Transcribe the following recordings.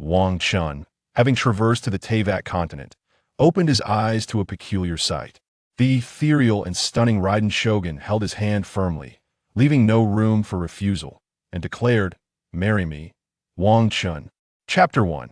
Wang Chen, having traversed to the Teyvat continent, opened his eyes to a peculiar sight. The ethereal and stunning Raiden Shogun held his hand firmly, leaving no room for refusal, and declared, "Marry me, Wang Chen." Chapter 1.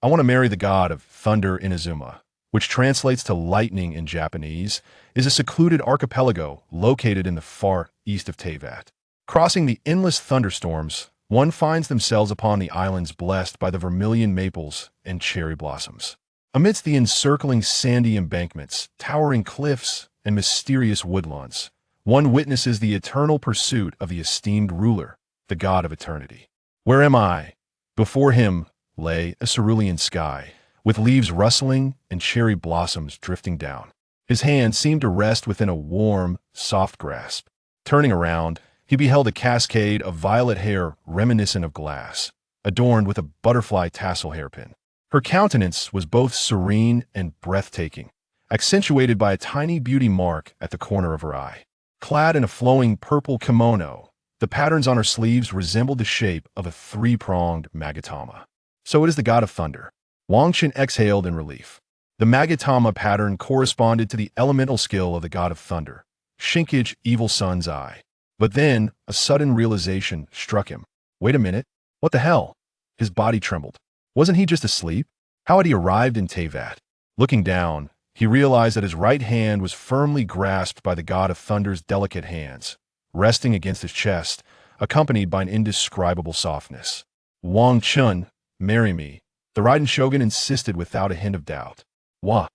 I want to marry the god of thunder Inazuma, which translates to lightning in Japanese, is a secluded archipelago located in the far east of Teyvat. Crossing the endless thunderstorms, one finds themselves upon the islands blessed by the vermilion maples and cherry blossoms. Amidst the encircling sandy embankments, towering cliffs, and mysterious woodlands, one witnesses the eternal pursuit of the esteemed ruler, the god of eternity. Where am I? Before him lay a cerulean sky, with leaves rustling and cherry blossoms drifting down. His hand seemed to rest within a warm, soft grasp. Turning around, he beheld a cascade of violet hair reminiscent of glass, adorned with a butterfly tassel hairpin. Her countenance was both serene and breathtaking, accentuated by a tiny beauty mark at the corner of her eye. Clad in a flowing purple kimono, the patterns on her sleeves resembled the shape of a three-pronged magatama. So it is the god of thunder. Wang Chen exhaled in relief. The magatama pattern corresponded to the elemental skill of the god of thunder, Shinkage Evil Sun's Eye. But then, a sudden realization struck him. Wait a minute. What the hell? His body trembled. Wasn't he just asleep? How had he arrived in Teyvat? Looking down, he realized that his right hand was firmly grasped by the god of thunder's delicate hands, resting against his chest, accompanied by an indescribable softness. Wang Chen, marry me, the Raiden Shogun insisted without a hint of doubt. What?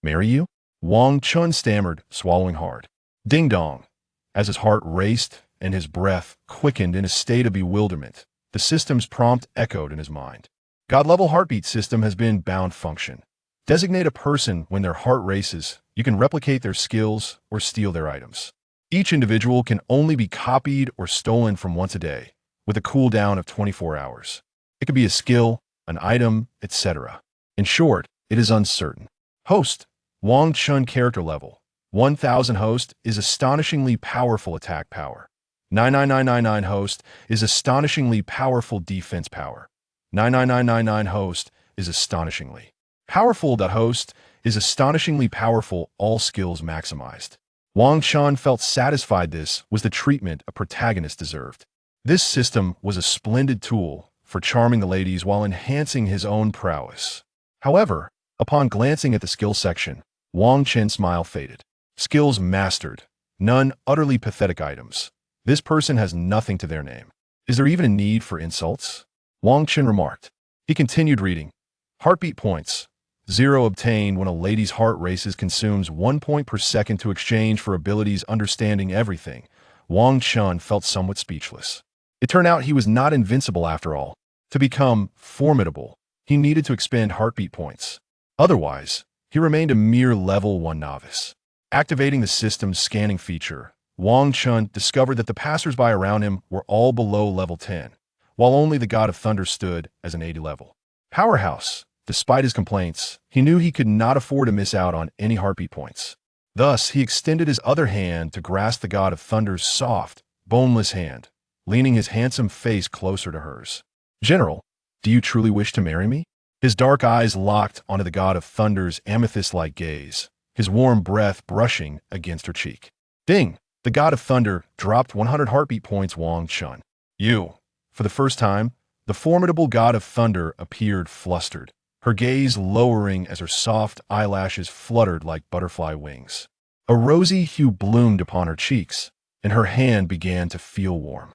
Marry you? Wang Chen stammered, swallowing hard. Ding dong. As his heart raced and his breath quickened in a state of bewilderment, the system's prompt echoed in his mind. God-level heartbeat system has been bound function. Designate a person when their heart races. You can replicate their skills or steal their items. Each individual can only be copied or stolen from once a day, with a cooldown of 24 hours. It could be a skill, an item, etc. In short, it is uncertain. Host, Wang Chen character level. 1000 host is astonishingly powerful attack power. 99999 host is astonishingly powerful defense power. 99999 host is astonishingly powerful. Host is astonishingly powerful, all skills maximized. Wang Chen felt satisfied this was the treatment a protagonist deserved. This system was a splendid tool for charming the ladies while enhancing his own prowess. However, upon glancing at the skill section, Wang Chen's smile faded. Skills mastered. None utterly pathetic items. This person has nothing to their name. Is there even a need for insults? Wang Chen remarked. He continued reading. Heartbeat points. 0 obtained when a lady's heart races, consumes 1 point per second to exchange for abilities understanding everything. Wang Chen felt somewhat speechless. It turned out he was not invincible after all. To become formidable, he needed to expend heartbeat points. Otherwise, he remained a mere level 1 novice. Activating the system's scanning feature, Wang Chen discovered that the passersby around him were all below level 10, while only the god of thunder stood as an 80 level powerhouse. Despite his complaints, he knew he could not afford to miss out on any heartbeat points. Thus, he extended his other hand to grasp the god of thunder's soft, boneless hand, leaning his handsome face closer to hers. General, do you truly wish to marry me? His dark eyes locked onto the god of thunder's amethyst-like gaze, his warm breath brushing against her cheek. Ding! The god of thunder dropped 100 heartbeat points. Wang Chen. You. For the first time, the formidable god of thunder appeared flustered, her gaze lowering as her soft eyelashes fluttered like butterfly wings. A rosy hue bloomed upon her cheeks, and her hand began to feel warm.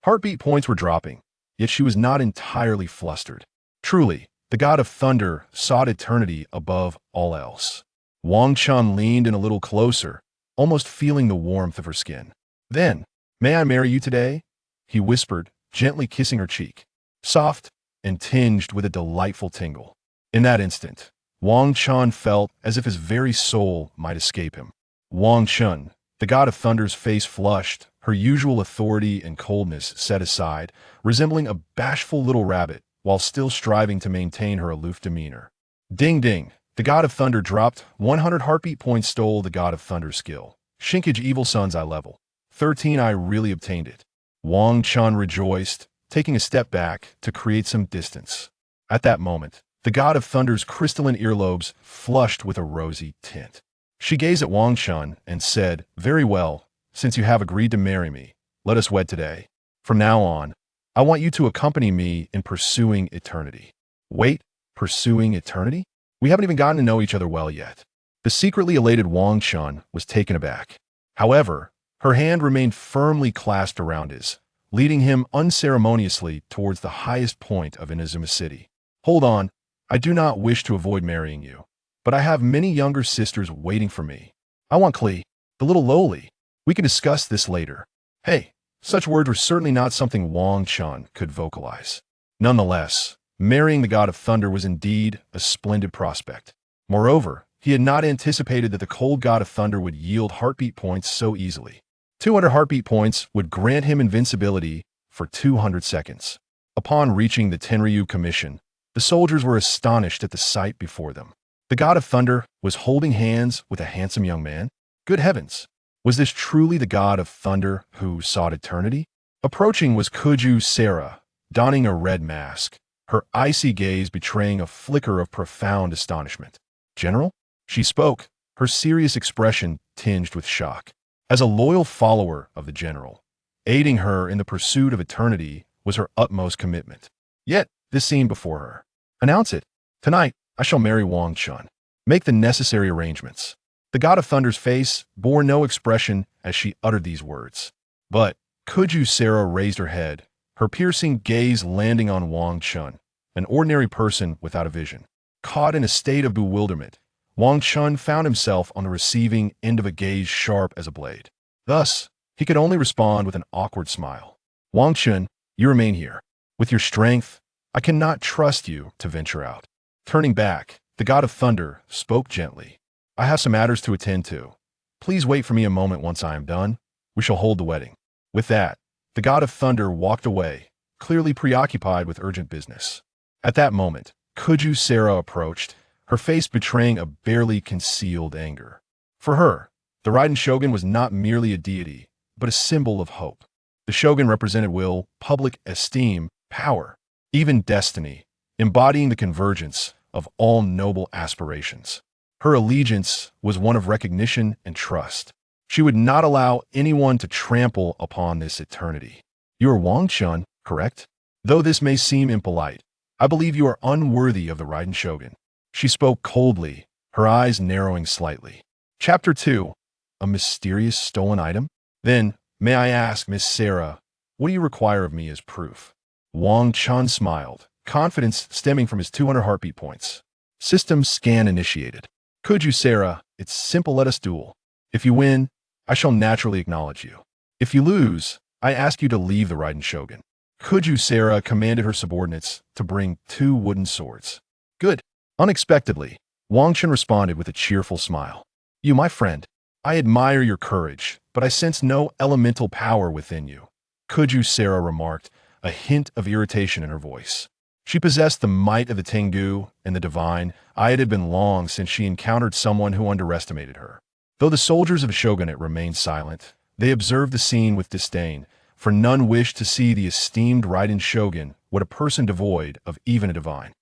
Heartbeat points were dropping, yet she was not entirely flustered. Truly, the god of thunder sought eternity above all else. Wang Chen leaned in a little closer, almost feeling the warmth of her skin. Then, may I marry you today? He whispered, gently kissing her cheek, soft and tinged with a delightful tingle. In that instant, Wang Chen felt as if his very soul might escape him. Wang Chen, the god of thunder's face flushed, her usual authority and coldness set aside, resembling a bashful little rabbit while still striving to maintain her aloof demeanor. Ding ding! The god of thunder dropped 100 heartbeat points. Stole the god of thunder skill. Shinkage Evil Sun's Eye level 13. I really obtained it. Wang Chen rejoiced, taking a step back to create some distance. At that moment, the god of thunder's crystalline earlobes flushed with a rosy tint. She gazed at Wang Chen and said, "Very well, since you have agreed to marry me, let us wed today. From now on, I want you to accompany me in pursuing eternity." Wait, pursuing eternity? We haven't even gotten to know each other well yet. The secretly elated Wang Chen was taken aback. However, her hand remained firmly clasped around his, leading him unceremoniously towards the highest point of Inazuma City. "Hold on, I do not wish to avoid marrying you, but I have many younger sisters waiting for me. I want Klee, the little lowly. We can discuss this later." Hey, such words were certainly not something Wang Chen could vocalize. Nonetheless, marrying the god of thunder was indeed a splendid prospect. Moreover, he had not anticipated that the cold god of thunder would yield heartbeat points so easily. 200 heartbeat points would grant him invincibility for 200 seconds. Upon reaching the Tenryu Commission, the soldiers were astonished at the sight before them. The god of thunder was holding hands with a handsome young man. Good heavens! Was this truly the god of thunder who sought eternity? Approaching was Kuju Sera, donning a red mask, her icy gaze betraying a flicker of profound astonishment. "General?" She spoke, her serious expression tinged with shock. As a loyal follower of the general, aiding her in the pursuit of eternity was her utmost commitment. Yet, this scene before her. "Announce it. Tonight, I shall marry Wang Chen. Make the necessary arrangements." The god of thunder's face bore no expression as she uttered these words. But Kuju Sera raised her head, her piercing gaze landing on Wang Chen, an ordinary person without a vision. Caught in a state of bewilderment, Wang Chen found himself on the receiving end of a gaze sharp as a blade. Thus, he could only respond with an awkward smile. "Wang Chen, you remain here. With your strength, I cannot trust you to venture out." Turning back, the god of thunder spoke gently. "I have some matters to attend to. Please wait for me a moment. Once I am done, we shall hold the wedding." With that, the god of thunder walked away, clearly preoccupied with urgent business. At that moment, Kuju Sera approached, her face betraying a barely concealed anger. For her, the Raiden Shogun was not merely a deity, but a symbol of hope. The Shogun represented will, public esteem, power, even destiny, embodying the convergence of all noble aspirations. Her allegiance was one of recognition and trust. She would not allow anyone to trample upon this eternity. "You are Wang Chen, correct? Though this may seem impolite, I believe you are unworthy of the Raiden Shogun." She spoke coldly, her eyes narrowing slightly. Chapter 2. A mysterious stolen item? "Then, may I ask, Miss Sera, what do you require of me as proof?" Wang Chen smiled, confidence stemming from his 200 heartbeat points. "System scan initiated." "Kuju Sera, it's simple, let us duel. If you win, I shall naturally acknowledge you. If you lose, I ask you to leave the Raiden Shogun." Kuju Sera commanded her subordinates to bring 2 wooden swords. "Good." Unexpectedly, Wang Chen responded with a cheerful smile. "You, my friend, I admire your courage, but I sense no elemental power within you." Kuju Sera remarked, a hint of irritation in her voice. She possessed the might of the Tengu and the divine, yet it had been long since she encountered someone who underestimated her. Though the soldiers of the shogunate remained silent, they observed the scene with disdain, for none wished to see the esteemed Raiden Shogun what a person devoid of even a divine.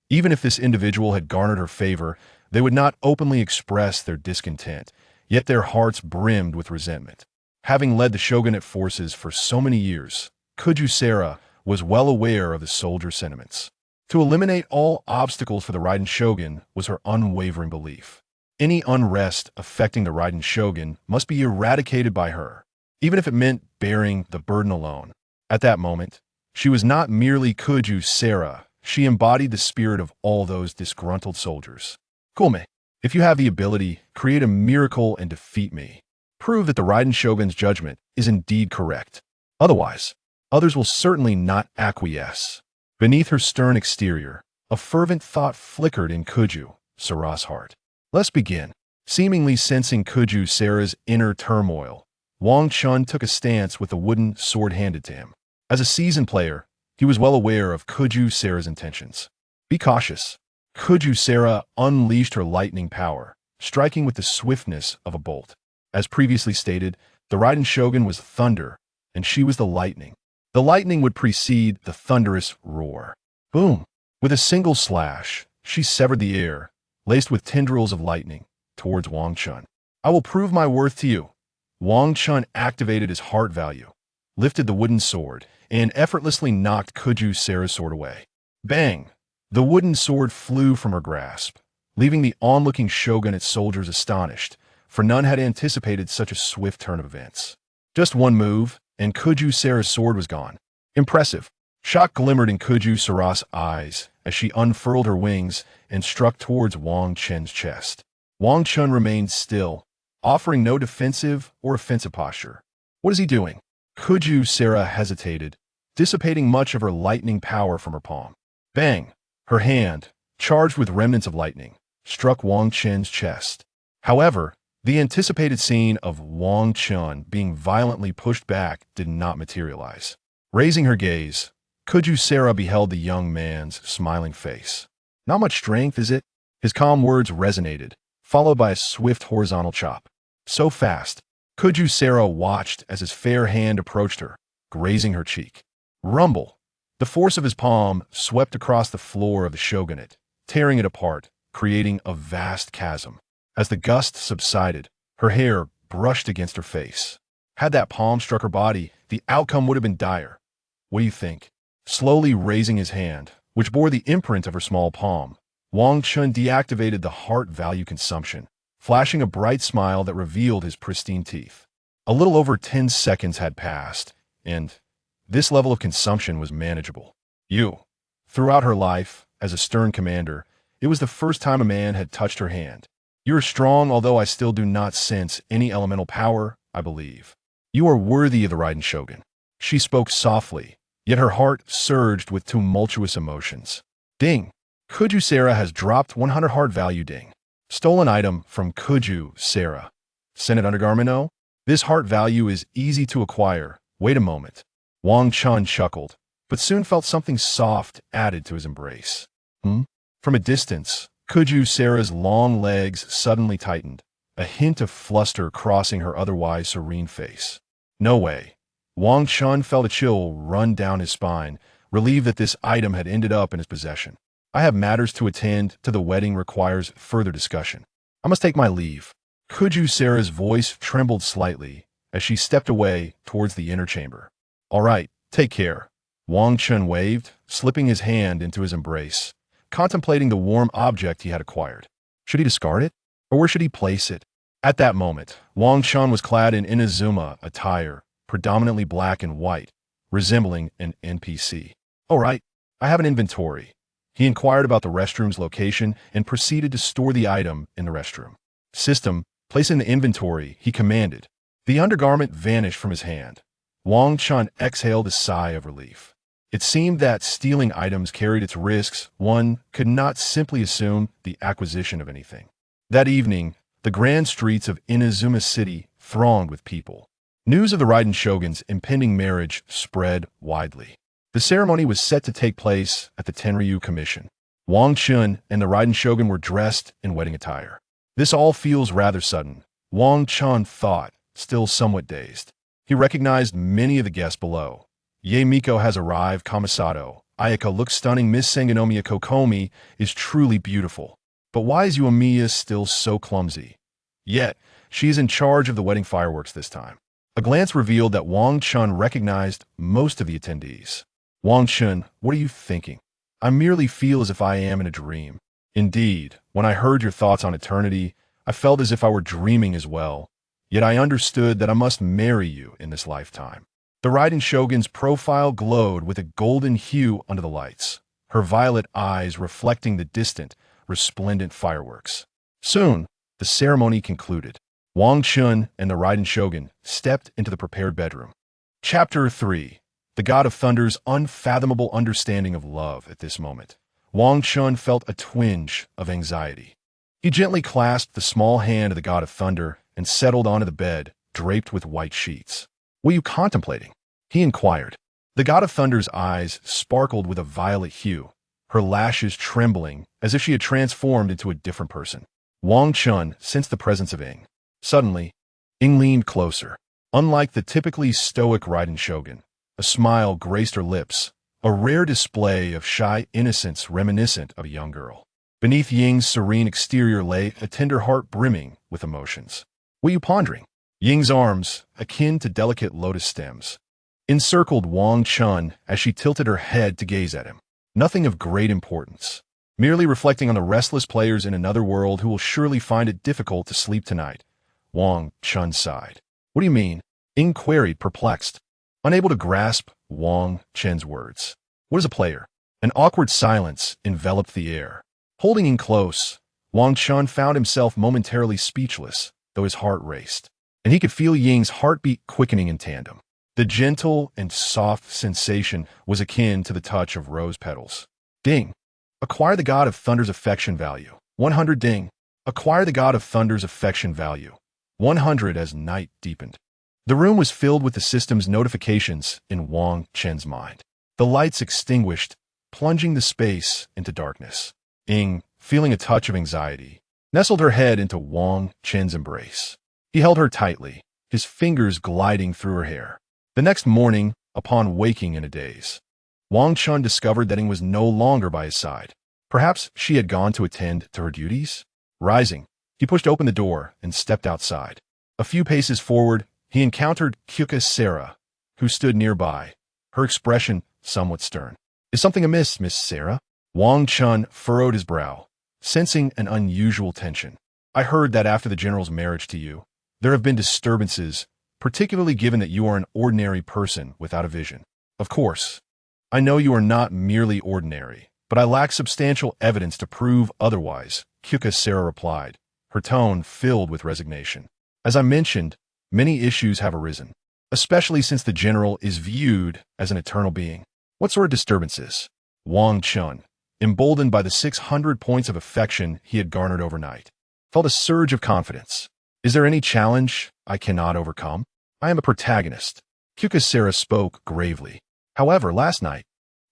Even if this individual had garnered her favor, they would not openly express their discontent, yet their hearts brimmed with resentment. Having led the shogunate forces for so many years, Kuju Sera was well aware of the soldier sentiments. To eliminate all obstacles for the Raiden Shogun was her unwavering belief. Any unrest affecting the Raiden Shogun must be eradicated by her, even if it meant bearing the burden alone. At that moment, she was not merely Kuju Sera, she embodied the spirit of all those disgruntled soldiers. "Kulme, if you have the ability, create a miracle and defeat me. Prove that the Raiden Shogun's judgment is indeed correct. Otherwise, others will certainly not acquiesce." Beneath her stern exterior, a fervent thought flickered in Kuju Sera's heart. "Let's begin." Seemingly sensing Kuju Sera's inner turmoil, Wang Chen took a stance with the wooden sword handed to him. As a seasoned player, he was well aware of Kuju Sera's intentions. "Be cautious." Kuju Sera unleashed her lightning power, striking with the swiftness of a bolt. As previously stated, the Raiden Shogun was thunder, and she was the lightning. The lightning would precede the thunderous roar. Boom! With a single slash, she severed the air, laced with tendrils of lightning, towards Wang Chen. I will prove my worth to you. Wang Chen activated his heart value, lifted the wooden sword, and effortlessly knocked Kuju Sera's sword away. Bang! The wooden sword flew from her grasp, leaving the onlooking shogunate soldiers astonished, for none had anticipated such a swift turn of events. Just one move, and Kuju Sera's sword was gone. Impressive. Shock glimmered in Kuju Sera's eyes as she unfurled her wings and struck towards Wang Chen's chest. Wang Chen remained still, offering no defensive or offensive posture. What is he doing? Kuju Sera hesitated, dissipating much of her lightning power from her palm. Bang! Her hand, charged with remnants of lightning, struck Wang Chen's chest. However, the anticipated scene of Wang Chen being violently pushed back did not materialize. Raising her gaze, Kuju Sera beheld the young man's smiling face. Not much strength, is it? His calm words resonated, followed by a swift horizontal chop. So fast, Kuju Sera watched as his fair hand approached her, grazing her cheek. Rumble! The force of his palm swept across the floor of the shogunate, tearing it apart, creating a vast chasm. As the gust subsided, her hair brushed against her face. Had that palm struck her body, the outcome would have been dire. What do you think? Slowly raising his hand, which bore the imprint of her small palm, Wang Chen deactivated the heart value consumption, flashing a bright smile that revealed his pristine teeth. A little over 10 seconds had passed, and this level of consumption was manageable. Throughout her life, as a stern commander, it was the first time a man had touched her hand. You are strong, although I still do not sense any elemental power, I believe. You are worthy of the Raiden Shogun. She spoke softly, yet her heart surged with tumultuous emotions. Ding! Kuju Sera has dropped 100 heart value ding. Stolen item from Kuju Sera. Scented undergarment. Oh? This heart value is easy to acquire. Wait a moment. Wang Chen chuckled, but soon felt something soft added to his embrace. From a distance, Kuju Sera's long legs suddenly tightened, a hint of fluster crossing her otherwise serene face. No way. Wang Chen felt a chill run down his spine, relieved that this item had ended up in his possession. I have matters to attend to. The wedding requires further discussion. I must take my leave. Kuju Sera's voice trembled slightly as she stepped away towards the inner chamber. All right, take care. Wang Chen waved, slipping his hand into his embrace, contemplating the warm object he had acquired. Should he discard it? Or where should he place it? At that moment, Wang Chen was clad in Inazuma attire, predominantly black and white, resembling an NPC. All right, I have an inventory. He inquired about the restroom's location and proceeded to store the item in the restroom. System, place in the inventory, he commanded. The undergarment vanished from his hand. Wang Chen exhaled a sigh of relief. It seemed that stealing items carried its risks. One could not simply assume the acquisition of anything. That evening, the grand streets of Inazuma City thronged with people. News of the Raiden Shogun's impending marriage spread widely. The ceremony was set to take place at the Tenryu Commission. Wang Chen and the Raiden Shogun were dressed in wedding attire. This all feels rather sudden, Wang Chen thought, still somewhat dazed. He recognized many of the guests below. Ye Miko has arrived. Kamisato. Ayaka looks stunning. Miss Sangonomiya Kokomi is truly beautiful. But why is Yuamiya still so clumsy? Yet, she is in charge of the wedding fireworks this time. A glance revealed that Wang Chen recognized most of the attendees. Wang Chen, what are you thinking? I merely feel as if I am in a dream. Indeed, when I heard your thoughts on eternity, I felt as if I were dreaming as well. Yet I understood that I must marry you in this lifetime. The Raiden Shogun's profile glowed with a golden hue under the lights, her violet eyes reflecting the distant, resplendent fireworks. Soon, the ceremony concluded. Wang Chen and the Raiden Shogun stepped into the prepared bedroom. Chapter 3. The God of Thunder's unfathomable understanding of love. At this moment, Wang Chen felt a twinge of anxiety. He gently clasped the small hand of the God of Thunder and settled onto the bed, draped with white sheets. What are you contemplating? He inquired. The God of Thunder's eyes sparkled with a violet hue, her lashes trembling as if she had transformed into a different person. Wang Chen sensed the presence of Ing. Suddenly, Ing leaned closer. Unlike the typically stoic Raiden Shogun, A smile graced her lips, a rare display of shy innocence reminiscent of a young girl. Beneath Ying's serene exterior lay a tender heart brimming with emotions. What are you pondering? Ying's arms, akin to delicate lotus stems, encircled Wang Chen as she tilted her head to gaze at him. Nothing of great importance. Merely reflecting on the restless players in another world who will surely find it difficult to sleep tonight. Wang Chen sighed. What do you mean? Ying queried, perplexed, unable to grasp Wang Chen's words. What is a player? An awkward silence enveloped the air. Holding Ying close, Wang Chen found himself momentarily speechless, though his heart raced, and he could feel Ying's heartbeat quickening in tandem. The gentle and soft sensation was akin to the touch of rose petals. Ding. Acquire the God of Thunder's affection value. 100 ding. Acquire the God of Thunder's affection value. 100 as night deepened. The room was filled with the system's notifications in Wang Chen's mind. The lights extinguished, plunging the space into darkness. Ying, feeling a touch of anxiety, nestled her head into Wang Chen's embrace. He held her tightly, his fingers gliding through her hair. The next morning, upon waking in a daze, Wang Chen discovered that Ying was no longer by his side. Perhaps she had gone to attend to her duties? Rising, he pushed open the door and stepped outside. A few paces forward, he encountered Kyuka Sarah, who stood nearby, her expression somewhat stern. Is something amiss, Miss Sarah? Wang Chen furrowed his brow, sensing an unusual tension. I heard that after the general's marriage to you, there have been disturbances, particularly given that you are an ordinary person without a vision. Of course, I know you are not merely ordinary, but I lack substantial evidence to prove otherwise, Kyuka Sarah replied, her tone filled with resignation. As I mentioned, many issues have arisen, especially since the general is viewed as an eternal being. What sort of disturbances? Wang Chen, emboldened by the 600 points of affection he had garnered overnight, felt a surge of confidence. Is there any challenge I cannot overcome? I am a protagonist. Kyuka Sarah spoke gravely. However, last night,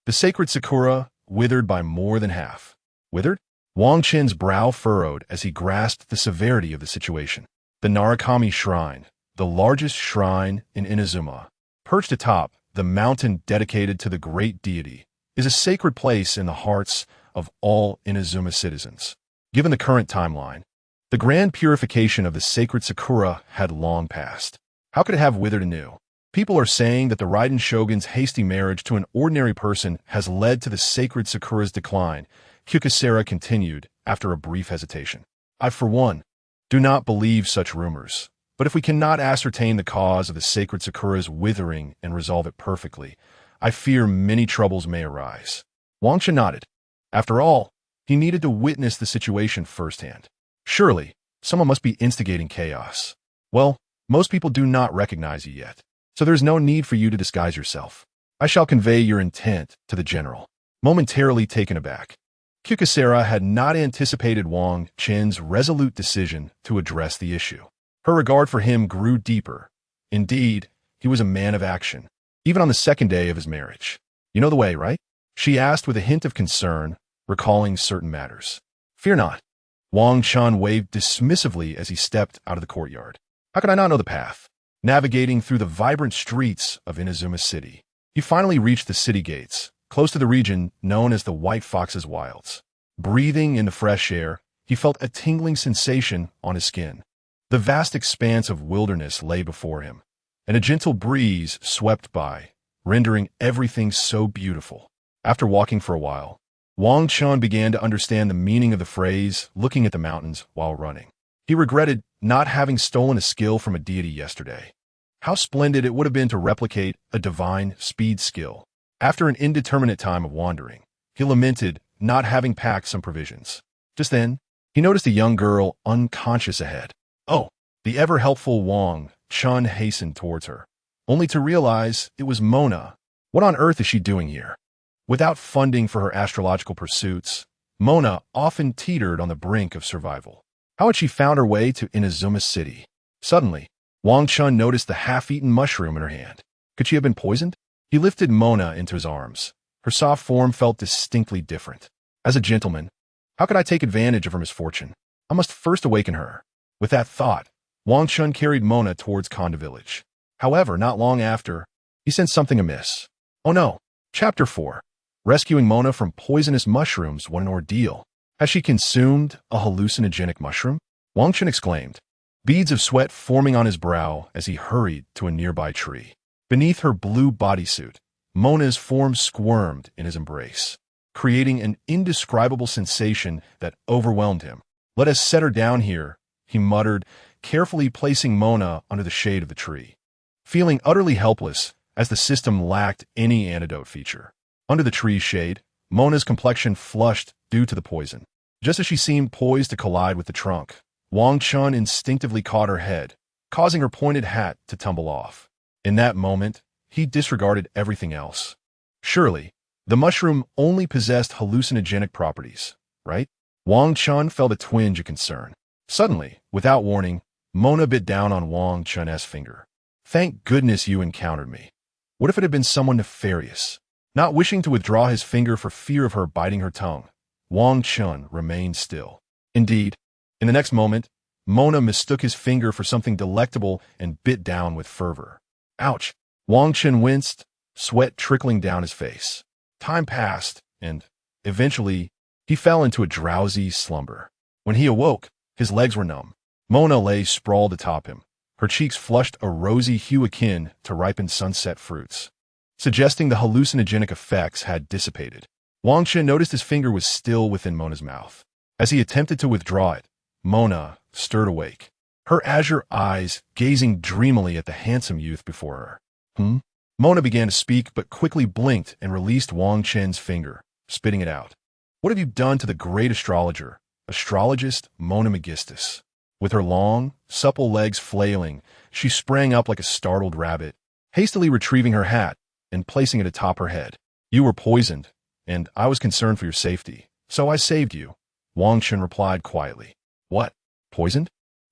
the sacred Sakura withered by more than half. Withered? Wang Chen's brow furrowed as he grasped the severity of the situation. The Narukami Shrine, the largest shrine in Inazuma, perched atop the mountain dedicated to the great deity, is a sacred place in the hearts of all Inazuma citizens. Given the current timeline, the grand purification of the sacred Sakura had long passed. How could it have withered anew? People are saying that the Raiden Shogun's hasty marriage to an ordinary person has led to the sacred Sakura's decline, Kyuka Sarah continued after a brief hesitation. I, for one, do not believe such rumors, but if we cannot ascertain the cause of the sacred Sakura's withering and resolve it perfectly, I fear many troubles may arise. Wang Chen nodded. After all, he needed to witness the situation firsthand. Surely, someone must be instigating chaos. Well, most people do not recognize you yet, so there's no need for you to disguise yourself. I shall convey your intent to the general. Momentarily taken aback, Kyuka Sarah had not anticipated Wang Chen's resolute decision to address the issue. Her regard for him grew deeper. Indeed, he was a man of action, even on the second day of his marriage. You know the way, right? She asked with a hint of concern, recalling certain matters. Fear not. Wang Chen waved dismissively as he stepped out of the courtyard. How could I not know the path? Navigating through the vibrant streets of Inazuma City, he finally reached the city gates, close to the region known as the White Fox's Wilds. Breathing in the fresh air, he felt a tingling sensation on his skin. The vast expanse of wilderness lay before him, and a gentle breeze swept by, rendering everything so beautiful. After walking for a while, Wang Chen began to understand the meaning of the phrase, looking at the mountains while running. He regretted not having stolen a skill from a deity yesterday. How splendid it would have been to replicate a divine speed skill. After an indeterminate time of wandering, he lamented not having packed some provisions. Just then, he noticed a young girl unconscious ahead. Oh, the ever-helpful Wang Chen hastened towards her, only to realize it was Mona. What on earth is she doing here? Without funding for her astrological pursuits, Mona often teetered on the brink of survival. How had she found her way to Inazuma City? Suddenly, Wang Chen noticed the half-eaten mushroom in her hand. Could she have been poisoned? He lifted Mona into his arms. Her soft form felt distinctly different. As a gentleman, how could I take advantage of her misfortune? I must first awaken her. With that thought, Wang Chen carried Mona towards Konda village. However, not long after, He sensed something amiss. Oh no. Chapter 4. Rescuing Mona from poisonous mushrooms. What an ordeal. Has she consumed a hallucinogenic mushroom? Wang Chen exclaimed, beads of sweat forming on his brow as he hurried to a nearby tree. Beneath her blue bodysuit, Mona's form squirmed in his embrace, creating an indescribable sensation that overwhelmed him. Let us set her down here, he muttered, carefully placing Mona under the shade of the tree. Feeling utterly helpless, as the system lacked any antidote feature. Under the tree's shade, Mona's complexion flushed due to the poison. Just as she seemed poised to collide with the trunk, Wang Chen instinctively caught her head, causing her pointed hat to tumble off. In that moment, he disregarded everything else. Surely, the mushroom only possessed hallucinogenic properties, right? Wang Chen felt a twinge of concern. Suddenly, without warning, Mona bit down on Wang Chen's finger. Thank goodness you encountered me. What if it had been someone nefarious? Not wishing to withdraw his finger for fear of her biting her tongue, Wang Chen remained still. Indeed, in the next moment, Mona mistook his finger for something delectable and bit down with fervor. Ouch! Wang Chen winced, sweat trickling down his face. Time passed, and, eventually, he fell into a drowsy slumber. When he awoke, his legs were numb. Mona lay sprawled atop him, her cheeks flushed a rosy hue akin to ripened sunset fruits, suggesting the hallucinogenic effects had dissipated. Wang Chen noticed his finger was still within Mona's mouth. As he attempted to withdraw it, Mona stirred awake, her azure eyes gazing dreamily at the handsome youth before her. Mona began to speak but quickly blinked and released Wang Chen's finger, spitting it out. What have you done to the great astrologist Mona Megistus? With her long, supple legs flailing, she sprang up like a startled rabbit, hastily retrieving her hat and placing it atop her head. You were poisoned, and I was concerned for your safety, so I saved you, Wang Chen replied quietly. What? Poisoned?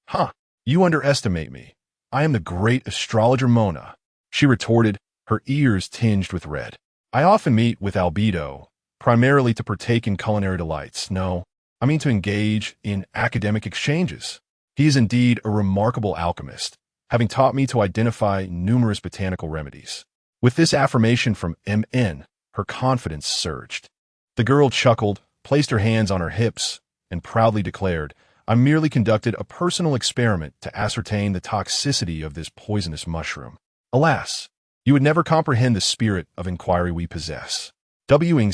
Huh. You underestimate me. I am the great astrologer Mona, she retorted, her ears tinged with red. I often meet with Albedo, primarily to partake in culinary delights. No, I mean to engage in academic exchanges. He is indeed a remarkable alchemist, having taught me to identify numerous botanical remedies. With this affirmation from MN, her confidence surged. The girl chuckled, placed her hands on her hips, and proudly declared, I merely conducted a personal experiment to ascertain the toxicity of this poisonous mushroom. Alas, you would never comprehend the spirit of inquiry we possess. Wang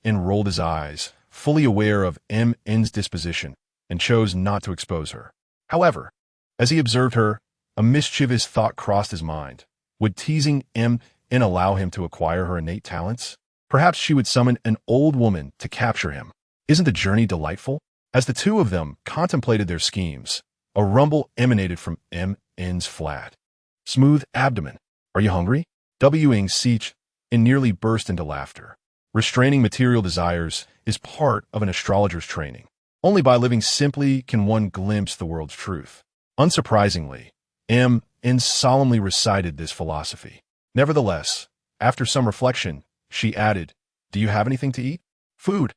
rolled his eyes, fully aware of MN's disposition, and chose not to expose her. However, as he observed her, a mischievous thought crossed his mind. Would teasing MN allow him to acquire her innate talents? Perhaps she would summon an old woman to capture him. Isn't the journey delightful? As the two of them contemplated their schemes, a rumble emanated from MN's flat. Smooth abdomen. Are you hungry? Wang nearly burst into laughter. Restraining material desires is part of an astrologer's training. Only by living simply can one glimpse the world's truth. Unsurprisingly, MN solemnly recited this philosophy. Nevertheless, after some reflection, she added, Do you have anything to eat? Food.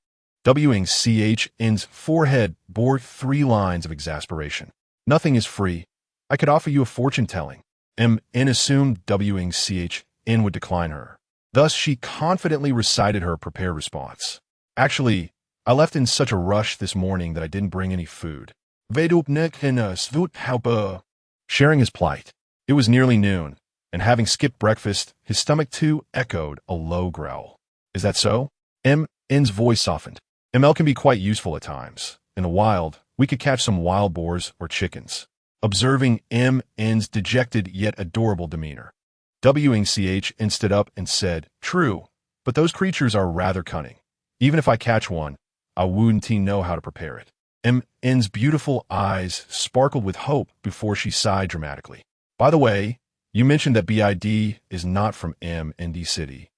Wang's forehead bore 3 lines of exasperation. Nothing is free. I could offer you a fortune-telling. MN assumed Wang would decline her. Thus, she confidently recited her prepared response. Actually, I left in such a rush this morning that I didn't bring any food. Sharing his plight, it was nearly noon, and having skipped breakfast, his stomach too echoed a low growl. Is that so? MN's voice softened. ML can be quite useful at times. In the wild, we could catch some wild boars or chickens. Observing MN's dejected yet adorable demeanor, Wang stood up and said, True, but those creatures are rather cunning. Even if I catch one, I wouldn't know how to prepare it. MN's beautiful eyes sparkled with hope before she sighed dramatically. By the way, you mentioned that BID is not from MND City.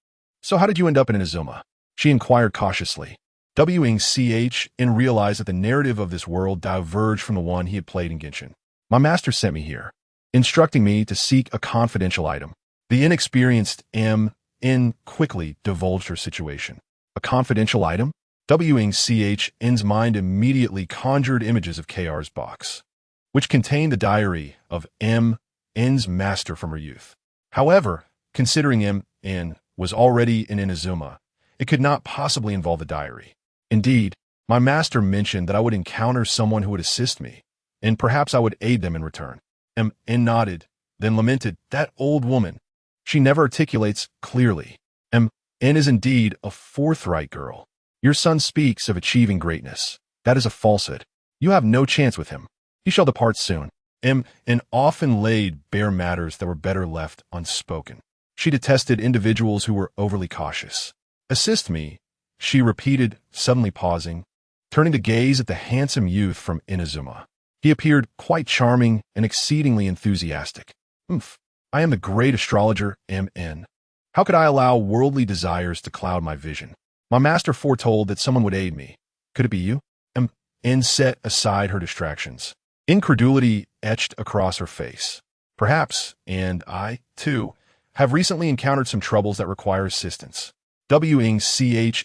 So how did you end up in Inazuma? She inquired cautiously. Wang realized that the narrative of this world diverged from the one he had played in Genshin. My master sent me here, instructing me to seek a confidential item. The inexperienced MN quickly divulged her situation. A confidential item? Wang's mind immediately conjured images of KR's box, which contained the diary of MN's master from her youth. However, Considering M.N. was already in Inazuma, it could not possibly involve the diary. Indeed, my master mentioned that I would encounter someone who would assist me, and perhaps I would aid them in return. M.N. nodded, then lamented, "That old woman. She never articulates clearly. M.N. is indeed a forthright girl. Your son speaks of achieving greatness. That is a falsehood. You have no chance with him. He shall depart soon." M.N. often laid bare matters that were better left unspoken. She detested individuals who were overly cautious. "Assist me," she repeated, suddenly pausing, turning to gaze at the handsome youth from Inazuma. He appeared quite charming and exceedingly enthusiastic. I am the great astrologer M.N. How could I allow worldly desires to cloud my vision? My master foretold that someone would aid me. Could it be you? M.N. set aside her distractions. Incredulity etched across her face. Perhaps, and I, too, have recently encountered some troubles that require assistance. Wang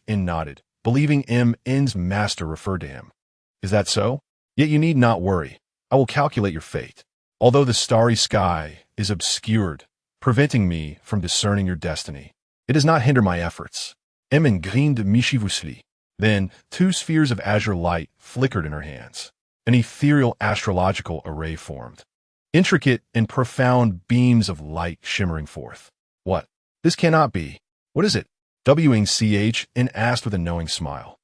nodded, believing M.N.'s master referred to him. Is that so? Yet you need not worry. I will calculate your fate. Although the starry sky is obscured, preventing me from discerning your destiny, it does not hinder my efforts. M.N. grinned mischievously. Then, two spheres of azure light flickered in her hands. An ethereal astrological array formed. Intricate and profound beams of light shimmering forth. What? This cannot be. What is it? Wang asked with a knowing smile.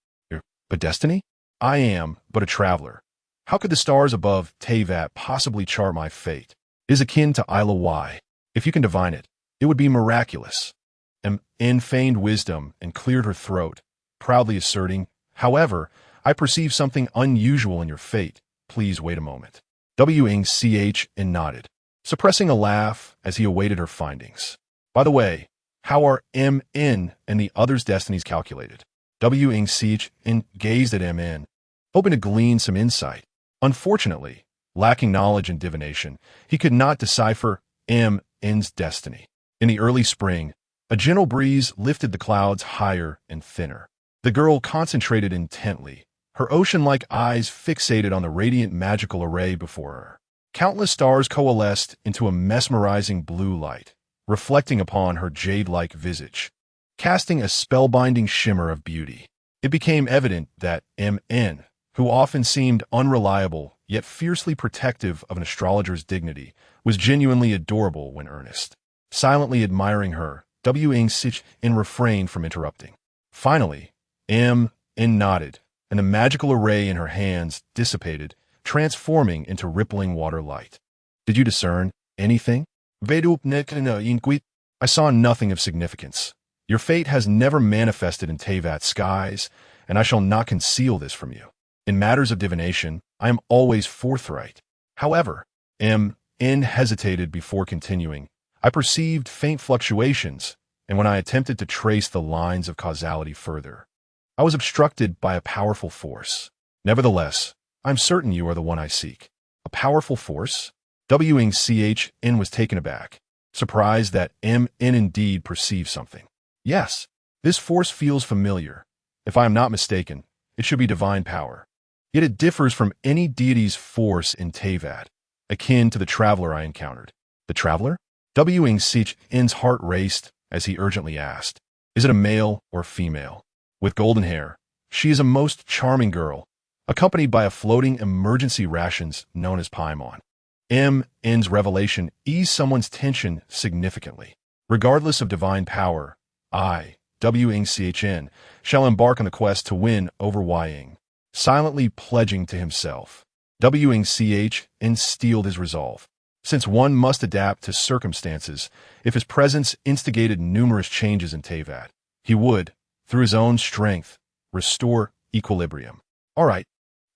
But destiny? I am but a traveler. How could the stars above Teyvat possibly chart my fate? It is akin to Isla Y. If you can divine it, it would be miraculous. M.N. feigned wisdom and cleared her throat, proudly asserting, "However, I perceive something unusual in your fate. Please wait a moment." Wang nodded, suppressing a laugh as he awaited her findings. By the way, how are M.N. and the others' destinies calculated? Wang gazed at M.N., hoping to glean some insight. Unfortunately, lacking knowledge and divination, he could not decipher M.N.'s destiny. In the early spring, a gentle breeze lifted the clouds higher and thinner. The girl concentrated intently, her ocean-like eyes fixated on the radiant magical array before her. Countless stars coalesced into a mesmerizing blue light, reflecting upon her jade-like visage, casting a spellbinding shimmer of beauty. It became evident that M.N., who often seemed unreliable yet fiercely protective of an astrologer's dignity, was genuinely adorable when earnest. Silently admiring her, Wang refrained from interrupting. Finally, M.N. nodded, and the magical array in her hands dissipated, transforming into rippling water light. Did you discern anything? I saw nothing of significance. Your fate has never manifested in Teyvat skies, and I shall not conceal this from you. In matters of divination, I am always forthright. However, M.N. hesitated before continuing. I perceived faint fluctuations, and when I attempted to trace the lines of causality further, I was obstructed by a powerful force. Nevertheless, I'm certain you are the one I seek. A powerful force? Wang was taken aback, surprised that M.N. indeed perceived something. Yes, this force feels familiar. If I am not mistaken, it should be divine power. Yet it differs from any deity's force in Teyvat, akin to the traveler I encountered. The traveler? Wang's heart raced as he urgently asked, "Is it a male or female?" With golden hair, she is a most charming girl, accompanied by a floating emergency rations known as Paimon. M.N.'s revelation eased someone's tension significantly. Regardless of divine power, I, Wang, shall embark on the quest to win over Yang, silently pledging to himself. Wang steeled his resolve. Since one must adapt to circumstances, if his presence instigated numerous changes in Teyvat, he would, through his own strength, restore equilibrium. All right.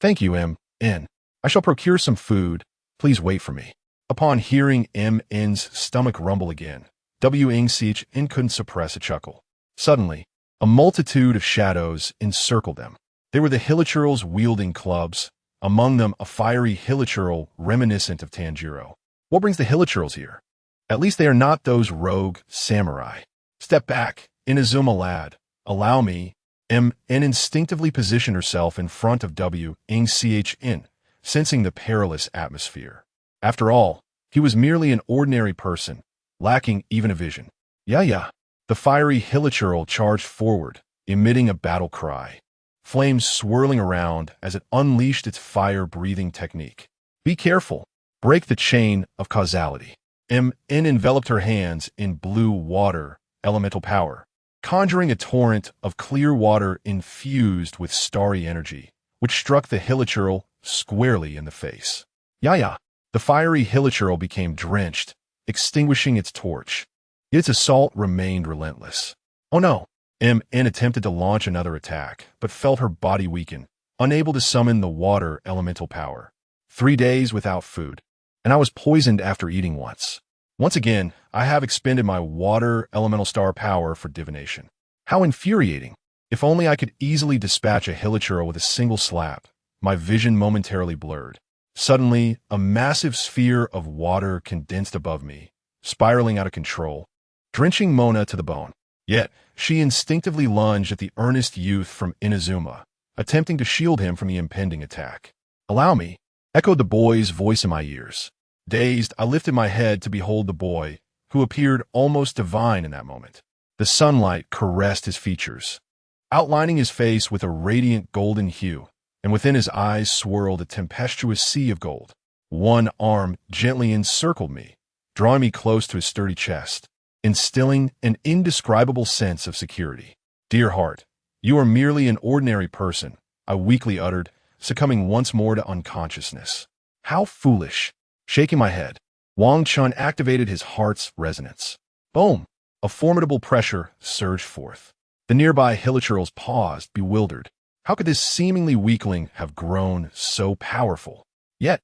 Thank you, M.N. I shall procure some food. Please wait for me. Upon hearing M.N.'s stomach rumble again, Wang couldn't suppress a chuckle. Suddenly, a multitude of shadows encircled them. They were the hilichurls wielding clubs, among them a fiery hilichurl reminiscent of Tanjiro. What brings the hilichurls here? At least they are not those rogue samurai. Step back, Inazuma lad. Allow me. M.N. instinctively positioned herself in front of Wang, sensing the perilous atmosphere. After all, he was merely an ordinary person, lacking even a vision. Yeah. The fiery hilichurl charged forward, emitting a battle cry. Flames swirling around as it unleashed its fire-breathing technique. Be careful. Break the chain of causality. M enveloped her hands in blue water, elemental power, conjuring a torrent of clear water infused with starry energy, which struck the hilichurl squarely in the face. Yeah. The fiery hilichurl became drenched, extinguishing its torch. Yet its assault remained relentless. Oh no! M.N. attempted to launch another attack, but felt her body weaken, unable to summon the water elemental power. 3 days without food, and I was poisoned after eating once. Once again, I have expended my water elemental star power for divination. How infuriating! If only I could easily dispatch a hilichurl with a single slap. My vision momentarily blurred. Suddenly, a massive sphere of water condensed above me, spiraling out of control, drenching Mona to the bone. Yet, she instinctively lunged at the earnest youth from Inazuma, attempting to shield him from the impending attack. "Allow me," echoed the boy's voice in my ears. Dazed, I lifted my head to behold the boy, who appeared almost divine in that moment. The sunlight caressed his features, outlining his face with a radiant golden hue, and within his eyes swirled a tempestuous sea of gold. One arm gently encircled me, drawing me close to his sturdy chest, instilling an indescribable sense of security. "Dear heart, you are merely an ordinary person," I weakly uttered, succumbing once more to unconsciousness. How foolish! Shaking my head, Wang Chen activated his heart's resonance. Boom! A formidable pressure surged forth. The nearby hilichurls paused, bewildered. How could this seemingly weakling have grown so powerful? Yet,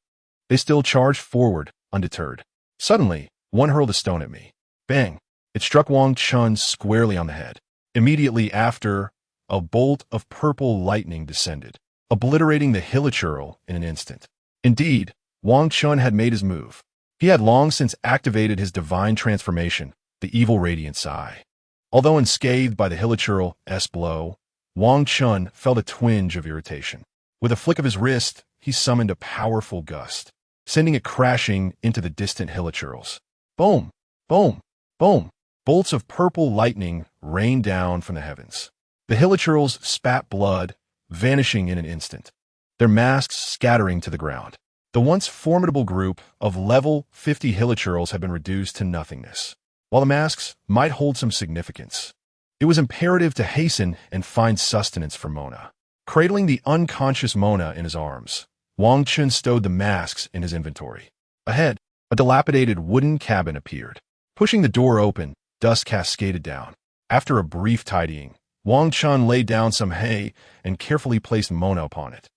they still charged forward, undeterred. Suddenly, one hurled a stone at me. Bang! It struck Wang Chen squarely on the head. Immediately after, a bolt of purple lightning descended, obliterating the hilichurl in an instant. Indeed, Wang Chen had made his move. He had long since activated his divine transformation, the evil radiance eye. Although unscathed by the hilichurl's blow, Wang Chen felt a twinge of irritation. With a flick of his wrist, he summoned a powerful gust, sending it crashing into the distant hilichurls. Boom! Boom! Boom! Bolts of purple lightning rained down from the heavens. The hilichurls spat blood, vanishing in an instant, their masks scattering to the ground. The once formidable group of level 50 hilichurls had been reduced to nothingness. While the masks might hold some significance, it was imperative to hasten and find sustenance for Mona. Cradling the unconscious Mona in his arms, Wang Chen stowed the masks in his inventory. Ahead, a dilapidated wooden cabin appeared. Pushing the door open, dust cascaded down. After a brief tidying, Wang Chen laid down some hay and carefully placed Mona upon it.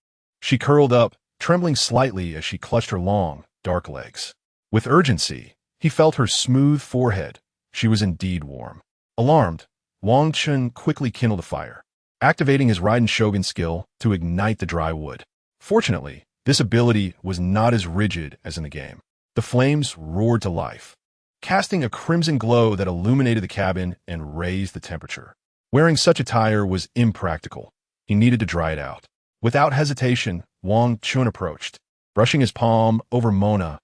She curled up, trembling slightly as she clutched her long, dark legs. With urgency, he felt her smooth forehead. She was indeed warm. Alarmed, Wang Chen quickly kindled a fire, activating his Raiden Shogun skill to ignite the dry wood. Fortunately, this ability was not as rigid as in the game. The flames roared to life, casting a crimson glow that illuminated the cabin and raised the temperature. Wearing such attire was impractical. He needed to dry it out. Without hesitation, Wang Chen approached, brushing his palm over Mona's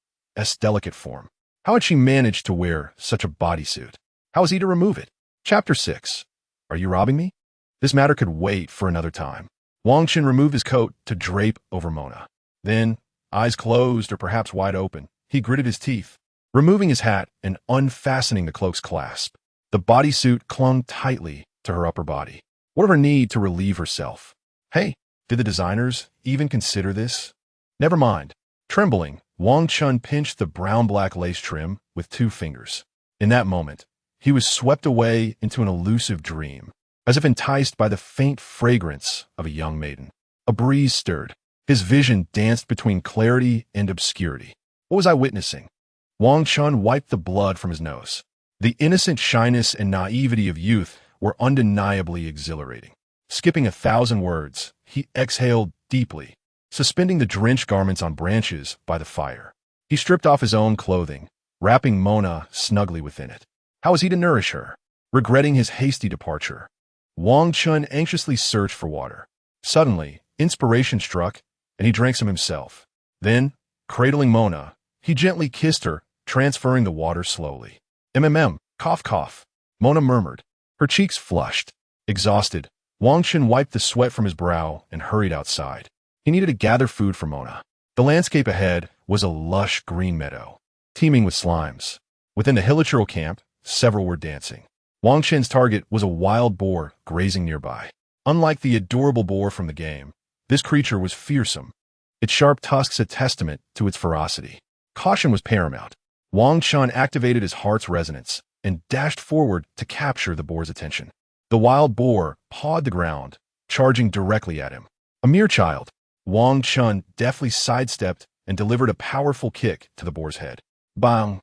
delicate form. How had she managed to wear such a bodysuit? How was he to remove it? Chapter 6. Are you robbing me? This matter could wait for another time. Wang Chen removed his coat to drape over Mona. Then, eyes closed or perhaps wide open, he gritted his teeth, removing his hat and unfastening the cloak's clasp. The bodysuit clung tightly to her upper body. What of her need to relieve herself? Hey, did the designers even consider this? Never mind. Trembling, Wang Chen pinched the brown-black lace trim with 2 fingers. In that moment, he was swept away into an elusive dream, as if enticed by the faint fragrance of a young maiden. A breeze stirred. His vision danced between clarity and obscurity. What was I witnessing? Wang Chen wiped the blood from his nose. The innocent shyness and naivety of youth were undeniably exhilarating. Skipping 1,000 words, he exhaled deeply, suspending the drenched garments on branches by the fire. He stripped off his own clothing, wrapping Mona snugly within it. How was he to nourish her? Regretting his hasty departure, Wang Chen anxiously searched for water. Suddenly, inspiration struck, and he drank some himself. Then, cradling Mona, he gently kissed her, transferring the water slowly. Cough cough. Mona murmured. Her cheeks flushed. Exhausted, Wang Chen wiped the sweat from his brow and hurried outside. He needed to gather food for Mona. The landscape ahead was a lush green meadow, teeming with slimes. Within the hilichurl camp, several were dancing. Wang Chen's target was a wild boar grazing nearby. Unlike the adorable boar from the game, this creature was fearsome, its sharp tusks a testament to its ferocity. Caution was paramount. Wang Chen activated his heart's resonance and dashed forward to capture the boar's attention. The wild boar pawed the ground, charging directly at him. A mere child, Wang Chen deftly sidestepped and delivered a powerful kick to the boar's head. Bang!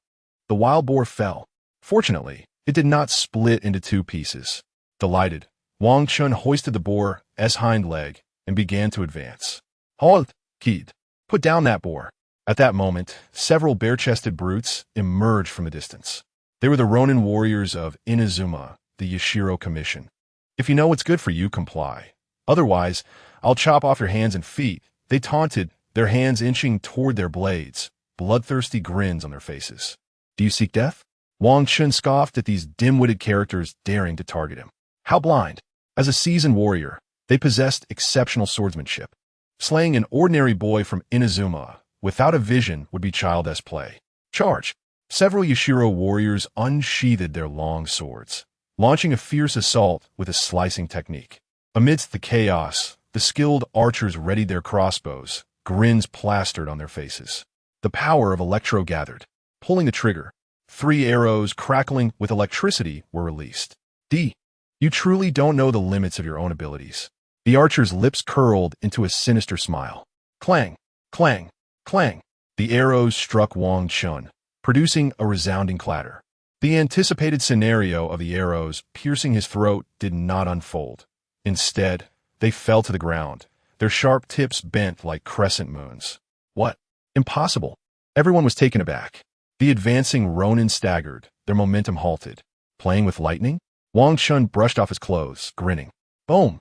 The wild boar fell. Fortunately, it did not split into two pieces. Delighted, Wang Chen hoisted the boar's hind leg and began to advance. Halt, kid! Put down that boar! At that moment, several bare-chested brutes emerged from the distance. They were the Ronin warriors of Inazuma, the Yashiro Commission. If you know what's good for you, comply. Otherwise, I'll chop off your hands and feet, they taunted, their hands inching toward their blades, bloodthirsty grins on their faces. Do you seek death? Wang Chen scoffed at these dim-witted characters daring to target him. How blind! As a seasoned warrior, they possessed exceptional swordsmanship. Slaying an ordinary boy from Inazuma without a vision would be childish play. Charge! Several Yashiro warriors unsheathed their long swords, launching a fierce assault with a slicing technique. Amidst the chaos, the skilled archers readied their crossbows, grins plastered on their faces. The power of Electro gathered. Pulling the trigger, 3 arrows crackling with electricity were released. You truly don't know the limits of your own abilities. The archer's lips curled into a sinister smile. Clang, clang, clang. The arrows struck Wang Chen, producing a resounding clatter. The anticipated scenario of the arrows piercing his throat did not unfold. Instead, they fell to the ground, their sharp tips bent like crescent moons. What? Impossible. Everyone was taken aback. The advancing Ronin staggered, their momentum halted. Playing with lightning? Wang Chen brushed off his clothes, grinning. Boom!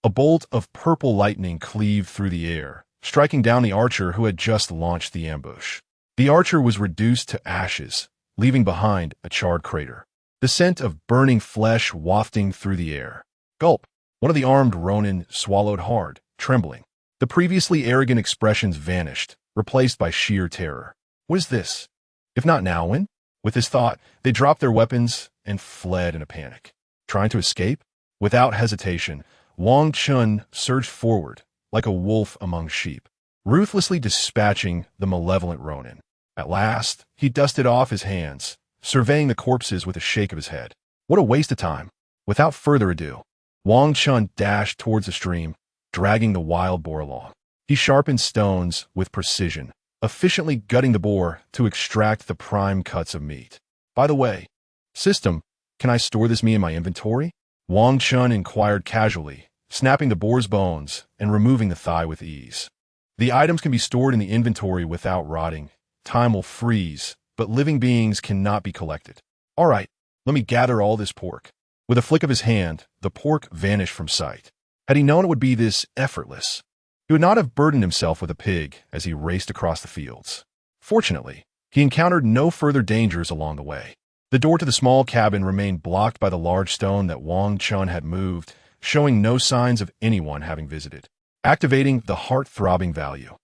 A bolt of purple lightning cleaved through the air, striking down the archer who had just launched the ambush. The archer was reduced to ashes, leaving behind a charred crater. The scent of burning flesh wafting through the air. Gulp! One of the armed Ronin swallowed hard, trembling. The previously arrogant expressions vanished, replaced by sheer terror. What is this? If not now, when? With this thought, they dropped their weapons and fled in a panic. Trying to escape? Without hesitation, Wang Chen surged forward, like a wolf among sheep, ruthlessly dispatching the malevolent Ronin. At last, he dusted off his hands, surveying the corpses with a shake of his head. What a waste of time. Without further ado, Wang Chen dashed towards the stream, dragging the wild boar along. He sharpened stones with precision, efficiently gutting the boar to extract the prime cuts of meat. By the way, system, can I store this meat in my inventory? Wang Chen inquired casually, snapping the boar's bones and removing the thigh with ease. The items can be stored in the inventory without rotting. Time will freeze, but living beings cannot be collected. All right, let me gather all this pork. With a flick of his hand, the pork vanished from sight. Had he known it would be this effortless, he would not have burdened himself with a pig as he raced across the fields. Fortunately, he encountered no further dangers along the way. The door to the small cabin remained blocked by the large stone that Wang Chen had moved, showing no signs of anyone having visited. Activating the heart-throbbing value,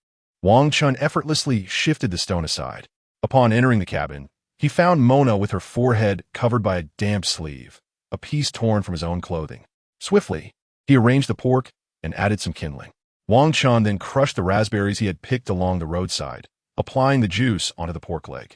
Wang Chen effortlessly shifted the stone aside. Upon entering the cabin, he found Mona with her forehead covered by a damp sleeve, a piece torn from his own clothing. Swiftly, he arranged the pork and added some kindling. Wang Chen then crushed the raspberries he had picked along the roadside, applying the juice onto the pork leg.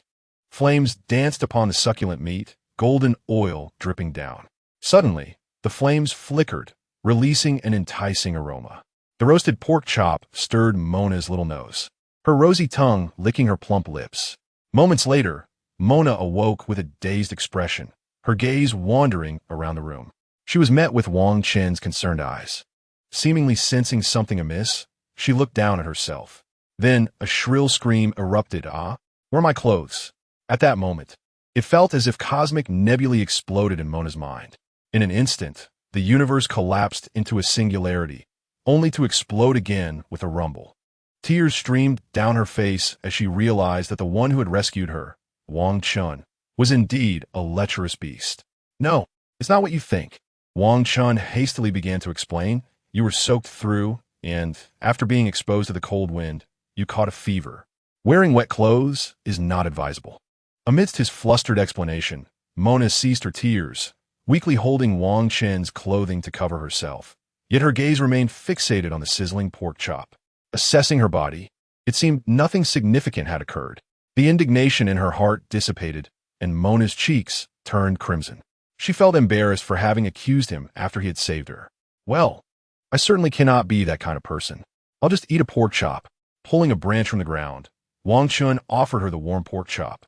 Flames danced upon the succulent meat, golden oil dripping down. Suddenly, the flames flickered, releasing an enticing aroma. The roasted pork chop stirred Mona's little nose, her rosy tongue licking her plump lips. Moments later, Mona awoke with a dazed expression, her gaze wandering around the room. She was met with Wang Chen's concerned eyes. Seemingly sensing something amiss, she looked down at herself. Then a shrill scream erupted. Ah, where are my clothes? At that moment, it felt as if cosmic nebulae exploded in Mona's mind. In an instant, the universe collapsed into a singularity, only to explode again with a rumble. Tears streamed down her face as she realized that the one who had rescued her, Wang Chen, was indeed a lecherous beast. No, It's not what you think. Wang Chen hastily began to explain. You were soaked through, and after being exposed to the cold wind, you caught a fever. Wearing wet clothes is not advisable. Amidst his flustered explanation, Mona ceased her tears, weakly holding Wang Chen's clothing to cover herself. Yet her gaze remained fixated on the sizzling pork chop. Assessing her body, it seemed nothing significant had occurred. The indignation in her heart dissipated, and Mona's cheeks turned crimson. She felt embarrassed for having accused him after he had saved her. Well, I certainly cannot be that kind of person. I'll just eat a pork chop. Pulling a branch from the ground, Wang Chen offered her the warm pork chop.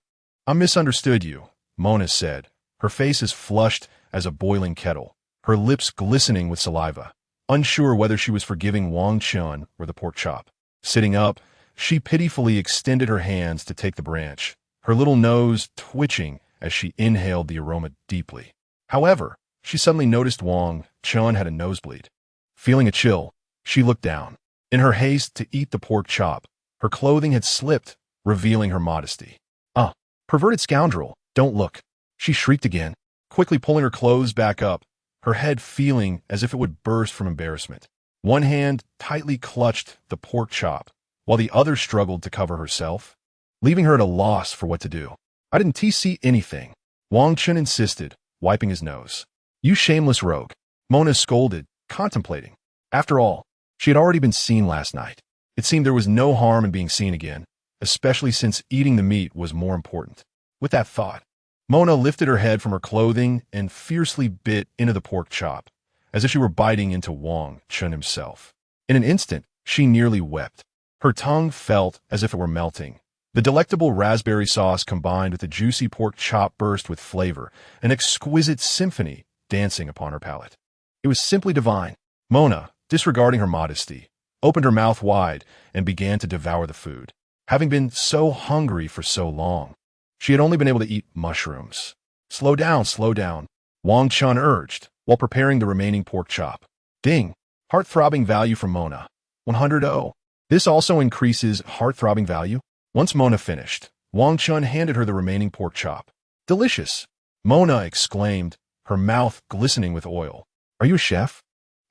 I misunderstood you, Mona said, her face as flushed as a boiling kettle, her lips glistening with saliva, unsure whether she was forgiving Wang Chen or the pork chop. Sitting up, she pitifully extended her hands to take the branch, her little nose twitching as she inhaled the aroma deeply. However, she suddenly noticed Wang Chen had a nosebleed. Feeling a chill, she looked down. In her haste to eat the pork chop, her clothing had slipped, revealing her modesty. Ah, perverted scoundrel, don't look. She shrieked again, quickly pulling her clothes back up, her head feeling as if it would burst from embarrassment. One hand tightly clutched the pork chop, while the other struggled to cover herself, leaving her at a loss for what to do. I didn't see anything, Wang Chen insisted, wiping his nose. You shameless rogue, Mona scolded, contemplating. After all, she had already been seen last night. It seemed there was no harm in being seen again, especially since eating the meat was more important. With that thought, Mona lifted her head from her clothing and fiercely bit into the pork chop, as if she were biting into Wang Chen himself. In an instant, she nearly wept. Her tongue felt as if it were melting. The delectable raspberry sauce combined with the juicy pork chop burst with flavor, an exquisite symphony dancing upon her palate. It was simply divine. Mona, disregarding her modesty, opened her mouth wide and began to devour the food. Having been so hungry for so long, she had only been able to eat mushrooms. Slow down, Wang Chen urged, while preparing the remaining pork chop. Ding! Heart-throbbing value from Mona. 100 Oh. This also increases heart-throbbing value. Once Mona finished, Wang Chen handed her the remaining pork chop. Delicious! Mona exclaimed, her mouth glistening with oil. Are you a chef?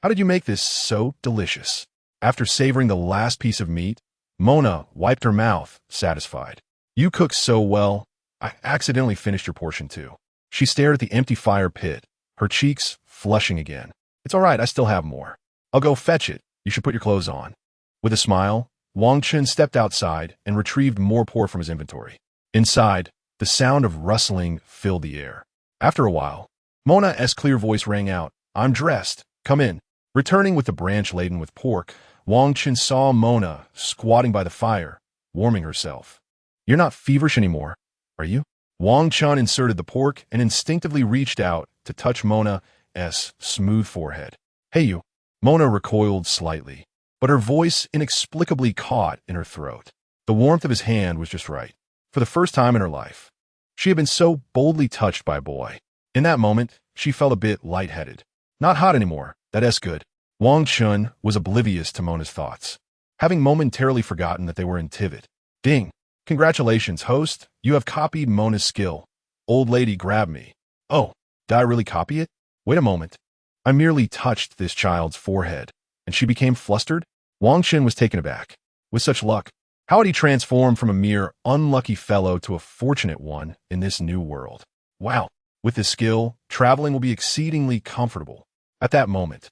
How did you make this so delicious? After savoring the last piece of meat, Mona wiped her mouth, satisfied. You cook so well, I accidentally finished your portion too. She stared at the empty fire pit, her cheeks flushing again. It's all right, I still have more. I'll go fetch it. You should put your clothes on. With a smile, Wang Chen stepped outside and retrieved more pork from his inventory. Inside, the sound of rustling filled the air. After a while, Mona's clear voice rang out, I'm dressed. Come in. Returning with the branch laden with pork, Wang Chen saw Mona squatting by the fire, warming herself. You're not feverish anymore, are you? Wang Chen inserted the pork and instinctively reached out to touch Mona's smooth forehead. Hey you. Mona recoiled slightly, but her voice inexplicably caught in her throat. The warmth of his hand was just right. For the first time in her life, she had been so boldly touched by a boy. In that moment, she felt a bit lightheaded. Not hot anymore, that's good. Wang Chen was oblivious to Mona's thoughts, having momentarily forgotten that they were in Teyvat. Ding! Congratulations, host, you have copied Mona's skill. Old lady grabbed me. Oh, did I really copy it? Wait a moment. I merely touched this child's forehead, and she became flustered? Wang Chen was taken aback. With such luck, how had he transformed from a mere unlucky fellow to a fortunate one in this new world? Wow, with this skill, traveling will be exceedingly comfortable. At that moment,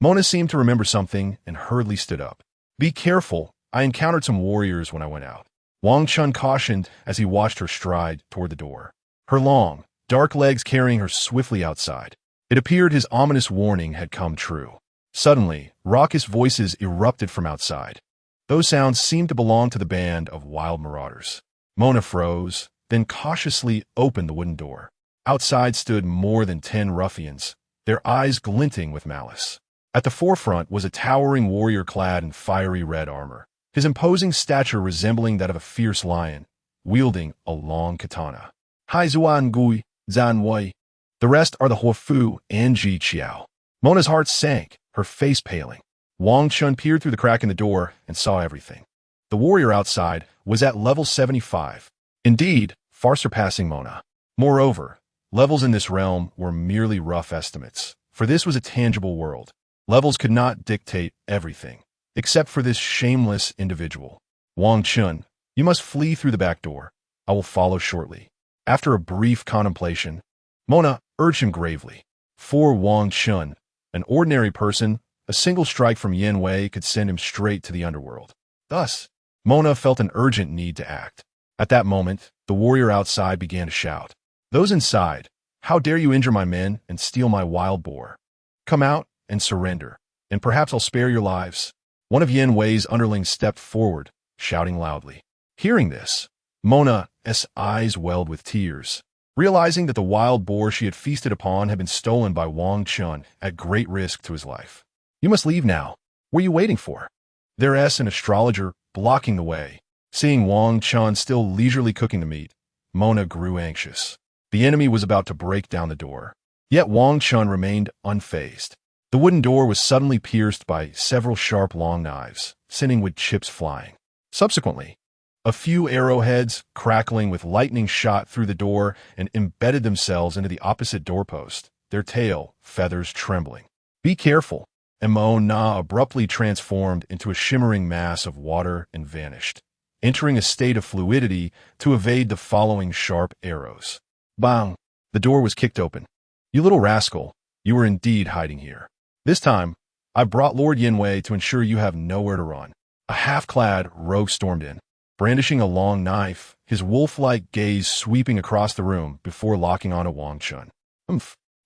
Mona seemed to remember something and hurriedly stood up. Be careful, I encountered some warriors when I went out. Wang Chen cautioned as he watched her stride toward the door, her long, dark legs carrying her swiftly outside. It appeared his ominous warning had come true. Suddenly, raucous voices erupted from outside. Those sounds seemed to belong to the band of wild marauders. Mona froze, then cautiously opened the wooden door. Outside stood more than 10 ruffians, their eyes glinting with malice. At the forefront was a towering warrior clad in fiery red armor, his imposing stature resembling that of a fierce lion, wielding a long katana. Hai Zuan Gui, Zan Wei. The rest are the Huofu and Ji Qiao. Mona's heart sank, her face paling. Wang Chen peered through the crack in the door and saw everything. The warrior outside was at level 75, indeed, far surpassing Mona. Moreover, Levels in this realm were merely rough estimates, for this was a tangible world. Levels could not dictate everything, except for this shameless individual. Wang Chen, you must flee through the back door. I will follow shortly. After a brief contemplation, Mona urged him gravely. For Wang Chen, an ordinary person, a single strike from Yin Wei could send him straight to the underworld. Thus, Mona felt an urgent need to act. At that moment, the warrior outside began to shout. Those inside, how dare you injure my men and steal my wild boar? Come out and surrender, and perhaps I'll spare your lives. One of Yin Wei's underlings stepped forward, shouting loudly. Hearing this, Mona's eyes welled with tears, realizing that the wild boar she had feasted upon had been stolen by Wang Chen at great risk to his life. You must leave now. What are you waiting for? There's an astrologer blocking the way. Seeing Wang Chen still leisurely cooking the meat, Mona grew anxious. The enemy was about to break down the door. Yet Wang Chen remained unfazed. The wooden door was suddenly pierced by several sharp long knives, sending wood chips flying. Subsequently, a few arrowheads, crackling with lightning, shot through the door and embedded themselves into the opposite doorpost, their tail feathers trembling. Be careful! Mona abruptly transformed into a shimmering mass of water and vanished, entering a state of fluidity to evade the following sharp arrows. Bang! The door was kicked open. You little rascal, you were indeed hiding here. This time, I brought Lord Yin Wei to ensure you have nowhere to run. A half-clad rogue stormed in, brandishing a long knife, his wolf-like gaze sweeping across the room before locking onto Wang Chen.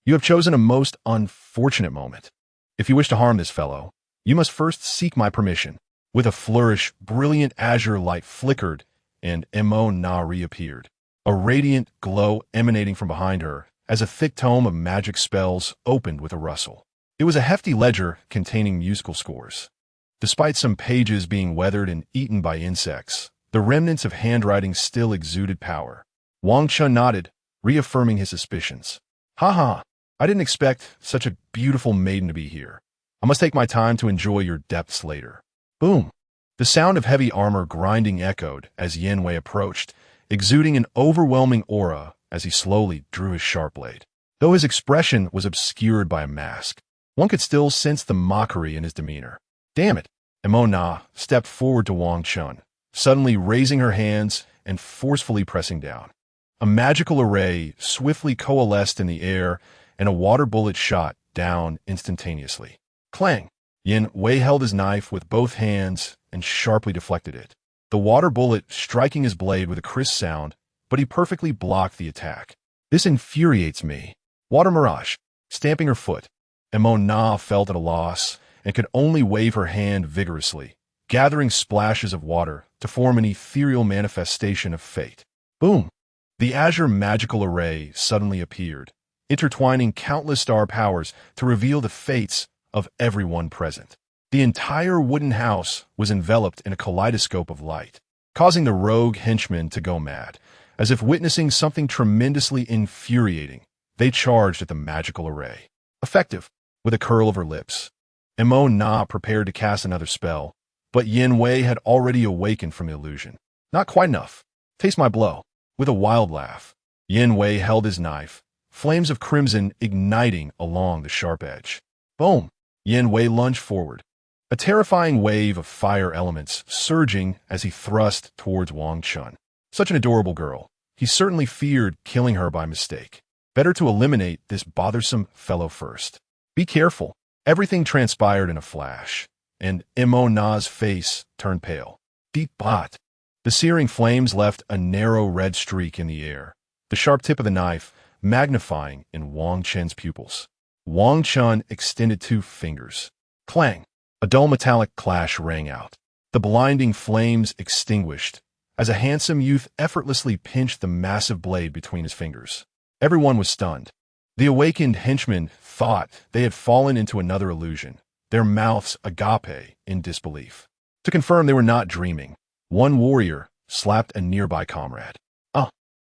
You have chosen a most unfortunate moment. If you wish to harm this fellow, you must first seek my permission. With a flourish, brilliant azure light flickered, and Mona reappeared, a radiant glow emanating from behind her as a thick tome of magic spells opened with a rustle. It was a hefty ledger containing musical scores. Despite some pages being weathered and eaten by insects, the remnants of handwriting still exuded power. Wang Chen nodded, reaffirming his suspicions. Ha! I didn't expect such a beautiful maiden to be here. I must take my time to enjoy your depths later. Boom! The sound of heavy armor grinding echoed as Yin Wei approached, exuding an overwhelming aura as he slowly drew his sharp blade. Though his expression was obscured by a mask, one could still sense the mockery in his demeanor. Damn it! Mona stepped forward to Wang Chen, suddenly raising her hands and forcefully pressing down. A magical array swiftly coalesced in the air, and a water bullet shot down instantaneously. Clang! Yin Wei held his knife with both hands and sharply deflected it. The water bullet striking his blade with a crisp sound, but he perfectly blocked the attack. This infuriates me. Water Mirage, stamping her foot, Mona felt at a loss and could only wave her hand vigorously, gathering splashes of water to form an ethereal manifestation of fate. Boom! The azure magical array suddenly appeared, intertwining countless star powers to reveal the fates of everyone present. The entire wooden house was enveloped in a kaleidoscope of light, causing the rogue henchmen to go mad. As if witnessing something tremendously infuriating, they charged at the magical array. Effective, with a curl of her lips. Mona prepared to cast another spell, but Yin Wei had already awakened from the illusion. Not quite enough. Taste my blow. With a wild laugh, Yin Wei held his knife, flames of crimson igniting along the sharp edge. Boom! Yin Wei lunged forward, a terrifying wave of fire elements surging as he thrust towards Wang Chen. Such an adorable girl. He certainly feared killing her by mistake. Better to eliminate this bothersome fellow first. Be careful. Everything transpired in a flash, and Mona's face turned pale. Deep bot. The searing flames left a narrow red streak in the air, the sharp tip of the knife magnifying in Wang Chen's pupils. Wang Chen extended 2 fingers. Clang! A dull metallic clash rang out. The blinding flames extinguished as a handsome youth effortlessly pinched the massive blade between his fingers. Everyone was stunned. The awakened henchmen thought they had fallen into another illusion, their mouths agape in disbelief. To confirm they were not dreaming, one warrior slapped a nearby comrade.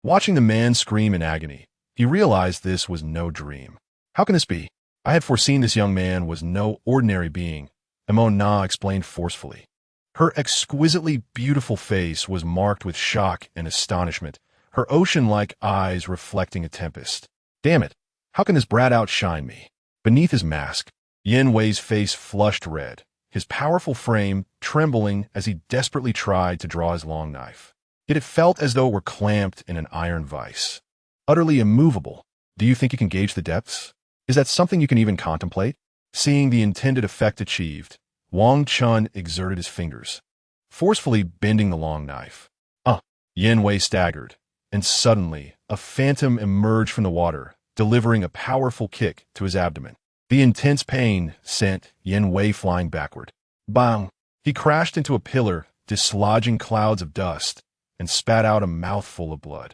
Watching the man scream in agony, he realized this was no dream. How can this be? I had foreseen this young man was no ordinary being, Mona explained forcefully. Her exquisitely beautiful face was marked with shock and astonishment, her ocean-like eyes reflecting a tempest. Damn it, how can this brat outshine me? Beneath his mask, Yin Wei's face flushed red, his powerful frame trembling as he desperately tried to draw his long knife. Yet it felt as though it were clamped in an iron vise. Utterly immovable. Do you think you can gauge the depths? Is that something you can even contemplate? Seeing the intended effect achieved, Wang Chen exerted his fingers, forcefully bending the long knife. Yin Wei staggered, and suddenly a phantom emerged from the water, delivering a powerful kick to his abdomen. The intense pain sent Yin Wei flying backward. Bang! He crashed into a pillar, dislodging clouds of dust, and spat out a mouthful of blood,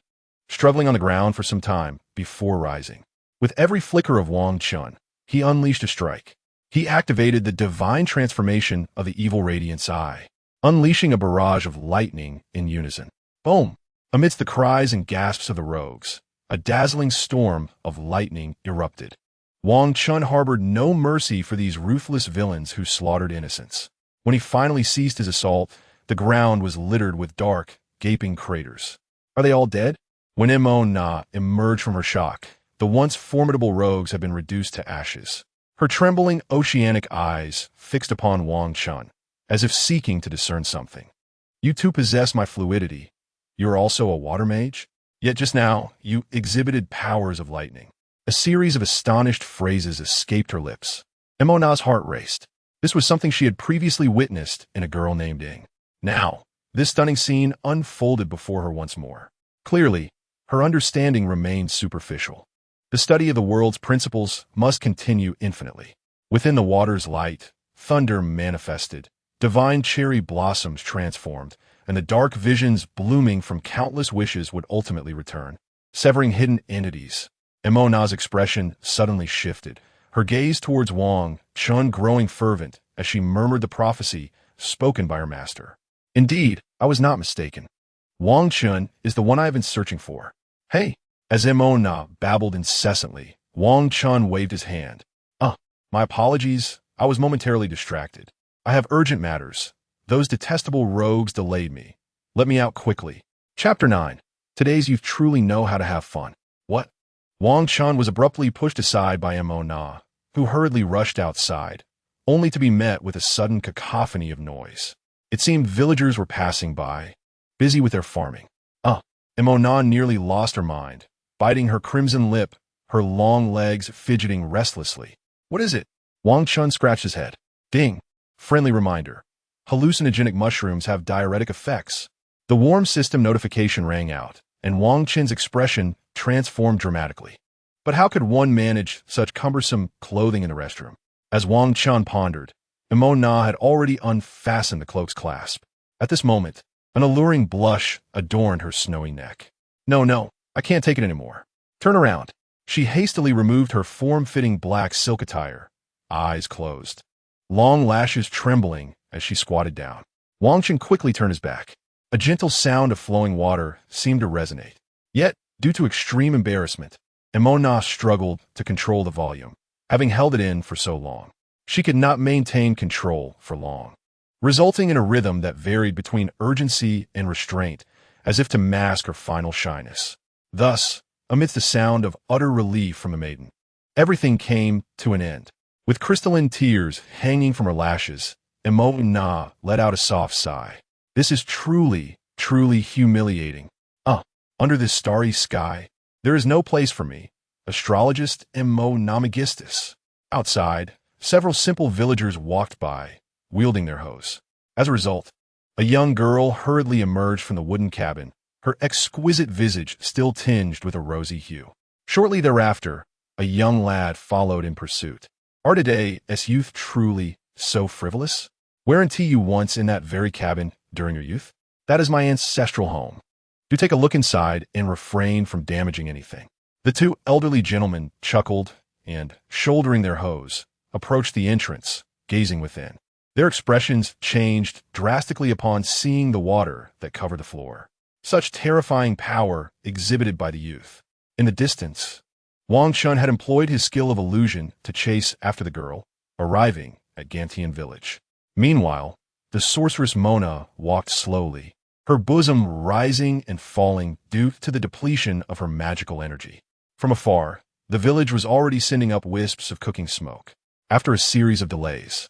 struggling on the ground for some time before rising. With every flicker of Wang Chen, he unleashed a strike. He activated the divine transformation of the evil radiance eye, unleashing a barrage of lightning in unison. Boom! Amidst the cries and gasps of the rogues, a dazzling storm of lightning erupted. Wang Chen harbored no mercy for these ruthless villains who slaughtered innocents. When he finally ceased his assault, the ground was littered with dark, gaping craters. Are they all dead? When Na emerged from her shock, the once formidable rogues had been reduced to ashes. Her trembling oceanic eyes fixed upon Wang Chen, as if seeking to discern something. You too possess my fluidity. You're also a water mage? Yet just now, you exhibited powers of lightning. A series of astonished phrases escaped her lips. Na's heart raced. This was something she had previously witnessed in a girl named Ying. Now, this stunning scene unfolded before her once more. Clearly, her understanding remained superficial. The study of the world's principles must continue infinitely. Within the water's light, thunder manifested, divine cherry blossoms transformed, and the dark visions blooming from countless wishes would ultimately return, severing hidden entities. Na's expression suddenly shifted, her gaze towards Wang Chen growing fervent as she murmured the prophecy spoken by her master. Indeed, I was not mistaken. Wang Chen is the one I have been searching for. Hey! As Na babbled incessantly, Wang Chen waved his hand. My apologies, I was momentarily distracted. I have urgent matters. Those detestable rogues delayed me. Let me out quickly. Chapter 9. Today's youth truly know how to have fun. What? Wang Chen was abruptly pushed aside by Na, who hurriedly rushed outside, only to be met with a sudden cacophony of noise. It seemed villagers were passing by, busy with their farming. Na nearly lost her mind, biting her crimson lip, her long legs fidgeting restlessly. What is it? Wang Chen scratched his head. Ding. Friendly reminder. Hallucinogenic mushrooms have diuretic effects. The warm system notification rang out, and Wang Chen's expression transformed dramatically. But how could one manage such cumbersome clothing in the restroom? As Wang Chen pondered, Na had already unfastened the cloak's clasp. At this moment, an alluring blush adorned her snowy neck. No, I can't take it anymore. Turn around. She hastily removed her form-fitting black silk attire, eyes closed, long lashes trembling as she squatted down. Wang Chen quickly turned his back. A gentle sound of flowing water seemed to resonate. Yet, due to extreme embarrassment, Na struggled to control the volume. Having held it in for so long, she could not maintain control for long, resulting in a rhythm that varied between urgency and restraint, as if to mask her final shyness. Thus, amidst the sound of utter relief from the maiden, everything came to an end. With crystalline tears hanging from her lashes, Na let out a soft sigh. This is truly humiliating. Under this starry sky, there is no place for me, astrologist Namagistus. Outside, several simple villagers walked by, wielding their hoes. As a result, a young girl hurriedly emerged from the wooden cabin, her exquisite visage still tinged with a rosy hue. Shortly thereafter, a young lad followed in pursuit. Are today as youth truly so frivolous? Weren't you once in that very cabin during your youth? That is my ancestral home. Do take a look inside and refrain from damaging anything. The two elderly gentlemen chuckled and, shouldering their hoes, approached the entrance, gazing within. Their expressions changed drastically upon seeing the water that covered the floor. Such terrifying power exhibited by the youth. In the distance, Wang Chen had employed his skill of illusion to chase after the girl, arriving at Gantian village. Meanwhile, the sorceress Mona walked slowly, her bosom rising and falling due to the depletion of her magical energy. From afar, The village was already sending up wisps of cooking smoke. After a series of delays,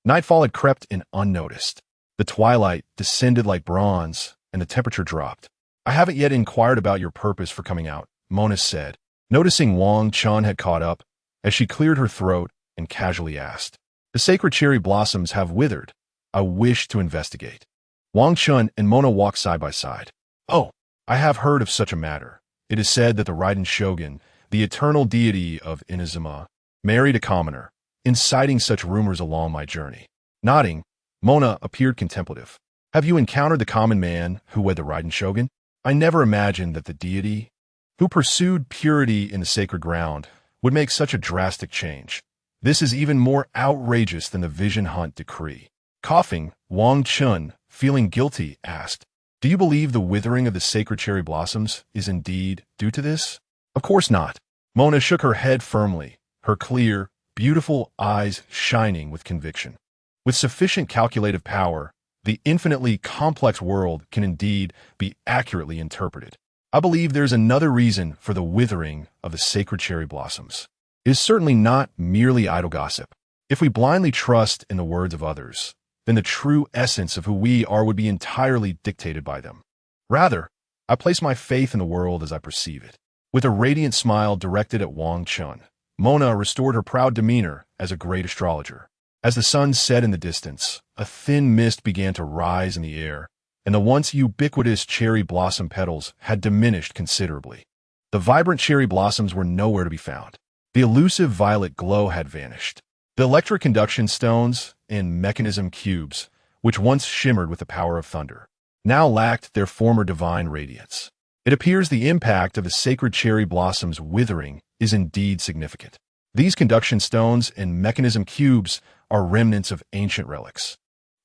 nightfall had crept in unnoticed. The twilight descended like bronze, and the temperature dropped. "I haven't yet inquired about your purpose for coming out," Mona said, noticing Wang Chen had caught up, as she cleared her throat and casually asked. "The sacred cherry blossoms have withered. I wish to investigate." Wang Chen and Mona walked side by side. "Oh, I have heard of such a matter. It is said that the Raiden Shogun, the eternal deity of Inazuma, married a commoner, inciting such rumors along my journey." Nodding, Mona appeared contemplative. "Have you encountered the common man who wed the Raiden Shogun? I never imagined that the deity, who pursued purity in the sacred ground, would make such a drastic change. This is even more outrageous than the Vision Hunt decree." Coughing, Wang Chen, feeling guilty, asked, "Do you believe the withering of the sacred cherry blossoms is indeed due to this?" "Of course not." Mona shook her head firmly, her clear, beautiful eyes shining with conviction. "With sufficient calculative power, the infinitely complex world can indeed be accurately interpreted. I believe there's another reason for the withering of the sacred cherry blossoms. It is certainly not merely idle gossip. If we blindly trust in the words of others, then the true essence of who we are would be entirely dictated by them. Rather, I place my faith in the world as I perceive it." With a radiant smile directed at Wang Chen, Mona restored her proud demeanor as a great astrologer. As the sun set in the distance, a thin mist began to rise in the air, and the once ubiquitous cherry blossom petals had diminished considerably. The vibrant cherry blossoms were nowhere to be found. The elusive violet glow had vanished. The electric conduction stones and mechanism cubes, which once shimmered with the power of thunder, now lacked their former divine radiance. It appears the impact of the sacred cherry blossoms withering is indeed significant. These conduction stones and mechanism cubes are remnants of ancient relics.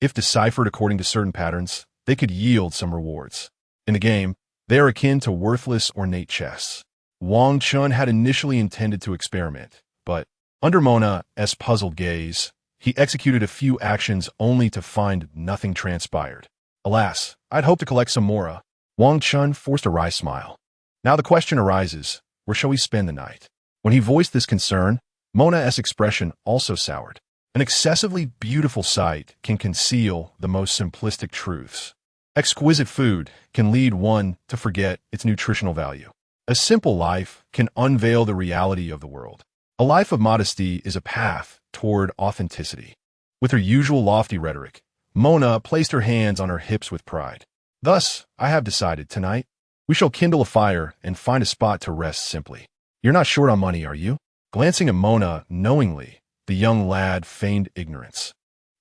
If deciphered according to certain patterns, they could yield some rewards. In the game, they are akin to worthless ornate chests. Wang Chen had initially intended to experiment, but under Mona's puzzled gaze, he executed a few actions only to find nothing transpired. "Alas, I'd hoped to collect some more." Wang Chen forced a wry smile. "Now the question arises, where shall we spend the night?" When he voiced this concern, Mona's expression also soured. An excessively beautiful sight can conceal the most simplistic truths. Exquisite food can lead one to forget its nutritional value. A simple life can unveil the reality of the world. A life of modesty is a path toward authenticity. With her usual lofty rhetoric, Mona placed her hands on her hips with pride. "Thus, I have decided, tonight, we shall kindle a fire and find a spot to rest simply. You're not short on money, are you?" Glancing at Mona knowingly, the young lad feigned ignorance.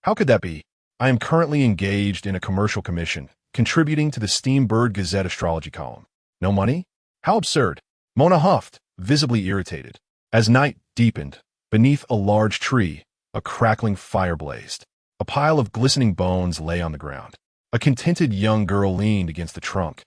"How could that be? I am currently engaged in a commercial commission, contributing to the Steambird Gazette astrology column. No money? How absurd." Mona huffed, visibly irritated. As night deepened, beneath a large tree, a crackling fire blazed. A pile of glistening bones lay on the ground. A contented young girl leaned against the trunk,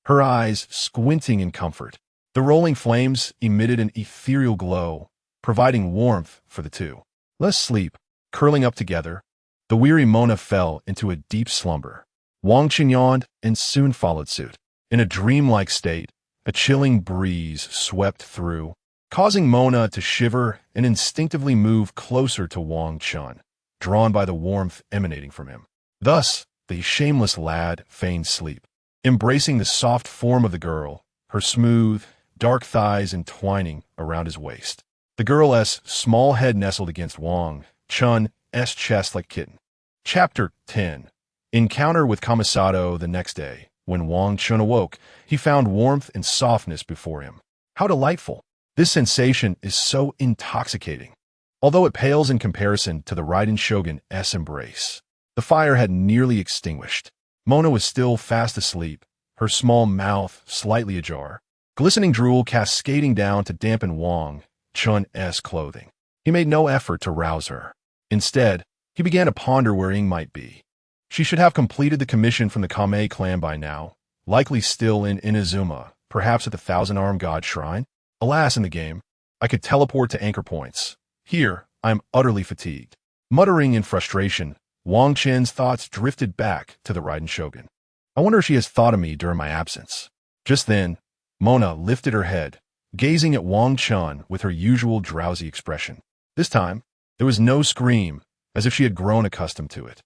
her eyes squinting in comfort. The rolling flames emitted an ethereal glow, providing warmth for the two. "Let's sleep." Curling up together, the weary Mona fell into a deep slumber. Wang Chen yawned and soon followed suit. In a dreamlike state, a chilling breeze swept through, causing Mona to shiver and instinctively move closer to Wang Chen, drawn by the warmth emanating from him. Thus, the shameless lad feigned sleep, embracing the soft form of the girl, her smooth, dark thighs entwining around his waist. The girl's small head nestled against Wang Chen's chest like a kitten. Chapter 10. Encounter with Kamisato. The next day, when Wang Chen awoke, he found warmth and softness before him. How delightful! This sensation is so intoxicating. Although it pales in comparison to the Raiden Shogun's embrace. The fire had nearly extinguished. Mona was still fast asleep, her small mouth slightly ajar. Glistening drool cascading down to dampen Wang Chen's clothing. He made no effort to rouse her. Instead, he began to ponder where Ying might be. She should have completed the commission from the Kame clan by now, likely still in Inazuma, perhaps at the Thousand-Armed God Shrine. Alas, in the game, I could teleport to anchor points. Here, I am utterly fatigued. Muttering in frustration, Wang Chen's thoughts drifted back to the Raiden Shogun. I wonder if she has thought of me during my absence. Just then, Mona lifted her head, gazing at Wang Chen with her usual drowsy expression. This time, there was no scream, as if she had grown accustomed to it.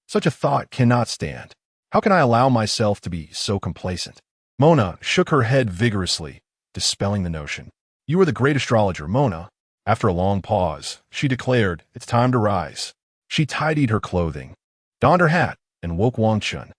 Such a thought cannot stand. How can I allow myself to be so complacent? Mona shook her head vigorously, dispelling the notion. You are the great astrologer, Mona. After a long pause, she declared, it's time to rise. She tidied her clothing, donned her hat, and woke Wang Chen.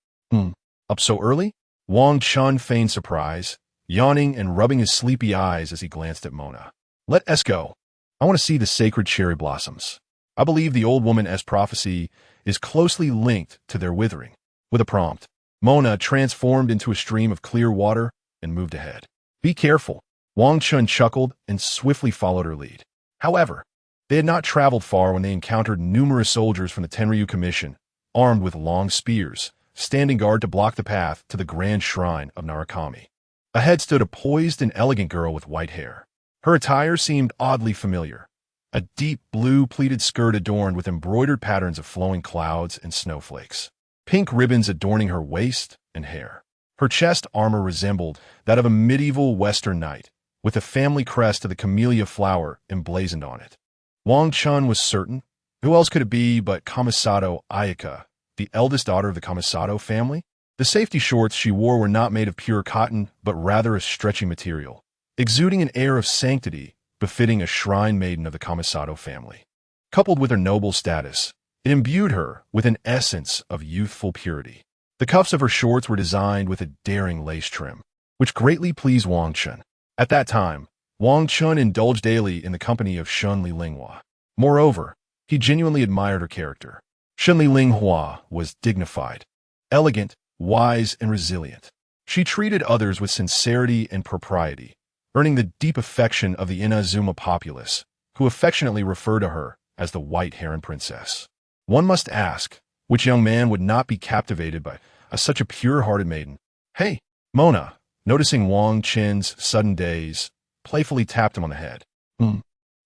Up so early? Wang Chen feigned surprise, yawning and rubbing his sleepy eyes as he glanced at Mona. Let us go. I want to see the sacred cherry blossoms. I believe the old woman's prophecy is closely linked to their withering. With a prompt, Mona transformed into a stream of clear water and moved ahead. Be careful. Wang Chen chuckled and swiftly followed her lead. However, they had not traveled far when they encountered numerous soldiers from the Tenryu Commission, armed with long spears, standing guard to block the path to the grand shrine of Narukami. Ahead stood a poised and elegant girl with white hair. Her attire seemed oddly familiar. A deep blue pleated skirt adorned with embroidered patterns of flowing clouds and snowflakes. Pink ribbons adorning her waist and hair. Her chest armor resembled that of a medieval Western knight, with the family crest of the camellia flower emblazoned on it. Wang Chen was certain. Who else could it be but Kamisato Ayaka, the eldest daughter of the Kamisato family? The safety shorts she wore were not made of pure cotton, but rather a stretchy material, exuding an air of sanctity befitting a shrine maiden of the Kamisato family. Coupled with her noble status, it imbued her with an essence of youthful purity. The cuffs of her shorts were designed with a daring lace trim, which greatly pleased Wang Chen. At that time, Wang Chen indulged daily in the company of Shunli Linghua. Moreover, he genuinely admired her character. Shunli Linghua was dignified, elegant, wise, and resilient. She treated others with sincerity and propriety, earning the deep affection of the Inazuma populace, who affectionately refer to her as the White Heron Princess. One must ask, which young man would not be captivated by such a pure-hearted maiden? Hey, Mona, noticing Wang Chen's sudden daze, playfully tapped him on the head.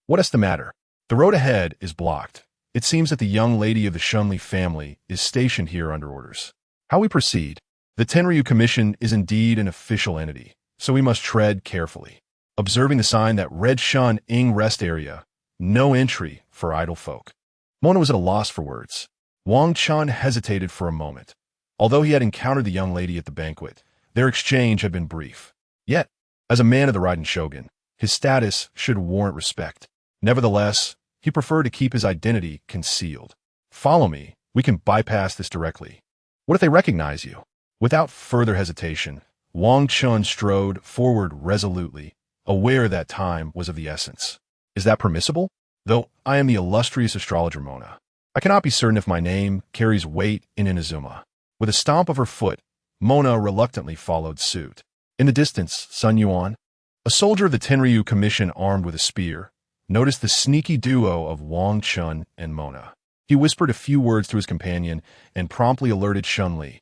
What is the matter? The road ahead is blocked. It seems that the young lady of the Shunli family is stationed here under orders. How we proceed? The Tenryu Commission is indeed an official entity, so we must tread carefully. Observing the sign that Red Shun Ing Rest Area, no entry for idle folk. Mona was at a loss for words. Wang Chen hesitated for a moment. Although he had encountered the young lady at the banquet, their exchange had been brief. Yet, as a man of the Raiden Shogun, his status should warrant respect. Nevertheless, he preferred to keep his identity concealed. Follow me, we can bypass this directly. What if they recognize you? Without further hesitation, Wang Chen strode forward resolutely, aware that time was of the essence. Is that permissible? Though I am the illustrious astrologer Mona, I cannot be certain if my name carries weight in Inazuma. With a stomp of her foot, Mona reluctantly followed suit. In the distance, Sun Yuan, a soldier of the Tenryu Commission armed with a spear, noticed the sneaky duo of Wang Chen and Mona. He whispered a few words to his companion and promptly alerted Shunli.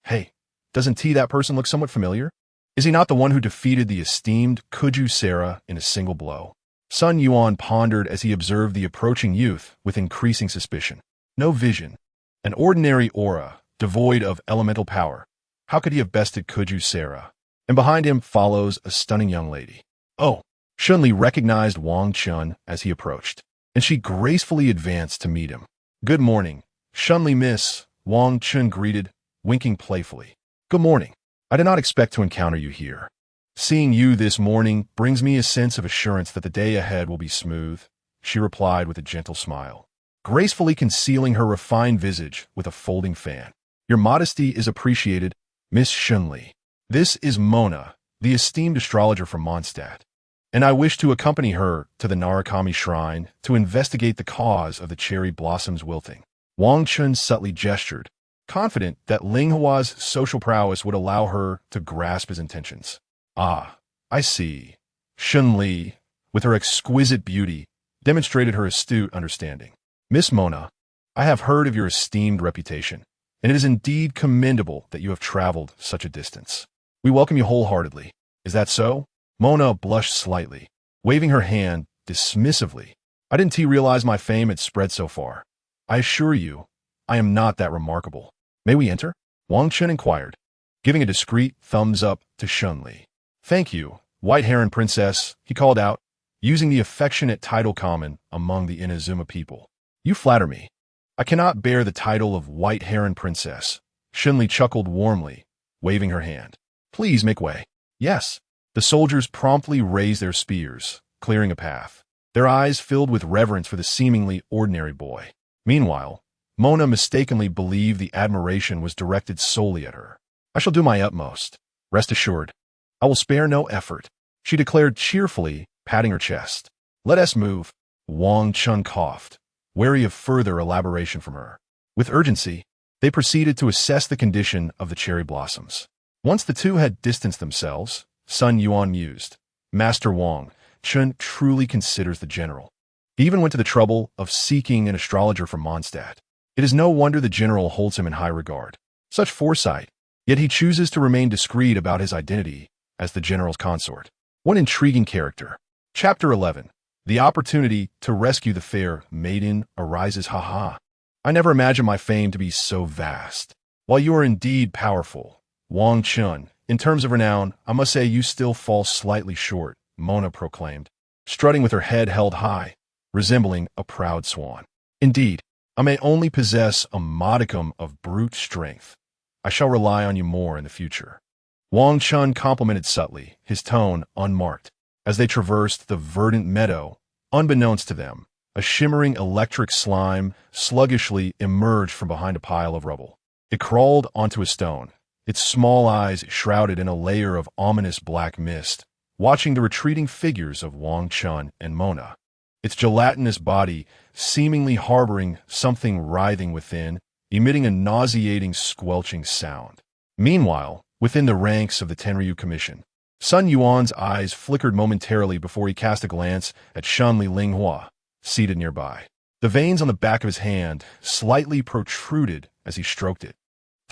Hey, doesn't that person look somewhat familiar? Is he not the one who defeated the esteemed Kuju Sera in a single blow? Sun Yuan pondered as he observed the approaching youth with increasing suspicion. No vision, an ordinary aura, devoid of elemental power. How could he have bested Kuju Sera? And behind him follows a stunning young lady. Oh, Shunli recognized Wang Chen as he approached, and she gracefully advanced to meet him. Good morning, Shunli miss, Wang Chen greeted, winking playfully. Good morning. I did not expect to encounter you here. Seeing you this morning brings me a sense of assurance that the day ahead will be smooth, she replied with a gentle smile, gracefully concealing her refined visage with a folding fan. Your modesty is appreciated, Miss Shunli. This is Mona, the esteemed astrologer from Mondstadt, and I wish to accompany her to the Narukami Shrine to investigate the cause of the cherry blossoms wilting. Wang Chen subtly gestured, confident that Linghua's social prowess would allow her to grasp his intentions. Ah, I see. Shunli, with her exquisite beauty, demonstrated her astute understanding. Miss Mona, I have heard of your esteemed reputation, and it is indeed commendable that you have traveled such a distance. We welcome you wholeheartedly. Is that so? Mona blushed slightly, waving her hand dismissively. I didn't realize my fame had spread so far. I assure you, I am not that remarkable. May we enter? Wang Chen inquired, giving a discreet thumbs up to Shunli. Thank you, White Heron Princess, he called out, using the affectionate title common among the Inazuma people. You flatter me. I cannot bear the title of White Heron Princess. Xunli chuckled warmly, waving her hand. Please make way. Yes. The soldiers promptly raised their spears, clearing a path, their eyes filled with reverence for the seemingly ordinary boy. Meanwhile, Mona mistakenly believed the admiration was directed solely at her. I shall do my utmost. Rest assured. I will spare no effort, she declared cheerfully, patting her chest. Let us move. Wang Chen coughed, wary of further elaboration from her. With urgency, they proceeded to assess the condition of the cherry blossoms. Once the two had distanced themselves, Sun Yuan mused, Master Wang Chen truly considers the general. He even went to the trouble of seeking an astrologer from Mondstadt. It is no wonder the general holds him in high regard. Such foresight, yet he chooses to remain discreet about his identity as the general's consort. What intriguing character. Chapter 11. The opportunity to rescue the fair maiden arises. Haha. I never imagined my fame to be so vast. While you are indeed powerful, Wang Chen, in terms of renown, I must say you still fall slightly short, Mona proclaimed, strutting with her head held high, resembling a proud swan. Indeed, I may only possess a modicum of brute strength. I shall rely on you more in the future. Wang Chen complimented subtly, his tone unmarked. As they traversed the verdant meadow, unbeknownst to them, a shimmering electric slime sluggishly emerged from behind a pile of rubble. It crawled onto a stone, its small eyes shrouded in a layer of ominous black mist, watching the retreating figures of Wang Chen and Mona. Its gelatinous body seemingly harboring something writhing within, emitting a nauseating squelching sound. Meanwhile, within the ranks of the Tenryu Commission, Sun Yuan's eyes flickered momentarily before he cast a glance at Xunli Linghua, seated nearby. The veins on the back of his hand slightly protruded as he stroked it,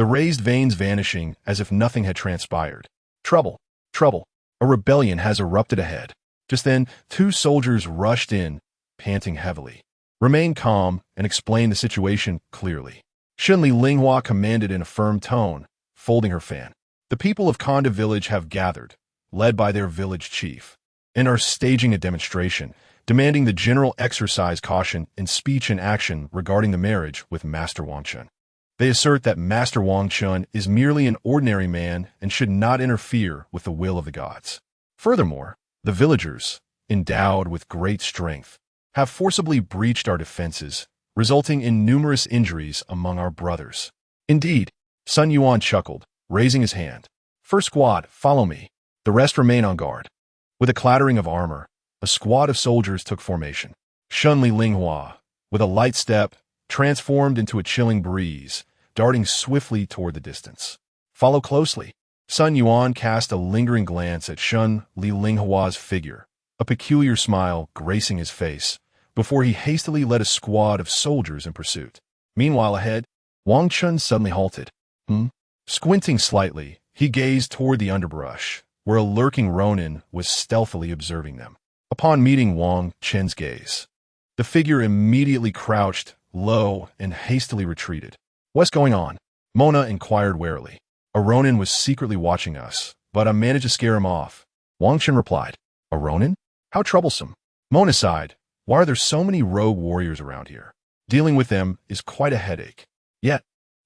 the raised veins vanishing as if nothing had transpired. Trouble! Trouble! A rebellion has erupted ahead. Just then, two soldiers rushed in, panting heavily. Remain calm and explain the situation clearly, Xunli Linghua commanded in a firm tone, folding her fan. The people of Konda village have gathered, led by their village chief, and are staging a demonstration, demanding the general exercise caution in speech and action regarding the marriage with Master Wang Chen. They assert that Master Wang Chen is merely an ordinary man and should not interfere with the will of the gods. Furthermore, the villagers, endowed with great strength, have forcibly breached our defenses, resulting in numerous injuries among our brothers. Indeed, Sun Yuan chuckled, raising his hand. First squad, follow me. The rest remain on guard. With a clattering of armor, a squad of soldiers took formation. Xunli Linghua, with a light step, transformed into a chilling breeze, darting swiftly toward the distance. Follow closely. Sun Yuan cast a lingering glance at Xunli Linghua's figure, a peculiar smile gracing his face, before he hastily led a squad of soldiers in pursuit. Meanwhile ahead, Wang Chen suddenly halted. Squinting slightly, he gazed toward the underbrush, where a lurking Ronin was stealthily observing them. Upon meeting Wang Chen's gaze, the figure immediately crouched low and hastily retreated. What's going on? Mona inquired warily. A Ronin was secretly watching us, but I managed to scare him off. Wang Chen replied. A Ronin? How troublesome. Mona sighed. Why are there so many rogue warriors around here? Dealing with them is quite a headache. Yet,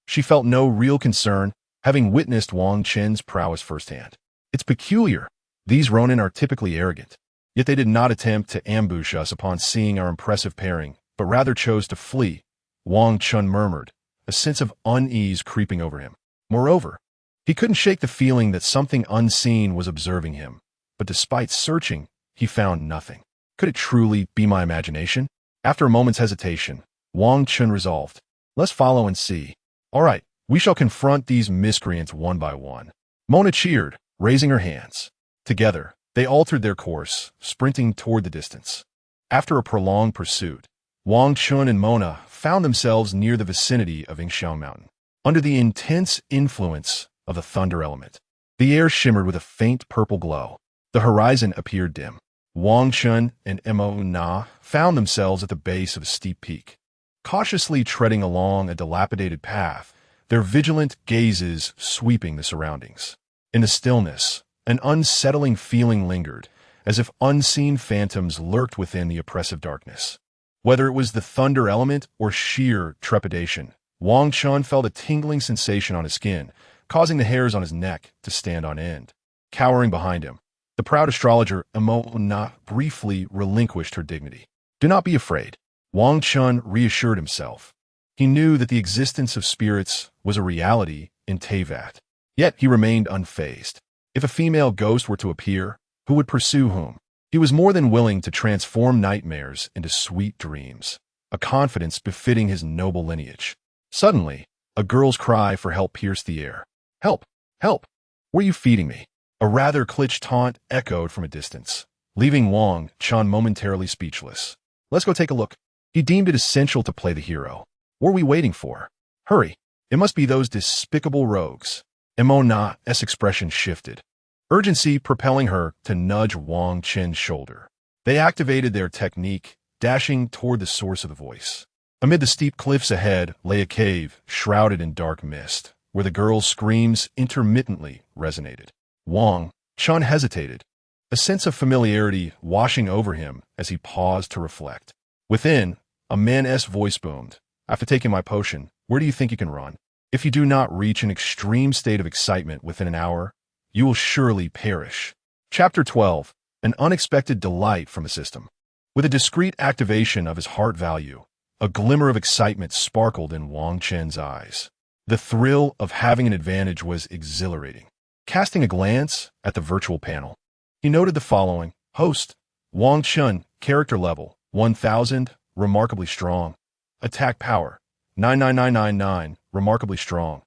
she felt no real concern, having witnessed Wang Chen's prowess firsthand. It's peculiar. These Ronin are typically arrogant. Yet they did not attempt to ambush us upon seeing our impressive pairing, but rather chose to flee, Wang Chen murmured, a sense of unease creeping over him. Moreover, he couldn't shake the feeling that something unseen was observing him, but despite searching, he found nothing. Could it truly be my imagination? After a moment's hesitation, Wang Chen resolved, let's follow and see. All right, we shall confront these miscreants one by one. Mona cheered, raising her hands. Together, they altered their course, sprinting toward the distance. After a prolonged pursuit, Wang Chen and Mona found themselves near the vicinity of Yingshan Mountain. Under the intense influence of the thunder element, the air shimmered with a faint purple glow. The horizon appeared dim. Wang Chen and Mona found themselves at the base of a steep peak. Cautiously treading along a dilapidated path, their vigilant gazes sweeping the surroundings. In the stillness, An unsettling feeling lingered, as if unseen phantoms lurked within the oppressive darkness. Whether it was the thunder element or sheer trepidation, Wang Chen felt a tingling sensation on his skin, causing the hairs on his neck to stand on end. Cowering behind him, the proud astrologer Emona briefly relinquished her dignity. "Do not be afraid," Wang Chen reassured himself. He knew that the existence of spirits was a reality in Teyvat. Yet he remained unfazed. If a female ghost were to appear, who would pursue whom? He was more than willing to transform nightmares into sweet dreams, a confidence befitting his noble lineage. Suddenly, a girl's cry for help pierced the air. "Help! Help! Were you feeding me?" A rather clitched taunt echoed from a distance, leaving Wang Chen momentarily speechless. "Let's go take a look." He deemed it essential to play the hero. "What are we waiting for? Hurry! It must be those despicable rogues." Emona's expression shifted, urgency propelling her to nudge Wang Chen's shoulder. They activated their technique, dashing toward the source of the voice. Amid the steep cliffs ahead lay a cave shrouded in dark mist, where the girl's screams intermittently resonated. Wang Chen hesitated, a sense of familiarity washing over him as he paused to reflect. Within, a man's voice boomed. "After taking my potion, where do you think you can run? If you do not reach an extreme state of excitement within an hour, you will surely perish." Chapter 12. An unexpected delight from a system. With a discreet activation of his heart value, a glimmer of excitement sparkled in Wang Chen's eyes. The thrill of having an advantage was exhilarating. Casting a glance at the virtual panel, he noted the following. Host, Wang Chen, character level, 1000, remarkably strong. Attack power, 99999, remarkably strong.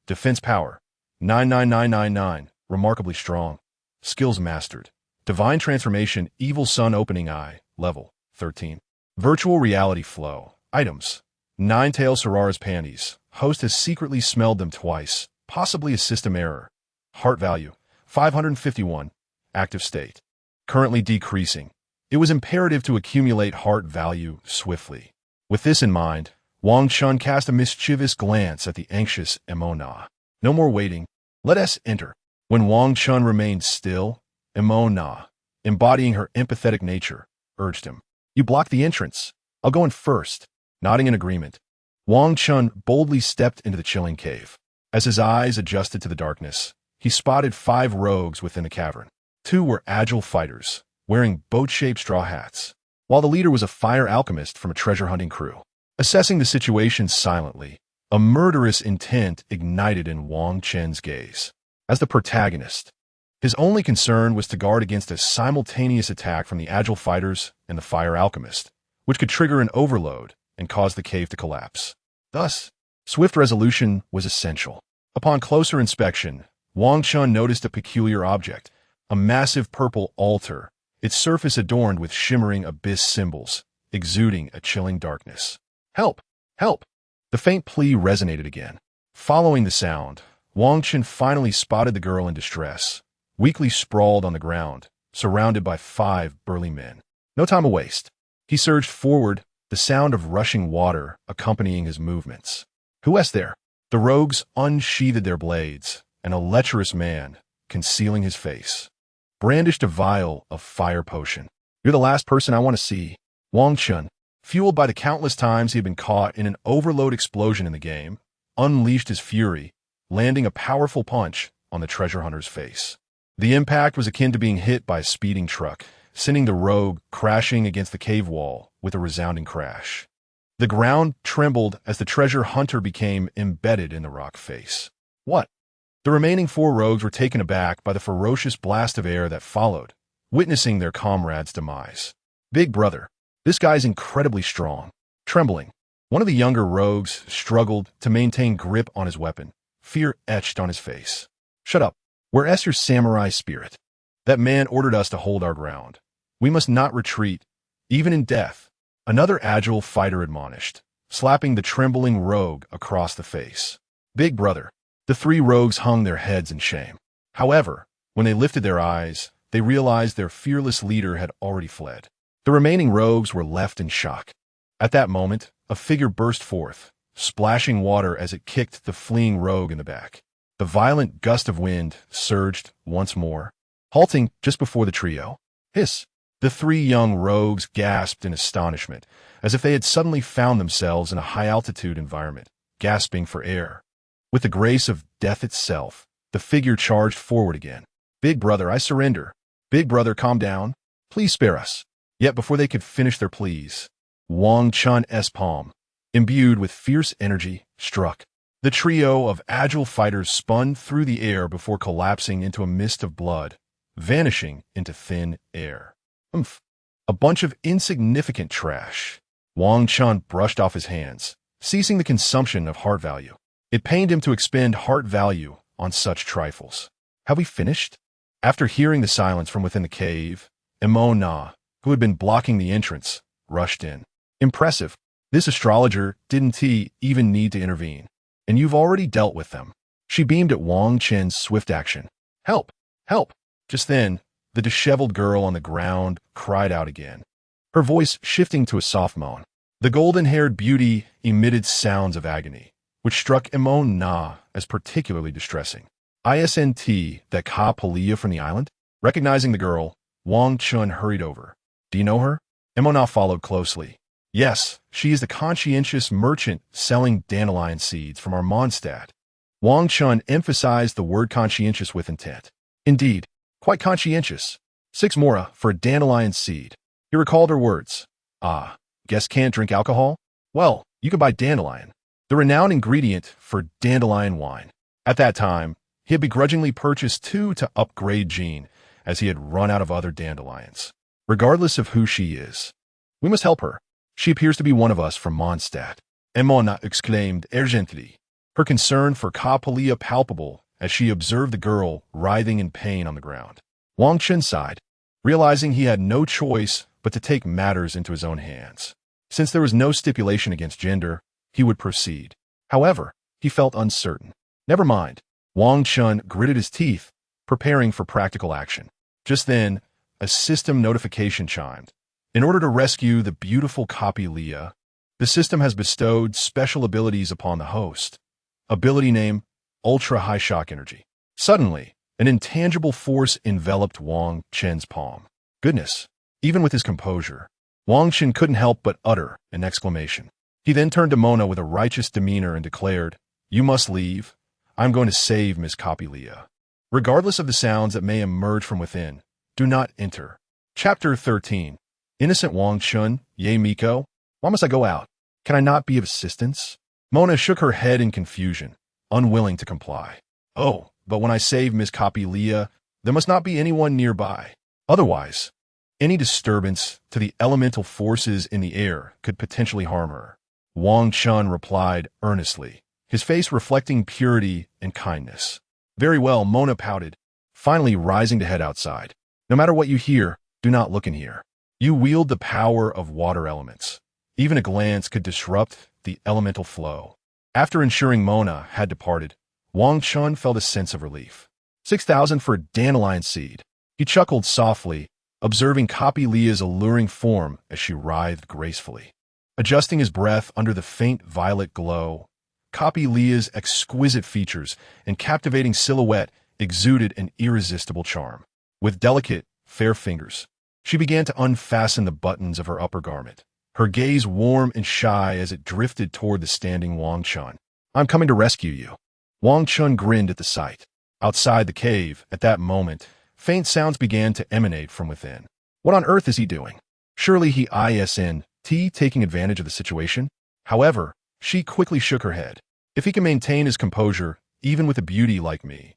Defense power, 99999, remarkably strong. Skills mastered. Divine transformation, evil sun opening eye, level 13. Virtual reality flow. Items. Nine-tail Sorara's panties. Host has secretly smelled them twice, possibly a system error. Heart value, 551. Active state. Currently decreasing. It was imperative to accumulate heart value swiftly. With this in mind, Wang Chen cast a mischievous glance at the anxious Emona. "No more waiting. Let us enter." When Wang Chen remained still, Emona, embodying her empathetic nature, urged him. "You block the entrance. I'll go in first." Nodding in agreement, Wang Chen boldly stepped into the chilling cave. As his eyes adjusted to the darkness, he spotted 5 rogues within the cavern. 2 were agile fighters, wearing boat-shaped straw hats, while the leader was a fire alchemist from a treasure-hunting crew. Assessing the situation silently, a murderous intent ignited in Wang Chen's gaze. As the protagonist, his only concern was to guard against a simultaneous attack from the agile fighters and the fire alchemist, which could trigger an overload and cause the cave to collapse. Thus, swift resolution was essential. Upon closer inspection, Wang Chen noticed a peculiar object, a massive purple altar, its surface adorned with shimmering abyss symbols, exuding a chilling darkness. "Help! Help!" The faint plea resonated again. Following the sound, Wang Chen finally spotted the girl in distress, weakly sprawled on the ground, surrounded by 5 burly men. No time to waste. He surged forward, the sound of rushing water accompanying his movements. "Who is there?" The rogues unsheathed their blades, and a lecherous man, concealing his face, brandished a vial of fire potion. "You're the last person I want to see." Wang Chen, fueled by the countless times he had been caught in an overload explosion in the game, unleashed his fury, landing a powerful punch on the treasure hunter's face. The impact was akin to being hit by a speeding truck, sending the rogue crashing against the cave wall with a resounding crash. The ground trembled as the treasure hunter became embedded in the rock face. What? The remaining 4 rogues were taken aback by the ferocious blast of air that followed, witnessing their comrade's demise. "Big brother, this guy's incredibly strong." Trembling, one of the younger rogues struggled to maintain grip on his weapon, fear etched on his face. "Shut up. Where's your samurai spirit?" "That man ordered us to hold our ground. We must not retreat, even in death," another agile fighter admonished, slapping the trembling rogue across the face. "Big brother." The 3 rogues hung their heads in shame. However, when they lifted their eyes, they realized their fearless leader had already fled. The remaining rogues were left in shock. At that moment, a figure burst forth, splashing water as it kicked the fleeing rogue in the back. The violent gust of wind surged once more, halting just before the trio. Hiss! The three young rogues gasped in astonishment, as if they had suddenly found themselves in a high-altitude environment, gasping for air. With the grace of death itself, the figure charged forward again. Big brother, I surrender. Big brother, calm down. Please spare us. Yet before they could finish their pleas, Wang Chen's palm, imbued with fierce energy, struck. The trio of agile fighters spun through the air before collapsing into a mist of blood, vanishing into thin air. Umph! A bunch of insignificant trash. Wang Chen brushed off his hands, ceasing the consumption of heart value. It pained him to expend heart value on such trifles. Have we finished? After hearing the silence from within the cave, Emona, who had been blocking the entrance, rushed in. Impressive. This astrologer didn't even need to intervene. And you've already dealt with them. She beamed at Wang Chen's swift action. Help! Help! Just then, the disheveled girl on the ground cried out again, her voice shifting to a soft moan. The golden-haired beauty emitted sounds of agony, which struck Emona as particularly distressing. Isn't that Ka Palia from the island? Recognizing the girl, Wang Chen hurried over. Do you know her? Emona followed closely. Yes, she is the conscientious merchant selling dandelion seeds from our Mondstadt. Wang Chen emphasized the word conscientious with intent. Indeed, quite conscientious. 6 mora for a dandelion seed. He recalled her words. Ah, guess can't drink alcohol? Well, you can buy dandelion, the renowned ingredient for dandelion wine. At that time, he had begrudgingly purchased 2 to upgrade Jean, as he had run out of other dandelions. Regardless of who she is, we must help her. She appears to be one of us from Mondstadt. Emona exclaimed urgently, her concern for Ka Palia palpable as she observed the girl writhing in pain on the ground. Wang Chen sighed, realizing he had no choice but to take matters into his own hands. Since there was no stipulation against gender, he would proceed. However, he felt uncertain. Never mind. Wang Chen gritted his teeth, preparing for practical action. Just then, a system notification chimed. In order to rescue the beautiful copy Leah, the system has bestowed special abilities upon the host. Ability name, Ultra High Shock Energy. Suddenly, an intangible force enveloped Wang Chen's palm. Goodness! Even with his composure, Wang Chen couldn't help but utter an exclamation. He then turned to Mona with a righteous demeanor and declared, You must leave. I'm going to save Miss Copy Leah. Regardless of the sounds that may emerge from within, do not enter. Chapter 13. Innocent Wang Chen, Ye Miko, why must I go out? Can I not be of assistance? Mona shook her head in confusion, unwilling to comply. Oh, but when I save Miss Copy Leah, there must not be anyone nearby. Otherwise, any disturbance to the elemental forces in the air could potentially harm her. Wang Chen replied earnestly, his face reflecting purity and kindness. Very well, Mona pouted, finally rising to head outside. No matter what you hear, do not look in here. You wield the power of water elements. Even a glance could disrupt the elemental flow. After ensuring Mona had departed, Wang Chen felt a sense of relief. 6,000 for a dandelion seed. He chuckled softly, observing Copy Leah's alluring form as she writhed gracefully. Adjusting his breath under the faint violet glow, Copy Leah's exquisite features and captivating silhouette exuded an irresistible charm. With delicate, fair fingers, she began to unfasten the buttons of her upper garment, her gaze warm and shy as it drifted toward the standing Wang Chen. I'm coming to rescue you. Wang Chen grinned at the sight. Outside the cave, at that moment, faint sounds began to emanate from within. What on earth is he doing? Surely he isn't taking advantage of the situation? However, she quickly shook her head. If he can maintain his composure, even with a beauty like me,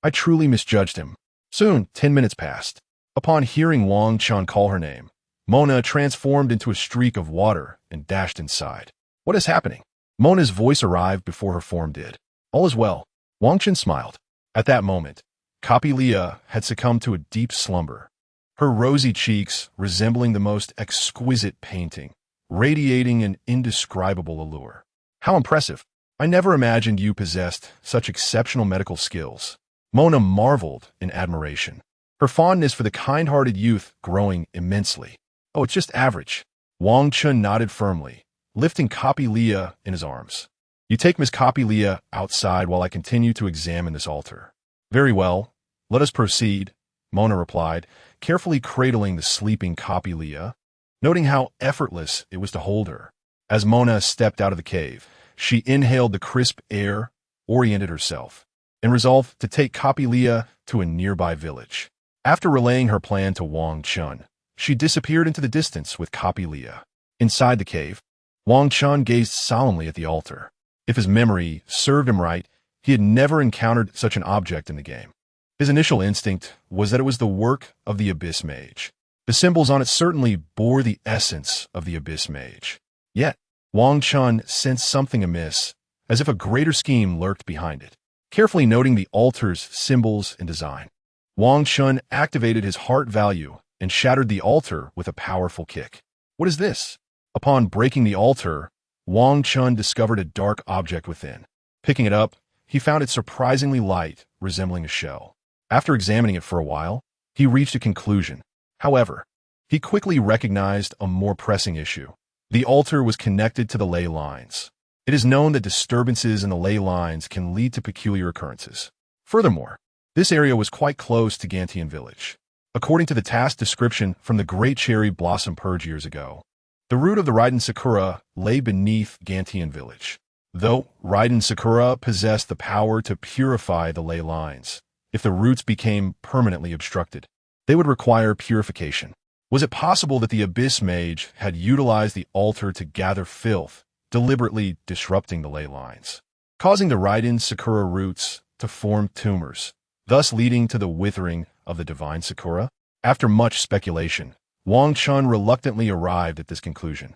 I truly misjudged him. Soon, 10 minutes passed. Upon hearing Wang Chen call her name, Mona transformed into a streak of water and dashed inside. What is happening? Mona's voice arrived before her form did. All is well. Wang Chen smiled. At that moment, Copy Leah had succumbed to a deep slumber, her rosy cheeks resembling the most exquisite painting, radiating an indescribable allure. How impressive! I never imagined you possessed such exceptional medical skills. Mona marveled in admiration, her fondness for the kind-hearted youth growing immensely. Oh, it's just average. Wang Chen nodded firmly, lifting Copy Leah in his arms. You take Miss Copy Leah outside while I continue to examine this altar. Very well, let us proceed. Mona replied, carefully cradling the sleeping Coppelia, noting how effortless it was to hold her. As Mona stepped out of the cave, she inhaled the crisp air, oriented herself, and resolved to take Coppelia to a nearby village. After relaying her plan to Wang Chen, she disappeared into the distance with Coppelia. Inside the cave, Wang Chen gazed solemnly at the altar. If his memory served him right, he had never encountered such an object in the game. His initial instinct was that it was the work of the Abyss Mage. The symbols on it certainly bore the essence of the Abyss Mage. Yet, Wang Chen sensed something amiss, as if a greater scheme lurked behind it. Carefully noting the altar's symbols and design, Wang Chen activated his heart value and shattered the altar with a powerful kick. What is this? Upon breaking the altar, Wang Chen discovered a dark object within. Picking it up, he found it surprisingly light, resembling a shell. After examining it for a while, he reached a conclusion. However, he quickly recognized a more pressing issue. The altar was connected to the ley lines. It is known that disturbances in the ley lines can lead to peculiar occurrences. Furthermore, this area was quite close to Gantian village. According to the task description from the Great Cherry Blossom Purge years ago, the root of the Raiden Sakura lay beneath Gantian village. Though Raiden Sakura possessed the power to purify the ley lines, if the roots became permanently obstructed, they would require purification. Was it possible that the Abyss Mage had utilized the altar to gather filth, deliberately disrupting the ley lines, causing the Raiden Sakura roots to form tumors, thus leading to the withering of the divine Sakura? After much speculation, Wang Chen reluctantly arrived at this conclusion.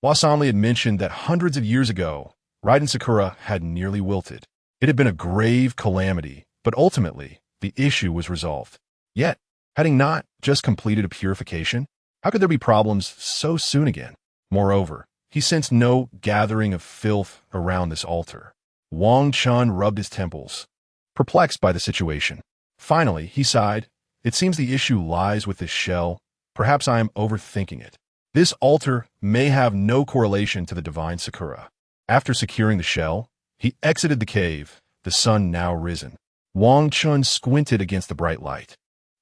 Wasanli had mentioned that hundreds of years ago, Raiden Sakura had nearly wilted. It had been a grave calamity, but ultimately, the issue was resolved. Yet, having not just completed a purification, how could there be problems so soon again? Moreover, he sensed no gathering of filth around this altar. Wang Chen rubbed his temples, perplexed by the situation. Finally, he sighed. It seems the issue lies with this shell. Perhaps I am overthinking it. This altar may have no correlation to the divine Sakura. After securing the shell, he exited the cave, the sun now risen. Wang Chen squinted against the bright light,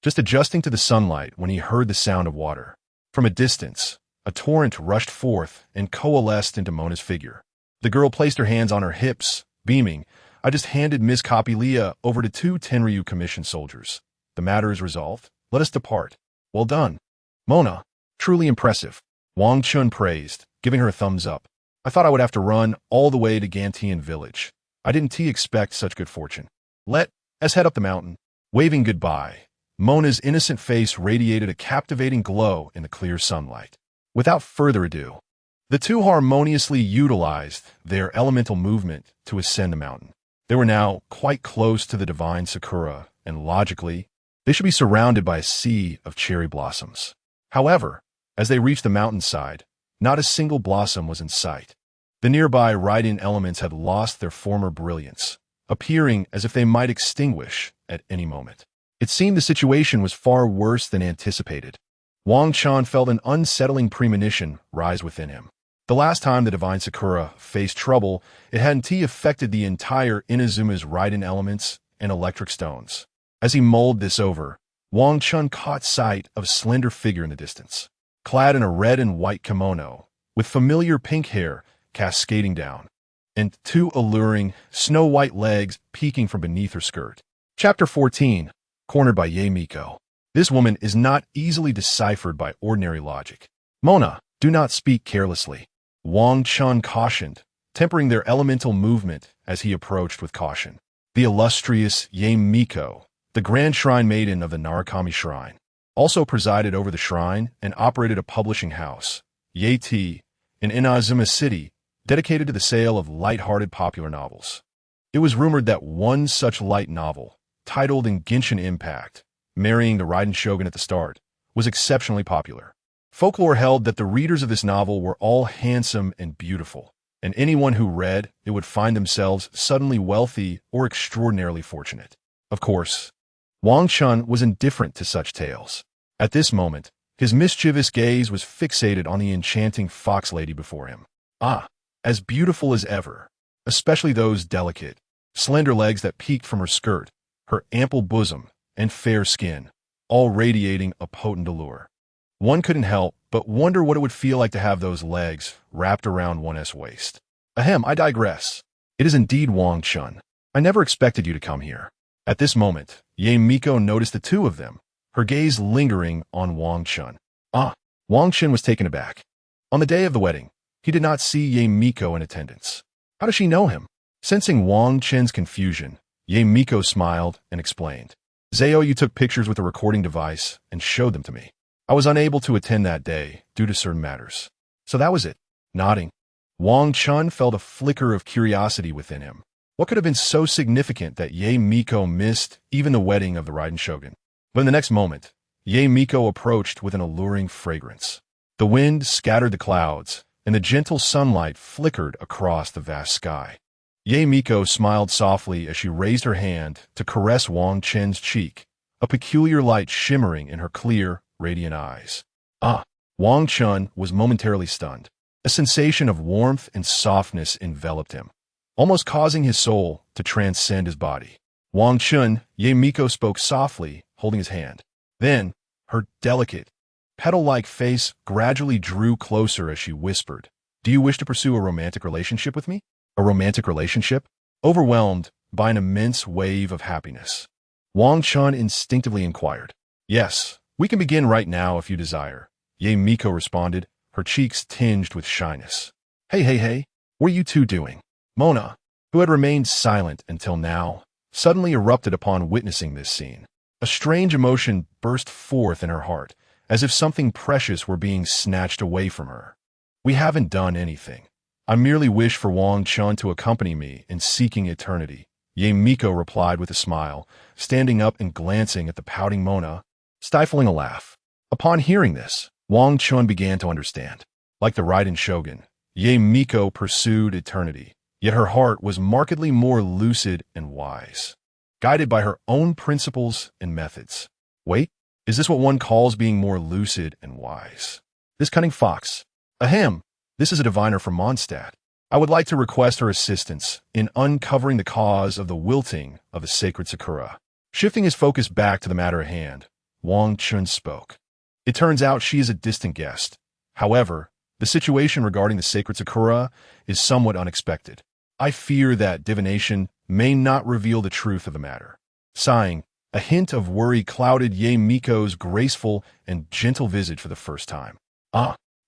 just adjusting to the sunlight when he heard the sound of water. From a distance, a torrent rushed forth and coalesced into Mona's figure. The girl placed her hands on her hips, beaming. I just handed Miss Coppelia over to 2 Tenryu commissioned soldiers. The matter is resolved. Let us depart. Well done, Mona. Truly impressive. Wang Chen praised, giving her a thumbs up. I thought I would have to run all the way to Gantian village. I didn't expect such good fortune. Let us head up the mountain. Waving goodbye, Mona's innocent face radiated a captivating glow in the clear sunlight. Without further ado, the two harmoniously utilized their elemental movement to ascend the mountain. They were now quite close to the divine Sakura, and logically, they should be surrounded by a sea of cherry blossoms. However, as they reached the mountainside, not a single blossom was in sight. The nearby Raiden elements had lost their former brilliance, appearing as if they might extinguish at any moment. It seemed the situation was far worse than anticipated. Wang Chen felt an unsettling premonition rise within him. The last time the divine Sakura faced trouble, it hadn't affected the entire Inazuma's Raiden elements and electric stones. As he mulled this over, Wang Chen caught sight of a slender figure in the distance, clad in a red and white kimono, with familiar pink hair cascading down, and 2 alluring, snow-white legs peeking from beneath her skirt. Chapter 14, cornered by Ye Miko. This woman is not easily deciphered by ordinary logic. Mona, do not speak carelessly, Wang Chen cautioned, tempering their elemental movement as he approached with caution. The illustrious Ye Miko, the Grand Shrine Maiden of the Narukami Shrine, also presided over the shrine and operated a publishing house, Ye Tea, in Inazuma City, dedicated to the sale of light-hearted popular novels. It was rumored that one such light novel, titled in Genshin Impact, Marrying the Raiden Shogun at the Start, was exceptionally popular. Folklore held that the readers of this novel were all handsome and beautiful, and anyone who read it would find themselves suddenly wealthy or extraordinarily fortunate. Of course, Wang Chen was indifferent to such tales. At this moment, his mischievous gaze was fixated on the enchanting fox lady before him. Ah, as beautiful as ever, especially those delicate, slender legs that peeked from her skirt, her ample bosom, and fair skin, all radiating a potent allure. One couldn't help but wonder what it would feel like to have those legs wrapped around one's waist. Ahem, I digress. It is indeed Wang Chen. I never expected you to come here. At this moment, Ye Miko noticed the two of them, her gaze lingering on Wang Chen. Wang Chen was taken aback. On the day of the wedding, he did not see Ye Miko in attendance. How does she know him? Sensing Wang Chen's confusion, Ye Miko smiled and explained. Zao, you took pictures with a recording device and showed them to me. I was unable to attend that day due to certain matters. So that was it. Nodding, Wang Chen felt a flicker of curiosity within him. What could have been so significant that Ye Miko missed even the wedding of the Raiden Shogun? But in the next moment, Ye Miko approached with an alluring fragrance. The wind scattered the clouds, and the gentle sunlight flickered across the vast sky. Ye Miko smiled softly as she raised her hand to caress Wang Chen's cheek, a peculiar light shimmering in her clear, radiant eyes. Wang Chen was momentarily stunned. A sensation of warmth and softness enveloped him, almost causing his soul to transcend his body. Wang Chen, Ye Miko spoke softly, holding his hand. Then, her delicate, petal-like face gradually drew closer as she whispered, "Do you wish to pursue a romantic relationship with me?" A romantic relationship? Overwhelmed by an immense wave of happiness, Wang Chen instinctively inquired. "Yes, we can begin right now if you desire," Ye Miko responded, her cheeks tinged with shyness. Hey, what are you two doing?" Mona, who had remained silent until now, suddenly erupted upon witnessing this scene. A strange emotion burst forth in her heart, as if something precious were being snatched away from her. "We haven't done anything. I merely wish for Wang Chen to accompany me in seeking eternity," Ye Miko replied with a smile, standing up and glancing at the pouting Mona, stifling a laugh. Upon hearing this, Wang Chen began to understand. Like the Raiden Shogun, Ye Miko pursued eternity, yet her heart was markedly more lucid and wise, guided by her own principles and methods. Wait, is this what one calls being more lucid and wise? This cunning fox. Ahem, this is a diviner from Mondstadt. I would like to request her assistance in uncovering the cause of the wilting of the sacred Sakura. Shifting his focus back to the matter at hand, Wang Chen spoke. It turns out she is a distant guest. However, the situation regarding the sacred Sakura is somewhat unexpected. I fear that divination may not reveal the truth of the matter. Sighing, a hint of worry clouded Ye Miko's graceful and gentle visage for the first time.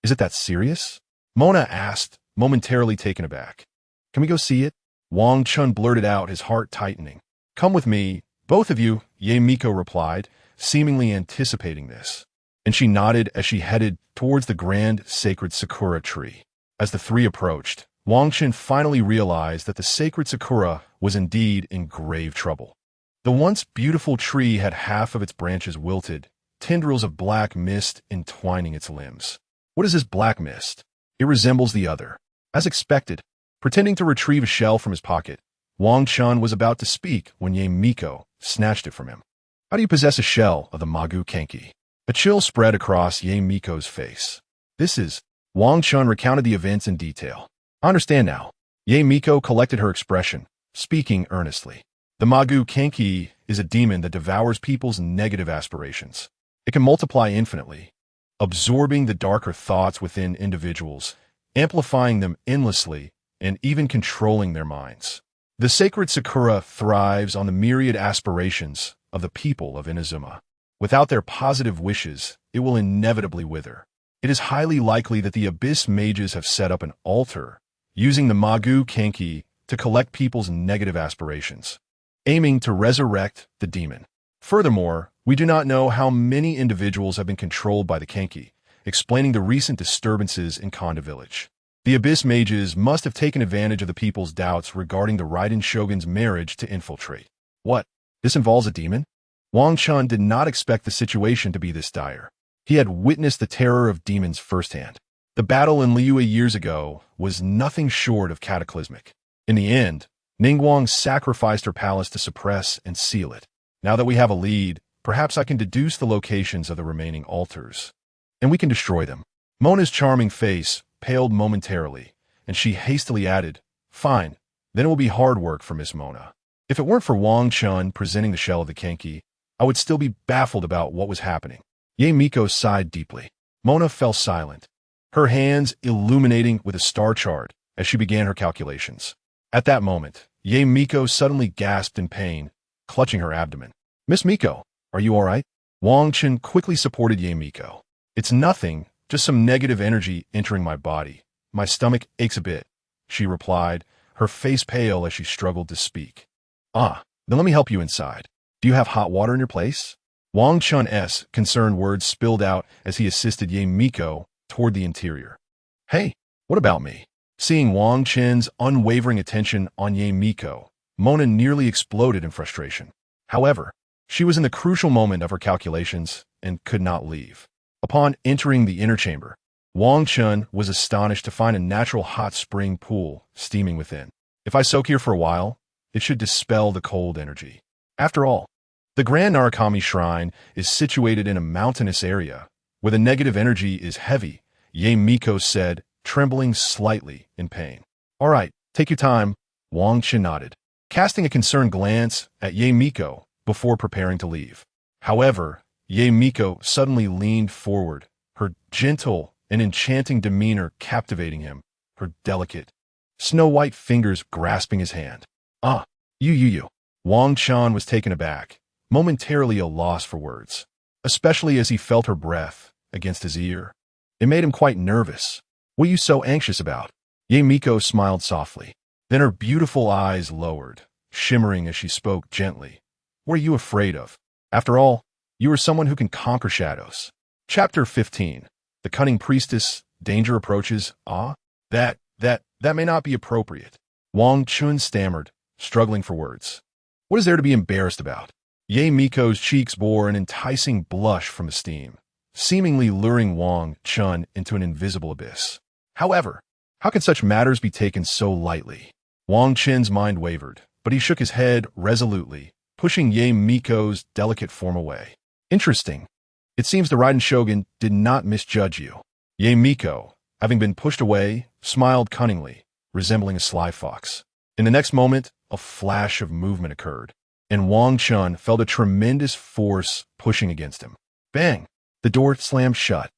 Is it that serious? Mona asked, momentarily taken aback. Can we go see it? Wang Chen blurted out, his heart tightening. Come with me, both of you, Ye Miko replied, seemingly anticipating this. And she nodded as she headed towards the grand sacred Sakura tree. As the three approached, Wang Chen finally realized that the sacred Sakura was indeed in grave trouble. The once beautiful tree had half of its branches wilted, tendrils of black mist entwining its limbs. What is this black mist? It resembles the other. As expected, pretending to retrieve a shell from his pocket, Wang Chen was about to speak when Ye Miko snatched it from him. How do you possess a shell of the Magu Kenki? A chill spread across Ye Miko's face. Wang Chen recounted the events in detail. I understand now. Ye Miko collected her expression, speaking earnestly. The Magu Kenki is a demon that devours people's negative aspirations. It can multiply infinitely, absorbing the darker thoughts within individuals, amplifying them endlessly, and even controlling their minds. The sacred Sakura thrives on the myriad aspirations of the people of Inazuma. Without their positive wishes, it will inevitably wither. It is highly likely that the Abyss mages have set up an altar, using the Magu Kenki to collect people's negative aspirations, aiming to resurrect the demon. Furthermore, we do not know how many individuals have been controlled by the Kenki, explaining the recent disturbances in Konda village. The Abyss mages must have taken advantage of the people's doubts regarding the Raiden Shogun's marriage to infiltrate. What? This involves a demon? Wang Chen did not expect the situation to be this dire. He had witnessed the terror of demons firsthand. The battle in Liyue years ago was nothing short of cataclysmic. In the end, Ningguang sacrificed her palace to suppress and seal it. Now that we have a lead, perhaps I can deduce the locations of the remaining altars, and we can destroy them. Mona's charming face paled momentarily, and she hastily added, Fine, then it will be hard work for Miss Mona. If it weren't for Wang Chen presenting the shell of the Kenki, I would still be baffled about what was happening. Ye Miko sighed deeply. Mona fell silent, her hands illuminating with a star chart as she began her calculations. At that moment, Ye Miko suddenly gasped in pain, clutching her abdomen. Miss Miko, are you all right? Wang Chen quickly supported Ye Miko. It's nothing, just some negative energy entering my body. My stomach aches a bit, she replied, her face pale as she struggled to speak. Ah, then let me help you inside. Do you have hot water in your place? Wang Chen's concerned words spilled out as he assisted Ye Miko toward the interior. Hey, what about me? Seeing Wang Chen's unwavering attention on Ye Miko, Mona nearly exploded in frustration. However, she was in the crucial moment of her calculations and could not leave. Upon entering the inner chamber, Wang Chen was astonished to find a natural hot spring pool steaming within. If I soak here for a while, it should dispel the cold energy. After all, the Grand Narukami Shrine is situated in a mountainous area where the negative energy is heavy, Ye Miko said, trembling slightly in pain. All right, take your time, Wang Chen nodded, casting a concerned glance at Ye Miko before preparing to leave. However, Ye Miko suddenly leaned forward, her gentle and enchanting demeanor captivating him, her delicate, snow-white fingers grasping his hand. Ah, you. Wang Chen was taken aback, momentarily a loss for words, especially as he felt her breath against his ear. It made him quite nervous. What are you so anxious about? Ye Miko smiled softly. Then her beautiful eyes lowered, shimmering as she spoke gently. What are you afraid of? After all, you are someone who can conquer shadows. Chapter 15. The Cunning Priestess, Danger Approaches. That may not be appropriate. Wang Chen stammered, struggling for words. What is there to be embarrassed about? Ye Miko's cheeks bore an enticing blush from esteem, seemingly luring Wang Chen into an invisible abyss. However, how can such matters be taken so lightly? Wang Chen's mind wavered, but he shook his head resolutely, pushing Ye Miko's delicate form away. Interesting. It seems the Raiden Shogun did not misjudge you. Ye Miko, having been pushed away, smiled cunningly, resembling a sly fox. In the next moment, a flash of movement occurred, and Wang Chen felt a tremendous force pushing against him. Bang! The door slammed shut.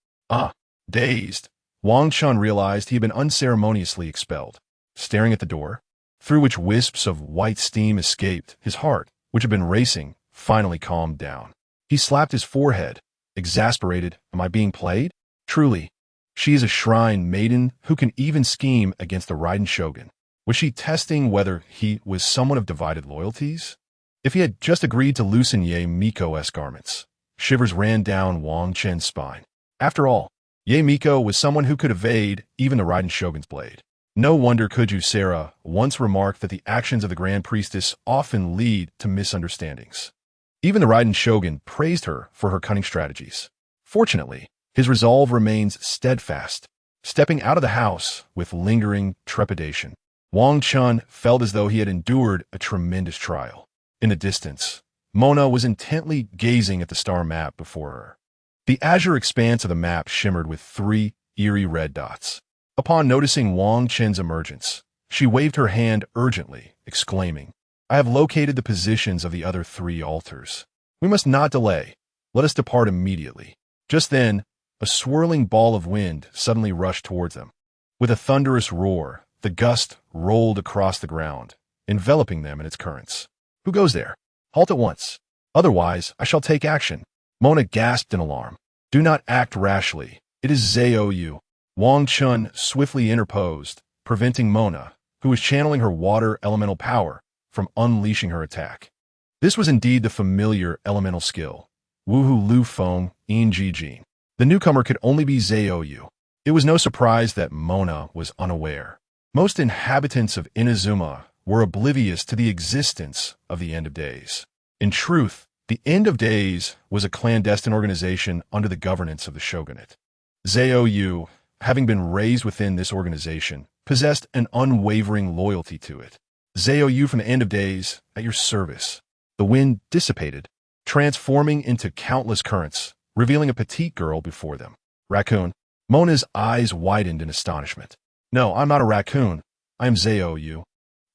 Dazed, Wang Chen realized he had been unceremoniously expelled. Staring at the door, through which wisps of white steam escaped, his heart, which had been racing, finally calmed down. He slapped his forehead, exasperated. Am I being played? Truly, she is a shrine maiden who can even scheme against the Raiden Shogun. Was she testing whether he was someone of divided loyalties? If he had just agreed to loosen Ye Miko's garments, shivers ran down Wang Chen's spine. After all, Ye Miko was someone who could evade even the Raiden Shogun's blade. No wonder Kuju Sera once remarked that the actions of the Grand Priestess often lead to misunderstandings. Even the Raiden Shogun praised her for her cunning strategies. Fortunately, his resolve remains steadfast. Stepping out of the house with lingering trepidation, Wang Chen felt as though he had endured a tremendous trial. In the distance, Mona was intently gazing at the star map before her. The azure expanse of the map shimmered with 3 eerie red dots. Upon noticing Wang Chen's emergence, she waved her hand urgently, exclaiming, I have located the positions of the other 3 altars. We must not delay. Let us depart immediately. Just then, a swirling ball of wind suddenly rushed towards them. With a thunderous roar, the gust rolled across the ground, enveloping them in its currents. Who goes there? Halt at once. Otherwise, I shall take action. Mona gasped in alarm. Do not act rashly. It is Zhou. Wang Chen swiftly interposed, preventing Mona, who was channeling her water elemental power, from unleashing her attack. This was indeed the familiar elemental skill, Wuhu Lu Feng In Ji Jin. The newcomer could only be Zhou. It was no surprise that Mona was unaware. Most inhabitants of Inazuma were oblivious to the existence of the End of Days. In truth, the End of Days was a clandestine organization under the governance of the shogunate. Zhou, having been raised within this organization, possessed an unwavering loyalty to it. Zhou from the End of Days, at your service. The wind dissipated, transforming into countless currents, revealing a petite girl before them. Raccoon. Mona's eyes widened in astonishment. No, I'm not a raccoon. I am Zhou.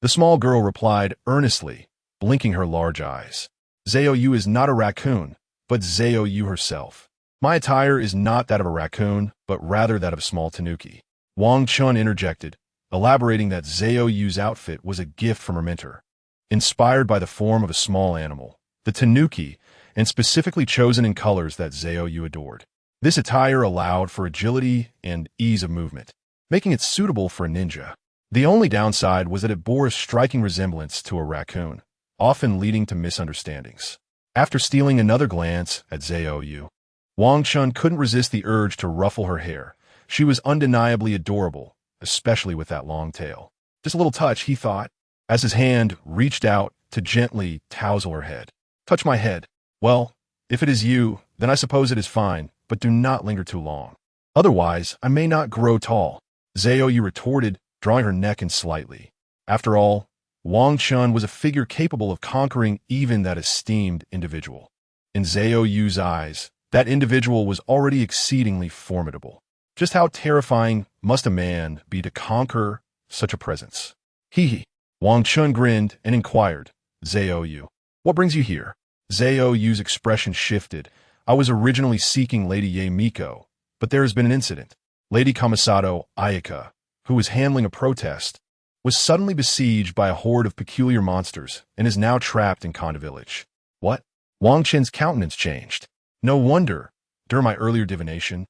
The small girl replied earnestly, blinking her large eyes. Zhao Yu is not a raccoon, but Zhao Yu herself. My attire is not that of a raccoon, but rather that of a small tanuki. Wang Chen interjected, elaborating that Zhao Yu's outfit was a gift from her mentor. Inspired by the form of a small animal, the tanuki, and specifically chosen in colors that Zhao Yu adored. This attire allowed for agility and ease of movement, making it suitable for a ninja. The only downside was that it bore a striking resemblance to a raccoon, often leading to misunderstandings. After stealing another glance at Zhao Yu, Wang Chen couldn't resist the urge to ruffle her hair. She was undeniably adorable, especially with that long tail. Just a little touch, he thought, as his hand reached out to gently tousle her head. Touch my head. Well, if it is you, then I suppose it is fine, but do not linger too long. Otherwise, I may not grow tall. Zhao Yu retorted, drawing her neck in slightly. After all, Wang Chen was a figure capable of conquering even that esteemed individual. In Zhao Yu's eyes, that individual was already exceedingly formidable. Just how terrifying must a man be to conquer such a presence? Hee. Wang Chen grinned and inquired, Zhao Yu, what brings you here? Zhao Yu's expression shifted. I was originally seeking Lady Ye Miko, but there has been an incident. Lady Kamisato Ayaka, who was handling a protest, was suddenly besieged by a horde of peculiar monsters and is now trapped in Konda Village. What? Wang Chen's countenance changed. No wonder, during my earlier divination,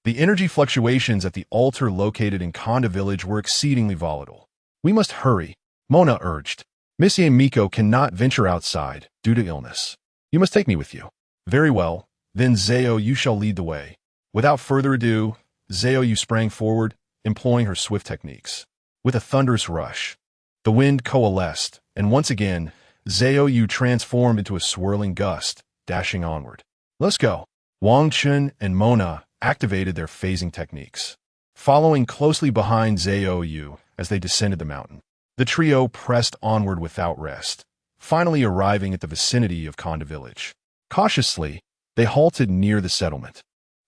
the energy fluctuations at the altar located in Konda Village were exceedingly volatile. We must hurry, Mona urged. Miss Ye Miko cannot venture outside due to illness. You must take me with you. Very well, then Zhao Yu shall lead the way. Without further ado, Zhao Yu sprang forward, employing her swift techniques. With a thunderous rush, the wind coalesced, and once again, Zhao Yu transformed into a swirling gust, dashing onward. Let's go. Wang Chen and Mona activated their phasing techniques, following closely behind Zhao Yu as they descended the mountain. The trio pressed onward without rest, finally arriving at the vicinity of Konda Village. Cautiously, they halted near the settlement,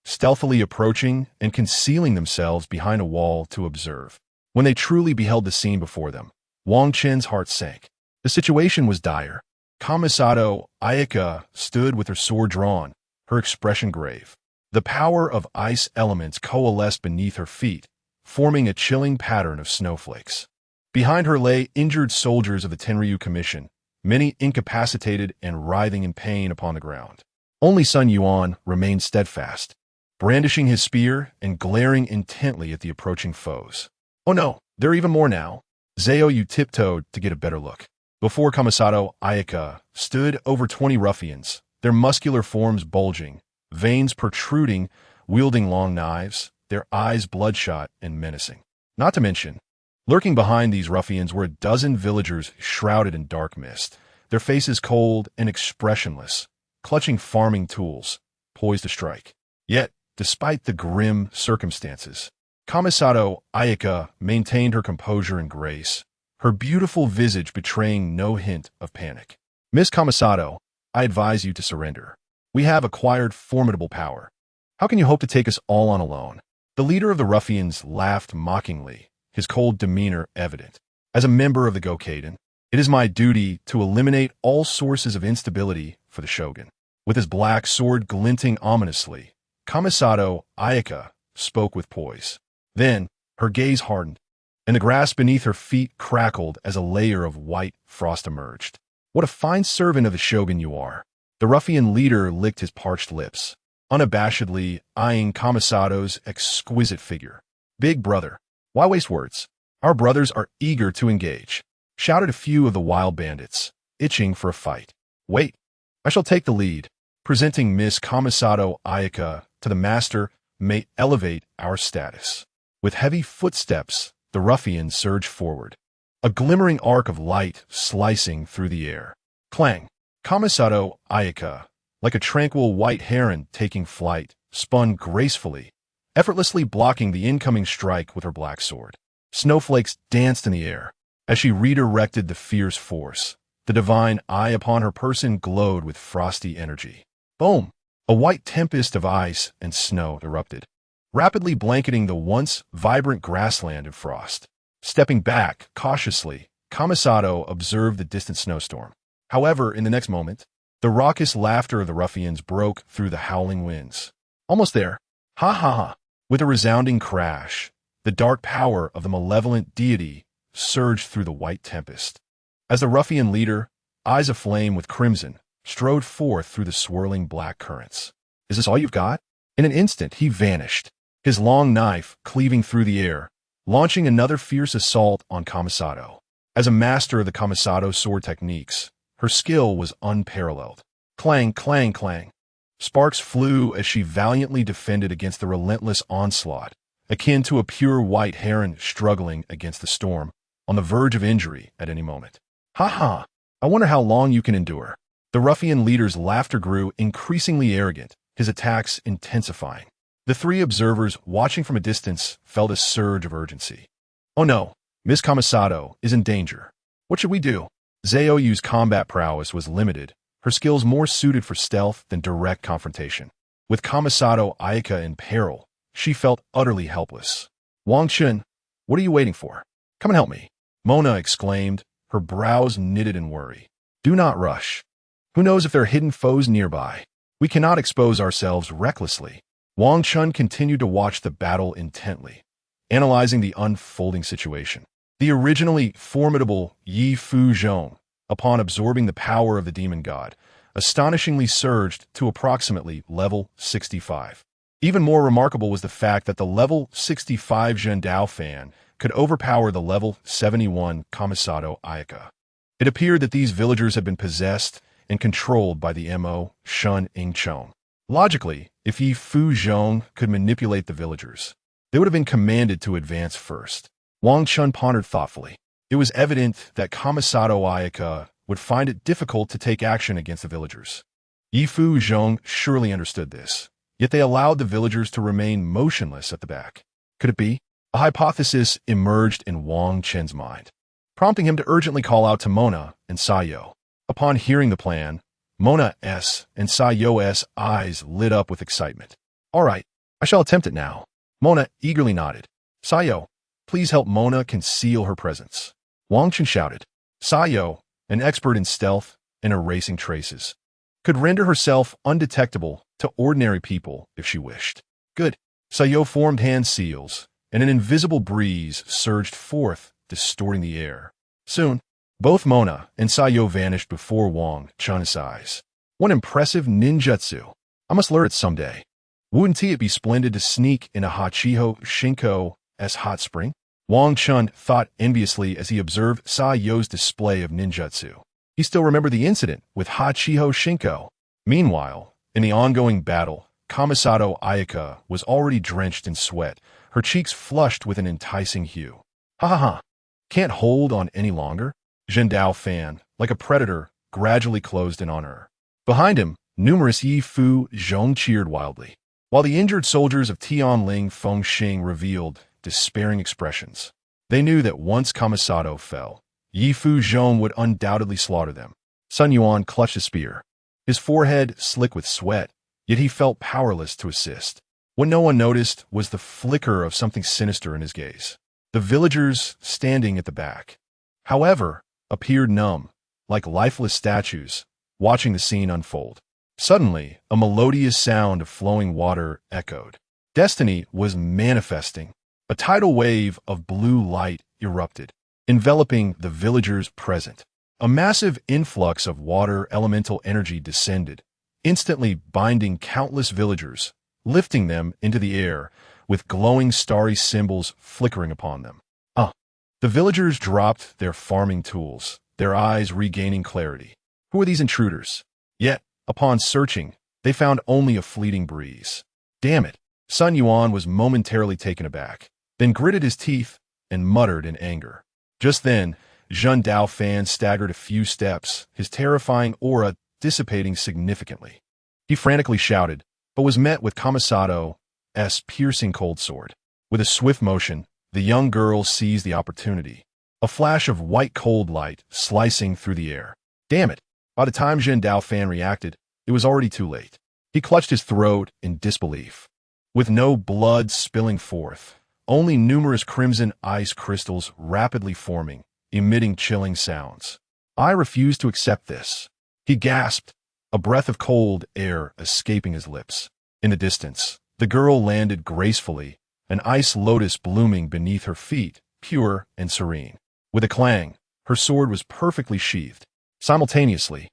stealthily approaching and concealing themselves behind a wall to observe. When they truly beheld the scene before them, Wang Chen's heart sank. The situation was dire. Kamisato Ayaka stood with her sword drawn, her expression grave. The power of ice elements coalesced beneath her feet, forming a chilling pattern of snowflakes. Behind her lay injured soldiers of the Tenryu Commission, many incapacitated and writhing in pain upon the ground. Only Sun Yuan remained steadfast, brandishing his spear and glaring intently at the approaching foes. Oh no, there are even more now. Zhao Yu tiptoed to get a better look. Before Kamisato Ayaka stood over 20 ruffians, their muscular forms bulging, veins protruding, wielding long knives, their eyes bloodshot and menacing. Not to mention, lurking behind these ruffians were a dozen villagers shrouded in dark mist, their faces cold and expressionless, clutching farming tools, poised to strike. Yet, despite the grim circumstances, Kamisato Ayaka maintained her composure and grace, her beautiful visage betraying no hint of panic. Miss Kamisato, I advise you to surrender. We have acquired formidable power. How can you hope to take us all on alone? The leader of the ruffians laughed mockingly, his cold demeanor evident. As a member of the Gokaiden, it is my duty to eliminate all sources of instability for the Shogun. With his black sword glinting ominously, Kamisato Ayaka spoke with poise. Then, her gaze hardened, and the grass beneath her feet crackled as a layer of white frost emerged. What a fine servant of the Shogun you are. The ruffian leader licked his parched lips, unabashedly eyeing Kamisato's exquisite figure. Big brother, why waste words? Our brothers are eager to engage, shouted a few of the wild bandits, itching for a fight. Wait, I shall take the lead. Presenting Miss Kamisato Ayaka to the master may elevate our status. With heavy footsteps, the ruffian surged forward, a glimmering arc of light slicing through the air. Clang! Kamisato Ayaka, like a tranquil white heron taking flight, spun gracefully, effortlessly blocking the incoming strike with her black sword. Snowflakes danced in the air as she redirected the fierce force. The divine eye upon her person glowed with frosty energy. Boom! A white tempest of ice and snow erupted, rapidly blanketing the once vibrant grassland in frost. Stepping back cautiously, Kamisato observed the distant snowstorm. However, in the next moment, The raucous laughter of the ruffians broke through the howling winds. Almost there. Ha ha ha. With a resounding crash, the dark power of the malevolent deity surged through the white tempest. As the ruffian leader, eyes aflame with crimson, strode forth through the swirling black currents. Is this all you've got? In an instant, he vanished, his long knife cleaving through the air, launching another fierce assault on Kamisato. As a master of the Kamisato sword techniques, her skill was unparalleled. Clang, clang, clang. Sparks flew as she valiantly defended against the relentless onslaught, akin to a pure white heron struggling against the storm, on the verge of injury at any moment. Ha ha! I wonder how long you can endure. The ruffian leader's laughter grew increasingly arrogant, his attacks intensifying. The three observers watching from a distance felt a surge of urgency. Oh no, Miss Kamisato is in danger. What should we do? Zayou's combat prowess was limited, her skills more suited for stealth than direct confrontation. With Kamisato Ayaka in peril, she felt utterly helpless. Wang Chen, what are you waiting for? Come and help me. Mona exclaimed, her brows knitted in worry. Do not rush. Who knows if there are hidden foes nearby? We cannot expose ourselves recklessly. Wang Chen continued to watch the battle intently, analyzing the unfolding situation. The originally formidable Yi Fu Zhong, upon absorbing the power of the demon god, astonishingly surged to approximately level 65. Even more remarkable was the fact that the level 65 Zhen Dao fan could overpower the level 71 Kamisato Ayaka. It appeared that these villagers had been possessed and controlled by the Mo Shun Ingchong. Logically, if Yi Fu Zhong could manipulate the villagers, they would have been commanded to advance first. Wang Chen pondered thoughtfully. It was evident that Kamisato Ayaka would find it difficult to take action against the villagers. Yi Fu Zhong surely understood this, yet they allowed the villagers to remain motionless at the back. Could it be? A hypothesis emerged in Wang Chen's mind, prompting him to urgently call out to Mona and Sayo. Upon hearing the plan, Mona's and Sayo's eyes lit up with excitement. All right, I shall attempt it now. Mona eagerly nodded. Sayo, please help Mona conceal her presence. Wang Chen shouted. Sayo, an expert in stealth and erasing traces, could render herself undetectable to ordinary people if she wished. Good. Sayo formed hand seals, and an invisible breeze surged forth, distorting the air. Soon, both Mona and Sayo vanished before Wang Chen's eyes. What impressive ninjutsu! I must learn it someday. Wouldn't it be splendid to sneak into Hachiho Shinko's hot spring? Wang Chen thought enviously as he observed Sayo's display of ninjutsu. He still remembered the incident with Hachiho Shinko. Meanwhile, in the ongoing battle, Kamisato Ayaka was already drenched in sweat, her cheeks flushed with an enticing hue. Ha ha ha! Can't hold on any longer? Zhen Dao fan, like a predator, gradually closed in on her. Behind him, numerous Yi Fu Zhong cheered wildly, while the injured soldiers of Tianling Fengxing revealed despairing expressions. They knew that once Kamisato fell, Yi Fu Zhong would undoubtedly slaughter them. Sun Yuan clutched a spear, his forehead slick with sweat, yet he felt powerless to assist. What no one noticed was the flicker of something sinister in his gaze. The villagers standing at the back, however, appeared numb, like lifeless statues, watching the scene unfold. Suddenly, a melodious sound of flowing water echoed. Destiny was manifesting. A tidal wave of blue light erupted, enveloping the villagers present. A massive influx of water elemental energy descended, instantly binding countless villagers, lifting them into the air, with glowing starry symbols flickering upon them. The villagers dropped their farming tools, their eyes regaining clarity. Who are these intruders? Yet, upon searching, they found only a fleeting breeze. Damn it! Sun Yuan was momentarily taken aback, then gritted his teeth and muttered in anger. Just then, Zhen Dao fan staggered a few steps, his terrifying aura dissipating significantly. He frantically shouted, but was met with Kamisato's piercing cold sword. With a swift motion, the young girl seized the opportunity. A flash of white cold light slicing through the air. Damn it! By the time Zhen Dao fan reacted, it was already too late. He clutched his throat in disbelief. With no blood spilling forth, only numerous crimson ice crystals rapidly forming, emitting chilling sounds. I refuse to accept this. He gasped, a breath of cold air escaping his lips. In the distance, the girl landed gracefully, an ice lotus blooming beneath her feet, pure and serene. With a clang, her sword was perfectly sheathed. Simultaneously,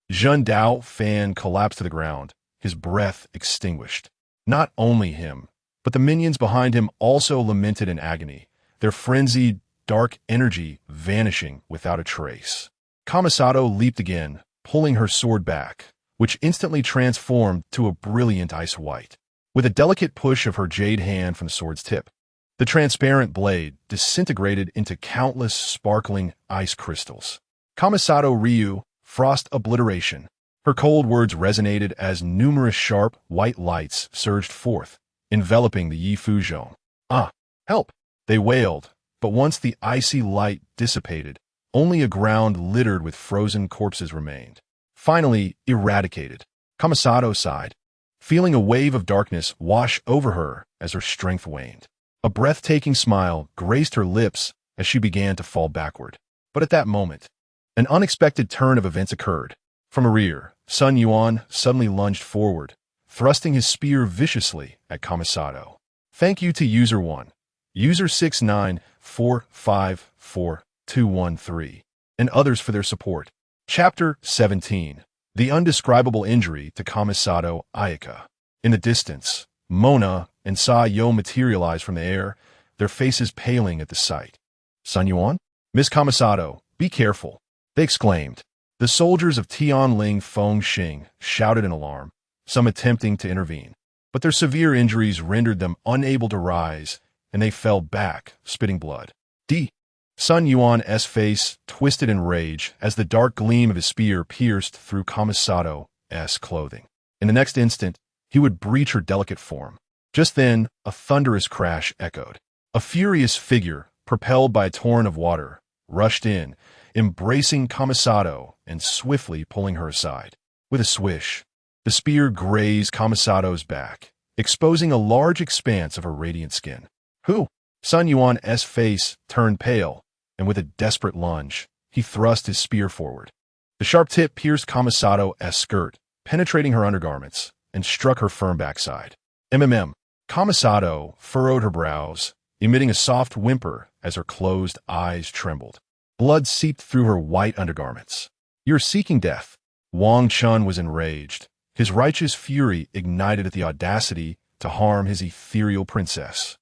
Zhen Dao Fan collapsed to the ground, his breath extinguished. Not only him, but the minions behind him also lamented in agony, their frenzied, dark energy vanishing without a trace. Kamisato leaped again, pulling her sword back, which instantly transformed to a brilliant ice white. With a delicate push of her jade hand from the sword's tip, the transparent blade disintegrated into countless sparkling ice crystals. Kamisato Ryu, frost obliteration. Her cold words resonated as numerous sharp, white lights surged forth, enveloping the Yifu zone. Ah, help! They wailed, but once the icy light dissipated, only a ground littered with frozen corpses remained. Finally eradicated, Kamisato sighed, feeling a wave of darkness wash over her as her strength waned. A breathtaking smile graced her lips as she began to fall backward. But at that moment, an unexpected turn of events occurred. From a rear, Sun Yuan suddenly lunged forward, thrusting his spear viciously at Kamisato. Thank you to User 1, User 694544213, and others for their support. Chapter 17. The Undescribable Injury to Kamisato Ayaka. In the distance, Mona and Sa Yo materialized from the air, their faces paling at the sight. Sun Yuan? Miss Kamisato, be careful, they exclaimed. The soldiers of Tianling Fengxing shouted in alarm, some attempting to intervene. But their severe injuries rendered them unable to rise, and they fell back, spitting blood. Sun Yuan's face twisted in rage as the dark gleam of his spear pierced through Kamisato's clothing. In the next instant, he would breach her delicate form. Just then, a thunderous crash echoed. A furious figure, propelled by a torrent of water, rushed in, embracing Kamisato and swiftly pulling her aside. With a swish, the spear grazed Kamisato's back, exposing a large expanse of her radiant skin. Who? Sun Yuan's face turned pale, and with a desperate lunge, he thrust his spear forward. The sharp tip pierced Kamisato's skirt, penetrating her undergarments, and struck her firm backside. Kamisato furrowed her brows, emitting a soft whimper as her closed eyes trembled. Blood seeped through her white undergarments. You're seeking death. Wang Chen was enraged, his righteous fury ignited at the audacity to harm his ethereal princess.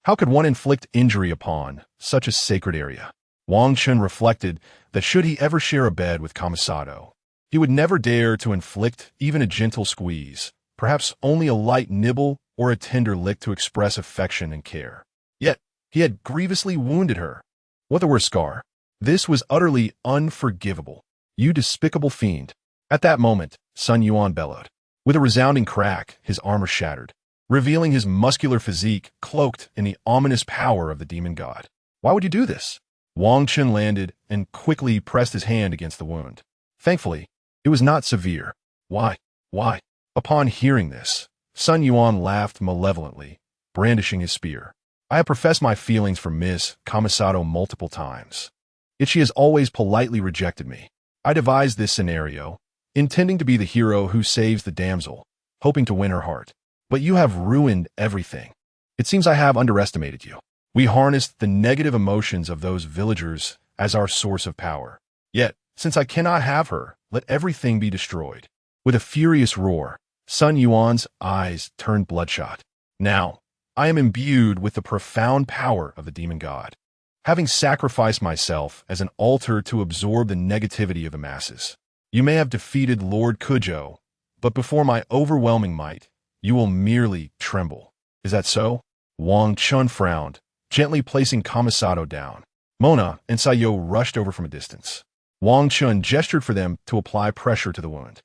How could one inflict injury upon such a sacred area? Wang Chen reflected that should he ever share a bed with Kamisato, he would never dare to inflict even a gentle squeeze, perhaps only a light nibble or a tender lick to express affection and care. Yet, he had grievously wounded her. What the worst scar? This was utterly unforgivable. You despicable fiend. At that moment, Sun Yuan bellowed. With a resounding crack, his armor shattered, revealing his muscular physique cloaked in the ominous power of the demon god. Why would you do this? Wang Chen landed and quickly pressed his hand against the wound. Thankfully, it was not severe. Why? Upon hearing this, Sun Yuan laughed malevolently, brandishing his spear. I have professed my feelings for Miss Kamisato multiple times, yet she has always politely rejected me. I devised this scenario, intending to be the hero who saves the damsel, hoping to win her heart. But you have ruined everything. It seems I have underestimated you. We harnessed the negative emotions of those villagers as our source of power. Yet, since I cannot have her, let everything be destroyed. With a furious roar, Sun Yuan's eyes turned bloodshot. Now, I am imbued with the profound power of the demon god, having sacrificed myself as an altar to absorb the negativity of the masses. You may have defeated Lord Kujo, but before my overwhelming might, you will merely tremble. Is that so? Wang Chen frowned, gently placing Kamisato down. Mona and Sayo rushed over from a distance. Wang Chen gestured for them to apply pressure to the wound.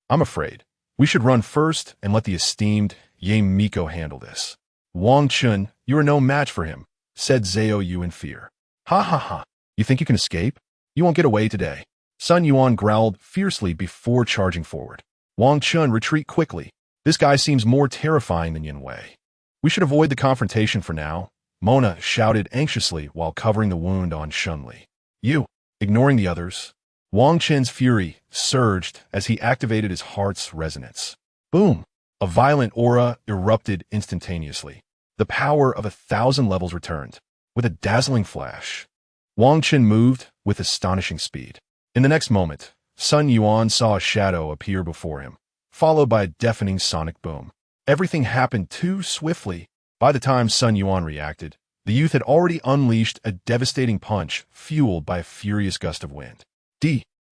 I'm afraid we should run first and let the esteemed Ye Miko handle this. Wang Chen, you are no match for him, said Zhao Yu in fear. Ha. You think you can escape? You won't get away today. Sun Yuan growled fiercely before charging forward. Wang Chen, retreat quickly. This guy seems more terrifying than Yin Wei. We should avoid the confrontation for now, Mona shouted anxiously while covering the wound on Shunli. You, ignoring the others, Wang Chen's fury surged as he activated his heart's resonance. Boom! A violent aura erupted instantaneously. The power of 1,000 levels returned. With a dazzling flash, Wang Chen moved with astonishing speed. In the next moment, Sun Yuan saw a shadow appear before him, followed by a deafening sonic boom. Everything happened too swiftly. By the time Sun Yuan reacted, the youth had already unleashed a devastating punch fueled by a furious gust of wind.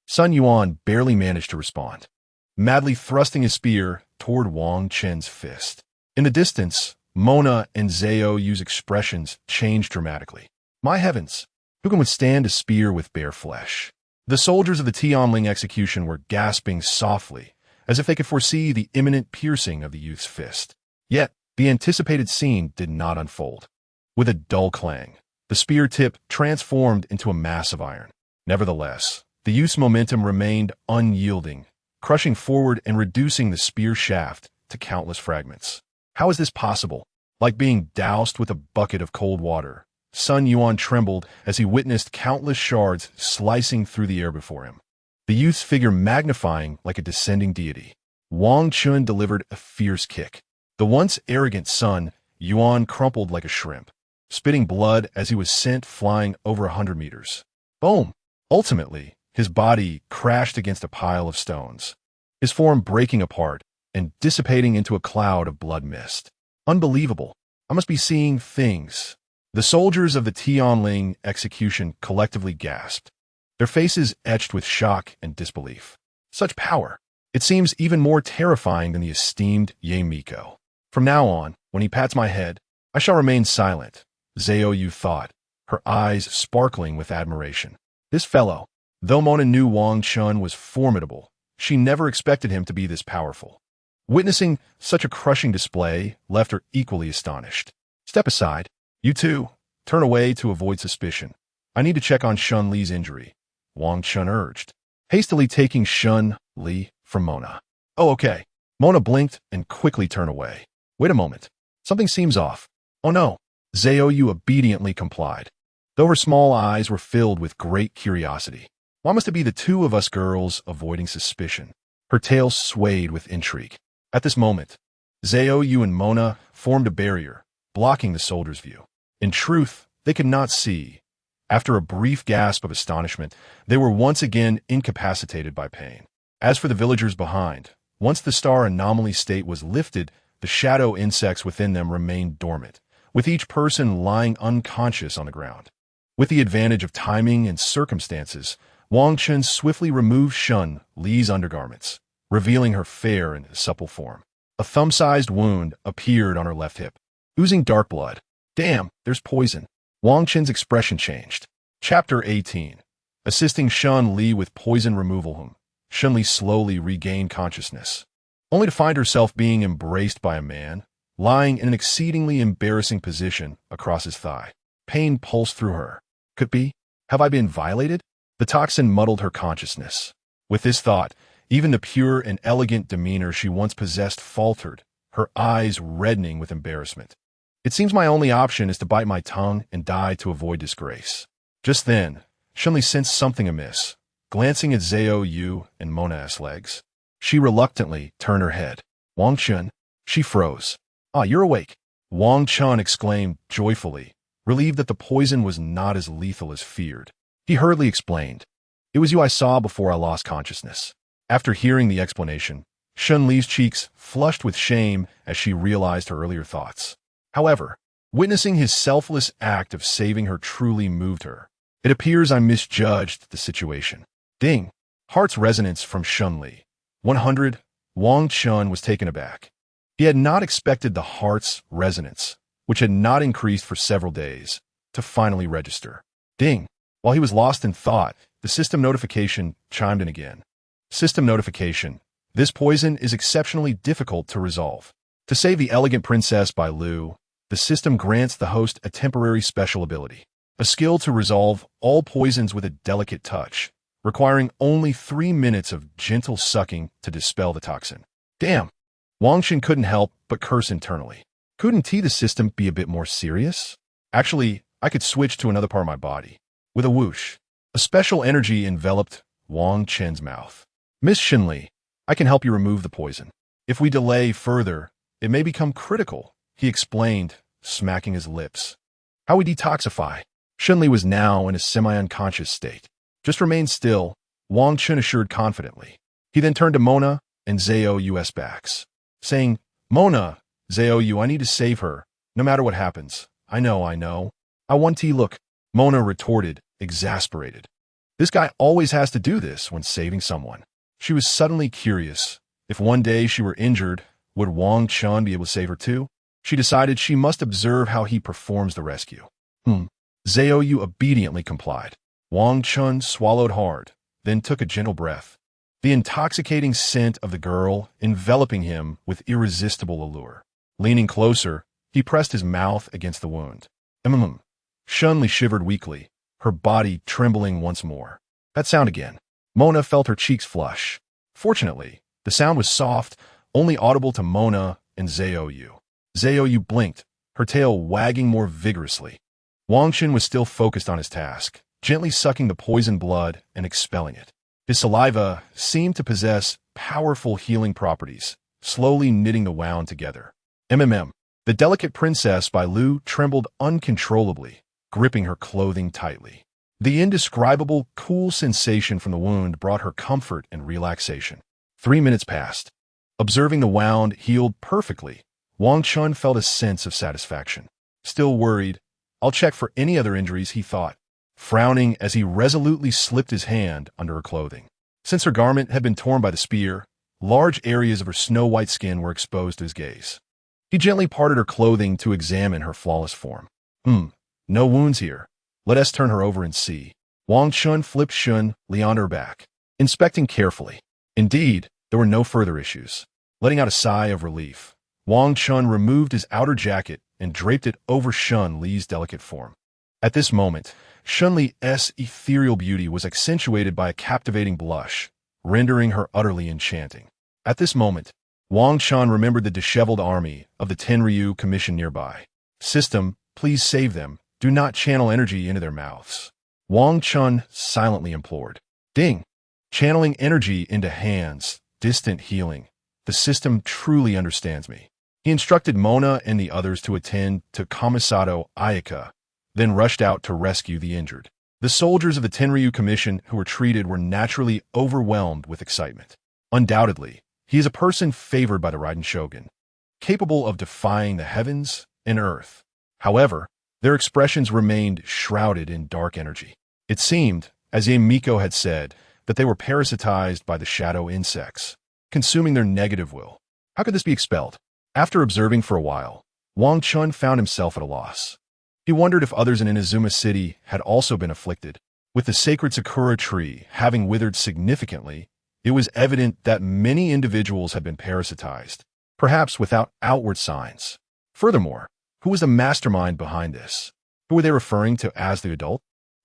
Sun Yuan barely managed to respond, madly thrusting his spear toward Wang Chen's fist. In the distance, Mona and Zhao Yu's expressions changed dramatically. My heavens, who can withstand a spear with bare flesh? The soldiers of the Tianling execution were gasping softly, as if they could foresee the imminent piercing of the youth's fist. Yet, the anticipated scene did not unfold. With a dull clang, the spear tip transformed into a mass of iron. Nevertheless, the youth's momentum remained unyielding, crushing forward and reducing the spear shaft to countless fragments. How is this possible? Like being doused with a bucket of cold water, Sun Yuan trembled as he witnessed countless shards slicing through the air before him, the youth's figure magnifying like a descending deity. Wang Chen delivered a fierce kick. The once arrogant Sun Yuan crumpled like a shrimp, spitting blood as he was sent flying over 100 meters. Boom! Ultimately, his body crashed against a pile of stones, his form breaking apart and dissipating into a cloud of blood mist. Unbelievable. I must be seeing things. The soldiers of the Tianling execution collectively gasped, their faces etched with shock and disbelief. Such power. It seems even more terrifying than the esteemed Ye Miko. From now on, when he pats my head, I shall remain silent, Zhao Yu thought, her eyes sparkling with admiration. This fellow, though Mona knew Wang Chen was formidable, she never expected him to be this powerful. Witnessing such a crushing display left her equally astonished. Step aside. You two, turn away to avoid suspicion. I need to check on Shun Li's injury, Wang Chen urged, hastily taking Shun Li from Mona. Oh, okay. Mona blinked and quickly turned away. Wait a moment. Something seems off. Oh no. Zhao Yu obediently complied, though her small eyes were filled with great curiosity. Why must it be the two of us girls avoiding suspicion? Her tail swayed with intrigue. At this moment, Zhao Yu and Mona formed a barrier, blocking the soldiers' view. In truth, they could not see. After a brief gasp of astonishment, they were once again incapacitated by pain. As for the villagers behind, once the star anomaly state was lifted, the shadow insects within them remained dormant, with each person lying unconscious on the ground. With the advantage of timing and circumstances, Wang Chen swiftly removed Shun Li's undergarments, revealing her fair and supple form. A thumb-sized wound appeared on her left hip, oozing dark blood. Damn, there's poison. Wang Chen's expression changed. Chapter 18. Assisting Shun Li with poison removal. Shun Li slowly regained consciousness, only to find herself being embraced by a man, lying in an exceedingly embarrassing position across his thigh. Pain pulsed through her. Could be? Have I been violated? The toxin muddled her consciousness. With this thought, even the pure and elegant demeanor she once possessed faltered, her eyes reddening with embarrassment. It seems my only option is to bite my tongue and die to avoid disgrace. Just then, Shun Li sensed something amiss. Glancing at Zhao Yu and Mona's legs, she reluctantly turned her head. Wang Chen, she froze. Ah, you're awake. Wang Chen exclaimed joyfully, relieved that the poison was not as lethal as feared. He hurriedly explained. It was you I saw before I lost consciousness. After hearing the explanation, Shun Li's cheeks flushed with shame as she realized her earlier thoughts. However, witnessing his selfless act of saving her truly moved her. It appears I misjudged the situation. Ding! Heart's resonance from Shun Li. 100. Wang Chen was taken aback. He had not expected the heart's resonance, which had not increased for several days, to finally register. Ding! While he was lost in thought, the system notification chimed in again. System notification. This poison is exceptionally difficult to resolve. To save the elegant princess by Lu, the system grants the host a temporary special ability, a skill to resolve all poisons with a delicate touch, requiring only 3 minutes of gentle sucking to dispel the toxin. Damn! Wang Chen couldn't help but curse internally. Couldn't the system be a bit more serious? Actually, I could switch to another part of my body. With a whoosh, a special energy enveloped Wang Chen's mouth. Miss Shinli, I can help you remove the poison. If we delay further, it may become critical, he explained, smacking his lips. How we detoxify? Shinli was now in a semi-unconscious state. Just remain still, Wang Chen assured confidently. He then turned to Mona and Zhao Yu's backs, saying, Mona, Zhao Yu, I need to save her, no matter what happens. I know. I want to look, Mona retorted, exasperated. This guy always has to do this when saving someone. She was suddenly curious. If one day she were injured, would Wang Chen be able to save her too? She decided she must observe how he performs the rescue. Zhao Yu obediently complied. Wang Chen swallowed hard, then took a gentle breath. The intoxicating scent of the girl enveloping him with irresistible allure. Leaning closer, he pressed his mouth against the wound. Shinli shivered weakly, her body trembling once more. That sound again. Mona felt her cheeks flush. Fortunately, the sound was soft, only audible to Mona and Zhao Yu. Zhao Yu blinked, her tail wagging more vigorously. Wang Chen was still focused on his task, gently sucking the poisoned blood and expelling it. His saliva seemed to possess powerful healing properties, slowly knitting the wound together. The delicate princess Bai Lu trembled uncontrollably, gripping her clothing tightly. The indescribable, cool sensation from the wound brought her comfort and relaxation. 3 minutes passed. Observing the wound healed perfectly, Wang Chen felt a sense of satisfaction. Still worried, I'll check for any other injuries, he thought, frowning as he resolutely slipped his hand under her clothing. Since her garment had been torn by the spear, large areas of her snow-white skin were exposed to his gaze. He gently parted her clothing to examine her flawless form. No wounds here. Let us turn her over and see. Wang Chen flipped Shun Li on her back, inspecting carefully. Indeed, there were no further issues. Letting out a sigh of relief, Wang Chen removed his outer jacket and draped it over Shun Li's delicate form. At this moment, Shun Li's ethereal beauty was accentuated by a captivating blush, rendering her utterly enchanting. At this moment, Wang Chen remembered the disheveled army of the Tenryu Commission nearby. System, please save them. Do not channel energy into their mouths. Wang Chen silently implored. Ding! Channeling energy into hands, distant healing. The system truly understands me. He instructed Mona and the others to attend to Kamisato Ayaka, then rushed out to rescue the injured. The soldiers of the Tenryu Commission who were treated were naturally overwhelmed with excitement. Undoubtedly, he is a person favored by the Raiden Shogun, capable of defying the heavens and earth. However, their expressions remained shrouded in dark energy. It seemed, as Miko had said, that they were parasitized by the shadow insects, consuming their negative will. How could this be expelled? After observing for a while, Wang Chen found himself at a loss. He wondered if others in Inazuma City had also been afflicted. With the sacred Sakura tree having withered significantly, it was evident that many individuals had been parasitized, perhaps without outward signs. Furthermore, who was the mastermind behind this? Who were they referring to as the adult?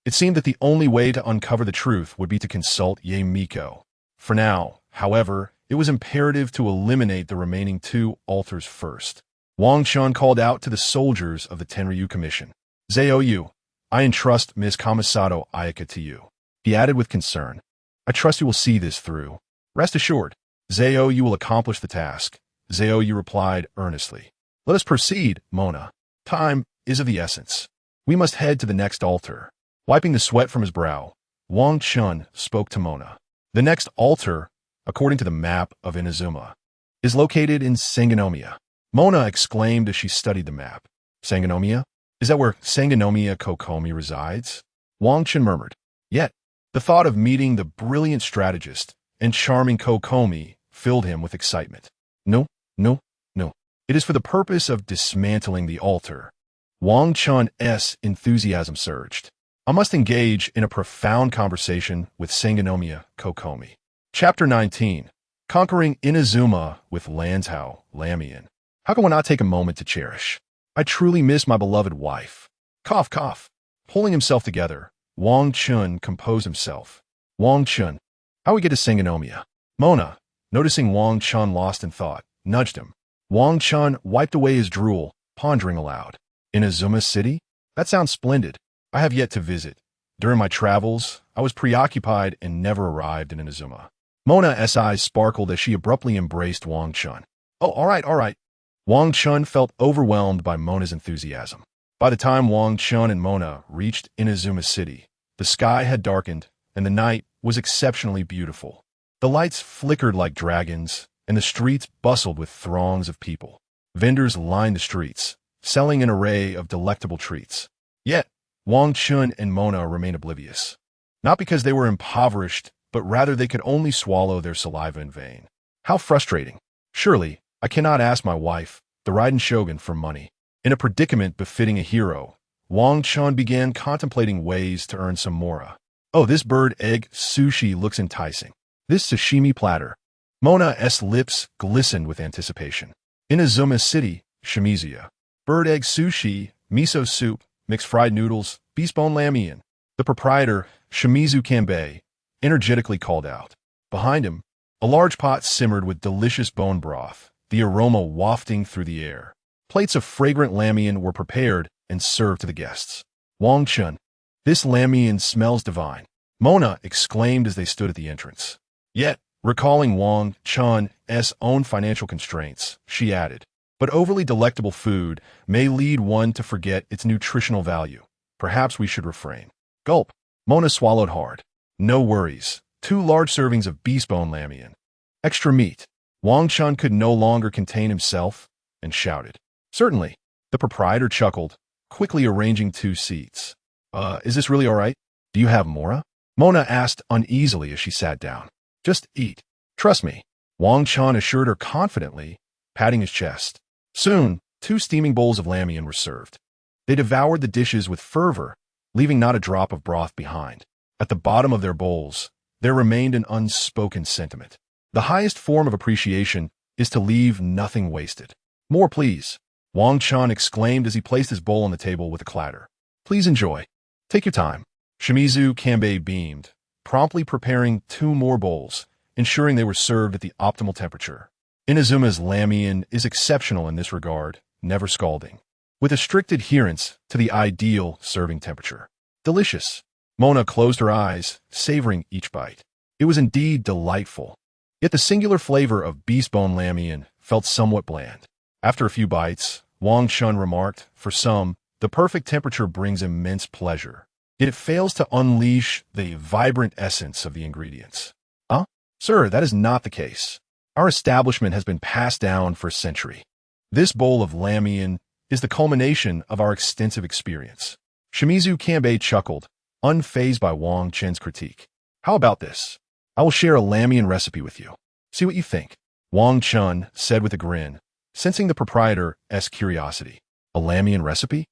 It seemed that the only way to uncover the truth would be to consult Miko. For now, however, it was imperative to eliminate the remaining 2 altars first. Wang Chen called out to the soldiers of the Tenryu Commission. Zhao Yu, I entrust Ms. Kamisato Ayaka to you. He added with concern. I trust you will see this through. Rest assured, Zhao Yu will accomplish the task. Zhao Yu replied earnestly. Let us proceed, Mona. Time is of the essence. We must head to the next altar. Wiping the sweat from his brow, Wang Chen spoke to Mona. The next altar, according to the map of Inazuma, is located in Sangonomiya. Mona exclaimed as she studied the map. Sangonomiya? Is that where Sangonomiya Kokomi resides? Wang Chen murmured. Yet, the thought of meeting the brilliant strategist and charming Kokomi filled him with excitement. No. It is for the purpose of dismantling the altar. Wang Chen's enthusiasm surged. I must engage in a profound conversation with Sangonomiya Kokomi. Chapter 19. Conquering Inazuma with Lanzhou Lamian. How can one not take a moment to cherish? I truly miss my beloved wife. Cough, cough. Pulling himself together, Wang Chen composed himself. Wang Chen. How we get to Sangonomiya? Mona, noticing Wang Chen lost in thought, nudged him. Wang Chen wiped away his drool, pondering aloud. Inazuma City? That sounds splendid. I have yet to visit. During my travels, I was preoccupied and never arrived in Inazuma. Mona's eyes sparkled as she abruptly embraced Wang Chen. Oh, all right, all right. Wang Chen felt overwhelmed by Mona's enthusiasm. By the time Wang Chen and Mona reached Inazuma City, the sky had darkened and the night was exceptionally beautiful. The lights flickered like dragons, and the streets bustled with throngs of people. Vendors lined the streets, selling an array of delectable treats. Yet, Wang Chen and Mona remained oblivious. Not because they were impoverished, but rather they could only swallow their saliva in vain. How frustrating. Surely, I cannot ask my wife, the Raiden Shogun, for money. In a predicament befitting a hero, Wang Chen began contemplating ways to earn some mora. Oh, this bird egg sushi looks enticing. This sashimi platter. Mona's lips glistened with anticipation. Inazuma City, Shimizuya. Bird egg sushi, miso soup, mixed fried noodles, beast bone ramen. The proprietor, Shimizu Kanbei, energetically called out. Behind him, a large pot simmered with delicious bone broth, the aroma wafting through the air. Plates of fragrant ramen were prepared and served to the guests. Wang Chen, this ramen smells divine, Mona exclaimed as they stood at the entrance. Yet, recalling Wang Chen's own financial constraints, she added, but overly delectable food may lead one to forget its nutritional value. Perhaps we should refrain. Gulp. Mona swallowed hard. No worries. 2 large servings of beast bone ramen. Extra meat. Wang Chen could no longer contain himself and shouted. Certainly. The proprietor chuckled, quickly arranging 2 seats. Is this really all right? Do you have mora? Mona asked uneasily as she sat down. Just eat. Trust me. Wang Chen assured her confidently, patting his chest. Soon, 2 steaming bowls of ramen were served. They devoured the dishes with fervor, leaving not a drop of broth behind. At the bottom of their bowls, there remained an unspoken sentiment. The highest form of appreciation is to leave nothing wasted. More, please. Wang Chen exclaimed as he placed his bowl on the table with a clatter. Please enjoy. Take your time. Shimizu Kanbei beamed, promptly preparing 2 more bowls, ensuring they were served at the optimal temperature. Inazuma's ramen is exceptional in this regard, never scalding, with a strict adherence to the ideal serving temperature. Delicious. Mona closed her eyes, savoring each bite. It was indeed delightful. Yet the singular flavor of beast bone ramen felt somewhat bland. After a few bites, Wang Chen remarked, for some, the perfect temperature brings immense pleasure. Yet it fails to unleash the vibrant essence of the ingredients. Sir, that is not the case. Our establishment has been passed down for a century. This bowl of ramen is the culmination of our extensive experience. Shimizu Kanbei chuckled, unfazed by Wang Chen's critique. How about this? I will share a ramen recipe with you. See what you think. Wang Chen said with a grin, sensing the proprietor's curiosity. A ramen recipe?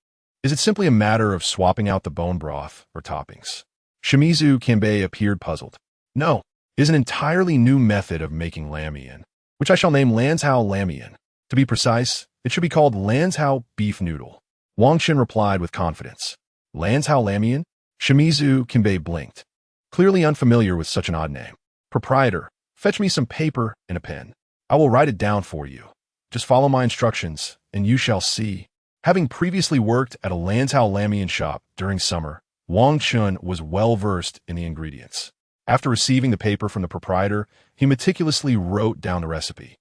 Is it simply a matter of swapping out the bone broth or toppings? Shimizu Kanbei appeared puzzled. No, it is an entirely new method of making ramen, which I shall name Lanzhou ramen. To be precise, it should be called Lanzhou beef noodle. Wang Chen replied with confidence. Lanzhou ramen? Shimizu Kanbei blinked, clearly unfamiliar with such an odd name. Proprietor, fetch me some paper and a pen. I will write it down for you. Just follow my instructions, and you shall see. Having previously worked at a Lanzhou ramen shop during summer, Wang Chen was well versed in the ingredients. After receiving the paper from the proprietor, he meticulously wrote down the recipe.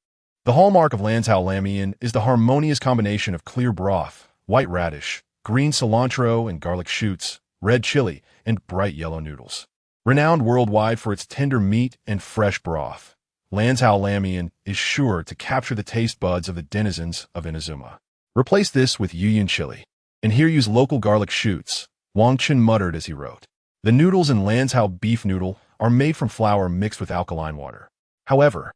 The hallmark of Lanzhou ramen is the harmonious combination of clear broth, white radish, green cilantro and garlic shoots, red chili, and bright yellow noodles. Renowned worldwide for its tender meat and fresh broth, Lanzhou ramen is sure to capture the taste buds of the denizens of Inazuma. Replace this with Yuyan chili, and here use local garlic shoots, Wang Chen muttered as he wrote. The noodles in Lanzhou beef noodle are made from flour mixed with alkaline water. However,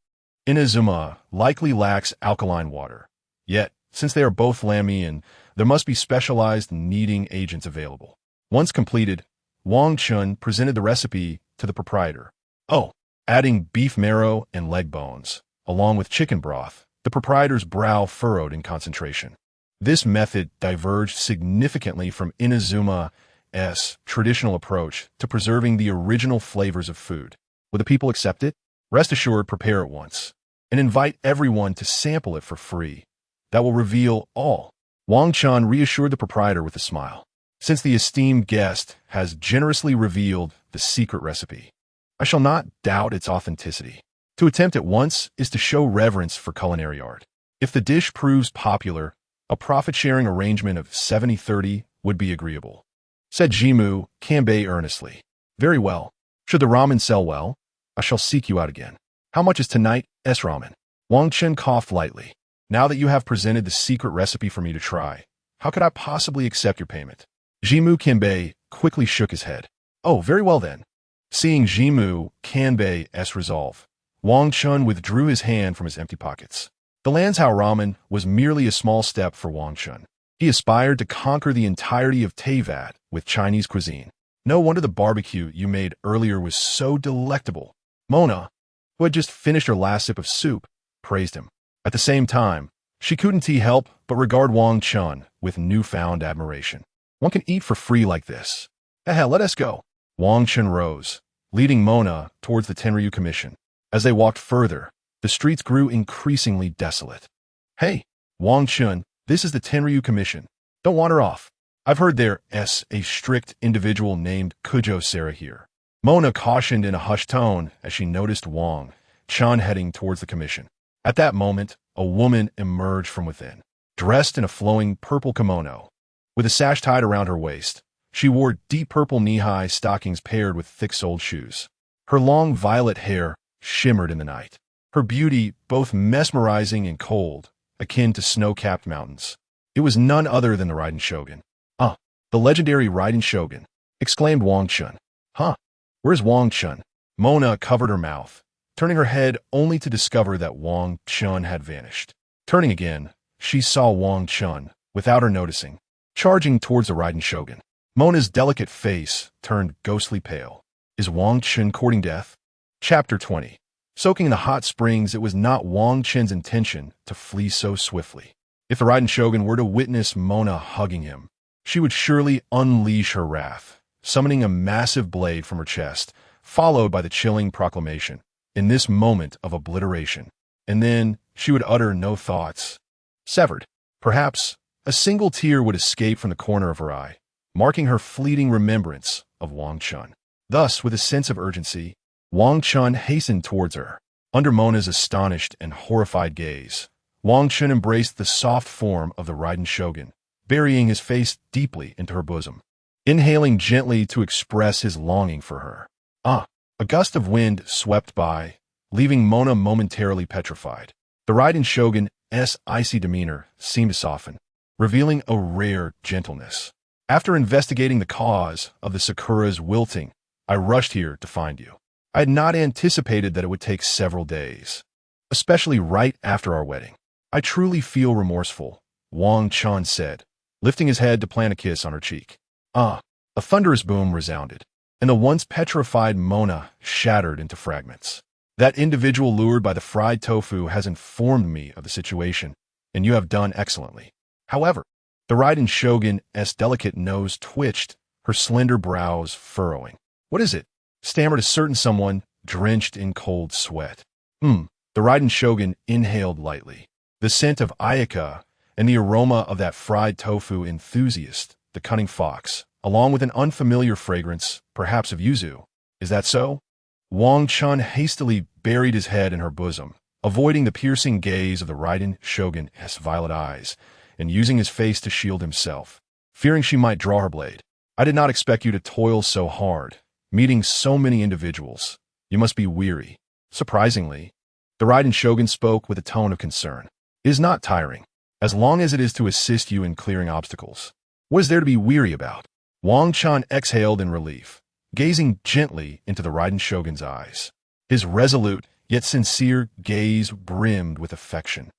Inazuma likely lacks alkaline water. Yet, since they are both ramen, there must be specialized kneading agents available. Once completed, Wang Chen presented the recipe to the proprietor. Adding beef marrow and leg bones, along with chicken broth, the proprietor's brow furrowed in concentration. This method diverged significantly from Inazuma's traditional approach to preserving the original flavors of food. Will the people accept it? Rest assured, prepare it once, and invite everyone to sample it for free. That will reveal all. Wang Chen reassured the proprietor with a smile. Since the esteemed guest has generously revealed the secret recipe. I shall not doubt its authenticity. To attempt at once is to show reverence for culinary art. If the dish proves popular, a profit-sharing arrangement of 70-30 would be agreeable," said Jimu Kanbei earnestly. "Very well. Should the ramen sell well, I shall seek you out again. How much is tonight's ramen?" Wang Chen coughed lightly. "Now that you have presented the secret recipe for me to try, how could I possibly accept your payment?" Jimu Kanbei quickly shook his head. "Oh, very well then." Seeing Jimu Kanbei's resolve, Wang Chen withdrew his hand from his empty pockets. The Lanzhou ramen was merely a small step for Wang Chen. He aspired to conquer the entirety of Teyvat with Chinese cuisine. "No wonder the barbecue you made earlier was so delectable." Mona, who had just finished her last sip of soup, praised him. At the same time, she couldn't help but regard Wang Chen with newfound admiration. "One can eat for free like this. Let us go." Wang Chen rose, leading Mona towards the Tenryu Commission. As they walked further, the streets grew increasingly desolate. "Hey, Wang Chen, this is the Tenryu Commission. Don't wander off. I've heard there's a strict individual named Kujo Sarah here." Mona cautioned in a hushed tone as she noticed Wang Chen heading towards the commission. At that moment, a woman emerged from within. Dressed in a flowing purple kimono, with a sash tied around her waist, she wore deep purple knee-high stockings paired with thick-soled shoes. Her long violet hair shimmered in the night. Her beauty both mesmerizing and cold, akin to snow-capped mountains. It was none other than the Raiden Shogun. "Ah, the legendary Raiden Shogun," exclaimed Wang Chen. "Huh, where's Wang Chen?" Mona covered her mouth, turning her head only to discover that Wang Chen had vanished. Turning again, she saw Wang Chen, without her noticing, charging towards the Raiden Shogun. Mona's delicate face turned ghostly pale. Is Wang Chen courting death? Chapter 20. Soaking in the hot springs, it was not Wang Chen's intention to flee so swiftly. If the Raiden Shogun were to witness Mona hugging him, she would surely unleash her wrath, summoning a massive blade from her chest, followed by the chilling proclamation, "In this moment of obliteration." And then she would utter no thoughts. Severed. Perhaps a single tear would escape from the corner of her eye, marking her fleeting remembrance of Wang Chen. Thus, with a sense of urgency, Wang Chen hastened towards her. Under Mona's astonished and horrified gaze, Wang Chen embraced the soft form of the Raiden Shogun, burying his face deeply into her bosom, inhaling gently to express his longing for her. A gust of wind swept by, leaving Mona momentarily petrified. The Raiden Shogun's icy demeanor seemed to soften, revealing a rare gentleness. "After investigating the cause of the Sakura's wilting, I rushed here to find you. I had not anticipated that it would take several days, especially right after our wedding. I truly feel remorseful," Wang Chen said, lifting his head to plant a kiss on her cheek. A thunderous boom resounded, and the once petrified Mona shattered into fragments. "That individual lured by the fried tofu has informed me of the situation, and you have done excellently. However," the Raiden Shogun's delicate nose twitched, her slender brows furrowing. "What is it?" stammered a certain someone, drenched in cold sweat. The Raiden Shogun inhaled lightly. The scent of Ayaka and the aroma of that fried tofu enthusiast, the cunning fox, along with an unfamiliar fragrance, perhaps of yuzu. "Is that so?" Wang Chen hastily buried his head in her bosom, avoiding the piercing gaze of the Raiden Shogun's violet eyes, and using his face to shield himself, fearing she might draw her blade. "I did not expect you to toil so hard, meeting so many individuals. You must be weary." Surprisingly, the Raiden Shogun spoke with a tone of concern. "It is not tiring, as long as it is to assist you in clearing obstacles. What is there to be weary about?" Wang Chen exhaled in relief, gazing gently into the Raiden Shogun's eyes. His resolute, yet sincere gaze brimmed with affection,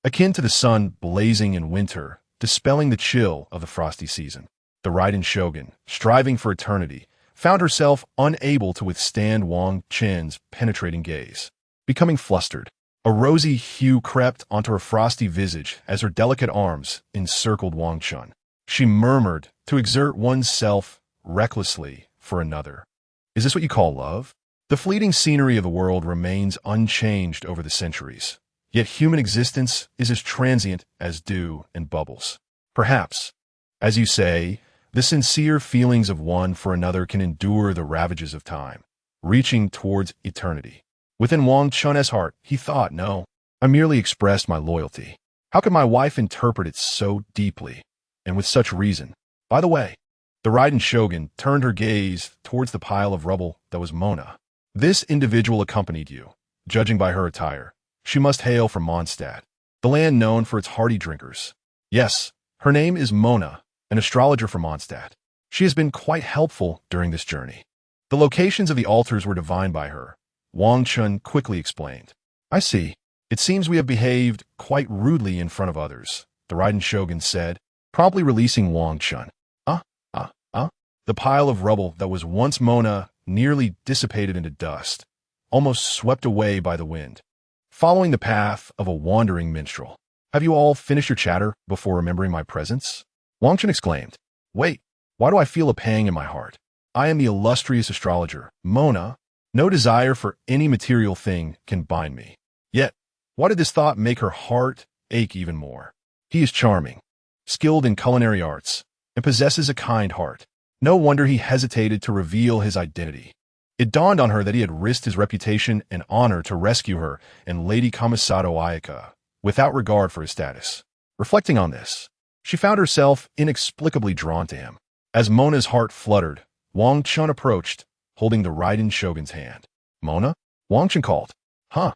akin to the sun blazing in winter, dispelling the chill of the frosty season. The Raiden Shogun, striving for eternity, found herself unable to withstand Wang Chen's penetrating gaze. Becoming flustered, a rosy hue crept onto her frosty visage as her delicate arms encircled Wang Chen. She murmured, to exert oneself recklessly for another. "Is this what you call love?" The fleeting scenery of the world remains unchanged over the centuries, yet human existence is as transient as dew and bubbles. Perhaps, as you say, The sincere feelings of one for another can endure the ravages of time, reaching towards eternity. Within Wang Chen's heart, he thought, no, I merely expressed my loyalty. How could my wife interpret it so deeply, and with such reason? By the way, the Raiden Shogun turned her gaze towards the pile of rubble that was Mona. This individual accompanied you. Judging by her attire, she must hail from Mondstadt, the land known for its hardy drinkers. Yes, her name is Mona, an astrologer from Mondstadt. She has been quite helpful during this journey. The locations of the altars were divined by her. Wang Chen quickly explained. I see. It seems we have behaved quite rudely in front of others, the Raiden Shogun said, promptly releasing Wang Chen. The pile of rubble that was once Mona nearly dissipated into dust, almost swept away by the wind, following the path of a wandering minstrel. Have you all finished your chatter before remembering my presence? Wang Chen exclaimed. Wait, why do I feel a pang in my heart? I am the illustrious astrologer, Mona. No desire for any material thing can bind me. Yet, why did this thought make her heart ache even more? He is charming, skilled in culinary arts, and possesses a kind heart. No wonder he hesitated to reveal his identity. It dawned on her that he had risked his reputation and honor to rescue her and Lady Kamisato Ayaka, without regard for his status. Reflecting on this, she found herself inexplicably drawn to him. As Mona's heart fluttered, Wang Chen approached, holding the Raiden Shogun's hand. Mona? Wang Chen called. Huh?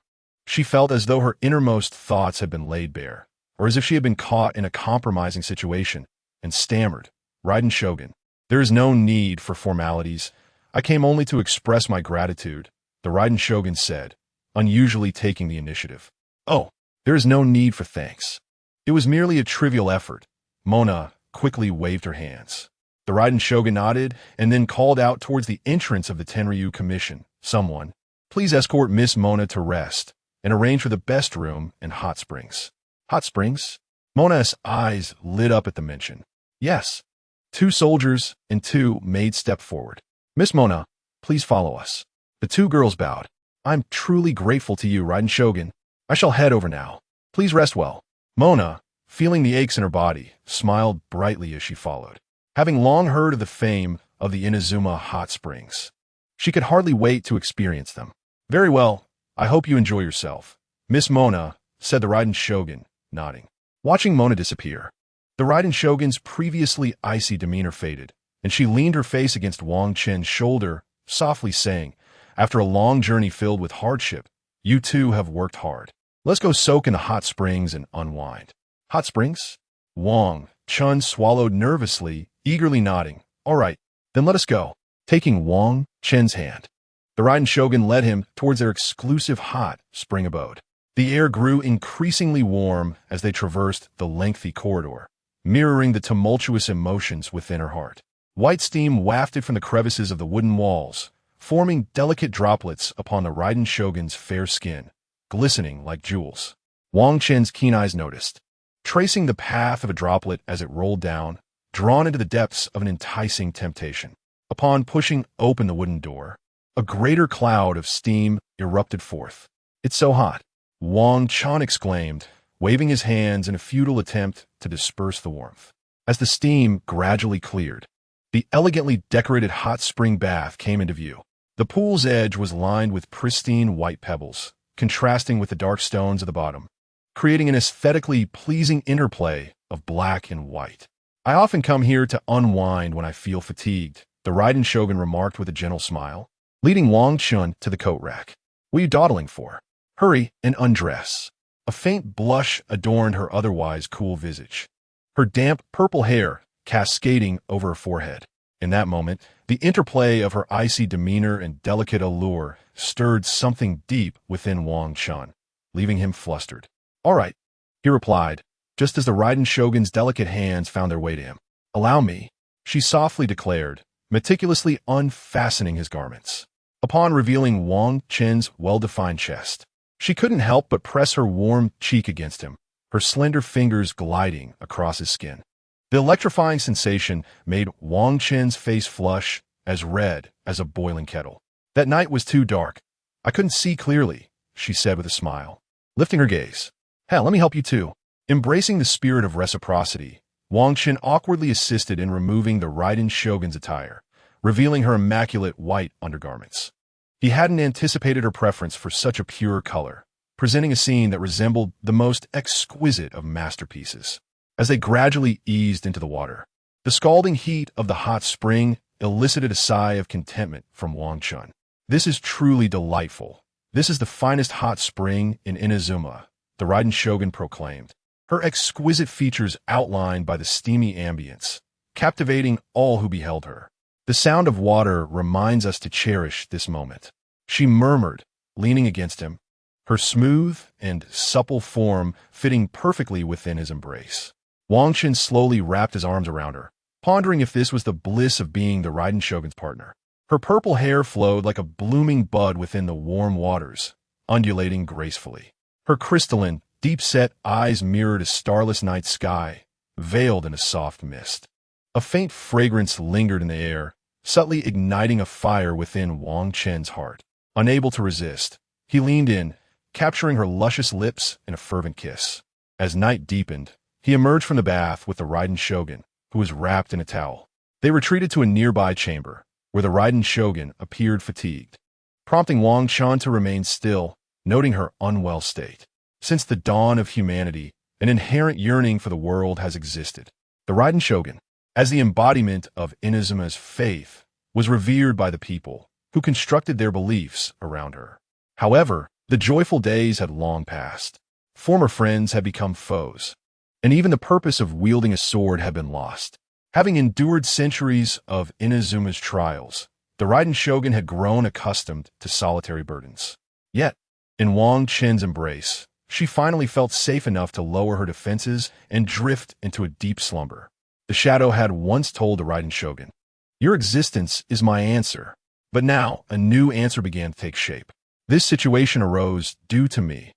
She felt as though her innermost thoughts had been laid bare, or as if she had been caught in a compromising situation, and stammered. Raiden Shogun. There is no need for formalities. I came only to express my gratitude, the Raiden Shogun said, unusually taking the initiative. Oh, there is no need for thanks. It was merely a trivial effort. Mona quickly waved her hands. The Raiden Shogun nodded and then called out towards the entrance of the Tenryu Commission. Someone, please escort Miss Mona to rest and arrange for the best room and hot springs. Hot springs? Mona's eyes lit up at the mention. Yes. 2 soldiers and 2 maids stepped forward. Miss Mona, please follow us. The 2 girls bowed. I'm truly grateful to you, Raiden Shogun. I shall head over now. Please rest well. Mona, feeling the aches in her body, smiled brightly as she followed. Having long heard of the fame of the Inazuma hot springs, she could hardly wait to experience them. Very well, I hope you enjoy yourself. Miss Mona, said the Raiden Shogun, nodding. Watching Mona disappear, the Raiden Shogun's previously icy demeanor faded, and she leaned her face against Wang Chen's shoulder, softly saying, after a long journey filled with hardship, you 2 have worked hard. Let's go soak in the hot springs and unwind. Hot springs? Wang Chen swallowed nervously, eagerly nodding. All right, then let us go. Taking Wang Chen's hand, the Raiden Shogun led him towards their exclusive hot spring abode. The air grew increasingly warm as they traversed the lengthy corridor, mirroring the tumultuous emotions within her heart. White steam wafted from the crevices of the wooden walls, forming delicate droplets upon the Raiden Shogun's fair skin, glistening like jewels. Wang Chen's keen eyes noticed, tracing the path of a droplet as it rolled down, drawn into the depths of an enticing temptation. Upon pushing open the wooden door, a greater cloud of steam erupted forth. It's so hot, Wang Chen exclaimed, waving his hands in a futile attempt to disperse the warmth. As the steam gradually cleared, the elegantly decorated hot spring bath came into view. The pool's edge was lined with pristine white pebbles, contrasting with the dark stones at the bottom, creating an aesthetically pleasing interplay of black and white. I often come here to unwind when I feel fatigued, the Raiden Shogun remarked with a gentle smile, leading Wang Chen to the coat rack. What are you dawdling for? Hurry and undress. A faint blush adorned her otherwise cool visage, her damp purple hair cascading over her forehead. In that moment, the interplay of her icy demeanor and delicate allure stirred something deep within Wang Chen, leaving him flustered. All right, he replied, just as the Raiden Shogun's delicate hands found their way to him. Allow me, she softly declared, meticulously unfastening his garments. Upon revealing Wang Chen's well-defined chest, she couldn't help but press her warm cheek against him, her slender fingers gliding across his skin. The electrifying sensation made Wang Chen's face flush as red as a boiling kettle. That night was too dark. I couldn't see clearly, she said with a smile, lifting her gaze. Hell, let me help you too. Embracing the spirit of reciprocity, Wang Chen awkwardly assisted in removing the Raiden Shogun's attire, revealing her immaculate white undergarments. He hadn't anticipated her preference for such a pure color, presenting a scene that resembled the most exquisite of masterpieces. As they gradually eased into the water, the scalding heat of the hot spring elicited a sigh of contentment from Wang Chen. "This is truly delightful. This is the finest hot spring in Inazuma," the Raiden Shogun proclaimed, her exquisite features outlined by the steamy ambience, captivating all who beheld her. "The sound of water reminds us to cherish this moment," she murmured, leaning against him, her smooth and supple form fitting perfectly within his embrace. Wang Chen slowly wrapped his arms around her, pondering if this was the bliss of being the Raiden Shogun's partner. Her purple hair flowed like a blooming bud within the warm waters, undulating gracefully. Her crystalline, deep-set eyes mirrored a starless night sky, veiled in a soft mist. A faint fragrance lingered in the air, subtly igniting a fire within Wang Chen's heart. Unable to resist, he leaned in, capturing her luscious lips in a fervent kiss. As night deepened, he emerged from the bath with the Raiden Shogun, who was wrapped in a towel. They retreated to a nearby chamber, where the Raiden Shogun appeared fatigued, prompting Wang Chen to remain still, noting her unwell state. Since the dawn of humanity, an inherent yearning for the world has existed. The Raiden Shogun, as the embodiment of Inazuma's faith, was revered by the people, who constructed their beliefs around her. However, the joyful days had long passed. Former friends had become foes, and even the purpose of wielding a sword had been lost. Having endured centuries of Inazuma's trials, the Raiden Shogun had grown accustomed to solitary burdens. Yet, in Wang Chen's embrace, she finally felt safe enough to lower her defenses and drift into a deep slumber. The shadow had once told the Raiden Shogun, "Your existence is my answer." But now, a new answer began to take shape. "This situation arose due to me.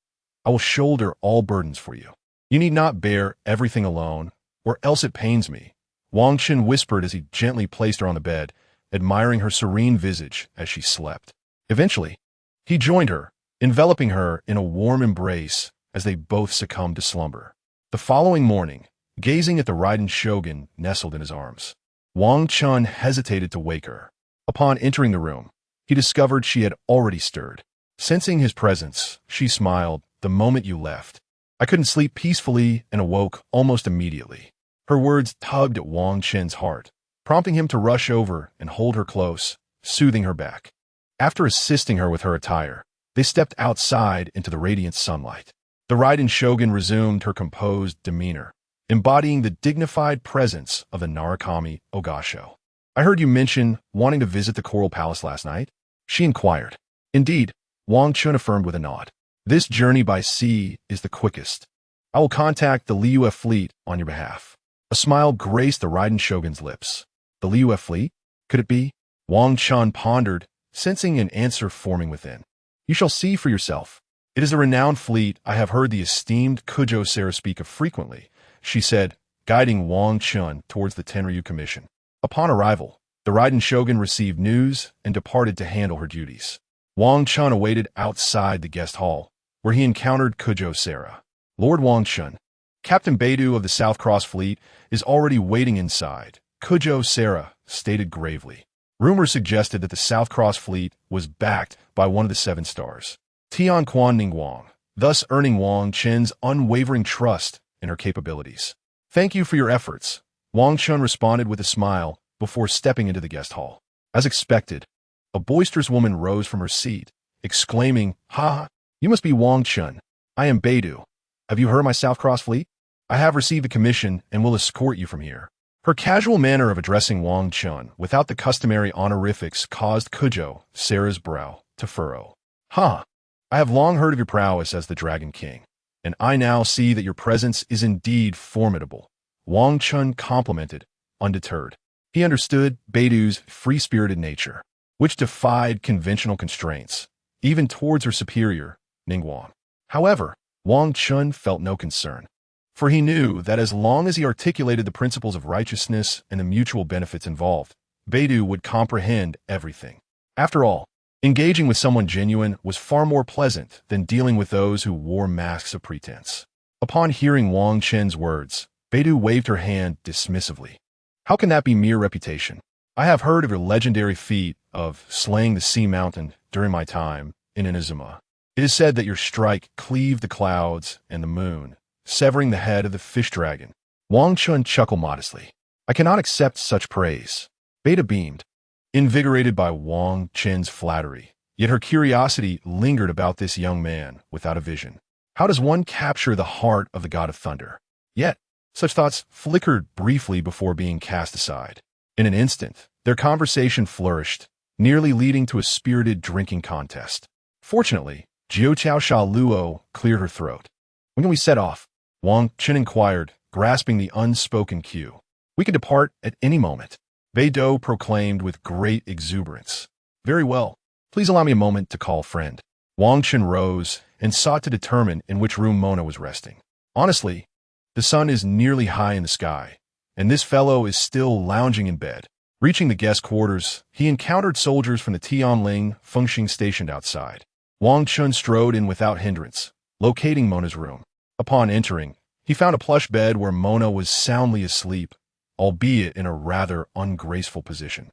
I will shoulder all burdens for you. You need not bear everything alone, or else it pains me," Wang Chen whispered as he gently placed her on the bed, admiring her serene visage as she slept. Eventually, he joined her, enveloping her in a warm embrace as they both succumbed to slumber. The following morning, gazing at the Raiden Shogun nestled in his arms, Wang Chen hesitated to wake her. Upon entering the room, he discovered she had already stirred. Sensing his presence, she smiled. "The moment you left, I couldn't sleep peacefully and awoke almost immediately." Her words tugged at Wang Chen's heart, prompting him to rush over and hold her close, soothing her back. After assisting her with her attire, they stepped outside into the radiant sunlight. The Raiden Shogun resumed her composed demeanor, embodying the dignified presence of the Narukami Ogasho. "I heard you mention wanting to visit the Coral Palace last night?" she inquired. "Indeed," Wang Chen affirmed with a nod. "This journey by sea is the quickest. I will contact the Liyue fleet on your behalf." A smile graced the Raiden Shogun's lips. "The Liyue fleet? Could it be?" Wang Chen pondered, sensing an answer forming within. "You shall see for yourself. It is a renowned fleet I have heard the esteemed Kujo Sera speak of frequently," she said, guiding Wang Chen towards the Tenryu Commission. Upon arrival, the Raiden Shogun received news and departed to handle her duties. Wang Chen awaited outside the guest hall, where he encountered Kujo Sera. "Lord Wang Chen, Captain Beidou of the South Cross Fleet is already waiting inside," Kujo Sera stated gravely. Rumors suggested that the South Cross Fleet was backed by one of the Seven Stars, Tian Quan Ningguang, thus earning Wang Chen's unwavering trust in her capabilities. "Thank you for your efforts," Wang Chen responded with a smile before stepping into the guest hall. As expected, a boisterous woman rose from her seat, exclaiming, "Ha! You must be Wang Chen. I am Beidou. Have you heard of my South Cross Fleet? I have received the commission and will escort you from here." Her casual manner of addressing Wang Chen without the customary honorifics caused Kujo Sera's brow to furrow. "Ha! I have long heard of your prowess as the Dragon King, and I now see that your presence is indeed formidable," Wang Chen complimented, undeterred. He understood Beidou's free-spirited nature, which defied conventional constraints, even towards her superior, Ningguang. However, Wang Chen felt no concern, for he knew that as long as he articulated the principles of righteousness and the mutual benefits involved, Beidou would comprehend everything. After all, engaging with someone genuine was far more pleasant than dealing with those who wore masks of pretense. Upon hearing Wang Chen's words, Beidou waved her hand dismissively. How can that be mere reputation? I have heard of your legendary feat of slaying the sea mountain during my time in Inazuma. It is said that your strike cleaved the clouds and the moon, severing the head of the fish dragon. Wang Chen chuckled modestly. I cannot accept such praise. Beta beamed, invigorated by Wang Chen's flattery. Yet her curiosity lingered about this young man without a vision. How does one capture the heart of the god of thunder? Yet, such thoughts flickered briefly before being cast aside. In an instant, their conversation flourished, nearly leading to a spirited drinking contest. Fortunately, Jiuqiao Shaluo cleared her throat. When can we set off? Wang Chen inquired, grasping the unspoken cue. We can depart at any moment. Beidou proclaimed with great exuberance. Very well. Please allow me a moment to call friend. Wang Chen rose and sought to determine in which room Mona was resting. Honestly, the sun is nearly high in the sky, and this fellow is still lounging in bed. Reaching the guest quarters, he encountered soldiers from the Tianling Fengxing stationed outside. Wang Chen strode in without hindrance, locating Mona's room. Upon entering, he found a plush bed where Mona was soundly asleep, albeit in a rather ungraceful position.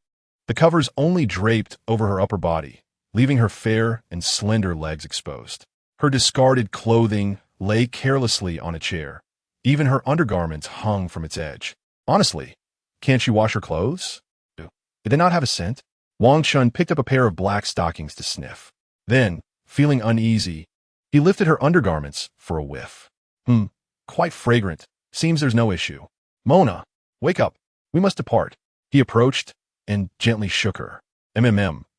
The covers only draped over her upper body, leaving her fair and slender legs exposed. Her discarded clothing lay carelessly on a chair. Even her undergarments hung from its edge. Honestly, can't she wash her clothes? Did they not have a scent? Wang Chen picked up a pair of black stockings to sniff. Then, feeling uneasy, he lifted her undergarments for a whiff. Quite fragrant. Seems there's no issue. Mona, wake up. We must depart. He approached and gently shook her.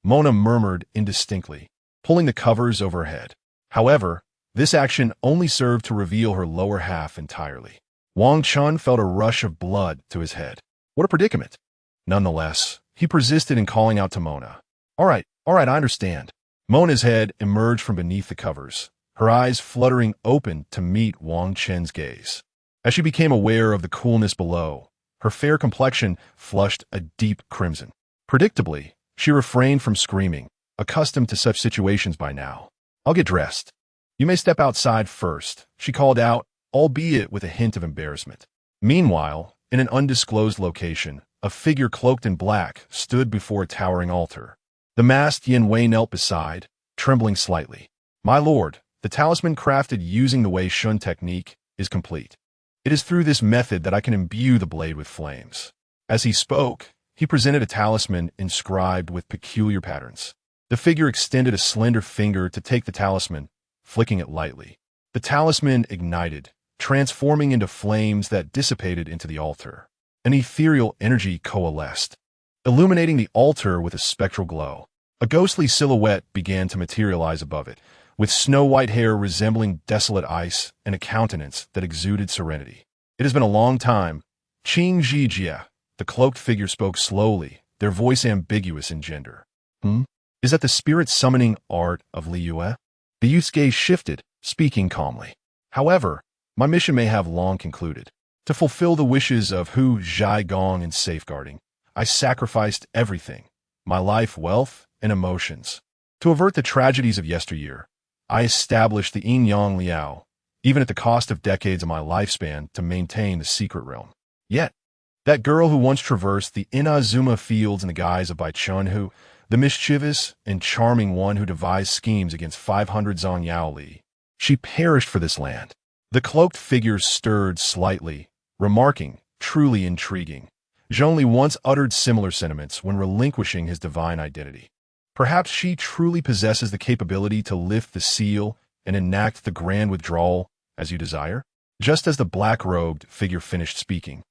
Mona murmured indistinctly, pulling the covers over her head. However, this action only served to reveal her lower half entirely. Wang Chen felt a rush of blood to his head. What a predicament. Nonetheless, he persisted in calling out to Mona. All right, I understand. Mona's head emerged from beneath the covers, her eyes fluttering open to meet Wang Chen's gaze. As she became aware of the coolness below, her fair complexion flushed a deep crimson. Predictably, she refrained from screaming, accustomed to such situations by now. I'll get dressed. You may step outside first, she called out, albeit with a hint of embarrassment. Meanwhile, in an undisclosed location, a figure cloaked in black stood before a towering altar. The masked Yin Wei knelt beside, trembling slightly. My lord, the talisman crafted using the Wei Shun technique is complete. It is through this method that I can imbue the blade with flames. As he spoke, he presented a talisman inscribed with peculiar patterns. The figure extended a slender finger to take the talisman, flicking it lightly. The talisman ignited, transforming into flames that dissipated into the altar. An ethereal energy coalesced, illuminating the altar with a spectral glow. A ghostly silhouette began to materialize above it, with snow-white hair resembling desolate ice and a countenance that exuded serenity. It has been a long time. Qing Zhijia, the cloaked figure spoke slowly, their voice ambiguous in gender. Is that the spirit-summoning art of Li Yue? The youth's gaze shifted, speaking calmly. However, my mission may have long concluded. To fulfill the wishes of Hu Zhaigong in safeguarding, I sacrificed everything, my life, wealth, and emotions. To avert the tragedies of yesteryear, I established the Yin-Yang Liao, even at the cost of decades of my lifespan to maintain the secret realm. Yet, that girl who once traversed the Inazuma fields in the guise of Bai Chunhu, the mischievous and charming one who devised schemes against 500 Zhang Yaoli, she perished for this land. The cloaked figure stirred slightly, remarking, truly intriguing. Zhongli once uttered similar sentiments when relinquishing his divine identity. Perhaps she truly possesses the capability to lift the seal and enact the grand withdrawal as you desire? Just as the black-robed figure finished speaking,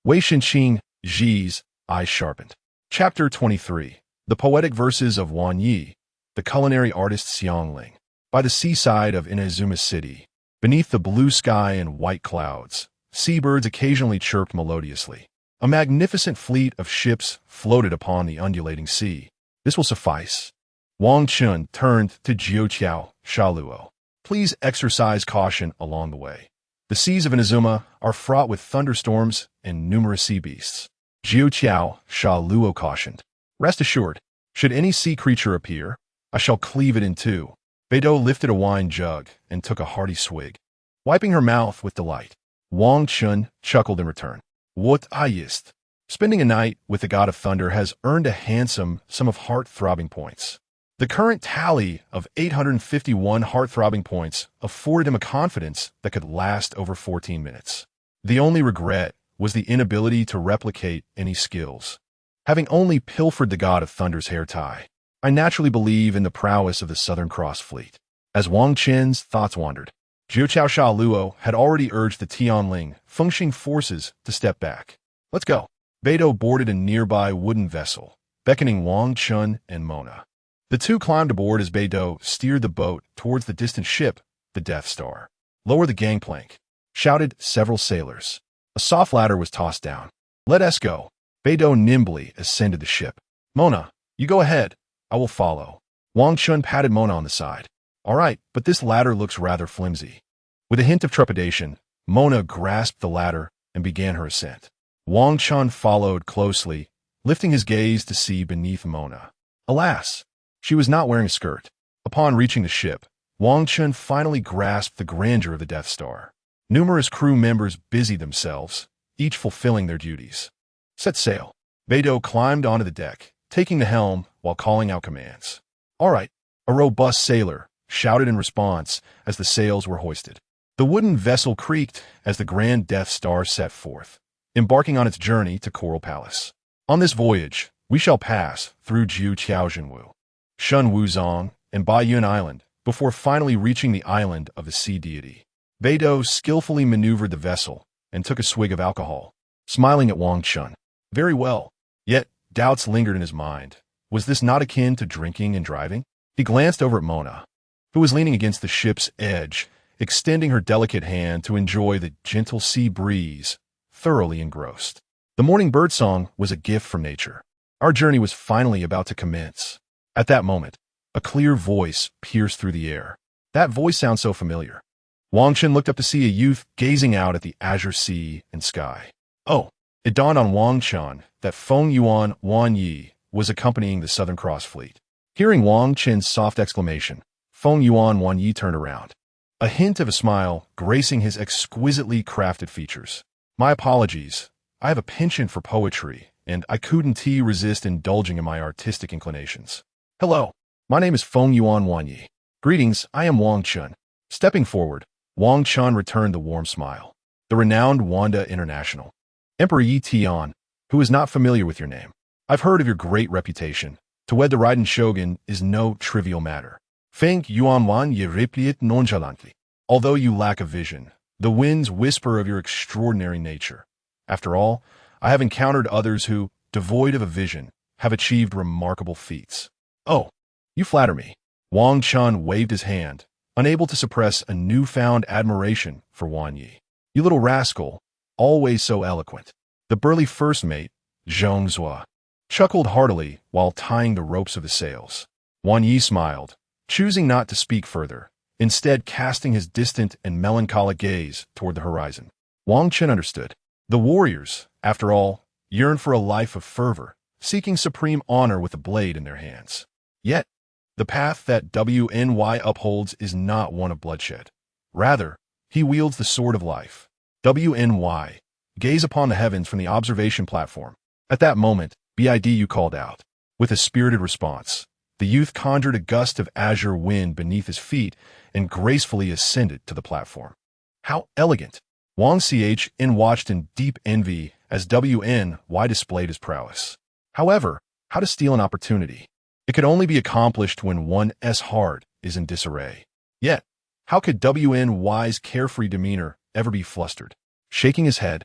Wei Shenqing Ji's eyes sharpened. Chapter 23. The Poetic Verses of Wan Yi, the culinary artist Xiangling. By the seaside of Inazuma City, beneath the blue sky and white clouds, seabirds occasionally chirped melodiously. A magnificent fleet of ships floated upon the undulating sea. This will suffice. Wang Chen turned to Jiuqiao Shaluo. Please exercise caution along the way. The seas of Inazuma are fraught with thunderstorms and numerous sea beasts. Jiuqiao Shaluo cautioned. Rest assured, should any sea creature appear, I shall cleave it in two. Beidou lifted a wine jug and took a hearty swig, wiping her mouth with delight. Wang Chen chuckled in return. What ist? Spending a night with the god of thunder has earned a handsome sum of heart-throbbing points. The current tally of 851 heart-throbbing points afforded him a confidence that could last over 14 minutes. The only regret was the inability to replicate any skills. Having only pilfered the god of thunder's hair tie, I naturally believe in the prowess of the Southern Cross fleet. As Wang Chen's thoughts wandered, Jiu Chao Sha Luo had already urged the Tianling Fengxing forces to step back. Let's go. Beidou boarded a nearby wooden vessel, beckoning Wang Chen and Mona. The two climbed aboard as Beidou steered the boat towards the distant ship, the Death Star. Lower the gangplank, shouted several sailors. A soft ladder was tossed down. Let us go. Beidou nimbly ascended the ship. Mona, you go ahead. I will follow. Wang Chen patted Mona on the side. All right, but this ladder looks rather flimsy. With a hint of trepidation, Mona grasped the ladder and began her ascent. Wang Chen followed closely, lifting his gaze to see beneath Mona. Alas, she was not wearing a skirt. Upon reaching the ship, Wang Chen finally grasped the grandeur of the Death Star. Numerous crew members busied themselves, each fulfilling their duties. Set sail. Beidou climbed onto the deck, taking the helm while calling out commands. All right, a robust sailor shouted in response as the sails were hoisted. The wooden vessel creaked as the Grand Death Star set forth, embarking on its journey to Coral Palace. On this voyage, we shall pass through Jiu Chaojinwu, Shun Wuzong, and Baiyun Island before finally reaching the island of the sea deity. Beidou skillfully maneuvered the vessel and took a swig of alcohol, smiling at Wang Chen. Very well. Yet, doubts lingered in his mind. Was this not akin to drinking and driving? He glanced over at Mona, who was leaning against the ship's edge, extending her delicate hand to enjoy the gentle sea breeze, thoroughly engrossed. The morning birdsong was a gift from nature. Our journey was finally about to commence. At that moment, a clear voice pierced through the air. That voice sounds so familiar. Wang Chen looked up to see a youth gazing out at the azure sea and sky. Oh, it dawned on Wang Chen that Feng Yuan Wan Yi was accompanying the Southern Cross fleet. Hearing Wang Chen's soft exclamation, Feng Yuan Wan Yi turned around, a hint of a smile gracing his exquisitely crafted features. My apologies. I have a penchant for poetry, and I couldn't resist indulging in my artistic inclinations. Hello, my name is Feng Yuan Wan Yi. Greetings, I am Wang Chen. Stepping forward, Wang Chen returned the warm smile. The renowned Wanda International. Emperor Yi Tian, who is not familiar with your name. I've heard of your great reputation. To wed the Raiden Shogun is no trivial matter. Feng Yuan Wan Yi replied nonchalantly. Although you lack a vision, the winds whisper of your extraordinary nature. After all, I have encountered others who, devoid of a vision, have achieved remarkable feats. Oh, you flatter me. Wang Chen waved his hand, unable to suppress a newfound admiration for Wan Yi. You little rascal, always so eloquent. The burly first mate, Zhong Zhua, chuckled heartily while tying the ropes of the sails. Wan Yi smiled, choosing not to speak further, instead casting his distant and melancholic gaze toward the horizon. Wang Chen understood. The warriors, after all, yearn for a life of fervor, seeking supreme honor with a blade in their hands. Yet, the path that WNY upholds is not one of bloodshed. Rather, he wields the sword of life. WNY, gaze upon the heavens from the observation platform. At that moment, BIDU called out. With a spirited response, the youth conjured a gust of azure wind beneath his feet and gracefully ascended to the platform. How elegant! Wang Chen watched in deep envy as WNY displayed his prowess. However, how to steal an opportunity? It could only be accomplished when one's heart is in disarray. Yet, how could WNY's carefree demeanor ever be flustered? Shaking his head,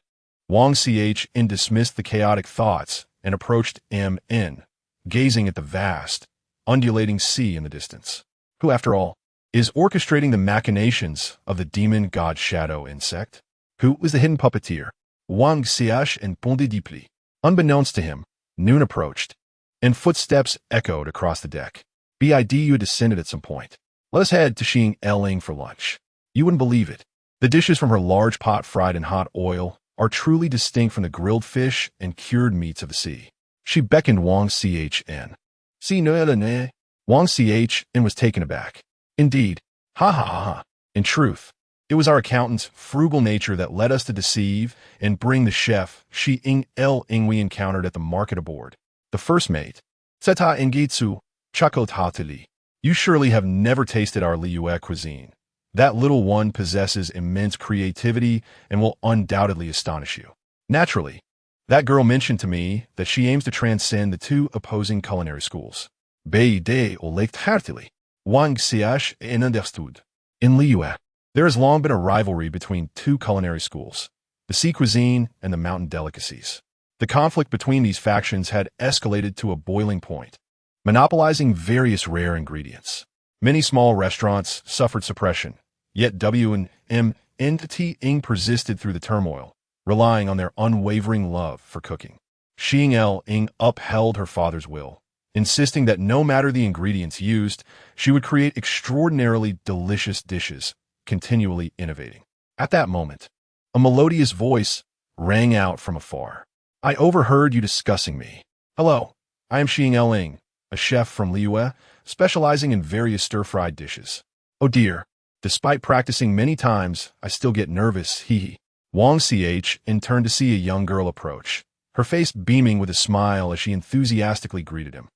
Wang Chen dismissed the chaotic thoughts and approached MN, gazing at the vast, undulating sea in the distance. Who, after all, is orchestrating the machinations of the demon god shadow insect? Who was the hidden puppeteer? Wang Xiash and Ponde Dipli. Unbeknownst to him, noon approached, and footsteps echoed across the deck. BIDU had descended at some point. Let us head to Xing Eling for lunch. You wouldn't believe it. The dishes from her large pot fried in hot oil are truly distinct from the grilled fish and cured meats of the sea. She beckoned Wang Chen. See no ne? Wang Chen was taken aback. Indeed. Ha ha ha ha. In truth, It was our accountant's frugal nature that led us to deceive and bring the chef, Shi Ing El Ing, we encountered at the market aboard. The first mate, Seta Ingitsu, Chakotatili. You surely have never tasted our Liyue cuisine. That little one possesses immense creativity and will undoubtedly astonish you. Naturally, that girl mentioned to me that she aims to transcend the two opposing culinary schools. Bei de Electro Wang Xiash and understood. In Liyue, there has long been a rivalry between two culinary schools, the sea cuisine and the mountain delicacies. The conflict between these factions had escalated to a boiling point, monopolizing various rare ingredients. Many small restaurants suffered suppression, yet W&M Entity Ing persisted through the turmoil, relying on their unwavering love for cooking. Xing El Ing upheld her father's will, insisting that no matter the ingredients used, she would create extraordinarily delicious dishes, continually innovating. At that moment, a melodious voice rang out from afar. I overheard you discussing me. Hello, I am Xing El Ing, a chef from Liyue, specializing in various stir-fried dishes. Oh dear, despite practicing many times, I still get nervous, hee. Wang Ch turned to see a young girl approach, her face beaming with a smile as she enthusiastically greeted him.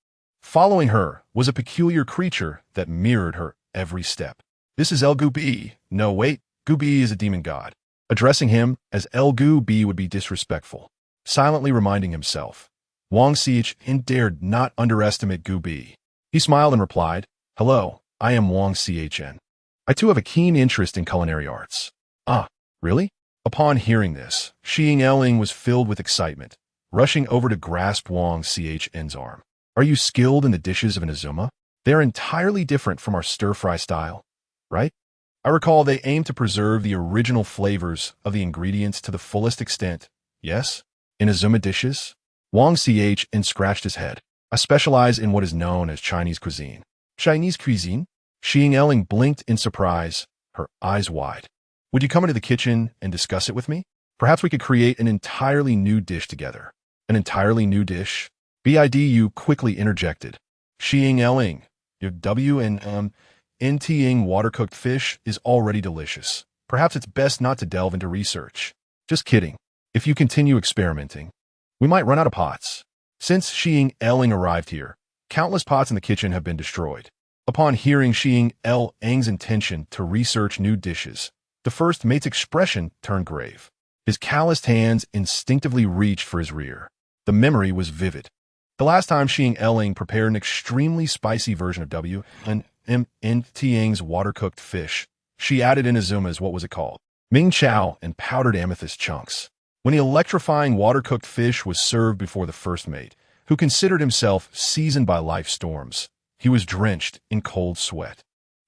Following her was a peculiar creature that mirrored her every step. This is El Gubi. No, wait, Gubi is a demon god. Addressing him as El Gubi would be disrespectful. Silently reminding himself, Wang Ch dared not underestimate Gubi. He smiled and replied, Hello, I am Wang Chen. I too have a keen interest in culinary arts. Ah, really? Upon hearing this, Xing Eling was filled with excitement, rushing over to grasp Wang Chen's arm. Are you skilled in the dishes of an Azuma? They are entirely different from our stir-fry style, right? I recall they aim to preserve the original flavors of the ingredients to the fullest extent. Yes? In Azuma dishes? Wang Ch scratched his head. I specialize in what is known as Chinese cuisine. Chinese cuisine? Xing Eling blinked in surprise, her eyes wide. Would you come into the kitchen and discuss it with me? Perhaps we could create an entirely new dish together. An entirely new dish? Bidu quickly interjected. Xing Eling, your W&Ning water-cooked fish is already delicious. Perhaps it's best not to delve into research. Just kidding. If you continue experimenting, we might run out of pots. Since Xing Eling arrived here, countless pots in the kitchen have been destroyed. Upon hearing Xing Eling's intention to research new dishes, the first mate's expression turned grave. His calloused hands instinctively reached for his rear. The memory was vivid. The last time Xing Eling prepared an extremely spicy version of W&Ning's water-cooked fish, she added in Azuma's what was it called? Ming Chow and powdered amethyst chunks. When the electrifying water-cooked fish was served before the first mate, who considered himself seasoned by life storms, he was drenched in cold sweat.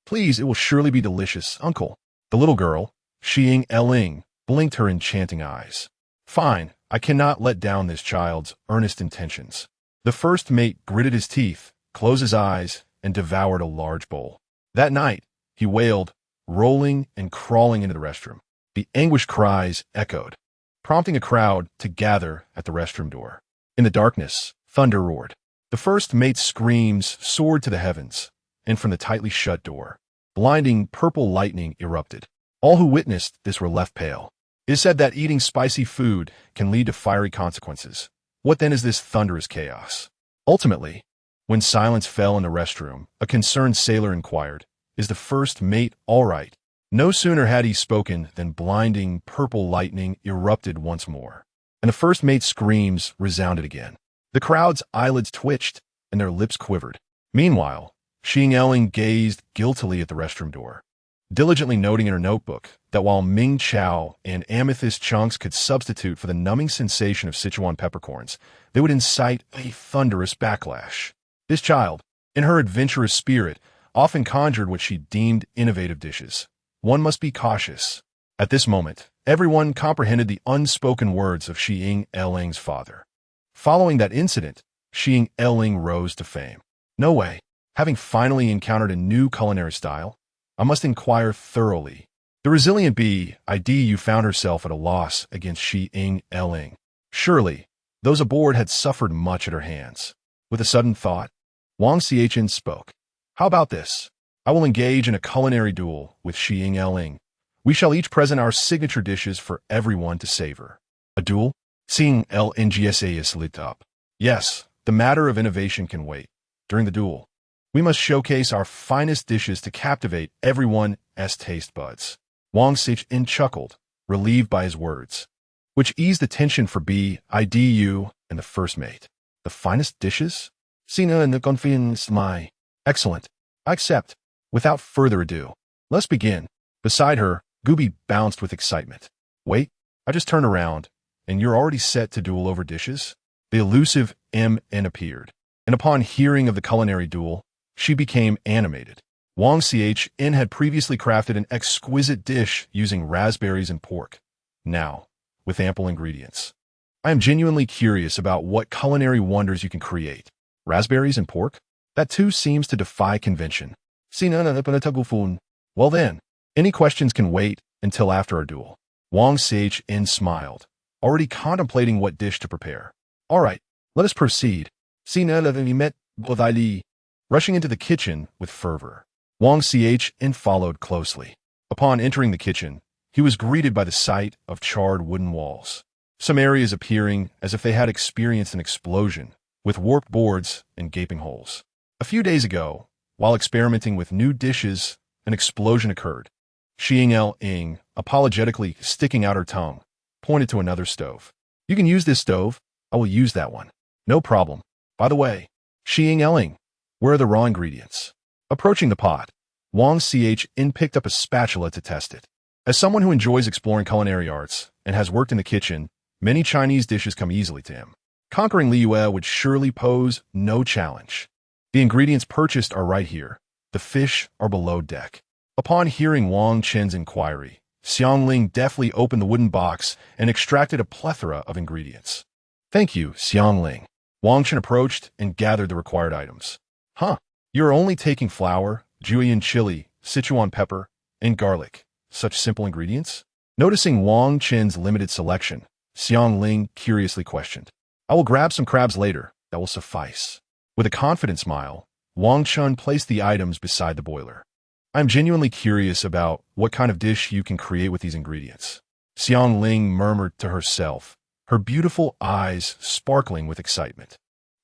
Please, it will surely be delicious, uncle. The little girl, Xing Eling, blinked her enchanting eyes. Fine, I cannot let down this child's earnest intentions. The first mate gritted his teeth, closed his eyes, and devoured a large bowl. That night, he wailed, rolling and crawling into the restroom. The anguished cries echoed, prompting a crowd to gather at the restroom door. In the darkness, thunder roared. The first mate's screams soared to the heavens, and from the tightly shut door, blinding purple lightning erupted. All who witnessed this were left pale. It is said that eating spicy food can lead to fiery consequences. What then is this thunderous chaos? Ultimately, when silence fell in the restroom, a concerned sailor inquired, Is the first mate all right? No sooner had he spoken than blinding purple lightning erupted once more, and the first mate's screams resounded again. The crowd's eyelids twitched, and their lips quivered. Meanwhile, Xing Eling gazed guiltily at the restroom door, diligently noting in her notebook that while Ming Chow and amethyst chunks could substitute for the numbing sensation of Sichuan peppercorns, they would incite a thunderous backlash. This child, in her adventurous spirit, often conjured what she deemed innovative dishes. One must be cautious. At this moment, everyone comprehended the unspoken words of Xing Eling's father. Following that incident, Xing Eling rose to fame. No way. Having finally encountered a new culinary style, I must inquire thoroughly. The resilient Bidu found herself at a loss against Xing Eling. Surely, those aboard had suffered much at her hands. With a sudden thought, Wang Chen spoke. How about this? I will engage in a culinary duel with Xing Eling. We shall each present our signature dishes for everyone to savor. A duel? Seeing LNGSAS lit up. Yes, the matter of innovation can wait. During the duel, we must showcase our finest dishes to captivate everyone's taste buds. Wang Chen chuckled, relieved by his words, which eased the tension for BIDU and the first mate. The finest dishes? Sina and the confidence my. Excellent. I accept. Without further ado, let's begin. Beside her, Gooby bounced with excitement. Wait, I just turned around, and you're already set to duel over dishes? The elusive MN appeared, and upon hearing of the culinary duel, she became animated. Wang Chen had previously crafted an exquisite dish using raspberries and pork. Now, with ample ingredients. I am genuinely curious about what culinary wonders you can create. Raspberries and pork? That too seems to defy convention. Well then, any questions can wait until after our duel. Wang Chen smiled, already contemplating what dish to prepare. All right, let us proceed. Rushing into the kitchen with fervor, Wang Chen followed closely. Upon entering the kitchen, he was greeted by the sight of charred wooden walls. Some areas appearing as if they had experienced an explosion, with warped boards and gaping holes. A few days ago, while experimenting with new dishes, an explosion occurred. Xing apologetically sticking out her tongue, pointed to another stove. You can use this stove. I will use that one. No problem. By the way, Xing, where are the raw ingredients? Approaching the pot, Wang Chen picked up a spatula to test it. As someone who enjoys exploring culinary arts and has worked in the kitchen, many Chinese dishes come easily to him. Conquering Liyue would surely pose no challenge. The ingredients purchased are right here. The fish are below deck. Upon hearing Wang Chen's inquiry, Xiangling deftly opened the wooden box and extracted a plethora of ingredients. Thank you, Xiangling. Wang Chen approached and gathered the required items. Huh, you're only taking flour, julienne chili, Sichuan pepper, and garlic. Such simple ingredients? Noticing Wang Chen's limited selection, Xiangling curiously questioned. I will grab some crabs later. That will suffice. With a confident smile, Wang Chen placed the items beside the boiler. I'm genuinely curious about what kind of dish you can create with these ingredients. Xiangling murmured to herself, her beautiful eyes sparkling with excitement.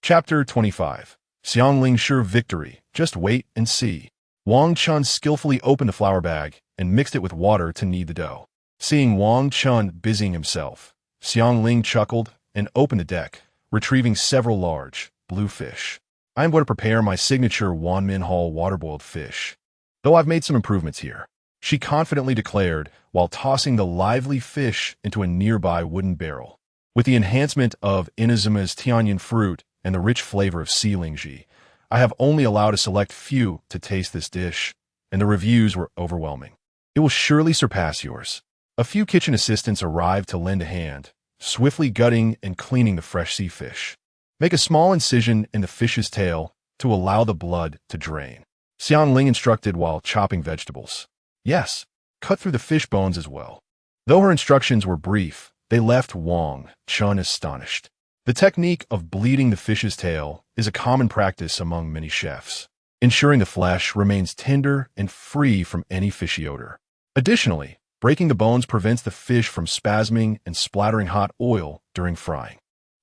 Chapter 25. Xiangling sure victory. Just wait and see. Wang Chen skillfully opened a flour bag and mixed it with water to knead the dough. Seeing Wang Chen busying himself, Xiangling chuckled and opened the deck, retrieving several large, blue fish. I am going to prepare my signature Wanmin Hall water-boiled fish. Though I've made some improvements here, she confidently declared while tossing the lively fish into a nearby wooden barrel. With the enhancement of Inazuma's Tianyan fruit and the rich flavor of Xilingji, I have only allowed a select few to taste this dish, and the reviews were overwhelming. It will surely surpass yours. A few kitchen assistants arrived to lend a hand, swiftly gutting and cleaning the fresh sea fish. Make a small incision in the fish's tail to allow the blood to drain. Xiangling instructed while chopping vegetables. Yes, cut through the fish bones as well. Though her instructions were brief, they left Wang Chen astonished. The technique of bleeding the fish's tail is a common practice among many chefs, ensuring the flesh remains tender and free from any fishy odor. Additionally, breaking the bones prevents the fish from spasming and splattering hot oil during frying.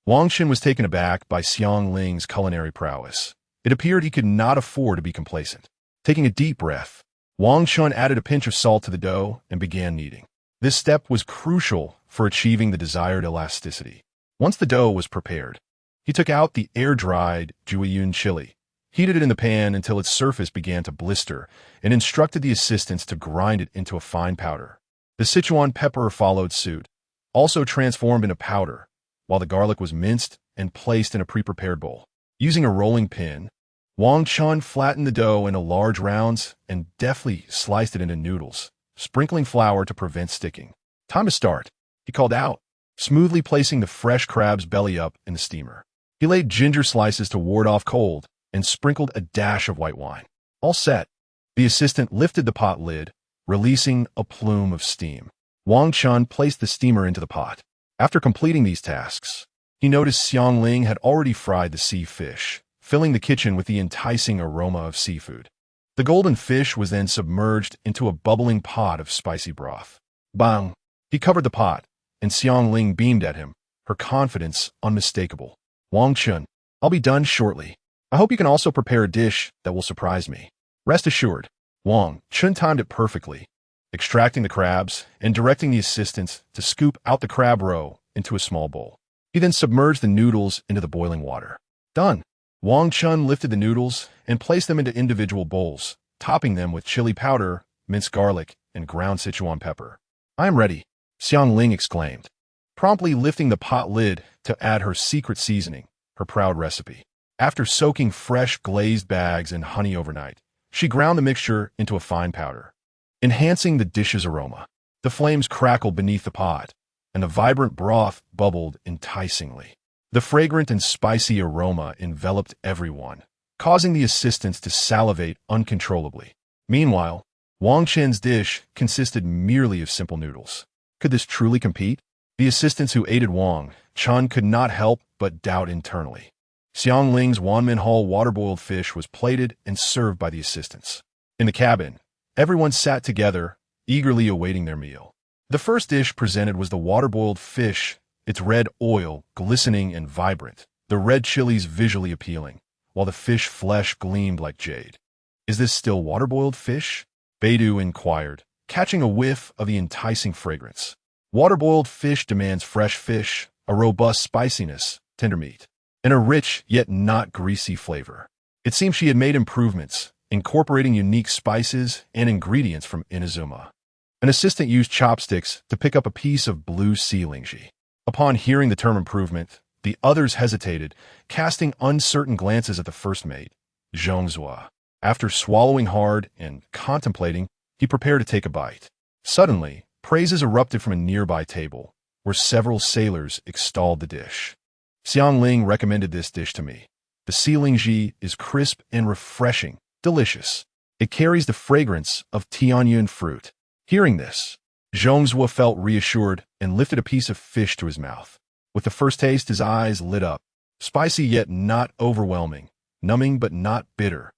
Wang Chen was taken aback by Xiangling's culinary prowess. It appeared he could not afford to be complacent. Taking a deep breath, Wang Chen added a pinch of salt to the dough and began kneading. This step was crucial for achieving the desired elasticity. Once the dough was prepared, he took out the air-dried julienne chili, heated it in the pan until its surface began to blister, and instructed the assistants to grind it into a fine powder. The Sichuan pepper followed suit, also transformed into powder, while the garlic was minced and placed in a pre-prepared bowl. Using a rolling pin, Wang Chen flattened the dough into large rounds and deftly sliced it into noodles, sprinkling flour to prevent sticking. Time to start, he called out, smoothly placing the fresh crab's belly up in the steamer. He laid ginger slices to ward off cold and sprinkled a dash of white wine. All set. The assistant lifted the pot lid, releasing a plume of steam. Wang Chen placed the steamer into the pot. After completing these tasks, he noticed Xiangling had already fried the sea fish, filling the kitchen with the enticing aroma of seafood. The golden fish was then submerged into a bubbling pot of spicy broth. Bang! He covered the pot, and Xiang Ling beamed at him, her confidence unmistakable. Wang Chen, I'll be done shortly. I hope you can also prepare a dish that will surprise me. Rest assured, Wang Chen timed it perfectly, extracting the crabs and directing the assistants to scoop out the crab roe into a small bowl. He then submerged the noodles into the boiling water. Done. Wang Chen lifted the noodles and placed them into individual bowls, topping them with chili powder, minced garlic, and ground Sichuan pepper. I am ready, Xiang Ling exclaimed, promptly lifting the pot lid to add her secret seasoning, her proud recipe. After soaking fresh glazed bags in honey overnight, she ground the mixture into a fine powder, enhancing the dish's aroma. The flames crackled beneath the pot, and the vibrant broth bubbled enticingly. The fragrant and spicy aroma enveloped everyone, causing the assistants to salivate uncontrollably. Meanwhile, Wang Chen's dish consisted merely of simple noodles. Could this truly compete? The assistants who aided Wang Chen could not help but doubt internally. Xiang Ling's Wanmin Hall water-boiled fish was plated and served by the assistants. In the cabin, everyone sat together, eagerly awaiting their meal. The first dish presented was the water-boiled fish, its red oil glistening and vibrant, the red chilies visually appealing, while the fish flesh gleamed like jade. Is this still water-boiled fish? Beidou inquired, catching a whiff of the enticing fragrance. Water-boiled fish demands fresh fish, a robust spiciness, tender meat, and a rich yet not greasy flavor. It seemed she had made improvements, incorporating unique spices and ingredients from Inazuma. An assistant used chopsticks to pick up a piece of blue sea lingji. Upon hearing the term improvement, the others hesitated, casting uncertain glances at the first mate, Zhongzhua. After swallowing hard and contemplating, he prepared to take a bite. Suddenly, praises erupted from a nearby table, where several sailors extolled the dish. Xiang Ling recommended this dish to me. The sea lingji is crisp and refreshing, delicious. It carries the fragrance of tianyun fruit. Hearing this, Zhongzhua felt reassured and lifted a piece of fish to his mouth. With the first taste, his eyes lit up. Spicy yet not overwhelming, numbing but not bitter.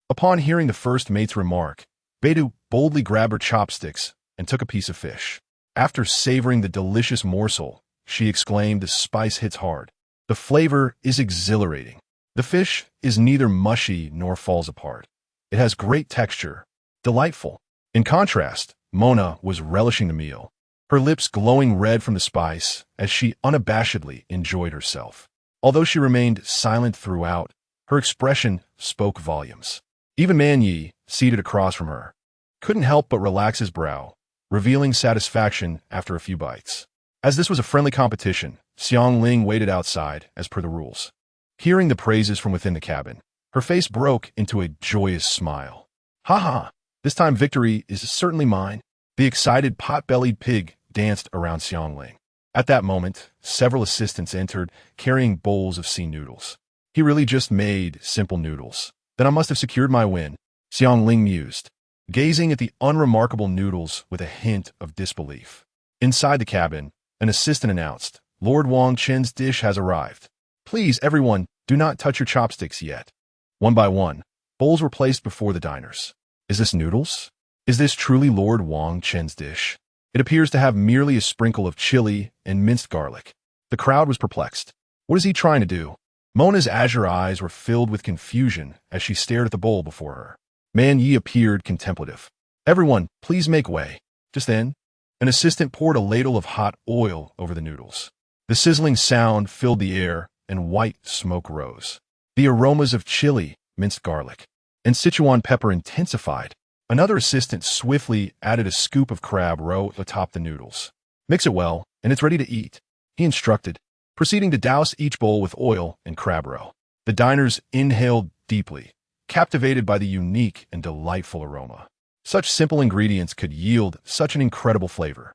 Upon hearing the first mate's remark, Beidou boldly grabbed her chopsticks and took a piece of fish. After savoring the delicious morsel, she exclaimed, "The spice hits hard. The flavor is exhilarating. The fish is neither mushy nor falls apart. It has great texture. Delightful." In contrast, Mona was relishing the meal, her lips glowing red from the spice as she unabashedly enjoyed herself. Although she remained silent throughout, her expression spoke volumes. Even Man Yi, seated across from her, couldn't help but relax his brow, revealing satisfaction after a few bites. As this was a friendly competition, Xiang Ling waited outside, as per the rules. Hearing the praises from within the cabin, her face broke into a joyous smile. "Ha ha! This time victory is certainly mine." The excited pot-bellied pig danced around Xiang Ling. At that moment, several assistants entered, carrying bowls of sea noodles. He really just made simple noodles. Then I must have secured my win, Xiang Ling mused, gazing at the unremarkable noodles with a hint of disbelief. Inside the cabin, an assistant announced, "Lord Wang Chen's dish has arrived. Please, everyone, do not touch your chopsticks yet." One by one, bowls were placed before the diners. Is this noodles? Is this truly Lord Wang Chen's dish? It appears to have merely a sprinkle of chili and minced garlic. The crowd was perplexed. What is he trying to do? Mona's azure eyes were filled with confusion as she stared at the bowl before her. Man Yi appeared contemplative. "Everyone, please make way." Just then, an assistant poured a ladle of hot oil over the noodles. The sizzling sound filled the air, and white smoke rose. The aromas of chili, minced garlic, and Sichuan pepper intensified. Another assistant swiftly added a scoop of crab roe atop the noodles. "Mix it well, and it's ready to eat," he instructed, proceeding to douse each bowl with oil and crab roe. The diners inhaled deeply, captivated by the unique and delightful aroma. Such simple ingredients could yield such an incredible flavor.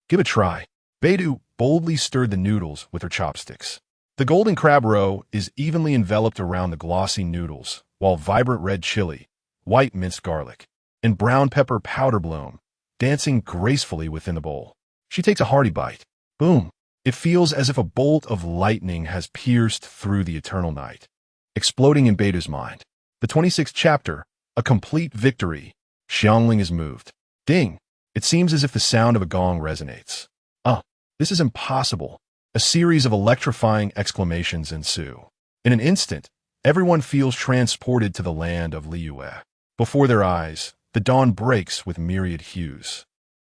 "Give it a try." Beidou boldly stirred the noodles with her chopsticks. The golden crab roe is evenly enveloped around the glossy noodles, while vibrant red chili, white minced garlic, and brown pepper powder bloom, dancing gracefully within the bowl. She takes a hearty bite. Boom! It feels as if a bolt of lightning has pierced through the eternal night, exploding in Beidou's mind. The 26th chapter, A complete victory. Xiangling is moved. Ding! It seems as if the sound of a gong resonates. This is impossible. A series of electrifying exclamations ensue. In an instant, everyone feels transported to the land of Liyue. Before their eyes, the dawn breaks with myriad hues.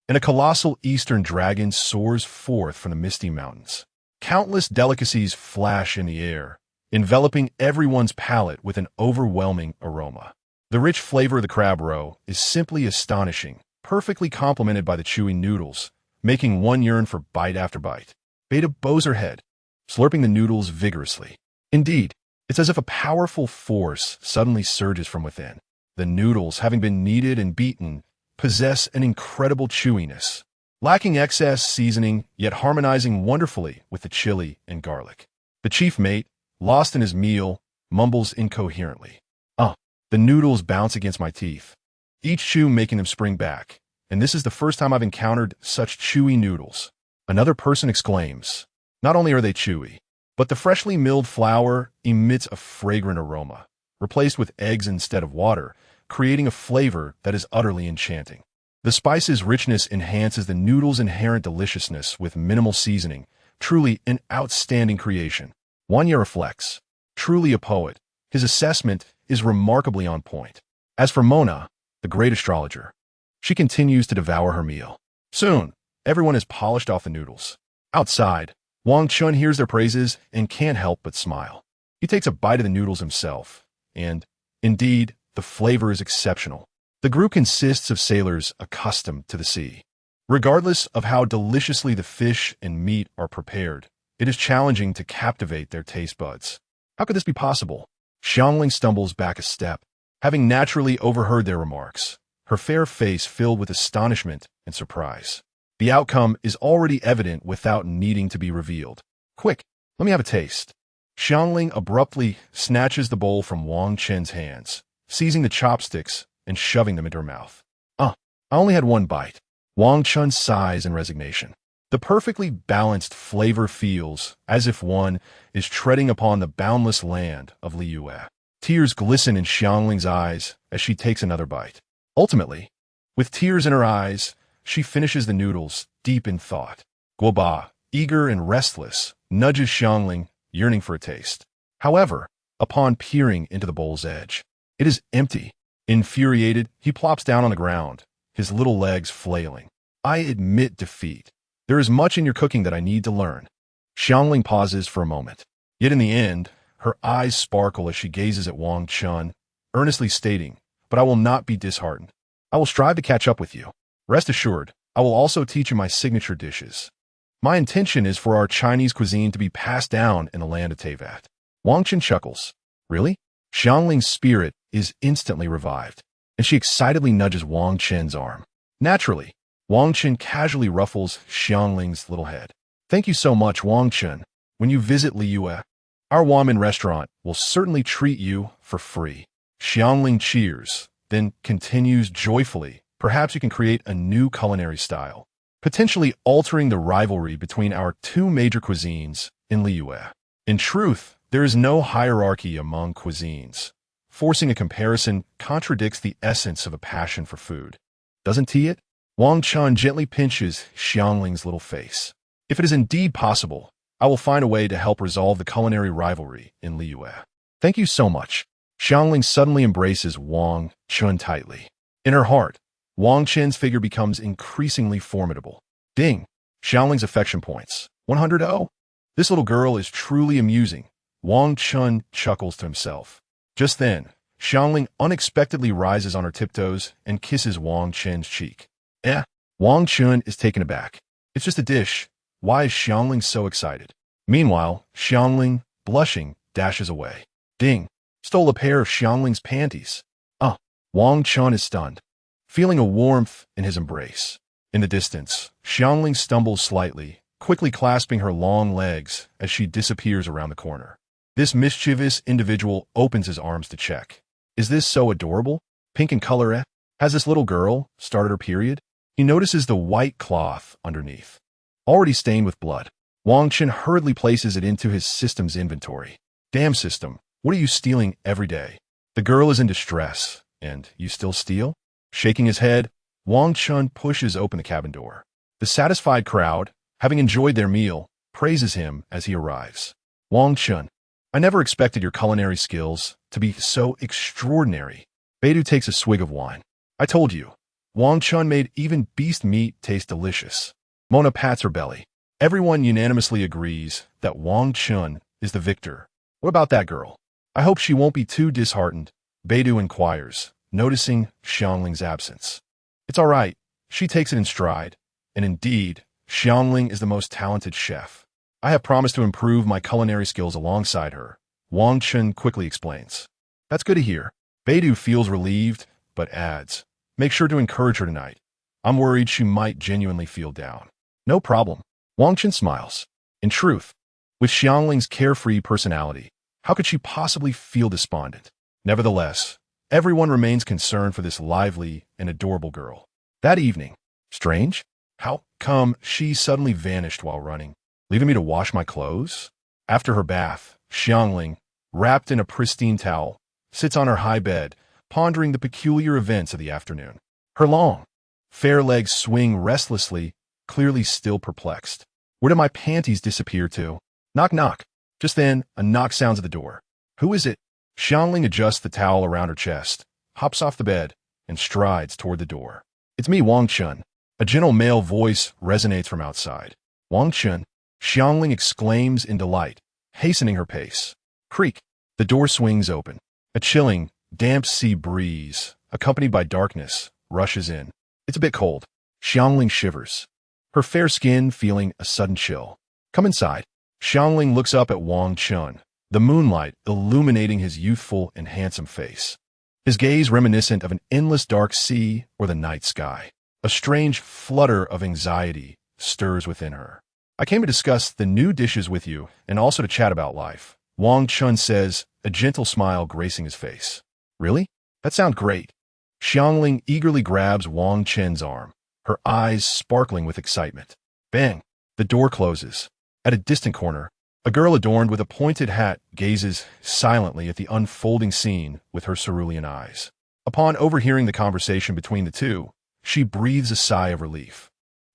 And a colossal eastern dragon soars forth from the misty mountains. Countless delicacies flash in the air, enveloping everyone's palate with an overwhelming aroma. The rich flavor of the crab roe is simply astonishing, perfectly complemented by the chewy noodles, making one yearn for bite after bite. Beta bows her head, slurping the noodles vigorously. Indeed, it's as if a powerful force suddenly surges from within. The noodles, having been kneaded and beaten, possess an incredible chewiness, lacking excess seasoning, yet harmonizing wonderfully with the chili and garlic. The chief mate, lost in his meal, mumbles incoherently. The noodles bounce against my teeth, each chew making them spring back, and this is the first time I've encountered such chewy noodles. Another person exclaims, not only are they chewy, but the freshly milled flour emits a fragrant aroma, replaced with eggs instead of water, creating a flavor that is utterly enchanting. The spice's richness enhances the noodles' inherent deliciousness with minimal seasoning, truly an outstanding creation. Wanya reflects, truly a poet. His assessment is remarkably on point. As for Mona, the great astrologer, she continues to devour her meal. Soon, everyone has polished off the noodles. Outside, Wang Chen hears their praises and can't help but smile. He takes a bite of the noodles himself, and, indeed, the flavor is exceptional. The group consists of sailors accustomed to the sea. Regardless of how deliciously the fish and meat are prepared, it is challenging to captivate their taste buds. How could this be possible? Xiangling stumbles back a step, having naturally overheard their remarks, her fair face filled with astonishment and surprise. The outcome is already evident without needing to be revealed. Quick, let me have a taste. Xiangling abruptly snatches the bowl from Wang Chen's hands, seizing the chopsticks and shoving them into her mouth. I only had one bite. Wang Chen sighs in resignation. The perfectly balanced flavor feels as if one is treading upon the boundless land of Liyue. Tears glisten in Xiangling's eyes as she takes another bite. Ultimately, with tears in her eyes, she finishes the noodles, deep in thought. Guoba, eager and restless, nudges Xiangling, yearning for a taste. However, upon peering into the bowl's edge, it is empty. Infuriated, he plops down on the ground, his little legs flailing. I admit defeat. There is much in your cooking that I need to learn. Xiangling pauses for a moment. Yet in the end, her eyes sparkle as she gazes at Wang Chen, earnestly stating, but I will not be disheartened. I will strive to catch up with you. Rest assured, I will also teach you my signature dishes. My intention is for our Chinese cuisine to be passed down in the land of Teyvat. Wang Chen chuckles. Really? Xiangling's spirit is instantly revived, and she excitedly nudges Wang Chen's arm. Naturally, Wang Chen casually ruffles Xiangling's little head. Thank you so much, Wang Chen. When you visit Liyue, our Wamen restaurant will certainly treat you for free. Xiangling cheers, then continues joyfully. Perhaps you can create a new culinary style, potentially altering the rivalry between our two major cuisines in Liyue. In truth, there is no hierarchy among cuisines. Forcing a comparison contradicts the essence of a passion for food. Doesn't it? Wang Chen gently pinches Xiangling's little face. If it is indeed possible, I will find a way to help resolve the culinary rivalry in Liyue. Thank you so much. Xiangling suddenly embraces Wang Chen tightly. In her heart, Wang Chen's figure becomes increasingly formidable. Ding! Xiangling's affection points. 100-0. This little girl is truly amusing. Wang Chen chuckles to himself. Just then, Xiangling unexpectedly rises on her tiptoes and kisses Wang Chen's cheek. Wang Chen is taken aback. It's just a dish. Why is Xiangling so excited? Meanwhile, Xiangling, blushing, dashes away. Ding! Stole a pair of Xiangling's panties. Wang Chen is stunned, feeling a warmth in his embrace. In the distance, Xiangling stumbles slightly, quickly clasping her long legs as she disappears around the corner. This mischievous individual opens his arms to check. Is this so adorable? Pink in color, Has this little girl started her period? He notices the white cloth underneath, already stained with blood. Wang Chen hurriedly places it into his system's inventory. Damn system, what are you stealing every day? The girl is in distress, And you still steal? Shaking his head, Wang Chen pushes open the cabin door. The satisfied crowd, having enjoyed their meal, praises him as he arrives. Wang Chen, I never expected your culinary skills to be so extraordinary. Beidou takes a swig of wine. I told you, Wang Chen made even beast meat taste delicious. Mona pats her belly. Everyone unanimously agrees that Wang Chen is the victor. What about that girl? I hope she won't be too disheartened, Beidou inquires, noticing Xiangling's absence. It's all right. She takes it in stride. And indeed, Xiangling is the most talented chef. I have promised to improve my culinary skills alongside her, Wang Chen quickly explains. That's good to hear. Beidou feels relieved, but adds, make sure to encourage her tonight. I'm worried she might genuinely feel down. No problem. Wang Chen smiles. In truth, with Xiangling's carefree personality, how could she possibly feel despondent? Nevertheless, everyone remains concerned for this lively and adorable girl. That evening, strange? How come she suddenly vanished while running, leaving me to wash my clothes? After her bath, Xiangling, wrapped in a pristine towel, sits on her high bed, pondering the peculiar events of the afternoon. Her long, fair legs swing restlessly, clearly still perplexed. Where did my panties disappear to? Knock, knock. Just then, a knock sounds at the door. Who is it? Xiangling adjusts the towel around her chest, hops off the bed, and strides toward the door. It's me, Wang Chen. A gentle male voice resonates from outside. Wang Chen, Xiangling exclaims in delight, hastening her pace. Creak. The door swings open. A chilling, damp sea breeze, accompanied by darkness, rushes in. It's a bit cold. Xiangling shivers, her fair skin feeling a sudden chill. Come inside. Xiangling looks up at Wang Chen, the moonlight illuminating his youthful and handsome face. His gaze reminiscent of an endless dark sea or the night sky. A strange flutter of anxiety stirs within her. I came to discuss the new dishes with you and also to chat about life, Wang Chen says, a gentle smile gracing his face. Really? That sounds great. Xiangling eagerly grabs Wang Chen's arm, her eyes sparkling with excitement. Bang! The door closes. At a distant corner, a girl adorned with a pointed hat gazes silently at the unfolding scene with her cerulean eyes. Upon overhearing the conversation between the two, she breathes a sigh of relief.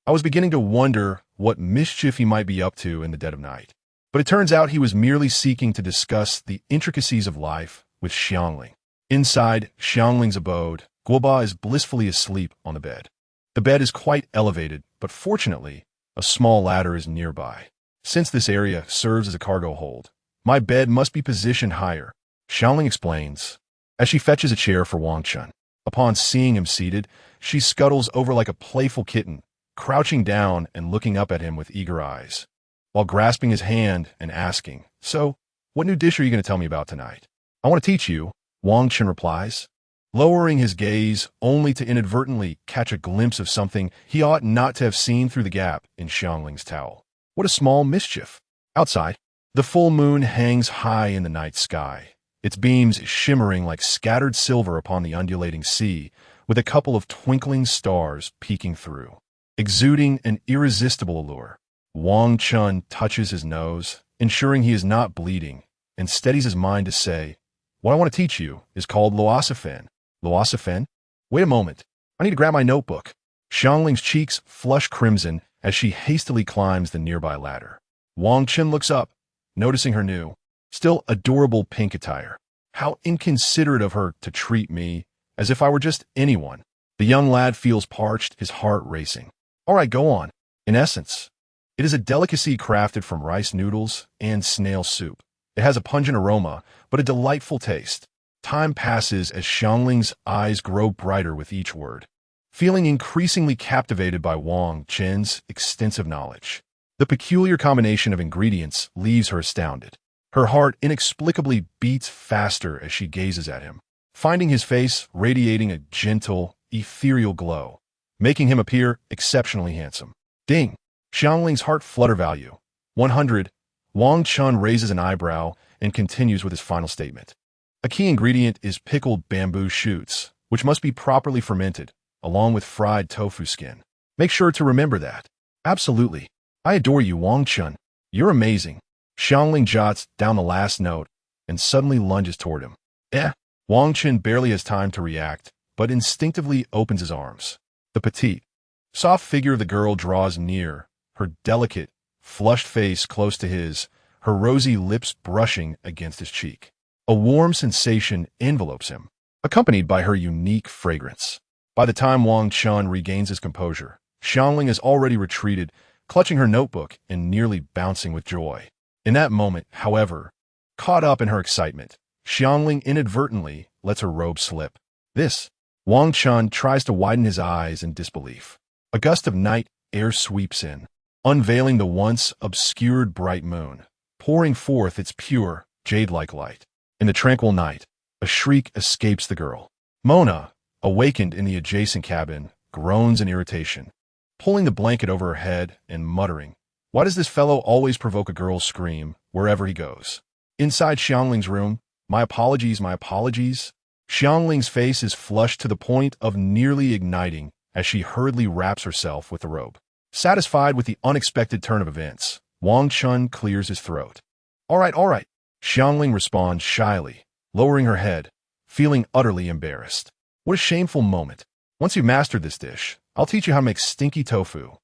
I was beginning to wonder what mischief he might be up to in the dead of night. But it turns out he was merely seeking to discuss the intricacies of life with Xiangling. Inside Xiangling's abode, Guoba is blissfully asleep on the bed. The bed is quite elevated, but fortunately, a small ladder is nearby. Since this area serves as a cargo hold, my bed must be positioned higher, Xiangling explains, as she fetches a chair for Wang Chen. Upon seeing him seated, she scuttles over like a playful kitten, crouching down and looking up at him with eager eyes, while grasping his hand and asking, So, what new dish are you going to tell me about tonight? I want to teach you, Wang Chen replies, lowering his gaze only to inadvertently catch a glimpse of something he ought not to have seen through the gap in Xiangling's towel. What a small mischief. Outside, the full moon hangs high in the night sky, its beams shimmering like scattered silver upon the undulating sea, with a couple of twinkling stars peeking through. Exuding an irresistible allure, Wang Chen touches his nose, ensuring he is not bleeding, and steadies his mind to say, What I want to teach you is called Loasafen. Loasafen? Wait a moment. I need to grab my notebook. Xiangling's cheeks flush crimson as she hastily climbs the nearby ladder. Wang Chen looks up, noticing her new, still adorable pink attire. How inconsiderate of her to treat me as if I were just anyone. The young lad feels parched, his heart racing. All right, go on. In essence, it is a delicacy crafted from rice noodles and snail soup. It has a pungent aroma, but a delightful taste. Time passes as Xiangling's eyes grow brighter with each word, feeling increasingly captivated by Wang Chen's extensive knowledge. The peculiar combination of ingredients leaves her astounded. Her heart inexplicably beats faster as she gazes at him, finding his face radiating a gentle, ethereal glow, making him appear exceptionally handsome. Ding! Xiangling's heart flutter value. 100. Wang Chen raises an eyebrow and continues with his final statement. A key ingredient is pickled bamboo shoots, which must be properly fermented, along with fried tofu skin. Make sure to remember that. Absolutely. I adore you, Wang Chen. You're amazing. Xiangling jots down the last note and suddenly lunges toward him. Wang Chen barely has time to react, but instinctively opens his arms. The petite, soft figure of the girl draws near, her delicate, flushed face close to his, her rosy lips brushing against his cheek. A warm sensation envelopes him, accompanied by her unique fragrance. By the time Wang Chen regains his composure, Xiangling has already retreated, clutching her notebook and nearly bouncing with joy. In that moment, however, caught up in her excitement, Xiangling inadvertently lets her robe slip. This, Wang Chen tries to widen his eyes in disbelief. A gust of night air sweeps in, unveiling the once obscured bright moon, pouring forth its pure, jade-like light. In the tranquil night, a shriek escapes the girl. Mona, awakened in the adjacent cabin, groans in irritation, pulling the blanket over her head and muttering, "Why does this fellow always provoke a girl's scream wherever he goes?" Inside Xiangling's room, my apologies. Xiangling's face is flushed to the point of nearly igniting as she hurriedly wraps herself with the robe. Satisfied with the unexpected turn of events, Wang Chen clears his throat. All right. Xiangling responds shyly, lowering her head, feeling utterly embarrassed. What a shameful moment. Once you've mastered this dish, I'll teach you how to make stinky tofu.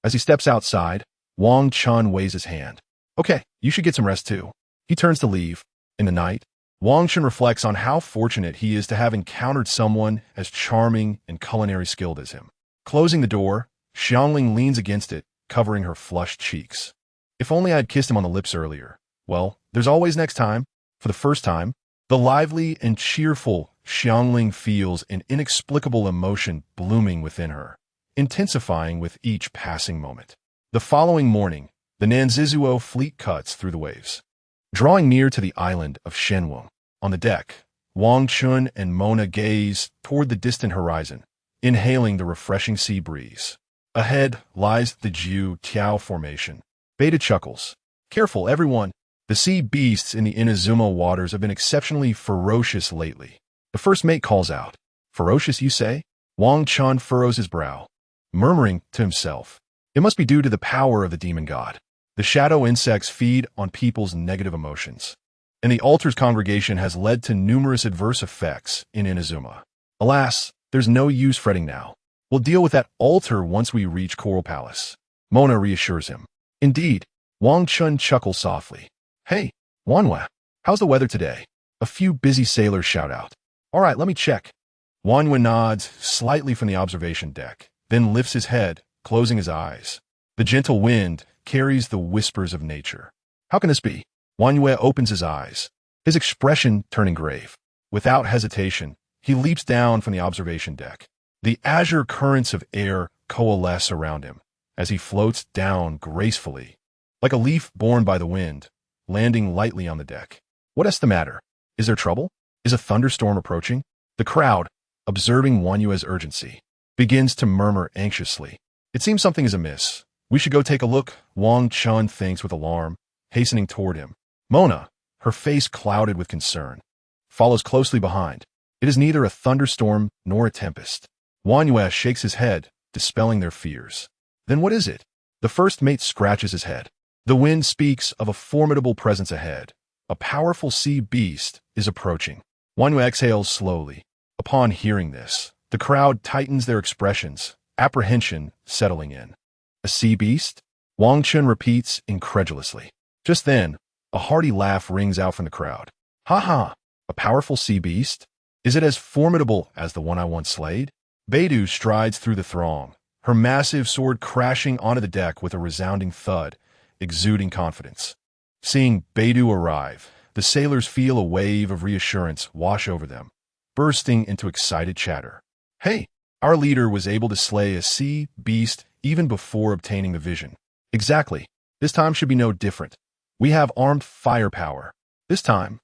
As he steps outside, Wang Chen waves his hand. Okay, you should get some rest too. He turns to leave. In the night, Wang Chen reflects on how fortunate he is to have encountered someone as charming and culinary skilled as him. Closing the door, Xiangling leans against it, covering her flushed cheeks. If only I had kissed him on the lips earlier. Well, there's always next time. For the first time, the lively and cheerful Xiangling feels an inexplicable emotion blooming within her, intensifying with each passing moment. The following morning, the Nanzizuo fleet cuts through the waves, drawing near to the island of Shenwang. On the deck, Wang Chen and Mona gaze toward the distant horizon, inhaling the refreshing sea breeze. Ahead lies the Jiu Tiao Formation. Beta chuckles. Careful, everyone. The sea beasts in the Inazuma waters have been exceptionally ferocious lately. The first mate calls out. Ferocious, you say? Wang Chen furrows his brow, murmuring to himself. It must be due to the power of the demon god. The shadow insects feed on people's negative emotions, and the altar's congregation has led to numerous adverse effects in Inazuma. Alas, there's no use fretting now. We'll deal with that altar once we reach Coral Palace. Mona reassures him. Indeed, Wang Chen chuckles softly. Hey, Wanhua, how's the weather today? A few busy sailors shout out. All right, let me check. Wanhua nods slightly from the observation deck, then lifts his head, closing his eyes. The gentle wind carries the whispers of nature. How can this be? Wanhua opens his eyes, his expression turning grave. Without hesitation, he leaps down from the observation deck. The azure currents of air coalesce around him as he floats down gracefully, like a leaf borne by the wind, landing lightly on the deck. What is the matter? Is there trouble? Is a thunderstorm approaching? The crowd, observing Wanhua's urgency, begins to murmur anxiously. It seems something is amiss. We should go take a look, Wang Chen thinks with alarm, hastening toward him. Mona, her face clouded with concern, follows closely behind. It is neither a thunderstorm nor a tempest. Wanhua shakes his head, dispelling their fears. Then what is it? The first mate scratches his head. The wind speaks of a formidable presence ahead. A powerful sea beast is approaching. Wanhua exhales slowly. Upon hearing this, the crowd tightens their expressions, apprehension settling in. A sea beast? Wang Chen repeats incredulously. Just then, a hearty laugh rings out from the crowd. Ha ha! A powerful sea beast? Is it as formidable as the one I once slayed? Beidou strides through the throng, her massive sword crashing onto the deck with a resounding thud, exuding confidence. Seeing Beidou arrive, the sailors feel a wave of reassurance wash over them, bursting into excited chatter. Hey, our leader was able to slay a sea beast even before obtaining the vision. Exactly. This time should be no different. We have armed firepower. This time,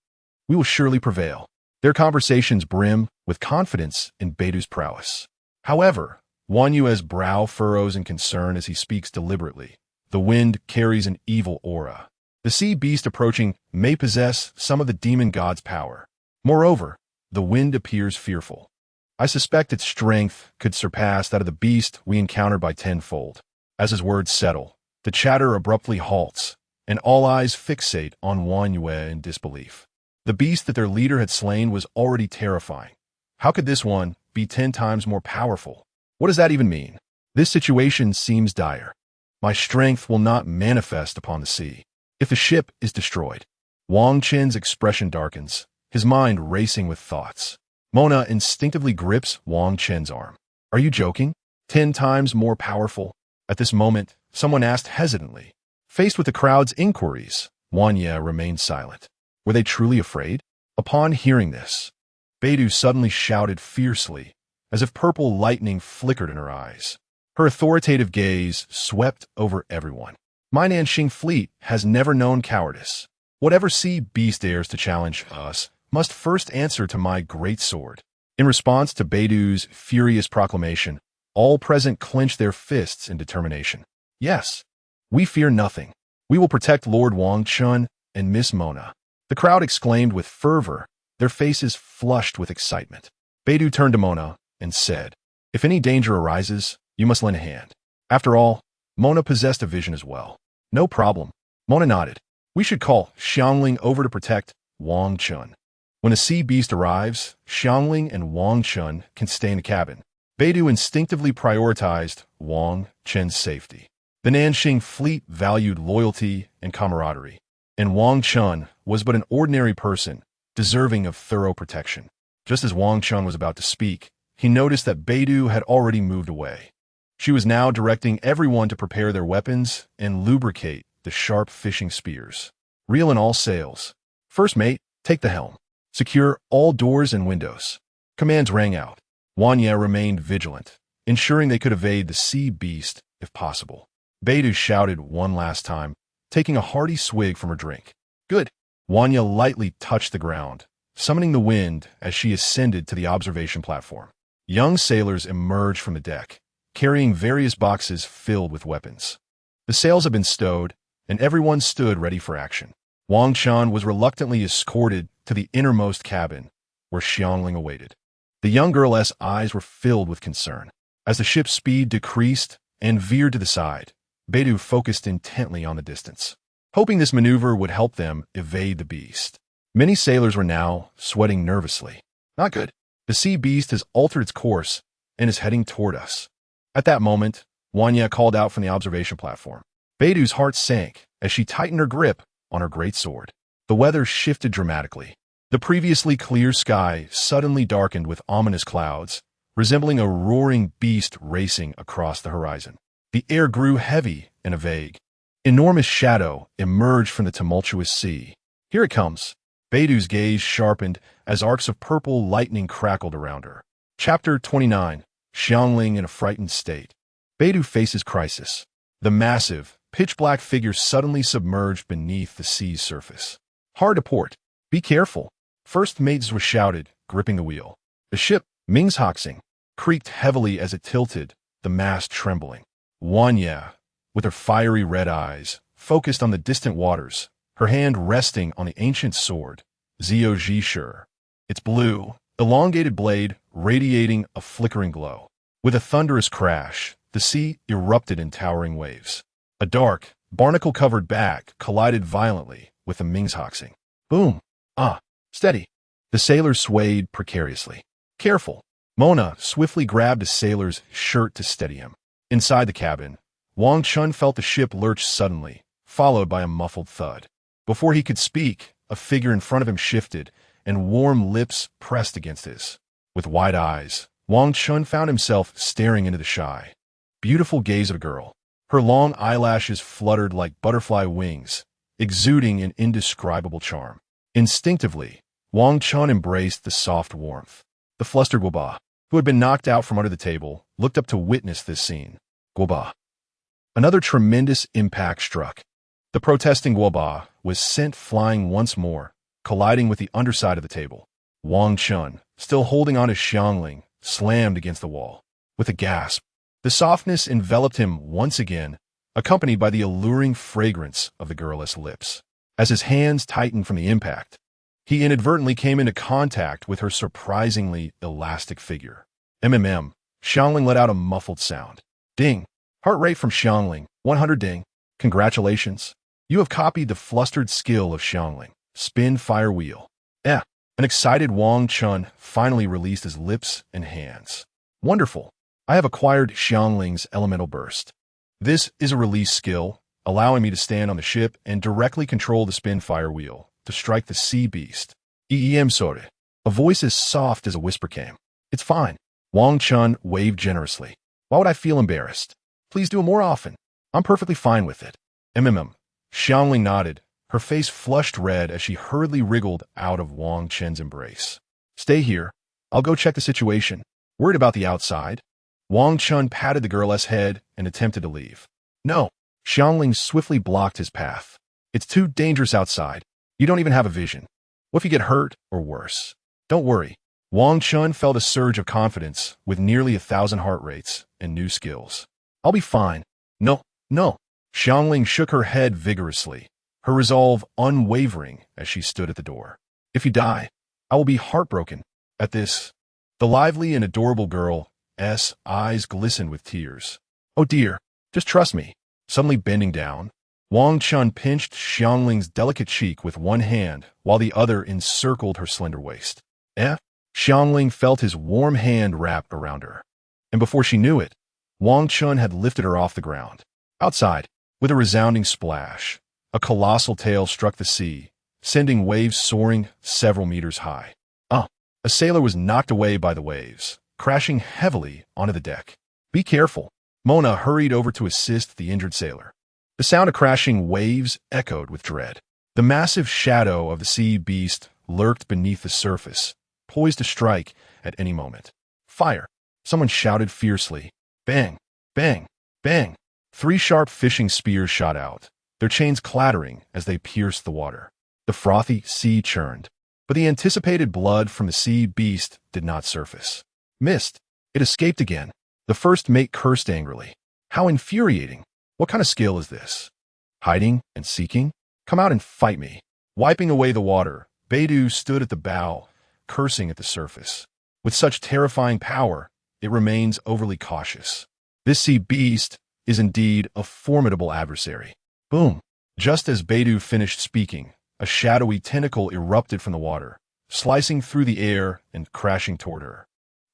we will surely prevail. Their conversations brim with confidence in Beidou's prowess. However, Wanhua's brow furrows in concern as he speaks deliberately. The wind carries an evil aura. The sea beast approaching may possess some of the demon god's power. Moreover, the wind appears fearful. I suspect its strength could surpass that of the beast we encountered by tenfold. As his words settle, the chatter abruptly halts, and all eyes fixate on Wanhua in disbelief. The beast that their leader had slain was already terrifying. How could this one be 10 times more powerful? What does that even mean? This situation seems dire. My strength will not manifest upon the sea. If the ship is destroyed. Wang Chen's expression darkens, his mind racing with thoughts. Mona instinctively grips Wang Chen's arm. Are you joking? 10 times more powerful? At this moment, someone asked hesitantly. Faced with the crowd's inquiries, Wang Ye remained silent. Were they truly afraid? Upon hearing this, Beidou suddenly shouted fiercely, as if purple lightning flickered in her eyes. Her authoritative gaze swept over everyone. My Nanxing fleet has never known cowardice. Whatever sea beast dares to challenge us must first answer to my great sword. In response to Beidou's furious proclamation, all present clenched their fists in determination. Yes, we fear nothing. We will protect Lord Wang Chen and Miss Mona. The crowd exclaimed with fervor, their faces flushed with excitement. Beidou turned to Mona and said, if any danger arises, you must lend a hand. After all, Mona possessed a vision as well. No problem. Mona nodded. We should call Xiangling over to protect Wang Chen. When a sea beast arrives, Xiangling and Wang Chen can stay in the cabin. Beidou instinctively prioritized Wang Chen's safety. The Nanxing fleet valued loyalty and camaraderie, and Wang Chen was but an ordinary person, deserving of thorough protection. Just as Wang Chen was about to speak, he noticed that Beidou had already moved away. She was now directing everyone to prepare their weapons and lubricate the sharp fishing spears. Reel in all sails. First mate, take the helm. Secure all doors and windows. Commands rang out. Wang Ye remained vigilant, ensuring they could evade the sea beast if possible. Beidou shouted one last time, taking a hearty swig from her drink. Good. Wang Ye lightly touched the ground, summoning the wind as she ascended to the observation platform. Young sailors emerged from the deck, carrying various boxes filled with weapons. The sails had been stowed, and everyone stood ready for action. Wang Chen was reluctantly escorted to the innermost cabin, where Xiangling awaited. The young girl's eyes were filled with concern. As the ship's speed decreased and veered to the side, Beidou focused intently on the distance, hoping this maneuver would help them evade the beast. Many sailors were now sweating nervously. Not good. The sea beast has altered its course and is heading toward us. At that moment, Wang Ye called out from the observation platform. Beidou's heart sank as she tightened her grip on her great sword. The weather shifted dramatically. The previously clear sky suddenly darkened with ominous clouds, resembling a roaring beast racing across the horizon. The air grew heavy and a vague, enormous shadow emerged from the tumultuous sea. Here it comes. Beidou's gaze sharpened as arcs of purple lightning crackled around her. Chapter 29. Xiangling in a frightened state. Beidou faces crisis. The massive, pitch-black figure suddenly submerged beneath the sea's surface. Hard to port. Be careful. First mates was shouted, gripping the wheel. The ship, Ming's Hoxing, creaked heavily as it tilted, the mast trembling. Wang Ye, with her fiery red eyes, focused on the distant waters, her hand resting on the ancient sword, Zio Zhishur. Its blue, elongated blade radiating a flickering glow. With a thunderous crash, the sea erupted in towering waves. A dark, barnacle-covered back collided violently with the Ming's Hoxing. Boom! Steady. The sailor swayed precariously. Careful. Mona swiftly grabbed a sailor's shirt to steady him. Inside the cabin, Wang Chen felt the ship lurch suddenly, followed by a muffled thud. Before he could speak, a figure in front of him shifted, and warm lips pressed against his. With wide eyes, Wang Chen found himself staring into the shy, beautiful gaze of a girl. Her long eyelashes fluttered like butterfly wings, exuding an indescribable charm. Instinctively, Wang Chen embraced the soft warmth. The flustered Guoba, who had been knocked out from under the table, looked up to witness this scene. Guoba. Another tremendous impact struck. The protesting Guoba was sent flying once more, colliding with the underside of the table. Wang Chen, still holding on to Xiangling, slammed against the wall. With a gasp, the softness enveloped him once again, accompanied by the alluring fragrance of the girl's lips. As his hands tightened from the impact, he inadvertently came into contact with her surprisingly elastic figure. Xiangling let out a muffled sound. Ding. Heart rate from Xiangling, 100 ding. Congratulations. You have copied the flustered skill of Xiangling. Spin fire wheel. An excited Wang Chen finally released his lips and hands. Wonderful. I have acquired Xiangling's elemental burst. This is a release skill, allowing me to stand on the ship and directly control the spin fire wheel to strike the sea beast. Sorry. A voice as soft as a whisper came. It's fine. Wang Chen waved generously. Why would I feel embarrassed? Please do it more often. I'm perfectly fine with it. Xiangling nodded, her face flushed red as she hurriedly wriggled out of Wang Chen's embrace. Stay here. I'll go check the situation. Worried about the outside? Wang Chen patted the girl's head and attempted to leave. No. Xiangling swiftly blocked his path. It's too dangerous outside. You don't even have a vision. What if you get hurt or worse? Don't worry. Wang Chen felt a surge of confidence with nearly 1,000 heart rates and new skills. I'll be fine. No. Xiangling shook her head vigorously, her resolve unwavering as she stood at the door. If you die, I will be heartbroken. At this, the lively and adorable girl's eyes glistened with tears. Oh dear, just trust me. Suddenly bending down, Wang Chen pinched Xiangling's delicate cheek with one hand while the other encircled her slender waist. Xiangling felt his warm hand wrapped around her. And before she knew it, Wang Chen had lifted her off the ground. Outside, with a resounding splash, a colossal tail struck the sea, sending waves soaring several meters high. A sailor was knocked away by the waves, crashing heavily onto the deck. Be careful. Mona hurried over to assist the injured sailor. The sound of crashing waves echoed with dread. The massive shadow of the sea beast lurked beneath the surface, poised to strike at any moment. Fire! Someone shouted fiercely. Bang! Bang! Bang! 3 sharp fishing spears shot out, their chains clattering as they pierced the water. The frothy sea churned, but the anticipated blood from the sea beast did not surface. Missed! It escaped again. The first mate cursed angrily. How infuriating! What kind of skill is this? Hiding and seeking? Come out and fight me. Wiping away the water, Beidou stood at the bow, cursing at the surface. With such terrifying power, it remains overly cautious. This sea beast is indeed a formidable adversary. Boom! Just as Beidou finished speaking, a shadowy tentacle erupted from the water, slicing through the air and crashing toward her.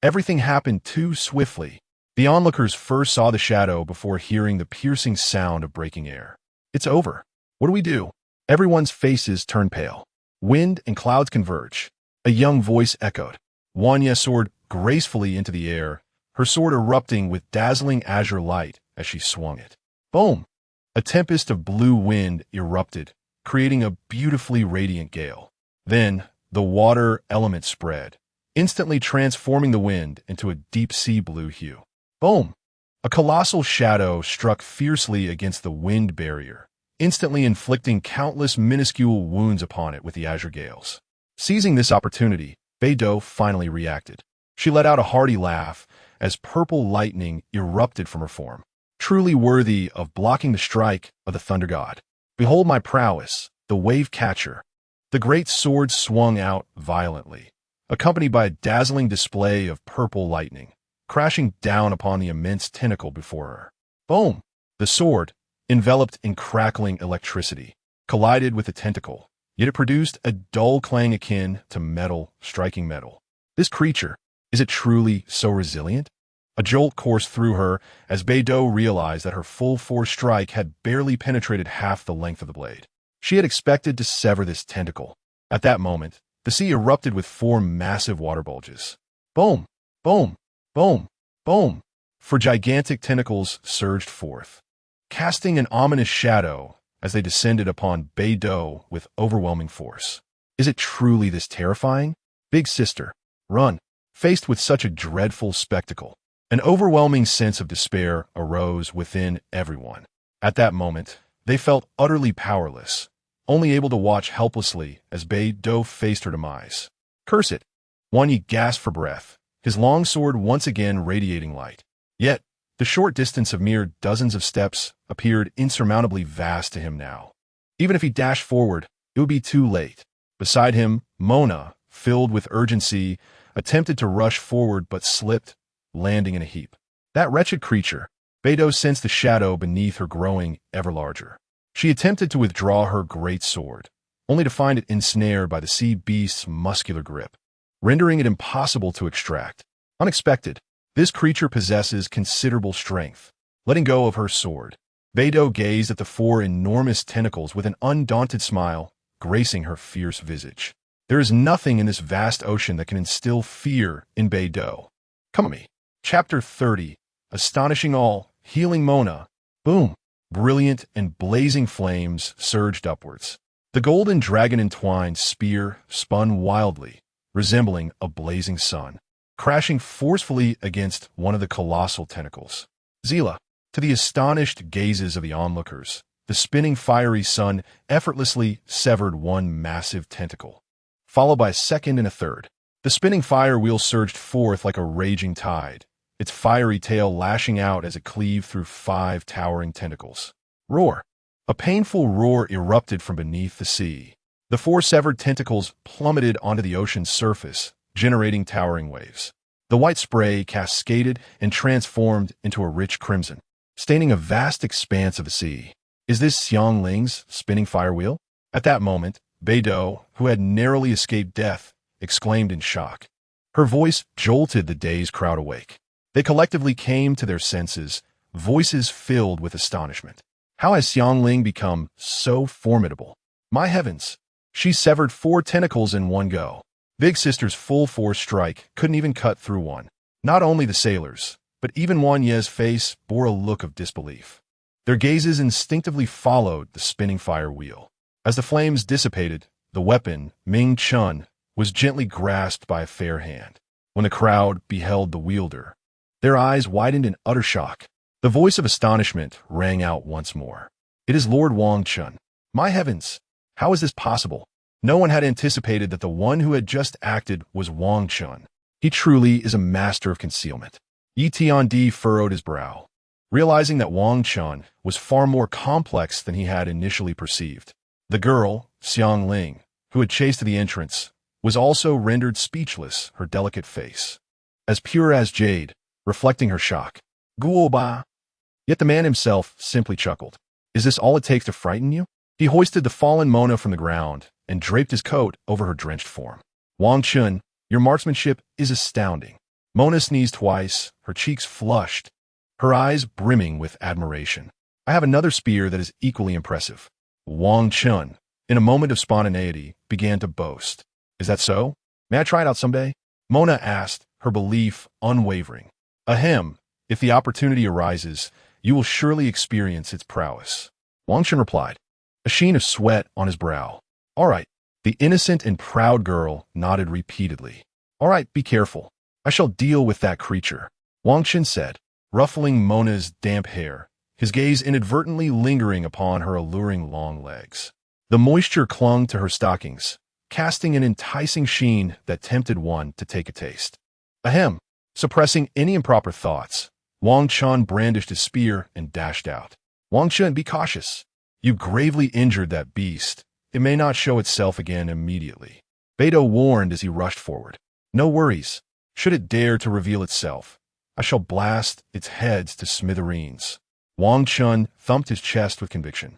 Everything happened too swiftly. The onlookers first saw the shadow before hearing the piercing sound of breaking air. It's over. What do we do? Everyone's faces turned pale. Wind and clouds converge. A young voice echoed. Wanya soared gracefully into the air, her sword erupting with dazzling azure light as she swung it. Boom! A tempest of blue wind erupted, creating a beautifully radiant gale. Then, the water element spread, instantly transforming the wind into a deep sea blue hue. Boom! A colossal shadow struck fiercely against the wind barrier, instantly inflicting countless minuscule wounds upon it with the azure gales. Seizing this opportunity, Beidou finally reacted. She let out a hearty laugh as purple lightning erupted from her form, truly worthy of blocking the strike of the thunder god. Behold my prowess, the wave catcher. The great sword swung out violently, accompanied by a dazzling display of purple lightning, crashing down upon the immense tentacle before her. Boom! The sword, enveloped in crackling electricity, collided with the tentacle, yet it produced a dull clang akin to metal striking metal. This creature, is it truly so resilient? A jolt coursed through her as Beidou realized that her full force strike had barely penetrated half the length of the blade. She had expected to sever this tentacle. At that moment, the sea erupted with 4 massive water bulges. Boom! Boom! Boom! Boom! 4 gigantic tentacles surged forth, casting an ominous shadow as they descended upon Beidou with overwhelming force. Is it truly this terrifying? Big sister, run! Faced with such a dreadful spectacle, an overwhelming sense of despair arose within everyone. At that moment, they felt utterly powerless, only able to watch helplessly as Beidou faced her demise. Curse it! Wang Yi gasped for breath, his long sword once again radiating light. Yet, the short distance of mere dozens of steps appeared insurmountably vast to him now. Even if he dashed forward, it would be too late. Beside him, Mona, filled with urgency, attempted to rush forward but slipped, landing in a heap. That wretched creature! Beidou sensed the shadow beneath her growing ever larger. She attempted to withdraw her great sword, only to find it ensnared by the sea beast's muscular grip, rendering it impossible to extract. Unexpected, this creature possesses considerable strength. Letting go of her sword, Beidou gazed at the four enormous tentacles with an undaunted smile, gracing her fierce visage. There is nothing in this vast ocean that can instill fear in Beidou. Come at me. Chapter 30. Astonishing all, healing Mona. Boom. Brilliant and blazing flames surged upwards. The golden dragon-entwined spear spun wildly, resembling a blazing sun, crashing forcefully against one of the colossal tentacles. Zila. To the astonished gazes of the onlookers, the spinning fiery sun effortlessly severed one massive tentacle, followed by a second and a third. The spinning fire wheel surged forth like a raging tide, its fiery tail lashing out as it cleaved through 5 towering tentacles. Roar! A painful roar erupted from beneath the sea. The 4 severed tentacles plummeted onto the ocean's surface, generating towering waves. The white spray cascaded and transformed into a rich crimson, staining a vast expanse of the sea. Is this Xiangling's spinning fire wheel? At that moment, Beidou, who had narrowly escaped death, exclaimed in shock. Her voice jolted the dazed crowd awake. They collectively came to their senses, voices filled with astonishment. How has Xiangling become so formidable? My heavens! She severed 4 tentacles in one go. Big Sister's full force strike couldn't even cut through one. Not only the sailors, but even Wang Ye's face bore a look of disbelief. Their gazes instinctively followed the spinning fire wheel. As the flames dissipated, the weapon, Ming Chun, was gently grasped by a fair hand. When the crowd beheld the wielder, their eyes widened in utter shock. The voice of astonishment rang out once more. It is Lord Wang Chen. My heavens! How is this possible? No one had anticipated that the one who had just acted was Wang Chen. He truly is a master of concealment. Yi Tiandi furrowed his brow, realizing that Wang Chen was far more complex than he had initially perceived. The girl, Xiangling, who had chased to the entrance, was also rendered speechless, her delicate face as pure as jade, reflecting her shock. Guoba! Yet the man himself simply chuckled. Is this all it takes to frighten you? He hoisted the fallen Mona from the ground and draped his coat over her drenched form. Wang Chen, your marksmanship is astounding. Mona sneezed twice, her cheeks flushed, her eyes brimming with admiration. I have another spear that is equally impressive. Wang Chen, in a moment of spontaneity, began to boast. Is that so? May I try it out someday? Mona asked, her belief unwavering. Ahem, if the opportunity arises, you will surely experience its prowess. Wang Chen replied, a sheen of sweat on his brow. All right. The innocent and proud girl nodded repeatedly. All right, be careful. I shall deal with that creature, Wang Chen said, ruffling Mona's damp hair, his gaze inadvertently lingering upon her alluring long legs. The moisture clung to her stockings, casting an enticing sheen that tempted one to take a taste. Ahem! Suppressing any improper thoughts, Wang Chen brandished his spear and dashed out. Wang Chen, be cautious. You gravely injured that beast. It may not show itself again immediately. Beidou warned as he rushed forward. No worries. Should it dare to reveal itself, I shall blast its heads to smithereens. Wang Chen thumped his chest with conviction.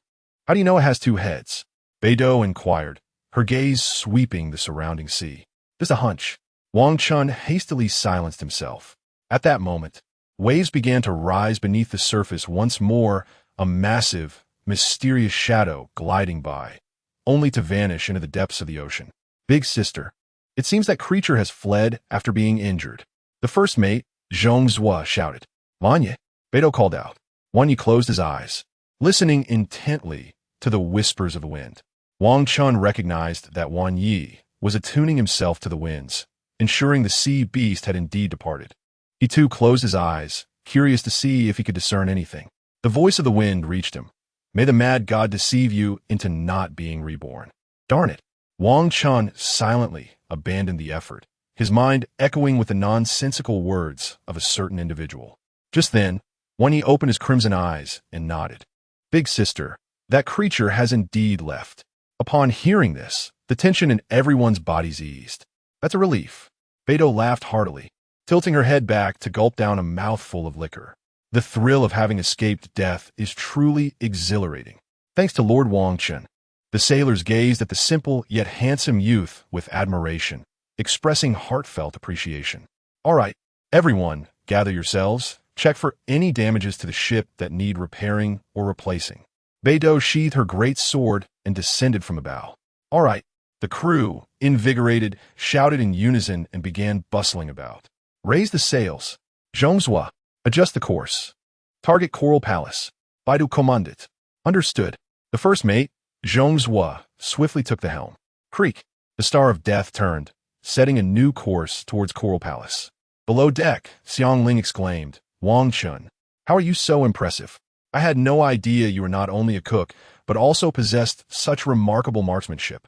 How do you know it has 2 heads? Beidou inquired, her gaze sweeping the surrounding sea. Just a hunch. Wang Chen hastily silenced himself. At that moment, waves began to rise beneath the surface once more, a massive, mysterious shadow gliding by, only to vanish into the depths of the ocean. Big Sister. It seems that creature has fled after being injured. The first mate, Zhong Zhua, shouted. Wanye, Beidou called out. Wanye closed his eyes, listening intently to the whispers of the wind. Wang Chen recognized that Wan Yi was attuning himself to the winds, ensuring the sea beast had indeed departed. He too closed his eyes, curious to see if he could discern anything. The voice of the wind reached him. May the mad god deceive you into not being reborn. Darn it. Wang Chen silently abandoned the effort, his mind echoing with the nonsensical words of a certain individual. Just then, Wan Yi opened his crimson eyes and nodded. Big Sister, that creature has indeed left. Upon hearing this, the tension in everyone's bodies eased. That's a relief. Beidou laughed heartily, tilting her head back to gulp down a mouthful of liquor. The thrill of having escaped death is truly exhilarating. Thanks to Lord Wang Chen. The sailors gazed at the simple yet handsome youth with admiration, expressing heartfelt appreciation. All right, everyone, gather yourselves. Check for any damages to the ship that need repairing or replacing. Beidou sheathed her great sword and descended from the bow. All right, the crew, invigorated, shouted in unison and began bustling about. Raise the sails. Zhongzhua, adjust the course. Target Coral Palace. Baidu commandit. Understood. The first mate, Zhongzhua, swiftly took the helm. Creak. The Star of Death turned, setting a new course towards Coral Palace. Below deck, Xiangling exclaimed, Wang Chen, how are you so impressive? I had no idea you were not only a cook, but also possessed such remarkable marksmanship.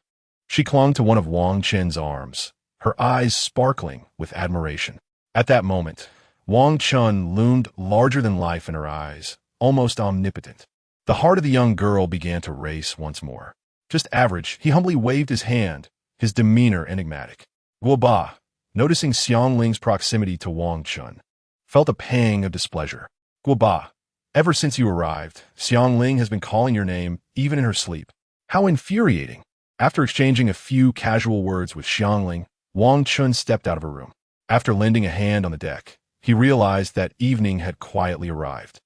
She clung to one of Wang Chen's arms, her eyes sparkling with admiration. At that moment, Wang Chen loomed larger than life in her eyes, almost omnipotent. The heart of the young girl began to race once more. Just average, he humbly waved his hand, his demeanor enigmatic. Guoba, noticing Xiangling's proximity to Wang Chen, felt a pang of displeasure. Guoba, ever since you arrived, Xiangling has been calling your name, even in her sleep. How infuriating! After exchanging a few casual words with Xiangling, Wang Chen stepped out of her room. After lending a hand on the deck, he realized that evening had quietly arrived.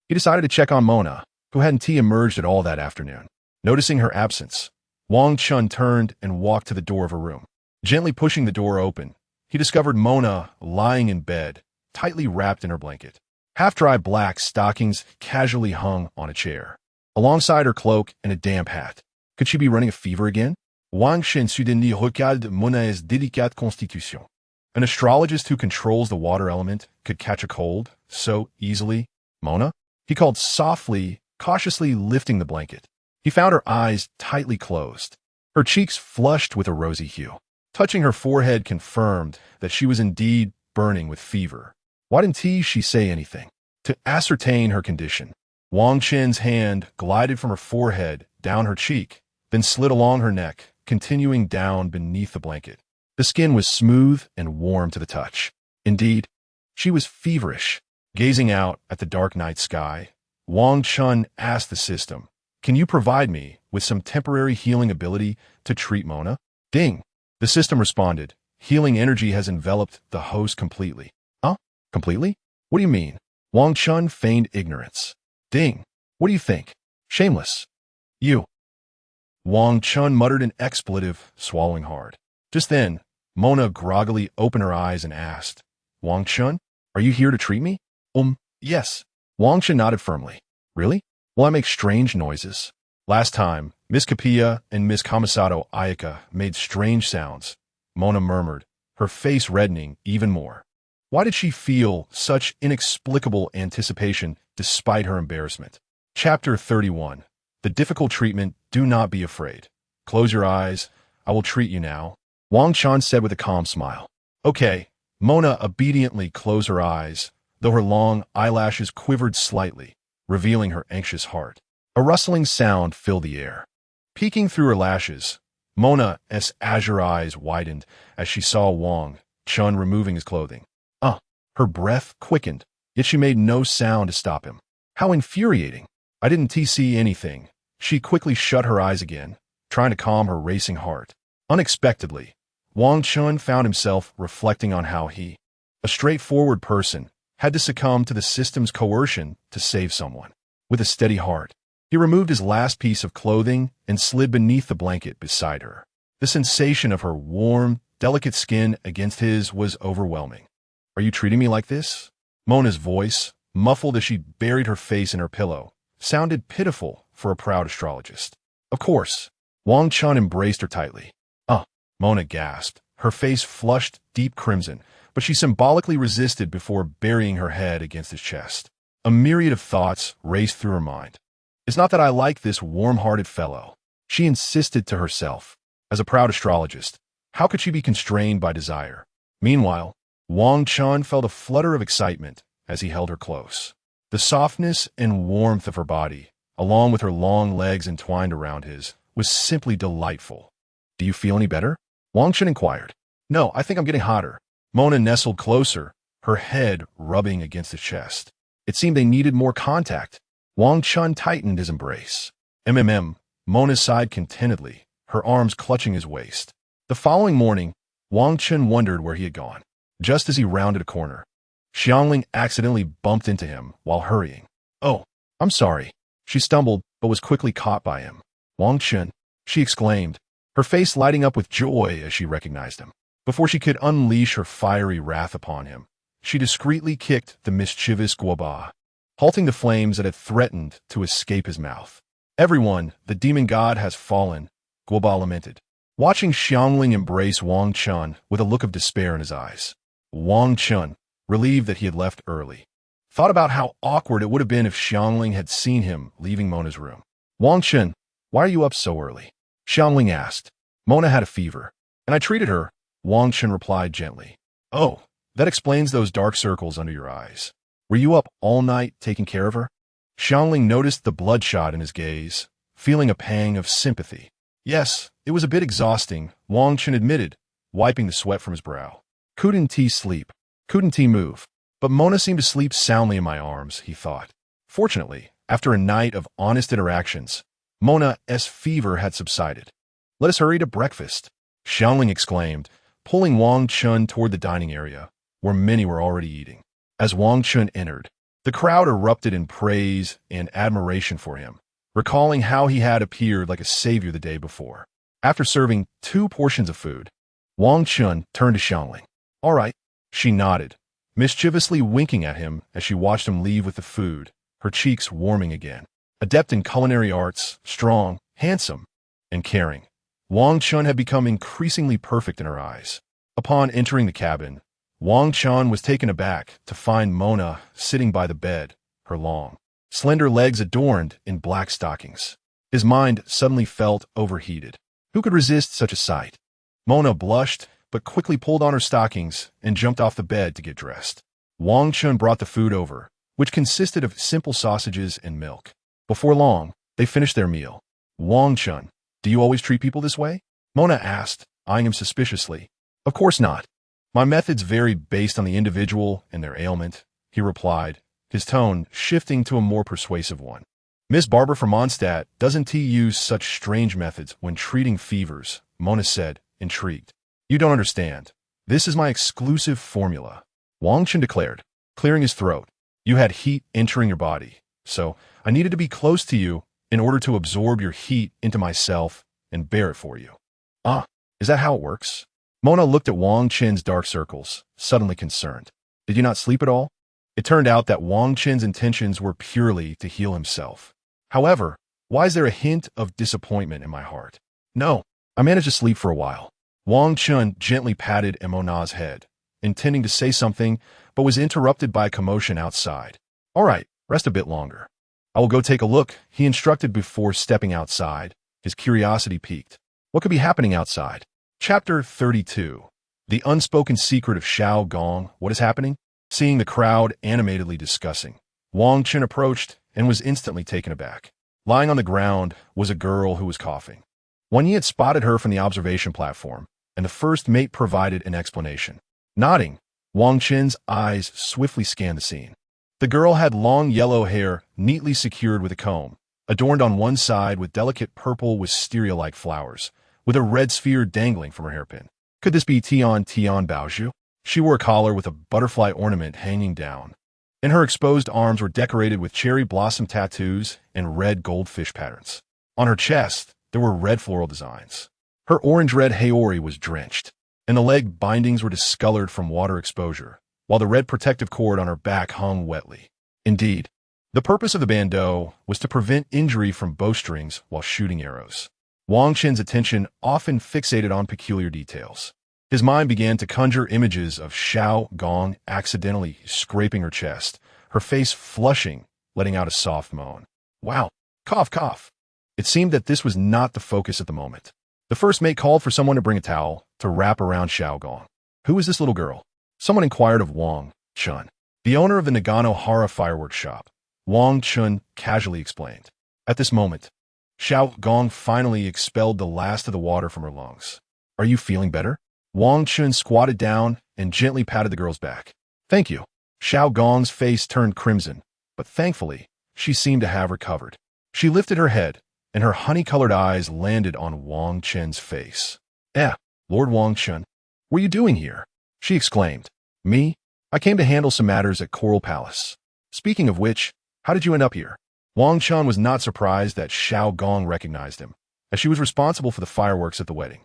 He decided to check on Mona, who hadn't emerged at all that afternoon. Noticing her absence, Wang Chen turned and walked to the door of her room. Gently pushing the door open, he discovered Mona lying in bed, tightly wrapped in her blanket. Half-dry black stockings casually hung on a chair, alongside her cloak and a damp hat. Could she be running a fever again? Wang Chen soudainement regarde Mona's délicate constitution. An astrologist who controls the water element could catch a cold so easily. Mona? He called softly, cautiously lifting the blanket. He found her eyes tightly closed, her cheeks flushed with a rosy hue. Touching her forehead confirmed that she was indeed burning with fever. Why didn't she say anything? To ascertain her condition, Wang Chen's hand glided from her forehead down her cheek, then slid along her neck, continuing down beneath the blanket. The skin was smooth and warm to the touch. Indeed, she was feverish. Gazing out at the dark night sky, Wang Chen asked the system, "Can you provide me with some temporary healing ability to treat Mona?" Ding! The system responded, "Healing energy has enveloped the host completely." Huh? Completely? What do you mean? Wang Chen feigned ignorance. Ding! What do you think? Shameless. You. Wang Chen muttered an expletive, swallowing hard. Just then, Mona groggily opened her eyes and asked, "Wang Chen, are you here to treat me?" Yes. Wang Chen nodded firmly. Really? Well, I make strange noises. Last time, Miss Capilla and Miss Kamisato Ayaka made strange sounds. Mona murmured, her face reddening even more. Why did she feel such inexplicable anticipation despite her embarrassment? Chapter 31. The difficult treatment. Do not be afraid. Close your eyes. I will treat you now. Wang Chen said with a calm smile. Okay. Mona obediently closed her eyes, though her long eyelashes quivered slightly, revealing her anxious heart. A rustling sound filled the air. Peeking through her lashes, Mona's azure eyes widened as she saw Wang Chen removing his clothing. Her breath quickened, yet she made no sound to stop him. How infuriating! I didn't see anything. She quickly shut her eyes again, trying to calm her racing heart. Unexpectedly, Wang Chen found himself reflecting on how he, a straightforward person, had to succumb to the system's coercion to save someone. With a steady heart, he removed his last piece of clothing and slid beneath the blanket beside her. The sensation of her warm, delicate skin against his was overwhelming. Are you treating me like this? Mona's voice, muffled as she buried her face in her pillow, sounded pitiful for a proud astrologist. Of course. Wang Chen embraced her tightly. Mona gasped, her face flushed deep crimson, but she symbolically resisted before burying her head against his chest. A myriad of thoughts raced through her mind. It's not that I like this warm-hearted fellow, she insisted to herself. As a proud astrologist, how could she be constrained by desire? Meanwhile, Wang Chen felt a flutter of excitement as he held her close. The softness and warmth of her body, along with her long legs entwined around his, was simply delightful. Do you feel any better? Wang Chen inquired. No, I think I'm getting hotter. Mona nestled closer, her head rubbing against his chest. It seemed they needed more contact. Wang Chen tightened his embrace. Mona sighed contentedly, her arms clutching his waist. The following morning, Wang Chen wondered where he had gone. Just as he rounded a corner, Xiangling accidentally bumped into him while hurrying. "Oh, I'm sorry." She stumbled, but was quickly caught by him. "Wang Chen," she exclaimed, her face lighting up with joy as she recognized him. Before she could unleash her fiery wrath upon him, she discreetly kicked the mischievous Guoba, halting the flames that had threatened to escape his mouth. "Everyone, the demon god has fallen," Guoba lamented, watching Xiangling embrace Wang Chen with a look of despair in his eyes. Wang Chen, relieved that he had left early, thought about how awkward it would have been if Xiangling had seen him leaving Mona's room. "Wang Chen, why are you up so early?" Xiangling asked. "Mona had a fever, and I treated her," Wang Chen replied gently. "Oh, that explains those dark circles under your eyes. Were you up all night taking care of her?" Xiangling noticed the bloodshot in his gaze, feeling a pang of sympathy. "Yes, it was a bit exhausting," Wang Chen admitted, wiping the sweat from his brow. "Couldn't he sleep? Couldn't he move? But Mona seemed to sleep soundly in my arms," he thought. Fortunately, after a night of honest interactions, Mona's fever had subsided. "Let us hurry to breakfast," Xiangling exclaimed, pulling Wang Chen toward the dining area, where many were already eating. As Wang Chen entered, the crowd erupted in praise and admiration for him, recalling how he had appeared like a savior the day before. After serving 2 portions of food, Wang Chen turned to Xiangling. "All right," she nodded, mischievously winking at him as she watched him leave with the food, her cheeks warming again. Adept in culinary arts, strong, handsome, and caring, Wang Chen had become increasingly perfect in her eyes. Upon entering the cabin, Wang Chen was taken aback to find Mona sitting by the bed, her long, slender legs adorned in black stockings. His mind suddenly felt overheated. Who could resist such a sight? Mona blushed, but quickly pulled on her stockings and jumped off the bed to get dressed. Wang Chen brought the food over, which consisted of simple sausages and milk. Before long, they finished their meal. "Wang Chen, do you always treat people this way?" Mona asked, eyeing him suspiciously. "Of course not. My methods vary based on the individual and their ailment," he replied, his tone shifting to a more persuasive one. "Miss Barber from Mondstadt, doesn't he use such strange methods when treating fevers?" Mona said, intrigued. "You don't understand. This is my exclusive formula," Wang Chen declared, clearing his throat. "You had heat entering your body, so I needed to be close to you in order to absorb your heat into myself and bear it for you." "Ah, is that how it works?" Mona looked at Wang Chen's dark circles, suddenly concerned. "Did you not sleep at all?" It turned out that Wang Chen's intentions were purely to heal himself. "However, why is there a hint of disappointment in my heart?" "No, I managed to sleep for a while." Wang Chen gently patted Mona's head, intending to say something, but was interrupted by a commotion outside. "All right, rest a bit longer. I will go take a look," he instructed before stepping outside, his curiosity piqued. What could be happening outside? Chapter 32. The Unspoken Secret of Xiao Gong. What is happening? Seeing the crowd animatedly discussing, Wang Chen approached and was instantly taken aback. Lying on the ground was a girl who was coughing. Wang Yi had spotted her from the observation platform, and the first mate provided an explanation. Nodding, Wang Chen's eyes swiftly scanned the scene. The girl had long yellow hair neatly secured with a comb, adorned on one side with delicate purple wisteria-like flowers, with a red sphere dangling from her hairpin. Could this be Tian Baozhu? She wore a collar with a butterfly ornament hanging down, and her exposed arms were decorated with cherry blossom tattoos and red goldfish patterns. On her chest, there were red floral designs. Her orange-red haori was drenched, and the leg bindings were discolored from water exposure, while the red protective cord on her back hung wetly. Indeed, the purpose of the bandeau was to prevent injury from bowstrings while shooting arrows. Wang Chen's attention often fixated on peculiar details. His mind began to conjure images of Xiao Gong accidentally scraping her chest, her face flushing, letting out a soft moan. Wow, cough, cough. It seemed that this was not the focus at the moment. The first mate called for someone to bring a towel to wrap around Xiao Gong. Who is this little girl? Someone inquired of Wang Chen, the owner of the Nagano-hara fireworks shop. Wang Chen casually explained. At this moment, Xiao Gong finally expelled the last of the water from her lungs. Are you feeling better? Wang Chen squatted down and gently patted the girl's back. Thank you. Xiao Gong's face turned crimson, but thankfully, she seemed to have recovered. She lifted her head, and her honey-colored eyes landed on Wang Chen's face. Lord Wang Chen, what are you doing here? She exclaimed. Me? I came to handle some matters at Coral Palace. Speaking of which, how did you end up here? Wang Chen was not surprised that Xiao Gong recognized him, as she was responsible for the fireworks at the wedding.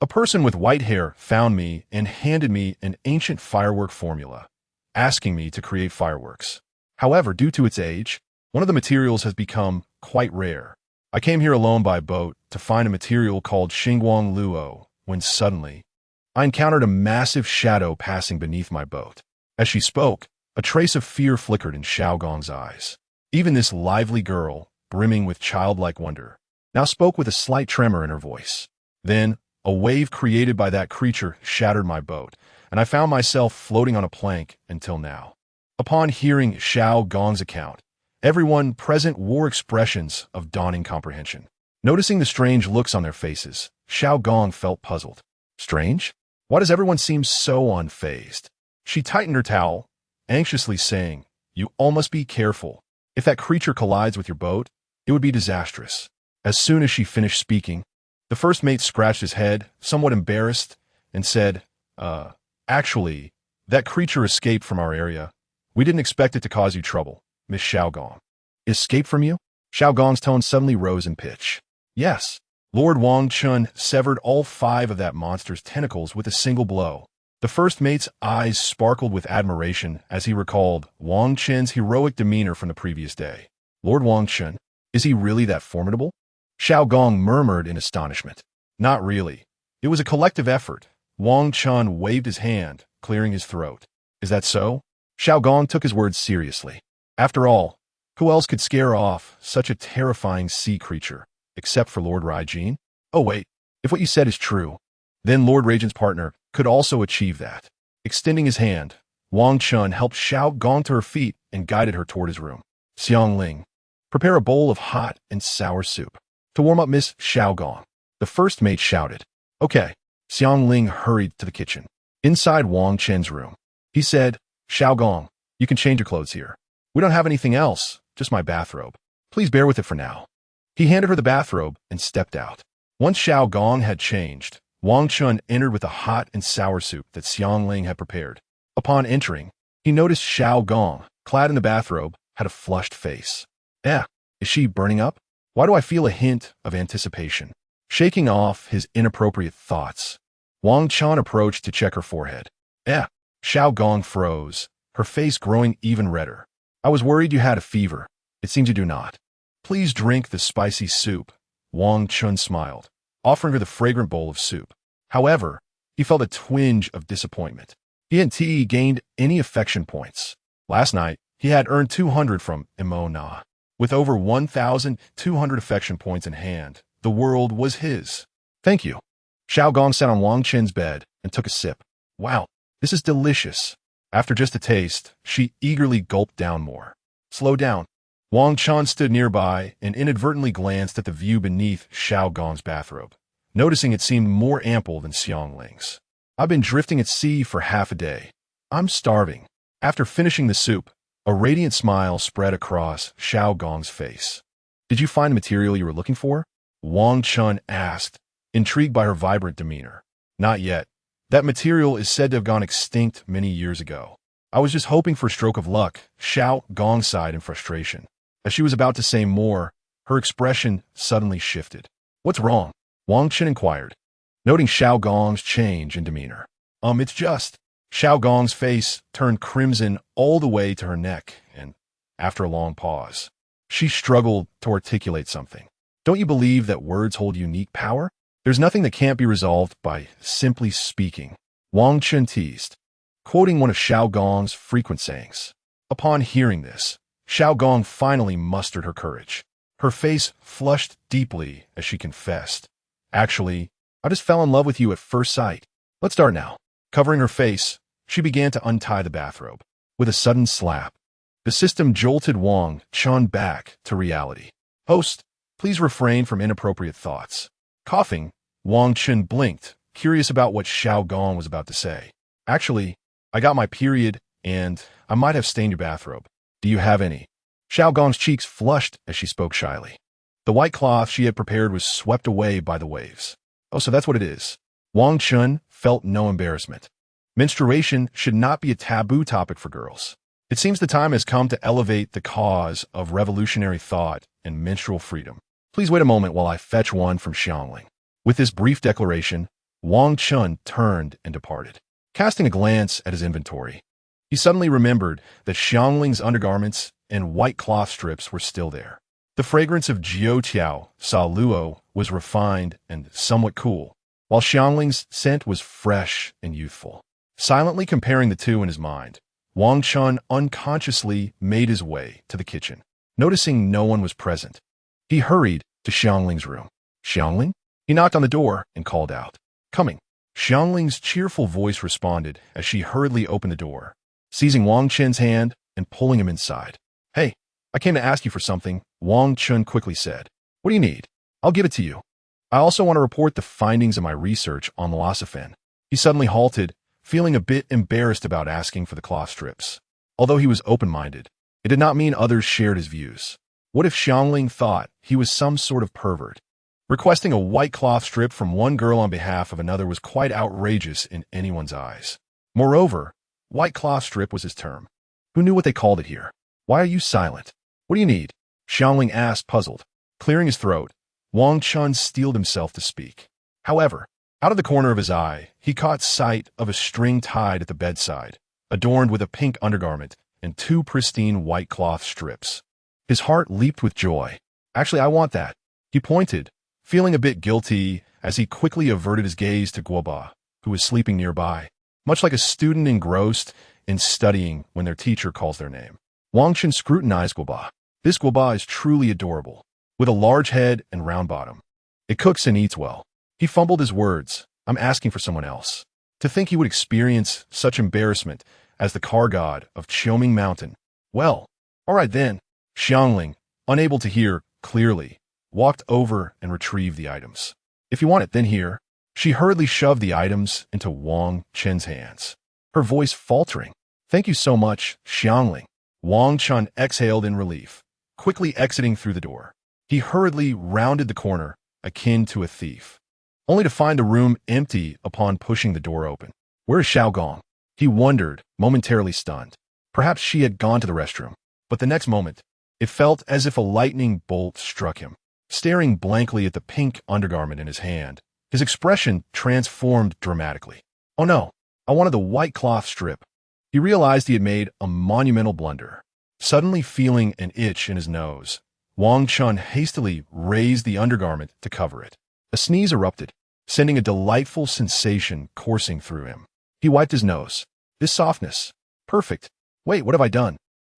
A person with white hair found me and handed me an ancient firework formula, asking me to create fireworks. However, due to its age, one of the materials has become quite rare. I came here alone by boat to find a material called Xingguang Luo, when suddenly, I encountered a massive shadow passing beneath my boat. As she spoke, a trace of fear flickered in Xiao Gong's eyes. Even this lively girl, brimming with childlike wonder, now spoke with a slight tremor in her voice. Then, a wave created by that creature shattered my boat, and I found myself floating on a plank until now. Upon hearing Xiao Gong's account, everyone present wore expressions of dawning comprehension. Noticing the strange looks on their faces, Xiao Gong felt puzzled. Strange? Why does everyone seem so unfazed? She tightened her towel, anxiously saying, You all must be careful. If that creature collides with your boat, it would be disastrous. As soon as she finished speaking, the first mate scratched his head, somewhat embarrassed, and said, Actually, that creature escaped from our area. We didn't expect it to cause you trouble, Miss Xiao Gong. Escape from you? Xiao Gong's tone suddenly rose in pitch. Yes. Lord Wang Chen severed all 5 of that monster's tentacles with a single blow. The first mate's eyes sparkled with admiration as he recalled Wang Chen's heroic demeanor from the previous day. Lord Wang Chen, is he really that formidable? Xiao Gong murmured in astonishment. Not really. It was a collective effort. Wang Chen waved his hand, clearing his throat. Is that so? Xiao Gong took his words seriously. After all, who else could scare off such a terrifying sea creature, except for Lord Raiden? Oh wait, if what you said is true, then Lord Raiden's partner could also achieve that. Extending his hand, Wang Chen helped Xiao Gong to her feet and guided her toward his room. Xiang Ling, prepare a bowl of hot and sour soup. To warm up Miss Xiao Gong, the first mate shouted. Okay. Xiang Ling hurried to the kitchen. Inside Wang Chen's room, he said, Xiao Gong, you can change your clothes here. We don't have anything else, just my bathrobe. Please bear with it for now. He handed her the bathrobe and stepped out. Once Xiao Gong had changed, Wang Chen entered with a hot and sour soup that Xiang Ling had prepared. Upon entering, he noticed Xiao Gong, clad in the bathrobe, had a flushed face. Is she burning up? Why do I feel a hint of anticipation? Shaking off his inappropriate thoughts, Wang Chen approached to check her forehead. Xiao Gong froze, her face growing even redder. I was worried you had a fever. It seems you do not. Please drink the spicy soup. Wang Chen smiled, offering her the fragrant bowl of soup. However, he felt a twinge of disappointment. He hadn't gained any affection points. Last night, he had earned 200 from Imo Na. With over 1,200 affection points in hand, the world was his. Thank you. Xiao Gong sat on Wang Chen's bed and took a sip. Wow, this is delicious. After just a taste, she eagerly gulped down more. Slow down. Wang Chen stood nearby and inadvertently glanced at the view beneath Xiao Gong's bathrobe, noticing it seemed more ample than Xiang Ling's. I've been drifting at sea for half a day. I'm starving. After finishing the soup, a radiant smile spread across Xiao Gong's face. Did you find the material you were looking for? Wang Chen asked, intrigued by her vibrant demeanor. Not yet. That material is said to have gone extinct many years ago. I was just hoping for a stroke of luck, Xiao Gong sighed in frustration. As she was about to say more, her expression suddenly shifted. What's wrong? Wang Chen inquired, noting Xiao Gong's change in demeanor. It's just... Xiao Gong's face turned crimson all the way to her neck, and, after a long pause, she struggled to articulate something. Don't you believe that words hold unique power? There's nothing that can't be resolved by simply speaking. Wang Chen teased, quoting one of Xiao Gong's frequent sayings. Upon hearing this, Xiao Gong finally mustered her courage. Her face flushed deeply as she confessed. Actually, I just fell in love with you at first sight. Let's start now. Covering her face, she began to untie the bathrobe. With a sudden slap, the system jolted Wang Chen back to reality. Host, please refrain from inappropriate thoughts. Coughing, Wang Chen blinked, curious about what Xiao Gong was about to say. Actually, I got my period, and I might have stained your bathrobe. Do you have any? Xiao Gong's cheeks flushed as she spoke shyly. The white cloth she had prepared was swept away by the waves. Oh, so that's what it is. Wang Chen felt no embarrassment. Menstruation should not be a taboo topic for girls. It seems the time has come to elevate the cause of revolutionary thought and menstrual freedom. Please wait a moment while I fetch one from Xiangling. With this brief declaration, Wang Chen turned and departed. Casting a glance at his inventory, he suddenly remembered that Xiangling's undergarments and white cloth strips were still there. The fragrance of Jiutiao Sa Luo was refined and somewhat cool, while Xiangling's scent was fresh and youthful. Silently comparing the two in his mind, Wang Chen unconsciously made his way to the kitchen. Noticing no one was present, he hurried to Xiangling's room. Xiangling? He knocked on the door and called out, "Coming." Xiangling's cheerful voice responded as she hurriedly opened the door, seizing Wang Chen's hand and pulling him inside. "Hey, I came to ask you for something," Wang Chen quickly said. "What do you need? I'll give it to you. I also want to report the findings of my research on Losophen." He suddenly halted, feeling a bit embarrassed about asking for the cloth strips. Although he was open-minded, it did not mean others shared his views. What if Xiangling thought he was some sort of pervert? Requesting a white cloth strip from one girl on behalf of another was quite outrageous in anyone's eyes. Moreover, white cloth strip was his term. Who knew what they called it here? "Why are you silent? What do you need?" Xiangling asked, puzzled. Clearing his throat, Wang Chen steeled himself to speak. However, out of the corner of his eye, he caught sight of a string tied at the bedside, adorned with a pink undergarment and two pristine white cloth strips. His heart leaped with joy. "Actually, I want that." He pointed, feeling a bit guilty as he quickly averted his gaze to Guoba, who was sleeping nearby, much like a student engrossed in studying when their teacher calls their name. Wang Chen scrutinized Guoba. This Guoba is truly adorable, with a large head and round bottom. It cooks and eats well. He fumbled his words. "I'm asking for someone else." To think he would experience such embarrassment as the car god of Qiuming Mountain. Well, all right then. Xiangling, unable to hear clearly, walked over and retrieved the items. "If you want it, then here." She hurriedly shoved the items into Wang Chen's hands, her voice faltering. "Thank you so much, Xiangling." Wang Chen exhaled in relief, quickly exiting through the door. He hurriedly rounded the corner, akin to a thief, only to find the room empty upon pushing the door open. "Where is Xiaogong?" He wondered, momentarily stunned. Perhaps she had gone to the restroom. But the next moment, it felt as if a lightning bolt struck him. Staring blankly at the pink undergarment in his hand, his expression transformed dramatically. "Oh no, I wanted the white cloth strip." He realized he had made a monumental blunder. Suddenly feeling an itch in his nose, Wang Chen hastily raised the undergarment to cover it. A sneeze erupted, sending a delightful sensation coursing through him. He wiped his nose. This softness. Perfect. Wait, what have I done?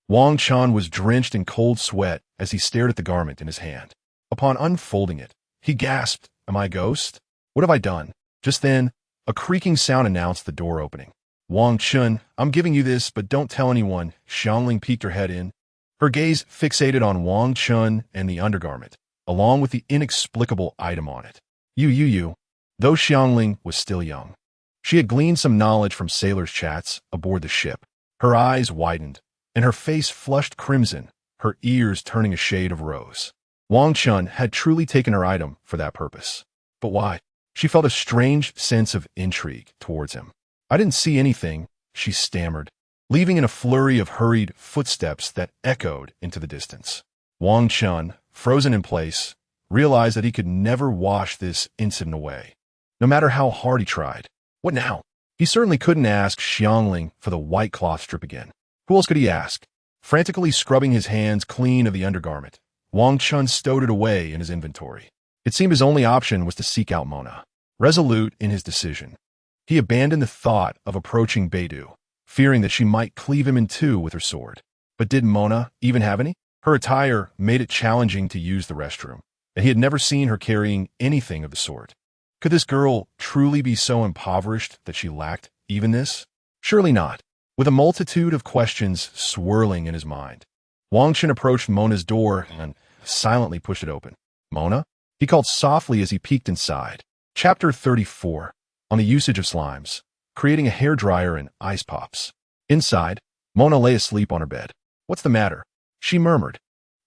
Wang Chen was drenched in cold sweat as he stared at the garment in his hand. Upon unfolding it, he gasped, "Am I a ghost? What have I done?" Just then, a creaking sound announced the door opening. "Wang Chen, I'm giving you this, but don't tell anyone." Xiangling peeked her head in, her gaze fixated on Wang Chen and the undergarment, along with the inexplicable item on it. You. Though Xiangling was still young, she had gleaned some knowledge from sailors' chats aboard the ship. Her eyes widened, and her face flushed crimson, her ears turning a shade of rose. Wang Chen had truly taken her item for that purpose. But why? She felt a strange sense of intrigue towards him. "I didn't see anything," she stammered, leaving in a flurry of hurried footsteps that echoed into the distance. Wang Chen, frozen in place, realized that he could never wash this incident away, no matter how hard he tried. What now? He certainly couldn't ask Xiangling for the white cloth strip again. Who else could he ask? Frantically scrubbing his hands clean of the undergarment, Wang Chen stowed it away in his inventory. It seemed his only option was to seek out Mona. Resolute in his decision, he abandoned the thought of approaching Beidou, fearing that she might cleave him in two with her sword. But did Mona even have any? Her attire made it challenging to use the restroom, and he had never seen her carrying anything of the sort. Could this girl truly be so impoverished that she lacked even this? Surely not. With a multitude of questions swirling in his mind, Wang Chen approached Mona's door and silently pushed it open. "Mona?" he called softly as he peeked inside. Chapter 34, on the usage of slimes, creating a hairdryer and ice pops. Inside, Mona lay asleep on her bed. "What's the matter?" she murmured.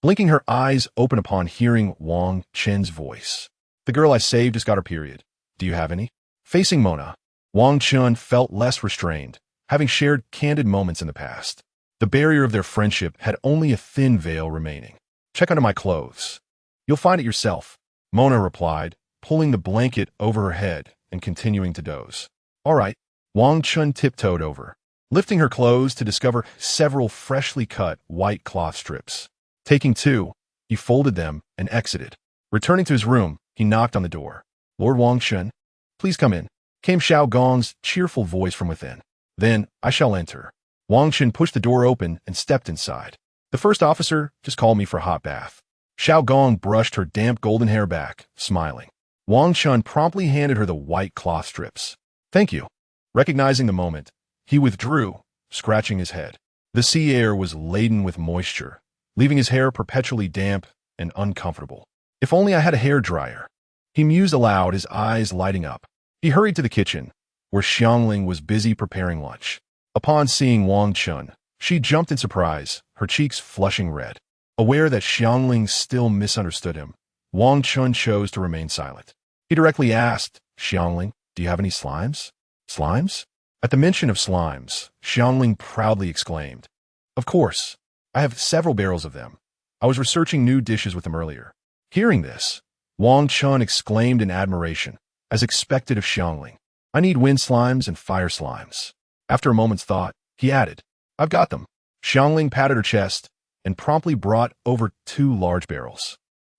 blinking her eyes open upon hearing Wang Chen's voice. The girl I saved just got her period. Do you have any? Facing Mona, Wang Chen felt less restrained, having shared candid moments in the past. The barrier of their friendship had only a thin veil remaining. Check under my clothes. You'll find it yourself, Mona replied, pulling the blanket over her head and continuing to doze. All right. Wang Chen tiptoed over, lifting her clothes to discover several freshly cut white cloth strips. Taking two, he folded them and exited. Returning to his room, he knocked on the door. Lord Wang Chen, please come in, came Xiao Gong's cheerful voice from within. Then, I shall enter. Wang Chen pushed the door open and stepped inside. The first officer just called me for a hot bath. Xiao Gong brushed her damp golden hair back, smiling. Wang Chen promptly handed her the white cloth strips. Thank you. Recognizing the moment, he withdrew, scratching his head. The sea air was laden with moisture, leaving his hair perpetually damp and uncomfortable. If only I had a hair dryer. He mused aloud, his eyes lighting up. He hurried to the kitchen, where Xiangling was busy preparing lunch. Upon seeing Wang Chen, she jumped in surprise, her cheeks flushing red. Aware that Xiangling still misunderstood him, Wang Chen chose to remain silent. He directly asked, Xiangling, do you have any slimes? Slimes? At the mention of slimes, Xiangling proudly exclaimed, Of course, I have several barrels of them. I was researching new dishes with them earlier. Hearing this, Wang Chen exclaimed in admiration, as expected of Xiangling. I need wind slimes and fire slimes. After a moment's thought, he added, I've got them. Xiangling patted her chest and promptly brought over 2 large barrels.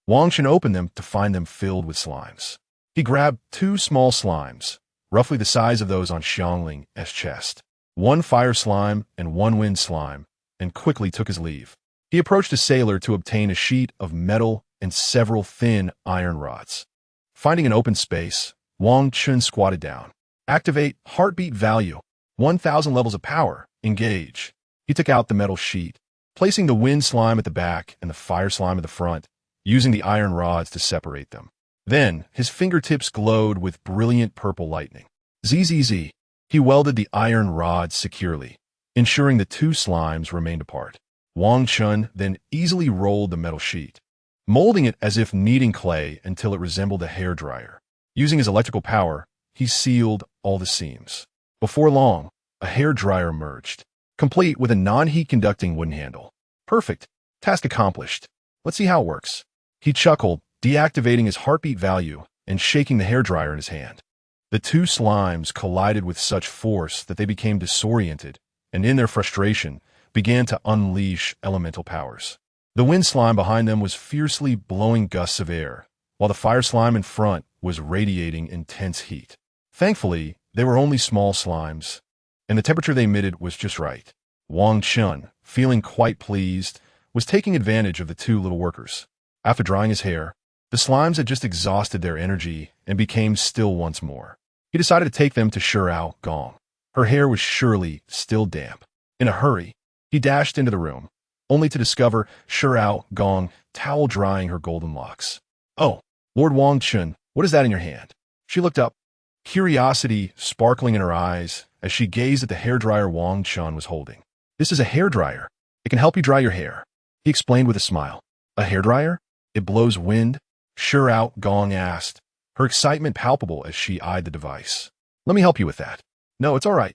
Wang Chen opened them to find them filled with slimes. He grabbed 2 small slimes, roughly the size of those on Xiangling's chest, 1 fire slime and 1 wind slime, and quickly took his leave. He approached a sailor to obtain a sheet of metal and several thin iron rods. Finding an open space, Wang Chen squatted down. Activate heartbeat value, 1,000 levels of power, engage. He took out the metal sheet, placing the wind slime at the back and the fire slime at the front, using the iron rods to separate them. Then, his fingertips glowed with brilliant purple lightning. Zzz. He welded the iron rods securely, ensuring the 2 slimes remained apart. Wang Chen then easily rolled the metal sheet, molding it as if kneading clay until it resembled a hairdryer. Using his electrical power, he sealed all the seams. Before long, a hairdryer emerged, complete with a non-heat conducting wooden handle. Perfect. Task accomplished. Let's see how it works. He chuckled, deactivating his heartbeat value and shaking the hairdryer in his hand. The 2 slimes collided with such force that they became disoriented, and in their frustration, began to unleash elemental powers. The wind slime behind them was fiercely blowing gusts of air, while the fire slime in front was radiating intense heat. Thankfully, they were only small slimes, and the temperature they emitted was just right. Wang Chen, feeling quite pleased, was taking advantage of the 2 little workers. After drying his hair, the slimes had just exhausted their energy and became still once more. He decided to take them to Xiao Gong. Her hair was surely still damp. In a hurry, he dashed into the room, only to discover Xiao Gong towel drying her golden locks. Oh, Lord Wang Chen, what is that in your hand? She looked up, curiosity sparkling in her eyes as she gazed at the hairdryer Wang Chen was holding. This is a hairdryer. It can help you dry your hair, he explained with a smile. A hairdryer? It blows wind? Xiao Gong asked, her excitement palpable as she eyed the device. Let me help you with that. No, it's all right.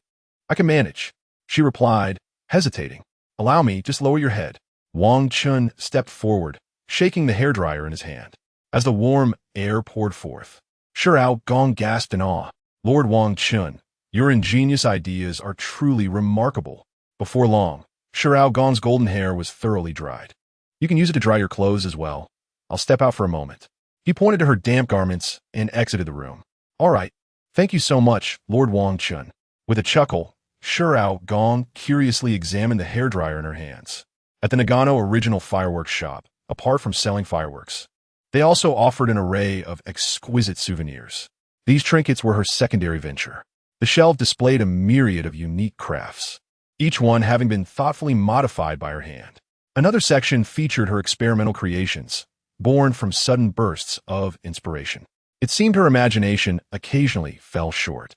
I can manage, she replied, hesitating. Allow me, just lower your head. Wang Chen stepped forward, shaking the hairdryer in his hand. As the warm air poured forth, Xiao Gong gasped in awe. Lord Wang Chen, your ingenious ideas are truly remarkable. Before long, Xiao Gong's golden hair was thoroughly dried. You can use it to dry your clothes as well. I'll step out for a moment. He pointed to her damp garments and exited the room. All right. Thank you so much, Lord Wang Chen. With a chuckle, Xiao Gong curiously examined the hairdryer in her hands. At the Nagano Original Fireworks Shop, apart from selling fireworks, they also offered an array of exquisite souvenirs. These trinkets were her secondary venture. The shelf displayed a myriad of unique crafts, each one having been thoughtfully modified by her hand. Another section featured her experimental creations, born from sudden bursts of inspiration. It seemed her imagination occasionally fell short.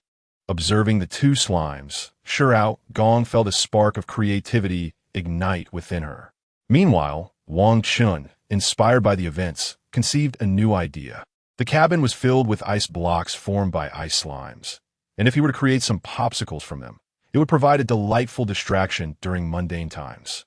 Observing the 2 slimes, Xiao Gong felt a spark of creativity ignite within her. Meanwhile, Wang Chen, inspired by the events, conceived a new idea. The cabin was filled with ice blocks formed by ice slimes, and if he were to create some popsicles from them, it would provide a delightful distraction during mundane times.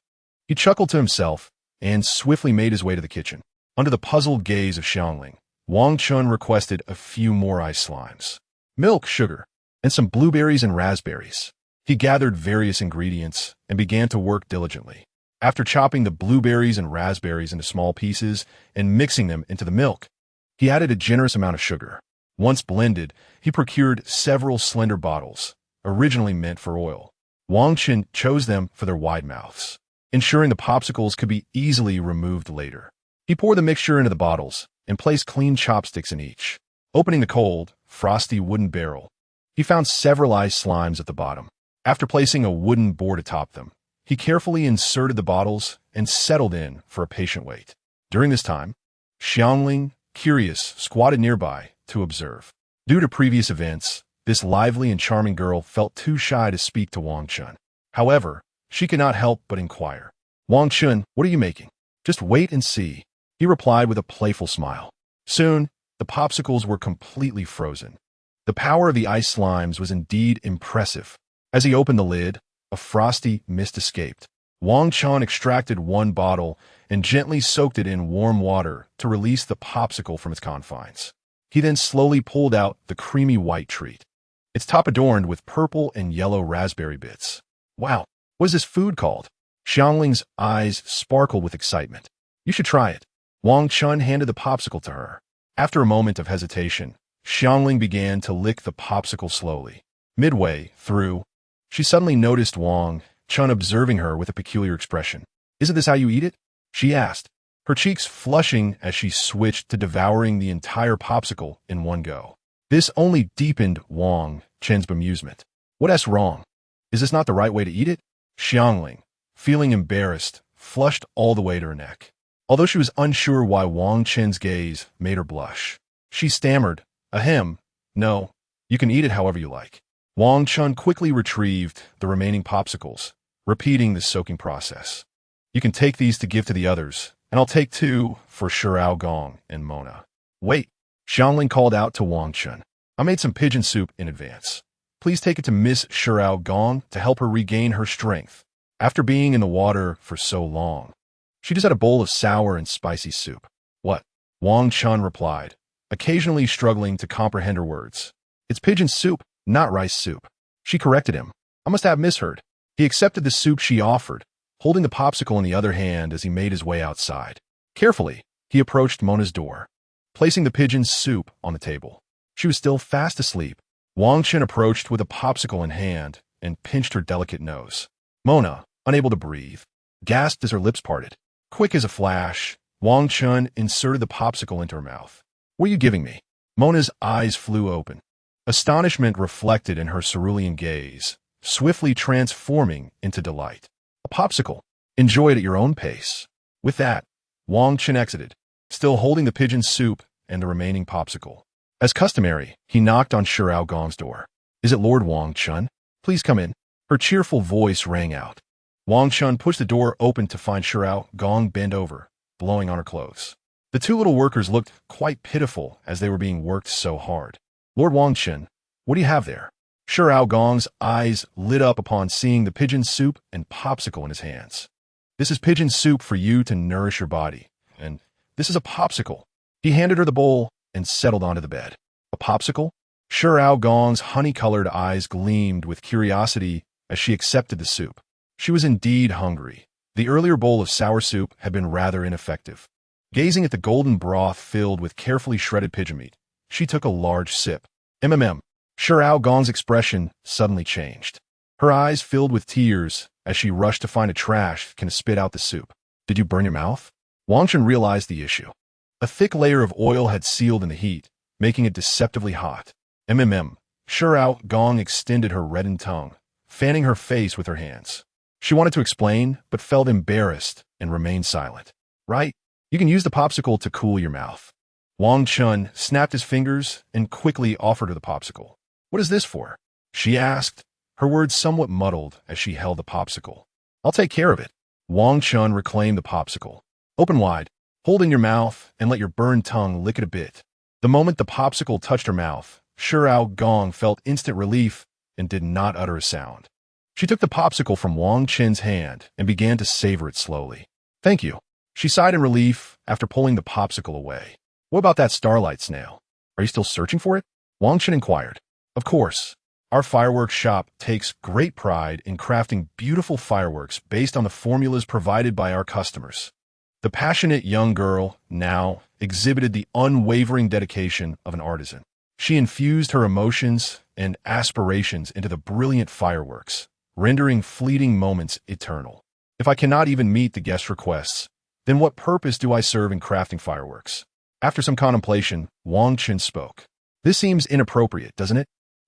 He chuckled to himself and swiftly made his way to the kitchen. Under the puzzled gaze of Xiangling, Wang Chen requested a few more ice slimes, milk, sugar, and some blueberries and raspberries. He gathered various ingredients and began to work diligently. After chopping the blueberries and raspberries into small pieces and mixing them into the milk, he added a generous amount of sugar. Once blended, he procured several slender bottles, originally meant for oil. Wang Chen chose them for their wide mouths, ensuring the popsicles could be easily removed later. He poured the mixture into the bottles and placed clean chopsticks in each. Opening the cold, frosty wooden barrel, he found several ice slimes at the bottom. After placing a wooden board atop them, he carefully inserted the bottles and settled in for a patient wait. During this time, Xiangling, curious, squatted nearby to observe. Due to previous events, this lively and charming girl felt too shy to speak to Wang Chen. However, she could not help but inquire. "Wang Chen, what are you making?" "Just wait and see," he replied with a playful smile. Soon, the popsicles were completely frozen. The power of the ice slimes was indeed impressive. As he opened the lid, a frosty mist escaped. Wang Chen extracted one bottle and gently soaked it in warm water to release the popsicle from its confines. He then slowly pulled out the creamy white treat, its top adorned with purple and yellow raspberry bits. "Wow, what is this food called?" Xiangling's eyes sparkled with excitement. "You should try it." Wang Chen handed the popsicle to her. After a moment of hesitation, Xiangling began to lick the popsicle slowly. Midway through, she suddenly noticed Wang Chen observing her with a peculiar expression. "Isn't this how you eat it?" she asked, her cheeks flushing as she switched to devouring the entire popsicle in one go. This only deepened Wang Chen's bemusement. "What's wrong? Is this not the right way to eat it?" Xiangling, feeling embarrassed, flushed all the way to her neck. Although she was unsure why Wang Chen's gaze made her blush, she stammered, "Ahem, no, you can eat it however you like." Wang Chen quickly retrieved the remaining popsicles, repeating the soaking process. "You can take these to give to the others, and I'll take 2 for Shirao Gong and Mona." "Wait," Xiangling called out to Wang Chen. "I made some pigeon soup in advance. Please take it to Miss Shirao Gong to help her regain her strength. After being in the water for so long, she just had a bowl of sour and spicy soup." "What?" Wang Chen replied, occasionally struggling to comprehend her words. "It's pigeon soup, not rice soup." She corrected him. "I must have misheard." He accepted the soup she offered, holding the popsicle in the other hand as he made his way outside. Carefully, he approached Mona's door, placing the pigeon's soup on the table. She was still fast asleep. Wang Chen approached with a popsicle in hand and pinched her delicate nose. Mona, unable to breathe, gasped as her lips parted. Quick as a flash, Wang Chen inserted the popsicle into her mouth. "What are you giving me?" Mona's eyes flew open, astonishment reflected in her cerulean gaze, swiftly transforming into delight. "A popsicle. Enjoy it at your own pace." With that, Wang Chen exited, still holding the pigeon soup and the remaining popsicle. As customary, he knocked on Shirao Gong's door. "Is it Lord Wang Chen? Please come in." Her cheerful voice rang out. Wang Chen pushed the door open to find Shirao Gong bent over, blowing on her clothes. The 2 little workers looked quite pitiful as they were being worked so hard. "Lord Wang Chen, what do you have there?" Shirao Gong's eyes lit up upon seeing the pigeon soup and popsicle in his hands. "This is pigeon soup for you to nourish your body, and this is a popsicle." He handed her the bowl and settled onto the bed. "A popsicle?" Shirao Gong's honey-colored eyes gleamed with curiosity as she accepted the soup. She was indeed hungry. The earlier bowl of sour soup had been rather ineffective. Gazing at the golden broth filled with carefully shredded pigeon meat, she took a large sip. Shirao Gong's expression suddenly changed. Her eyes filled with tears as she rushed to find a trash can to spit out the soup. "Did you burn your mouth?" Wang Chen realized the issue. A thick layer of oil had sealed in the heat, making it deceptively hot. Shirao Gong extended her reddened tongue, fanning her face with her hands. She wanted to explain, but felt embarrassed and remained silent. "Right, you can use the popsicle to cool your mouth." Wang Chen snapped his fingers and quickly offered her the popsicle. "What is this for?" she asked, her words somewhat muddled as she held the popsicle. "I'll take care of it." Wang Chen reclaimed the popsicle. Open wide. Hold in your mouth and let your burned tongue lick it a bit. The moment the popsicle touched her mouth, Xiao Gong felt instant relief and did not utter a sound. She took the popsicle from Wang Chen's hand and began to savor it slowly. Thank you. She sighed in relief after pulling the popsicle away. What about that starlight snail? Are you still searching for it? Wang Chen inquired. Of course. Our fireworks shop takes great pride in crafting beautiful fireworks based on the formulas provided by our customers. The passionate young girl now exhibited the unwavering dedication of an artisan. She infused her emotions and aspirations into the brilliant fireworks, rendering fleeting moments eternal. If I cannot even meet the guest requests, then what purpose do I serve in crafting fireworks? After some contemplation, Wang Chen spoke. This seems inappropriate, doesn't it?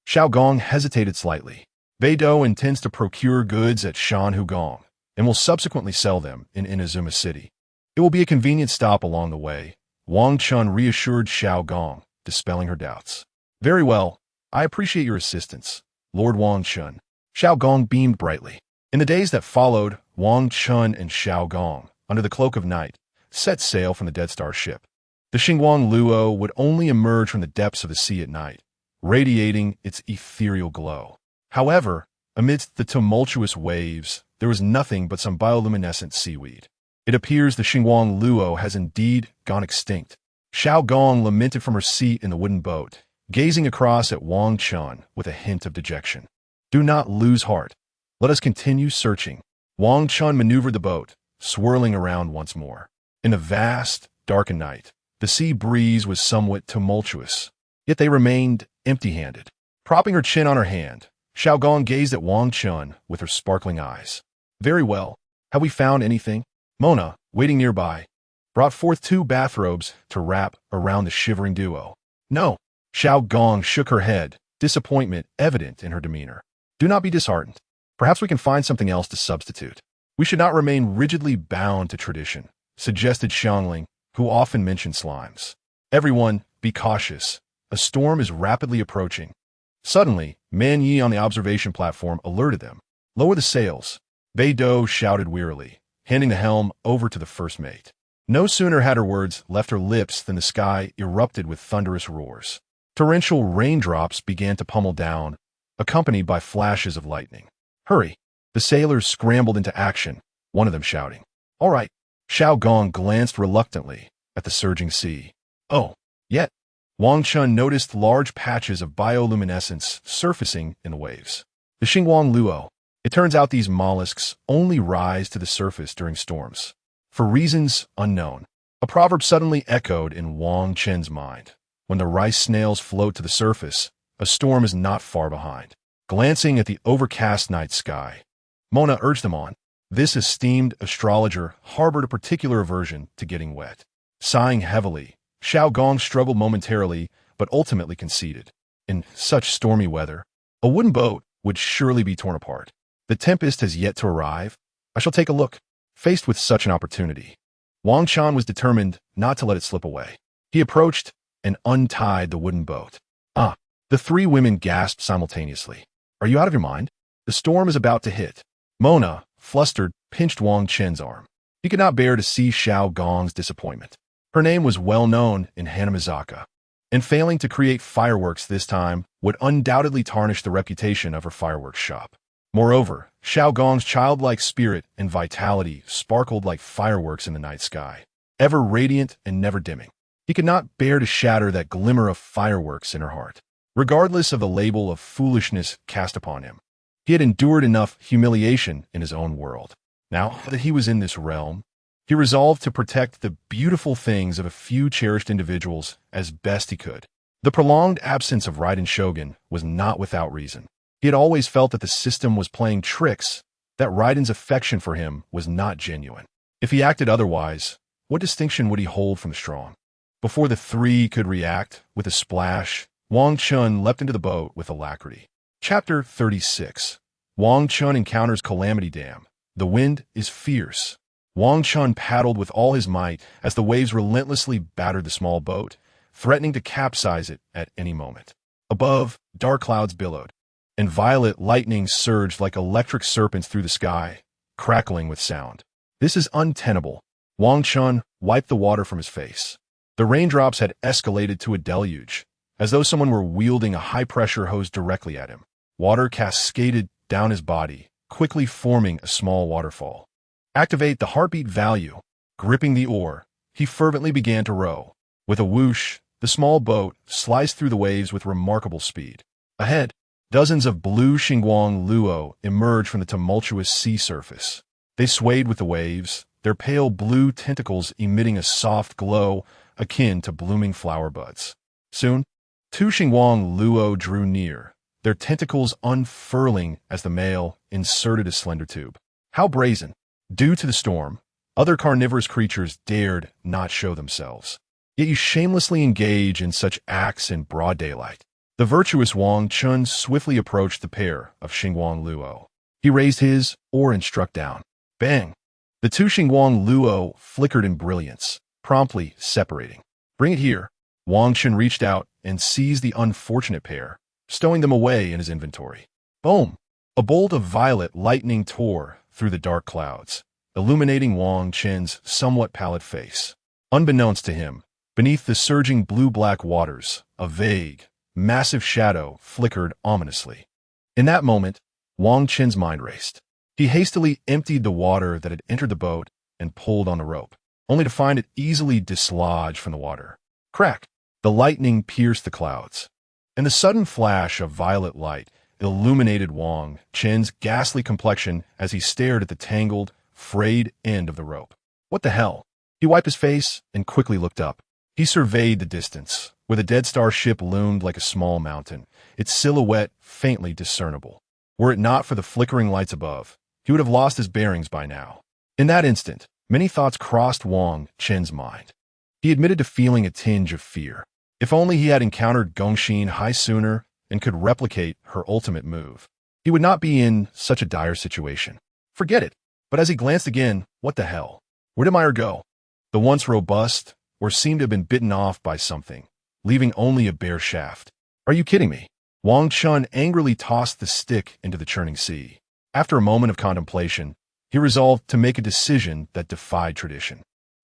Xiao Gong hesitated slightly. Beidou intends to procure goods at Shanhugong and will subsequently sell them in Inazuma City. It will be a convenient stop along the way. Wang Chen reassured Xiao Gong, dispelling her doubts. Very well. I appreciate your assistance, Lord Wang Chen. Xiao Gong beamed brightly. In the days that followed, Wang Chen and Xiao Gong, under the cloak of night, set sail from the Dead Star ship. The Xingguang Luo would only emerge from the depths of the sea at night, radiating its ethereal glow. However, amidst the tumultuous waves, there was nothing but some bioluminescent seaweed. It appears the Xingguang Luo has indeed gone extinct. Xiao Gong lamented from her seat in the wooden boat, gazing across at Wang Chen with a hint of dejection. Do not lose heart. Let us continue searching. Wang Chen maneuvered the boat, swirling around once more. In the vast, darkened night, the sea breeze was somewhat tumultuous, yet they remained empty-handed. Propping her chin on her hand, Xiao Gong gazed at Wang Chen with her sparkling eyes. Very well. Have we found anything? Mona, waiting nearby, brought forth 2 bathrobes to wrap around the shivering duo. No. Xiao Gong shook her head, disappointment evident in her demeanor. Do not be disheartened. Perhaps we can find something else to substitute. We should not remain rigidly bound to tradition, suggested Xiangling, who often mentioned slimes. Everyone, be cautious. A storm is rapidly approaching. Suddenly, Man Yi on the observation platform alerted them. Lower the sails. Beidou shouted wearily, handing the helm over to the first mate. No sooner had her words left her lips than the sky erupted with thunderous roars. Torrential raindrops began to pummel down, accompanied by flashes of lightning. Hurry! The sailors scrambled into action, one of them shouting. All right. Xiao Gong glanced reluctantly at the surging sea. Oh, yet. Wang Chen noticed large patches of bioluminescence surfacing in the waves. The Xingguang Luo. It turns out these mollusks only rise to the surface during storms. For reasons unknown. A proverb suddenly echoed in Wang Chen's mind. When the rice snails float to the surface, a storm is not far behind. Glancing at the overcast night sky, Mona urged them on. This esteemed astrologer harbored a particular aversion to getting wet. Sighing heavily, Xiao Gong struggled momentarily, but ultimately conceded. In such stormy weather, a wooden boat would surely be torn apart. The tempest has yet to arrive. I shall take a look. Faced with such an opportunity, Wang Chen was determined not to let it slip away. He approached and untied the wooden boat. Ah! The 3 women gasped simultaneously. Are you out of your mind? The storm is about to hit. Mona, flustered, pinched Wang Chen's arm. He could not bear to see Xiao Gong's disappointment. Her name was well known in Hanamizaka, and failing to create fireworks this time would undoubtedly tarnish the reputation of her fireworks shop. Moreover, Xiao Gong's childlike spirit and vitality sparkled like fireworks in the night sky, ever radiant and never dimming. He could not bear to shatter that glimmer of fireworks in her heart, regardless of the label of foolishness cast upon him. He had endured enough humiliation in his own world. Now that he was in this realm, he resolved to protect the beautiful things of a few cherished individuals as best he could. The prolonged absence of Raiden Shogun was not without reason. He had always felt that the system was playing tricks, that Raiden's affection for him was not genuine. If he acted otherwise, what distinction would he hold from the strong? Before the 3 could react, with a splash, Wang Chen leapt into the boat with alacrity. Chapter 36. Wang Chen encounters Calamity Dam. The wind is fierce. Wang Chen paddled with all his might as the waves relentlessly battered the small boat, threatening to capsize it at any moment. Above, dark clouds billowed, and violet lightning surged like electric serpents through the sky, crackling with sound. This is untenable. Wang Chen wiped the water from his face. The raindrops had escalated to a deluge, as though someone were wielding a high-pressure hose directly at him. Water cascaded down his body, quickly forming a small waterfall. Activate the heartbeat value. Gripping the oar, he fervently began to row. With a whoosh, the small boat sliced through the waves with remarkable speed. Ahead, dozens of blue Xingguang luo emerged from the tumultuous sea surface. They swayed with the waves, their pale blue tentacles emitting a soft glow akin to blooming flower buds. Soon, two Xingguang luo drew near, their tentacles unfurling as the male inserted a slender tube. How brazen! Due to the storm, other carnivorous creatures dared not show themselves. Yet you shamelessly engage in such acts in broad daylight. The virtuous Wang Chen swiftly approached the pair of Xingguang luo. He raised his oar and struck down. Bang! The two Xingguang luo flickered in brilliance, promptly separating. Bring it here. Wang Chen reached out and seized the unfortunate pair, stowing them away in his inventory. Boom! A bolt of violet lightning tore through the dark clouds, illuminating Wang Chen's somewhat pallid face. Unbeknownst to him, beneath the surging blue-black waters, a vague, massive shadow flickered ominously. In that moment, Wang Chen's mind raced. He hastily emptied the water that had entered the boat and pulled on the rope, only to find it easily dislodged from the water. Crack! The lightning pierced the clouds, and the sudden flash of violet light illuminated Wang Chen's ghastly complexion as he stared at the tangled, frayed end of the rope. What the hell? He wiped his face and quickly looked up. He surveyed the distance, where the Dead Star ship loomed like a small mountain, its silhouette faintly discernible. Were it not for the flickering lights above, he would have lost his bearings by now. In that instant, many thoughts crossed Wang Chen's mind. He admitted to feeling a tinge of fear. If only he had encountered Genshin High sooner and could replicate her ultimate move, he would not be in such a dire situation. Forget it. But as he glanced again, what the hell? Where did Meyer go? The once robust, or seemed to have been bitten off by something, leaving only a bare shaft. Are you kidding me? Wang Chen angrily tossed the stick into the churning sea. After a moment of contemplation, he resolved to make a decision that defied tradition.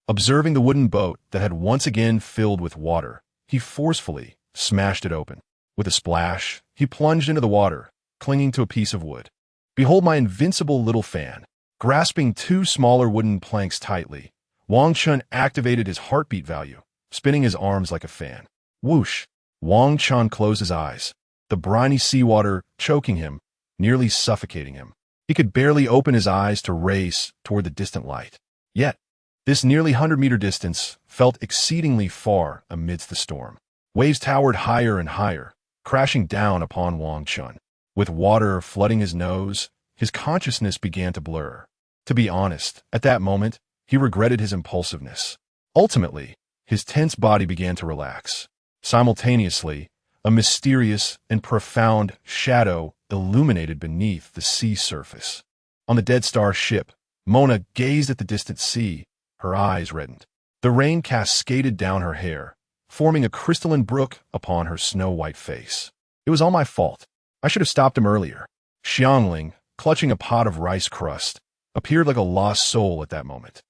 Observing the wooden boat that had once again filled with water, he forcefully smashed it open. With a splash, he plunged into the water, clinging to a piece of wood. Behold my invincible little fan. Grasping two smaller wooden planks tightly, Wang Chen activated his heartbeat value, spinning his arms like a fan. Whoosh! Wang Chen closed his eyes, the briny seawater choking him, nearly suffocating him. He could barely open his eyes to race toward the distant light. Yet, this nearly 100-meter distance felt exceedingly far amidst the storm. Waves towered higher and higher, crashing down upon Wang Chen. With water flooding his nose, his consciousness began to blur. To be honest, at that moment, he regretted his impulsiveness. Ultimately, his tense body began to relax. Simultaneously, a mysterious and profound shadow illuminated beneath the sea surface. On the Dead Star ship, Mona gazed at the distant sea, her eyes reddened. The rain cascaded down her hair, forming a crystalline brook upon her snow-white face. It was all my fault. I should have stopped him earlier. Xiangling, clutching a pot of rice crust, appeared like a lost soul at that moment.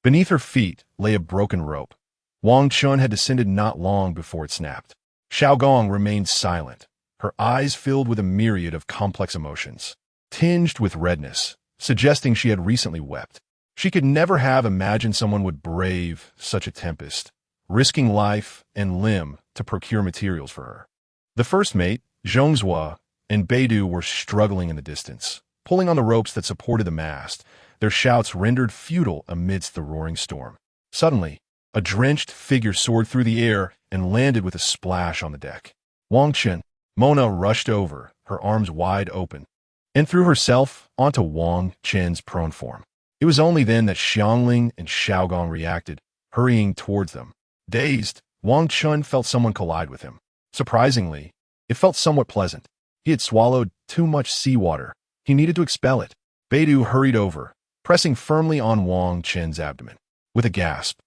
Beneath her feet lay a broken rope. Wang Chen had descended not long before it snapped. Xiaogong remained silent, her eyes filled with a myriad of complex emotions, tinged with redness, suggesting she had recently wept. She could never have imagined someone would brave such a tempest, risking life and limb to procure materials for her. The first mate, Zhongzhua, and Beidou were struggling in the distance, pulling on the ropes that supported the mast, their shouts rendered futile amidst the roaring storm. Suddenly, a drenched figure soared through the air and landed with a splash on the deck. Wang Chen, Mona rushed over, her arms wide open, and threw herself onto Wang Chen's prone form. It was only then that Xiangling and Xiaogong reacted, hurrying towards them. Dazed, Wang Chen felt someone collide with him. Surprisingly, it felt somewhat pleasant. He had swallowed too much seawater. He needed to expel it. Beidou hurried over, pressing firmly on Wang Chen's abdomen. With a gasp,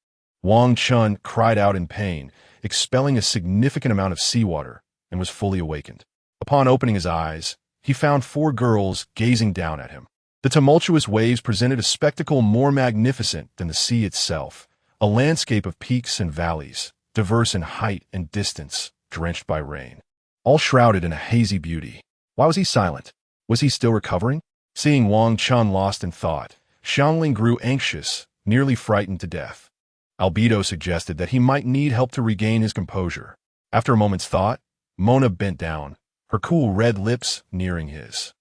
Wang Chen cried out in pain, expelling a significant amount of seawater, and was fully awakened. Upon opening his eyes, he found 4 girls gazing down at him. The tumultuous waves presented a spectacle more magnificent than the sea itself, a landscape of peaks and valleys, diverse in height and distance, drenched by rain, all shrouded in a hazy beauty. Why was he silent? Was he still recovering? Seeing Wang Chen lost in thought, Xiangling grew anxious, nearly frightened to death. Albedo suggested that he might need help to regain his composure. After a moment's thought, Mona bent down, her cool red lips nearing his.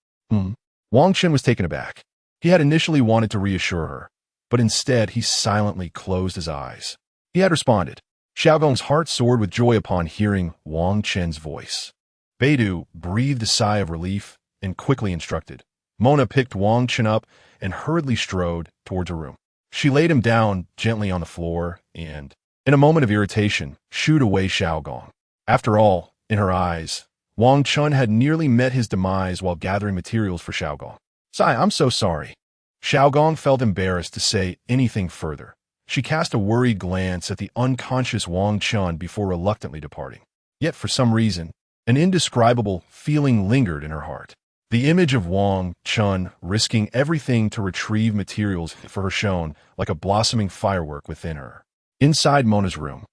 Wang Chen was taken aback. He had initially wanted to reassure her, but instead he silently closed his eyes. He had responded. Xiaogong's heart soared with joy upon hearing Wang Chen's voice. Beidou breathed a sigh of relief and quickly instructed. Mona picked Wang Chen up and hurriedly strode towards her room. She laid him down gently on the floor and, in a moment of irritation, shooed away Xiaogong. After all, in her eyes, Wang Chen had nearly met his demise while gathering materials for Xiaogong. "Sai, I'm so sorry." Xiaogong felt embarrassed to say anything further. She cast a worried glance at the unconscious Wang Chen before reluctantly departing. Yet for some reason, an indescribable feeling lingered in her heart. The image of Wang Chen risking everything to retrieve materials for her shone like a blossoming firework within her. Inside Mona's room,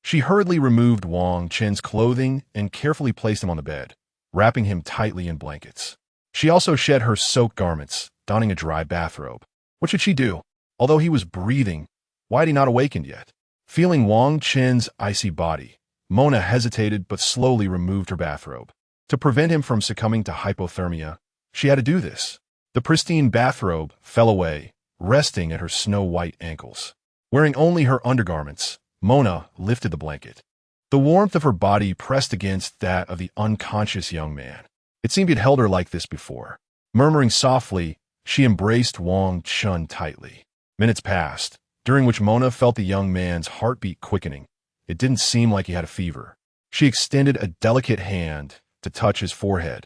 she hurriedly removed Wang Chen's clothing and carefully placed him on the bed, wrapping him tightly in blankets. She also shed her soaked garments, donning a dry bathrobe. What should she do? Although he was breathing, why had he not awakened yet? Feeling Wang Chen's icy body, Mona hesitated but slowly removed her bathrobe. To prevent him from succumbing to hypothermia, she had to do this. The pristine bathrobe fell away, resting at her snow-white ankles. Wearing only her undergarments, Mona lifted the blanket. The warmth of her body pressed against that of the unconscious young man. It seemed he'd held her like this before. Murmuring softly, she embraced Wang Chen tightly. Minutes passed, during which Mona felt the young man's heartbeat quickening. It didn't seem like he had a fever. She extended a delicate hand to touch his forehead,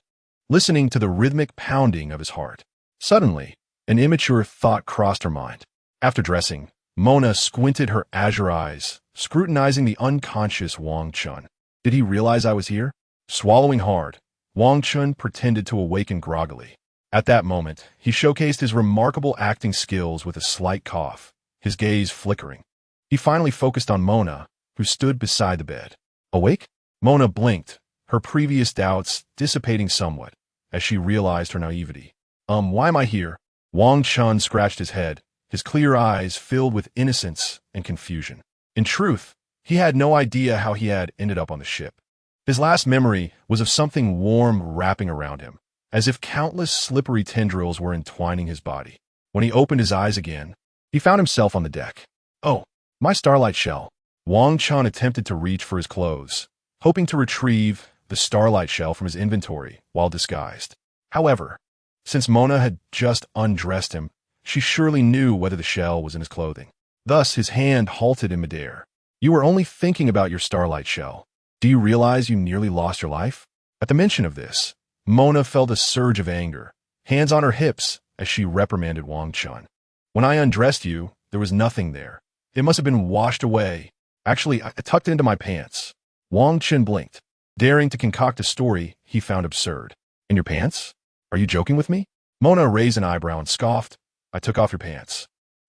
listening to the rhythmic pounding of his heart. Suddenly, an immature thought crossed her mind. After dressing, Mona squinted her azure eyes, scrutinizing the unconscious Wang Chen. Did he realize I was here? Swallowing hard, Wang Chen pretended to awaken groggily. At that moment, he showcased his remarkable acting skills with a slight cough, his gaze flickering. He finally focused on Mona, who stood beside the bed. Awake? Mona blinked, her previous doubts dissipating somewhat, as she realized her naivety. Why am I here? Wang Chen scratched his head, his clear eyes filled with innocence and confusion. In truth, he had no idea how he had ended up on the ship. His last memory was of something warm wrapping around him, as if countless slippery tendrils were entwining his body. When he opened his eyes again, he found himself on the deck. Oh, my starlight shell. Wang Chen attempted to reach for his clothes, hoping to retrieve the starlight shell from his inventory while disguised. However, since Mona had just undressed him, she surely knew whether the shell was in his clothing. Thus, his hand halted in midair. You were only thinking about your starlight shell. Do you realize you nearly lost your life? At the mention of this, Mona felt a surge of anger, hands on her hips, as she reprimanded Wang Chen. When I undressed you, there was nothing there. It must have been washed away. Actually, I tucked it into my pants. Wang Chen blinked, daring to concoct a story he found absurd. In your pants? Are you joking with me? Mona raised an eyebrow and scoffed. I took off your pants.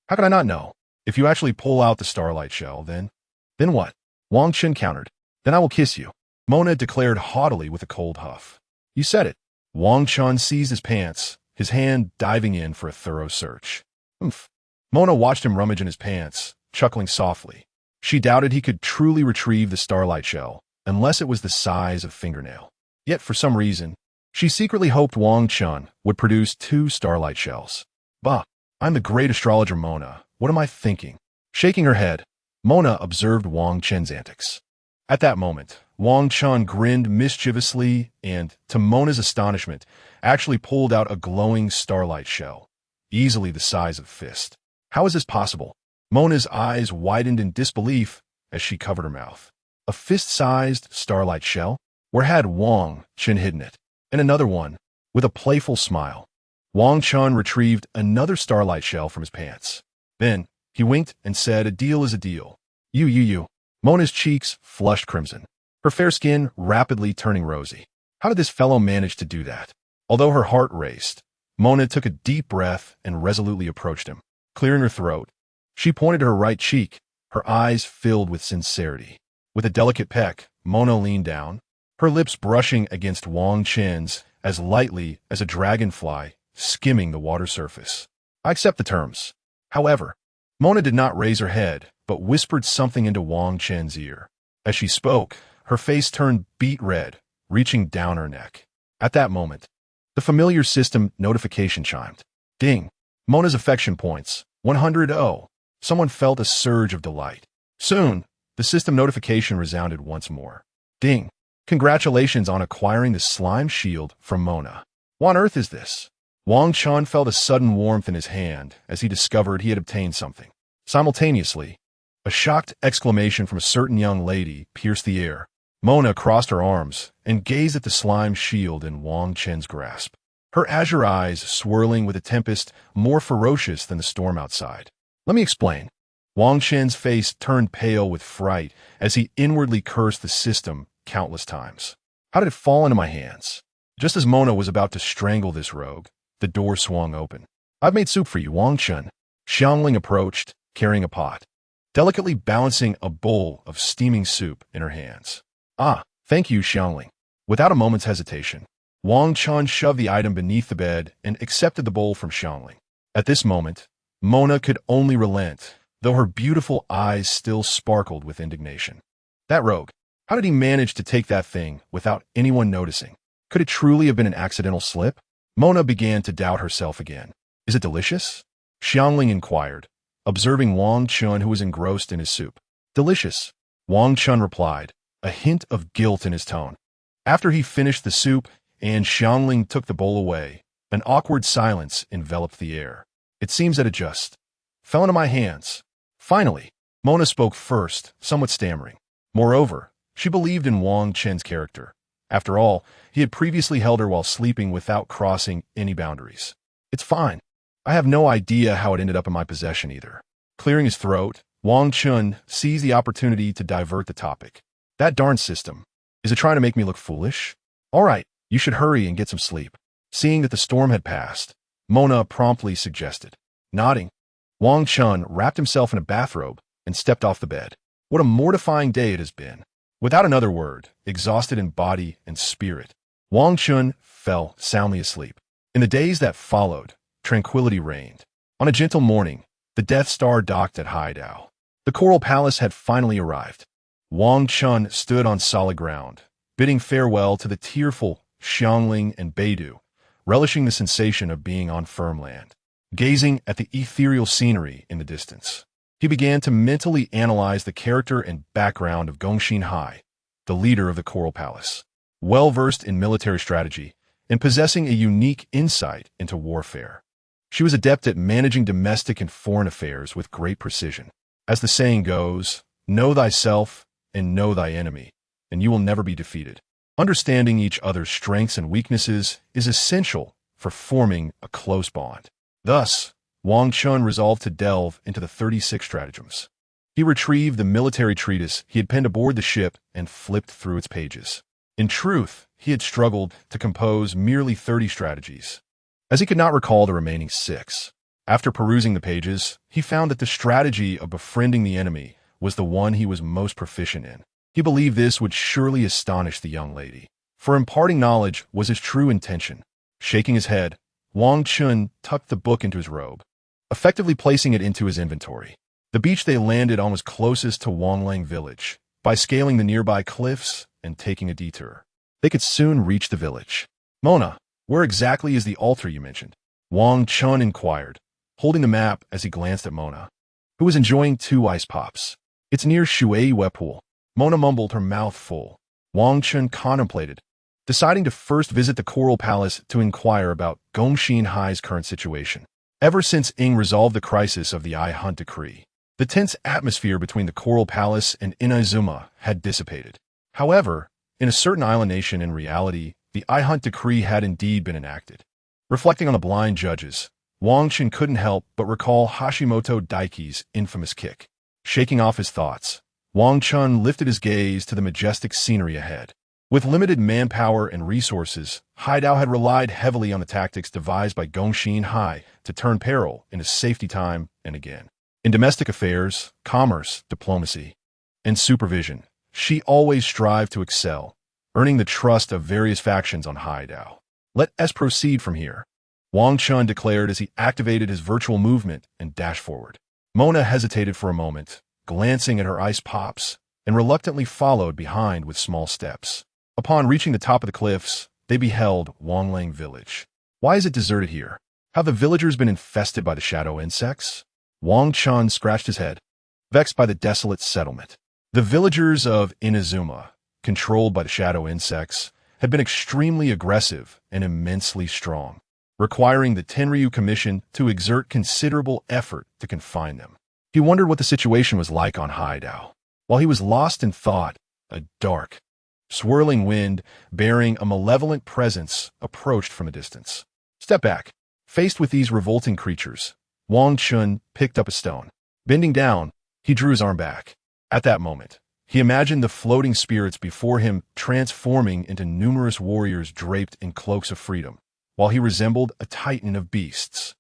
How could I not know? If you actually pull out the starlight shell, then what? Wang Chen countered. Then I will kiss you. Mona declared haughtily with a cold huff. You said it. Wang Chen seized his pants, his hand diving in for a thorough search. Oomph. Mona watched him rummage in his pants, chuckling softly. She doubted he could truly retrieve the starlight shell, unless it was the size of a fingernail. Yet for some reason, she secretly hoped Wang Chen would produce 2 starlight shells. Bah, I'm the great astrologer Mona. What am I thinking? Shaking her head, Mona observed Wang Chen's antics. At that moment, Wang Chen grinned mischievously and, to Mona's astonishment, actually pulled out a glowing starlight shell, easily the size of a fist. How is this possible? Mona's eyes widened in disbelief as she covered her mouth. A fist-sized starlight shell? Where had Wang Chen hidden it? And another one, with a playful smile. Wang Chen retrieved another starlight shell from his pants. Then, he winked and said, a deal is a deal. You. Mona's cheeks flushed crimson, her fair skin rapidly turning rosy. How did this fellow manage to do that? Although her heart raced, Mona took a deep breath and resolutely approached him. Clearing her throat, she pointed to her right cheek, her eyes filled with sincerity. With a delicate peck, Mona leaned down, her lips brushing against Wang Chen's as lightly as a dragonfly skimming the water surface. I accept the terms. However, Mona did not raise her head, but whispered something into Wang Chen's ear. As she spoke, her face turned beet red, reaching down her neck. At that moment, the familiar system notification chimed. Ding! Mona's affection points. 100. Someone felt a surge of delight. Soon, the system notification resounded once more. Ding! Congratulations on acquiring the slime shield from Mona. What on earth is this? Wang Chen felt a sudden warmth in his hand as he discovered he had obtained something. Simultaneously, a shocked exclamation from a certain young lady pierced the air. Mona crossed her arms and gazed at the slime shield in Wang Chen's grasp, her azure eyes swirling with a tempest more ferocious than the storm outside. Let me explain. Wang Chen's face turned pale with fright as he inwardly cursed the system countless times. How did it fall into my hands? Just as Mona was about to strangle this rogue, the door swung open. I've made soup for you, Wang Chen. Xiangling approached, carrying a pot, delicately balancing a bowl of steaming soup in her hands. Ah, thank you, Xiangling. Without a moment's hesitation, Wang Chen shoved the item beneath the bed and accepted the bowl from Xiangling. At this moment, Mona could only relent, though her beautiful eyes still sparkled with indignation. That rogue, how did he manage to take that thing without anyone noticing? Could it truly have been an accidental slip? Mona began to doubt herself again. Is it delicious? Xiangling inquired, observing Wang Chen, who was engrossed in his soup. Delicious, Wang Chen replied, a hint of guilt in his tone. After he finished the soup and Xiangling took the bowl away, an awkward silence enveloped the air. It seems that it just fell into my hands. Finally, Mona spoke first, somewhat stammering. Moreover, she believed in Wang Chen's character. After all, he had previously held her while sleeping without crossing any boundaries. It's fine. I have no idea how it ended up in my possession either. Clearing his throat, Wang Chen seized the opportunity to divert the topic. That darn system. Is it trying to make me look foolish? All right, you should hurry and get some sleep. Seeing that the storm had passed, Mona promptly suggested. Nodding, Wang Chen wrapped himself in a bathrobe and stepped off the bed. What a mortifying day it has been. Without another word, exhausted in body and spirit, Wang Chen fell soundly asleep. In the days that followed, tranquility reigned. On a gentle morning, the Death Star docked at Haidao. The Coral Palace had finally arrived. Wang Chen stood on solid ground, bidding farewell to the tearful Xiangling and Beidou, relishing the sensation of being on firm land. Gazing at the ethereal scenery in the distance, he began to mentally analyze the character and background of Genshin Impact, the leader of the Coral Palace. Well-versed in military strategy and possessing a unique insight into warfare, she was adept at managing domestic and foreign affairs with great precision. As the saying goes, know thyself and know thy enemy, and you will never be defeated. Understanding each other's strengths and weaknesses is essential for forming a close bond. Thus, Wang Chen resolved to delve into the 36 stratagems. He retrieved the military treatise he had penned aboard the ship and flipped through its pages. In truth, he had struggled to compose merely 30 strategies, as he could not recall the remaining 6. After perusing the pages, he found that the strategy of befriending the enemy was the one he was most proficient in. He believed this would surely astonish the young lady, for imparting knowledge was his true intention. Shaking his head, Wang Chen tucked the book into his robe, effectively placing it into his inventory. The beach they landed on was closest to Wanglang village. By scaling the nearby cliffs and taking a detour, they could soon reach the village. Mona, where exactly is the altar you mentioned? Wang Chen inquired, holding the map as he glanced at Mona, who was enjoying 2 ice pops. It's near Shui Pool. Mona mumbled, her mouth full. Wang Chen contemplated, deciding to first visit the Coral Palace to inquire about Genshin Impact's current situation. Ever since Ing resolved the crisis of the I Hunt decree, the tense atmosphere between the Coral Palace and Inazuma had dissipated. However, in a certain island nation in reality, the I Hunt decree had indeed been enacted. Reflecting on the blind judges, Wang Chen couldn't help but recall Hashimoto Daiki's infamous kick. Shaking off his thoughts, Wang Chen lifted his gaze to the majestic scenery ahead. With limited manpower and resources, Haidao had relied heavily on the tactics devised by Genshin Hai to turn peril into safety time and again. In domestic affairs, commerce, diplomacy, and supervision, she always strived to excel, earning the trust of various factions on Haidao. Let us proceed from here, Wang Chen declared as he activated his virtual movement and dashed forward. Mona hesitated for a moment, glancing at her ice pops, and reluctantly followed behind with small steps. Upon reaching the top of the cliffs, they beheld Wanglang village. Why is it deserted here? Have the villagers been infested by the shadow insects? Wang Chen scratched his head, vexed by the desolate settlement. The villagers of Inazuma, controlled by the shadow insects, had been extremely aggressive and immensely strong, requiring the Tenryu Commission to exert considerable effort to confine them. He wondered what the situation was like on Haidao. While he was lost in thought, a dark, swirling wind bearing a malevolent presence approached from a distance. Step back. Faced with these revolting creatures, Wang Chen picked up a stone. Bending down, he drew his arm back. At that moment, he imagined the floating spirits before him transforming into numerous warriors draped in cloaks of freedom, while he resembled a titan of beasts.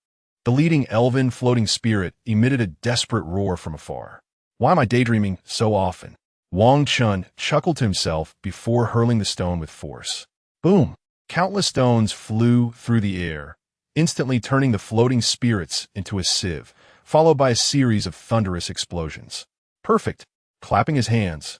The leading elven floating spirit emitted a desperate roar from afar. Why am I daydreaming so often? Wang Chen chuckled to himself before hurling the stone with force. Boom! Countless stones flew through the air, instantly turning the floating spirits into a sieve, followed by a series of thunderous explosions. Perfect! Clapping his hands,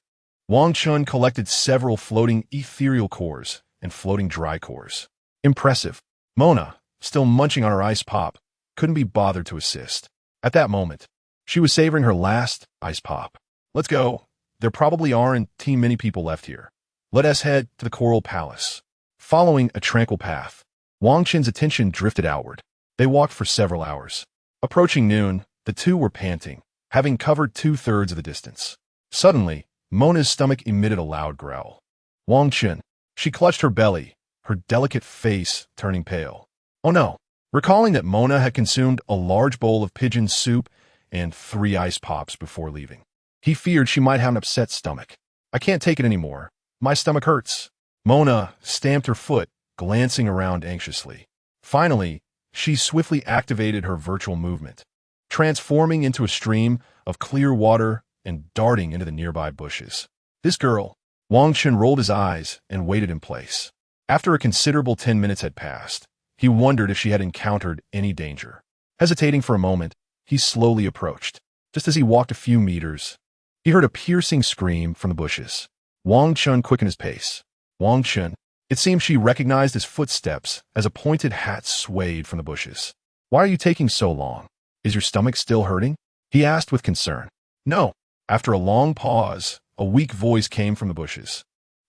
Wang Chen collected several floating ethereal cores and floating dry cores. Impressive. Mona, still munching on her ice pop, couldn't be bothered to assist. At that moment, she was savoring her last ice pop. Let's go. There probably aren't too many people left here. Let us head to the Coral Palace. Following a tranquil path, Wang Chen's attention drifted outward. They walked for several hours. Approaching noon, the two were panting, having covered 2/3 of the distance. Suddenly, Mona's stomach emitted a loud growl. Wang Chen. She clutched her belly, her delicate face turning pale. Oh no! Recalling that Mona had consumed a large bowl of pigeon soup and 3 ice pops before leaving, he feared she might have an upset stomach. I can't take it anymore. My stomach hurts. Mona stamped her foot, glancing around anxiously. Finally, she swiftly activated her virtual movement, transforming into a stream of clear water and darting into the nearby bushes. This girl. Wang Chen rolled his eyes and waited in place. After a considerable 10 minutes had passed, he wondered if she had encountered any danger. Hesitating for a moment, he slowly approached. Just as he walked a few meters, he heard a piercing scream from the bushes. Wang Chen quickened his pace. Wang Chen. It seemed she recognized his footsteps as a pointed hat swayed from the bushes. Why are you taking so long? Is your stomach still hurting? He asked with concern. No. After a long pause, a weak voice came from the bushes.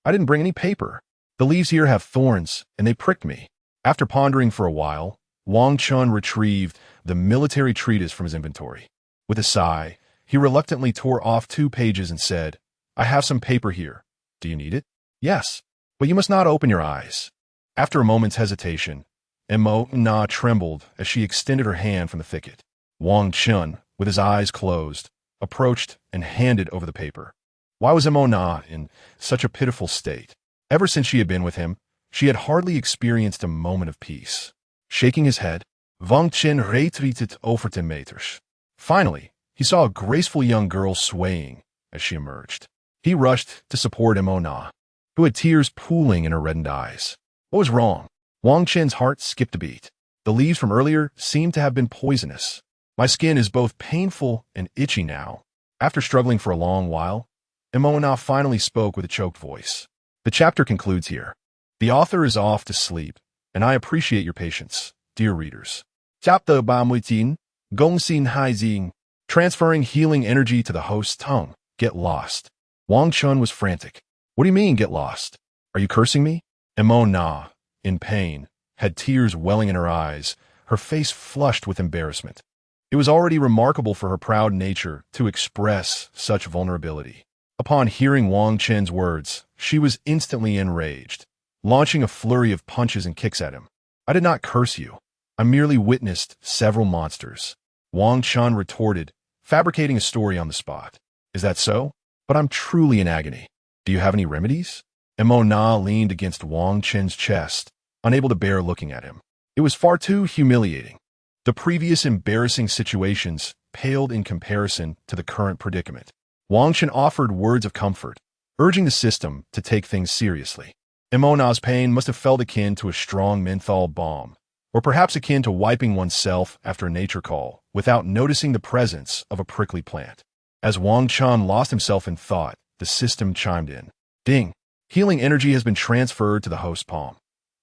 I didn't bring any paper. The leaves here have thorns, and they pricked me. After pondering for a while, Wang Chen retrieved the military treatise from his inventory. With a sigh, he reluctantly tore off 2 pages and said, I have some paper here. Do you need it? Yes, but you must not open your eyes. After a moment's hesitation, Mona trembled as she extended her hand from the thicket. Wang Chen, with his eyes closed, approached and handed over the paper. Why was Mona in such a pitiful state? Ever since she had been with him, she had hardly experienced a moment of peace. Shaking his head, Wang Chen retreated over 10 meters. Finally, he saw a graceful young girl swaying as she emerged. He rushed to support Mona, who had tears pooling in her reddened eyes. What was wrong? Wang Chen's heart skipped a beat. The leaves from earlier seemed to have been poisonous. My skin is both painful and itchy now. After struggling for a long while, Mona finally spoke with a choked voice. The chapter concludes here. The author is off to sleep, and I appreciate your patience, dear readers. Chapter 39, Gongxin Haijing. Transferring healing energy to the host's tongue. Get lost. Wang Chen was frantic. What do you mean, get lost? Are you cursing me? Mona, in pain, had tears welling in her eyes, her face flushed with embarrassment. It was already remarkable for her proud nature to express such vulnerability. Upon hearing Wang Chen's words, she was instantly enraged, launching a flurry of punches and kicks at him. I did not curse you. I merely witnessed several monsters. Wang Chen retorted, fabricating a story on the spot. Is that so? But I'm truly in agony. Do you have any remedies? Mo Na leaned against Wang Chen's chest, unable to bear looking at him. It was far too humiliating. The previous embarrassing situations paled in comparison to the current predicament. Wang Chen offered words of comfort, urging the system to take things seriously. Mo Na's pain must have felt akin to a strong menthol bomb, or perhaps akin to wiping oneself after a nature call without noticing the presence of a prickly plant. As Wang Chen lost himself in thought, the system chimed in. Ding! Healing energy has been transferred to the host palm.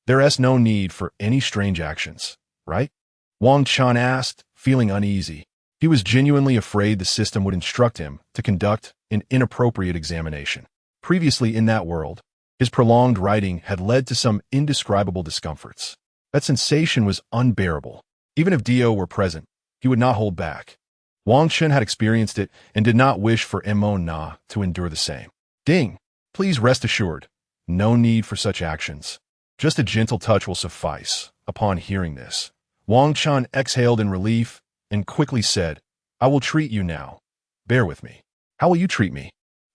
There is no need for any strange actions, right? Wang Chen asked, feeling uneasy. He was genuinely afraid the system would instruct him to conduct an inappropriate examination. Previously in that world, his prolonged writing had led to some indescribable discomforts. That sensation was unbearable. Even if Dio were present, he would not hold back. Wang Chen had experienced it and did not wish for Mo Na to endure the same. Ding! Please rest assured, no need for such actions. Just a gentle touch will suffice. Upon hearing this, Wang Chen exhaled in relief and quickly said, I will treat you now. Bear with me. How will you treat me?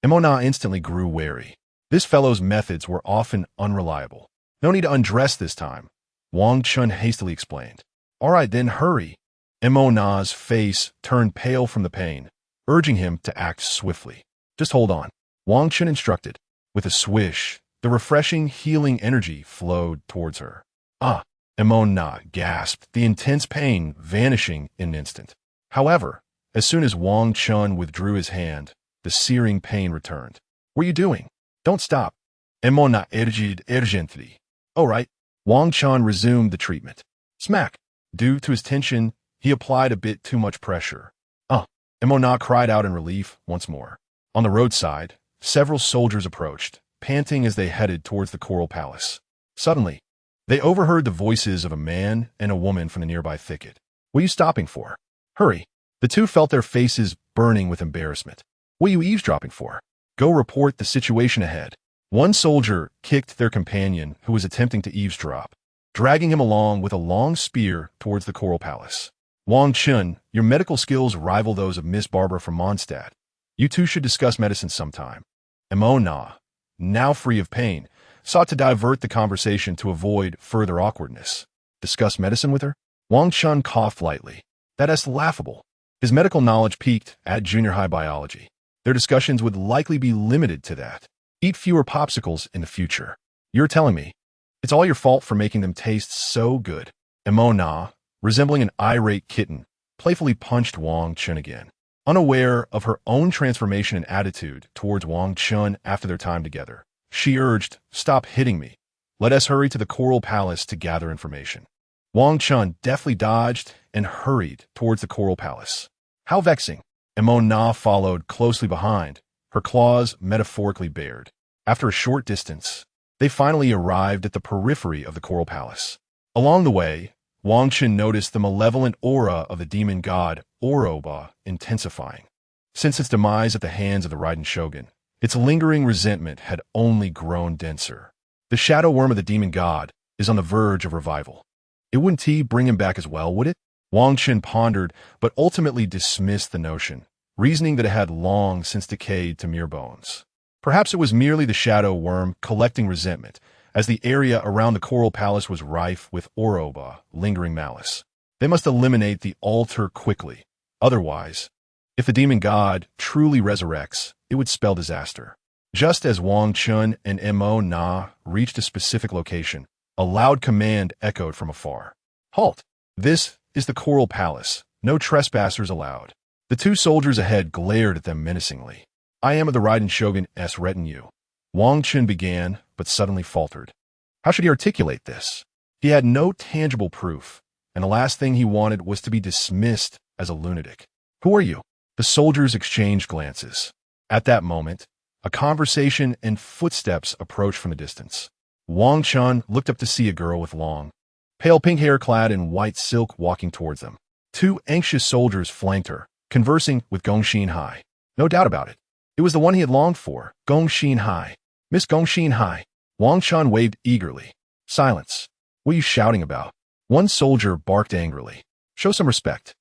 Mo Na instantly grew wary. This fellow's methods were often unreliable. No need to undress this time, Wang Chen hastily explained. All right, then hurry. Mo Na's face turned pale from the pain, urging him to act swiftly. Just hold on, Wang Chen instructed. With a swish, the refreshing, healing energy flowed towards her. Mo Na gasped, the intense pain vanishing in an instant. However, as soon as Wang Chen withdrew his hand, the searing pain returned. What are you doing? Don't stop. Mo Na urged urgently. All right. Wang Chen resumed the treatment. Smack. Due to his tension, he applied a bit too much pressure. Mo Na cried out in relief once more. On the roadside, several soldiers approached, panting as they headed towards the Coral Palace. Suddenly, they overheard the voices of a man and a woman from the nearby thicket. What are you stopping for? Hurry. The two felt their faces burning with embarrassment. What are you eavesdropping for? Go report the situation ahead. One soldier kicked their companion who was attempting to eavesdrop, dragging him along with a long spear towards the Coral Palace. Wang Chen, your medical skills rival those of Miss Barbara from Mondstadt. You two should discuss medicine sometime. Mo Na, now free of pain, sought to divert the conversation to avoid further awkwardness. Discuss medicine with her? Wang Chen coughed lightly. That is laughable. His medical knowledge peaked at junior high biology. Their discussions would likely be limited to that. Eat fewer popsicles in the future. You're telling me it's all your fault for making them taste so good. Mo Na, resembling an irate kitten, playfully punched Wang Chen again. Unaware of her own transformation and attitude towards Wang Chen after their time together, she urged, stop hitting me. Let us hurry to the Coral Palace to gather information. Wang Chen deftly dodged and hurried towards the Coral Palace. How vexing. Mo Na followed closely behind, her claws metaphorically bared. After a short distance, they finally arrived at the periphery of the Coral Palace. Along the way, Wang Chen noticed the malevolent aura of the demon god Oroba intensifying. Since its demise at the hands of the Raiden Shogun, its lingering resentment had only grown denser. The shadow worm of the demon god is on the verge of revival. It wouldn't bring him back as well, would it? Wang Chen pondered, but ultimately dismissed the notion, reasoning that it had long since decayed to mere bones. Perhaps it was merely the shadow worm collecting resentment, as the area around the Coral Palace was rife with Oroba lingering malice. They must eliminate the altar quickly. Otherwise, if the demon god truly resurrects, it would spell disaster. Just as Wang Chen and Mo Na reached a specific location, a loud command echoed from afar. Halt! This is the Coral Palace. No trespassers allowed. The two soldiers ahead glared at them menacingly. I am of the Raiden Shogun's retinue. Wang Chen began, but suddenly faltered. How should he articulate this? He had no tangible proof, and the last thing he wanted was to be dismissed as a lunatic. Who are you? The soldiers exchanged glances. At that moment, a conversation and footsteps approached from a distance. Wang Chen looked up to see a girl with long, pale pink hair clad in white silk walking towards them. Two anxious soldiers flanked her, conversing with Genshin Hai. No doubt about it. It was the one he had longed for, Genshin Hai. Miss Genshin Hai. Wang Chen waved eagerly. Silence. What are you shouting about? One soldier barked angrily. Show some respect.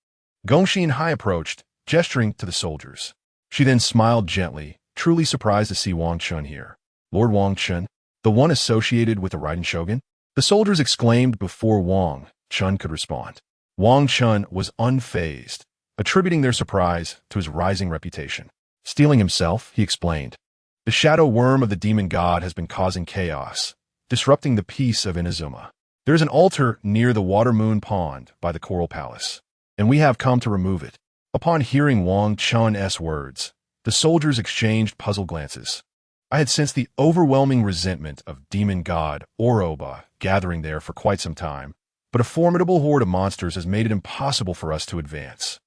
Genshin Hai approached, gesturing to the soldiers. She then smiled gently, truly surprised to see Wang Chen here. Lord Wang Chen, The one associated with the Raiden Shogun? The soldiers exclaimed before Wang Chen could respond. Wang Chen was unfazed, attributing their surprise to his rising reputation. Stealing himself, he explained. The shadow worm of the demon god has been causing chaos, disrupting the peace of Inazuma. There is an altar near the Water Moon Pond by the Coral Palace, and we have come to remove it. Upon hearing Wang Chen's words, the soldiers exchanged puzzled glances. I had sensed the overwhelming resentment of demon god Oroba gathering there for quite some time, but a formidable horde of monsters has made it impossible for us to advance.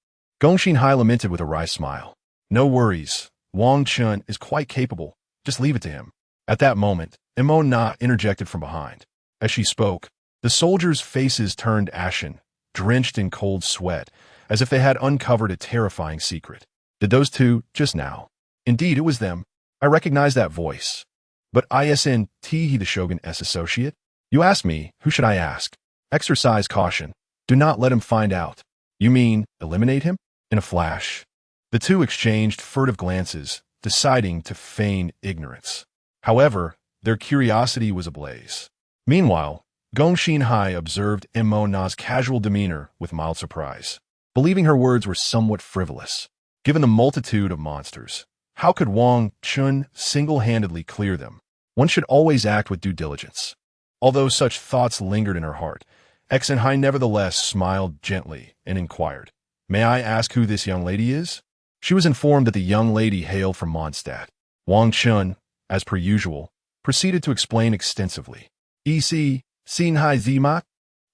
Genshin Impact lamented with a wry smile. No worries, Wang Chen is quite capable. Just leave it to him. At that moment, Emona interjected from behind. As she spoke, the soldiers' faces turned ashen, drenched in cold sweat, as if they had uncovered a terrifying secret. Did those two just now? Indeed, it was them. I recognized that voice. But isn't he the Shogun's associate? You ask me, who should I ask? Exercise caution. Do not let him find out. You mean, eliminate him? In a flash. The two exchanged furtive glances, deciding to feign ignorance. However, their curiosity was ablaze. Meanwhile, Genshin Impact observed Emona's casual demeanor with mild surprise, believing her words were somewhat frivolous. Given the multitude of monsters, how could Wang Chen single-handedly clear them? One should always act with due diligence. Although such thoughts lingered in her heart, Genshin nevertheless smiled gently and inquired, "May I ask who this young lady is?" She was informed that the young lady hailed from Mondstadt. Wang Chen, as per usual, proceeded to explain extensively. Sinhai Zimak?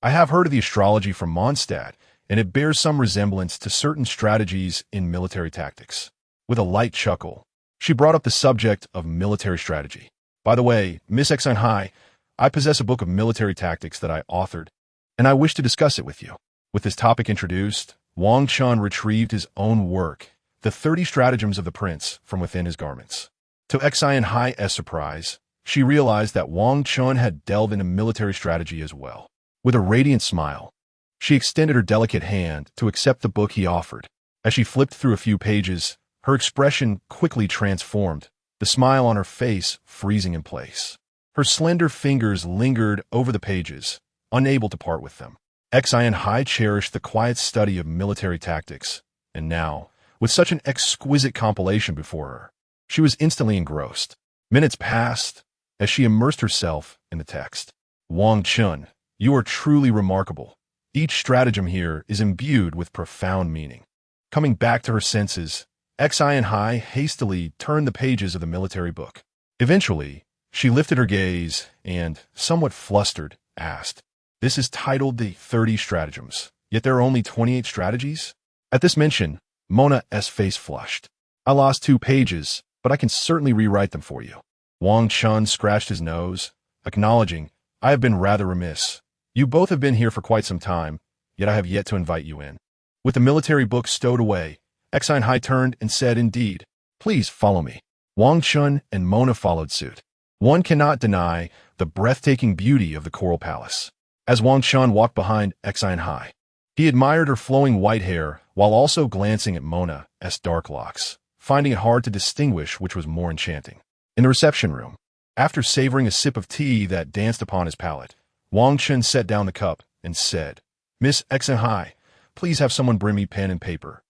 I have heard of the astrology from Mondstadt, and it bears some resemblance to certain strategies in military tactics. With a light chuckle, she brought up the subject of military strategy. By the way, Miss Genshin, I possess a book of military tactics that I authored, and I wish to discuss it with you. With this topic introduced, Wang Chen retrieved his own work, The 30 Stratagems of the Prince, from within his garments. To Genshin's surprise, she realized that Wang Chen had delved into military strategy as well. With a radiant smile, she extended her delicate hand to accept the book he offered. As she flipped through a few pages, her expression quickly transformed, the smile on her face freezing in place. Her slender fingers lingered over the pages, unable to part with them. Genshin cherished the quiet study of military tactics, and now, with such an exquisite compilation before her, she was instantly engrossed. Minutes passed as she immersed herself in the text. Wang Chen, you are truly remarkable. Each stratagem here is imbued with profound meaning. Coming back to her senses, Genshin hastily turned the pages of the military book. Eventually, she lifted her gaze and, somewhat flustered, asked, "This is titled the 30 Stratagems, yet there are only 28 strategies?" At this mention, Mona's face flushed. "I lost 2 pages, but I can certainly rewrite them for you." Wang Chen scratched his nose, acknowledging, "I have been rather remiss. You both have been here for quite some time, yet I have yet to invite you in." With the military book stowed away, Genshin turned and said, "Indeed, please follow me." Wang Chen and Mona followed suit. One cannot deny the breathtaking beauty of the Coral Palace. As Wang Chen walked behind Genshin, he admired her flowing white hair while also glancing at Mona's dark locks, finding it hard to distinguish which was more enchanting. In the reception room, after savoring a sip of tea that danced upon his palate, Wang Chen set down the cup and said, "Miss Genshin, please have someone bring me pen and paper.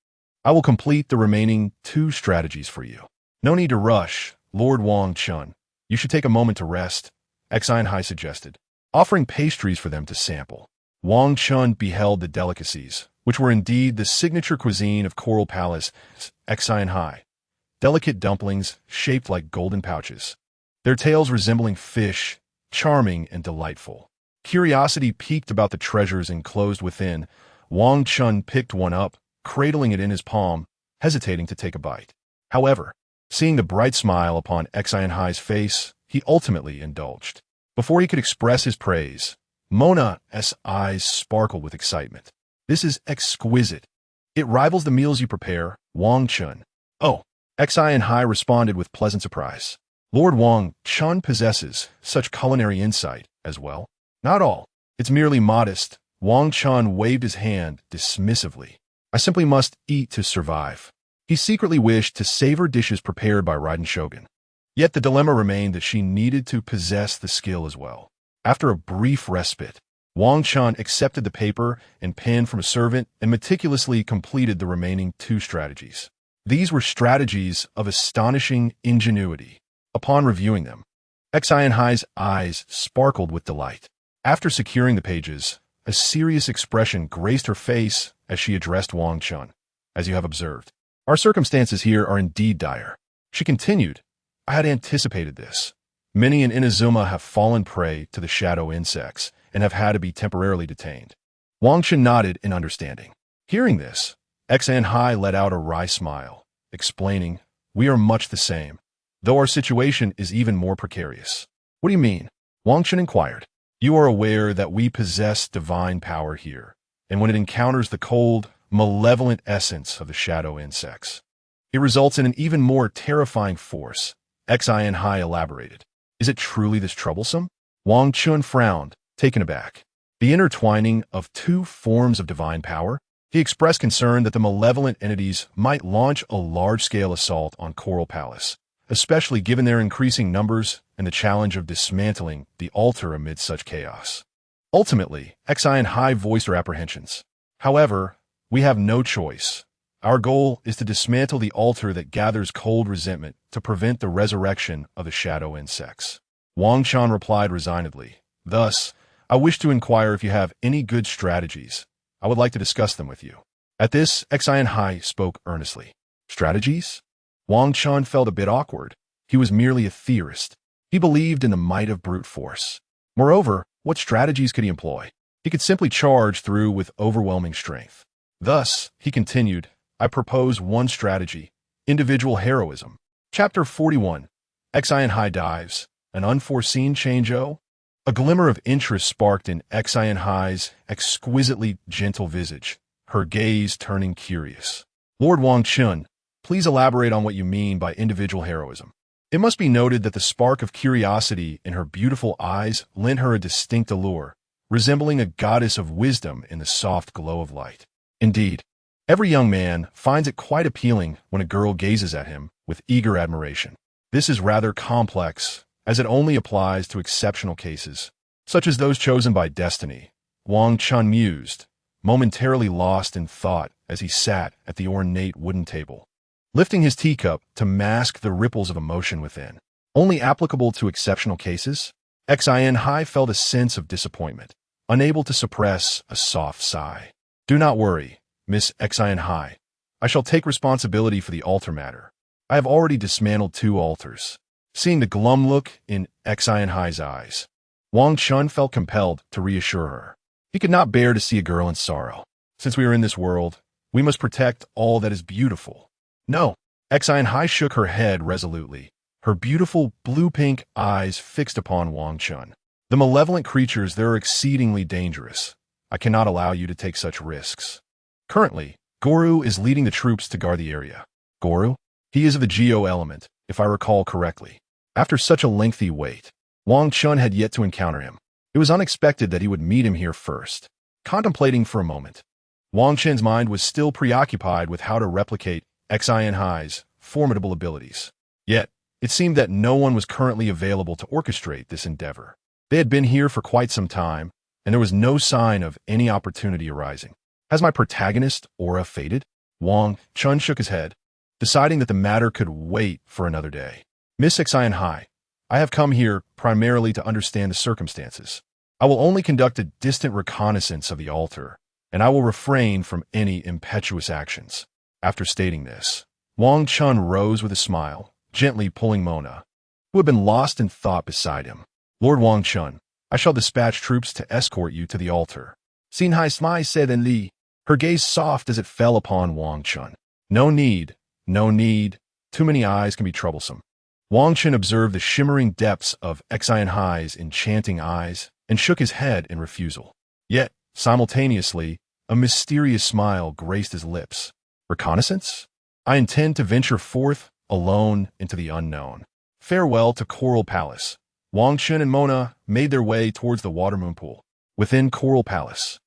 I will complete the remaining 2 strategies for you." "No need to rush, Lord Wang Chen. You should take a moment to rest," Genshin suggested, offering pastries for them to sample. Wang Chen beheld the delicacies, which were indeed the signature cuisine of Coral Palace. Genshin, delicate dumplings shaped like golden pouches, their tails resembling fish, charming and delightful. Curiosity piqued about the treasures enclosed within. Wang Chen picked one up, cradling it in his palm, hesitating to take a bite. However, seeing the bright smile upon Genshin's face, he ultimately indulged. Before he could express his praise, Mona's eyes sparkled with excitement. "This is exquisite. It rivals the meals you prepare, Wang Chen." "Oh," Genshin responded with pleasant surprise. "Lord Wang Chen possesses such culinary insight as well." "Not all. It's merely modest." Wang Chen waved his hand dismissively. "I simply must eat to survive." He secretly wished to savor dishes prepared by Raiden Shogun. Yet the dilemma remained that she needed to possess the skill as well. After a brief respite, Wang Chen accepted the paper and pen from a servant and meticulously completed the remaining 2 strategies. These were strategies of astonishing ingenuity. Upon reviewing them, Xianhai's eyes sparkled with delight. After securing the pages, a serious expression graced her face as she addressed Wang Chen. As you have observed, our circumstances here are indeed dire. She continued, I had anticipated this. Many in Inazuma have fallen prey to the shadow insects and have had to be temporarily detained. Wang Chen nodded in understanding. Hearing this, Xianhai let out a wry smile, explaining, we are much the same, though our situation is even more precarious. What do you mean? Wang Chen inquired. You are aware that we possess divine power here, and when it encounters the cold, malevolent essence of the shadow insects, it results in an even more terrifying force. Xianhai elaborated. Is it truly this troublesome? Wang Chen frowned, taken aback. The intertwining of 2 forms of divine power? He expressed concern that the malevolent entities might launch a large-scale assault on Coral Palace, especially given their increasing numbers and the challenge of dismantling the altar amid such chaos. Ultimately, Xianhai voiced her apprehensions. However, we have no choice. Our goal is to dismantle the altar that gathers cold resentment to prevent the resurrection of the shadow insects. Wang Chen replied resignedly. Thus, I wish to inquire if you have any good strategies. I would like to discuss them with you. At this, Xianhai spoke earnestly. Strategies? Wang Chen felt a bit awkward. He was merely a theorist. He believed in the might of brute force. Moreover, what strategies could he employ? He could simply charge through with overwhelming strength. Thus, he continued, I propose one strategy, individual heroism. Chapter 41. Xianhai dives. An unforeseen change. A glimmer of interest sparked in Xianhai's exquisitely gentle visage, her gaze turning curious. Lord Wang Chen, please elaborate on what you mean by individual heroism. It must be noted that the spark of curiosity in her beautiful eyes lent her a distinct allure, resembling a goddess of wisdom in the soft glow of light. Indeed, every young man finds it quite appealing when a girl gazes at him with eager admiration. This is rather complex, as it only applies to exceptional cases, such as those chosen by destiny. Wang Chen mused, momentarily lost in thought as he sat at the ornate wooden table, lifting his teacup to mask the ripples of emotion within. Only applicable to exceptional cases? Xianhai felt a sense of disappointment, unable to suppress a soft sigh. Do not worry, Miss Xianhai. I shall take responsibility for the altar matter. I have already dismantled 2 altars. Seeing the glum look in Xianhai's eyes, Wang Chen felt compelled to reassure her. He could not bear to see a girl in sorrow. Since we are in this world, we must protect all that is beautiful. No. Xianhai shook her head resolutely, her beautiful blue-pink eyes fixed upon Wang Chen. The malevolent creatures there are exceedingly dangerous. I cannot allow you to take such risks. Currently, Guru is leading the troops to guard the area. Guru? He is of the Geo element, if I recall correctly. After such a lengthy wait, Wang Chen had yet to encounter him. It was unexpected that he would meet him here first. Contemplating for a moment, Wang Chen's mind was still preoccupied with how to replicate Xianhai's formidable abilities. Yet, it seemed that no one was currently available to orchestrate this endeavor. They had been here for quite some time, and there was no sign of any opportunity arising. Has my protagonist aura faded? Wang Chen shook his head, deciding that the matter could wait for another day. Miss Xianhai, I have come here primarily to understand the circumstances. I will only conduct a distant reconnaissance of the altar, and I will refrain from any impetuous actions. After stating this, Wang Chen rose with a smile, gently pulling Mona, who had been lost in thought, beside him. Lord Wang Chen, I shall dispatch troops to escort you to the altar. Xinhai Smai said in Li, her gaze soft as it fell upon Wang Chen. No need, no need. Too many eyes can be troublesome. Wang Chen observed the shimmering depths of Xianhai's enchanting eyes and shook his head in refusal. Yet, simultaneously, a mysterious smile graced his lips. Reconnaissance? I intend to venture forth, alone, into the unknown. Farewell to Coral Palace. Wang Chen and Mona made their way towards the watermoon pool. Within Coral Palace,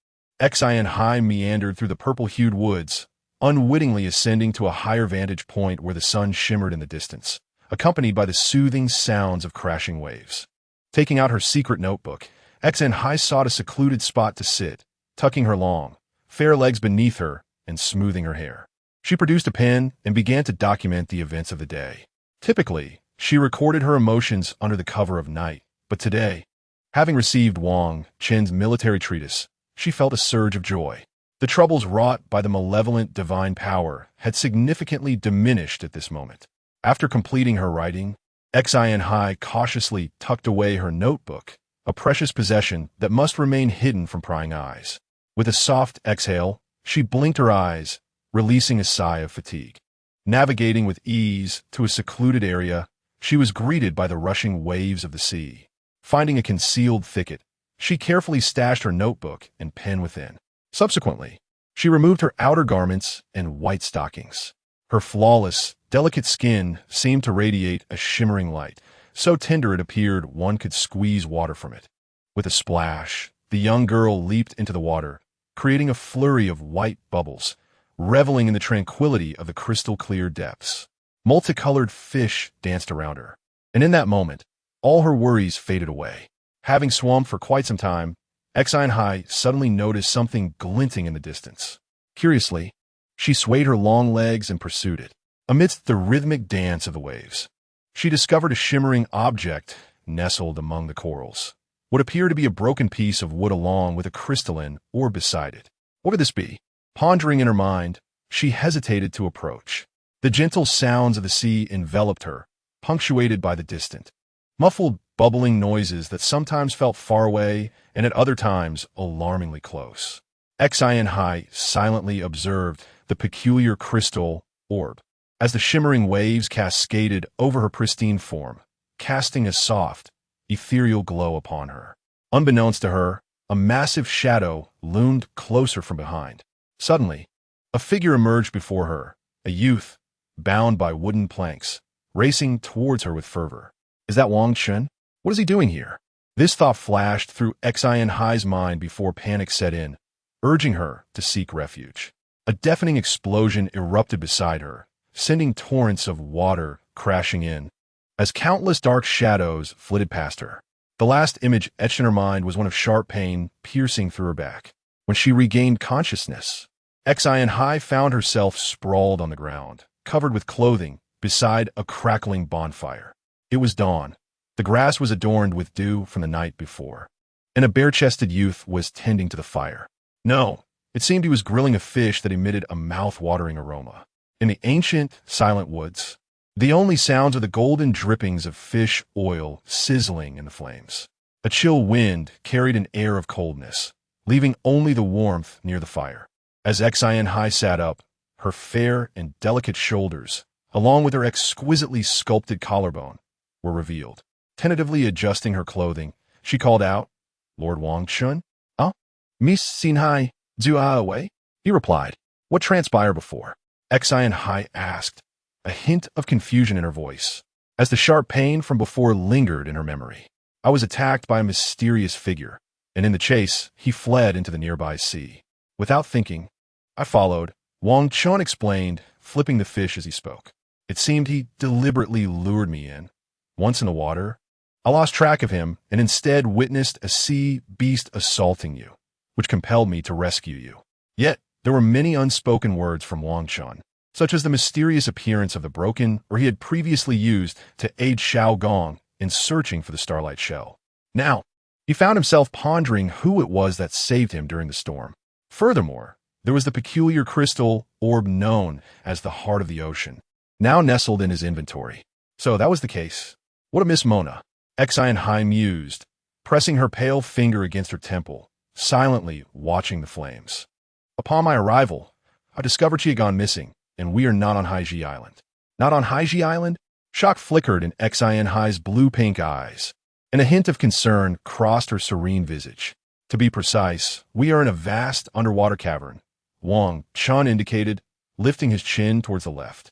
Xianhai meandered through the purple-hued woods, unwittingly ascending to a higher vantage point where the sun shimmered in the distance. accompanied by the soothing sounds of crashing waves. Taking out her secret notebook, Xinhai sought a secluded spot to sit, tucking her long, fair legs beneath her and smoothing her hair. She produced a pen and began to document the events of the day. Typically, she recorded her emotions under the cover of night, but today, having received Wang Chen's military treatise, she felt a surge of joy. The troubles wrought by the malevolent divine power had significantly diminished at this moment. After completing her writing, Xinhai cautiously tucked away her notebook, a precious possession that must remain hidden from prying eyes. With a soft exhale, she blinked her eyes, releasing a sigh of fatigue. Navigating with ease to a secluded area, she was greeted by the rushing waves of the sea. Finding a concealed thicket, she carefully stashed her notebook and pen within. Subsequently, she removed her outer garments and white stockings. Her flawless, delicate skin seemed to radiate a shimmering light, so tender it appeared one could squeeze water from it. With a splash, the young girl leaped into the water, creating a flurry of white bubbles, reveling in the tranquility of the crystal-clear depths. Multicolored fish danced around her, and in that moment, all her worries faded away. Having swum for quite some time, Xinhai suddenly noticed something glinting in the distance. Curiously, she swayed her long legs and pursued it. Amidst the rhythmic dance of the waves, she discovered a shimmering object nestled among the corals. What appeared to be a broken piece of wood along with a crystalline orb beside it. What could this be? Pondering in her mind, she hesitated to approach. The gentle sounds of the sea enveloped her, punctuated by the distant, muffled bubbling noises that sometimes felt far away and at other times alarmingly close. Xinhai silently observed the peculiar crystal orb as the shimmering waves cascaded over her pristine form, casting a soft, ethereal glow upon her. Unbeknownst to her, a massive shadow loomed closer from behind. Suddenly, a figure emerged before her, a youth, bound by wooden planks, racing towards her with fervor. Is that Wang Chen? What is he doing here? This thought flashed through Xinhai's mind before panic set in, urging her to seek refuge. A deafening explosion erupted beside her, sending torrents of water crashing in, as countless dark shadows flitted past her. The last image etched in her mind was one of sharp pain piercing through her back. When she regained consciousness, Xinhai found herself sprawled on the ground, covered with clothing, beside a crackling bonfire. It was dawn. The grass was adorned with dew from the night before, and a bare-chested youth was tending to the fire. No, it seemed he was grilling a fish that emitted a mouth-watering aroma. In the ancient, silent woods, the only sounds are the golden drippings of fish oil sizzling in the flames. A chill wind carried an air of coldness, leaving only the warmth near the fire. As Xinhai sat up, her fair and delicate shoulders, along with her exquisitely sculpted collarbone, were revealed. Tentatively adjusting her clothing, she called out, "Lord Wang Chen? Ah? Miss Xinhai, do I away?" He replied, "What transpired before?" Xinhai asked, a hint of confusion in her voice, as the sharp pain from before lingered in her memory. "I was attacked by a mysterious figure, and in the chase, he fled into the nearby sea. Without thinking, I followed," Wang Chen explained, flipping the fish as he spoke. "It seemed he deliberately lured me in. Once in the water, I lost track of him and instead witnessed a sea beast assaulting you, which compelled me to rescue you." Yet, there were many unspoken words from Wang Chen, such as the mysterious appearance of the broken or he had previously used to aid Xiao Gong in searching for the Starlight Shell. Now, he found himself pondering who it was that saved him during the storm. Furthermore, there was the peculiar crystal orb known as the Heart of the Ocean, now nestled in his inventory. So that was the case. What a Miss Mona, Xinhai mused, pressing her pale finger against her temple, silently watching the flames. Upon my arrival, I discovered she had gone missing, and we are not on Haiji Island. Not on Haiji Island? Shock flickered in Xinhai's blue-pink eyes, and a hint of concern crossed her serene visage. To be precise, we are in a vast underwater cavern, Wang Chen indicated, lifting his chin towards the left.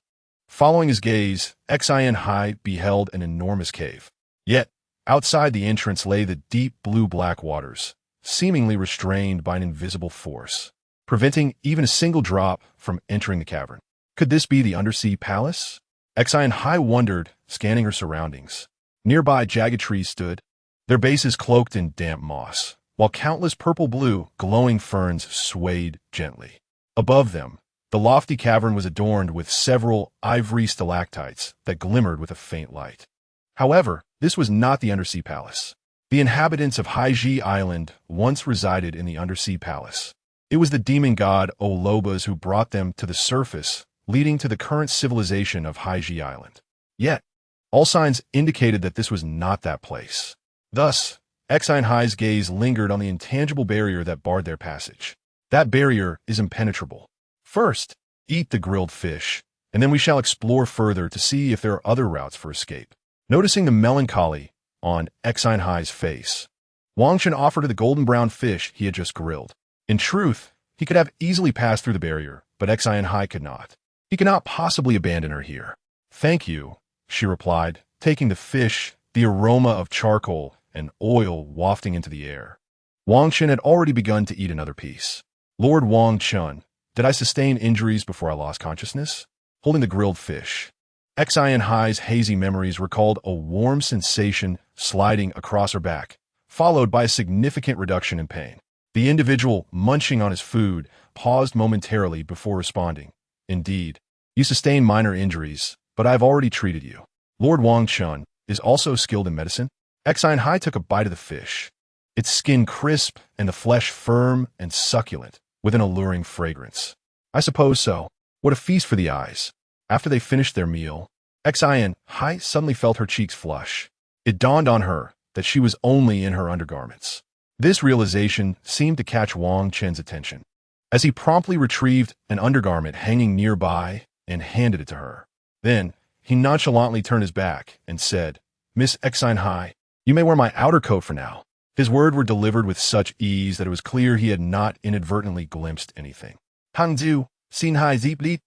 Following his gaze, Xinhai beheld an enormous cave. Yet, outside the entrance lay the deep blue-black waters, seemingly restrained by an invisible force, preventing even a single drop from entering the cavern. Could this be the undersea palace? Exian High wondered, scanning her surroundings. Nearby, jagged trees stood, their bases cloaked in damp moss, while countless purple-blue, glowing ferns swayed gently. Above them, the lofty cavern was adorned with several ivory stalactites that glimmered with a faint light. However, this was not the Undersea Palace. The inhabitants of Haiji Island once resided in the Undersea Palace. It was the demon god Olobas who brought them to the surface, leading to the current civilization of Haiji Island. Yet, all signs indicated that this was not that place. Thus, Exian High's gaze lingered on the intangible barrier that barred their passage. That barrier is impenetrable. First, eat the grilled fish, and then we shall explore further to see if there are other routes for escape. Noticing the melancholy on Exian High's face, Wang Chen offered her the golden-brown fish he had just grilled. In truth, he could have easily passed through the barrier, but Exian High could not. He could not possibly abandon her here. "Thank you," she replied, taking the fish, the aroma of charcoal and oil wafting into the air. Wang Chen had already begun to eat another piece. "Lord Wang Chen, did I sustain injuries before I lost consciousness?" Holding the grilled fish, Exian High's hazy memories recalled a warm sensation sliding across her back, followed by a significant reduction in pain. The individual munching on his food paused momentarily before responding. "Indeed, you sustained minor injuries, but I have already treated you." Lord Wang Chen is also skilled in medicine. Exian High took a bite of the fish, its skin crisp and the flesh firm and succulent, with an alluring fragrance. "I suppose so. What a feast for the eyes." After they finished their meal, Exian High suddenly felt her cheeks flush. It dawned on her that she was only in her undergarments. This realization seemed to catch Wang Chen's attention, as he promptly retrieved an undergarment hanging nearby and handed it to her. Then, he nonchalantly turned his back and said, "Miss Exian High, you may wear my outer coat for now." His words were delivered with such ease that it was clear he had not inadvertently glimpsed anything. "Hangzhu, xin hai zipli."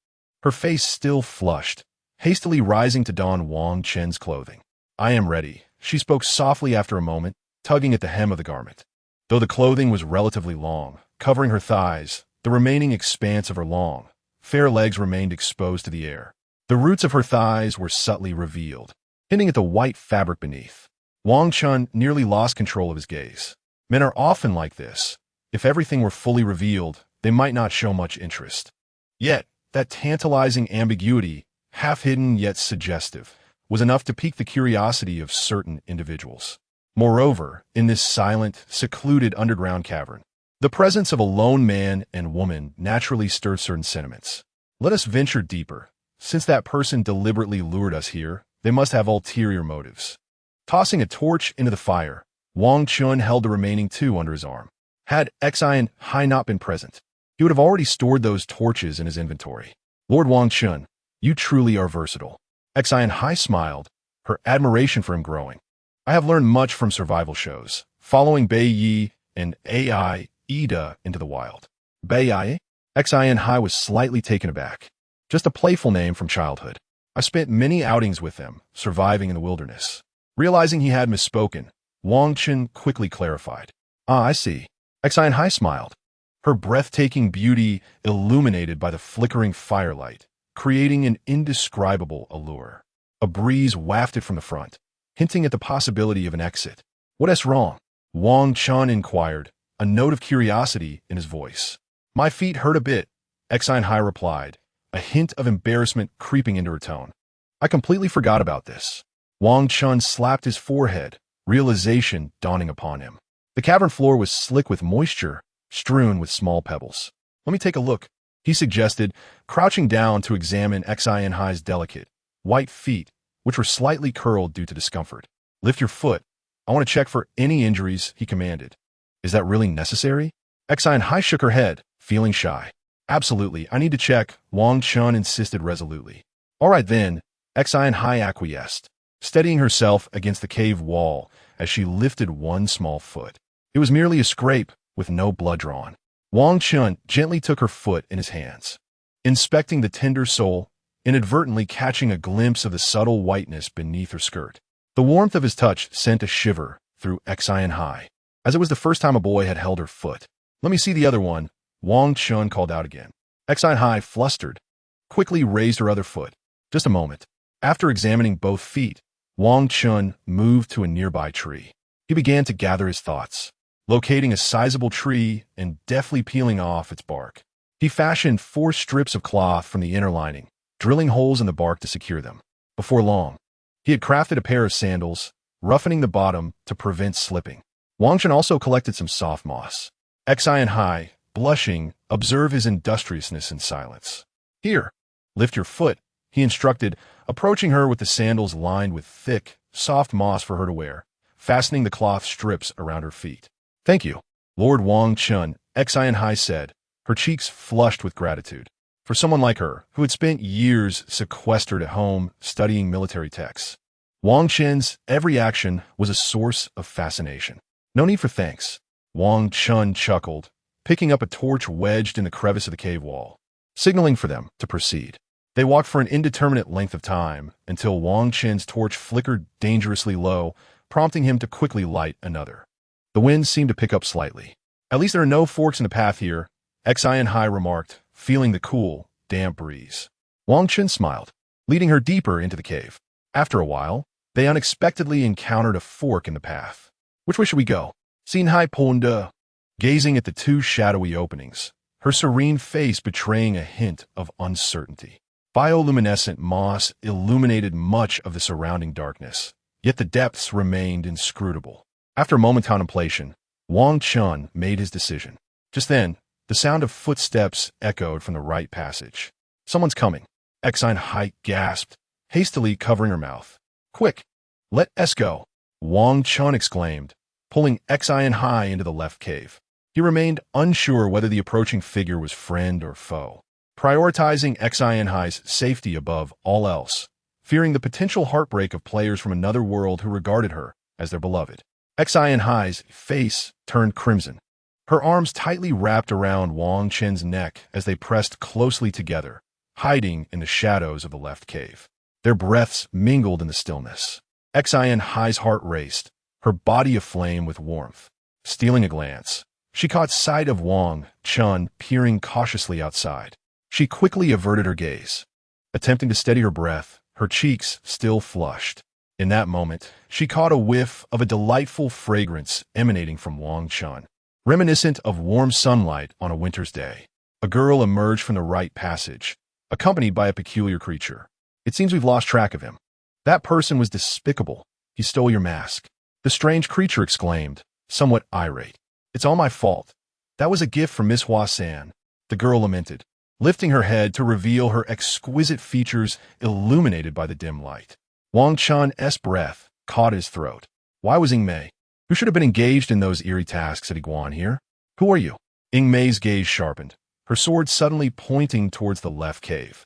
Her face still flushed, hastily rising to don Wang Chen's clothing. "I am ready," she spoke softly after a moment, tugging at the hem of the garment. Though the clothing was relatively long, covering her thighs, the remaining expanse of her long, fair legs remained exposed to the air. The roots of her thighs were subtly revealed, hinting at the white fabric beneath. Wang Chen nearly lost control of his gaze. Men are often like this. If everything were fully revealed, they might not show much interest. Yet, that tantalizing ambiguity, half-hidden yet suggestive, was enough to pique the curiosity of certain individuals. Moreover, in this silent, secluded underground cavern, the presence of a lone man and woman naturally stirred certain sentiments. Let us venture deeper. Since that person deliberately lured us here, they must have ulterior motives. Tossing a torch into the fire, Wang Chen held the remaining two under his arm. Had Exian High not been present, he would have already stored those torches in his inventory. "Lord Wang Chen, you truly are versatile." Exian High smiled, her admiration for him growing. "I have learned much from survival shows, following Bai Yi and Ai Ida into the wild." "Bai Yi?" Exian High was slightly taken aback. "Just a playful name from childhood. I spent many outings with them, surviving in the wilderness." Realizing he had misspoken, Wang Chen quickly clarified. "Ah, I see." Exian High smiled, her breathtaking beauty illuminated by the flickering firelight, creating an indescribable allure. A breeze wafted from the front, hinting at the possibility of an exit. "What is wrong?" Wang Chen inquired, a note of curiosity in his voice. "My feet hurt a bit," Exian High replied, a hint of embarrassment creeping into her tone. "I completely forgot about this." Wang Chen slapped his forehead, realization dawning upon him. The cavern floor was slick with moisture, strewn with small pebbles. "Let me take a look," he suggested, crouching down to examine Exian High's delicate, white feet, which were slightly curled due to discomfort. "Lift your foot. I want to check for any injuries," he commanded. "Is that really necessary?" Exian High shook her head, feeling shy. "Absolutely, I need to check," Wang Chen insisted resolutely. "All right then," Exian High acquiesced, steadying herself against the cave wall as she lifted one small foot. It was merely a scrape, with no blood drawn. Wang Chen gently took her foot in his hands, inspecting the tender sole, inadvertently catching a glimpse of the subtle whiteness beneath her skirt. The warmth of his touch sent a shiver through Exian High, as it was the first time a boy had held her foot. "Let me see the other one," Wang Chen called out again. Exian High, flustered, quickly raised her other foot. "Just a moment." After examining both feet, Wang Chen moved to a nearby tree. He began to gather his thoughts, locating a sizable tree and deftly peeling off its bark. He fashioned 4 strips of cloth from the inner lining, drilling holes in the bark to secure them. Before long, he had crafted a pair of sandals, roughening the bottom to prevent slipping. Wang Chen also collected some soft moss. Xi, blushing, observed his industriousness in silence. Here, lift your foot, he instructed, approaching her with the sandals lined with thick, soft moss for her to wear, fastening the cloth strips around her feet. Thank you, Lord Wang Chen, Xi said, her cheeks flushed with gratitude. For someone like her, who had spent years sequestered at home studying military texts, Wang Chen's every action was a source of fascination. No need for thanks, Wang Chen chuckled, picking up a torch wedged in the crevice of the cave wall, signaling for them to proceed. They walked for an indeterminate length of time until Wang Chen's torch flickered dangerously low, prompting him to quickly light another. The wind seemed to pick up slightly. At least there are no forks in the path here, Xi remarked, feeling the cool, damp breeze. Wang Chen smiled, leading her deeper into the cave. After a while, they unexpectedly encountered a fork in the path. Which way should we go? Xin ponda, gazing at the 2 shadowy openings, her serene face betraying a hint of uncertainty. Bioluminescent moss illuminated much of the surrounding darkness, yet the depths remained inscrutable. After a moment's contemplation, Wang Chen made his decision. Just then, the sound of footsteps echoed from the right passage. Someone's coming, Xi gasped, hastily covering her mouth. Quick, let us go, Wang Chen exclaimed, pulling Xi into the left cave. He remained unsure whether the approaching figure was friend or foe, prioritizing Xi's safety above all else, fearing the potential heartbreak of players from another world who regarded her as their beloved. Xi's face turned crimson. Her arms tightly wrapped around Wang Chen's neck as they pressed closely together, hiding in the shadows of the left cave. Their breaths mingled in the stillness. Xi's heart raced, her body aflame with warmth. Stealing a glance, she caught sight of Wang Chen peering cautiously outside. She quickly averted her gaze, attempting to steady her breath, her cheeks still flushed. In that moment, she caught a whiff of a delightful fragrance emanating from Wang Chen. Reminiscent of warm sunlight on a winter's day, a girl emerged from the right passage, accompanied by a peculiar creature. It seems we've lost track of him. That person was despicable. He stole your mask. The strange creature exclaimed, somewhat irate. It's all my fault. That was a gift from Miss Hua-san, the girl lamented, lifting her head to reveal her exquisite features illuminated by the dim light. Wang Chen's breath caught his throat. Why was Mei, who should have been engaged in those eerie tasks at Iguan here? Who are you? Mei's gaze sharpened, her sword suddenly pointing towards the left cave.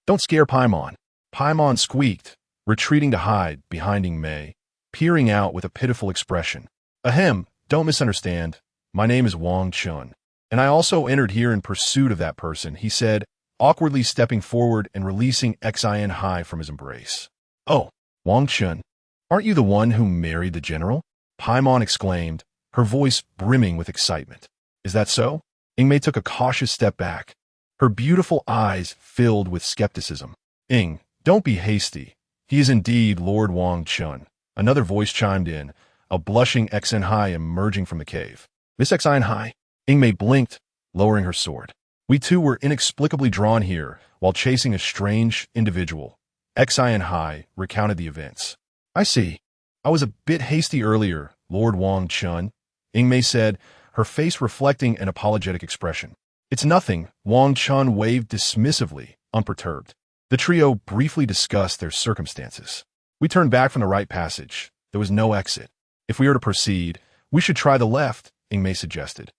Don't scare Paimon. Paimon squeaked, retreating to hide behind Mei, peering out with a pitiful expression. Ahem, don't misunderstand. My name is Wang Chen, and I also entered here in pursuit of that person, he said, awkwardly stepping forward and releasing Xi from his embrace. Oh, Wang Chen, aren't you the one who married the general? Paimon exclaimed, her voice brimming with excitement. Is that so? Mei took a cautious step back, her beautiful eyes filled with skepticism. Don't be hasty. He is indeed Lord Wang Chen. Another voice chimed in, a blushing Xi emerging from the cave. Miss Xi? Mei blinked, lowering her sword. We two were inexplicably drawn here while chasing a strange individual. Xi recounted the events. I see. I was a bit hasty earlier, Lord Wang Chen, Mei said, her face reflecting an apologetic expression. It's nothing, Wang Chen waved dismissively, unperturbed. The trio briefly discussed their circumstances. We turned back from the right passage. There was no exit. If we are to proceed, we should try the left, Mei suggested.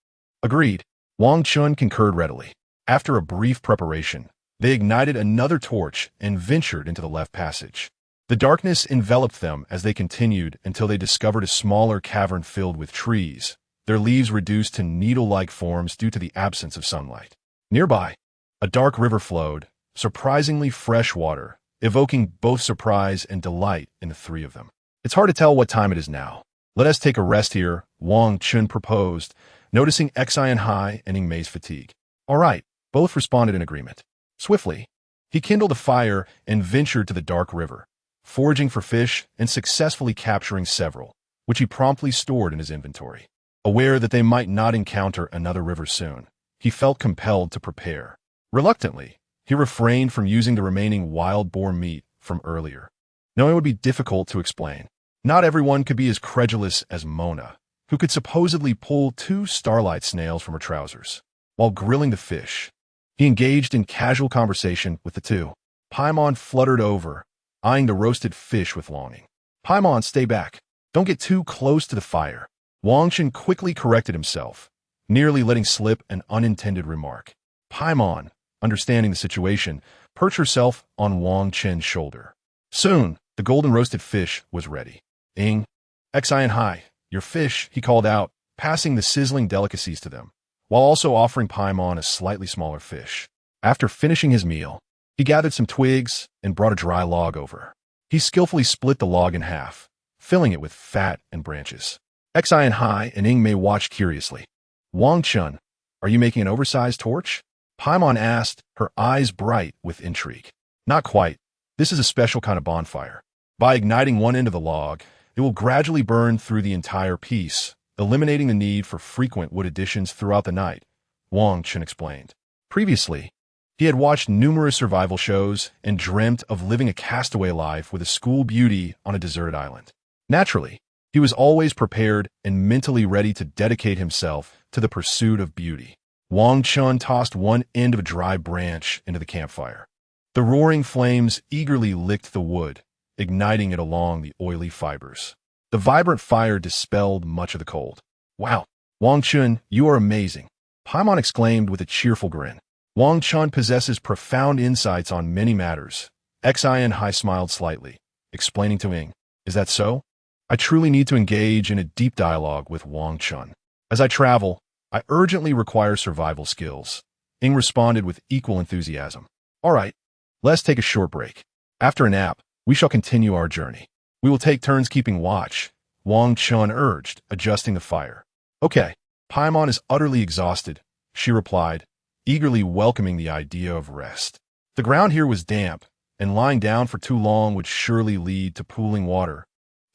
Agreed. Wang Chen concurred readily. After a brief preparation, they ignited another torch and ventured into the left passage. The darkness enveloped them as they continued until they discovered a smaller cavern filled with trees, their leaves reduced to needle-like forms due to the absence of sunlight. Nearby, a dark river flowed, surprisingly fresh water, evoking both surprise and delight in the 3 of them. It's hard to tell what time it is now. Let us take a rest here, Wang Chen proposed, noticing Xi and Mei's fatigue. All right, both responded in agreement. Swiftly, He kindled a fire and ventured to the dark river, foraging for fish and successfully capturing several, which he promptly stored in his inventory. Aware that they might not encounter another river soon, he felt compelled to prepare. Reluctantly, he refrained from using the remaining wild boar meat from earlier, knowing it would be difficult to explain. Not everyone could be as credulous as Mona, who could supposedly pull 2 starlight snails from her trousers. While grilling the fish, he engaged in casual conversation with the two. Paimon fluttered over, eyeing the roasted fish with longing. Paimon, stay back. Don't get too close to the fire. Wang Chen quickly corrected himself, nearly letting slip an unintended remark. Paimon, understanding the situation, perched herself on Wang Chen's shoulder. Soon, the golden roasted fish was ready. Ing, Xian Hai, your fish, he called out, passing the sizzling delicacies to them, while also offering Paimon a slightly smaller fish. After finishing his meal, he gathered some twigs and brought a dry log over. He skillfully split the log in half, filling it with fat and branches. Xian Hai and Ing Mei watched curiously. Wang Chen, are you making an oversized torch? Paimon asked, her eyes bright with intrigue. Not quite. This is a special kind of bonfire. By igniting one end of the log, it will gradually burn through the entire piece, eliminating the need for frequent wood additions throughout the night, Wang Chen explained. Previously, he had watched numerous survival shows and dreamt of living a castaway life with a school beauty on a deserted island. Naturally, he was always prepared and mentally ready to dedicate himself to the pursuit of beauty. Wang Chen tossed one end of a dry branch into the campfire. The roaring flames eagerly licked the wood, igniting it along the oily fibers. The vibrant fire dispelled much of the cold. Wow, Wang Chen, you are amazing, Paimon exclaimed with a cheerful grin. Wang Chen possesses profound insights on many matters. Xian Hai smiled slightly, explaining to Ing, is that so? I truly need to engage in a deep dialogue with Wang Chen. As I travel, I urgently require survival skills. Ing responded with equal enthusiasm. All right, let's take a short break. After a nap, we shall continue our journey. We will take turns keeping watch, Wang Chen urged, adjusting the fire. Okay, Paimon is utterly exhausted, she replied, eagerly welcoming the idea of rest. The ground here was damp, and lying down for too long would surely lead to pooling water.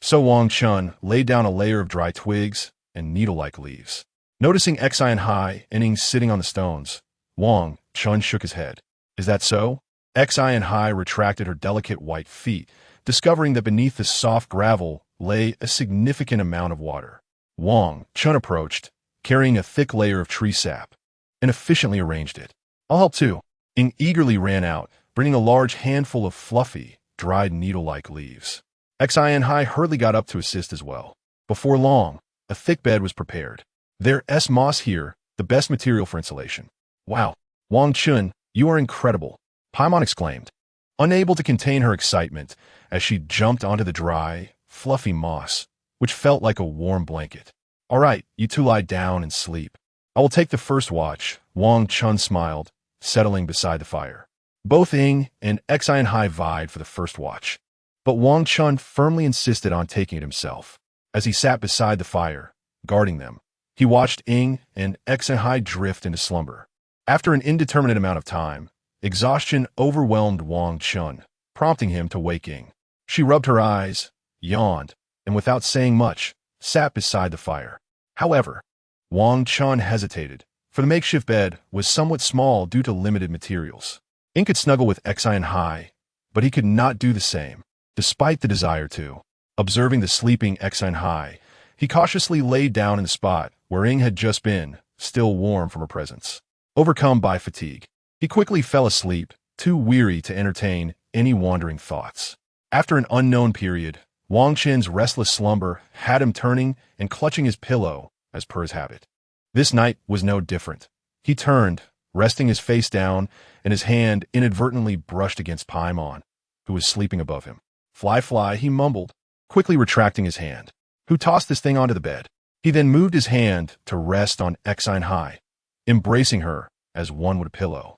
So Wang Chen laid down a layer of dry twigs and needle-like leaves. Noticing Xian Hai and Ing sitting on the stones, Wang Chen shook his head. Is that so? Xian Hai retracted her delicate white feet, discovering that beneath the soft gravel lay a significant amount of water. Wang Chen approached, carrying a thick layer of tree sap, and efficiently arranged it. I'll help too. Ing eagerly ran out, bringing a large handful of fluffy, dried needle-like leaves. Xian Hai hurriedly got up to assist as well. Before long, a thick bed was prepared. There's moss here, the best material for insulation. Wow, Wang Chen, you are incredible, Paimon exclaimed, unable to contain her excitement as she jumped onto the dry, fluffy moss, which felt like a warm blanket. All right, you two lie down and sleep. I will take the first watch, Wang Chen smiled, settling beside the fire. Both Ing and Xian Hai vied for the first watch, but Wang Chen firmly insisted on taking it himself. As he sat beside the fire, guarding them, he watched Ing and Xian Hai drift into slumber. After an indeterminate amount of time, exhaustion overwhelmed Wang Chen, prompting him to wake Ing. She rubbed her eyes, yawned, and without saying much, sat beside the fire. However, Wang Chen hesitated, for the makeshift bed was somewhat small due to limited materials. Ing could snuggle with Xian Hai, but he could not do the same, despite the desire to. Observing the sleeping Xian Hai, he cautiously laid down in the spot where Ing had just been, still warm from her presence. Overcome by fatigue, he quickly fell asleep, too weary to entertain any wandering thoughts. After an unknown period, Wang Chen's restless slumber had him turning and clutching his pillow, as per his habit. This night was no different. He turned, resting his face down, and his hand inadvertently brushed against Paimon, who was sleeping above him. Fly, he mumbled, quickly retracting his hand. Who tossed this thing onto the bed? He then moved his hand to rest on Xian Hai, embracing her as one would a pillow.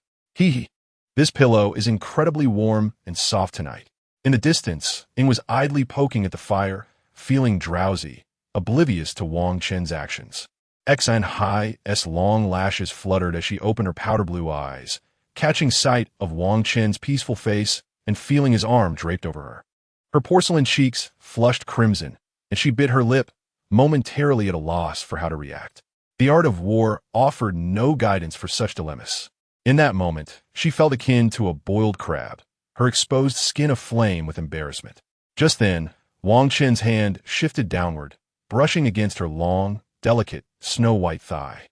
This pillow is incredibly warm and soft tonight. In the distance, Ing was idly poking at the fire, feeling drowsy, oblivious to Wang Chen's actions. Xian Hai's long lashes fluttered as she opened her powder blue eyes, catching sight of Wang Chen's peaceful face and feeling his arm draped over her. Her porcelain cheeks flushed crimson, and she bit her lip, momentarily at a loss for how to react. The art of war offered no guidance for such dilemmas. In that moment, she felt akin to a boiled crab, her exposed skin aflame with embarrassment. Just then, Wang Chen's hand shifted downward, brushing against her long, delicate, snow-white thigh.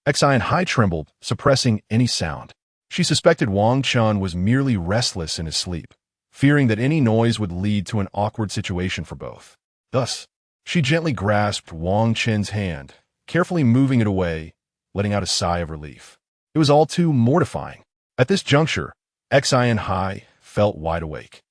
Xi trembled, suppressing any sound. She suspected Wang Chen was merely restless in his sleep, fearing that any noise would lead to an awkward situation for both. Thus, she gently grasped Wang Chen's hand, carefully moving it away, letting out a sigh of relief. It was all too mortifying. At this juncture, Xi felt wide awake.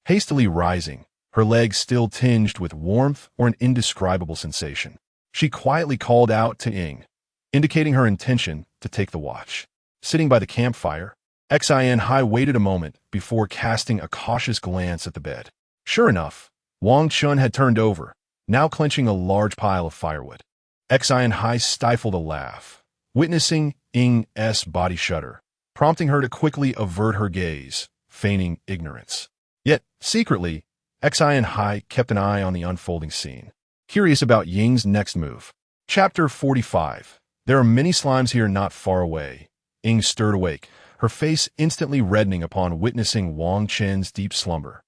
Hastily rising, her legs still tinged with warmth or an indescribable sensation, she quietly called out to Ying, indicating her intention to take the watch. Sitting by the campfire, Xi waited a moment before casting a cautious glance at the bed. Sure enough, Wang Chen had turned over, now clenching a large pile of firewood. Xi stifled a laugh, witnessing Ying's body shudder, prompting her to quickly avert her gaze, feigning ignorance. Yet, secretly, Xi kept an eye on the unfolding scene, curious about Ying's next move. Chapter 45. There are many slimes here not far away. Ying stirred awake, her face instantly reddening upon witnessing Wang Chen's deep slumber.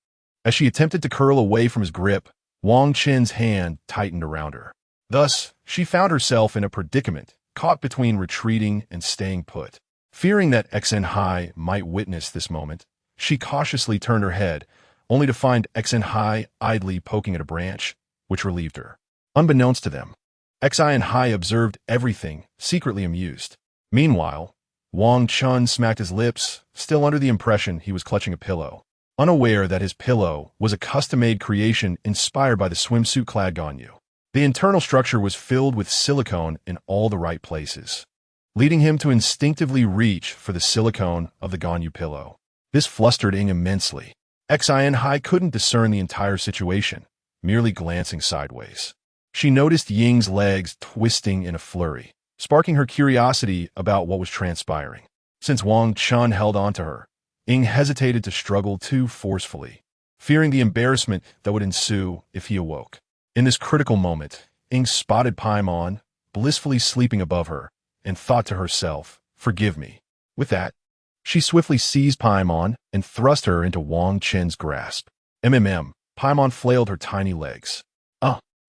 As she attempted to curl away from his grip, Wang Chen's hand tightened around her. Thus, she found herself in a predicament, caught between retreating and staying put. Fearing that Xi might witness this moment, she cautiously turned her head, only to find Xi idly poking at a branch, which relieved her. Unbeknownst to them, Xi observed everything, secretly amused. Meanwhile, Wang Chen smacked his lips, still under the impression he was clutching a pillow, unaware that his pillow was a custom-made creation inspired by the swimsuit-clad Ganyu. The internal structure was filled with silicone in all the right places, leading him to instinctively reach for the silicone of the Ganyu pillow. This flustered Ying immensely. Xi couldn't discern the entire situation, merely glancing sideways. She noticed Ying's legs twisting in a flurry, sparking her curiosity about what was transpiring. Since Wang Chen held on to her, Ying hesitated to struggle too forcefully, fearing the embarrassment that would ensue if he awoke. In this critical moment, Ying spotted Paimon, blissfully sleeping above her, and thought to herself, "Forgive me." With that, she swiftly seized Paimon and thrust her into Wang Chen's grasp. Paimon flailed her tiny legs.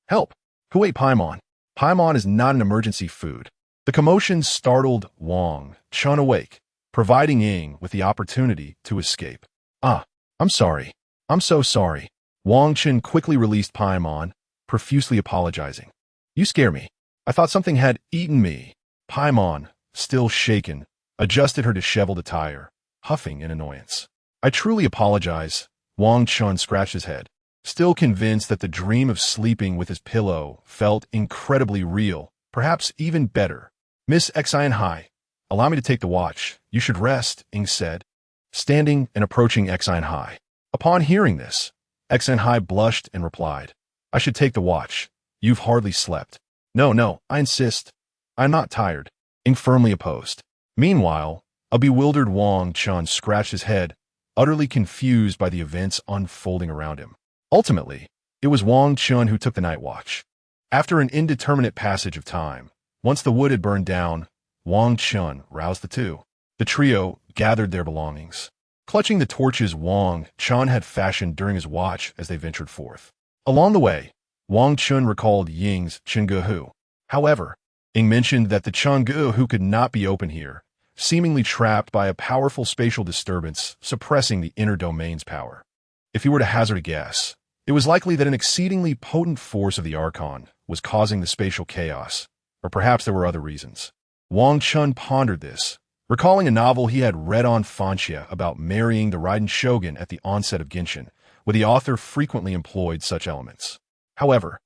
Help! Who ate Paimon? Paimon is not an emergency food." The commotion startled Wang Chen awake, providing Ying with the opportunity to escape. I'm sorry. I'm so sorry." Wang Chen quickly released Paimon, profusely apologizing. "You scare me. I thought something had eaten me." Paimon, still shaken, adjusted her disheveled attire, huffing in annoyance. "I truly apologize." Wang Chen scratched his head, still convinced that the dream of sleeping with his pillow felt incredibly real, perhaps even better. "Miss Xi, allow me to take the watch. You should rest," Ying said, standing and approaching Xi. Upon hearing this, Xi blushed and replied, "I should take the watch. You've hardly slept." No, I insist. I'm not tired," Ying firmly opposed. Meanwhile, a bewildered Wang Chen scratched his head, utterly confused by the events unfolding around him. Ultimately, it was Wang Chen who took the night watch. After an indeterminate passage of time, once the wood had burned down, Wang Chen roused the two. The trio gathered their belongings, clutching the torches Wang Chen had fashioned during his watch as they ventured forth. Along the way, Wang Chen recalled Ying's Chenggu. However, Ying mentioned that the Chenggu could not be open here, seemingly trapped by a powerful spatial disturbance suppressing the inner domain's power. If he were to hazard a guess, it was likely that an exceedingly potent force of the Archon was causing the spatial chaos, or perhaps there were other reasons. Wang Chen pondered this, recalling a novel he had read on Fanxia about marrying the Raiden Shogun at the onset of Genshin, where the author frequently employed such elements. However,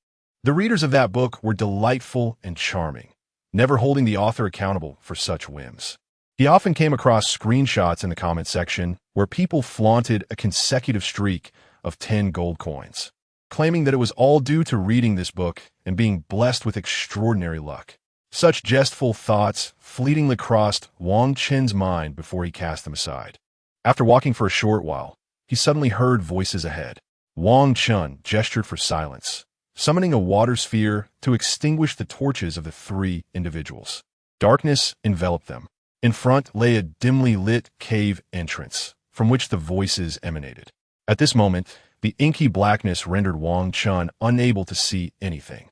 the readers of that book were delightful and charming, never holding the author accountable for such whims. He often came across screenshots in the comment section where people flaunted a consecutive streak of 10 gold coins, claiming that it was all due to reading this book and being blessed with extraordinary luck. Such jestful thoughts fleetingly crossed Wang Chen's mind before he cast them aside. After walking for a short while, he suddenly heard voices ahead. Wang Chen gestured for silence, summoning a water sphere to extinguish the torches of the three individuals. Darkness enveloped them. In front lay a dimly lit cave entrance, from which the voices emanated. At this moment, the inky blackness rendered Wang Chen unable to see anything.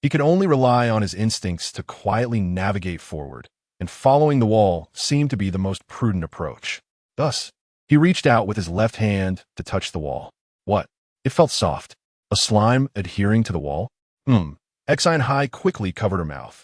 He could only rely on his instincts to quietly navigate forward, and following the wall seemed to be the most prudent approach. Thus, he reached out with his left hand to touch the wall. What? It felt soft. A slime adhering to the wall? Exine Hai quickly covered her mouth.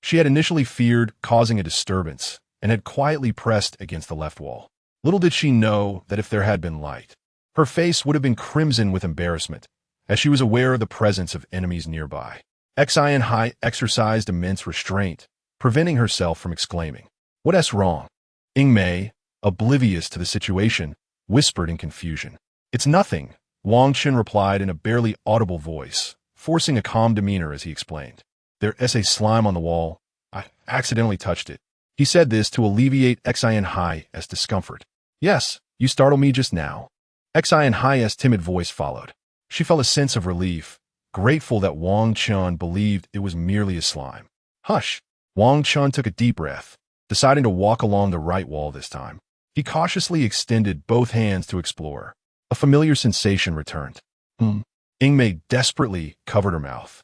She had initially feared causing a disturbance, and had quietly pressed against the left wall. Little did she know that if there had been light, her face would have been crimson with embarrassment, as she was aware of the presence of enemies nearby. Exine Hai exercised immense restraint, preventing herself from exclaiming, "What's wrong?" Ying Mei, oblivious to the situation, whispered in confusion. "It's nothing," Wang Chen replied in a barely audible voice, forcing a calm demeanor as he explained. "There is a slime on the wall. I accidentally touched it." He said this to alleviate Exine Hai's discomfort. "Yes, you startled me just now." Exine Hai's timid voice followed. She felt a sense of relief, grateful that Wang Chen believed it was merely a slime. "Hush!" Wang Chen took a deep breath, deciding to walk along the right wall this time. He cautiously extended both hands to explore. A familiar sensation returned. Ying Mei desperately covered her mouth,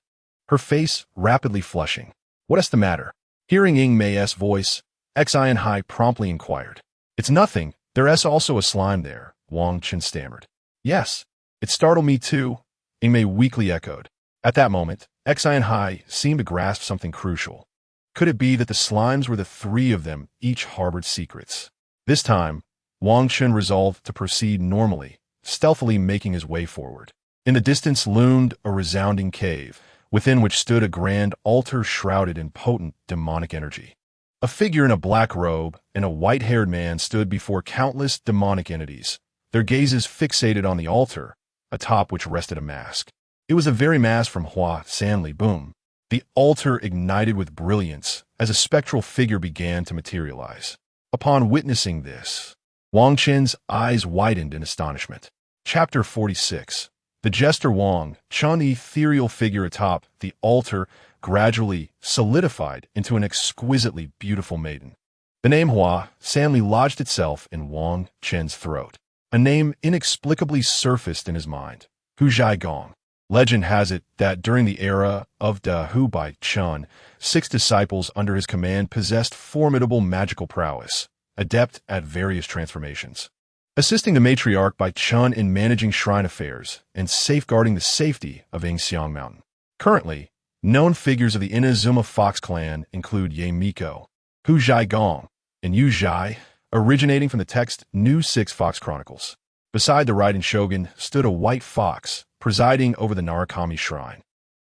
her face rapidly flushing. "What's the matter?" Hearing Ying Mei's voice, Exine Hai promptly inquired. "It's nothing. There is also a slime there," Wang Chen stammered. "Yes, it startled me too," Ying Mei weakly echoed. At that moment, Exine Hai seemed to grasp something crucial. Could it be that the slimes were the three of them, each harbored secrets? This time, Wang Chen resolved to proceed normally, stealthily making his way forward. In the distance loomed a resounding cave, within which stood a grand altar shrouded in potent demonic energy. A figure in a black robe and a white-haired man stood before countless demonic entities, their gazes fixated on the altar, atop which rested a mask. It was the very mask from Hua Sanli Boom. The altar ignited with brilliance as a spectral figure began to materialize. Upon witnessing this, Wang Chen's eyes widened in astonishment. Chapter 46. The jester Wang Chen, the ethereal figure atop the altar, gradually solidified into an exquisitely beautiful maiden. The name Hua Sanli lodged itself in Wang Chen's throat. A name inexplicably surfaced in his mind. Hu Gong. Legend has it that during the era of Da Hu Bai Chen, 6 disciples under his command possessed formidable magical prowess, adept at various transformations. Assisting the matriarch Bai Chen in managing shrine affairs and safeguarding the safety of Yingxiang Mountain. Currently, known figures of the Inazuma Fox clan include Ye Miko, Hu Gong, and Yu Zhai, originating from the text New 6 Fox Chronicles. Beside the Raiden Shogun stood a white fox, presiding over the Narukami shrine.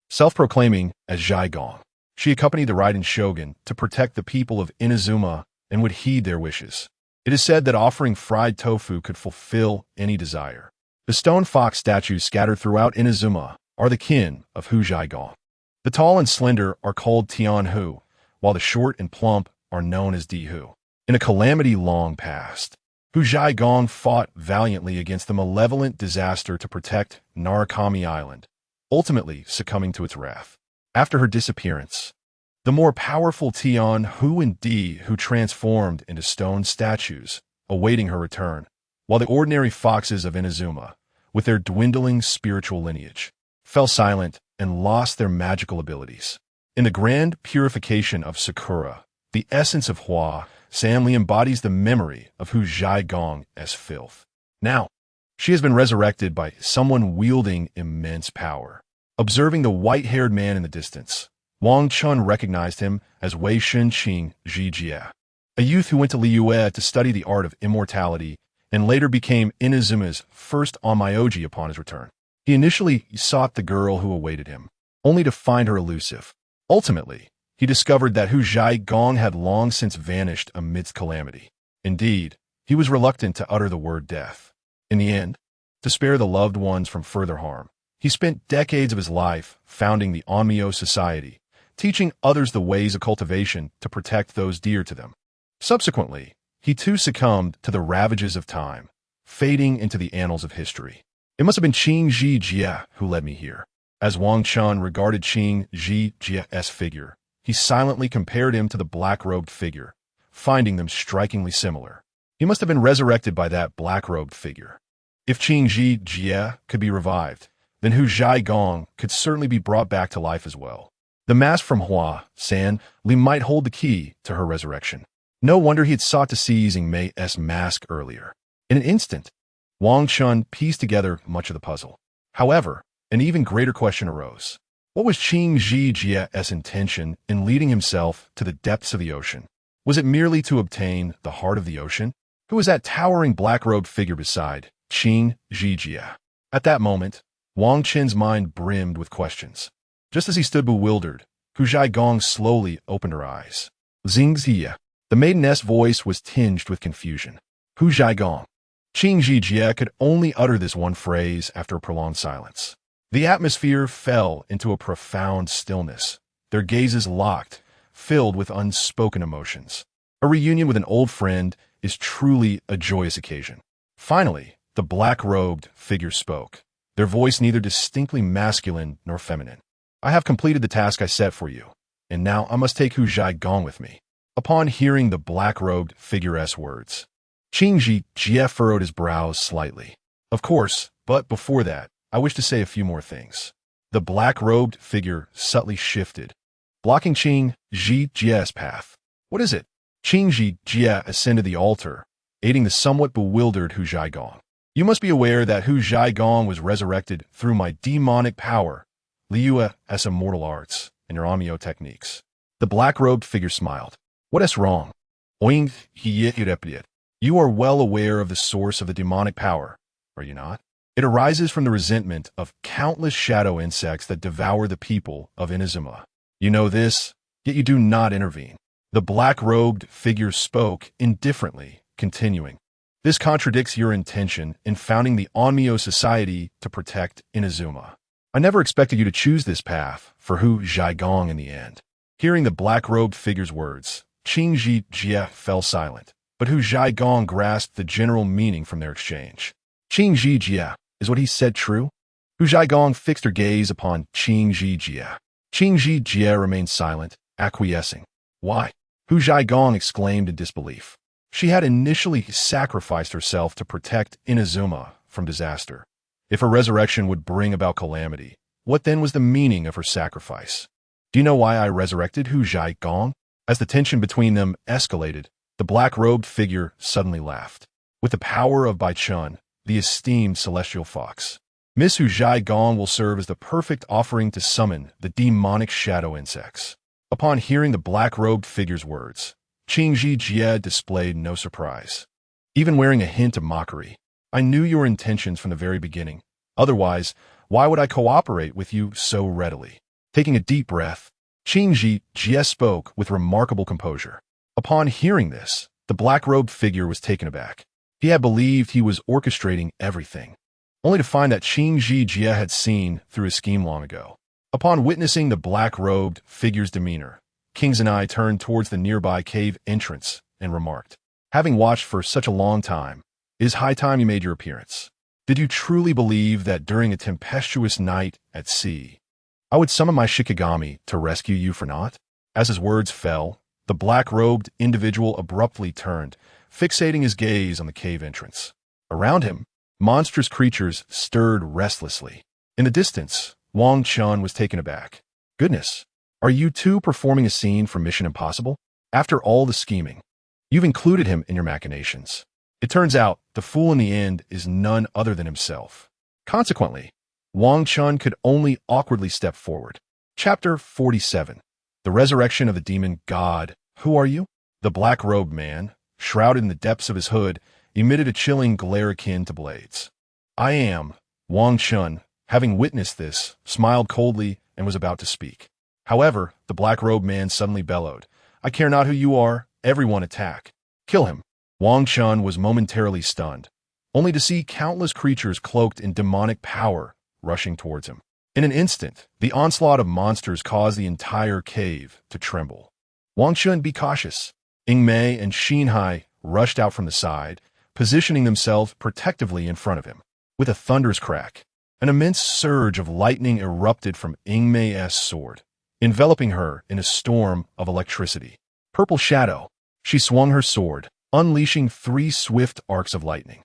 Self-proclaiming as Zhai Gong, she accompanied the Raiden Shogun to protect the people of Inazuma and would heed their wishes. It is said that offering fried tofu could fulfill any desire. The stone fox statues scattered throughout Inazuma are the kin of Hu Gong. The tall and slender are called Tian Hu, while the short and plump are known as Di Hu. In a calamity long past, Hu Gong fought valiantly against the malevolent disaster to protect Narukami Island, ultimately succumbing to its wrath. After her disappearance, the more powerful Tian Hu and Di Hu transformed into stone statues, awaiting her return, while the ordinary foxes of Inazuma, with their dwindling spiritual lineage, fell silent and lost their magical abilities. In the grand purification of Sakura, the essence of Hua Sanli embodies the memory of Hu Gong as filth. Now, she has been resurrected by someone wielding immense power. Observing the white-haired man in the distance, Wang Chen recognized him as Wei Shenqing Zhijie, a youth who went to Liyue to study the art of immortality and later became Inazuma's first onmyoji upon his return. He initially sought the girl who awaited him, only to find her elusive. Ultimately, he discovered that Hu Gong had long since vanished amidst calamity. Indeed, he was reluctant to utter the word death. In the end, to spare the loved ones from further harm, he spent decades of his life founding the Onmyo Society, teaching others the ways of cultivation to protect those dear to them. Subsequently, he too succumbed to the ravages of time, fading into the annals of history. It must have been Qing Ji Jie who led me here. As Wang Chen regarded Qing Ji Jie's figure, he silently compared him to the black-robed figure, finding them strikingly similar. He must have been resurrected by that black-robed figure. If Qing Ji Jie could be revived, then Hu Zhaigong could certainly be brought back to life as well. The mask from Hua San Li might hold the key to her resurrection. No wonder he had sought to seize Mei's mask earlier. In an instant, Wang Chen pieced together much of the puzzle. However, an even greater question arose. What was Qing Ji Jie's intention in leading himself to the depths of the ocean? Was it merely to obtain the heart of the ocean? Who was that towering black-robed figure beside Qing Ji Jie? At that moment, Wang Chen's mind brimmed with questions. Just as he stood bewildered, Hu Zhaigong slowly opened her eyes. Xingxia. The maiden's voice was tinged with confusion. Hu Zhaigong. Qing Ji Jie could only utter this one phrase after a prolonged silence. The atmosphere fell into a profound stillness, their gazes locked, filled with unspoken emotions. A reunion with an old friend is truly a joyous occasion. Finally, the black-robed figure spoke, their voice neither distinctly masculine nor feminine. I have completed the task I set for you, and now I must take Hu Zhaigong with me. Upon hearing the black-robed figure's words, Qing Ji Jie furrowed his brows slightly. Of course, but before that, I wish to say a few more things. The black-robed figure subtly shifted, blocking Qing Ji Jie's path. What is it? Qing Ji Jie ascended the altar, aiding the somewhat bewildered Hu Zhaigong. You must be aware that Hu Zhaigong was resurrected through my demonic power, Liu's immortal arts, and your Onmyo techniques. The black-robed figure smiled. What is wrong? Oing He. You are well aware of the source of the demonic power, are you not? It arises from the resentment of countless shadow insects that devour the people of Inazuma. You know this, yet you do not intervene. The black-robed figure spoke indifferently, continuing. This contradicts your intention in founding the Onmyo Society to protect Inazuma. I never expected you to choose this path for Hu Zhaigong in the end. Hearing the black-robed figure's words, Qing Ji Jie fell silent, but Hu Zhaigong grasped the general meaning from their exchange. Qing Ji Jie, is what he said true? Hu Zhaigong fixed her gaze upon Qing Ji Jie. Qing Ji Jie remained silent, acquiescing. Why? Hu Zhaigong exclaimed in disbelief. She had initially sacrificed herself to protect Inazuma from disaster. If her resurrection would bring about calamity, what then was the meaning of her sacrifice? Do you know why I resurrected Hu Zhaigong? As the tension between them escalated, the black-robed figure suddenly laughed. With the power of Bai Chun, the esteemed celestial fox, Miss Hu Zhaigong will serve as the perfect offering to summon the demonic shadow insects. Upon hearing the black-robed figure's words, Qing Ji Jie displayed no surprise. Even wearing a hint of mockery, I knew your intentions from the very beginning. Otherwise, why would I cooperate with you so readily? Taking a deep breath, Qing Ji Jie spoke with remarkable composure. Upon hearing this, the black-robed figure was taken aback. He had believed he was orchestrating everything, only to find that Qing Ji Jie had seen through his scheme long ago. Upon witnessing the black-robed figure's demeanor, Kings and I turned towards the nearby cave entrance and remarked, having watched for such a long time, it is high time you made your appearance. Did you truly believe that during a tempestuous night at sea, I would summon my Shikigami to rescue you for naught? As his words fell, the black-robed individual abruptly turned, fixating his gaze on the cave entrance. Around him, monstrous creatures stirred restlessly. In the distance, Wang Chen was taken aback. Goodness, are you two performing a scene from Mission Impossible? After all the scheming, you've included him in your machinations. It turns out the fool in the end is none other than himself. Consequently, Wang Chen could only awkwardly step forward. Chapter 47. The Resurrection of the Demon God. Who are you? The black-robed man, shrouded in the depths of his hood, emitted a chilling glare akin to blades. I am. Wang Chen, having witnessed this, smiled coldly and was about to speak. However, the black-robed man suddenly bellowed, I care not who you are, everyone attack. Kill him. Wang Chen was momentarily stunned, only to see countless creatures cloaked in demonic power rushing towards him. In an instant, the onslaught of monsters caused the entire cave to tremble. Wang Chen, be cautious. Mei and Xinhai rushed out from the side, positioning themselves protectively in front of him. With a thunderous crack, an immense surge of lightning erupted from Mei's sword, enveloping her in a storm of electricity. Purple shadow. She swung her sword, unleashing 3 swift arcs of lightning.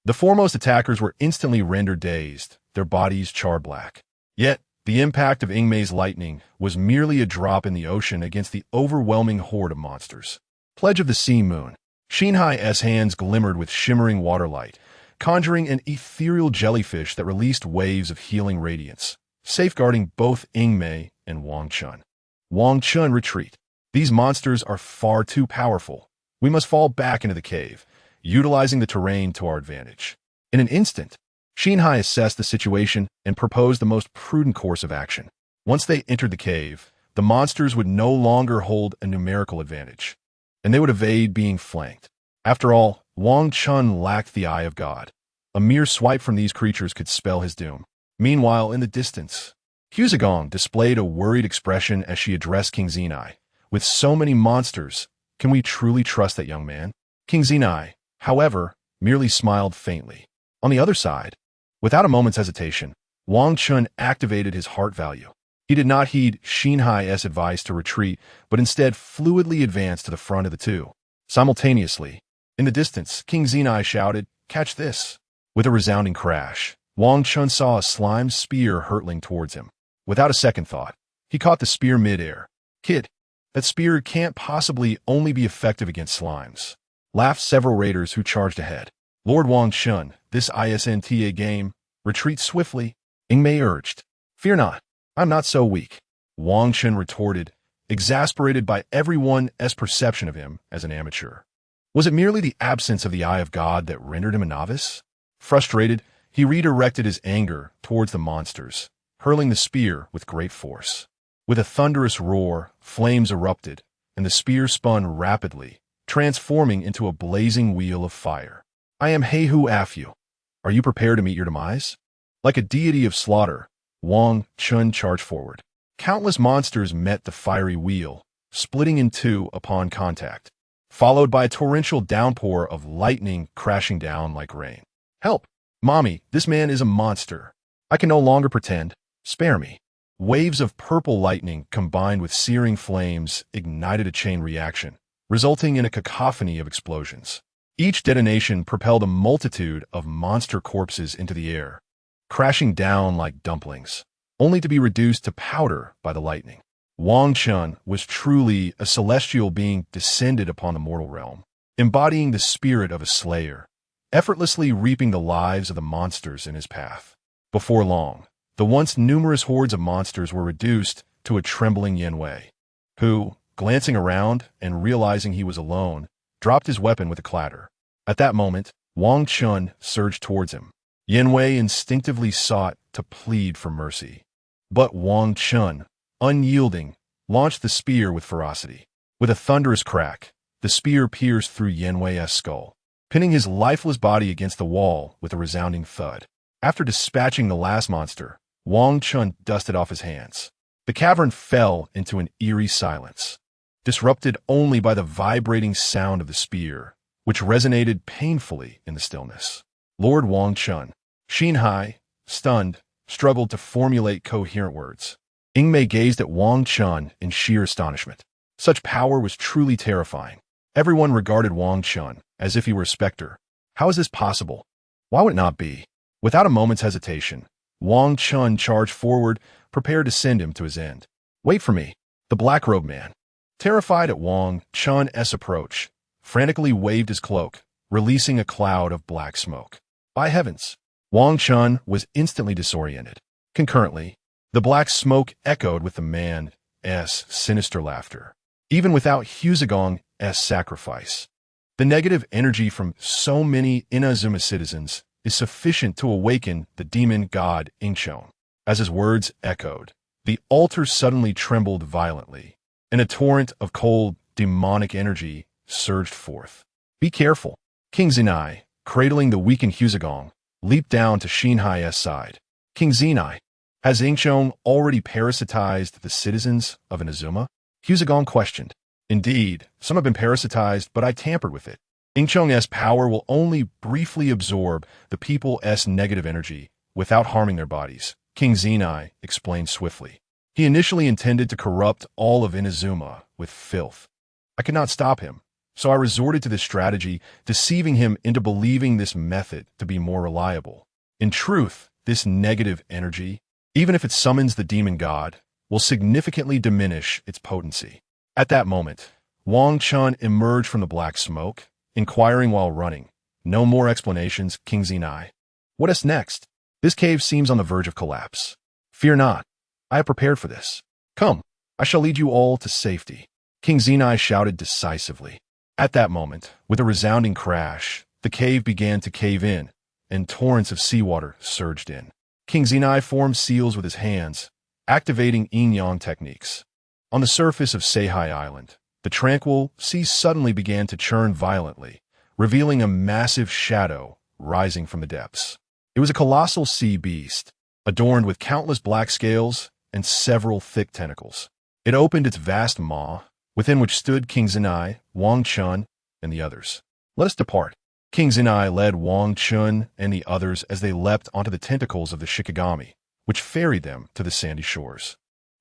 The foremost attackers were instantly rendered dazed, their bodies charred black. Yet, the impact of Mei's lightning was merely a drop in the ocean against the overwhelming horde of monsters. Pledge of the Sea Moon. Xinhai's hands glimmered with shimmering waterlight, conjuring an ethereal jellyfish that released waves of healing radiance, safeguarding both Mei and Wang Chen. Wang Chen, retreat. These monsters are far too powerful. We must fall back into the cave, utilizing the terrain to our advantage. In an instant, Xinhai assessed the situation and proposed the most prudent course of action. Once they entered the cave, the monsters would no longer hold a numerical advantage, and they would evade being flanked. After all, Wang Chen lacked the Eye of God. A mere swipe from these creatures could spell his doom. Meanwhile, in the distance, Huzagong displayed a worried expression as she addressed King Zenai. With so many monsters, can we truly trust that young man? King Zenai, however, merely smiled faintly. On the other side, without a moment's hesitation, Wang Chen activated his heart value. He did not heed Xinhai's advice to retreat, but instead fluidly advanced to the front of the two. Simultaneously, in the distance, King Zenai shouted, "Catch this!" With a resounding crash, Wang Chen saw a slime spear hurtling towards him. Without a second thought, he caught the spear mid-air. "Kid, that spear can't possibly only be effective against slimes," laughed several raiders who charged ahead. "Lord Wang Chen, this isn't a game. Retreat swiftly," Mei urged. "Fear not, I'm not so weak," Wang Chen retorted, exasperated by everyone's perception of him as an amateur. Was it merely the absence of the Eye of God that rendered him a novice? Frustrated, he redirected his anger towards the monsters, hurling the spear with great force. With a thunderous roar, flames erupted, and the spear spun rapidly, transforming into a blazing wheel of fire. "I am Heihu Afu. Are you prepared to meet your demise?" Like a deity of slaughter, Wang Chen charged forward. Countless monsters met the fiery wheel, splitting in two upon contact, followed by a torrential downpour of lightning crashing down like rain. "Help! Mommy, this man is a monster. I can no longer pretend. Spare me." Waves of purple lightning combined with searing flames ignited a chain reaction, resulting in a cacophony of explosions. Each detonation propelled a multitude of monster corpses into the air, crashing down like dumplings, only to be reduced to powder by the lightning. Wang Chen was truly a celestial being descended upon the mortal realm, embodying the spirit of a slayer, effortlessly reaping the lives of the monsters in his path. Before long, the once numerous hordes of monsters were reduced to a trembling Yanwei, who, glancing around and realizing he was alone, dropped his weapon with a clatter. At that moment, Wang Chen surged towards him. Yanwei instinctively sought to plead for mercy. But Wang Chen, unyielding, launched the spear with ferocity. With a thunderous crack, the spear pierced through Yanwei's skull, pinning his lifeless body against the wall with a resounding thud. After dispatching the last monster, Wang Chen dusted off his hands. The cavern fell into an eerie silence, disrupted only by the vibrating sound of the spear, which resonated painfully in the stillness. Lord Wang Chen, Xinhai, stunned, struggled to formulate coherent words. Mei gazed at Wang Chen in sheer astonishment. Such power was truly terrifying. Everyone regarded Wang Chen as if he were a specter. How is this possible? Why would it not be? Without a moment's hesitation, Wang Chen charged forward, prepared to send him to his end. "Wait for me," the black-robed man, terrified at Wang Chen's approach, frantically waved his cloak, releasing a cloud of black smoke. By heavens! Wang Chen was instantly disoriented. Concurrently, the black smoke echoed with the man's sinister laughter. Even without Huzagong's sacrifice, the negative energy from so many Inazuma citizens is sufficient to awaken the demon god Incheon. As his words echoed, the altar suddenly trembled violently, and a torrent of cold, demonic energy surged forth. "Be careful." King Zenai, cradling the weakened Huzagong, leaped down to Xinhai's side. "King Zenai, Has Incheon already parasitized the citizens of Inazuma? Husagong questioned. Indeed, some have been parasitized, but I tampered with it. Incheon's power will only briefly absorb the people's negative energy without harming their bodies, King Zenai explained swiftly. He initially intended to corrupt all of Inazuma with filth. I could not stop him, so I resorted to this strategy, deceiving him into believing this method to be more reliable. In truth, this negative energy, even if it summons the demon god, will significantly diminish its potency. At that moment, Wang Chen emerged from the black smoke, inquiring while running. No more explanations, King Zenai. What is next? This cave seems on the verge of collapse. Fear not. I have prepared for this. Come, I shall lead you all to safety. King Zenai shouted decisively. At that moment, with a resounding crash, the cave began to cave in, and torrents of seawater surged in. King Zenai formed seals with his hands, activating yin-yang techniques. On the surface of Seihai Island, the tranquil sea suddenly began to churn violently, revealing a massive shadow rising from the depths. It was a colossal sea beast, adorned with countless black scales and several thick tentacles. It opened its vast maw, within which stood King Zenai, Wang Chen, and the others. Let us depart. King Zenai led Wang Chen and the others as they leapt onto the tentacles of the Shikigami, which ferried them to the sandy shores.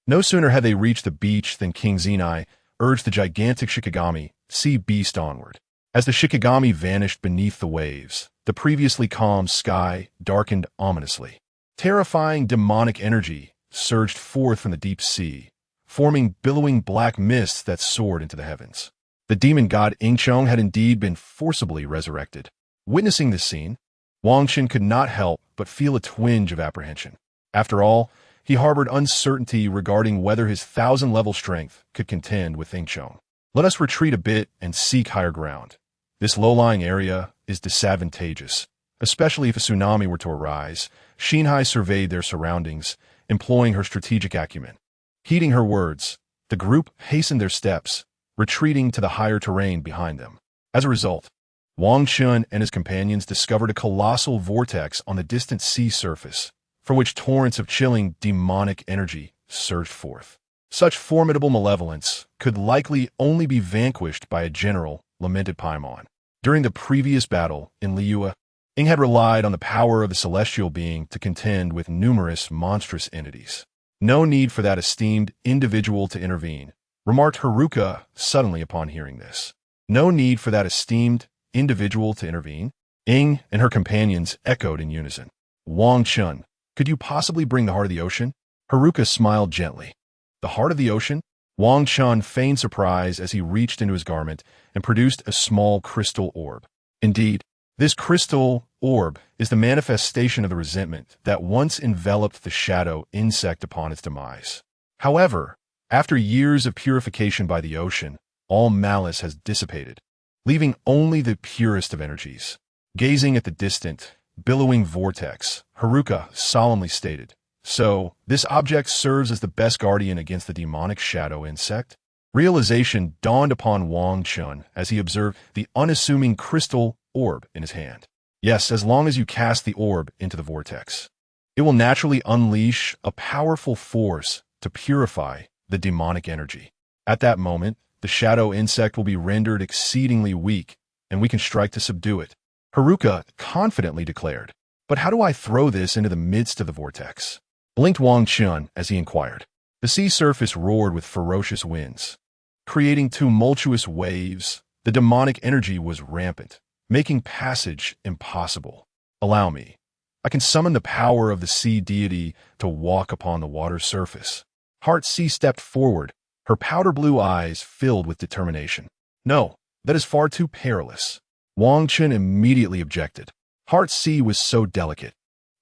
No sooner had they reached the beach than King Zenai urged the gigantic Shikigami sea beast onward. As the Shikigami vanished beneath the waves, the previously calm sky darkened ominously. Terrifying demonic energy surged forth from the deep sea, forming billowing black mists that soared into the heavens. The demon god Incheon had indeed been forcibly resurrected. Witnessing this scene, Wang Chen could not help but feel a twinge of apprehension. After all, he harbored uncertainty regarding whether his 1,000-level strength could contend with Incheon. Let us retreat a bit and seek higher ground. This low-lying area is disadvantageous, especially if a tsunami were to arise. Shinhai surveyed their surroundings, employing her strategic acumen. Heeding her words, the group hastened their steps, retreating to the higher terrain behind them. As a result, Wang Chen and his companions discovered a colossal vortex on the distant sea surface, from which torrents of chilling demonic energy surged forth. Such formidable malevolence could likely only be vanquished by a general, lamented Paimon. During the previous battle in Liyue, Ing had relied on the power of the celestial being to contend with numerous monstrous entities. No need for that esteemed individual to intervene, remarked Haruka suddenly upon hearing this. No need for that esteemed individual to intervene? Ing and her companions echoed in unison. Wang Chen, could you possibly bring the heart of the ocean? Haruka smiled gently. The heart of the ocean? Wang Chen feigned surprise as he reached into his garment and produced a small crystal orb. Indeed, this crystal orb is the manifestation of the resentment that once enveloped the shadow insect upon its demise. However, after years of purification by the ocean, all malice has dissipated, leaving only the purest of energies. Gazing at the distant, billowing vortex, Haruka solemnly stated, "So, this object serves as the best guardian against the demonic shadow insect?" Realization dawned upon Wang Chen as he observed the unassuming crystal orb in his hand. Yes, as long as you cast the orb into the vortex, it will naturally unleash a powerful force to purify the demonic energy. At that moment, the shadow insect will be rendered exceedingly weak, and we can strike to subdue it. Haruka confidently declared. But how do I throw this into the midst of the vortex? Blinked Wang Chen as he inquired. The sea surface roared with ferocious winds, creating tumultuous waves. The demonic energy was rampant, making passage impossible. Allow me. I can summon the power of the sea deity to walk upon the water's surface. Heart Sea stepped forward, her powder blue eyes filled with determination. No, that is far too perilous. Wang Chen immediately objected. Heart Sea was so delicate.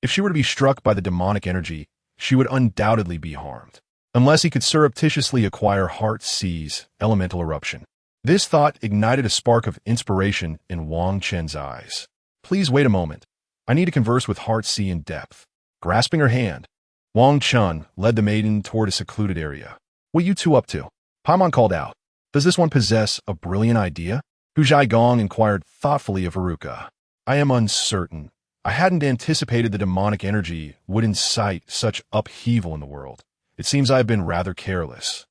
If she were to be struck by the demonic energy, she would undoubtedly be harmed, unless he could surreptitiously acquire Heart Sea's elemental eruption. This thought ignited a spark of inspiration in Wang Chen's eyes. Please wait a moment. I need to converse with Heart Sea in depth. Grasping her hand, Wang Chen led the maiden toward a secluded area. What are you two up to? Paimon called out. Does this one possess a brilliant idea? Hu Gong inquired thoughtfully of Haruka. I am uncertain. I hadn't anticipated the demonic energy would incite such upheaval in the world. It seems I have been rather careless.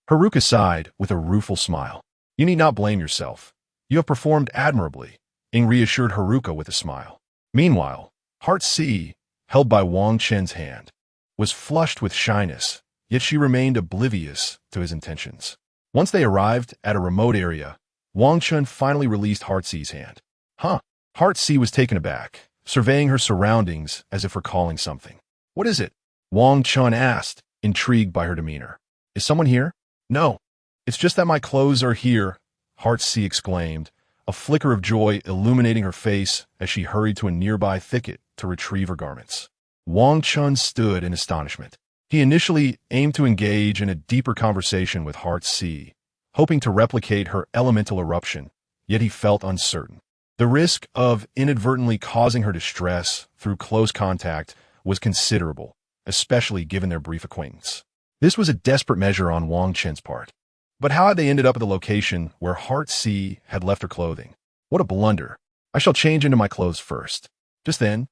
Haruka sighed with a rueful smile. You need not blame yourself. You have performed admirably, Ing reassured Haruka with a smile. Meanwhile, Heart C, held by Wang Chen's hand, was flushed with shyness, yet she remained oblivious to his intentions. Once they arrived at a remote area, Wang Chen finally released Heart C's hand. Huh? Heart C was taken aback, surveying her surroundings as if recalling something. What is it? Wang Chen asked, intrigued by her demeanor. Is someone here? No. It's just that my clothes are here, Heart C exclaimed, a flicker of joy illuminating her face as she hurried to a nearby thicket to retrieve her garments. Wang Chen stood in astonishment. He initially aimed to engage in a deeper conversation with Heart C, hoping to replicate her elemental eruption, yet he felt uncertain. The risk of inadvertently causing her distress through close contact was considerable, especially given their brief acquaintance. This was a desperate measure on Wang Chen's part. But how had they ended up at the location where Heart C had left her clothing? What a blunder. I shall change into my clothes first. Just then,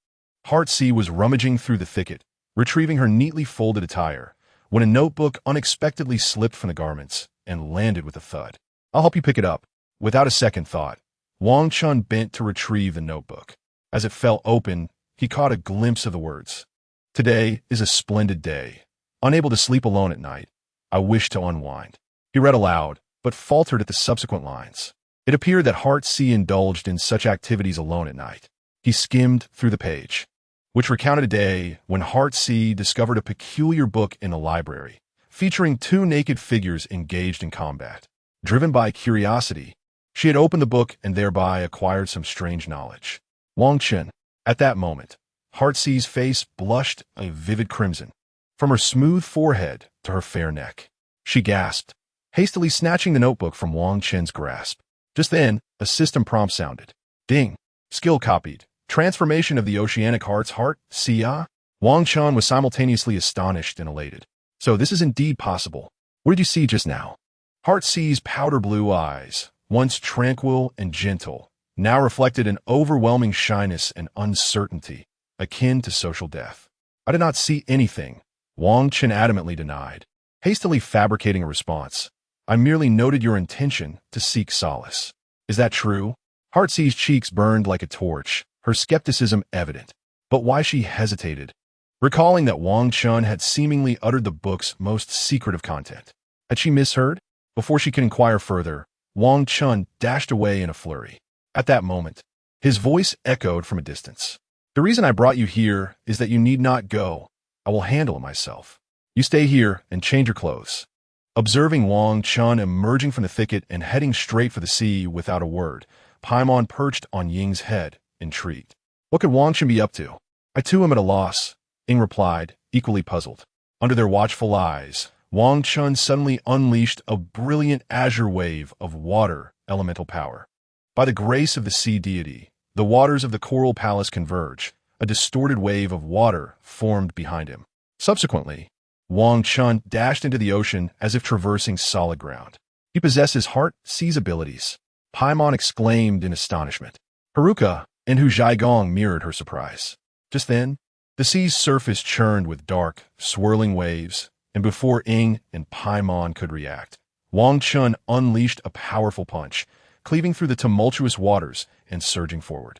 Heart C was rummaging through the thicket, retrieving her neatly folded attire, when a notebook unexpectedly slipped from the garments and landed with a thud. I'll help you pick it up. Without a second thought, Wang Chen bent to retrieve the notebook. As it fell open, he caught a glimpse of the words. Today is a splendid day. Unable to sleep alone at night, I wish to unwind. He read aloud, but faltered at the subsequent lines. It appeared that Heart C indulged in such activities alone at night. He skimmed through the page, which recounted a day when Heart C discovered a peculiar book in a library, featuring two naked figures engaged in combat. Driven by curiosity, she had opened the book and thereby acquired some strange knowledge. Wang Chen. At that moment, Heart C's face blushed a vivid crimson, from her smooth forehead to her fair neck. She gasped, hastily snatching the notebook from Wang Chen's grasp. Just then, a system prompt sounded. Ding. Skill copied. Transformation of the Oceanic Heart's heart, Sia? Wang Chen was simultaneously astonished and elated. So this is indeed possible. What did you see just now? Heart C's powder blue eyes, once tranquil and gentle, now reflected an overwhelming shyness and uncertainty, akin to social death. I did not see anything, Wang Chen adamantly denied, hastily fabricating a response. I merely noted your intention to seek solace. Is that true? Heart C's cheeks burned like a torch, her skepticism evident. But why she hesitated, recalling that Wang Chen had seemingly uttered the book's most secretive content. Had she misheard? Before she could inquire further, Wang Chen dashed away in a flurry. At that moment, his voice echoed from a distance. The reason I brought you here is that you need not go. I will handle it myself. You stay here and change your clothes. Observing Wang Chen emerging from the thicket and heading straight for the sea without a word, Paimon perched on Ying's head, intrigued. What could Wang Chen be up to? I too am at a loss, Ying replied, equally puzzled. Under their watchful eyes, Wang Chen suddenly unleashed a brilliant azure wave of water elemental power. By the grace of the sea deity, the waters of the Coral Palace converge. A distorted wave of water formed behind him. Subsequently, Wang Chen dashed into the ocean as if traversing solid ground. He possesses Heart C's abilities, Paimon exclaimed in astonishment. Haruka and Hu Zhaigong mirrored her surprise. Just then, the sea's surface churned with dark, swirling waves, and before Ying and Paimon could react, Wang Chen unleashed a powerful punch, cleaving through the tumultuous waters and surging forward.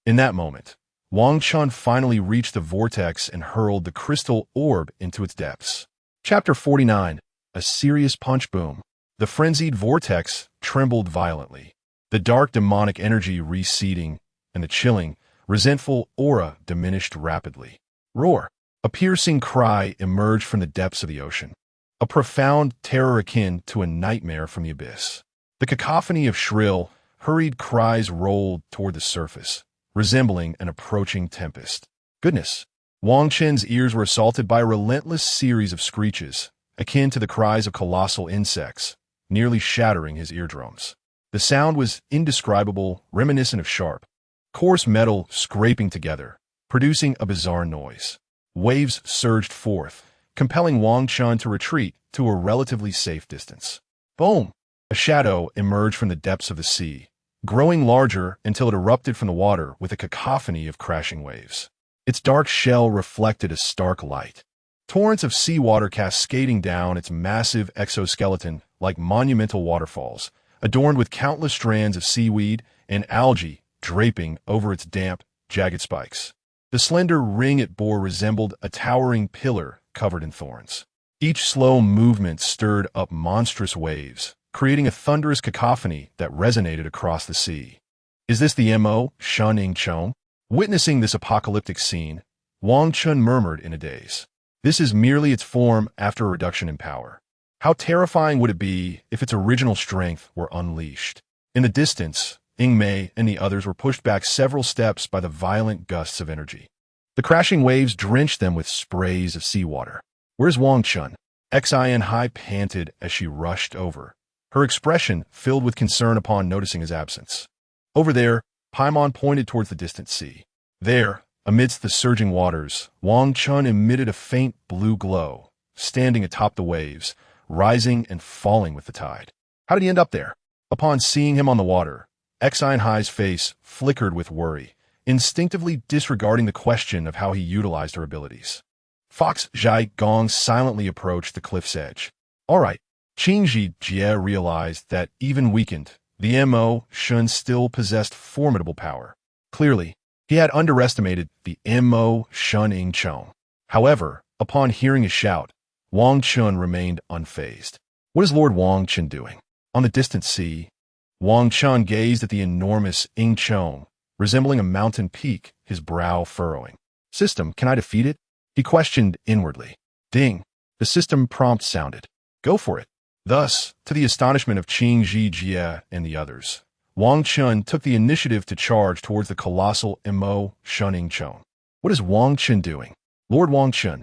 In that moment, Wang Chen finally reached the vortex and hurled the crystal orb into its depths. Chapter 49. A serious punch boom. The frenzied vortex trembled violently, the dark demonic energy receding, and the chilling, resentful aura diminished rapidly. Roar! A piercing cry emerged from the depths of the ocean, a profound terror akin to a nightmare from the abyss. The cacophony of shrill, hurried cries rolled toward the surface, resembling an approaching tempest. Goodness! Wang Chen's ears were assaulted by a relentless series of screeches, akin to the cries of colossal insects, nearly shattering his eardrums. The sound was indescribable, reminiscent of sharp, coarse metal scraping together, producing a bizarre noise. Waves surged forth, compelling Wang Chen to retreat to a relatively safe distance. Boom! A shadow emerged from the depths of the sea, growing larger until it erupted from the water with a cacophony of crashing waves. Its dark shell reflected a stark light. Torrents of seawater cascading down its massive exoskeleton like monumental waterfalls, adorned with countless strands of seaweed and algae draping over its damp, jagged spikes. The slender ring it bore resembled a towering pillar covered in thorns. Each slow movement stirred up monstrous waves, creating a thunderous cacophony that resonated across the sea. Is this the M.O. Shun Chong? Witnessing this apocalyptic scene, Wang Chen murmured in a daze. This is merely its form after a reduction in power. How terrifying would it be if its original strength were unleashed? In the distance, Ying Mei and the others were pushed back several steps by the violent gusts of energy. The crashing waves drenched them with sprays of seawater. Where's Wang Chen? Xin Hai panted as she rushed over, her expression filled with concern upon noticing his absence. Over there, Paimon pointed towards the distant sea. There, amidst the surging waters, Wang Chen emitted a faint blue glow, standing atop the waves, rising and falling with the tide. How did he end up there? Upon seeing him on the water, Xin Hai's face flickered with worry, instinctively disregarding the question of how he utilized her abilities. Fox Zhai Gong silently approached the cliff's edge. All right, Qingji Jie realized that, even weakened, the M.O. Shun still possessed formidable power. Clearly, he had underestimated the M.O. Shun Chong. However, upon hearing his shout, Wang Chen remained unfazed. What is Lord Wang Chen doing? On the distant sea, Wang Chen gazed at the enormous Ing Chong, resembling a mountain peak, his brow furrowing. System, can I defeat it? He questioned inwardly. Ding! The system prompt sounded. Go for it. Thus, to the astonishment of Qing Jie and the others, Wang Chen took the initiative to charge towards the colossal M.O. Shun Chong. What is Wang Chen doing? Lord Wang Chen.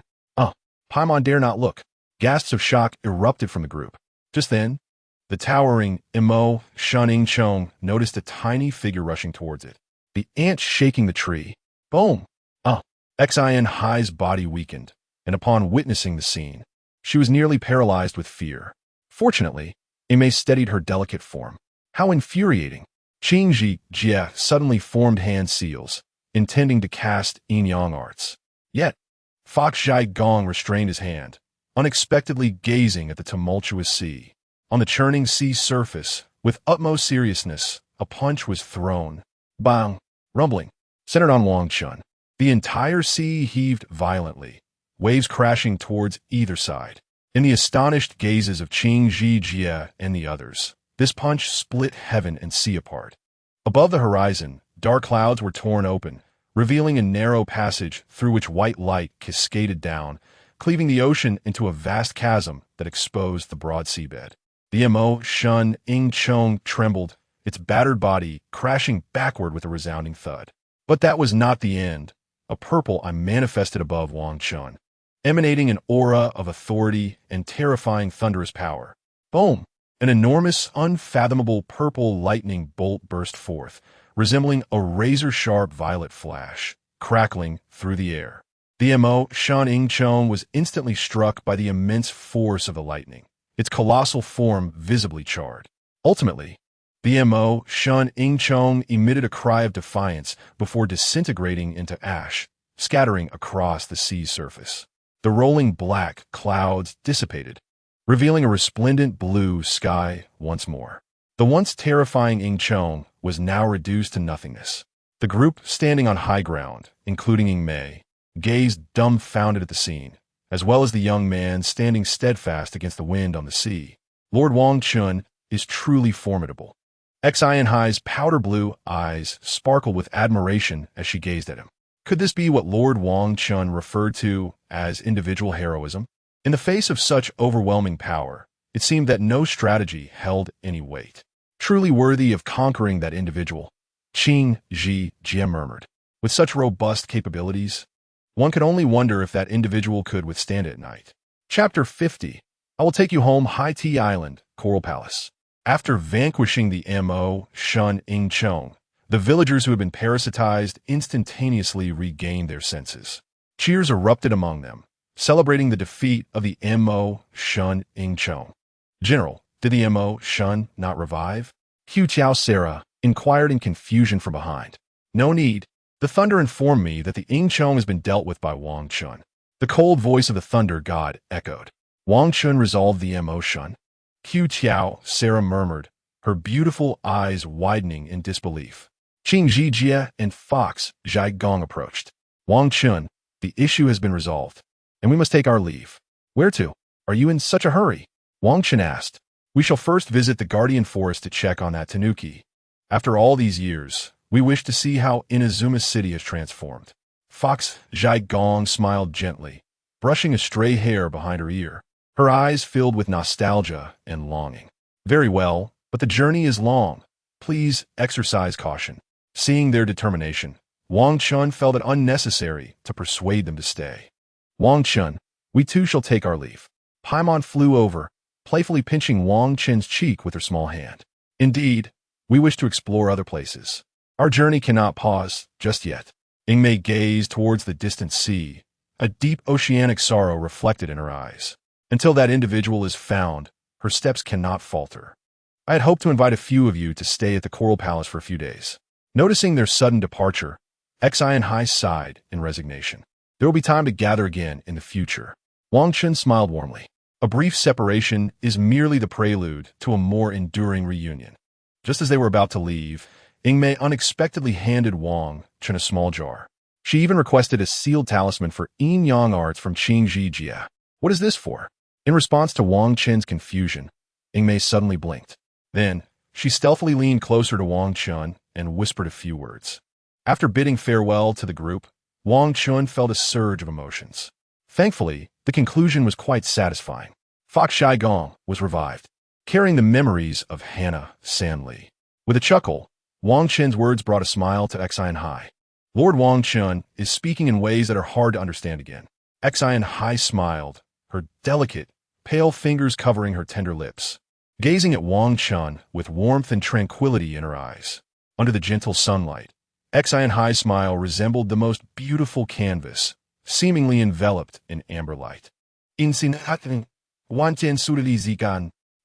Paimon dare not look. Gasps of shock erupted from the group. Just then, the towering M.O. Shun Chong noticed a tiny figure rushing towards it. The ant shaking the tree. Boom! Xin Hai's body weakened, and upon witnessing the scene, she was nearly paralyzed with fear. Fortunately, Yimei steadied her delicate form. How infuriating! Qingji Jie suddenly formed hand seals, intending to cast yin-yang arts. Yet, Fox Zhai Gong restrained his hand, unexpectedly gazing at the tumultuous sea. On the churning sea surface, with utmost seriousness, a punch was thrown. Bang! Rumbling, centered on Wang Chen. The entire sea heaved violently, waves crashing towards either side. In the astonished gazes of Qing Jie and the others, this punch split heaven and sea apart. Above the horizon, dark clouds were torn open, revealing a narrow passage through which white light cascaded down, cleaving the ocean into a vast chasm that exposed the broad seabed. The M.O. Shun Chong trembled, its battered body crashing backward with a resounding thud. But that was not the end. A purple eye manifested above Wang Chen, emanating an aura of authority and terrifying thunderous power. Boom! An enormous, unfathomable purple lightning bolt burst forth, resembling a razor-sharp violet flash, crackling through the air. The M.O. Shun Chong was instantly struck by the immense force of the lightning, its colossal form visibly charred. Ultimately, the M.O. Shun Chong emitted a cry of defiance before disintegrating into ash, scattering across the sea's surface. The rolling black clouds dissipated, revealing a resplendent blue sky once more. The once terrifying Ing Chong was now reduced to nothingness. The group standing on high ground, including Ying Mei, gazed dumbfounded at the scene, as well as the young man standing steadfast against the wind on the sea. Lord Wang Chen is truly formidable. Xin Hai's powder blue eyes sparkled with admiration as she gazed at him. Could this be what Lord Wang Chen referred to as individual heroism? In the face of such overwhelming power, it seemed that no strategy held any weight. Truly worthy of conquering that individual, Qing Jie murmured. With such robust capabilities, one could only wonder if that individual could withstand it at night. Chapter 50. I will take you home, High Tea Island, Coral Palace. After vanquishing the M.O. Shun Chong, the villagers who had been parasitized instantaneously regained their senses. Cheers erupted among them, celebrating the defeat of the M.O. Shun Chong. General, did the M.O. Shun not revive? Hu Chao Sarah, inquired in confusion from behind. No need. The thunder informed me that the Ingchong has been dealt with by Wang Chen. The cold voice of the thunder god echoed. Wang Chen resolved the Mo Shun. Q Tiao, Sarah murmured, her beautiful eyes widening in disbelief. Qing Zhijie and Fox Zhai Gong approached. Wang Chen, the issue has been resolved, and we must take our leave. Where to? Are you in such a hurry? Wang Chen asked. We shall first visit the Guardian Forest to check on that tanuki. After all these years, we wish to see how Inazuma's city is transformed. Fox Zhai Gong smiled gently, brushing a stray hair behind her ear. Her eyes filled with nostalgia and longing. Very well, but the journey is long. Please exercise caution. Seeing their determination, Wang Chen felt it unnecessary to persuade them to stay. Wang Chen, we too shall take our leave. Paimon flew over, playfully pinching Wang Chen's cheek with her small hand. Indeed, we wish to explore other places. Our journey cannot pause just yet. Ingmei gazed towards the distant sea, a deep oceanic sorrow reflected in her eyes. Until that individual is found, her steps cannot falter. I had hoped to invite a few of you to stay at the Coral Palace for a few days. Noticing their sudden departure, Xian Hai sighed in resignation. There will be time to gather again in the future. Wang Chen smiled warmly. A brief separation is merely the prelude to a more enduring reunion. Just as they were about to leave, Ingmei unexpectedly handed Wang Chen a small jar. She even requested a sealed talisman for yin yang arts from Qing Zhijie. What is this for? In response to Wang Chen's confusion, Ingmei suddenly blinked. Then, she stealthily leaned closer to Wang Chen and whispered a few words. After bidding farewell to the group, Wang Chen felt a surge of emotions. Thankfully, the conclusion was quite satisfying. Fox Zhai Gong was revived, carrying the memories of Hannah Sanli. With a chuckle, Wang Chen's words brought a smile to Xian Hai. Lord Wang Chen is speaking in ways that are hard to understand again. Xian Hai smiled, her delicate, pale fingers covering her tender lips, gazing at Wang Chen with warmth and tranquility in her eyes. Under the gentle sunlight, Xian Hai's smile resembled the most beautiful canvas, seemingly enveloped in amber light.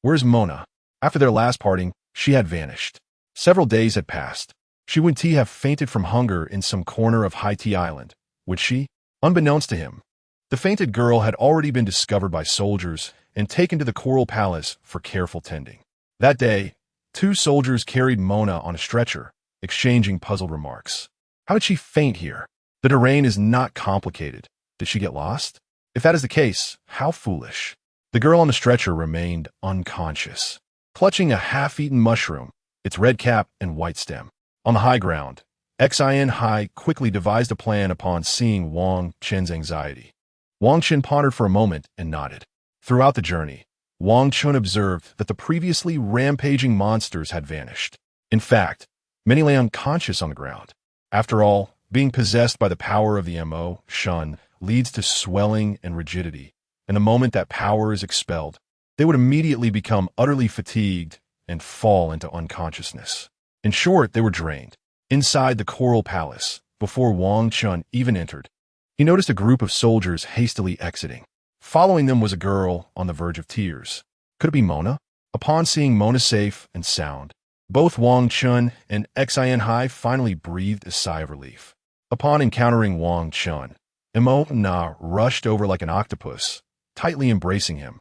Where's Mona? After their last parting, she had vanished. Several days had passed. She would have fainted from hunger in some corner of Haiti Island, would she? Unbeknownst to him, the fainted girl had already been discovered by soldiers and taken to the Coral Palace for careful tending. That day, 2 soldiers carried Mona on a stretcher, exchanging puzzled remarks. How did she faint here? The terrain is not complicated. Did she get lost? If that is the case, how foolish. The girl on the stretcher remained unconscious, clutching a half-eaten mushroom, its red cap and white stem. On the high ground, Xian Hai quickly devised a plan upon seeing Wang Chen's anxiety. Wang Chen pondered for a moment and nodded. Throughout the journey, Wang Chen observed that the previously rampaging monsters had vanished. In fact, many lay unconscious on the ground. After all, being possessed by the power of the Mo Shun leads to swelling and rigidity, and the moment that power is expelled, they would immediately become utterly fatigued and fall into unconsciousness. In short, they were drained. Inside the Coral Palace, before Wang Chen even entered, he noticed a group of soldiers hastily exiting. Following them was a girl on the verge of tears. Could it be Mona? Upon seeing Mona safe and sound, both Wang Chen and Xian Hai finally breathed a sigh of relief. Upon encountering Wang Chen, Mona rushed over like an octopus, tightly embracing him,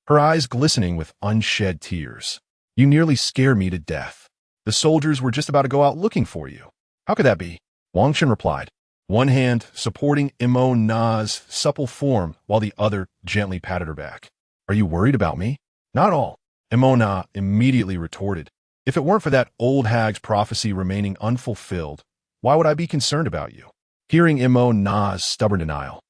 her eyes glistening with unshed tears. You nearly scared me to death. The soldiers were just about to go out looking for you. How could that be? Wang Chen replied, one hand supporting Mona's supple form while the other gently patted her back. Are you worried about me? Not at all. Mona immediately retorted. If it weren't for that old hag's prophecy remaining unfulfilled, why would I be concerned about you? Hearing Mona's stubborn denial,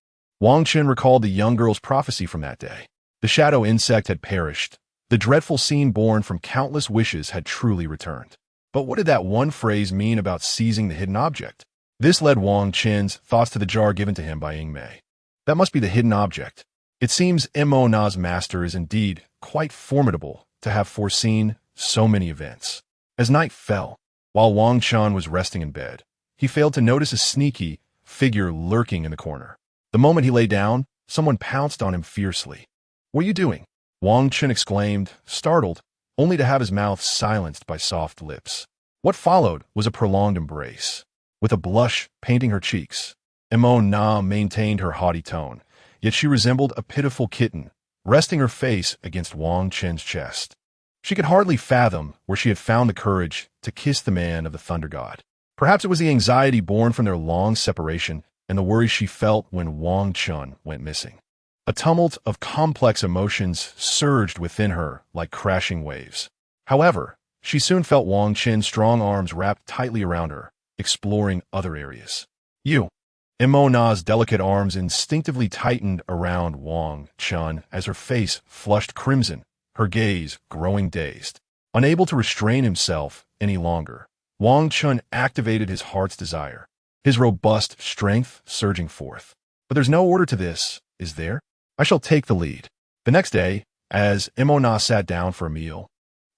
Wang Chen recalled the young girl's prophecy from that day. The shadow insect had perished. The dreadful scene born from countless wishes had truly returned. But what did that one phrase mean about seizing the hidden object? This led Wang Chen's thoughts to the jar given to him by Ingmei. That must be the hidden object. It seems Mona's master is indeed quite formidable to have foreseen so many events. As night fell, while Wang Chen was resting in bed, he failed to notice a sneaky figure lurking in the corner. The moment he lay down, someone pounced on him fiercely. What are you doing? Wang Chen exclaimed, startled, only to have his mouth silenced by soft lips. What followed was a prolonged embrace, with a blush painting her cheeks. Emo-na maintained her haughty tone, yet she resembled a pitiful kitten, resting her face against Wang Chen's chest. She could hardly fathom where she had found the courage to kiss the man of the Thunder God. Perhaps it was the anxiety born from their long separation and the worry she felt when Wang Chen went missing. A tumult of complex emotions surged within her like crashing waves. However, she soon felt Wang Chen's strong arms wrapped tightly around her, exploring other areas. Emo-na's delicate arms instinctively tightened around Wang Chen as her face flushed crimson, her gaze growing dazed. Unable to restrain himself any longer, Wang Chen activated his heart's desire, his robust strength surging forth. But there's no order to this, is there? I shall take the lead. The next day, as Emo-na sat down for a meal,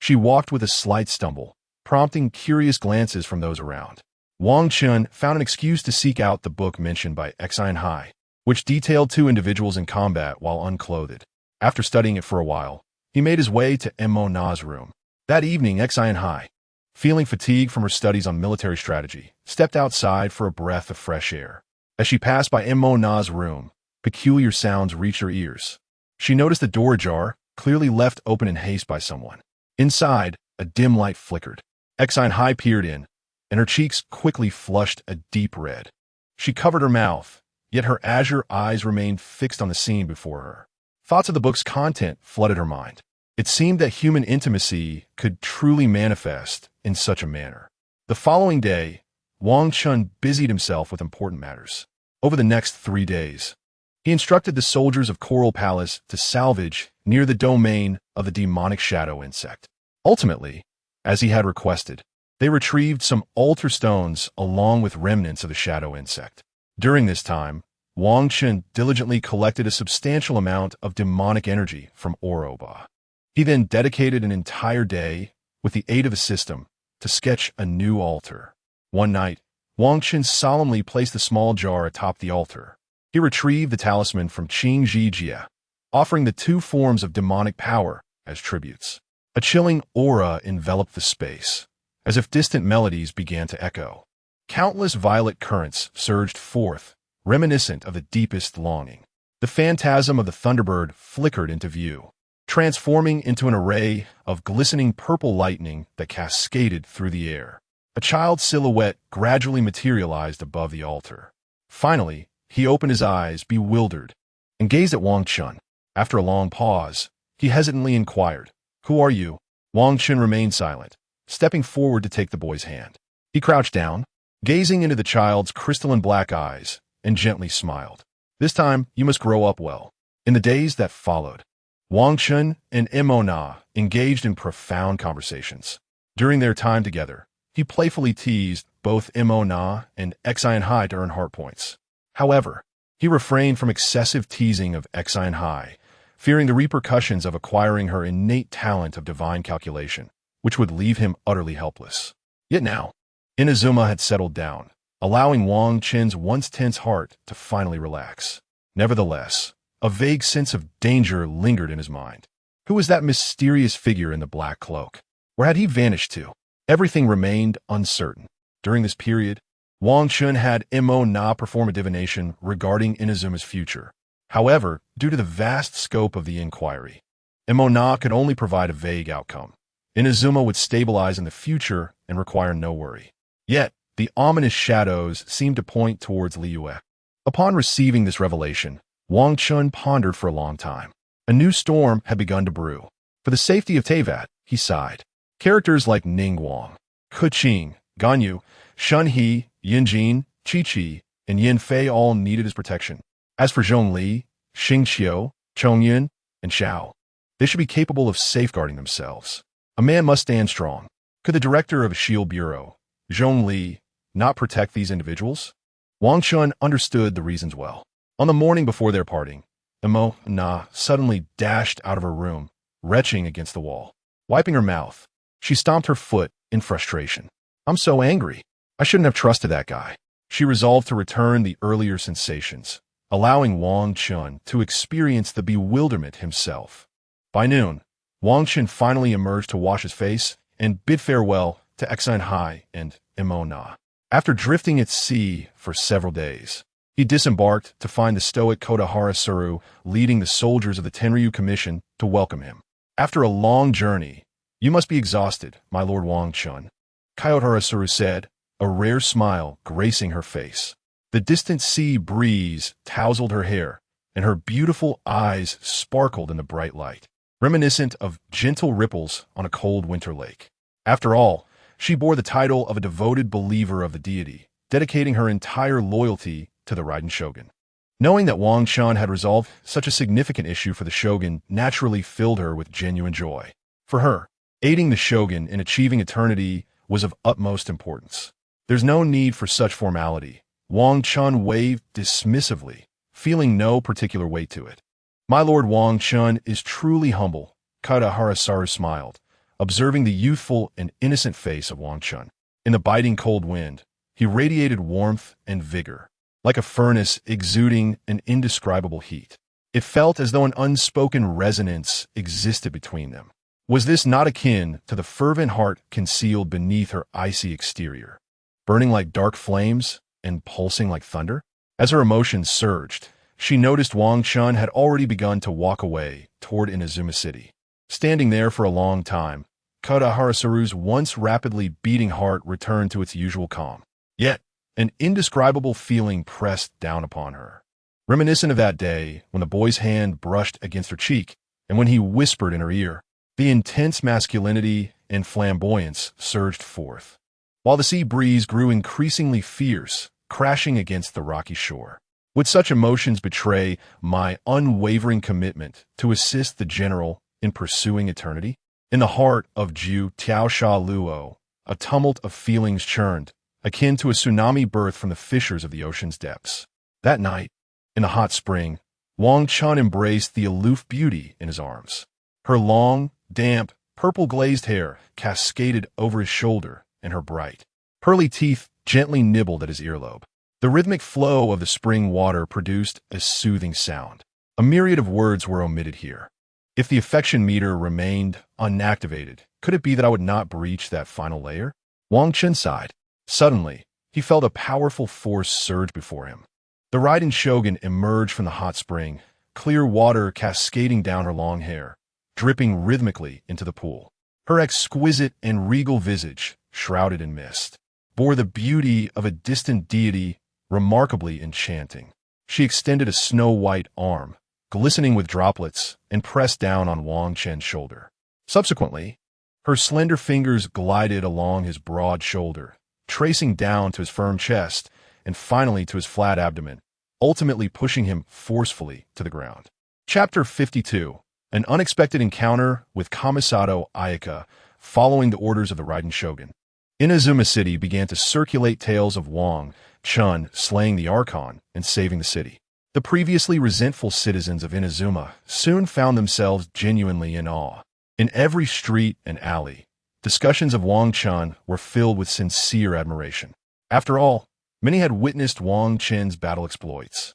she walked with a slight stumble, prompting curious glances from those around. Wang Chen found an excuse to seek out the book mentioned by Xinhai, which detailed two individuals in combat while unclothed. After studying it for a while, he made his way to Emo-na's room. That evening, Xinhai, feeling fatigued from her studies on military strategy, stepped outside for a breath of fresh air. As she passed by Emo-na's room, peculiar sounds reached her ears. She noticed the door ajar, clearly left open in haste by someone. Inside, a dim light flickered. Xinhai peered in, and her cheeks quickly flushed a deep red. She covered her mouth, yet her azure eyes remained fixed on the scene before her. Thoughts of the book's content flooded her mind. It seemed that human intimacy could truly manifest in such a manner. The following day, Wang Chen busied himself with important matters. Over the next 3 days, he instructed the soldiers of Coral Palace to salvage near the domain of the demonic shadow insect. Ultimately, as he had requested, they retrieved some altar stones along with remnants of the shadow insect. During this time, Wang Chen diligently collected a substantial amount of demonic energy from Oroba. He then dedicated an entire day, with the aid of a system, to sketch a new altar. One night, Wang Chen solemnly placed the small jar atop the altar. He retrieved the talisman from Qing Jijia, offering the two forms of demonic power as tributes. A chilling aura enveloped the space, as if distant melodies began to echo. Countless violet currents surged forth, reminiscent of the deepest longing. The phantasm of the Thunderbird flickered into view, transforming into an array of glistening purple lightning that cascaded through the air. A child's silhouette gradually materialized above the altar. Finally, he opened his eyes, bewildered, and gazed at Wang Chen. After a long pause, he hesitantly inquired, "Who are you?" Wang Chen remained silent, stepping forward to take the boy's hand. He crouched down, gazing into the child's crystalline black eyes, and gently smiled. "This time, you must grow up well." In the days that followed, Wang Chen and Emo-na engaged in profound conversations. During their time together, he playfully teased both Emo-na and Xinhai to earn heart points. However, he refrained from excessive teasing of Xinhai, fearing the repercussions of acquiring her innate talent of divine calculation, which would leave him utterly helpless. Yet now, Inazuma had settled down, allowing Wang Chen's once tense heart to finally relax. Nevertheless, a vague sense of danger lingered in his mind. Who was that mysterious figure in the black cloak? Where had he vanished to? Everything remained uncertain. During this period, Wang Chen had Emo-na perform a divination regarding Inazuma's future. However, due to the vast scope of the inquiry, Emo-na could only provide a vague outcome. Inazuma would stabilize in the future and require no worry. Yet, the ominous shadows seemed to point towards Liyue. Upon receiving this revelation, Wang Chen pondered for a long time. A new storm had begun to brew. For the safety of Teyvat, he sighed. Characters like Ning Guang, Keqing, Ganyu, Shun He, Yin Jin, Qi Qi, and Yin Fei all needed his protection. As for Zhong Li, Xing Qiu, Chong Yun, and Xiao, they should be capable of safeguarding themselves. A man must stand strong. Could the director of a shield bureau, Zhong Li, not protect these individuals? Wang Chen understood the reasons well. On the morning before their parting, Emo-na suddenly dashed out of her room, retching against the wall. Wiping her mouth, she stomped her foot in frustration. "I'm so angry. I shouldn't have trusted that guy." She resolved to return the earlier sensations, allowing Wang Chen to experience the bewilderment himself. By noon, Wang Chen finally emerged to wash his face and bid farewell to Exine and Imona. After drifting at sea for several days, he disembarked to find the stoic Kodahara Suru leading the soldiers of the Tenryu Commission to welcome him. After a long journey, you must be exhausted, my lord Wang Chen, Kodahara Suru said, a rare smile gracing her face. The distant sea breeze tousled her hair, and her beautiful eyes sparkled in the bright light, reminiscent of gentle ripples on a cold winter lake. After all, she bore the title of a devoted believer of the deity, dedicating her entire loyalty to the Raiden Shogun. Knowing that Wang Chen had resolved such a significant issue for the Shogun naturally filled her with genuine joy. For her, aiding the Shogun in achieving eternity was of utmost importance. There's no need for such formality. Wang Chen waved dismissively, feeling no particular weight to it. My lord Wang Chen is truly humble, Kodahara Suru smiled, observing the youthful and innocent face of Wang Chen. In the biting cold wind, he radiated warmth and vigor, like a furnace exuding an indescribable heat. It felt as though an unspoken resonance existed between them. Was this not akin to the fervent heart concealed beneath her icy exterior, burning like dark flames and pulsing like thunder? As her emotions surged, she noticed Wang Chen had already begun to walk away toward Inazuma City. Standing there for a long time, Kodahara Suru's once rapidly beating heart returned to its usual calm. Yet, an indescribable feeling pressed down upon her. Reminiscent of that day when the boy's hand brushed against her cheek and when he whispered in her ear, the intense masculinity and flamboyance surged forth, while the sea breeze grew increasingly fierce, crashing against the rocky shore. Would such emotions betray my unwavering commitment to assist the general in pursuing eternity? In the heart of Ju Tiaosha Luo, a tumult of feelings churned, akin to a tsunami birthed from the fissures of the ocean's depths. That night, in the hot spring, Wang Chen embraced the aloof beauty in his arms. Her long, damp, purple-glazed hair cascaded over his shoulder, and her bright, pearly teeth gently nibbled at his earlobe. The rhythmic flow of the spring water produced a soothing sound. A myriad of words were omitted here. If the affection meter remained unactivated, could it be that I would not breach that final layer? Wang Chen sighed. Suddenly, he felt a powerful force surge before him. The Raiden Shogun emerged from the hot spring, clear water cascading down her long hair, dripping rhythmically into the pool. Her exquisite and regal visage, shrouded in mist, bore the beauty of a distant deity remarkably enchanting. She extended a snow-white arm, glistening with droplets, and pressed down on Wang Chen's shoulder. Subsequently, her slender fingers glided along his broad shoulder, tracing down to his firm chest and finally to his flat abdomen, ultimately pushing him forcefully to the ground. Chapter 52. An unexpected encounter with Kamisato Ayaka following the orders of the Raiden Shogun. Inazuma City began to circulate tales of Wang Chen slaying the Archon and saving the city. The previously resentful citizens of Inazuma soon found themselves genuinely in awe. In every street and alley, discussions of Wang Chen were filled with sincere admiration. After all, many had witnessed Wang Chen's battle exploits,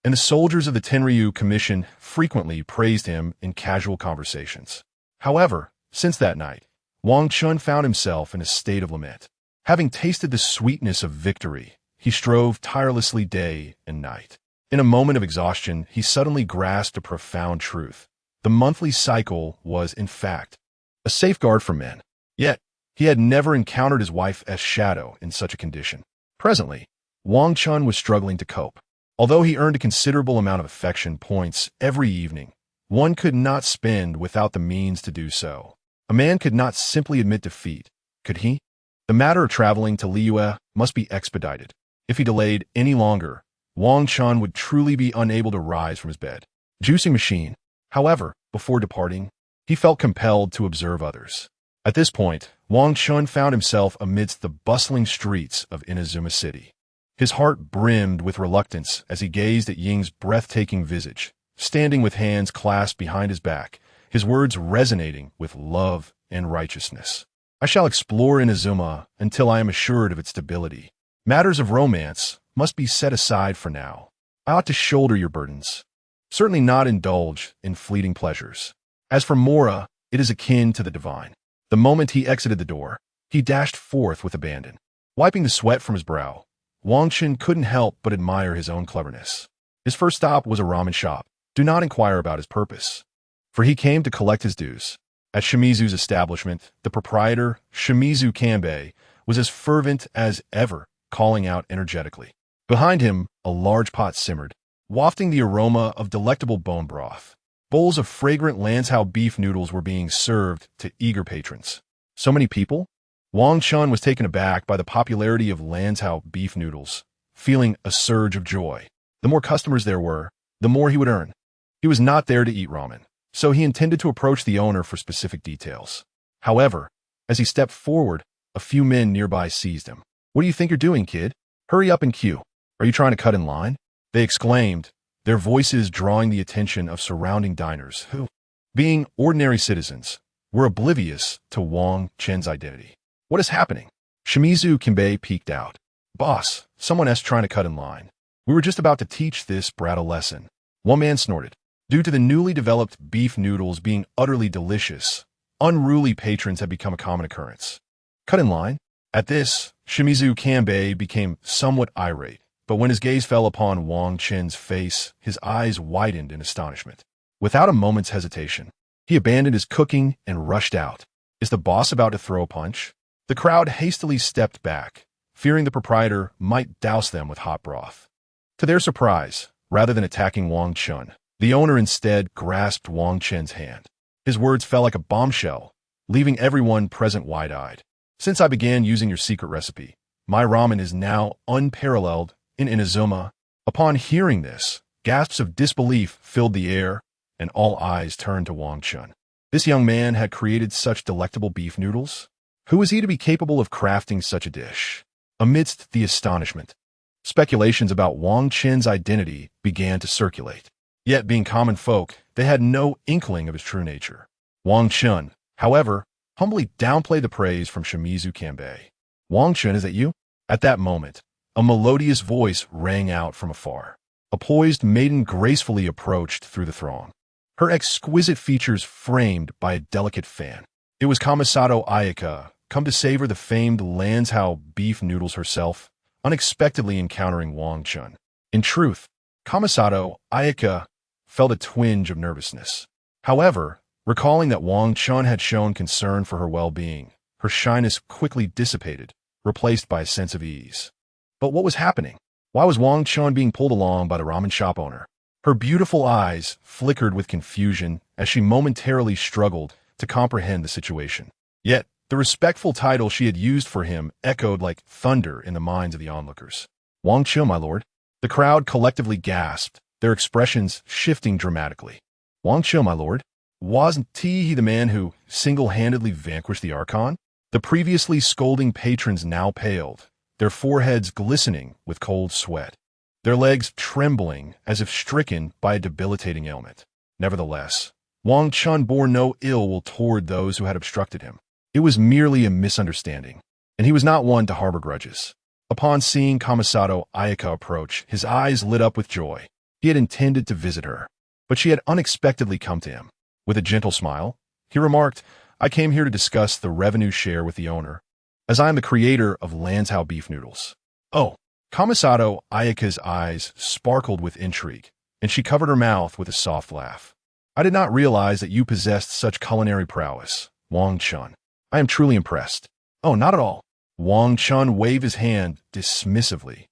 and the soldiers of the Tenryu Commission frequently praised him in casual conversations. However, since that night, Wang Chen found himself in a state of lament. Having tasted the sweetness of victory, he strove tirelessly day and night. In a moment of exhaustion, he suddenly grasped a profound truth. The monthly cycle was, in fact, a safeguard for men. Yet, he had never encountered his wife as Shadow in such a condition. Presently, Wang Chen was struggling to cope. Although he earned a considerable amount of affection points every evening, one could not spend without the means to do so. A man could not simply admit defeat, could he? The matter of traveling to Liyue must be expedited. If he delayed any longer, Wang Chen would truly be unable to rise from his bed. Juicing machine. However, before departing, he felt compelled to observe others. At this point, Wang Chen found himself amidst the bustling streets of Inazuma City. His heart brimmed with reluctance as he gazed at Ying's breathtaking visage, standing with hands clasped behind his back, his words resonating with love and righteousness. I shall explore Inazuma until I am assured of its stability. Matters of romance must be set aside for now. I ought to shoulder your burdens, certainly not indulge in fleeting pleasures. As for Mora, it is akin to the divine. The moment he exited the door, He dashed forth with abandon. Wiping the sweat from his brow, Wang Chen couldn't help but admire his own cleverness. His first stop was a ramen shop. Do not inquire about his purpose, for he came to collect his dues. At Shimizu's establishment, the proprietor, Shimizu Kanbei, was as fervent as ever, calling out energetically. Behind him, a large pot simmered, wafting the aroma of delectable bone broth. Bowls of fragrant Lanzhou beef noodles were being served to eager patrons. So many people? Wang Chen was taken aback by the popularity of Lanzhou beef noodles, feeling a surge of joy. The more customers there were, the more he would earn. He was not there to eat ramen, so he intended to approach the owner for specific details. However, as he stepped forward, a few men nearby seized him. "What do you think you're doing, kid? Hurry up and queue. Are you trying to cut in line?" They exclaimed, their voices drawing the attention of surrounding diners who, being ordinary citizens, were oblivious to Wang Chen's identity. "What is happening?" Shimizu Kanbei peeked out. "Boss, someone else trying to cut in line. We were just about to teach this brat a lesson." One man snorted. Due to the newly developed beef noodles being utterly delicious, unruly patrons had become a common occurrence. "Cut in line?" At this, Shimizu Kanbei became somewhat irate, but when his gaze fell upon Wang Chen's face, his eyes widened in astonishment. Without a moment's hesitation, he abandoned his cooking and rushed out. Is the boss about to throw a punch? The crowd hastily stepped back, fearing the proprietor might douse them with hot broth. To their surprise, rather than attacking Wang Chen, the owner instead grasped Wang Chen's hand. His words fell like a bombshell, leaving everyone present wide-eyed. "Since I began using your secret recipe, my ramen is now unparalleled in Inazuma." Upon hearing this, gasps of disbelief filled the air, and all eyes turned to Wang Chen. This young man had created such delectable beef noodles? Who was he to be capable of crafting such a dish? Amidst the astonishment, speculations about Wang Chen's identity began to circulate. Yet, being common folk, they had no inkling of his true nature. Wang Chen, however, humbly downplayed the praise from Shimizu Kanbei. "Wang Chen, is that you?" At that moment, a melodious voice rang out from afar. A poised maiden gracefully approached through the throng, her exquisite features framed by a delicate fan. It was Kamisato Ayaka, come to savor the famed Lanzhou beef noodles herself, unexpectedly encountering Wang Chen. In truth, Kamisato Ayaka felt a twinge of nervousness. However, recalling that Wang Chen had shown concern for her well-being, her shyness quickly dissipated, replaced by a sense of ease. But what was happening? Why was Wang Chen being pulled along by the ramen shop owner? Her beautiful eyes flickered with confusion as she momentarily struggled to comprehend the situation. Yet, the respectful title she had used for him echoed like thunder in the minds of the onlookers. "Wang Chen, my lord." The crowd collectively gasped, their expressions shifting dramatically. "Wang Chen, my lord? Wasn't he the man who single-handedly vanquished the Archon?" The previously scolding patrons now paled, their foreheads glistening with cold sweat, their legs trembling as if stricken by a debilitating ailment. Nevertheless, Wang Chen bore no ill will toward those who had obstructed him. It was merely a misunderstanding, and he was not one to harbor grudges. Upon seeing Kamisato Ayaka approach, his eyes lit up with joy. He had intended to visit her, but she had unexpectedly come to him. With a gentle smile, he remarked, "I came here to discuss the revenue share with the owner, as I am the creator of Lanzhou beef noodles." "Oh." Kamisato Ayaka's eyes sparkled with intrigue, and she covered her mouth with a soft laugh. "I did not realize that you possessed such culinary prowess, Wang Chen. I am truly impressed." "Oh, not at all." Wang Chen waved his hand dismissively,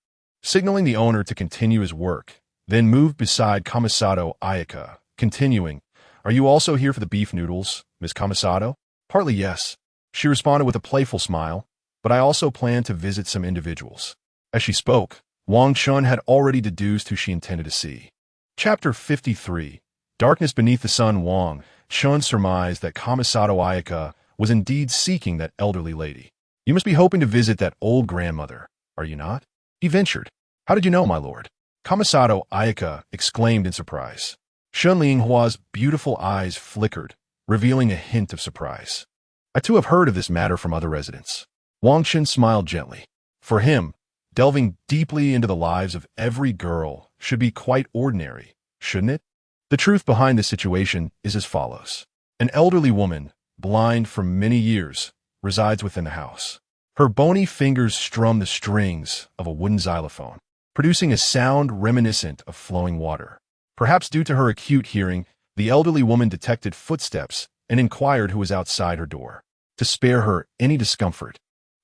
signaling the owner to continue his work, then moved beside Kamisato Ayaka, continuing, "Are you also here for the beef noodles, Miss Kamisato?" "Partly, yes," she responded with a playful smile, "but I also plan to visit some individuals." As she spoke, Wang Chen had already deduced who she intended to see. Chapter 53. Darkness Beneath the Sun. Wang Chen surmised that Kamisato Ayaka was indeed seeking that elderly lady. "You must be hoping to visit that old grandmother, are you not?" he ventured. "How did you know, my lord?" Kamisato Ayaka exclaimed in surprise. Shen Linghua's beautiful eyes flickered, revealing a hint of surprise. "I too have heard of this matter from other residents." Wang Chen smiled gently. For him, delving deeply into the lives of every girl should be quite ordinary, shouldn't it? The truth behind this situation is as follows. An elderly woman, blind for many years, resides within the house. Her bony fingers strum the strings of a wooden xylophone, producing a sound reminiscent of flowing water. Perhaps due to her acute hearing, the elderly woman detected footsteps and inquired who was outside her door. To spare her any discomfort,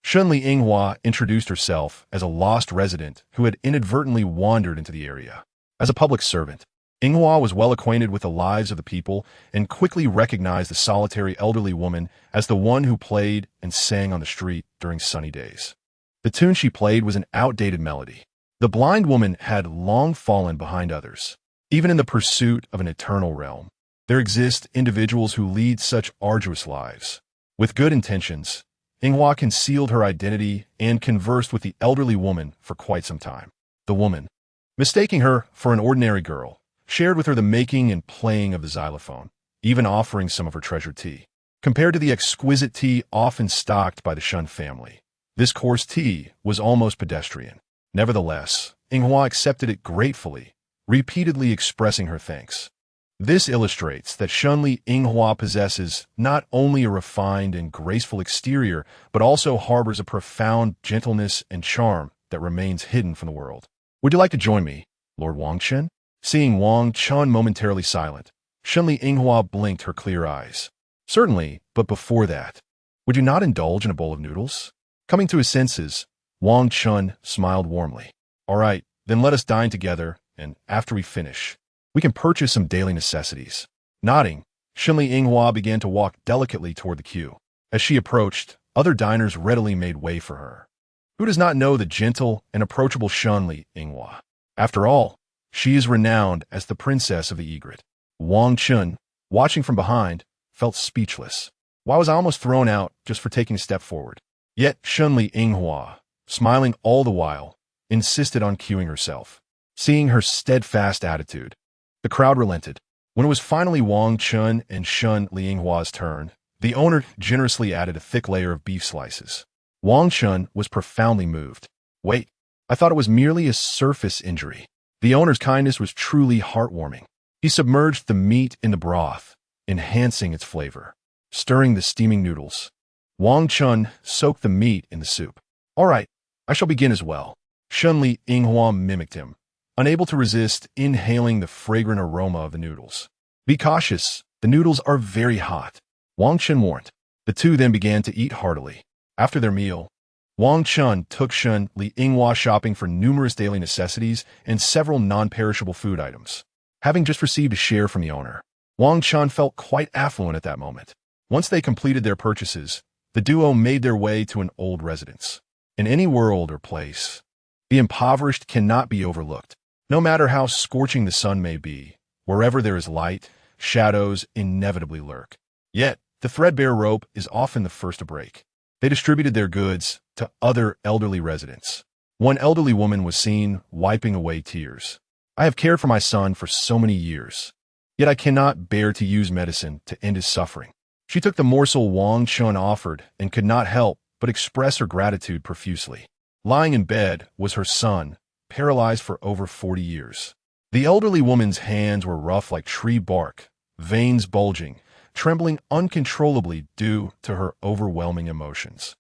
Shunli Yinghua introduced herself as a lost resident who had inadvertently wandered into the area. As a public servant, Yinghua was well acquainted with the lives of the people and quickly recognized the solitary elderly woman as the one who played and sang on the street during sunny days. The tune she played was an outdated melody. The blind woman had long fallen behind others. Even in the pursuit of an eternal realm, there exist individuals who lead such arduous lives. With good intentions, Yinghua concealed her identity and conversed with the elderly woman for quite some time. The woman, mistaking her for an ordinary girl, shared with her the making and playing of the xylophone, even offering some of her treasured tea. Compared to the exquisite tea often stocked by the Shun family, this coarse tea was almost pedestrian. Nevertheless, Yinghua accepted it gratefully, repeatedly expressing her thanks. This illustrates that Shunli Yinghua possesses not only a refined and graceful exterior, but also harbors a profound gentleness and charm that remains hidden from the world. Would you like to join me, Lord Wang Chen? Seeing Wang Chen momentarily silent, Shunli Yinghua blinked her clear eyes. Certainly, but before that, would you not indulge in a bowl of noodles? Coming to his senses, Wang Chen smiled warmly. All right, then let us dine together, and after we finish, we can purchase some daily necessities. Nodding, Shunli Yinghua began to walk delicately toward the queue. As she approached, other diners readily made way for her. Who does not know the gentle and approachable Shunli Yinghua? After all, she is renowned as the princess of the egret. Wang Chen, watching from behind, felt speechless. Why was I almost thrown out just for taking a step forward? Yet Shunli Yinghua, smiling all the while, insisted on queuing herself. Seeing her steadfast attitude, the crowd relented. When it was finally Wang Chen and Shunli Yinghua's turn, the owner generously added a thick layer of beef slices. Wang Chen was profoundly moved. Wait, I thought it was merely a surface injury. The owner's kindness was truly heartwarming. He submerged the meat in the broth, enhancing its flavor. Stirring the steaming noodles, Wang Chen soaked the meat in the soup. All right, I shall begin as well. Shunli Yinghua mimicked him, unable to resist inhaling the fragrant aroma of the noodles. Be cautious, the noodles are very hot, Wang Chen warned. The two then began to eat heartily. After their meal, Wang Chen took Shunli Yinghua shopping for numerous daily necessities and several non-perishable food items. Having just received a share from the owner, Wang Chen felt quite affluent at that moment. Once they completed their purchases, the duo made their way to an old residence. In any world or place, the impoverished cannot be overlooked. No matter how scorching the sun may be, wherever there is light, shadows inevitably lurk. Yet, the threadbare rope is often the first to break. They distributed their goods to other elderly residents. One elderly woman was seen wiping away tears. I have cared for my son for so many years, yet I cannot bear to use medicine to end his suffering. She took the morsel Wang Chen offered and could not help but express her gratitude profusely. Lying in bed was her son, paralyzed for over 40 years. The elderly woman's hands were rough like tree bark, veins bulging, trembling uncontrollably due to her overwhelming emotions.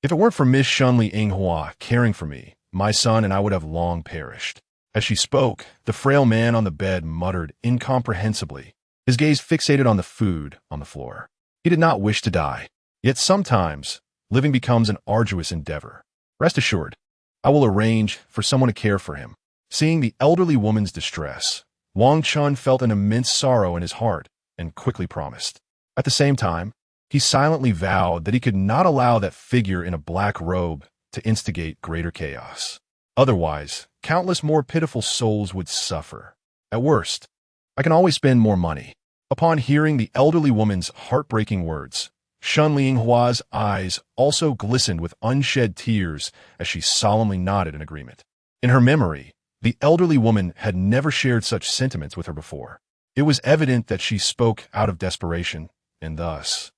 If it weren't for Miss Shunli Yinghua caring for me, my son and I would have long perished. As she spoke, the frail man on the bed muttered incomprehensibly, his gaze fixated on the food on the floor. He did not wish to die. Yet sometimes, living becomes an arduous endeavor. Rest assured, I will arrange for someone to care for him. Seeing the elderly woman's distress, Wang Chen felt an immense sorrow in his heart and quickly promised. At the same time, he silently vowed that he could not allow that figure in a black robe to instigate greater chaos. Otherwise, countless more pitiful souls would suffer. At worst, I can always spend more money. Upon hearing the elderly woman's heartbreaking words, Shunli Yinghua's eyes also glistened with unshed tears as she solemnly nodded in agreement. In her memory, the elderly woman had never shared such sentiments with her before. It was evident that she spoke out of desperation, and thus,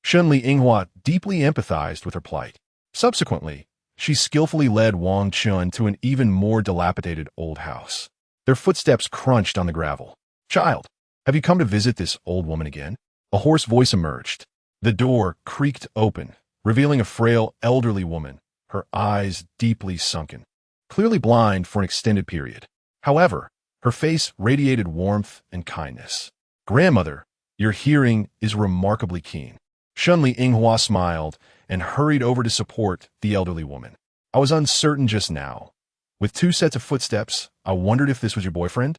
Shunli Yinghua deeply empathized with her plight. Subsequently, she skillfully led Wang Chen to an even more dilapidated old house. Their footsteps crunched on the gravel. "Child, have you come to visit this old woman again?" A hoarse voice emerged. The door creaked open, revealing a frail, elderly woman, her eyes deeply sunken, clearly blind for an extended period. However, her face radiated warmth and kindness. "Grandmother, your hearing is remarkably keen." Shunli Yinghua smiled and hurried over to support the elderly woman. "I was uncertain just now. With 2 sets of footsteps, I wondered if this was your boyfriend?"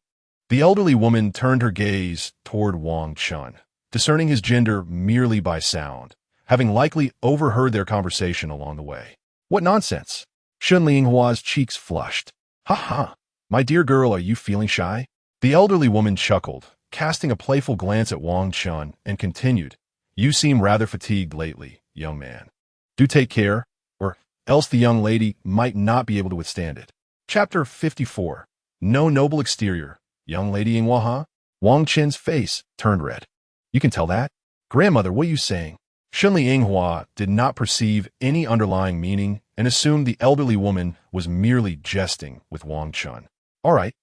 The elderly woman turned her gaze toward Wang Chen, discerning his gender merely by sound, having likely overheard their conversation along the way. "What nonsense!" Shunli Yinghua's cheeks flushed. "Ha ha! My dear girl, are you feeling shy?" The elderly woman chuckled, casting a playful glance at Wang Chen, and continued, "You seem rather fatigued lately, young man. Do take care, or else the young lady might not be able to withstand it." Chapter 54. No noble exterior. Young lady Yinghua, huh? Wang Chen's face turned red. "You can tell that? Grandmother, what are you saying?" Shunli Yinghua did not perceive any underlying meaning and assumed the elderly woman was merely jesting with Wang Chen. All right,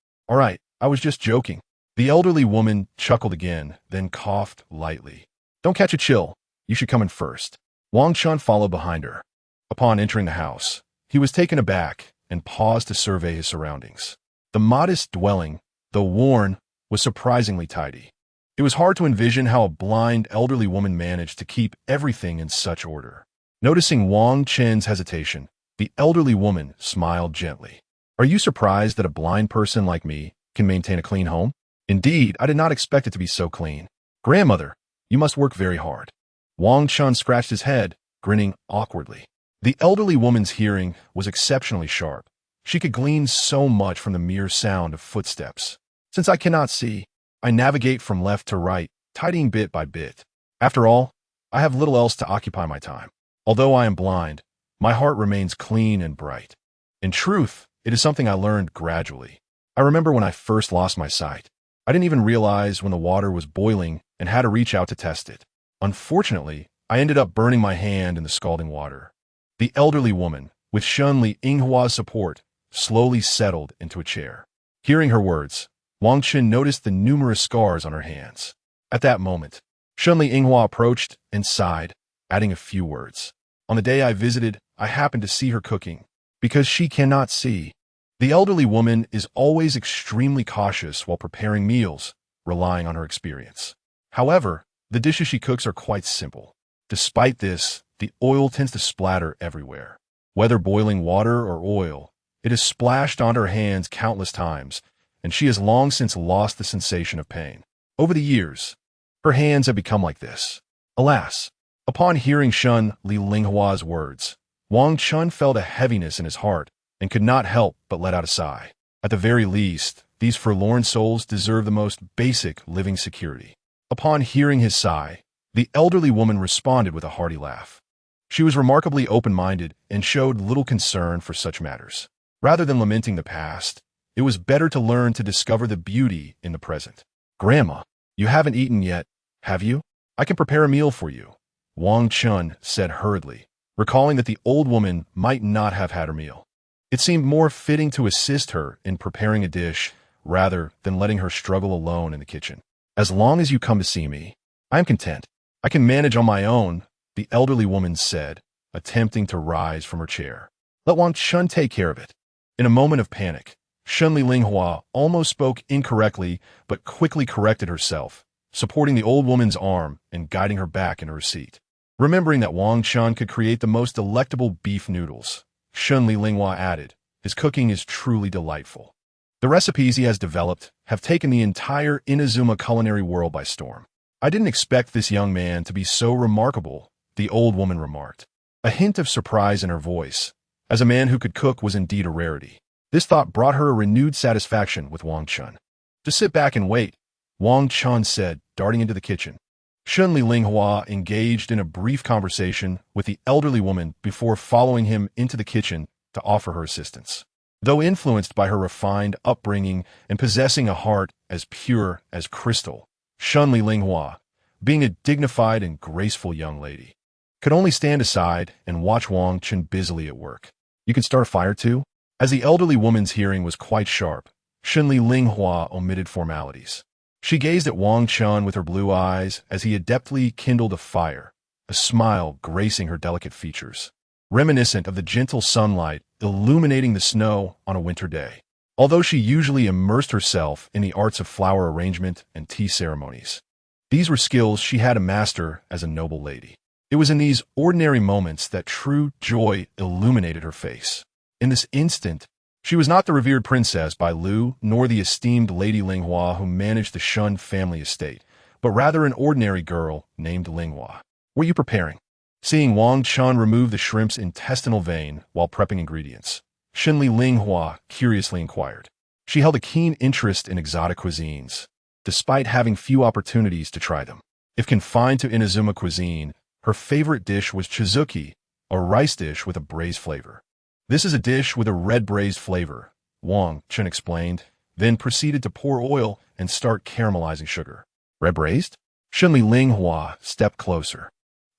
I was just joking." The elderly woman chuckled again, then coughed lightly. "Don't catch a chill. You should come in first." Wang Chen followed behind her. Upon entering the house, he was taken aback and paused to survey his surroundings. The modest dwelling, though worn, was surprisingly tidy. It was hard to envision how a blind elderly woman managed to keep everything in such order. Noticing Wang Chen's hesitation, the elderly woman smiled gently. "Are you surprised that a blind person like me can maintain a clean home? Indeed, I did not expect it to be so clean. Grandmother, you must work very hard." Wang Chen scratched his head, grinning awkwardly. The elderly woman's hearing was exceptionally sharp. She could glean so much from the mere sound of footsteps. "Since I cannot see, I navigate from left to right, tidying bit by bit. After all, I have little else to occupy my time. Although I am blind, my heart remains clean and bright. In truth, it is something I learned gradually. I remember when I first lost my sight. I didn't even realize when the water was boiling and had to reach out to test it. Unfortunately, I ended up burning my hand in the scalding water." The elderly woman, with Shunli Yinghua's support, slowly settled into a chair. Hearing her words, Wang Chen noticed the numerous scars on her hands. At that moment, Shunli Yinghua approached and sighed, adding a few words. "On the day I visited, I happened to see her cooking. Because she cannot see. The elderly woman is always extremely cautious while preparing meals, relying on her experience. However, the dishes she cooks are quite simple. Despite this, the oil tends to splatter everywhere. Whether boiling water or oil, it has splashed onto her hands countless times, and she has long since lost the sensation of pain. Over the years, her hands have become like this." Alas! Upon hearing Shunli Yinghua's words, Wang Chen felt a heaviness in his heart and could not help but let out a sigh. At the very least, these forlorn souls deserve the most basic living security. Upon hearing his sigh, the elderly woman responded with a hearty laugh. She was remarkably open-minded and showed little concern for such matters. Rather than lamenting the past, it was better to learn to discover the beauty in the present. "Grandma, you haven't eaten yet, have you? I can prepare a meal for you," Wang Chen said hurriedly, recalling that the old woman might not have had her meal. It seemed more fitting to assist her in preparing a dish rather than letting her struggle alone in the kitchen. "As long as you come to see me, I am content. I can manage on my own," the elderly woman said, attempting to rise from her chair. "Let Wang Chen take care of it." In a moment of panic, Shunli Yinghua almost spoke incorrectly but quickly corrected herself, supporting the old woman's arm and guiding her back into her seat. Remembering that Wang Chen could create the most delectable beef noodles, Shunli Yinghua added, "His cooking is truly delightful. The recipes he has developed have taken the entire Inazuma culinary world by storm." "I didn't expect this young man to be so remarkable," the old woman remarked, a hint of surprise in her voice, as a man who could cook was indeed a rarity. This thought brought her a renewed satisfaction with Wang Chen. "Just sit back and wait," Wang Chen said, darting into the kitchen. Shunli Yinghua engaged in a brief conversation with the elderly woman before following him into the kitchen to offer her assistance. Though influenced by her refined upbringing and possessing a heart as pure as crystal, Shunli Yinghua, being a dignified and graceful young lady, could only stand aside and watch Wang Chen busily at work. "You can start a fire too?" As the elderly woman's hearing was quite sharp, Shunli Yinghua omitted formalities. She gazed at Wang Chen with her blue eyes as he adeptly kindled a fire, a smile gracing her delicate features, reminiscent of the gentle sunlight illuminating the snow on a winter day. Although she usually immersed herself in the arts of flower arrangement and tea ceremonies, these were skills she had to master as a noble lady. It was in these ordinary moments that true joy illuminated her face. In this instant, she was not the revered princess Bai Lu, nor the esteemed Lady Linghua who managed the Shun family estate, but rather an ordinary girl named Linghua. What are you preparing? Seeing Wang Chen remove the shrimp's intestinal vein while prepping ingredients, Shenli Linghua curiously inquired. She held a keen interest in exotic cuisines, despite having few opportunities to try them. If confined to Inazuma cuisine, her favorite dish was chizuki, a rice dish with a braised flavor. This is a dish with a red braised flavor, Wang Chen explained, then proceeded to pour oil and start caramelizing sugar. Red braised? Shenli Linghua stepped closer,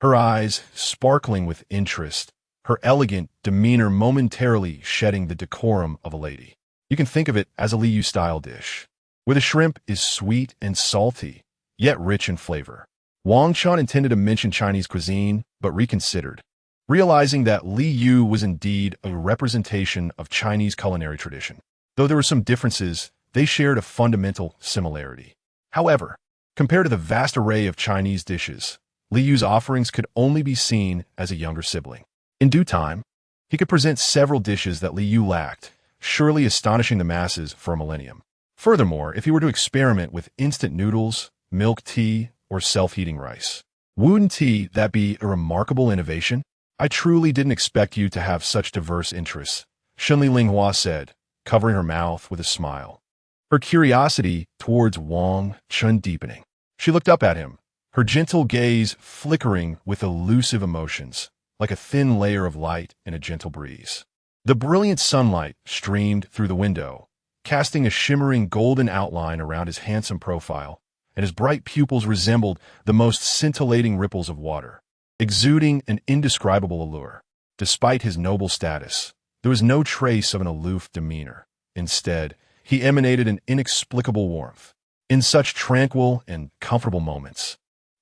her eyes sparkling with interest, her elegant demeanor momentarily shedding the decorum of a lady. You can think of it as a Liu-style dish, where the shrimp is sweet and salty, yet rich in flavor. Wang Chen intended to mention Chinese cuisine, but reconsidered, realizing that Liu was indeed a representation of Chinese culinary tradition. Though there were some differences, they shared a fundamental similarity. However, compared to the vast array of Chinese dishes, Liu's offerings could only be seen as a younger sibling. In due time, he could present several dishes that Liu lacked, surely astonishing the masses for a millennium. Furthermore, if he were to experiment with instant noodles, milk tea, or self-heating rice, wouldn't that be a remarkable innovation? I truly didn't expect you to have such diverse interests, Shenli Linghua said, covering her mouth with a smile, her curiosity towards Wang Chen deepening. She looked up at him, her gentle gaze flickering with elusive emotions, like a thin layer of light in a gentle breeze. The brilliant sunlight streamed through the window, casting a shimmering golden outline around his handsome profile, and his bright pupils resembled the most scintillating ripples of water, exuding an indescribable allure. Despite his noble status, there was no trace of an aloof demeanor. Instead, he emanated an inexplicable warmth. In such tranquil and comfortable moments,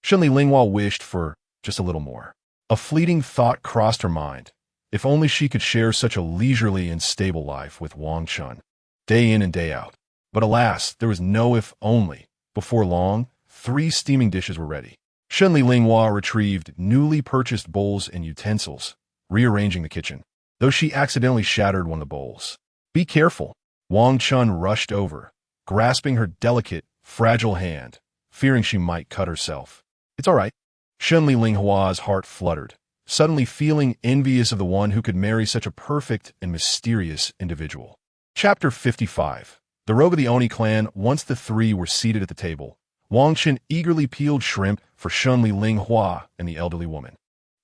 Shenli Linghua wished for just a little more. A fleeting thought crossed her mind. If only she could share such a leisurely and stable life with Wang Chen, day in and day out. But alas, there was no if only. Before long, 3 steaming dishes were ready. Shenli Linghua retrieved newly purchased bowls and utensils, rearranging the kitchen, though she accidentally shattered one of the bowls. Be careful, Wang Chen rushed over, grasping her delicate, fragile hand, fearing she might cut herself. It's all right. Shenli Linghua's heart fluttered, suddenly feeling envious of the one who could marry such a perfect and mysterious individual. Chapter 55. The Rogue of the Oni clan. Once the 3 were seated at the table, Wang Chen eagerly peeled shrimp for Shenli Linghua and the elderly woman.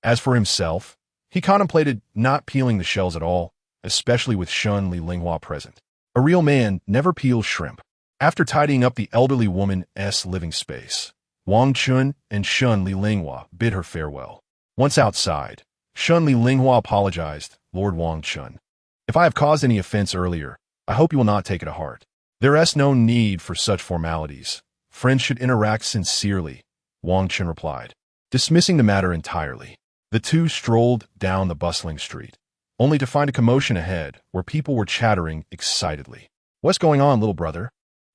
As for himself, he contemplated not peeling the shells at all, especially with Shenli Linghua present. A real man never peels shrimp. After tidying up the elderly woman's living space, Wang Chen and Shenli Linghua bid her farewell. Once outside, Shenli Linghua apologized. Lord Wang Chen, if I have caused any offense earlier, I hope you will not take it to heart. There is no need for such formalities. Friends should interact sincerely, Wang Chen replied, dismissing the matter entirely. The 2 strolled down the bustling street, only to find a commotion ahead where people were chattering excitedly. What's going on, little brother?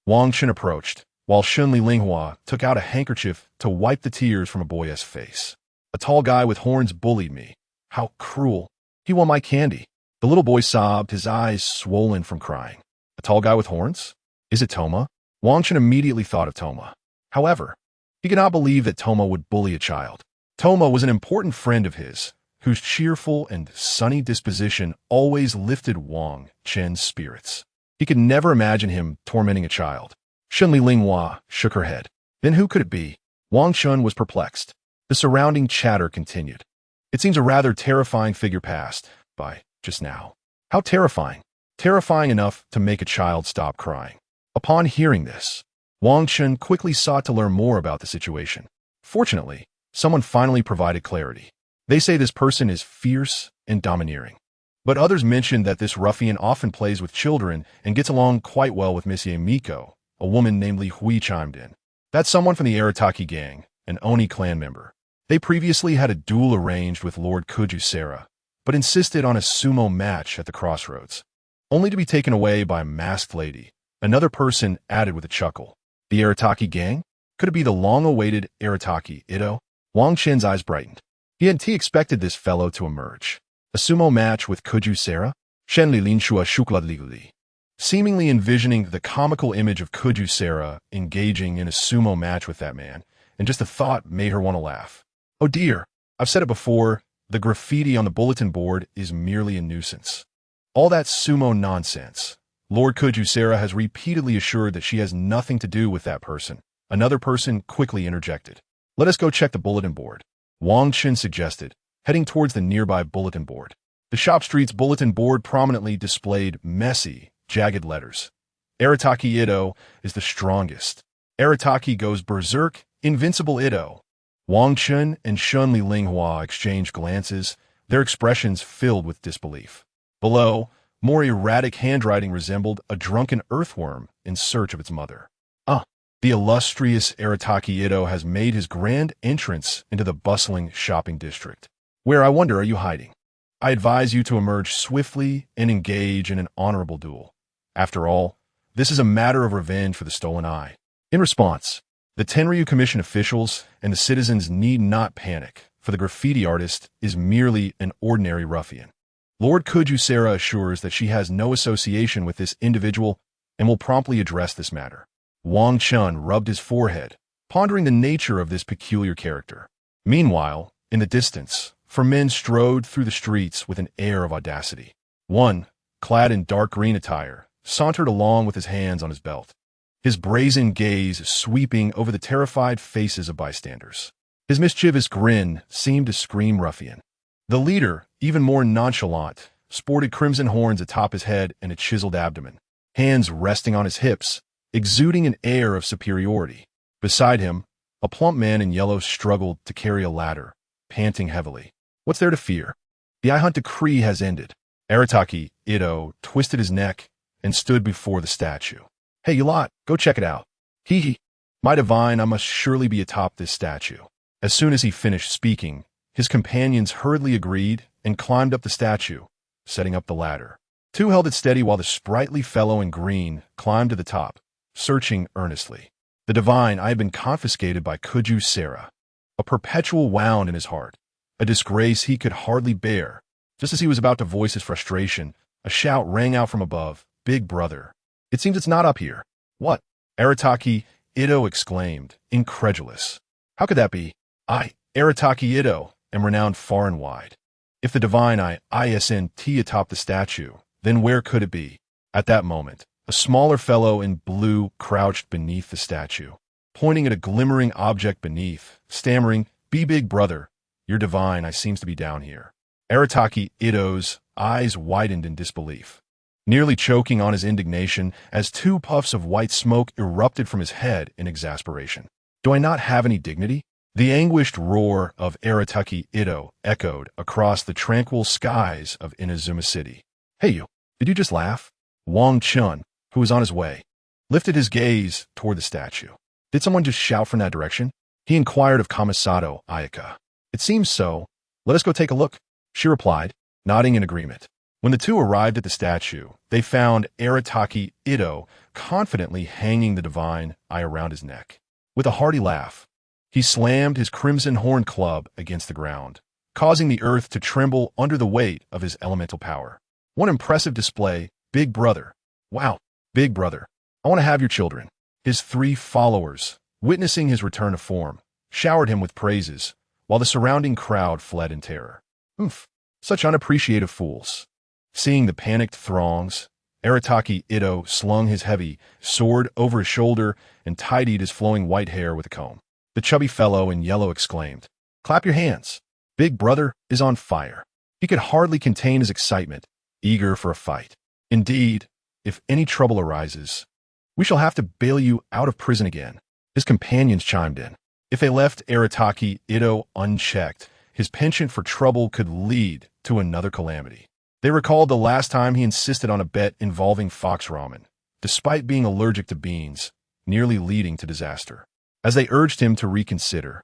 Wang Chen approached, while Shenli Linghua took out a handkerchief to wipe the tears from a boy's face. A tall guy with horns bullied me. How cruel. He won my candy. The little boy sobbed, his eyes swollen from crying. A tall guy with horns? Is it Toma? Wang Chen immediately thought of Toma. However, he could not believe that Toma would bully a child. Toma was an important friend of his, whose cheerful and sunny disposition always lifted Wang Chen's spirits. He could never imagine him tormenting a child. Shenli Linghua shook her head. Then who could it be? Wang Chen was perplexed. The surrounding chatter continued. It seems a rather terrifying figure passed by just now. How terrifying? Terrifying enough to make a child stop crying. Upon hearing this, Wang Chen quickly sought to learn more about the situation. Fortunately, someone finally provided clarity. They say this person is fierce and domineering. But others mentioned that this ruffian often plays with children and gets along quite well with Monsieur Miko, a woman named Li Hui chimed in. That's someone from the Arataki gang, an Oni clan member. They previously had a duel arranged with Lord Kujusera, but insisted on a sumo match at the crossroads, only to be taken away by a masked lady. Another person added with a chuckle. The Arataki gang? Could it be the long-awaited Arataki Ito? Wang Chen's eyes brightened. He expected this fellow to emerge. A sumo match with Kujusera? Shenli Linshua Shukladligli. Seemingly envisioning the comical image of Kujusera engaging in a sumo match with that man, and just the thought made her want to laugh. Oh dear, I've said it before, the graffiti on the bulletin board is merely a nuisance. All that sumo nonsense. Lord Kujusera has repeatedly assured that she has nothing to do with that person. Another person quickly interjected. Let us go check the bulletin board, Wang Chen suggested, heading towards the nearby bulletin board. The shop street's bulletin board prominently displayed messy, jagged letters. Arataki Ito is the strongest. Arataki goes berserk, invincible Ito. Wang Chen and Shunli Linghua exchanged glances, their expressions filled with disbelief. Below, more erratic handwriting resembled a drunken earthworm in search of its mother. The illustrious Arataki Ito has made his grand entrance into the bustling shopping district. Where, I wonder, are you hiding? I advise you to emerge swiftly and engage in an honorable duel. After all, this is a matter of revenge for the stolen eye. In response, the Tenryu Commission officials and the citizens need not panic, for the graffiti artist is merely an ordinary ruffian. Lord Kujusera assures that she has no association with this individual and will promptly address this matter. Wang Chen rubbed his forehead, pondering the nature of this peculiar character. Meanwhile, in the distance, 4 men strode through the streets with an air of audacity. One, clad in dark green attire, sauntered along with his hands on his belt, his brazen gaze sweeping over the terrified faces of bystanders. His mischievous grin seemed to scream ruffian. The leader, even more nonchalant, sported crimson horns atop his head and a chiseled abdomen, hands resting on his hips, exuding an air of superiority. Beside him, a plump man in yellow struggled to carry a ladder, panting heavily. What's there to fear? The eye hunt decree has ended. Arataki Ito twisted his neck and stood before the statue. Hey, you lot, go check it out. Hee hee. My divine, I must surely be atop this statue. As soon as he finished speaking, his companions hurriedly agreed and climbed up the statue, setting up the ladder. 2 held it steady while the sprightly fellow in green climbed to the top, searching earnestly. The divine I had been confiscated by Kujusera, a perpetual wound in his heart, a disgrace he could hardly bear. Just as he was about to voice his frustration, a shout rang out from above, Big brother. It seems it's not up here. What? Arataki Ito exclaimed, incredulous. How could that be? I, Arataki Ito, am renowned far and wide. If the divine isn't atop the statue, then where could it be? At that moment, a smaller fellow in blue crouched beneath the statue, pointing at a glimmering object beneath, stammering, Be big brother, your divine eye seems to be down here. Arataki Ito's eyes widened in disbelief, nearly choking on his indignation as 2 puffs of white smoke erupted from his head in exasperation. Do I not have any dignity? The anguished roar of Arataki Ito echoed across the tranquil skies of Inazuma City. Hey you, did you just laugh? Wang Chen, who was on his way, lifted his gaze toward the statue. Did someone just shout from that direction? He inquired of Kamisato Ayaka. It seems so. Let us go take a look, she replied, nodding in agreement. When the 2 arrived at the statue, they found Arataki Ito confidently hanging the divine eye around his neck. With a hearty laugh, he slammed his crimson horn club against the ground, causing the earth to tremble under the weight of his elemental power. One impressive display, big brother. Wow, big brother. I want to have your children. His 3 followers, witnessing his return to form, showered him with praises, while the surrounding crowd fled in terror. Such unappreciative fools. Seeing the panicked throngs, Arataki Ito slung his heavy sword over his shoulder and tidied his flowing white hair with a comb. The chubby fellow in yellow exclaimed, Clap your hands. Big brother is on fire. He could hardly contain his excitement, eager for a fight. Indeed, if any trouble arises, we shall have to bail you out of prison again. His companions chimed in. If they left Arataki Ito unchecked, his penchant for trouble could lead to another calamity. They recalled the last time he insisted on a bet involving fox ramen, despite being allergic to beans, nearly leading to disaster. As they urged him to reconsider,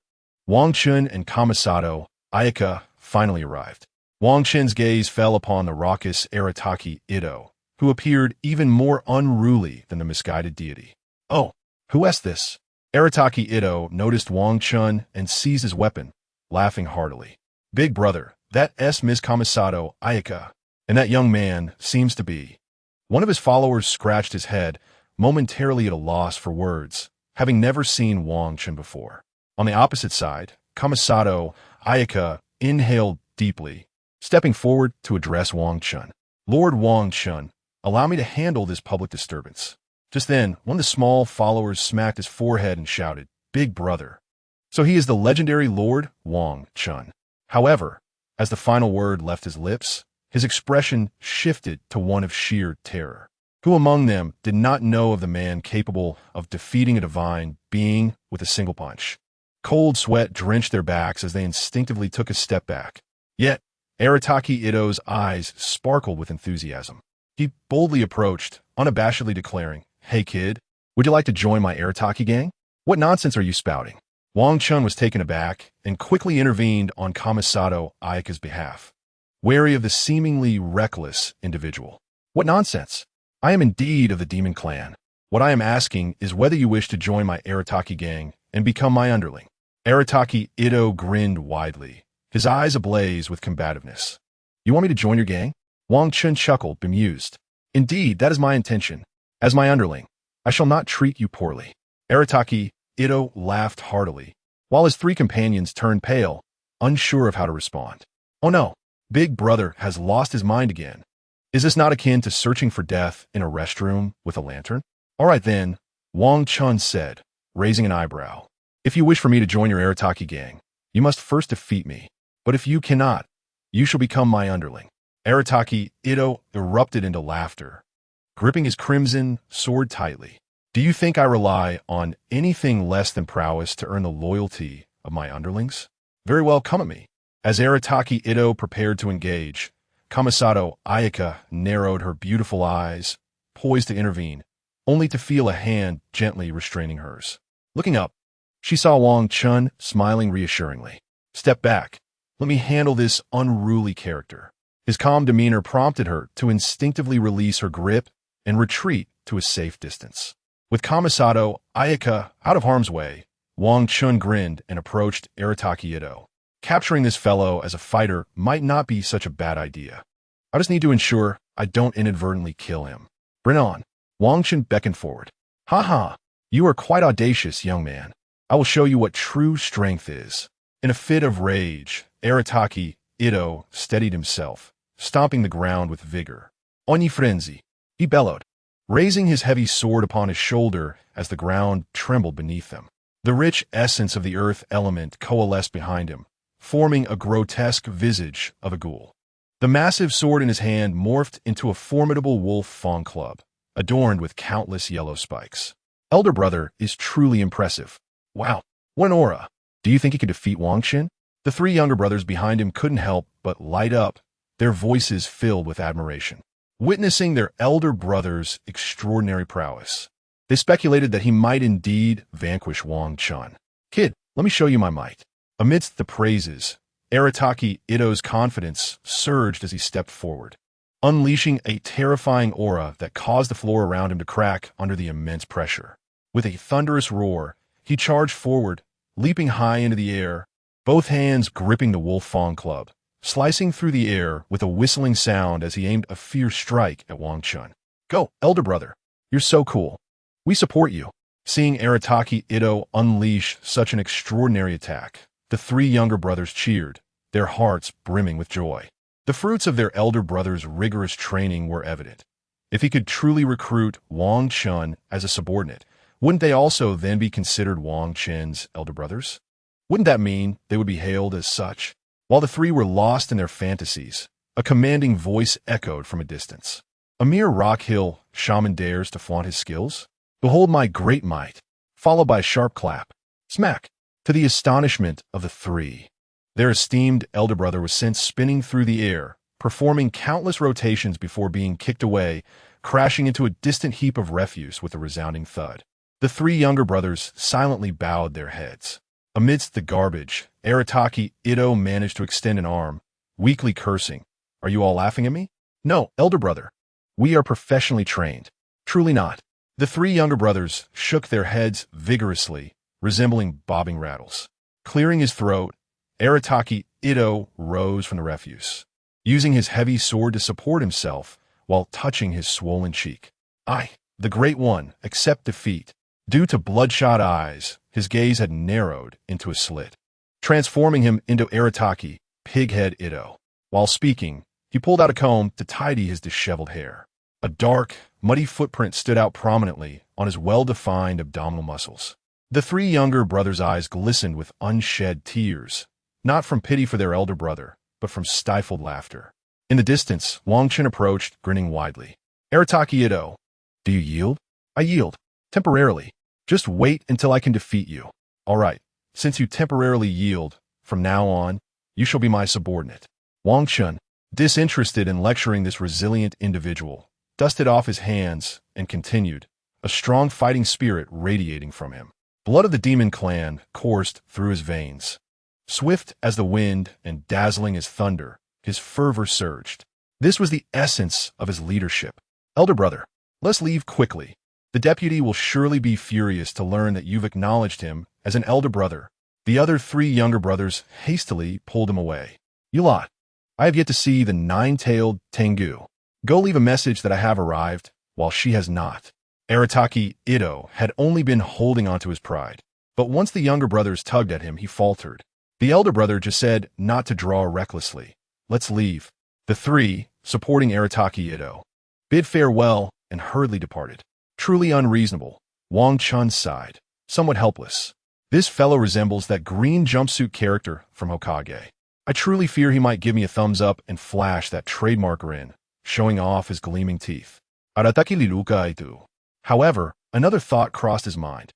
Wang Chen and Kamisato Ayaka finally arrived. Wang Chen's gaze fell upon the raucous Arataki Ito, who appeared even more unruly than the misguided deity. "Oh, who is this?" Arataki Ito noticed Wang Chen and seized his weapon, laughing heartily. "Big brother, that S Miss Kamisato Ayaka, and that young man seems to be." One of his followers scratched his head, momentarily at a loss for words, having never seen Wang Chen before. On the opposite side, Kamisato Ayaka inhaled deeply, stepping forward to address Wang Chen. "Lord Wang Chen, allow me to handle this public disturbance." Just then, one of the small followers smacked his forehead and shouted, "Big brother." So he is the legendary Lord Wang Chen. However, as the final word left his lips, his expression shifted to one of sheer terror. Who among them did not know of the man capable of defeating a divine being with a single punch? Cold sweat drenched their backs as they instinctively took a step back. Yet, Arataki Ito's eyes sparkled with enthusiasm. He boldly approached, unabashedly declaring, "Hey kid, would you like to join my Arataki gang? What nonsense are you spouting?" Wang Chen was taken aback and quickly intervened on Kamisato Ayaka's behalf, wary of the seemingly reckless individual. "What nonsense? I am indeed of the Demon Clan. What I am asking is whether you wish to join my Arataki gang and become my underling." Arataki Ito grinned widely, his eyes ablaze with combativeness. "You want me to join your gang?" Wang Chen chuckled, bemused. "Indeed, that is my intention. As my underling, I shall not treat you poorly." Arataki Ito laughed heartily, while his three companions turned pale, unsure of how to respond. "Oh no, Big brother has lost his mind again. Is this not akin to searching for death in a restroom with a lantern?" "All right then," Wang Chen said, raising an eyebrow. "If you wish for me to join your Arataki gang, you must first defeat me. But if you cannot, you shall become my underling." Arataki Ito erupted into laughter, gripping his crimson sword tightly. "Do you think I rely on anything less than prowess to earn the loyalty of my underlings? Very well, come at me." As Arataki Ito prepared to engage, Kamisato Ayaka narrowed her beautiful eyes, poised to intervene, only to feel a hand gently restraining hers. Looking up, she saw Wang Chen smiling reassuringly. "Step back. Let me handle this unruly character." His calm demeanor prompted her to instinctively release her grip and retreat to a safe distance. With Kamisato Ayaka out of harm's way, Wang Chen grinned and approached Arataki Ito. "Capturing this fellow as a fighter might not be such a bad idea. I just need to ensure I don't inadvertently kill him." "Bring on." Wang Chen beckoned forward. "Ha ha, you are quite audacious, young man. I will show you what true strength is." In a fit of rage, Arataki Ito steadied himself, stomping the ground with vigor. "Oni frenzy," he bellowed, raising his heavy sword upon his shoulder as the ground trembled beneath them. The rich essence of the earth element coalesced behind him, forming a grotesque visage of a ghoul. The massive sword in his hand morphed into a formidable wolf-fawn club, adorned with countless yellow spikes. "Elder brother is truly impressive. Wow, what an aura. Do you think he could defeat Wang Chen?" The three younger brothers behind him couldn't help but light up, their voices filled with admiration. Witnessing their elder brother's extraordinary prowess, they speculated that he might indeed vanquish Wang Chen. "Kid, let me show you my might." Amidst the praises, Arataki Ito's confidence surged as he stepped forward, unleashing a terrifying aura that caused the floor around him to crack under the immense pressure. With a thunderous roar, he charged forward, leaping high into the air, both hands gripping the wolf-fawn club, slicing through the air with a whistling sound as he aimed a fierce strike at Wang Chen. "Go, elder brother. You're so cool. We support you." Seeing Arataki Ito unleash such an extraordinary attack, the three younger brothers cheered, their hearts brimming with joy. The fruits of their elder brother's rigorous training were evident. If he could truly recruit Wang Chen as a subordinate, wouldn't they also then be considered Wang Chen's elder brothers? Wouldn't that mean they would be hailed as such? While the three were lost in their fantasies, a commanding voice echoed from a distance. "A mere rock hill shaman dares to flaunt his skills? Behold my great might," followed by a sharp clap. Smack! To the astonishment of the three, their esteemed elder brother was sent spinning through the air, performing countless rotations before being kicked away, crashing into a distant heap of refuse with a resounding thud. The three younger brothers silently bowed their heads. Amidst the garbage, Arataki Ito managed to extend an arm, weakly cursing. Are you all laughing at me? No, elder brother. We are professionally trained. Truly not. The three younger brothers shook their heads vigorously, resembling bobbing rattles. Clearing his throat, Arataki Ito rose from the refuse, using his heavy sword to support himself while touching his swollen cheek. I, the Great One, accept defeat. Due to bloodshot eyes, his gaze had narrowed into a slit, transforming him into Arataki, Pighead Ito. While speaking, he pulled out a comb to tidy his disheveled hair. A dark, muddy footprint stood out prominently on his well-defined abdominal muscles. The three younger brothers' eyes glistened with unshed tears, not from pity for their elder brother, but from stifled laughter. In the distance, Wang Chen approached, grinning widely. Arataki Ito, do you yield? I yield. Temporarily. Just wait until I can defeat you. All right, since you temporarily yield, from now on, you shall be my subordinate. Wang Chen, disinterested in lecturing this resilient individual, dusted off his hands and continued, a strong fighting spirit radiating from him. Blood of the demon clan coursed through his veins. Swift as the wind and dazzling as thunder, his fervor surged. This was the essence of his leadership. Elder brother, let's leave quickly. The deputy will surely be furious to learn that you've acknowledged him as an elder brother. The other three younger brothers hastily pulled him away. You lot, I have yet to see the nine-tailed Tengu. Go leave a message that I have arrived, while she has not. Arataki Ito had only been holding onto his pride, but once the younger brothers tugged at him, he faltered. The elder brother just said not to draw recklessly. Let's leave. The three, supporting Arataki Ito, bid farewell and hurriedly departed. Truly unreasonable, Wang Chen sighed, somewhat helpless. This fellow resembles that green jumpsuit character from Hokage. I truly fear he might give me a thumbs up and flash that trademark grin, showing off his gleaming teeth. Arataki Liluka Itu. However, another thought crossed his mind.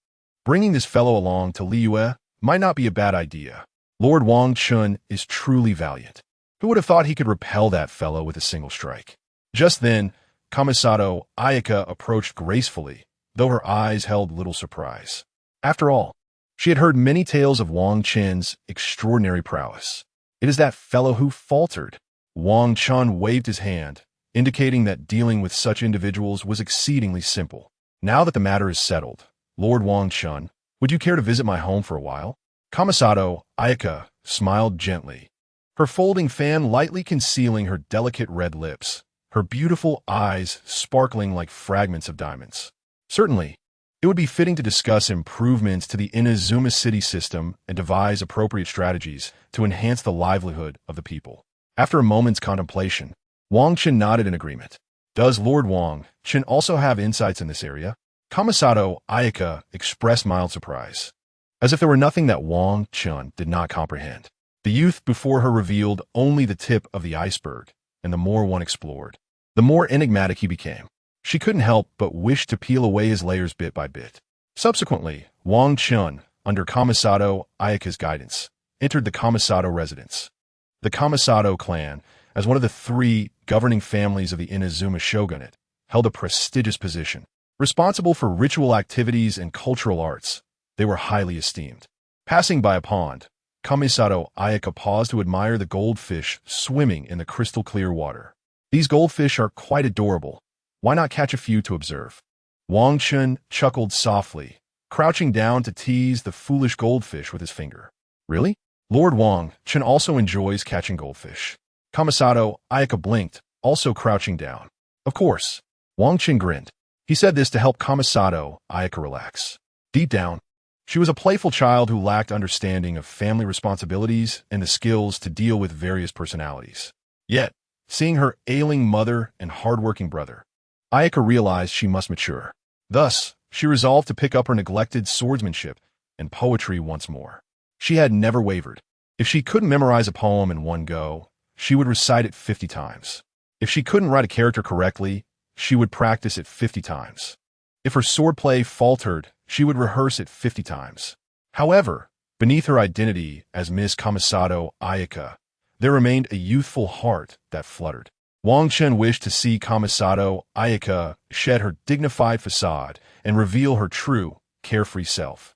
Bringing this fellow along to Liyue might not be a bad idea. Lord Wang Chen is truly valiant. Who would have thought he could repel that fellow with a single strike? Just then, Kamisato Ayaka approached gracefully, though her eyes held little surprise. After all, she had heard many tales of Wang Chen's extraordinary prowess. It is that fellow who faltered. Wang Chen waved his hand, indicating that dealing with such individuals was exceedingly simple. Now that the matter is settled, Lord Wang Chen, would you care to visit my home for a while? Kamisato Ayaka smiled gently, her folding fan lightly concealing her delicate red lips, her beautiful eyes sparkling like fragments of diamonds. Certainly, it would be fitting to discuss improvements to the Inazuma City system and devise appropriate strategies to enhance the livelihood of the people. After a moment's contemplation, Wang Chen nodded in agreement. Does Lord Wang Chen also have insights in this area? Kamisato Ayaka expressed mild surprise, as if there were nothing that Wang Chen did not comprehend. The youth before her revealed only the tip of the iceberg, and the more one explored, the more enigmatic he became. She couldn't help but wish to peel away his layers bit by bit. Subsequently, Wang Chen, under Kamisato Ayaka's guidance, entered the Kamisato residence. The Kamisato clan, as one of the three governing families of the Inazuma shogunate, held a prestigious position. Responsible for ritual activities and cultural arts, they were highly esteemed. Passing by a pond, Kamisato Ayaka paused to admire the goldfish swimming in the crystal-clear water. These goldfish are quite adorable. Why not catch a few to observe? Wang Chen chuckled softly, crouching down to tease the foolish goldfish with his finger. Really? Lord Wang Chen also enjoys catching goldfish. Kamisato Ayaka blinked, also crouching down. Of course. Wang Chen grinned. He said this to help Kamisato Ayaka relax. Deep down, she was a playful child who lacked understanding of family responsibilities and the skills to deal with various personalities. Yet, seeing her ailing mother and hardworking brother, Ayaka realized she must mature. Thus, she resolved to pick up her neglected swordsmanship and poetry once more. She had never wavered. If she couldn't memorize a poem in one go, she would recite it 50 times. If she couldn't write a character correctly, she would practice it 50 times. If her swordplay faltered, she would rehearse it 50 times. However, beneath her identity as Miss Kamisato Ayaka, there remained a youthful heart that fluttered. Wang Chen wished to see Kamisato Ayaka shed her dignified facade and reveal her true, carefree self.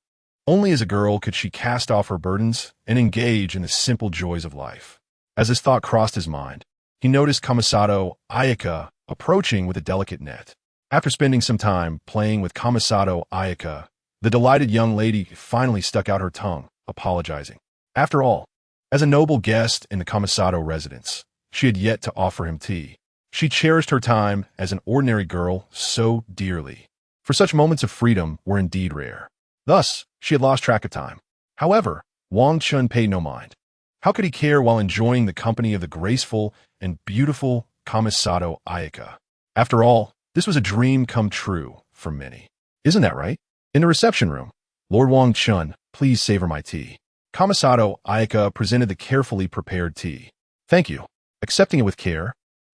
Only as a girl could she cast off her burdens and engage in the simple joys of life. As this thought crossed his mind, he noticed Kamisato Ayaka approaching with a delicate net. After spending some time playing with Kamisato Ayaka, the delighted young lady finally stuck out her tongue, apologizing. After all, as a noble guest in the Kamisato residence, she had yet to offer him tea. She cherished her time as an ordinary girl so dearly, for such moments of freedom were indeed rare. Thus, she had lost track of time. However, Wang Chen paid no mind. How could he care while enjoying the company of the graceful and beautiful Kamisato Ayaka? After all, this was a dream come true for many. Isn't that right? In the reception room, Lord Wang Chen, please savor my tea. Kamisato Ayaka presented the carefully prepared tea. Thank you. Accepting it with care,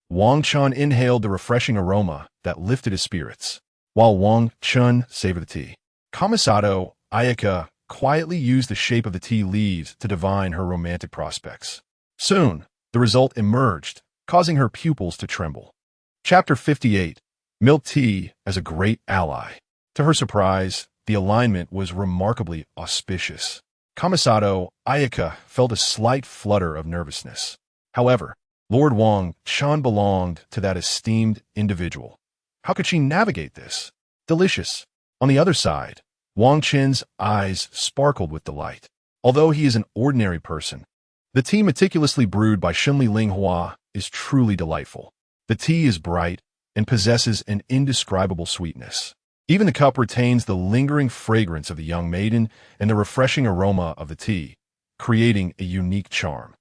Wang Chen inhaled the refreshing aroma that lifted his spirits. While Wang Chen savored the tea, Kamisato Ayaka quietly used the shape of the tea leaves to divine her romantic prospects. Soon, the result emerged, causing her pupils to tremble. Chapter 58. Milk Tea as a Great Ally. To her surprise, the alignment was remarkably auspicious. Kamisato Ayaka felt a slight flutter of nervousness. However, Lord Wang Chen belonged to that esteemed individual. How could she navigate this? Delicious. On the other side, Wang Chen's eyes sparkled with delight. Although he is an ordinary person, the tea meticulously brewed by Shenli Linghua is truly delightful. The tea is bright and possesses an indescribable sweetness. Even the cup retains the lingering fragrance of the young maiden and the refreshing aroma of the tea, creating a unique charm.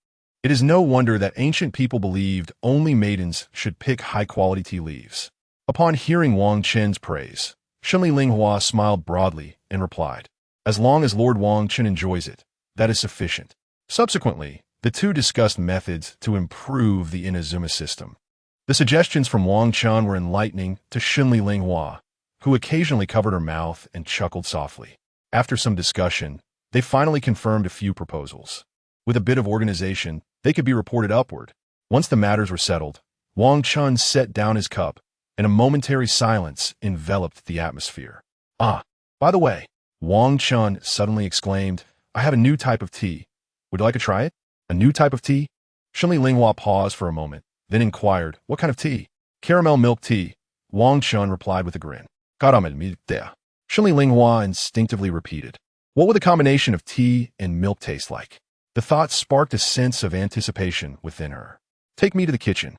It is no wonder that ancient people believed only maidens should pick high-quality tea leaves. Upon hearing Wang Chen's praise, Shenli Linghua smiled broadly and replied, "As long as Lord Wang Chen enjoys it, that is sufficient." Subsequently, the two discussed methods to improve the Inazuma system. The suggestions from Wang Chen were enlightening to Shenli Linghua, who occasionally covered her mouth and chuckled softly. After some discussion, they finally confirmed a few proposals. With a bit of organization, they could be reported upward. Once the matters were settled, Wang Chen set down his cup, and a momentary silence enveloped the atmosphere. "Ah, by the way," Wang Chen suddenly exclaimed, "I have a new type of tea. Would you like to try it?" "A new type of tea?" Shenli Linghua paused for a moment, then inquired, "What kind of tea?" "Caramel milk tea," Wang Chen replied with a grin. "Caramel milk tea," Shenli Linghua instinctively repeated. What would the combination of tea and milk taste like? The thought sparked a sense of anticipation within her. "Take me to the kitchen.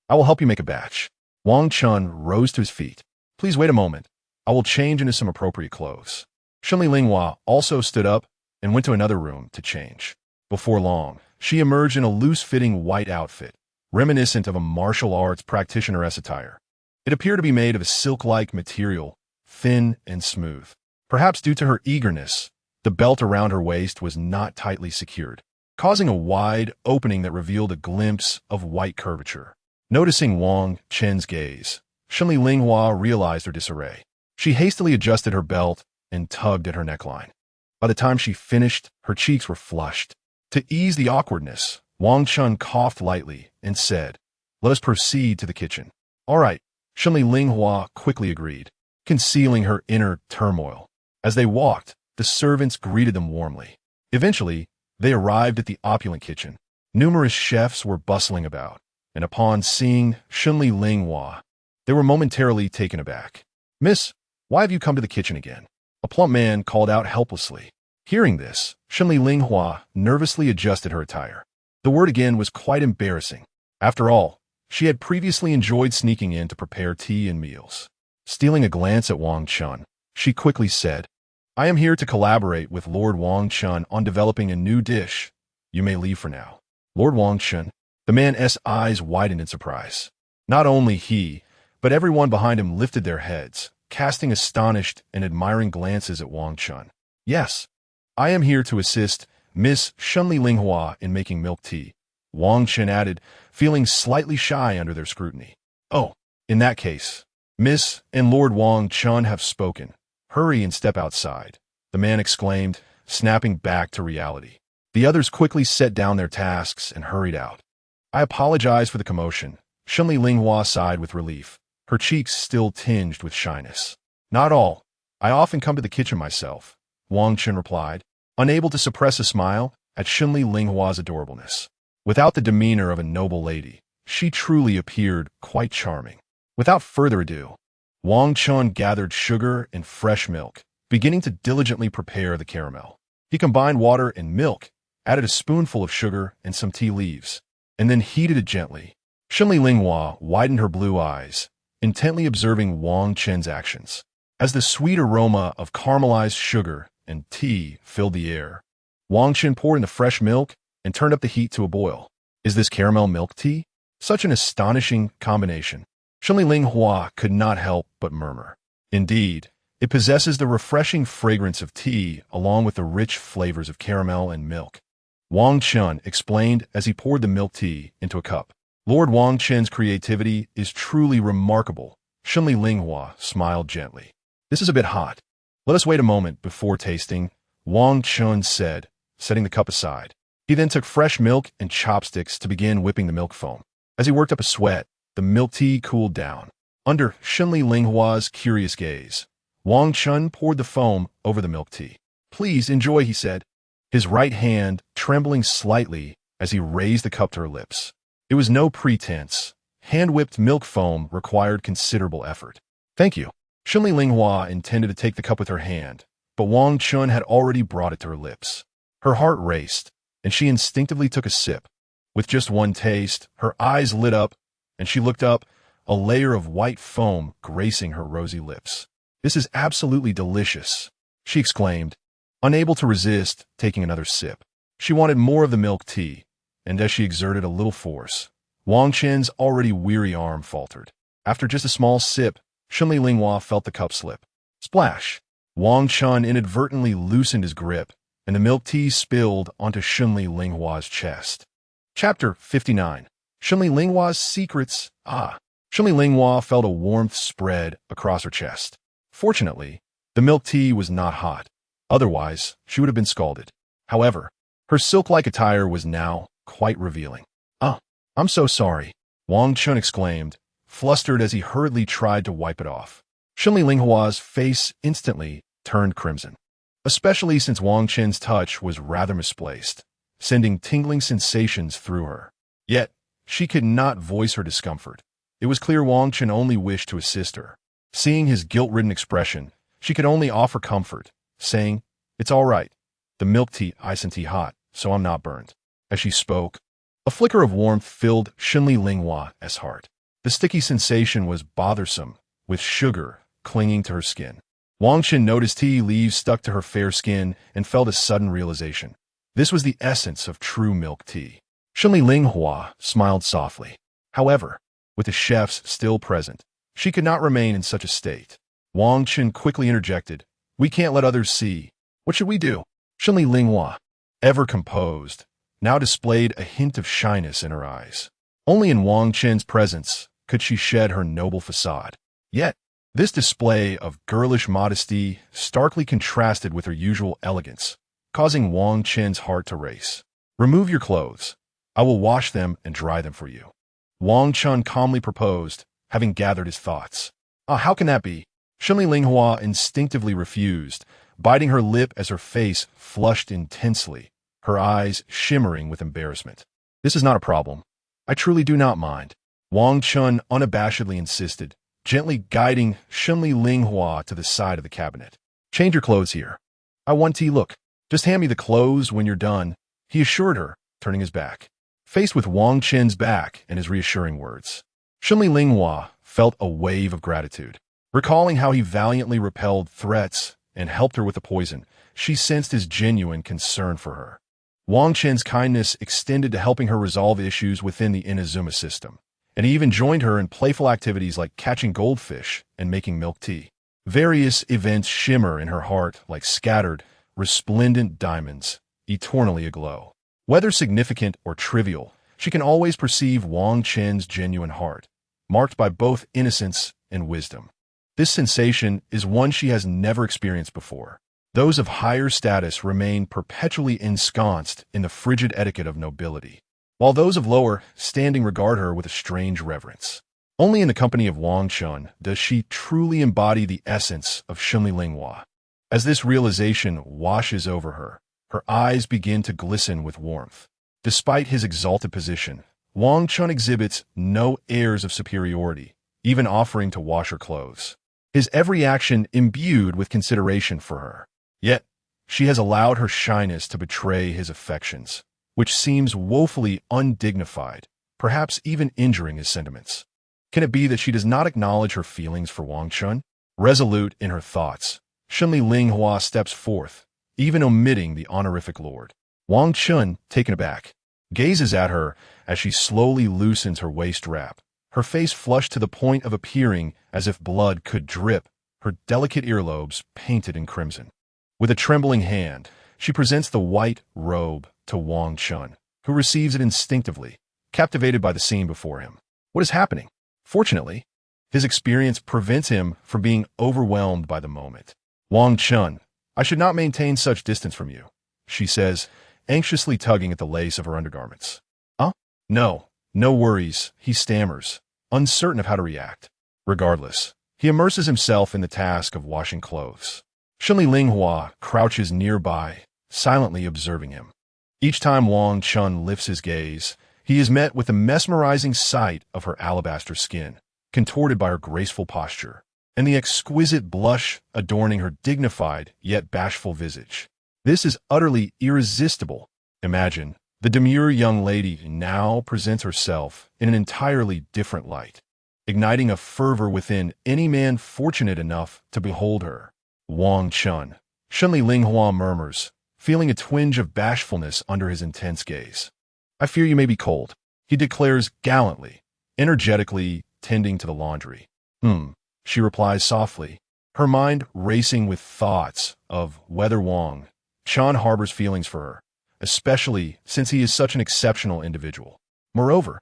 I will help you make a batch." Wang Chen rose to his feet. "Please wait a moment. I will change into some appropriate clothes." Shenli Linghua also stood up and went to another room to change. Before long, she emerged in a loose-fitting white outfit, reminiscent of a martial arts practitioner's attire. It appeared to be made of a silk-like material, thin and smooth. Perhaps due to her eagerness, the belt around her waist was not tightly secured, causing a wide opening that revealed a glimpse of white curvature. Noticing Wang Chen's gaze, Shenli Linghua realized her disarray. She hastily adjusted her belt and tugged at her neckline. By the time she finished, her cheeks were flushed. To ease the awkwardness, Wang Chen coughed lightly and said, "Let us proceed to the kitchen." "All right," Shenli Linghua quickly agreed, concealing her inner turmoil. As they walked, the servants greeted them warmly. Eventually, they arrived at the opulent kitchen. Numerous chefs were bustling about, and upon seeing Shenli Linghua, they were momentarily taken aback. "Miss, why have you come to the kitchen again?" A plump man called out helplessly. Hearing this, Shenli Linghua nervously adjusted her attire. The word again was quite embarrassing. After all, she had previously enjoyed sneaking in to prepare tea and meals. Stealing a glance at Wang Chen, she quickly said, "I am here to collaborate with Lord Wang Chen on developing a new dish. You may leave for now." "Lord Wang Chen?" The man's eyes widened in surprise. Not only he, but everyone behind him lifted their heads, casting astonished and admiring glances at Wang Chen. "Yes, I am here to assist Miss Shenli Linghua in making milk tea," Wang Chen added, feeling slightly shy under their scrutiny. "Oh, in that case, Miss and Lord Wang Chen have spoken. Hurry and step outside," the man exclaimed, snapping back to reality. The others quickly set down their tasks and hurried out. "I apologize for the commotion," Shenli Linghua sighed with relief, her cheeks still tinged with shyness. "Not all. I often come to the kitchen myself. Wang Chen replied, unable to suppress a smile at Xunli Linghua's adorableness. Without the demeanor of a noble lady, she truly appeared quite charming. Without further ado, Wang Chen gathered sugar and fresh milk, beginning to diligently prepare the caramel. He combined water and milk, added a spoonful of sugar and some tea leaves, and then heated it gently. Xunli Linghua widened her blue eyes, intently observing Wang Chen's actions. As the sweet aroma of caramelized sugar and tea filled the air, Wang Chen poured in the fresh milk and turned up the heat to a boil. Is this caramel milk tea? Such an astonishing combination. Xunli Linghua could not help but murmur. Indeed, it possesses the refreshing fragrance of tea along with the rich flavors of caramel and milk. Wang Chen explained as he poured the milk tea into a cup. Lord Wang Chen's creativity is truly remarkable. Xunli Linghua smiled gently. This is a bit hot. Let us wait a moment before tasting, Wang Chen said, setting the cup aside. He then took fresh milk and chopsticks to begin whipping the milk foam. As he worked up a sweat, the milk tea cooled down. Under Xunli Linghua's curious gaze, Wang Chen poured the foam over the milk tea. Please enjoy, he said, his right hand trembling slightly as he raised the cup to her lips. It was no pretense. Hand-whipped milk foam required considerable effort. Thank you. Xunli Linghua intended to take the cup with her hand, but Wang Chen had already brought it to her lips. Her heart raced, and she instinctively took a sip. With just one taste, her eyes lit up, and she looked up, a layer of white foam gracing her rosy lips. This is absolutely delicious, she exclaimed, unable to resist taking another sip. She wanted more of the milk tea, and as she exerted a little force, Wang Chen's already weary arm faltered. After just a small sip, Xunli Linghua felt the cup slip. Splash! Wang Chen inadvertently loosened his grip, and the milk tea spilled onto Xunli Linghua's chest. Chapter 59. Xunli Linghua's Secrets. Xunli Linghua felt a warmth spread across her chest. Fortunately, the milk tea was not hot. Otherwise, she would have been scalded. However, her silk-like attire was now quite revealing. I'm so sorry, Wang Chen exclaimed, flustered as he hurriedly tried to wipe it off. Xunli Linghua's face instantly turned crimson, especially since Wang Chen's touch was rather misplaced, sending tingling sensations through her. Yet, she could not voice her discomfort. It was clear Wang Chen only wished to assist her. Seeing his guilt-ridden expression, she could only offer comfort, saying, "It's all right. The milk tea isn't tea hot, so I'm not burned." As she spoke, a flicker of warmth filled Xunli Linghua's heart. The sticky sensation was bothersome, with sugar clinging to her skin. Wang Chen noticed tea leaves stuck to her fair skin and felt a sudden realization. This was the essence of true milk tea. Xunli Linghua smiled softly. However, with the chefs still present, she could not remain in such a state. Wang Chen quickly interjected, "We can't let others see. What should we do?" Xunli Linghua, ever composed, now displayed a hint of shyness in her eyes. Only in Wang Chen's presence could she shed her noble facade. Yet, this display of girlish modesty starkly contrasted with her usual elegance, causing Wang Chen's heart to race. "Remove your clothes. I will wash them and dry them for you," Wang Chen calmly proposed, having gathered his thoughts. How can that be?" Xunli Linghua instinctively refused, biting her lip as her face flushed intensely, her eyes shimmering with embarrassment. "This is not a problem. I truly do not mind," Wang Chen unabashedly insisted, gently guiding Xunli Linghua to the side of the cabinet. "Change your clothes here. I want tea. Look. Just hand me the clothes when you're done," he assured her, turning his back. Faced with Wang Chen's back and his reassuring words, Xunli Linghua felt a wave of gratitude. Recalling how he valiantly repelled threats and helped her with the poison, she sensed his genuine concern for her. Wang Chen's kindness extended to helping her resolve issues within the Inazuma system, and he even joined her in playful activities like catching goldfish and making milk tea. Various events shimmer in her heart like scattered, resplendent diamonds, eternally aglow. Whether significant or trivial, she can always perceive Wang Chen's genuine heart, marked by both innocence and wisdom. This sensation is one she has never experienced before. Those of higher status remain perpetually ensconced in the frigid etiquette of nobility, while those of lower standing regard her with a strange reverence. Only in the company of Wang Chen does she truly embody the essence of Xunli Linghua. As this realization washes over her, her eyes begin to glisten with warmth. Despite his exalted position, Wang Chen exhibits no airs of superiority, even offering to wash her clothes. His every action imbued with consideration for her. Yet, she has allowed her shyness to betray his affections, which seems woefully undignified, perhaps even injuring his sentiments. Can it be that she does not acknowledge her feelings for Wang Chen? Resolute in her thoughts, Shenli Linghua steps forth, even omitting the honorific lord. Wang Chen, taken aback, gazes at her as she slowly loosens her waist wrap, her face flushed to the point of appearing as if blood could drip, her delicate earlobes painted in crimson. With a trembling hand, she presents the white robe to Wang Chen, who receives it instinctively, captivated by the scene before him. What is happening? Fortunately, his experience prevents him from being overwhelmed by the moment. Wang Chen, I should not maintain such distance from you, she says, anxiously tugging at the lace of her undergarments. No worries, he stammers, uncertain of how to react. Regardless, he immerses himself in the task of washing clothes. Shenli Linghua crouches nearby, silently observing him. Each time Wang Chen lifts his gaze, he is met with the mesmerizing sight of her alabaster skin, contorted by her graceful posture, and the exquisite blush adorning her dignified yet bashful visage. This is utterly irresistible. Imagine, the demure young lady now presents herself in an entirely different light, igniting a fervor within any man fortunate enough to behold her. Wang Chen, Shenli Linghua murmurs, feeling a twinge of bashfulness under his intense gaze. I fear you may be cold, he declares gallantly, energetically tending to the laundry. She replies softly, her mind racing with thoughts of whether Wang Chen harbors feelings for her, especially since he is such an exceptional individual. Moreover,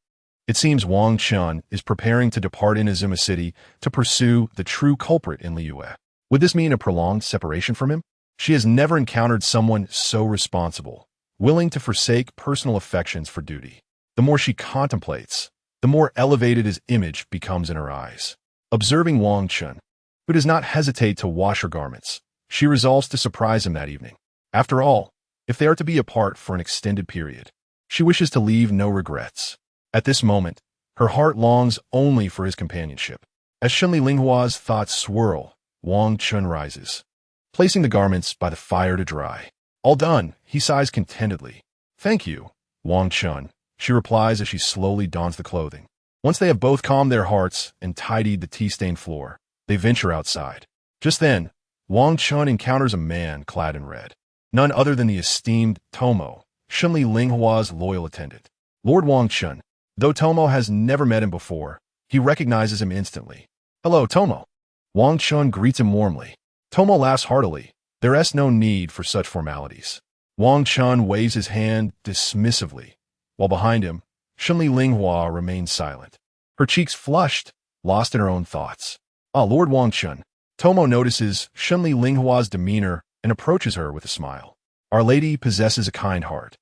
it seems Wang Chen is preparing to depart Inazuma City to pursue the true culprit in Liyue. Would this mean a prolonged separation from him? She has never encountered someone so responsible, willing to forsake personal affections for duty. The more she contemplates, the more elevated his image becomes in her eyes. Observing Wang Chen, who does not hesitate to wash her garments, she resolves to surprise him that evening. After all, if they are to be apart for an extended period, she wishes to leave no regrets. At this moment, her heart longs only for his companionship. As Shenli Linghua's thoughts swirl, Wang Chen rises, placing the garments by the fire to dry. All done, he sighs contentedly. Thank you, Wang Chen, she replies as she slowly dons the clothing. Once they have both calmed their hearts and tidied the tea-stained floor, they venture outside. Just then, Wang Chen encounters a man clad in red. None other than the esteemed Tomo, Shenli Linghua's loyal attendant. Lord Wang Chen, though Tomo has never met him before, he recognizes him instantly. Hello, Tomo. Wang Chen greets him warmly. Tomo laughs heartily. There is no need for such formalities. Wang Chen waves his hand dismissively, while behind him, Shenli Linghua remains silent, her cheeks flushed, lost in her own thoughts. Lord Wang Chen. Tomo notices Shenli Linghua's demeanor and approaches her with a smile. Our lady possesses a kind heart,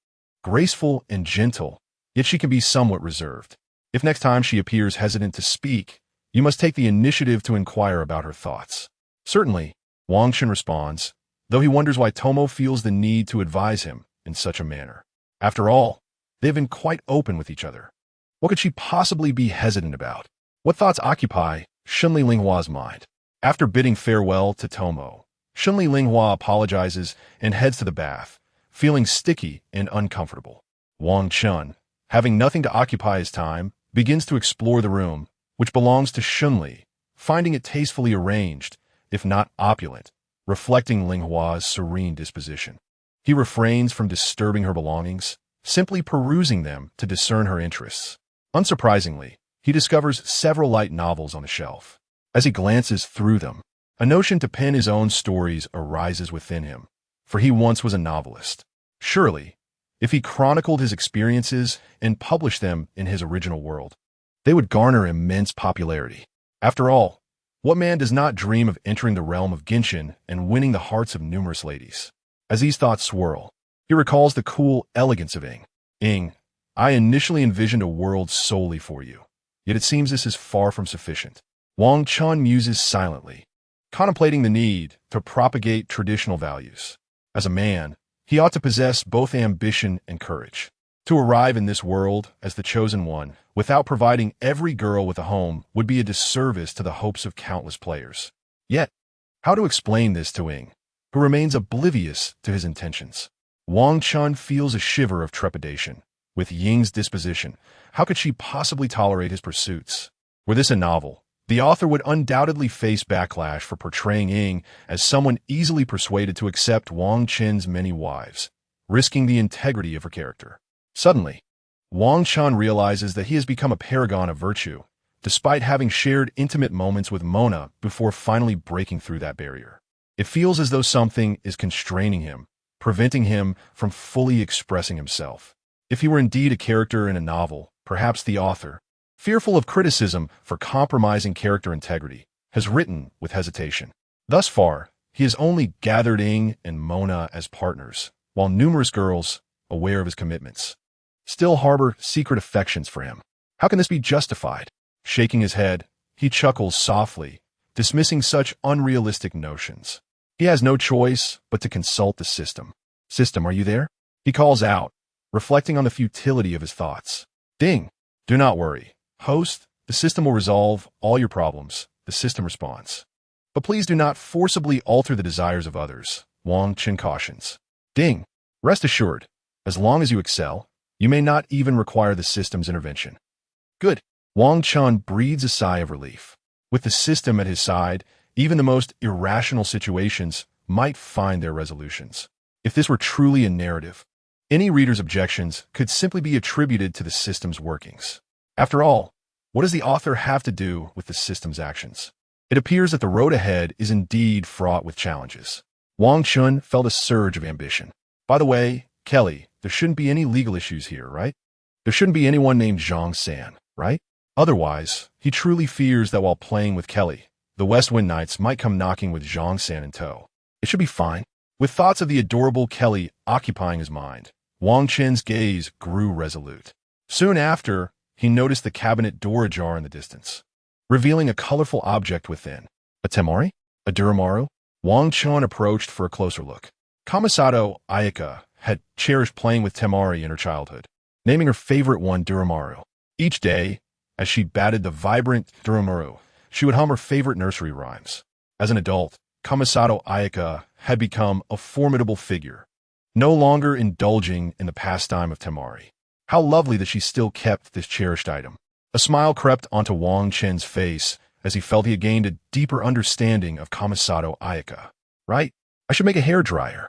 graceful and gentle, yet she can be somewhat reserved. If next time she appears hesitant to speak, you must take the initiative to inquire about her thoughts. Certainly, Wang Chen responds, though he wonders why Tomo feels the need to advise him in such a manner. After all, they have been quite open with each other. What could she possibly be hesitant about? What thoughts occupy Shenli Linghua's mind? After bidding farewell to Tomo, Shenli Linghua apologizes and heads to the bath, feeling sticky and uncomfortable. Wang Chen, having nothing to occupy his time, begins to explore the room, which belongs to Shenli, finding it tastefully arranged, if not opulent, reflecting Linghua's serene disposition. He refrains from disturbing her belongings, simply perusing them to discern her interests. Unsurprisingly, he discovers several light novels on the shelf. As he glances through them, a notion to pen his own stories arises within him, for he once was a novelist. Surely, if he chronicled his experiences and published them in his original world, they would garner immense popularity. After all, what man does not dream of entering the realm of Genshin and winning the hearts of numerous ladies? As these thoughts swirl, he recalls the cool elegance of Ing. Ing, I initially envisioned a world solely for you, yet it seems this is far from sufficient. Wang Chen muses silently, contemplating the need to propagate traditional values. As a man, he ought to possess both ambition and courage. To arrive in this world as the chosen one without providing every girl with a home would be a disservice to the hopes of countless players. Yet, how to explain this to Ying, who remains oblivious to his intentions? Wang Chen feels a shiver of trepidation. With Ying's disposition, how could she possibly tolerate his pursuits? Were this a novel, the author would undoubtedly face backlash for portraying Ying as someone easily persuaded to accept Wang Chen's many wives, risking the integrity of her character. Suddenly, Wang Chen realizes that he has become a paragon of virtue, despite having shared intimate moments with Mona before finally breaking through that barrier. It feels as though something is constraining him, preventing him from fully expressing himself. If he were indeed a character in a novel, perhaps the author, fearful of criticism for compromising character integrity, has written with hesitation. Thus far, he has only gathered Ying and Mona as partners, while numerous girls, aware of his commitments, still harbor secret affections for him. How can this be justified? Shaking his head, he chuckles softly, dismissing such unrealistic notions. He has no choice but to consult the system. System, are you there? He calls out, reflecting on the futility of his thoughts. Ding! Do not worry. Host, the system will resolve all your problems, the system responds. But please do not forcibly alter the desires of others, Wang Chen cautions. Ding! Rest assured, as long as you excel, you may not even require the system's intervention. Good. Wang Chen breathes a sigh of relief. With the system at his side, even the most irrational situations might find their resolutions. If this were truly a narrative, any reader's objections could simply be attributed to the system's workings. After all, what does the author have to do with the system's actions? It appears that the road ahead is indeed fraught with challenges. Wang Chen felt a surge of ambition. By the way, Kelly, there shouldn't be any legal issues here, right? There shouldn't be anyone named Zhang San, right? Otherwise, he truly fears that while playing with Kelly, the West Wind Knights might come knocking with Zhang San in tow. It should be fine. With thoughts of the adorable Kelly occupying his mind, Wang Chen's gaze grew resolute. Soon after, he noticed the cabinet door ajar in the distance, revealing a colorful object within. A temari? A Duramaru? Wang Chen approached for a closer look. Kamisato Ayaka had cherished playing with temari in her childhood, naming her favorite one Duramaru. Each day, as she batted the vibrant Duramaru, she would hum her favorite nursery rhymes. As an adult, Kamisato Ayaka had become a formidable figure, no longer indulging in the pastime of temari. How lovely that she still kept this cherished item. A smile crept onto Wang Chen's face as he felt he had gained a deeper understanding of Kamisato Ayaka. Right? I should make a hairdryer.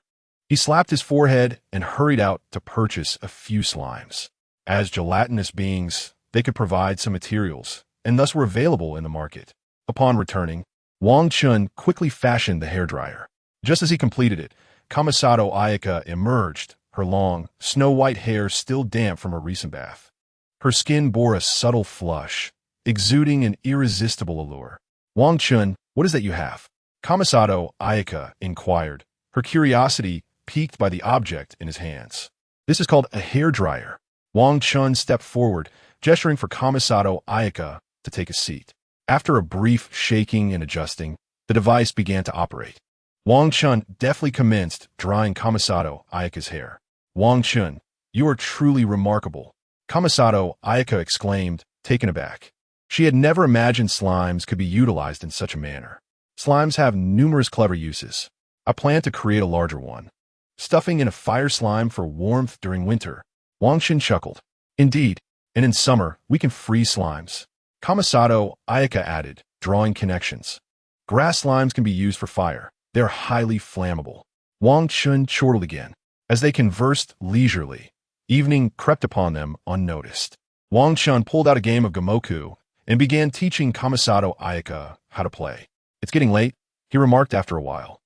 He slapped his forehead and hurried out to purchase a few slimes. As gelatinous beings, they could provide some materials, and thus were available in the market. Upon returning, Wang Chen quickly fashioned the hairdryer. Just as he completed it, Kamisato Ayaka emerged, her long, snow-white hair still damp from her recent bath. Her skin bore a subtle flush, exuding an irresistible allure. Wang Chen, what is that you have? Kamisato Ayaka inquired, her curiosity piqued by the object in his hands. This is called a hairdryer. Wang Chen stepped forward, gesturing for Kamisato Ayaka to take a seat. After a brief shaking and adjusting, the device began to operate. Wang Chen deftly commenced drying Kamisato Ayaka's hair. Wang Chen, you are truly remarkable, Kamisato Ayaka exclaimed, taken aback. She had never imagined slimes could be utilized in such a manner. Slimes have numerous clever uses. I plan to create a larger one. Stuffing in a fire slime for warmth during winter. Wang Chen chuckled. Indeed, and in summer, we can freeze slimes. Kamisato Ayaka added, drawing connections. Grass slimes can be used for fire. They are highly flammable. Wang Chen chortled again. As they conversed leisurely, evening crept upon them unnoticed. Wang Chen pulled out a game of Gamoku and began teaching Kamisato Ayaka how to play. It's getting late, he remarked after a while,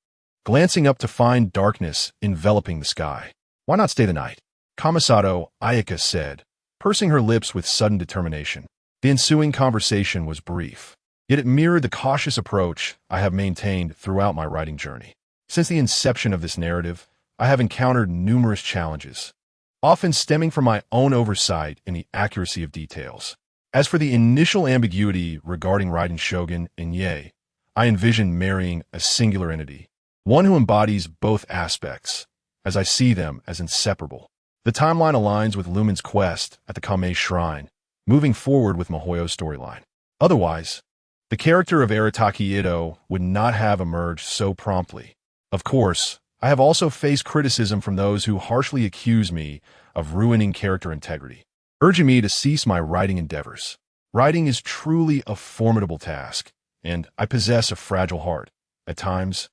glancing up to find darkness enveloping the sky. Why not stay the night? Kamisato Ayaka said, pursing her lips with sudden determination. The ensuing conversation was brief, yet it mirrored the cautious approach I have maintained throughout my writing journey. Since the inception of this narrative, I have encountered numerous challenges, often stemming from my own oversight in the accuracy of details. As for the initial ambiguity regarding Raiden Shogun and Ye, I envision marrying a singular entity, one who embodies both aspects, as I see them as inseparable. The timeline aligns with Lumen's quest at the Kame Shrine, moving forward with Mihoyo's storyline. Otherwise, the character of Arataki Ito would not have emerged so promptly. Of course, I have also faced criticism from those who harshly accuse me of ruining character integrity, urging me to cease my writing endeavors. Writing is truly a formidable task, and I possess a fragile heart. At times,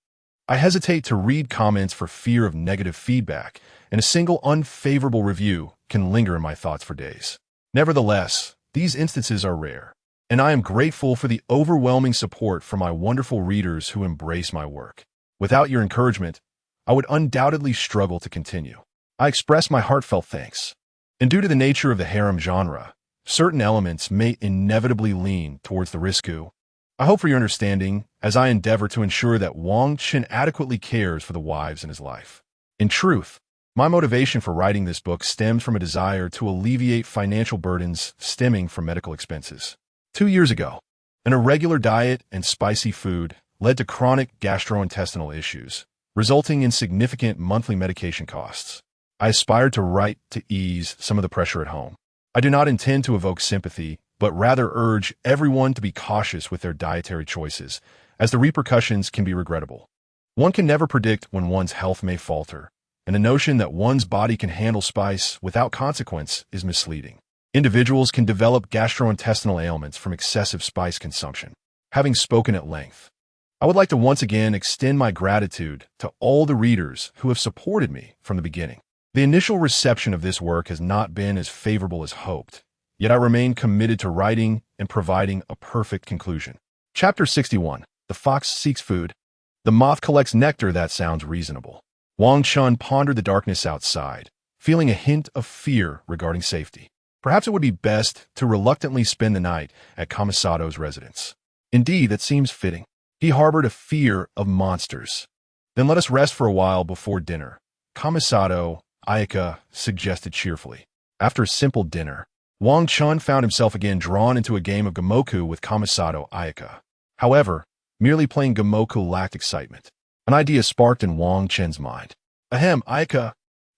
I hesitate to read comments for fear of negative feedback, and a single unfavorable review can linger in my thoughts for days. Nevertheless, these instances are rare, and I am grateful for the overwhelming support from my wonderful readers who embrace my work. Without your encouragement, I would undoubtedly struggle to continue. I express my heartfelt thanks. And due to the nature of the harem genre, certain elements may inevitably lean towards the risque. I hope for your understanding as I endeavor to ensure that Wang Chen adequately cares for the wives in his life. In truth, my motivation for writing this book stems from a desire to alleviate financial burdens stemming from medical expenses. 2 years ago, an irregular diet and spicy food led to chronic gastrointestinal issues, resulting in significant monthly medication costs. I aspired to write to ease some of the pressure at home. I do not intend to evoke sympathy, but rather urge everyone to be cautious with their dietary choices, as the repercussions can be regrettable. One can never predict when one's health may falter, and the notion that one's body can handle spice without consequence is misleading. Individuals can develop gastrointestinal ailments from excessive spice consumption. Having spoken at length, I would like to once again extend my gratitude to all the readers who have supported me from the beginning. The initial reception of this work has not been as favorable as hoped, yet I remain committed to writing and providing a perfect conclusion. Chapter 61. The Fox Seeks Food. The Moth Collects Nectar. That sounds reasonable. Wang Chen pondered the darkness outside, feeling a hint of fear regarding safety. Perhaps it would be best to reluctantly spend the night at Kamisato's residence. Indeed, that seems fitting. He harbored a fear of monsters. Then let us rest for a while before dinner, Kamisato Ayaka suggested cheerfully. After a simple dinner, Wang Chen found himself again drawn into a game of Gamoku with Kamisato Ayaka. However, merely playing Gamoku lacked excitement. An idea sparked in Wang Chen's mind. Ahem, Ayaka,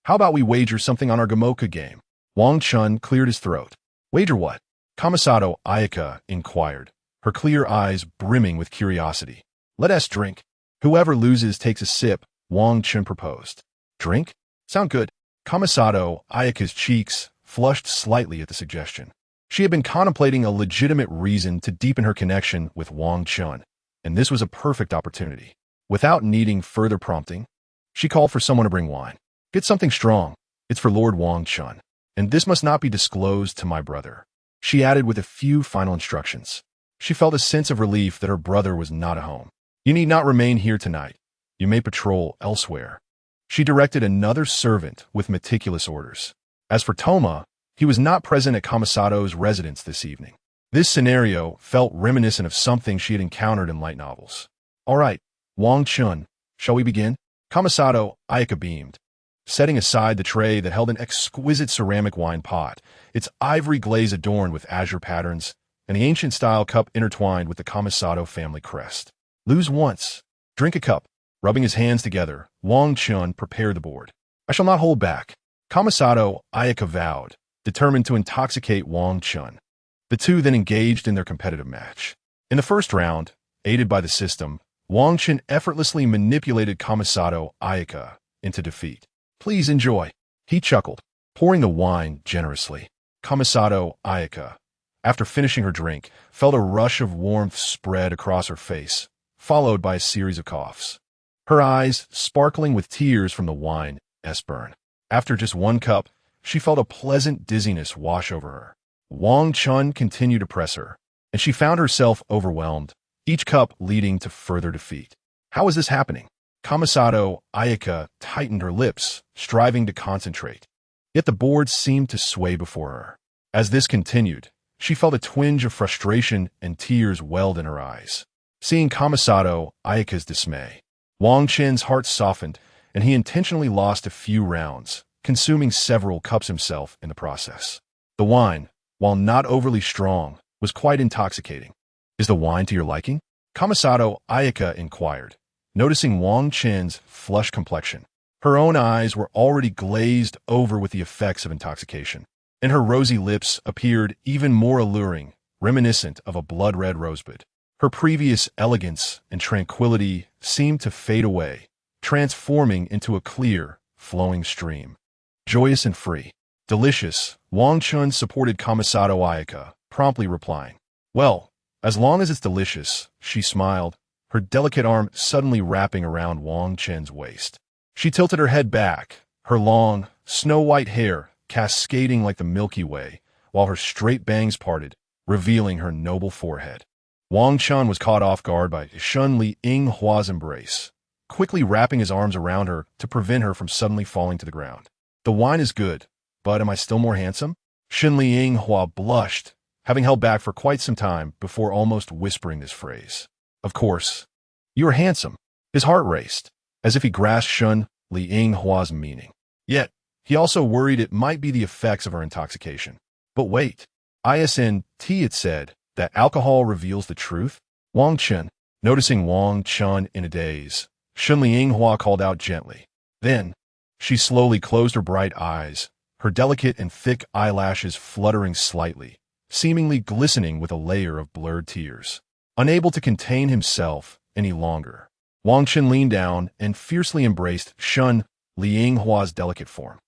how about we wager something on our Gamoku game? Wang Chen cleared his throat. Wager what? Kamisato Ayaka inquired, her clear eyes brimming with curiosity. Let us drink. Whoever loses takes a sip, Wang Chen proposed. Drink? Sound good. Kamisato Ayaka's cheeks flushed slightly at the suggestion. She had been contemplating a legitimate reason to deepen her connection with Wang Chen, and this was a perfect opportunity. Without needing further prompting, she called for someone to bring wine. Get something strong. It's for Lord Wang Chen, and this must not be disclosed to my brother. She added with a few final instructions. She felt a sense of relief that her brother was not at home. You need not remain here tonight. You may patrol elsewhere. She directed another servant with meticulous orders. As for Toma, he was not present at Kamisato's residence this evening. This scenario felt reminiscent of something she had encountered in light novels. All right, Wang Chen, shall we begin? Kamisato Ayaka beamed, setting aside the tray that held an exquisite ceramic wine pot, its ivory glaze adorned with azure patterns, and the ancient-style cup intertwined with the Kamisato family crest. Lose once, drink a cup. Rubbing his hands together, Wang Chen prepared the board. I shall not hold back, Kamisato Ayaka vowed, determined to intoxicate Wang Chen. The two then engaged in their competitive match. In the first round, aided by the system, Wang Chen effortlessly manipulated Kamisato Ayaka into defeat. Please enjoy, he chuckled, pouring the wine generously. Kamisato Ayaka, after finishing her drink, felt a rush of warmth spread across her face, followed by a series of coughs. Her eyes, sparkling with tears from the wine, burn. After just one cup, she felt a pleasant dizziness wash over her. Wang Chen continued to press her, and she found herself overwhelmed, each cup leading to further defeat. How is this happening? Kamisato Ayaka tightened her lips, striving to concentrate. Yet the board seemed to sway before her. As this continued, she felt a twinge of frustration and tears welled in her eyes. Seeing Kamisato Ayaka's dismay, Wang Chen's heart softened, and he intentionally lost a few rounds, consuming several cups himself in the process. The wine, while not overly strong, was quite intoxicating. Is the wine to your liking? Kamisato Ayaka inquired, noticing Wang Chen's flushed complexion. Her own eyes were already glazed over with the effects of intoxication, and her rosy lips appeared even more alluring, reminiscent of a blood-red rosebud. Her previous elegance and tranquility seemed to fade away, transforming into a clear, flowing stream. Joyous and free. Delicious, Wang Chen supported Kamisato Ayaka, promptly replying, "Well, as long as it's delicious," she smiled, her delicate arm suddenly wrapping around Wang Chen's waist. She tilted her head back, her long, snow-white hair cascading like the Milky Way, while her straight bangs parted, revealing her noble forehead. Wang Chen was caught off guard by Shun Li Yinghua's embrace, quickly wrapping his arms around her to prevent her from suddenly falling to the ground. "The wine is good, but am I still more handsome?" Shun Li Yinghua blushed, having held back for quite some time before almost whispering this phrase. "Of course. You are handsome." His heart raced, as if he grasped Shun Li Yinghua's meaning. Yet, he also worried it might be the effects of her intoxication. But wait, isn't it said that alcohol reveals the truth? Wang Chen, noticing Wang Chen in a daze, Shun Li Yinghua called out gently. Then, she slowly closed her bright eyes, her delicate and thick eyelashes fluttering slightly, seemingly glistening with a layer of blurred tears. Unable to contain himself any longer, Wang Chen leaned down and fiercely embraced Shun Li Yinghua's delicate form.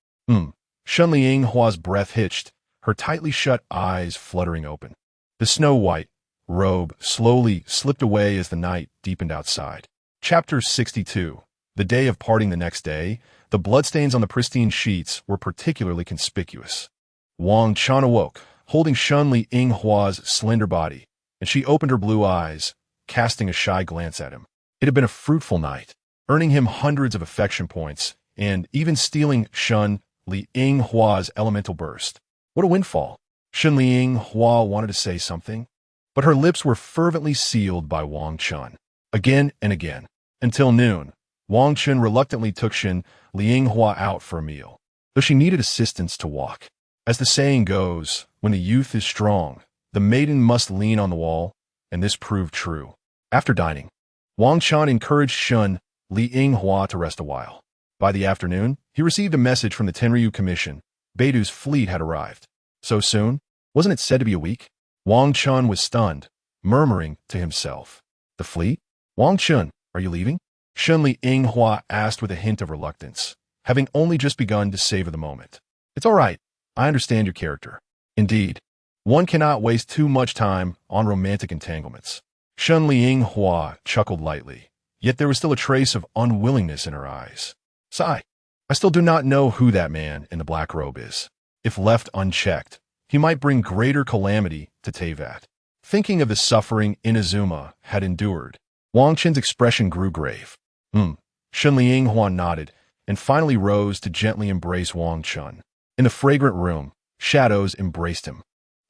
Shun Li Yinghua's breath hitched, her tightly shut eyes fluttering open. The snow-white robe slowly slipped away as the night deepened outside. Chapter 62. The day of parting. The next day, the bloodstains on the pristine sheets were particularly conspicuous. Wang Chen awoke, holding Shun Li Yinghua's slender body, and she opened her blue eyes, casting a shy glance at him. It had been a fruitful night, earning him hundreds of affection points, and even stealing Shun Li Yinghua's elemental burst. What a windfall! Shun Li Yinghua wanted to say something, but her lips were fervently sealed by Wang Chen. Again and again, until noon, Wang Chen reluctantly took Shun Li Yinghua out for a meal, though she needed assistance to walk. As the saying goes, when the youth is strong, the maiden must lean on the wall, and this proved true. After dining, Wang Chen encouraged Shun Li Yinghua to rest a while. By the afternoon, he received a message from the Tenryu Commission. Beidu's fleet had arrived. So soon? Wasn't it said to be a week? Wang Chen was stunned, murmuring to himself. The fleet? Wang Chen, are you leaving? Shun Li Yinghua asked with a hint of reluctance, having only just begun to savor the moment. It's all right. I understand your character. Indeed, one cannot waste too much time on romantic entanglements. Shun Li Yinghua chuckled lightly, yet there was still a trace of unwillingness in her eyes. Sigh. I still do not know who that man in the black robe is. If left unchecked, he might bring greater calamity to Teyvat. Thinking of the suffering Inazuma had endured, Wang Chen's expression grew grave. Shun Li Yinghua nodded, and finally rose to gently embrace Wang Chen. In the fragrant room, shadows embraced him.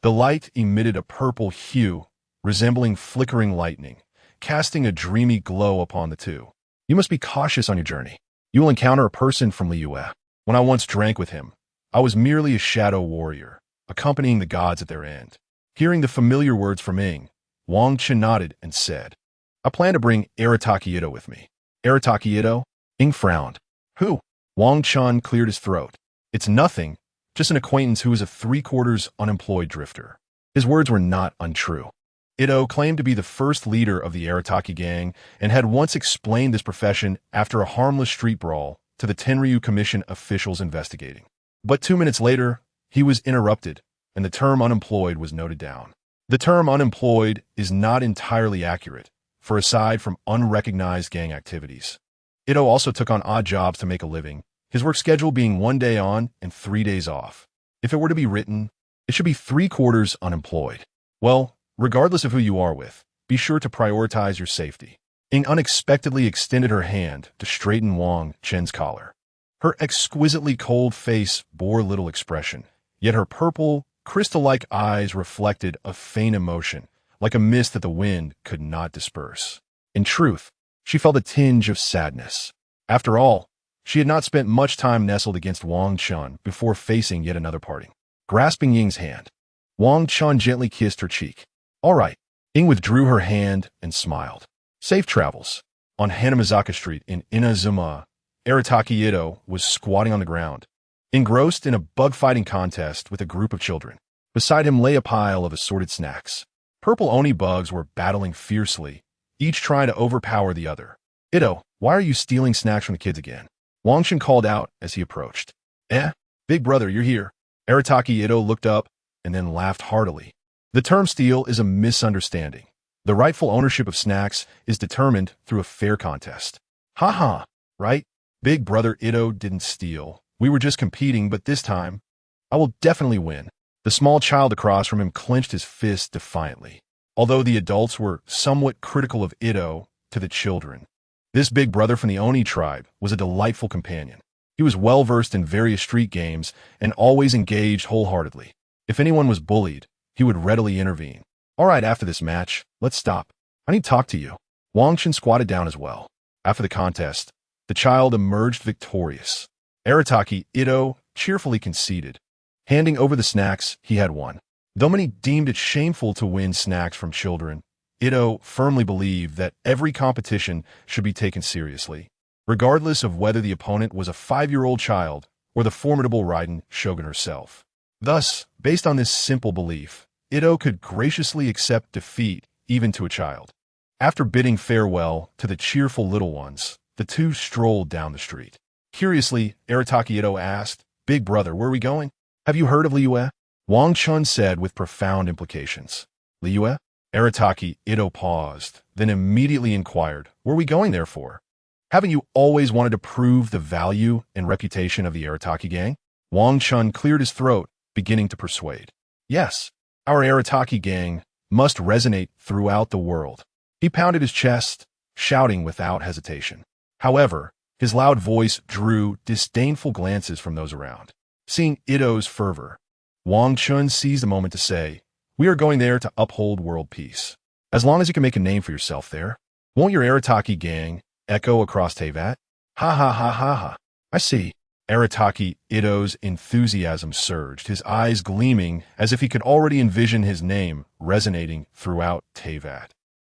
The light emitted a purple hue, resembling flickering lightning, casting a dreamy glow upon the two. You must be cautious on your journey. You will encounter a person from Liyue. When I once drank with him, I was merely a shadow warrior, accompanying the gods at their end. Hearing the familiar words from Ing, Wang Chen nodded and said, I plan to bring Arataki Ito with me. Arataki Ito? Ing frowned. Who? Wang Chen cleared his throat. It's nothing, just an acquaintance who is a three-quarters unemployed drifter. His words were not untrue. Ito claimed to be the first leader of the Arataki gang and had once explained this profession after a harmless street brawl to the Tenryu Commission officials investigating. But 2 minutes later, he was interrupted, and the term unemployed was noted down. The term unemployed is not entirely accurate, for aside from unrecognized gang activities, Ito also took on odd jobs to make a living, his work schedule being 1 day on and 3 days off. If it were to be written, it should be three-quarters unemployed. Well, regardless of who you are with, be sure to prioritize your safety. Ing unexpectedly extended her hand to straighten Wang Chen's collar. Her exquisitely cold face bore little expression, yet her purple, crystal-like eyes reflected a faint emotion, like a mist that the wind could not disperse. In truth, she felt a tinge of sadness. After all, she had not spent much time nestled against Wang Chen before facing yet another parting. Grasping Ying's hand, Wang Chen gently kissed her cheek. All right, Ing withdrew her hand and smiled. Safe travels. On Hanamazaka Street in Inazuma, Arataki Ito was squatting on the ground, engrossed in a bug-fighting contest with a group of children. Beside him lay a pile of assorted snacks. Purple Oni bugs were battling fiercely, each trying to overpower the other. Ito, why are you stealing snacks from the kids again? Wang Chen called out as he approached. Big brother, you're here. Arataki Ito looked up and then laughed heartily. The term steal is a misunderstanding. The rightful ownership of snacks is determined through a fair contest. Haha, right? Big brother Ito didn't steal. We were just competing, but this time, I will definitely win. The small child across from him clenched his fist defiantly. Although the adults were somewhat critical of Ito to the children, this big brother from the Oni tribe was a delightful companion. He was well-versed in various street games and always engaged wholeheartedly. If anyone was bullied, he would readily intervene. All right, after this match, let's stop. I need to talk to you. Wang Chen squatted down as well. After the contest, the child emerged victorious. Arataki Ito cheerfully conceded, handing over the snacks he had won. Though many deemed it shameful to win snacks from children, Ito firmly believed that every competition should be taken seriously, regardless of whether the opponent was a 5-year-old child or the formidable Raiden Shogun herself. Thus, based on this simple belief, Ito could graciously accept defeat even to a child. After bidding farewell to the cheerful little ones, the two strolled down the street. Curiously, Arataki Ito asked, Big brother, where are we going? Have you heard of Liyue? Wang Chen said with profound implications. Liyue? Arataki Ito paused, then immediately inquired, where are we going there for? Haven't you always wanted to prove the value and reputation of the Arataki gang? Wang Chen cleared his throat, beginning to persuade. Yes, our Arataki gang must resonate throughout the world. He pounded his chest, shouting without hesitation. However, his loud voice drew disdainful glances from those around. Seeing Ito's fervor, Wang Chen seized a moment to say, we are going there to uphold world peace. As long as you can make a name for yourself there, won't your Arataki gang echo across Teyvat? Ha ha ha ha ha. I see. Arataki Ito's enthusiasm surged, his eyes gleaming as if he could already envision his name resonating throughout Teyvat.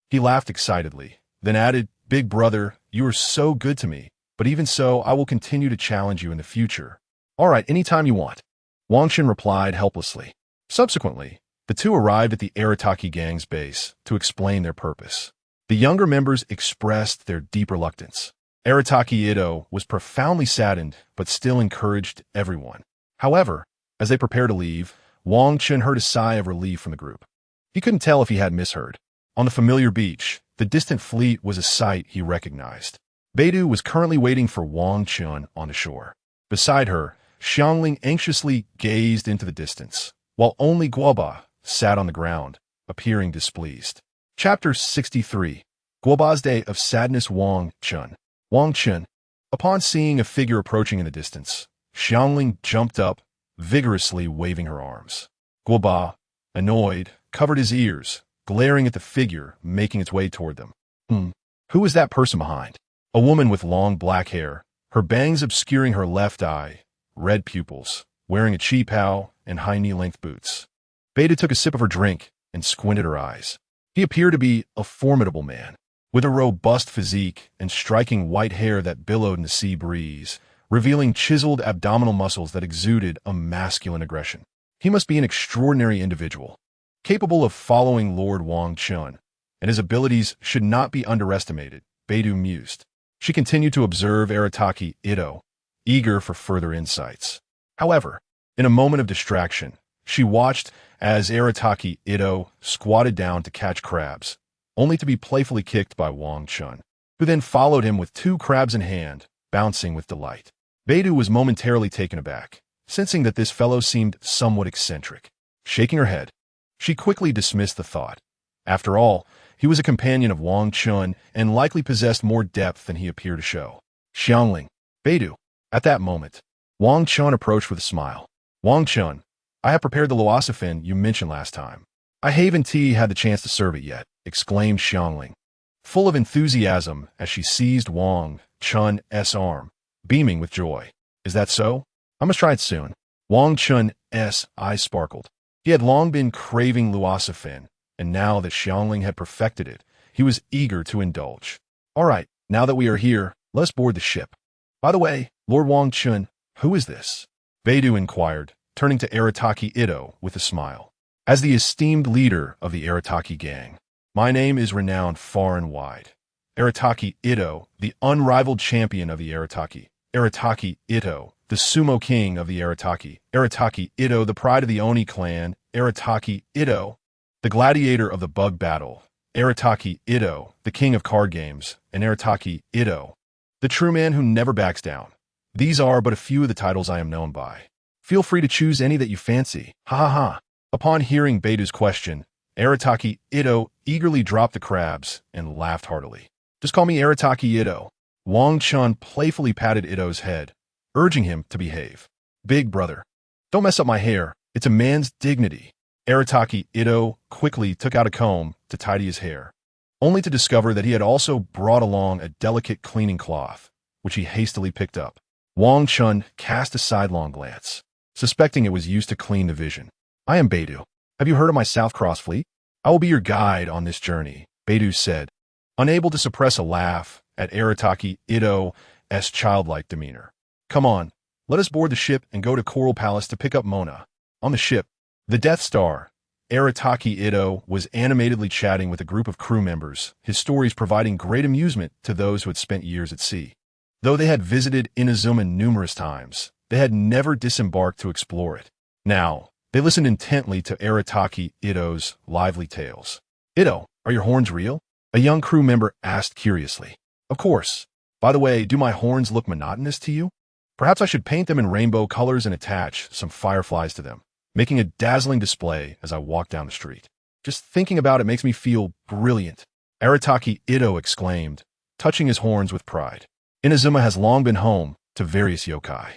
He laughed excitedly, then added, Big brother, you are so good to me, but even so, I will continue to challenge you in the future. All right, anytime you want. Wang Chen replied helplessly. Subsequently, the two arrived at the Arataki gang's base to explain their purpose. The younger members expressed their deep reluctance. Arataki Ito was profoundly saddened, but still encouraged everyone. However, as they prepared to leave, Wang Chen heard a sigh of relief from the group. He couldn't tell if he had misheard. On the familiar beach, the distant fleet was a sight he recognized. Beidou was currently waiting for Wang Chen on the shore. Beside her, Xiangling anxiously gazed into the distance, while only Guoba sat on the ground, appearing displeased. Chapter 63. Guoba's Day of Sadness. Wang Chen. Wang Chen. Upon seeing a figure approaching in the distance, Xiangling jumped up, vigorously waving her arms. Guoba, annoyed, covered his ears, glaring at the figure making its way toward them. Who is that person behind? A woman with long black hair, her bangs obscuring her left eye, red pupils, wearing a qipao and high knee-length boots. Beidou took a sip of her drink and squinted her eyes. He appeared to be a formidable man, with a robust physique and striking white hair that billowed in the sea breeze, revealing chiseled abdominal muscles that exuded a masculine aggression. He must be an extraordinary individual, capable of following Lord Wang Chen, and his abilities should not be underestimated, Beidou mused. She continued to observe Arataki Ito, eager for further insights. However, in a moment of distraction, she watched as Arataki Ito squatted down to catch crabs, only to be playfully kicked by Wang Chen, who then followed him with 2 crabs in hand, bouncing with delight. Beidou was momentarily taken aback, sensing that this fellow seemed somewhat eccentric. Shaking her head, she quickly dismissed the thought. After all, he was a companion of Wang Chen and likely possessed more depth than he appeared to show. Xiangling. Beidou. At that moment, Wang Chen approached with a smile. Wang Chen, I have prepared the luosafen you mentioned last time. I haven't had the chance to serve it yet, exclaimed Xiangling, full of enthusiasm as she seized Wang Chen's arm, beaming with joy. Is that so? I must try it soon. Wang Chen's eyes sparkled. He had long been craving luosafen, and now that Xiangling had perfected it, he was eager to indulge. All right, now that we are here, let's board the ship. By the way, Lord Wang Chen, who is this? Beidou inquired, turning to Arataki Ito with a smile. As the esteemed leader of the Arataki gang, my name is renowned far and wide. Arataki Ito, the unrivaled champion of the Arataki. Arataki Ito, the sumo king of the Arataki. Arataki Ito, the pride of the Oni clan. Arataki Ito, the gladiator of the bug battle. Arataki Ito, the king of card games. And Arataki Ito, the true man who never backs down. These are but a few of the titles I am known by. Feel free to choose any that you fancy. Ha ha ha. Upon hearing Beidou's question, Arataki Ito eagerly dropped the crabs and laughed heartily. Just call me Arataki Ito. Wang Chen playfully patted Ito's head, urging him to behave. Big brother, don't mess up my hair. It's a man's dignity. Arataki Ito quickly took out a comb to tidy his hair, only to discover that he had also brought along a delicate cleaning cloth, which he hastily picked up. Wang Chen cast a sidelong glance, suspecting it was used to clean the vision. I am Beidou. Have you heard of my South Cross fleet? I will be your guide on this journey, Beidou said, unable to suppress a laugh at Arataki Ito's childlike demeanor. Come on, let us board the ship and go to Coral Palace to pick up Mona. On the ship, the Death Star, Arataki Ito was animatedly chatting with a group of crew members, his stories providing great amusement to those who had spent years at sea. Though they had visited Inazuma numerous times, they had never disembarked to explore it. Now, they listened intently to Arataki Ito's lively tales. Ito, are your horns real? A young crew member asked curiously. Of course. By the way, do my horns look monotonous to you? Perhaps I should paint them in rainbow colors and attach some fireflies to them, making a dazzling display as I walk down the street. Just thinking about it makes me feel brilliant, Arataki Ito exclaimed, touching his horns with pride. Inazuma has long been home to various yokai.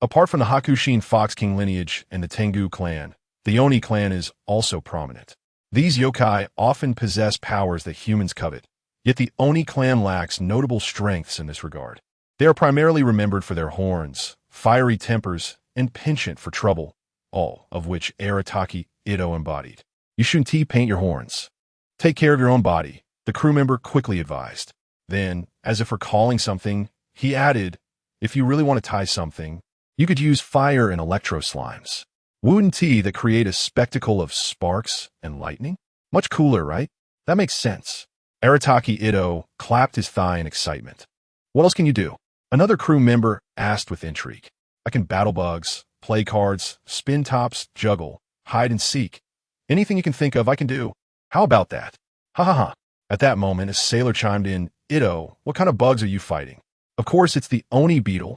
Apart from the Hakushin Fox King lineage and the Tengu clan, the Oni clan is also prominent. These yokai often possess powers that humans covet, yet the Oni clan lacks notable strengths in this regard. They are primarily remembered for their horns, fiery tempers, and penchant for trouble, all of which Arataki Ito embodied. You shouldn't paint your horns. Take care of your own body, the crew member quickly advised. Then, as if recalling something, he added, if you really want to tie something, you could use fire and electro slimes. Wooden tea that create a spectacle of sparks and lightning? Much cooler, right? That makes sense. Arataki Ito clapped his thigh in excitement. What else can you do? Another crew member asked with intrigue. I can battle bugs, play cards, spin tops, juggle, hide and seek. Anything you can think of I can do. How about that? Ha ha ha. At that moment, a sailor chimed in, Ito, what kind of bugs are you fighting? Of course, it's the Oni beetle.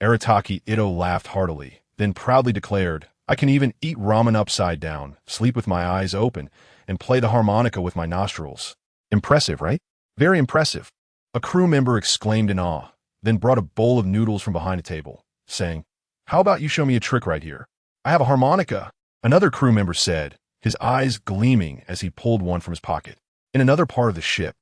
Arataki Ito laughed heartily, then proudly declared, I can even eat ramen upside down, sleep with my eyes open, and play the harmonica with my nostrils. Impressive, right? Very impressive. A crew member exclaimed in awe, then brought a bowl of noodles from behind a table, saying, how about you show me a trick right here? I have a harmonica. Another crew member said, his eyes gleaming as he pulled one from his pocket. In another part of the ship,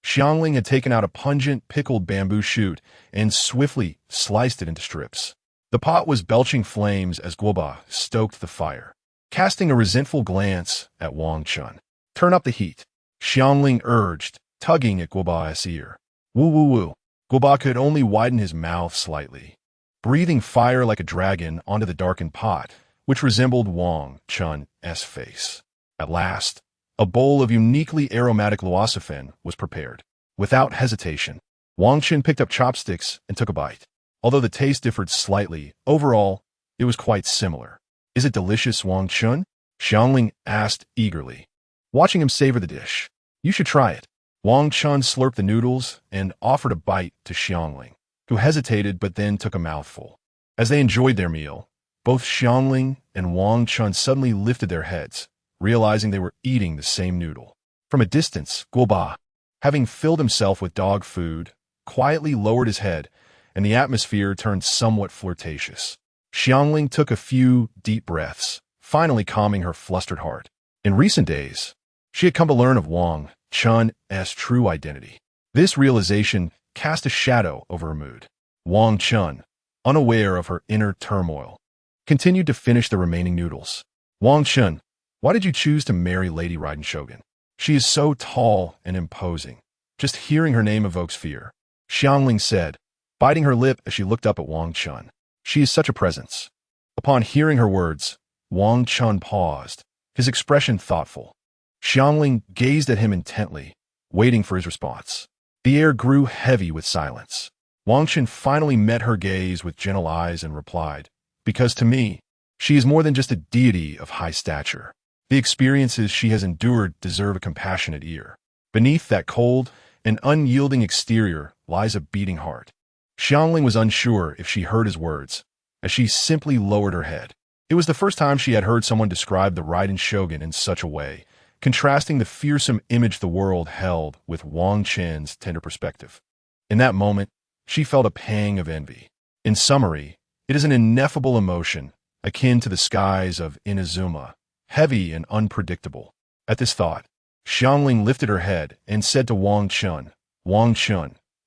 Xiangling had taken out a pungent pickled bamboo shoot and swiftly sliced it into strips. The pot was belching flames as Guoba stoked the fire, casting a resentful glance at Wang Chen. Turn up the heat, Xiangling urged, tugging at Guoba's ear. Woo woo woo. Guoba could only widen his mouth slightly, breathing fire like a dragon onto the darkened pot, which resembled Wang Chen's face. At last, a bowl of uniquely aromatic luosafen was prepared. Without hesitation, Wang Chen picked up chopsticks and took a bite. Although the taste differed slightly, overall, it was quite similar. Is it delicious, Wang Chen? Xiangling asked eagerly, watching him savor the dish. You should try it. Wang Chen slurped the noodles and offered a bite to Xiangling, who hesitated but then took a mouthful. As they enjoyed their meal, both Xiangling and Wang Chen suddenly lifted their heads, realizing they were eating the same noodle. From a distance, Guoba, having filled himself with dog food, quietly lowered his head, and the atmosphere turned somewhat flirtatious. Xiangling took a few deep breaths, finally calming her flustered heart. In recent days, she had come to learn of Wang Chen's true identity. This realization cast a shadow over her mood. Wang Chen, unaware of her inner turmoil, continued to finish the remaining noodles. Wang Chen, why did you choose to marry Lady Raiden Shogun? She is so tall and imposing. Just hearing her name evokes fear. Xiangling said, biting her lip as she looked up at Wang Chen. She is such a presence. Upon hearing her words, Wang Chen paused, his expression thoughtful. Xiangling gazed at him intently, waiting for his response. The air grew heavy with silence. Wang Chen finally met her gaze with gentle eyes and replied, because to me, she is more than just a deity of high stature. The experiences she has endured deserve a compassionate ear. Beneath that cold and unyielding exterior lies a beating heart. Xiangling was unsure if she heard his words, as she simply lowered her head. It was the first time she had heard someone describe the Raiden Shogun in such a way, contrasting the fearsome image the world held with Wang Chen's tender perspective. In that moment, she felt a pang of envy. In summary, it is an ineffable emotion, akin to the skies of Inazuma, heavy and unpredictable. At this thought, Xiangling lifted her head and said to Wang Chen,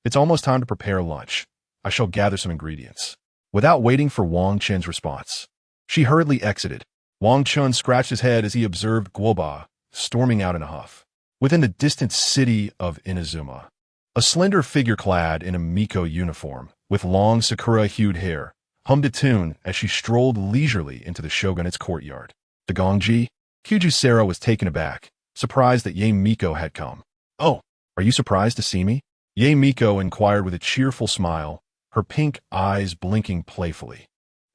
it's almost time to prepare lunch. I shall gather some ingredients. Without waiting for Wang Chen's response, she hurriedly exited. Wang Chen scratched his head as he observed Guoba storming out in a huff. Within the distant city of Inazuma, a slender figure clad in a Miko uniform, with long sakura-hued hair, hummed a tune as she strolled leisurely into the shogunate's courtyard. The Gongji, Kyujusera was taken aback, surprised that Ye Miko had come. Oh, are you surprised to see me? Ye Miko inquired with a cheerful smile, her pink eyes blinking playfully.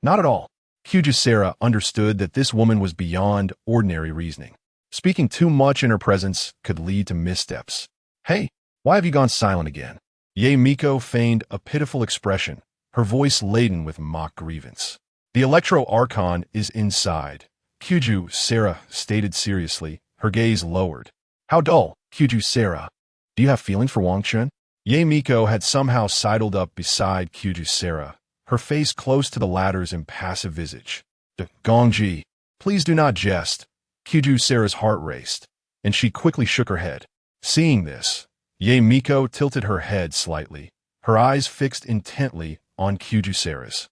Not at all. Kyujusera understood that this woman was beyond ordinary reasoning. Speaking too much in her presence could lead to missteps. Hey, why have you gone silent again? Ye Miko feigned a pitiful expression, her voice laden with mock grievance. The Electro Archon is inside, Kyujusera stated seriously, her gaze lowered. How dull, Kyujusera. Do you have feelings for Wang Chen? Ye Miko had somehow sidled up beside Kyujusera, her face close to the latter's impassive visage. Gongji, please do not jest. Kyujusera's heart raced, and she quickly shook her head. Seeing this, Ye Miko tilted her head slightly, her eyes fixed intently on Kyujusera's,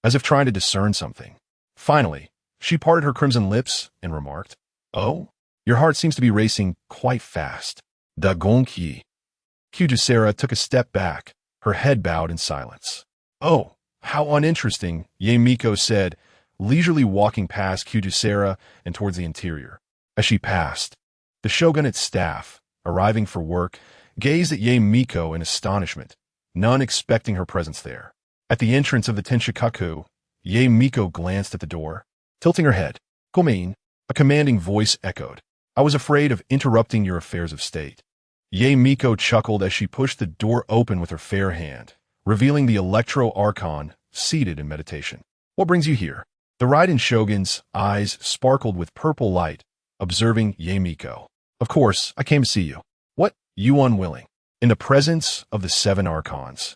as if trying to discern something. Finally, she parted her crimson lips and remarked, Oh, your heart seems to be racing quite fast. Da Gongki. Kyujusera took a step back, her head bowed in silence. Oh, how uninteresting, Ye Miko said, leisurely walking past Kyujusera and towards the interior. As she passed, the shogunate's staff, arriving for work, gazed at Ye Miko in astonishment, none expecting her presence there. At the entrance of the Tenshikaku, Ye Miko glanced at the door, tilting her head. Komein, a commanding voice echoed. I was afraid of interrupting your affairs of state. Ye Miko chuckled as she pushed the door open with her fair hand, revealing the Electro Archon seated in meditation. What brings you here? The Raiden Shogun's eyes sparkled with purple light, observing Ye Miko. Of course, I came to see you. What? You unwilling? In the presence of the 7 Archons,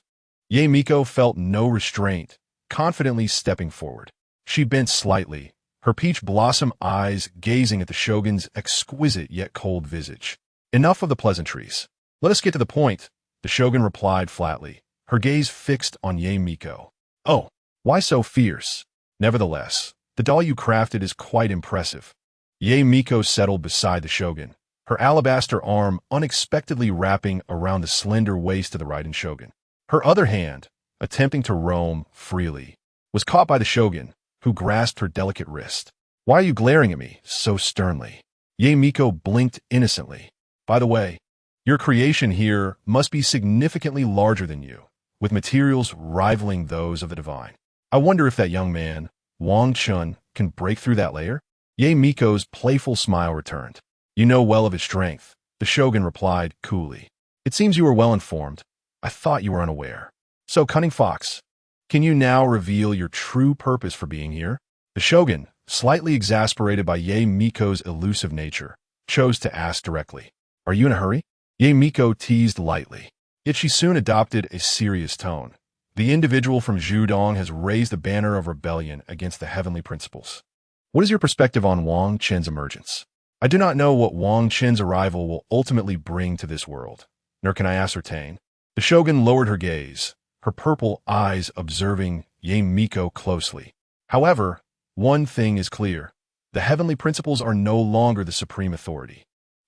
Ye Miko felt no restraint, confidently stepping forward. She bent slightly, her peach blossom eyes gazing at the Shogun's exquisite yet cold visage. Enough of the pleasantries. Let us get to the point, the Shogun replied flatly, her gaze fixed on Ye Miko. Oh, why so fierce? Nevertheless, the doll you crafted is quite impressive. Ye Miko settled beside the Shogun, her alabaster arm unexpectedly wrapping around the slender waist of the Raiden Shogun. Her other hand, attempting to roam freely, was caught by the Shogun, who grasped her delicate wrist. Why are you glaring at me so sternly? Ye Miko blinked innocently. By the way, your creation here must be significantly larger than you, with materials rivaling those of the divine. I wonder if that young man, Wang Chen, can break through that layer? Ye Miko's playful smile returned. You know well of his strength, the Shogun replied coolly. It seems you are well informed. I thought you were unaware. So, cunning fox, can you now reveal your true purpose for being here? The Shogun, slightly exasperated by Ye Miko's elusive nature, chose to ask directly. Are you in a hurry? Ye Miko teased lightly. Yet she soon adopted a serious tone. The individual from Zhudong has raised the banner of rebellion against the heavenly principles. What is your perspective on Wang Chen's emergence? I do not know what Wang Chen's arrival will ultimately bring to this world, nor can I ascertain. The Shogun lowered her gaze, her purple eyes observing Ye Miko closely. However, one thing is clear. The heavenly principles are no longer the supreme authority.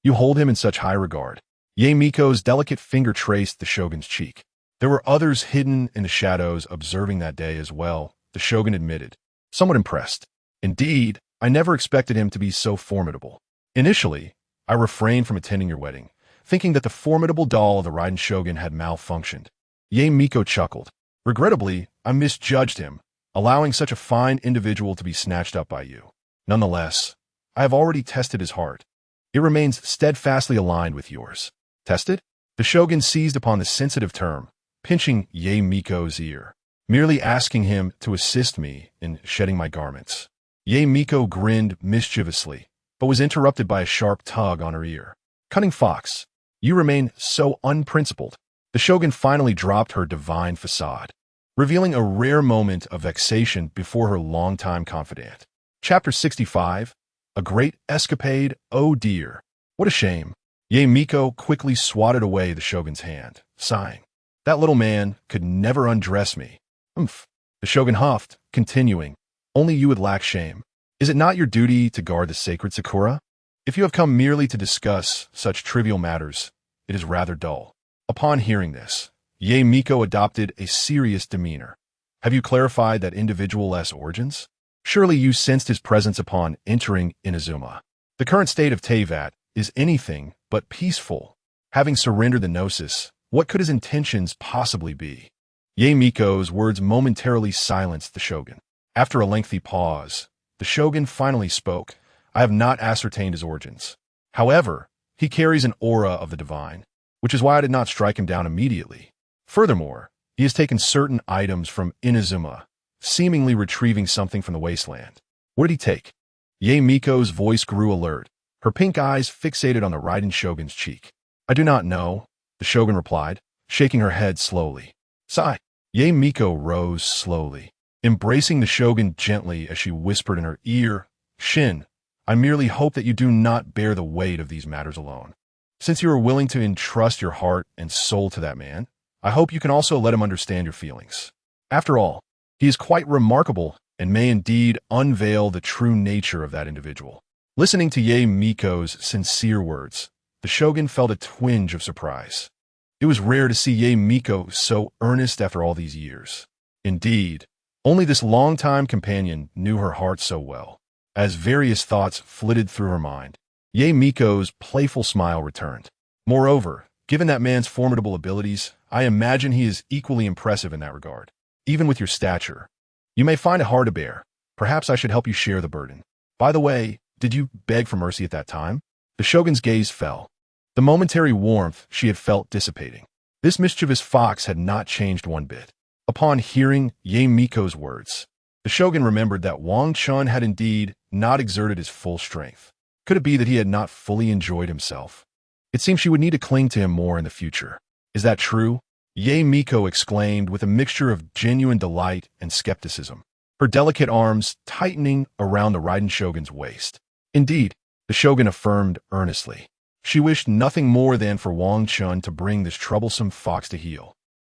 You hold him in such high regard. Ye Miko's delicate finger traced the shogun's cheek. There were others hidden in the shadows observing that day as well, the shogun admitted, somewhat impressed. Indeed, I never expected him to be so formidable. Initially, I refrained from attending your wedding, thinking that the formidable doll of the Raiden Shogun had malfunctioned. Ye Miko chuckled. Regrettably, I misjudged him, allowing such a fine individual to be snatched up by you. Nonetheless, I have already tested his heart. It remains steadfastly aligned with yours. Tested? The shogun seized upon the sensitive term, pinching Ye Miko's ear, merely asking him to assist me in shedding my garments. Ye Miko grinned mischievously, but was interrupted by a sharp tug on her ear. Cunning fox, you remain so unprincipled. The shogun finally dropped her divine facade, revealing a rare moment of vexation before her longtime confidant. Chapter 65, A Great Escapade, Oh dear. What a shame. Ye Miko quickly swatted away the shogun's hand, sighing. That little man could never undress me. Umph. The shogun huffed, continuing. Only you would lack shame. Is it not your duty to guard the sacred Sakura? If you have come merely to discuss such trivial matters, it is rather dull. Upon hearing this, Ye Miko adopted a serious demeanor. Have you clarified that individual's origins? Surely you sensed his presence upon entering Inazuma. The current state of Teyvat is anything but peaceful. Having surrendered the gnosis, what could his intentions possibly be? Ye Miko's words momentarily silenced the shogun. After a lengthy pause, the shogun finally spoke. I have not ascertained his origins. However, he carries an aura of the divine, which is why I did not strike him down immediately. Furthermore, he has taken certain items from Inazuma, seemingly retrieving something from the wasteland. What did he take? Ye Miko's voice grew alert, her pink eyes fixated on the Raiden Shogun's cheek. I do not know, the shogun replied, shaking her head slowly. Sigh. Ye Miko rose slowly, embracing the shogun gently as she whispered in her ear, Shin, I merely hope that you do not bear the weight of these matters alone. Since you are willing to entrust your heart and soul to that man, I hope you can also let him understand your feelings. After all, he is quite remarkable and may indeed unveil the true nature of that individual. Listening to Ye Miko's sincere words, the shogun felt a twinge of surprise. It was rare to see Ye Miko so earnest after all these years. Indeed, only this longtime companion knew her heart so well. As various thoughts flitted through her mind, Ye Miko's playful smile returned. Moreover, given that man's formidable abilities, I imagine he is equally impressive in that regard. Even with your stature, you may find it hard to bear. Perhaps I should help you share the burden. By the way, did you beg for mercy at that time? The shogun's gaze fell. The momentary warmth she had felt dissipating. This mischievous fox had not changed one bit. Upon hearing Ye Miko's words, the shogun remembered that Wang Chen had indeed not exerted his full strength. Could it be that he had not fully enjoyed himself? It seemed she would need to cling to him more in the future. Is that true? Ye Miko exclaimed with a mixture of genuine delight and skepticism, her delicate arms tightening around the Raiden Shogun's waist. Indeed, the shogun affirmed earnestly. She wished nothing more than for Wang Chen to bring this troublesome fox to heel,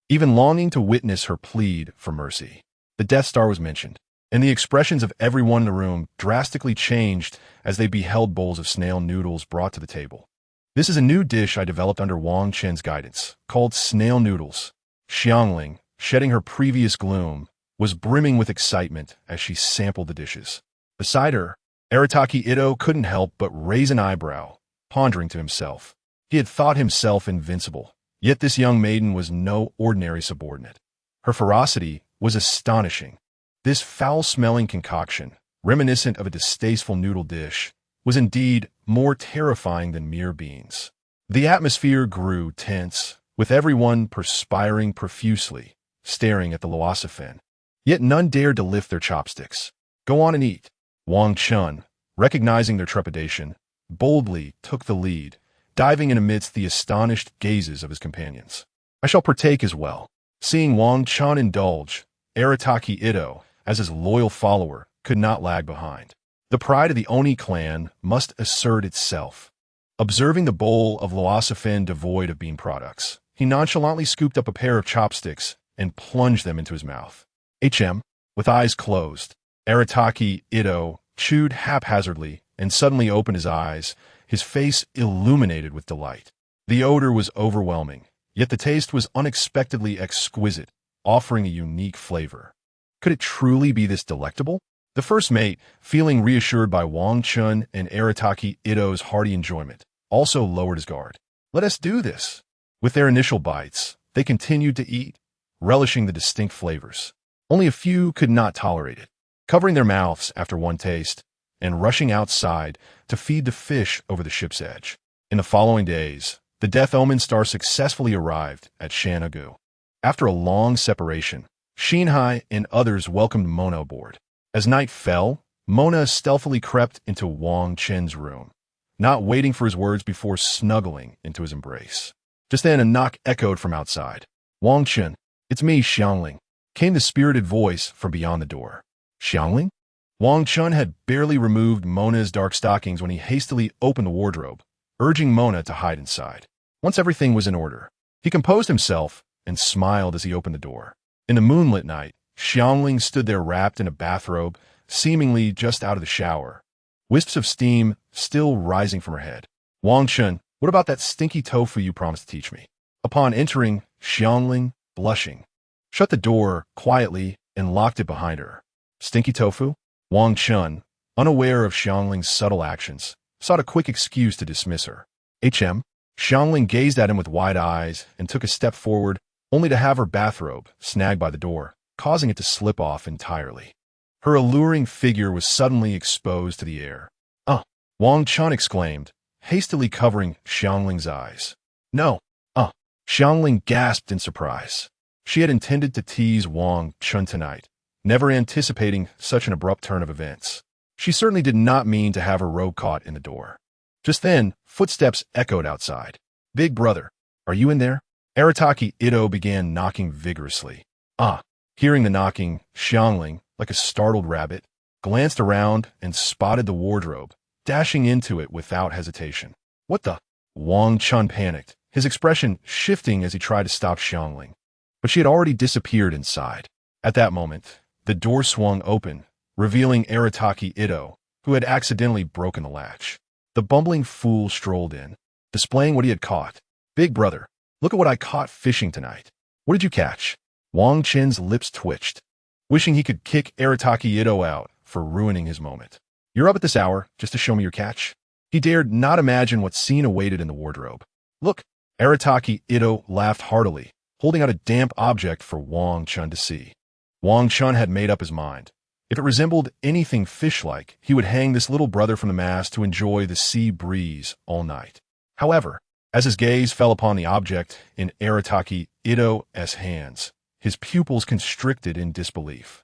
even longing to witness her plead for mercy. The Death Star was mentioned, and the expressions of everyone in the room drastically changed as they beheld bowls of snail noodles brought to the table. This is a new dish I developed under Wang Chen's guidance, called snail noodles. Xiangling, shedding her previous gloom, was brimming with excitement as she sampled the dishes. Beside her, Arataki Ito couldn't help but raise an eyebrow, pondering to himself. He had thought himself invincible, yet this young maiden was no ordinary subordinate. Her ferocity was astonishing. This foul-smelling concoction, reminiscent of a distasteful noodle dish, was indeed more terrifying than mere beans. The atmosphere grew tense, with everyone perspiring profusely, staring at the Loasafen. Yet none dared to lift their chopsticks. Go on and eat. Wang Chen, recognizing their trepidation, boldly took the lead, diving in amidst the astonished gazes of his companions. I shall partake as well. Seeing Wang Chen indulge, Arataki Ito, as his loyal follower, could not lag behind. The pride of the Oni clan must assert itself. Observing the bowl of Loasafen devoid of bean products, he nonchalantly scooped up a pair of chopsticks and plunged them into his mouth. With eyes closed, Arataki Ito chewed haphazardly and suddenly opened his eyes, his face illuminated with delight. The odor was overwhelming, yet the taste was unexpectedly exquisite, offering a unique flavor. Could it truly be this delectable? The first mate, feeling reassured by Wang Chen and Arataki Ito's hearty enjoyment, also lowered his guard. Let us do this. With their initial bites, they continued to eat, relishing the distinct flavors. Only a few could not tolerate it, covering their mouths after one taste and rushing outside to feed the fish over the ship's edge. In the following days, the Death Omen Star successfully arrived at Shanagu. After a long separation, Shinhai and others welcomed Mona aboard. As night fell, Mona stealthily crept into Wang Chen's room, not waiting for his words before snuggling into his embrace. Just then, a knock echoed from outside. "Wang Chen, it's me, Xiangling," came the spirited voice from beyond the door. "Xiangling?" Wang Chen had barely removed Mona's dark stockings when he hastily opened the wardrobe, urging Mona to hide inside. Once everything was in order, he composed himself and smiled as he opened the door. In the moonlit night, Xiangling stood there wrapped in a bathrobe, seemingly just out of the shower, wisps of steam still rising from her head. "Wang Chen, what about that stinky tofu you promised to teach me?" Upon entering, Xiangling, blushing, shut the door quietly and locked it behind her. "Stinky tofu?" Wang Chen, unaware of Xiangling's subtle actions, sought a quick excuse to dismiss her. Xiangling gazed at him with wide eyes and took a step forward, only to have her bathrobe snagged by the door, causing it to slip off entirely. Her alluring figure was suddenly exposed to the air. Wang Chen exclaimed, hastily covering Xiangling's eyes. "No, Xiangling gasped in surprise. She had intended to tease Wang Chen tonight, never anticipating such an abrupt turn of events. She certainly did not mean to have her robe caught in the door. Just then, footsteps echoed outside. "Big brother, are you in there?" Arataki Ito began knocking vigorously. Hearing the knocking, Xiangling, like a startled rabbit, glanced around and spotted the wardrobe, dashing into it without hesitation. "What the?" Wang Chen panicked, his expression shifting as he tried to stop Xiangling. But she had already disappeared inside. At that moment, the door swung open, revealing Arataki Ito, who had accidentally broken the latch. The bumbling fool strolled in, displaying what he had caught. "Big brother, look at what I caught fishing tonight." "What did you catch?" Wang Chen's lips twitched, wishing he could kick Arataki Ito out for ruining his moment. "You're up at this hour just to show me your catch?" He dared not imagine what scene awaited in the wardrobe. "Look!" Arataki Ito laughed heartily, holding out a damp object for Wang Chen to see. Wang Chen had made up his mind. If it resembled anything fish-like, he would hang this little brother from the mast to enjoy the sea breeze all night. However, as his gaze fell upon the object in Arataki Ito's hands, his pupils constricted in disbelief.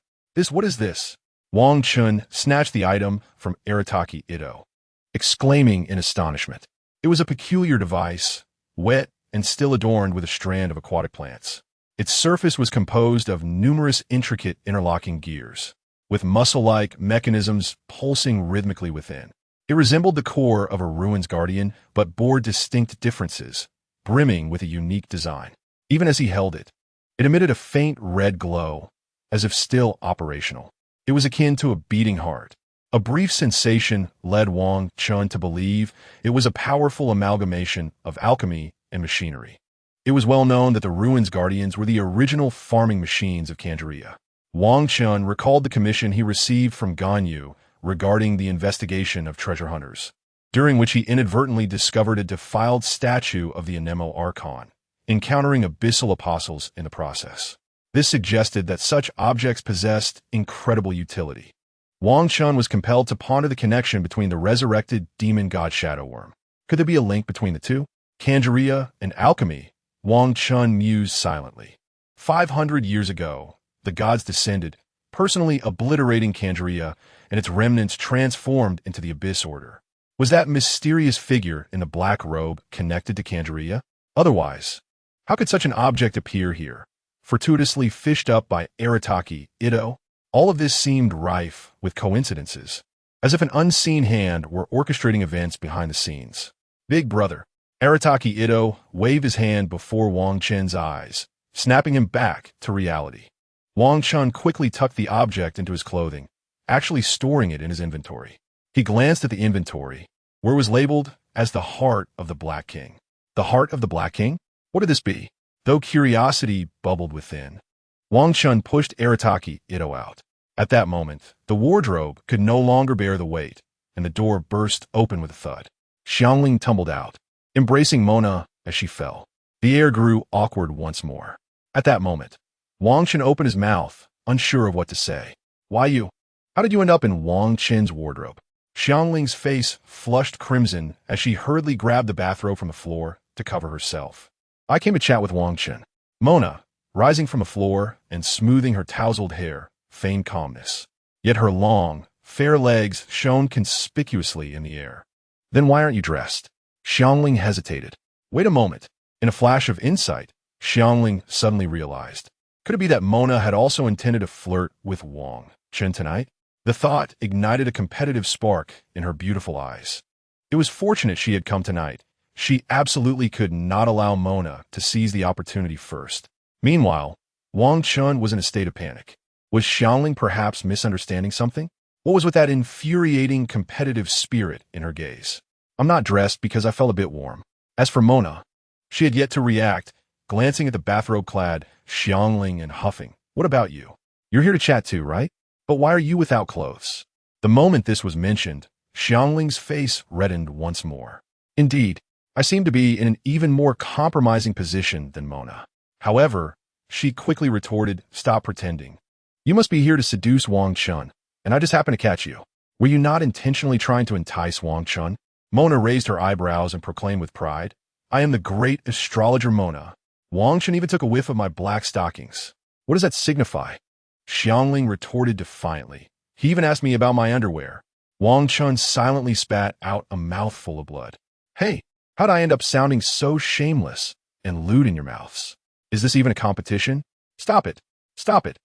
What is this?" Wang Chen snatched the item from Arataki Ito, exclaiming in astonishment. It was a peculiar device, wet and still adorned with a strand of aquatic plants. Its surface was composed of numerous intricate interlocking gears, with muscle-like mechanisms pulsing rhythmically within. It resembled the core of a ruin's guardian, but bore distinct differences, brimming with a unique design. Even as he held it, it emitted a faint red glow, as if still operational. It was akin to a beating heart. A brief sensation led Wang Chen to believe it was a powerful amalgamation of alchemy and machinery. It was well known that the ruin's guardians were the original farming machines of Kandaria. Wang Chen recalled the commission he received from Ganyu regarding the investigation of treasure hunters, during which he inadvertently discovered a defiled statue of the Electro Archon, encountering abyssal apostles in the process. This suggested that such objects possessed incredible utility. Wang Chen was compelled to ponder the connection between the resurrected demon god Shadowworm. Could there be a link between the two? Kandaria and alchemy, Wang Chen mused silently. 500 years ago, the gods descended, personally obliterating Kandaria, and its remnants transformed into the Abyss Order. Was that mysterious figure in the black robe connected to Kandaria? Otherwise, how could such an object appear here, fortuitously fished up by Arataki Ito? All of this seemed rife with coincidences, as if an unseen hand were orchestrating events behind the scenes. "Big brother." Arataki Ito waved his hand before Wang Chen's eyes, snapping him back to reality. Wang Chen quickly tucked the object into his clothing, actually storing it in his inventory. He glanced at the inventory, where it was labeled as the heart of the Black King. The heart of the Black King? What could this be? Though curiosity bubbled within, Wang Chen pushed Arataki Ito out. At that moment, the wardrobe could no longer bear the weight, and the door burst open with a thud. Xiangling tumbled out, embracing Mona as she fell. The air grew awkward once more. At that moment, Wang Chen opened his mouth, unsure of what to say. Why you? How did you end up in Wang Chen's wardrobe? Xiangling's face flushed crimson as she hurriedly grabbed the bathrobe from the floor to cover herself. I came to chat with Wang Chen. Mona, rising from the floor and smoothing her tousled hair, feigned calmness. Yet her long, fair legs shone conspicuously in the air. Then why aren't you dressed? Xiangling hesitated. Wait a moment. In a flash of insight, Xiangling suddenly realized. Could it be that Mona had also intended to flirt with Wang Chen tonight? The thought ignited a competitive spark in her beautiful eyes. It was fortunate she had come tonight. She absolutely could not allow Mona to seize the opportunity first. Meanwhile, Wang Chen was in a state of panic. Was Xiangling perhaps misunderstanding something? What was with that infuriating competitive spirit in her gaze? I'm not dressed because I felt a bit warm. As for Mona, she had yet to react, glancing at the bathrobe-clad Xiangling and huffing. What about you? You're here to chat too, right? But why are you without clothes? The moment this was mentioned, Xiangling's face reddened once more. Indeed, I seem to be in an even more compromising position than Mona. However, she quickly retorted, stop pretending. You must be here to seduce Wang Chen, and I just happened to catch you. Were you not intentionally trying to entice Wang Chen? Mona raised her eyebrows and proclaimed with pride, I am the great astrologer Mona. Wang Chen even took a whiff of my black stockings. What does that signify? Xiangling retorted defiantly. He even asked me about my underwear. Wang Chen silently spat out a mouthful of blood. Hey, how'd I end up sounding so shameless and lewd in your mouths? Is this even a competition? Stop it. Stop it.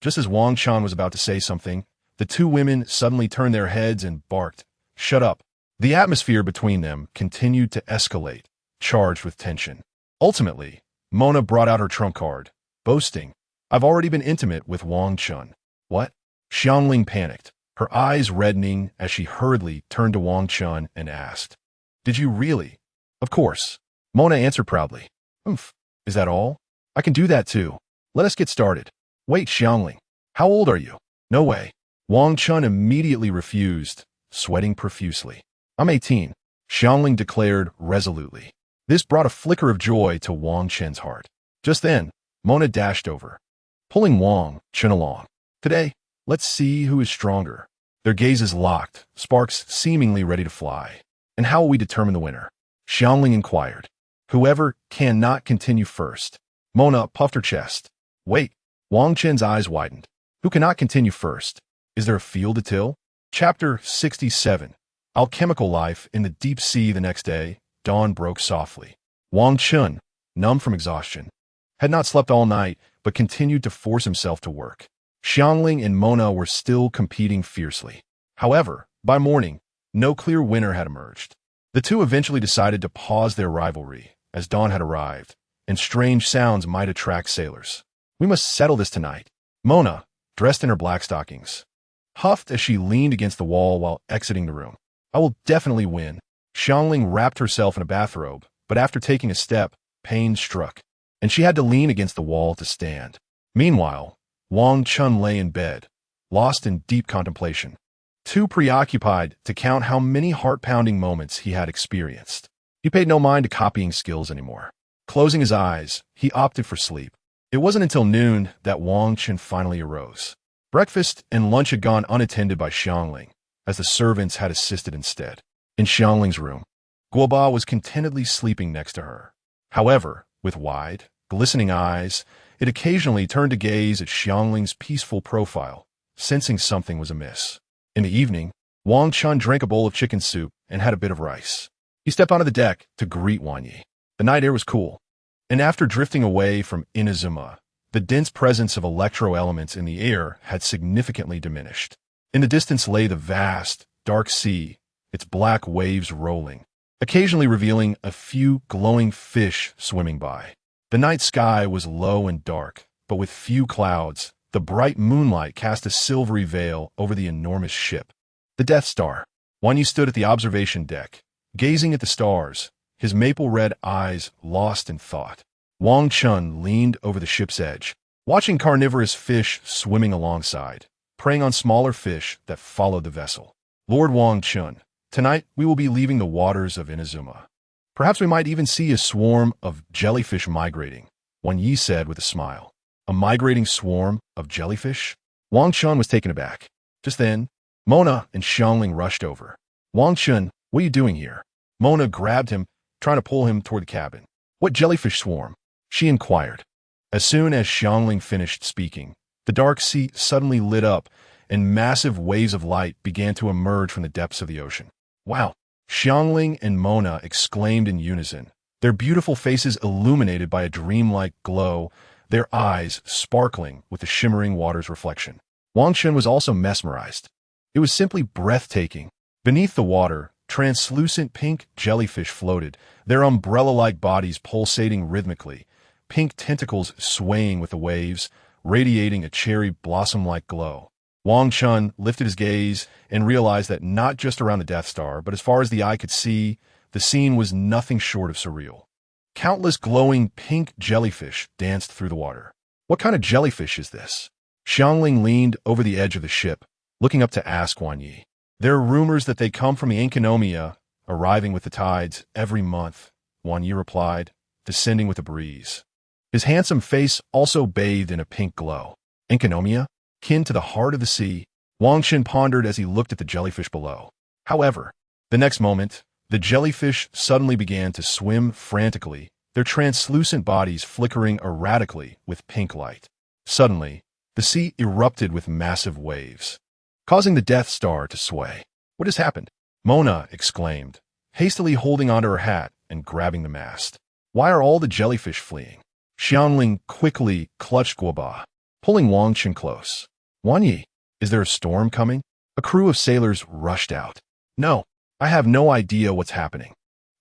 Just as Wang Chen was about to say something, the two women suddenly turned their heads and barked, shut up. The atmosphere between them continued to escalate, charged with tension. Ultimately, Mona brought out her trump card, boasting, I've already been intimate with Wang Chen. What? Xiangling panicked, her eyes reddening as she hurriedly turned to Wang Chen and asked, Did you really? Of course. Mona answered proudly. Oomph. Is that all? I can do that too. Let us get started. Wait, Xiangling. How old are you? No way. Wang Chen immediately refused, sweating profusely. I'm 18, Xiangling declared resolutely. This brought a flicker of joy to Wang Chen's heart. Just then, Mona dashed over, pulling Wang Chen along. Today, let's see who is stronger. Their gazes locked, sparks seemingly ready to fly. And how will we determine the winner? Xiangling inquired. Whoever cannot continue first. Mona puffed her chest. Wait. Wang Chen's eyes widened. Who cannot continue first? Is there a field to till? Chapter 67. Alchemical life in the deep sea. The next day, dawn broke softly. Wang Chen, numb from exhaustion, had not slept all night, but continued to force himself to work. Xiangling and Mona were still competing fiercely. However, by morning, no clear winner had emerged. The two eventually decided to pause their rivalry, as dawn had arrived, and strange sounds might attract sailors. We must settle this tonight. Mona, dressed in her black stockings, huffed as she leaned against the wall while exiting the room. I will definitely win. Xiangling wrapped herself in a bathrobe, but after taking a step, pain struck, and she had to lean against the wall to stand. Meanwhile, Wang Chen lay in bed, lost in deep contemplation, too preoccupied to count how many heart-pounding moments he had experienced. He paid no mind to copying skills anymore. Closing his eyes, he opted for sleep. It wasn't until noon that Wang Chen finally arose. Breakfast and lunch had gone unattended by Xiangling, as the servants had assisted instead. In Xiangling's room, Guoba was contentedly sleeping next to her. However, with wide, glistening eyes, it occasionally turned to gaze at Xiangling's peaceful profile, sensing something was amiss. In the evening, Wang Chen drank a bowl of chicken soup and had a bit of rice. He stepped onto the deck to greet Wang Yi. The night air was cool, and after drifting away from Inazuma, the dense presence of electro elements in the air had significantly diminished. In the distance lay the vast, dark sea, its black waves rolling, occasionally revealing a few glowing fish swimming by. The night sky was low and dark, but with few clouds. The bright moonlight cast a silvery veil over the enormous ship. The Death Star. Wang Yi stood at the observation deck, gazing at the stars, his maple-red eyes lost in thought. Wang Chen leaned over the ship's edge, watching carnivorous fish swimming alongside, preying on smaller fish that followed the vessel. Lord Wang Chen, tonight we will be leaving the waters of Inazuma. Perhaps we might even see a swarm of jellyfish migrating, Wang Yi said with a smile. A migrating swarm of jellyfish? Wang Chen was taken aback. Just then, Mona and Xiangling rushed over. Wang Chen, what are you doing here? Mona grabbed him, trying to pull him toward the cabin. What jellyfish swarm? She inquired. As soon as Xiangling finished speaking, the dark sea suddenly lit up, and massive waves of light began to emerge from the depths of the ocean. Wow! Xiangling and Mona exclaimed in unison, their beautiful faces illuminated by a dreamlike glow, their eyes sparkling with the shimmering water's reflection. Wang Chen was also mesmerized. It was simply breathtaking. Beneath the water, translucent pink jellyfish floated, their umbrella-like bodies pulsating rhythmically, pink tentacles swaying with the waves, radiating a cherry blossom-like glow. Wang Chen lifted his gaze and realized that not just around the Death Star, but as far as the eye could see, the scene was nothing short of surreal. Countless glowing pink jellyfish danced through the water. What kind of jellyfish is this? Xiangling leaned over the edge of the ship, looking up to ask Wang Yi. There are rumors that they come from the Enkinomia, arriving with the tides every month, Wang Yi replied, descending with a breeze. His handsome face also bathed in a pink glow. Enkinomia? Kin to the heart of the sea, Wang Chen pondered as he looked at the jellyfish below. However, the next moment, the jellyfish suddenly began to swim frantically, their translucent bodies flickering erratically with pink light. Suddenly, the sea erupted with massive waves, causing the Death Star to sway. What has happened? Mona exclaimed, hastily holding onto her hat and grabbing the mast. Why are all the jellyfish fleeing? Xiangling quickly clutched Guoba, pulling Wang Chen close. Wang Yi, is there a storm coming? A crew of sailors rushed out. No, I have no idea what's happening.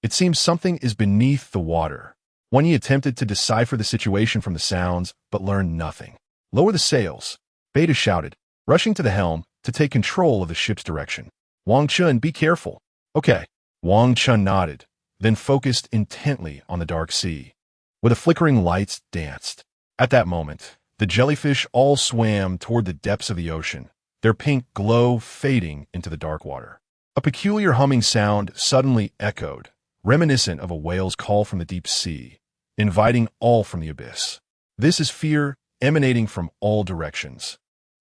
It seems something is beneath the water. Wang Yi attempted to decipher the situation from the sounds, but learned nothing. Lower the sails, Beta shouted, rushing to the helm to take control of the ship's direction. Wang Chen, be careful. Okay. Wang Chen nodded, then focused intently on the dark sea, where the flickering lights danced. At that moment, the jellyfish all swam toward the depths of the ocean, their pink glow fading into the dark water. A peculiar humming sound suddenly echoed, reminiscent of a whale's call from the deep sea, inviting all from the abyss. This is fear emanating from all directions.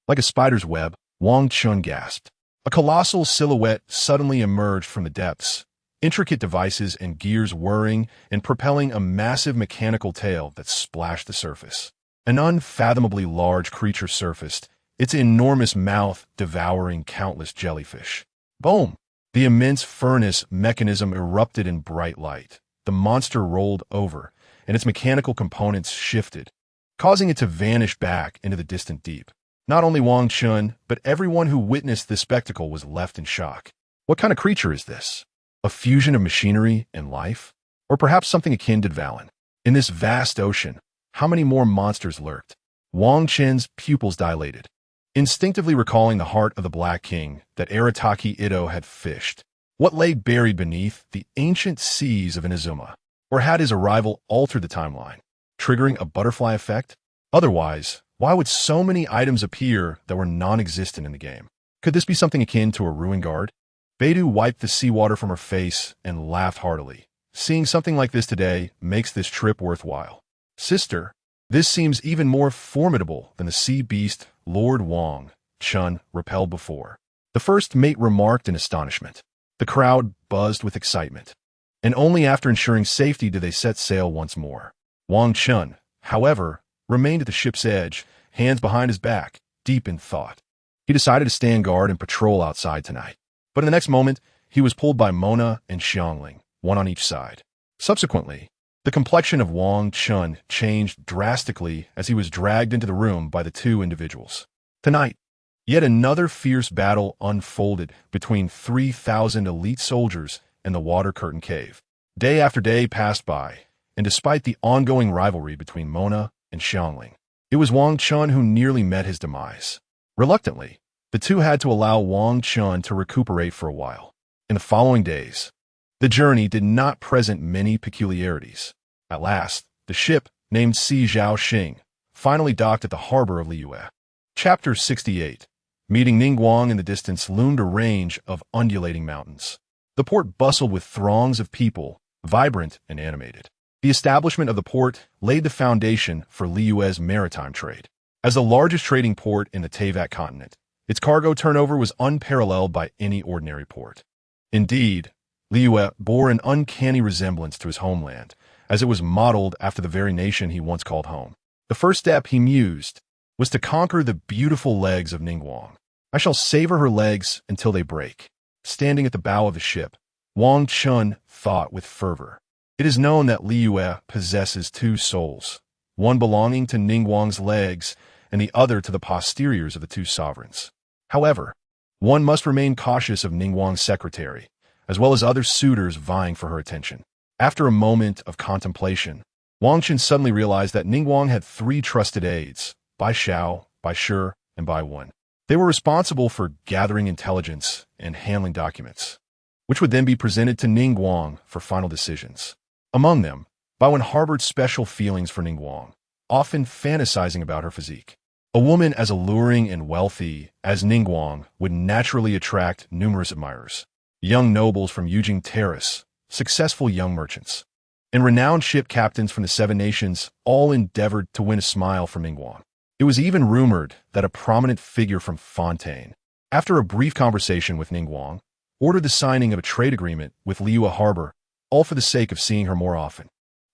Like a spider's web, Wang Chen gasped. A colossal silhouette suddenly emerged from the depths, intricate devices and gears whirring and propelling a massive mechanical tail that splashed the surface. An unfathomably large creature surfaced, its enormous mouth devouring countless jellyfish. Boom! The immense furnace mechanism erupted in bright light. The monster rolled over, and its mechanical components shifted, causing it to vanish back into the distant deep. Not only Wang Chen, but everyone who witnessed this spectacle was left in shock. What kind of creature is this? A fusion of machinery and life? Or perhaps something akin to Valen? In this vast ocean, how many more monsters lurked? Wang Chen's pupils dilated, instinctively recalling the heart of the Black King that Arataki Ito had fished. What lay buried beneath the ancient seas of Inazuma? Or had his arrival altered the timeline, triggering a butterfly effect? Otherwise, why would so many items appear that were non-existent in the game? Could this be something akin to a ruin guard? Beidou wiped the seawater from her face and laughed heartily. Seeing something like this today makes this trip worthwhile. Sister, this seems even more formidable than the sea beast Lord Wang Chen repelled before. The first mate remarked in astonishment. The crowd buzzed with excitement, and only after ensuring safety did they set sail once more. Wang Chen, however, remained at the ship's edge, hands behind his back, deep in thought. He decided to stand guard and patrol outside tonight. But in the next moment, he was pulled by Mona and Xiangling, one on each side. Subsequently, the complexion of Wang Chen changed drastically as he was dragged into the room by the two individuals. Tonight, yet another fierce battle unfolded between 3,000 elite soldiers in the Water Curtain Cave. Day after day passed by, and despite the ongoing rivalry between Mona and Xiangling, it was Wang Chen who nearly met his demise. Reluctantly, the two had to allow Wang Chen to recuperate for a while. In the following days, the journey did not present many peculiarities. At last, the ship, named Si Zhaoxing, finally docked at the harbor of Liyue. Chapter 68. Meeting Ningguang in the distance loomed a range of undulating mountains. The port bustled with throngs of people, vibrant and animated. The establishment of the port laid the foundation for Liyue's maritime trade. As the largest trading port in the Teyvat continent, its cargo turnover was unparalleled by any ordinary port. Indeed, Liyue bore an uncanny resemblance to his homeland, as it was modeled after the very nation he once called home. The first step, he mused, was to conquer the beautiful legs of Ningguang. I shall savor her legs until they break. Standing at the bow of the ship, Wang Chen thought with fervor. It is known that Liyue possesses two souls, one belonging to Ningguang's legs and the other to the posteriors of the two sovereigns. However, one must remain cautious of Ningguang's secretary, as well as other suitors vying for her attention. After a moment of contemplation, Wang Chen suddenly realized that Ningguang had three trusted aides, Bai Xiao, Bai Shi, and Bai Wen. They were responsible for gathering intelligence and handling documents, which would then be presented to Ningguang for final decisions. Among them, Bai Wen harbored special feelings for Ningguang, often fantasizing about her physique. A woman as alluring and wealthy as Ningguang would naturally attract numerous admirers. Young nobles from Yujing Terrace, successful young merchants, and renowned ship captains from the Seven Nations all endeavored to win a smile from Ningguang. It was even rumored that a prominent figure from Fontaine, after a brief conversation with Ningguang, ordered the signing of a trade agreement with Liyue Harbor, all for the sake of seeing her more often.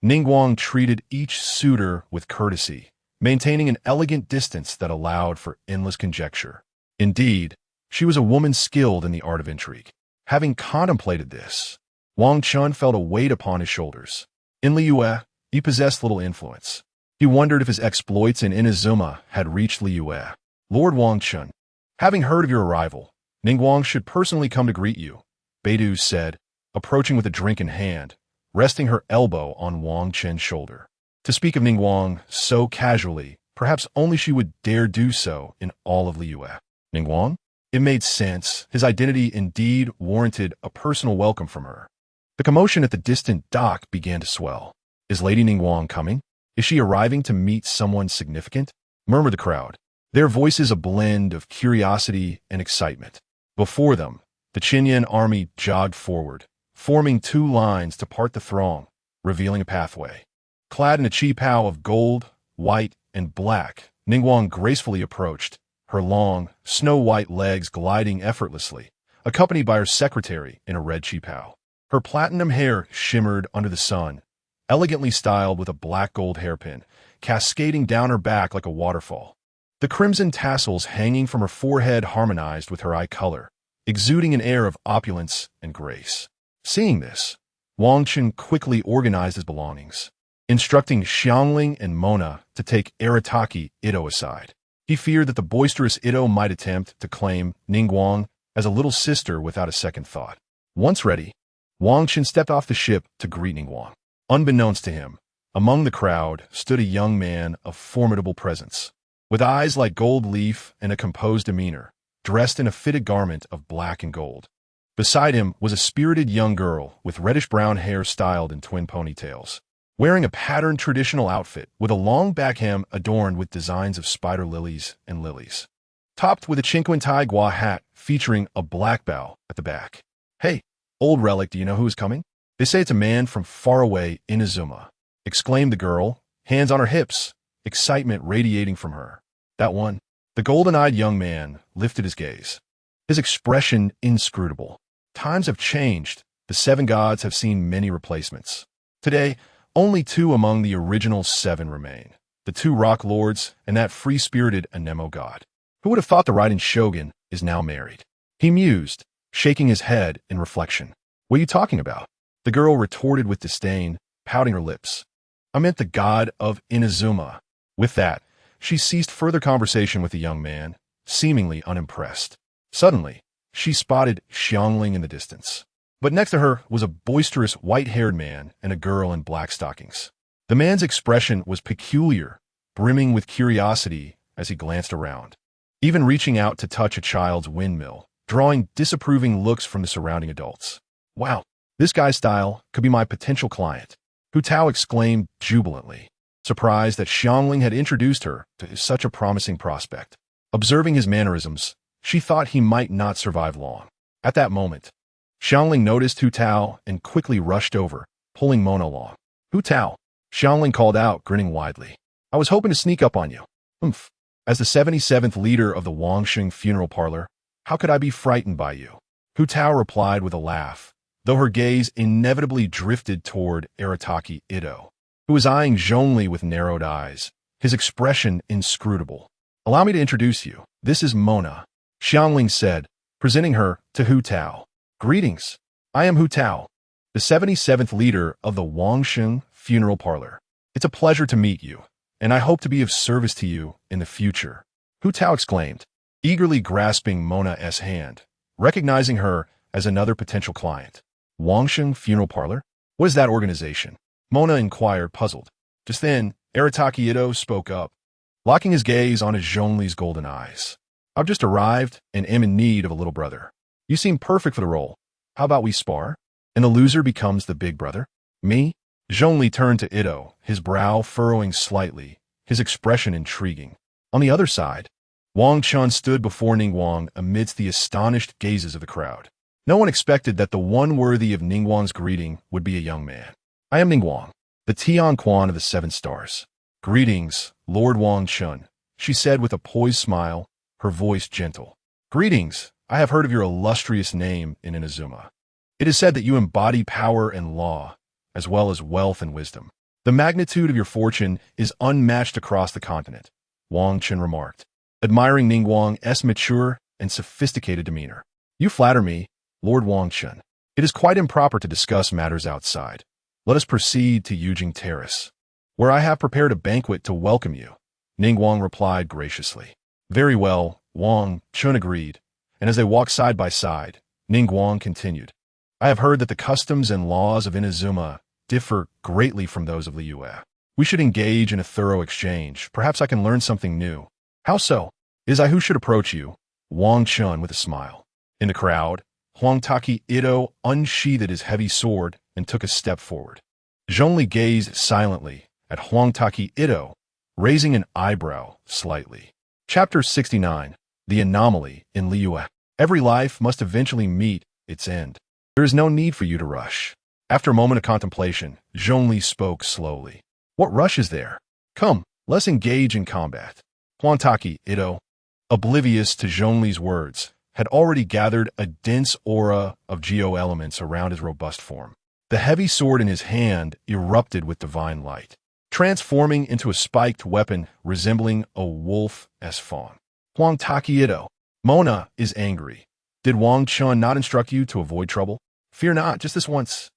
Ningguang treated each suitor with courtesy, maintaining an elegant distance that allowed for endless conjecture. Indeed, she was a woman skilled in the art of intrigue. Having contemplated this, Wang Chen felt a weight upon his shoulders. In Liyue, he possessed little influence. He wondered if his exploits in Inazuma had reached Liyue. Lord Wang Chen, having heard of your arrival, Ningguang should personally come to greet you, Beidou said, approaching with a drink in hand, resting her elbow on Wang Chen's shoulder. To speak of Ningguang so casually, perhaps only she would dare do so in all of Liyue. Ningguang? It made sense. His identity indeed warranted a personal welcome from her. The commotion at the distant dock began to swell. Is Lady Ningguang coming? Is she arriving to meet someone significant? Murmured the crowd, their voices a blend of curiosity and excitement. Before them, the Qinyan army jogged forward, forming two lines to part the throng, revealing a pathway. Clad in a qipao of gold, white, and black, Ningguang gracefully approached, her long, snow-white legs gliding effortlessly, accompanied by her secretary in a red qipao. Her platinum hair shimmered under the sun, elegantly styled with a black-gold hairpin, cascading down her back like a waterfall. The crimson tassels hanging from her forehead harmonized with her eye color, exuding an air of opulence and grace. Seeing this, Wang Chen quickly organized his belongings, instructing Xiangling and Mona to take Arataki Ito aside. He feared that the boisterous Ito might attempt to claim Ningguang as a little sister without a second thought. Once ready, Wang Chen stepped off the ship to greet Ningguang. Unbeknownst to him, among the crowd stood a young man of formidable presence, with eyes like gold leaf and a composed demeanor, dressed in a fitted garment of black and gold. Beside him was a spirited young girl with reddish-brown hair styled in twin ponytails, wearing a patterned traditional outfit with a long back hem adorned with designs of spider lilies and lilies, topped with a Chinquantai Gua hat featuring a black bow at the back. Hey, old relic, do you know who is coming? They say it's a man from far away Inazuma, exclaimed the girl, hands on her hips, excitement radiating from her. That one. The golden-eyed young man lifted his gaze, his expression inscrutable. Times have changed. The seven gods have seen many replacements. Today, only two among the original seven remain, the two rock lords and that free-spirited Anemo god. Who would have thought the Raiden Shogun is now married? He mused, shaking his head in reflection. What are you talking about? The girl retorted with disdain, pouting her lips. I meant the god of Inazuma. With that, she ceased further conversation with the young man, seemingly unimpressed. Suddenly, she spotted Xiangling in the distance. But next to her was a boisterous white-haired man and a girl in black stockings. The man's expression was peculiar, brimming with curiosity as he glanced around, even reaching out to touch a child's windmill, drawing disapproving looks from the surrounding adults. Wow, this guy's style could be my potential client, Hu Tao exclaimed jubilantly, surprised that Xiangling had introduced her to such a promising prospect. Observing his mannerisms, she thought he might not survive long. At that moment, Xiangling noticed Hu Tao and quickly rushed over, pulling Mona along. Hu Tao, Xiangling called out, grinning widely. I was hoping to sneak up on you. Oomph. As the 77th leader of the Wang Chen funeral parlor, how could I be frightened by you? Hu Tao replied with a laugh, though her gaze inevitably drifted toward Arataki Ito, who was eyeing Zhongli with narrowed eyes, his expression inscrutable. Allow me to introduce you. This is Mona, Xiangling said, presenting her to Hu Tao. Greetings. I am Hu Tao, the 77th leader of the Wang Chen funeral parlor. It's a pleasure to meet you, and I hope to be of service to you in the future, Hu Tao exclaimed, eagerly grasping Mona's hand, recognizing her as another potential client. Wang Chen funeral parlor? What is that organization? Mona inquired, puzzled. Just then, Arataki Ito spoke up, locking his gaze on his Zhongli's golden eyes. I've just arrived and am in need of a little brother. You seem perfect for the role. How about we spar? And the loser becomes the big brother? Me? Zhongli turned to Ito, his brow furrowing slightly, his expression intriguing. On the other side, Wang Chen stood before Ningguang amidst the astonished gazes of the crowd. No one expected that the one worthy of Ningguang's greeting would be a young man. I am Ningguang, the Tian Quan of the 7 stars. Greetings, Lord Wang Chen, she said with a poised smile, her voice gentle. Greetings, I have heard of your illustrious name in Inazuma. It is said that you embody power and law, as well as wealth and wisdom. The magnitude of your fortune is unmatched across the continent, Wang Chen remarked, admiring Ningguang's mature and sophisticated demeanor. You flatter me, Lord Wang Chen. It is quite improper to discuss matters outside. Let us proceed to Yujing Terrace, where I have prepared a banquet to welcome you, Ningguang replied graciously. Very well, Wang Chen agreed, and as they walked side by side, Ningguang continued. I have heard that the customs and laws of Inazuma differ greatly from those of Liyue. We should engage in a thorough exchange. Perhaps I can learn something new. How so? It is I who should approach you, Wang Chen with a smile. In the crowd, Huangtaki Ito unsheathed his heavy sword and took a step forward. Zhongli gazed silently at Huangtaki Ito, raising an eyebrow slightly. Chapter 69. The Anomaly in Liyue. Every life must eventually meet its end. There is no need for you to rush. After a moment of contemplation, Zhongli spoke slowly. What rush is there? Come, let's engage in combat. Huangtaki Ito, oblivious to Zhongli's words, had already gathered a dense aura of geo-elements around his robust form. The heavy sword in his hand erupted with divine light, transforming into a spiked weapon resembling a wolf-esque fawn. Huangtaki Ito, Mona is angry. Did Wang Chen not instruct you to avoid trouble? Fear not, just this once.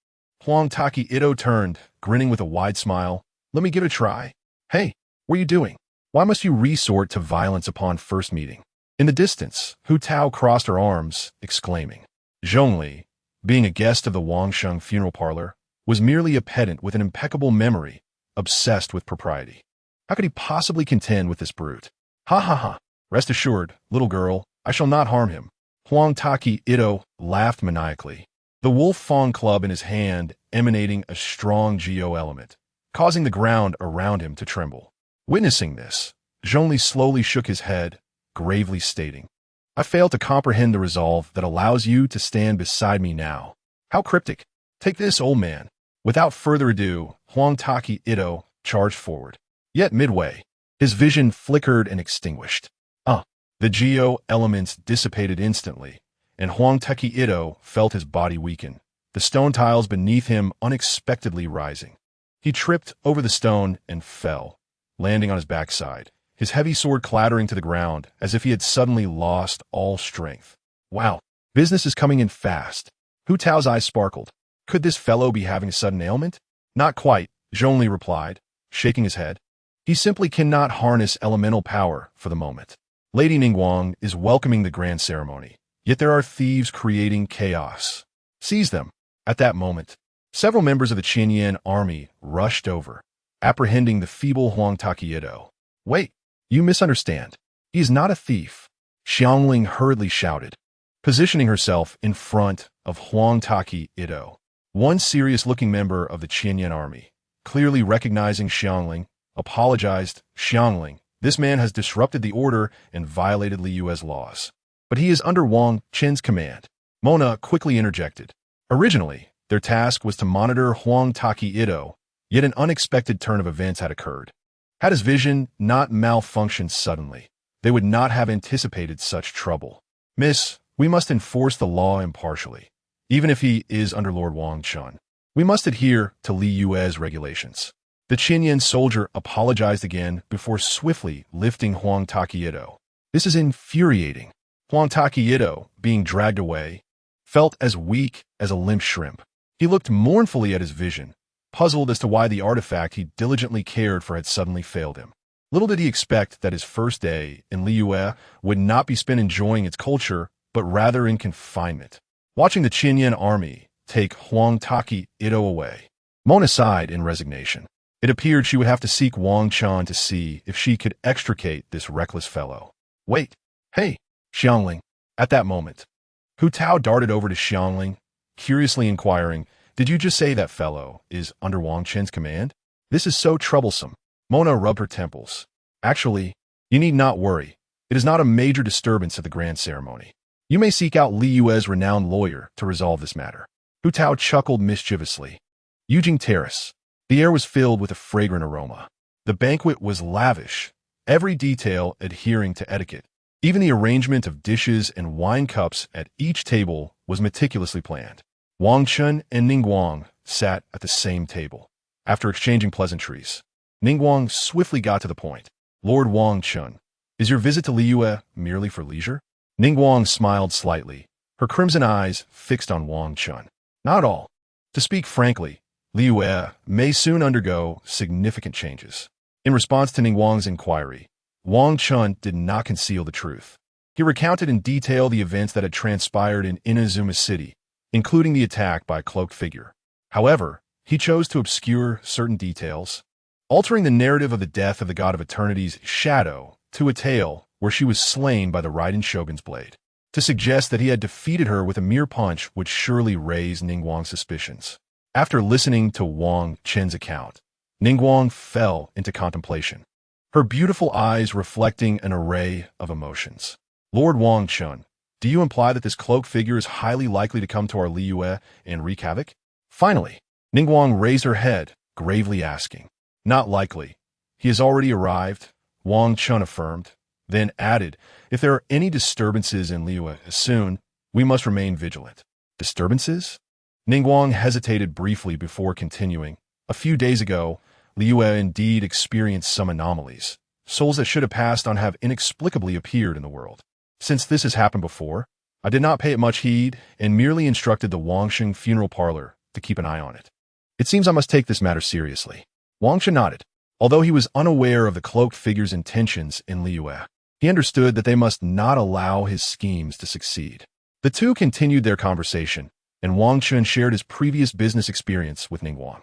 Huangtaki Ito turned, grinning with a wide smile. Let me give it a try. Hey, what are you doing? Why must you resort to violence upon first meeting? In the distance, Hu Tao crossed her arms, exclaiming. Zhongli, being a guest of the Wang Chen funeral parlor, was merely a pedant with an impeccable memory, obsessed with propriety. How could he possibly contend with this brute? Ha ha ha. Rest assured, little girl, I shall not harm him. Huangtaki Ito laughed maniacally, the wolf fawn club in his hand emanating a strong geo-element, causing the ground around him to tremble. Witnessing this, Zhongli slowly shook his head, gravely stating, I fail to comprehend the resolve that allows you to stand beside me now. How cryptic. Take this, old man. Without further ado, Huangtaki Ito charged forward. Yet midway, his vision flickered and extinguished. The geo-elements dissipated instantly, and Huangtaki Ito felt his body weaken, the stone tiles beneath him unexpectedly rising. He tripped over the stone and fell, landing on his backside, his heavy sword clattering to the ground as if he had suddenly lost all strength. Wow, business is coming in fast. Hu Tao's eyes sparkled. Could this fellow be having a sudden ailment? Not quite, Zhongli replied, shaking his head. He simply cannot harness elemental power for the moment. Lady Ningguang is welcoming the grand ceremony, yet there are thieves creating chaos. Seize them. At that moment, several members of the Qinyan army rushed over, apprehending the feeble Huangtaki Ito. Wait, you misunderstand. He is not a thief, Xiangling hurriedly shouted, positioning herself in front of Huang Taki Ito, one serious-looking member of the Qianyan army. Clearly recognizing Xiangling, apologized. Xiangling, this man has disrupted the order and violated Li Yue's laws. But he is under Wang Chen's command. Mona quickly interjected. Originally, their task was to monitor Huang Taki Ito, yet an unexpected turn of events had occurred. Had his vision not malfunctioned suddenly, they would not have anticipated such trouble. Miss, we must enforce the law impartially. Even if he is under Lord Wang Chen, we must adhere to Li Yue's regulations. The Qianyan soldier apologized again before swiftly lifting Huang Taki Ito. This is infuriating. Huang Taki Ito, being dragged away, felt as weak as a limp shrimp. He looked mournfully at his vision, puzzled as to why the artifact he diligently cared for had suddenly failed him. Little did he expect that his first day in Li Yue would not be spent enjoying its culture, but rather in confinement. Watching the Qianyan army take Huang Taki Ito away, Mona sighed in resignation. It appeared she would have to seek Wang Chen to see if she could extricate this reckless fellow. Wait, hey, Xiangling. At that moment, Hu Tao darted over to Xiangling, curiously inquiring, did you just say that fellow is under Wang Chen's command? This is so troublesome. Mona rubbed her temples. Actually, you need not worry. It is not a major disturbance at the grand ceremony. You may seek out Li Yue's renowned lawyer to resolve this matter. Hu Tao chuckled mischievously. Yujing Terrace. The air was filled with a fragrant aroma. The banquet was lavish, every detail adhering to etiquette. Even the arrangement of dishes and wine cups at each table was meticulously planned. Wang Chen and Ningguang sat at the same table. After exchanging pleasantries, Ningguang swiftly got to the point. Lord Wang Chen, is your visit to Li Yue merely for leisure? Ningguang smiled slightly, her crimson eyes fixed on Wang Chen. Not all. To speak frankly, Li Yue may soon undergo significant changes. In response to Ningguang's inquiry, Wang Chen did not conceal the truth. He recounted in detail the events that had transpired in Inazuma City, including the attack by a cloaked figure. However, he chose to obscure certain details, altering the narrative of the death of the God of Eternity's shadow to a tale where she was slain by the Raiden Shogun's blade. To suggest that he had defeated her with a mere punch would surely raise Ningguang's suspicions. After listening to Wang Chen's account, Ningguang fell into contemplation, her beautiful eyes reflecting an array of emotions. Lord Wang Chen, do you imply that this cloaked figure is highly likely to come to our Li Yue and wreak havoc? Finally, Ningguang raised her head, gravely asking. Not likely. He has already arrived, Wang Chen affirmed, then added, if there are any disturbances in Li Yue soon, we must remain vigilant. Disturbances? Ningguang hesitated briefly before continuing. A few days ago, Li Yue indeed experienced some anomalies. Souls that should have passed on have inexplicably appeared in the world. Since this has happened before, I did not pay it much heed and merely instructed the Wangsheng funeral parlor to keep an eye on it. It seems I must take this matter seriously. Wangsheng nodded. Although he was unaware of the cloaked figure's intentions in Li Yue, he understood that they must not allow his schemes to succeed. The two continued their conversation, and Wang Chen shared his previous business experience with Ningguang.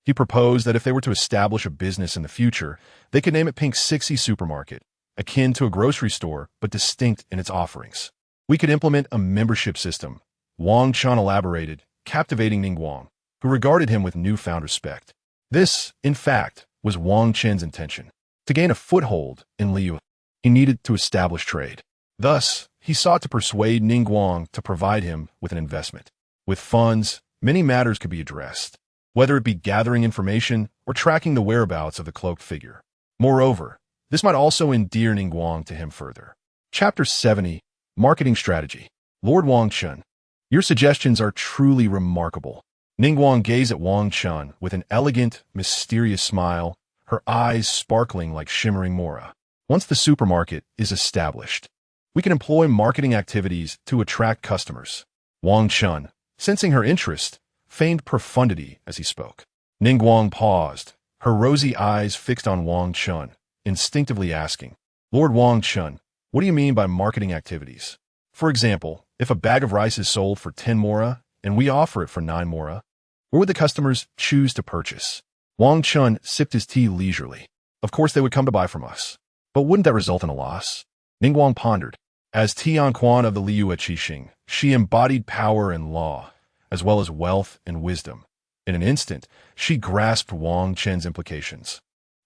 He proposed that if they were to establish a business in the future, they could name it Pink Sixie Supermarket, akin to a grocery store but distinct in its offerings. We could implement a membership system, Wang Chen elaborated, captivating Ningguang, who regarded him with newfound respect. This, in fact, was Wang Chen's intention. To gain a foothold in Li Yue, he needed to establish trade. Thus, he sought to persuade Ningguang to provide him with an investment. With funds, many matters could be addressed, whether it be gathering information or tracking the whereabouts of the cloaked figure. Moreover, this might also endear Ningguang to him further. Chapter 70, Marketing Strategy. Lord Wang Chen, your suggestions are truly remarkable. Ningguang gazed at Wang Chen with an elegant, mysterious smile, her eyes sparkling like shimmering mora. Once the supermarket is established, we can employ marketing activities to attract customers. Wang Chen, sensing her interest, feigned profundity as he spoke. Ningguang paused, her rosy eyes fixed on Wang Chen, instinctively asking, Lord Wang Chen, what do you mean by marketing activities? For example, if a bag of rice is sold for 10 mora and we offer it for 9 mora, where would the customers choose to purchase? Wang Chen sipped his tea leisurely. Of course they would come to buy from us. But wouldn't that result in a loss? Ningguang pondered. As Tianquan of the Liyue Qixing, she embodied power and law, as well as wealth and wisdom. In an instant, she grasped Wang Chen's implications.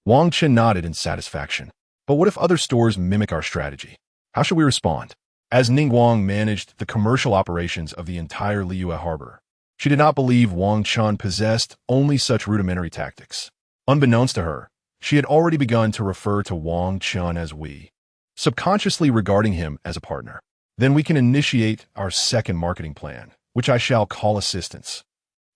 Wang Chen nodded in satisfaction. But what if other stores mimic our strategy? How should we respond? As Ningguang managed the commercial operations of the entire Liyue harbor, she did not believe Wang Chen possessed only such rudimentary tactics. Unbeknownst to her, she had already begun to refer to Wang Chen as we, subconsciously regarding him as a partner. Then we can initiate our second marketing plan, which I shall call assistance.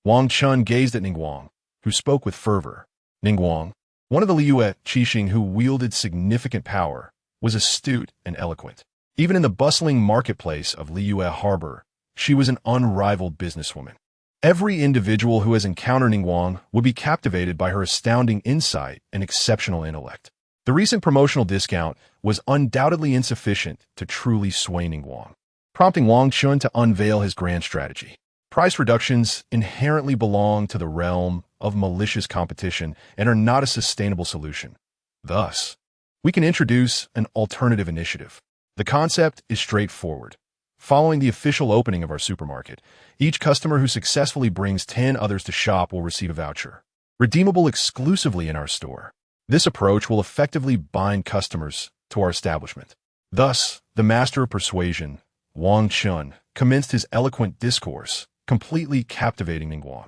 Wang Chen gazed at Ningguang, who spoke with fervor. Ningguang, one of the Liyue Qixing who wielded significant power, was astute and eloquent. Even in the bustling marketplace of Liyue Harbor, she was an unrivaled businesswoman. Every individual who has encountered Ningguang would be captivated by her astounding insight and exceptional intellect. The recent promotional discount was undoubtedly insufficient to truly sway Ningguang, prompting Wang Chen to unveil his grand strategy. Price reductions inherently belong to the realm of malicious competition and are not a sustainable solution. Thus, we can introduce an alternative initiative. The concept is straightforward. Following the official opening of our supermarket, each customer who successfully brings 10 others to shop will receive a voucher, redeemable exclusively in our store. This approach will effectively bind customers to our establishment. Thus, the master of persuasion, Wang Chen, commenced his eloquent discourse, completely captivating Ningguang,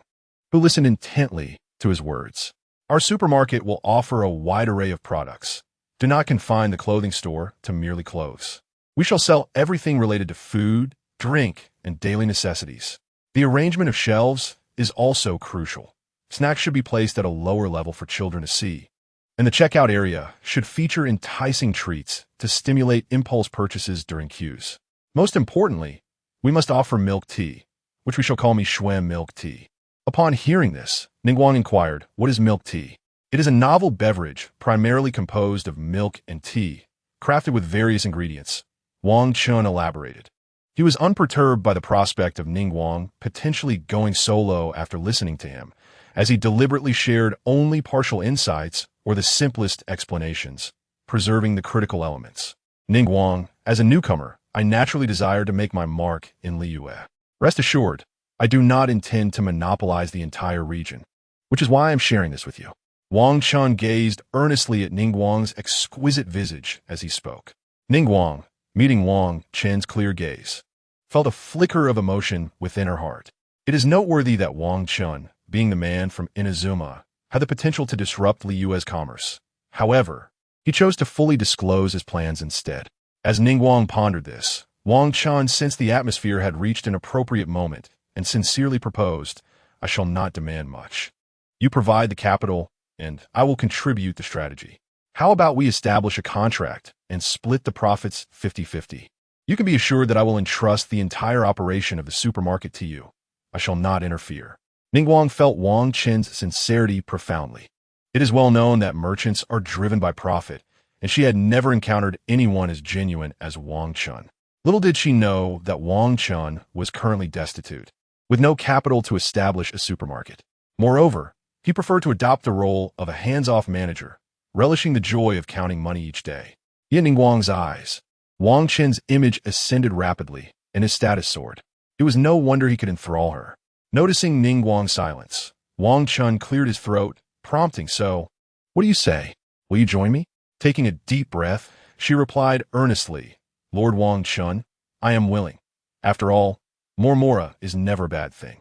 who listened intently to his words. Our supermarket will offer a wide array of products. Do not confine the clothing store to merely clothes. We shall sell everything related to food, drink, and daily necessities. The arrangement of shelves is also crucial. Snacks should be placed at a lower level for children to see, and the checkout area should feature enticing treats to stimulate impulse purchases during queues. Most importantly, we must offer milk tea, which we shall call Mishuen milk tea. Upon hearing this, Ningguang inquired, "What is milk tea?" It is a novel beverage primarily composed of milk and tea, crafted with various ingredients. Wang Chen elaborated. He was unperturbed by the prospect of Ningguang potentially going solo after listening to him, as he deliberately shared only partial insights or the simplest explanations, preserving the critical elements. Ningguang, as a newcomer, I naturally desired to make my mark in Liyue. Rest assured, I do not intend to monopolize the entire region, which is why I am sharing this with you. Wang Chen gazed earnestly at Ningguang's exquisite visage as he spoke. Ningguang, meeting Wang Chen's clear gaze, felt a flicker of emotion within her heart. It is noteworthy that Wang Chen, being the man from Inazuma, had the potential to disrupt Liyue's commerce. However, he chose to fully disclose his plans instead. As Ningguang pondered this, Wang Chen sensed the atmosphere had reached an appropriate moment and sincerely proposed, "I shall not demand much. You provide the capital, and I will contribute the strategy. How about we establish a contract and split the profits 50-50? You can be assured that I will entrust the entire operation of the supermarket to you. I shall not interfere." Ningguang felt Wang Chen's sincerity profoundly. It is well known that merchants are driven by profit, and she had never encountered anyone as genuine as Wang Chen. Little did she know that Wang Chen was currently destitute, with no capital to establish a supermarket. Moreover, he preferred to adopt the role of a hands-off manager, relishing the joy of counting money each day. In Ningguang's eyes, Wang Chen's image ascended rapidly, and his status soared. It was no wonder he could enthrall her. Noticing Ningguang's silence, Wang Chen cleared his throat, prompting, "So, what do you say? Will you join me?" Taking a deep breath, she replied earnestly, "Lord Wang Chen, I am willing. After all, mora is never a bad thing."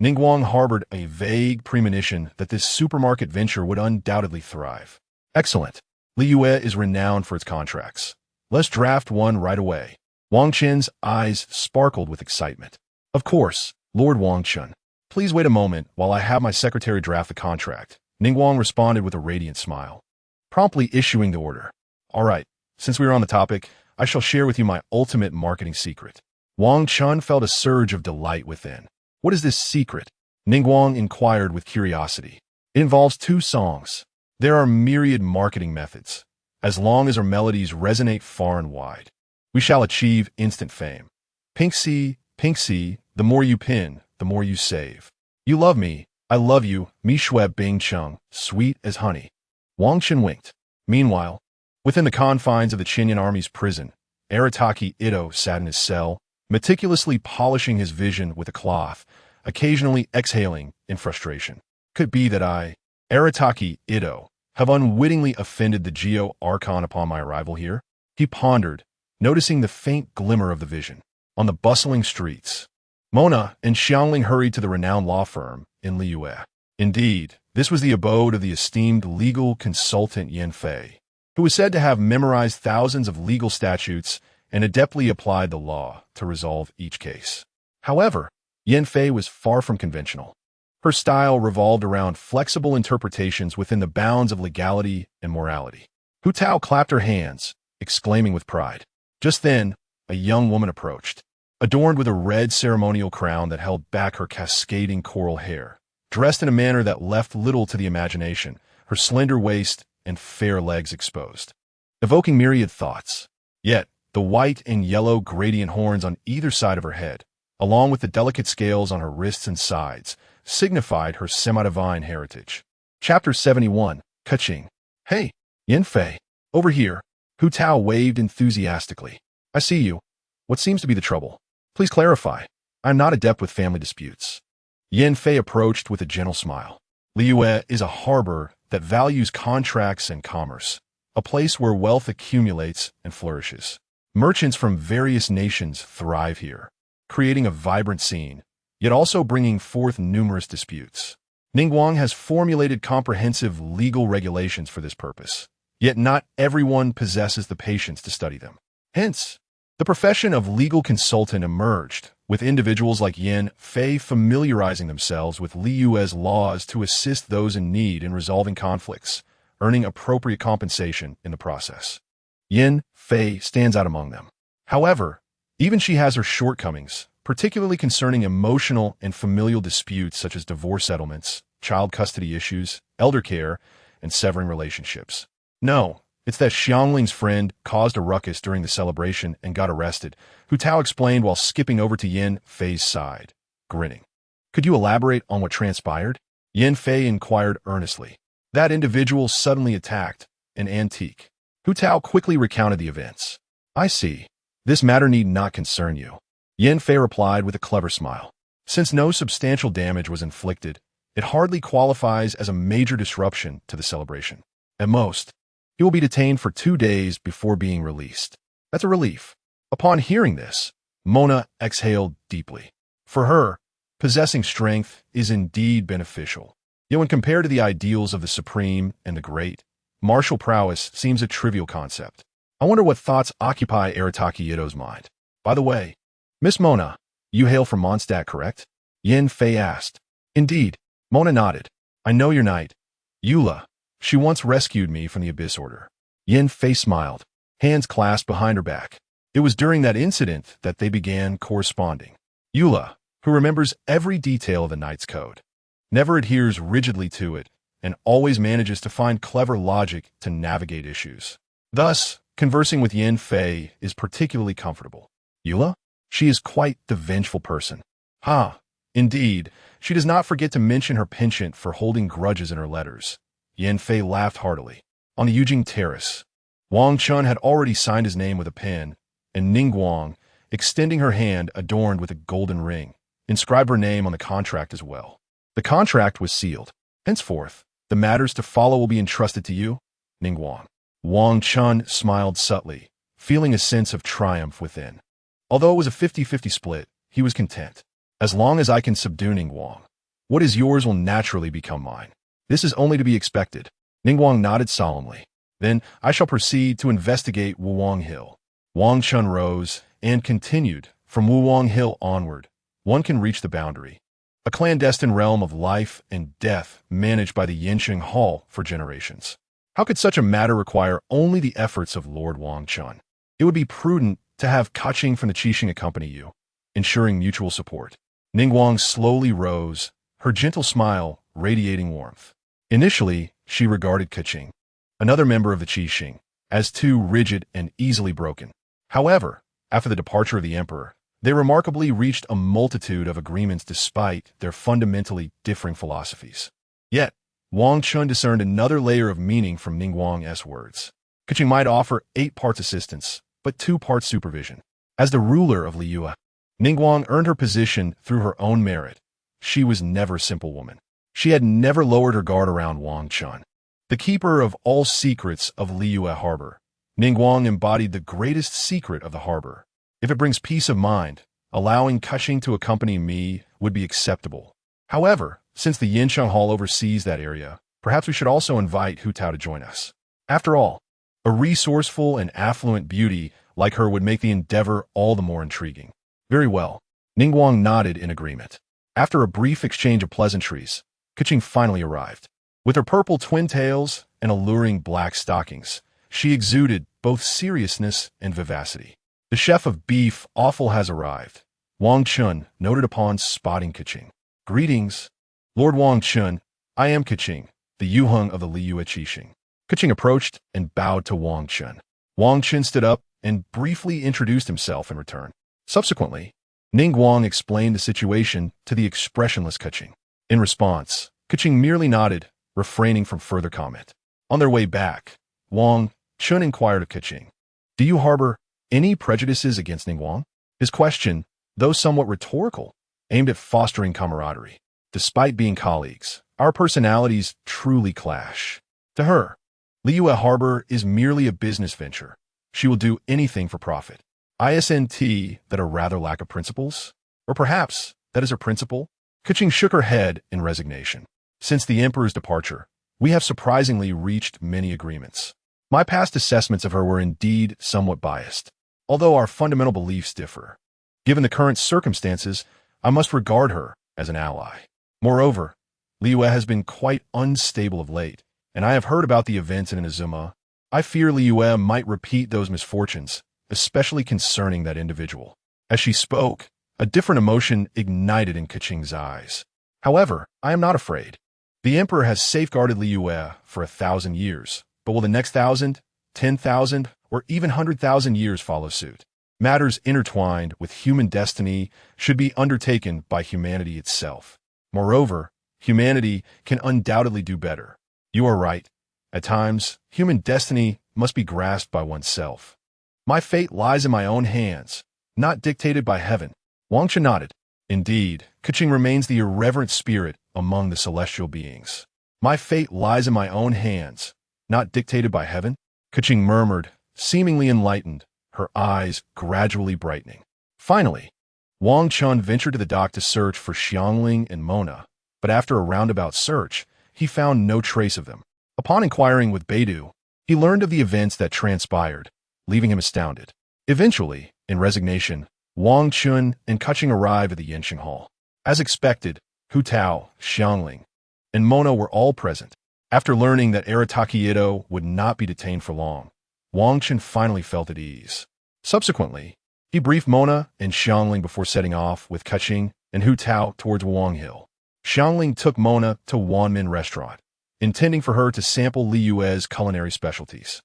Ningguang harbored a vague premonition that this supermarket venture would undoubtedly thrive. "Excellent. Liyue is renowned for its contracts. Let's draft one right away." Wang Chen's eyes sparkled with excitement. "Of course, Lord Wang Chen. Please wait a moment while I have my secretary draft the contract." Ningguang responded with a radiant smile, promptly issuing the order. "All right, since we are on the topic, I shall share with you my ultimate marketing secret." Wang Chen felt a surge of delight within. "What is this secret?" Ningguang inquired with curiosity. "It involves 2 songs. There are myriad marketing methods. As long as our melodies resonate far and wide, we shall achieve instant fame. Pink Sea, the more you pin, the more you save. You love me, I love you, mi shui bing chung, sweet as honey." Wang Chen winked. Meanwhile, within the confines of the Qinyan army's prison, Arataki Ito sat in his cell, meticulously polishing his vision with a cloth, occasionally exhaling in frustration. Could be that I, Arataki Ito, have unwittingly offended the Geo Archon upon my arrival here? He pondered, noticing the faint glimmer of the vision. On the bustling streets, Mona and Xiangling hurried to the renowned law firm in Liyue. Indeed, this was the abode of the esteemed legal consultant Yan Fei, who was said to have memorized thousands of legal statutes and adeptly applied the law to resolve each case. However, Yan Fei was far from conventional. Her style revolved around flexible interpretations within the bounds of legality and morality. Hu Tao clapped her hands, exclaiming with pride. Just then, a young woman approached, adorned with a red ceremonial crown that held back her cascading coral hair. Dressed in a manner that left little to the imagination, her slender waist and fair legs exposed, evoking myriad thoughts. Yet, the white and yellow gradient horns on either side of her head, along with the delicate scales on her wrists and sides, signified her semi-divine heritage. Chapter 71, Kaching. Hey, Yan Fei, over here. Hu Tao waved enthusiastically. I see you. What seems to be the trouble? Please clarify. I'm not adept with family disputes. Yan Fei approached with a gentle smile. Liyue is a harbor that values contracts and commerce, a place where wealth accumulates and flourishes. Merchants from various nations thrive here, creating a vibrant scene, yet also bringing forth numerous disputes. Ningguang has formulated comprehensive legal regulations for this purpose, yet not everyone possesses the patience to study them. Hence, the profession of legal consultant emerged, with individuals like Yan Fei familiarizing themselves with Liyue's laws to assist those in need in resolving conflicts, earning appropriate compensation in the process. Yan Fei stands out among them. However, even she has her shortcomings, particularly concerning emotional and familial disputes such as divorce settlements, child custody issues, elder care, and severing relationships. No, it's that Xiangling's friend caused a ruckus during the celebration and got arrested, Hu Tao explained while skipping over to Yan Fei's side, grinning. Could you elaborate on what transpired? Yan Fei inquired earnestly. That individual suddenly attacked an antique. Hu Tao quickly recounted the events. I see. This matter need not concern you. Yan Fei replied with a clever smile. Since no substantial damage was inflicted, it hardly qualifies as a major disruption to the celebration. At most, he will be detained for 2 days before being released. That's a relief. Upon hearing this, Mona exhaled deeply. For her, possessing strength is indeed beneficial. Yet when compared to the ideals of the supreme and the great, martial prowess seems a trivial concept. I wonder what thoughts occupy Arataki Ito's mind. By the way, Miss Mona, you hail from Mondstadt, correct? Yan Fei asked. Indeed, Mona nodded. I know your knight, Eula. She once rescued me from the Abyss Order. Yan Fei smiled, hands clasped behind her back. It was during that incident that they began corresponding. Eula, who remembers every detail of the Knight's Code, never adheres rigidly to it, and always manages to find clever logic to navigate issues. Thus, conversing with Yan Fei is particularly comfortable. Eula? She is quite the vengeful person. Indeed, she does not forget to mention her penchant for holding grudges in her letters. Yan Fei laughed heartily. On the Yujing Terrace, Wang Chen had already signed his name with a pen, and Ningguang, extending her hand adorned with a golden ring, inscribed her name on the contract as well. The contract was sealed. Henceforth, the matters to follow will be entrusted to you, Ningguang. Wang Chen smiled subtly, feeling a sense of triumph within. Although it was a 50-50 split, he was content. As long as I can subdue Ningguang, what is yours will naturally become mine. This is only to be expected. Ningguang nodded solemnly. Then I shall proceed to investigate Wuwang Hill. Wang Chen rose and continued. From Wuwang Hill onward, one can reach the boundary, a clandestine realm of life and death managed by the Yensheng Hall for generations. How could such a matter require only the efforts of Lord Wang Chen? It would be prudent to have Kaching from the Qixing accompany you, ensuring mutual support. Ningguang slowly rose, her gentle smile radiating warmth. Initially, she regarded Kaching, another member of the Qixing, as too rigid and easily broken. However, after the departure of the emperor, they remarkably reached a multitude of agreements despite their fundamentally differing philosophies. Yet, Wang Chen discerned another layer of meaning from Ningguang's words. Kaching might offer 8 parts assistance, but two-part supervision. As the ruler of Liyue, Ningguang earned her position through her own merit. She was never a simple woman. She had never lowered her guard around Wang Chen. The keeper of all secrets of Liyue Harbor, Ningguang embodied the greatest secret of the harbor. If it brings peace of mind, allowing Keqing to accompany me would be acceptable. However, since the Yinsheng Hall oversees that area, perhaps we should also invite Hu Tao to join us. After all, a resourceful and affluent beauty like her would make the endeavor all the more intriguing. Very well. Ningguang nodded in agreement. After a brief exchange of pleasantries, Keqing finally arrived. With her purple twin tails and alluring black stockings, she exuded both seriousness and vivacity. The chef of beef offal has arrived. Wang Chen noted upon spotting Keqing. Greetings, Lord Wang Chen. I am Keqing, the Yuheng of the Liyue Qixing. Keqing approached and bowed to Wang Chen. Wang Chen stood up and briefly introduced himself in return. Subsequently, Ningguang explained the situation to the expressionless Keqing. In response, Keqing merely nodded, refraining from further comment. On their way back, Wang Chen inquired of Keqing, "Do you harbor any prejudices against Ningguang?" His question, though somewhat rhetorical, aimed at fostering camaraderie. Despite being colleagues, our personalities truly clash. To her, Liyue Harbor is merely a business venture. She will do anything for profit. Isn't that a rather lack of principles? Or perhaps that is her principle? Keqing shook her head in resignation. Since the Emperor's departure, we have surprisingly reached many agreements. My past assessments of her were indeed somewhat biased, although our fundamental beliefs differ. Given the current circumstances, I must regard her as an ally. Moreover, Liyue has been quite unstable of late, and I have heard about the events in Inazuma. I fear Liyue might repeat those misfortunes, especially concerning that individual. As she spoke, a different emotion ignited in Keqing's eyes. However, I am not afraid. The Emperor has safeguarded Liyue for 1,000 years, but will the next 1,000, 10,000, or even 100,000 years follow suit? Matters intertwined with human destiny should be undertaken by humanity itself. Moreover, humanity can undoubtedly do better. You are right. At times, human destiny must be grasped by oneself. My fate lies in my own hands, not dictated by heaven. Wang Chen nodded. Indeed, Keqing remains the irreverent spirit among the celestial beings. My fate lies in my own hands, not dictated by heaven? Keqing murmured, seemingly enlightened, her eyes gradually brightening. Finally, Wang Chen ventured to the dock to search for Xiangling and Mona, but after a roundabout search, he found no trace of them. Upon inquiring with Beidou, he learned of the events that transpired, leaving him astounded. Eventually, in resignation, Wang Chen and Keqing arrived at the Yinsheng Hall. As expected, Hu Tao, Xiangling, and Mona were all present. After learning that Arataki Ito would not be detained for long, Wang Chen finally felt at ease. Subsequently, he briefed Mona and Xiangling before setting off with Keqing and Hu Tao towards Wang Hill. Xiangling took Mona to Wanmin Restaurant, intending for her to sample Liyue's culinary specialties.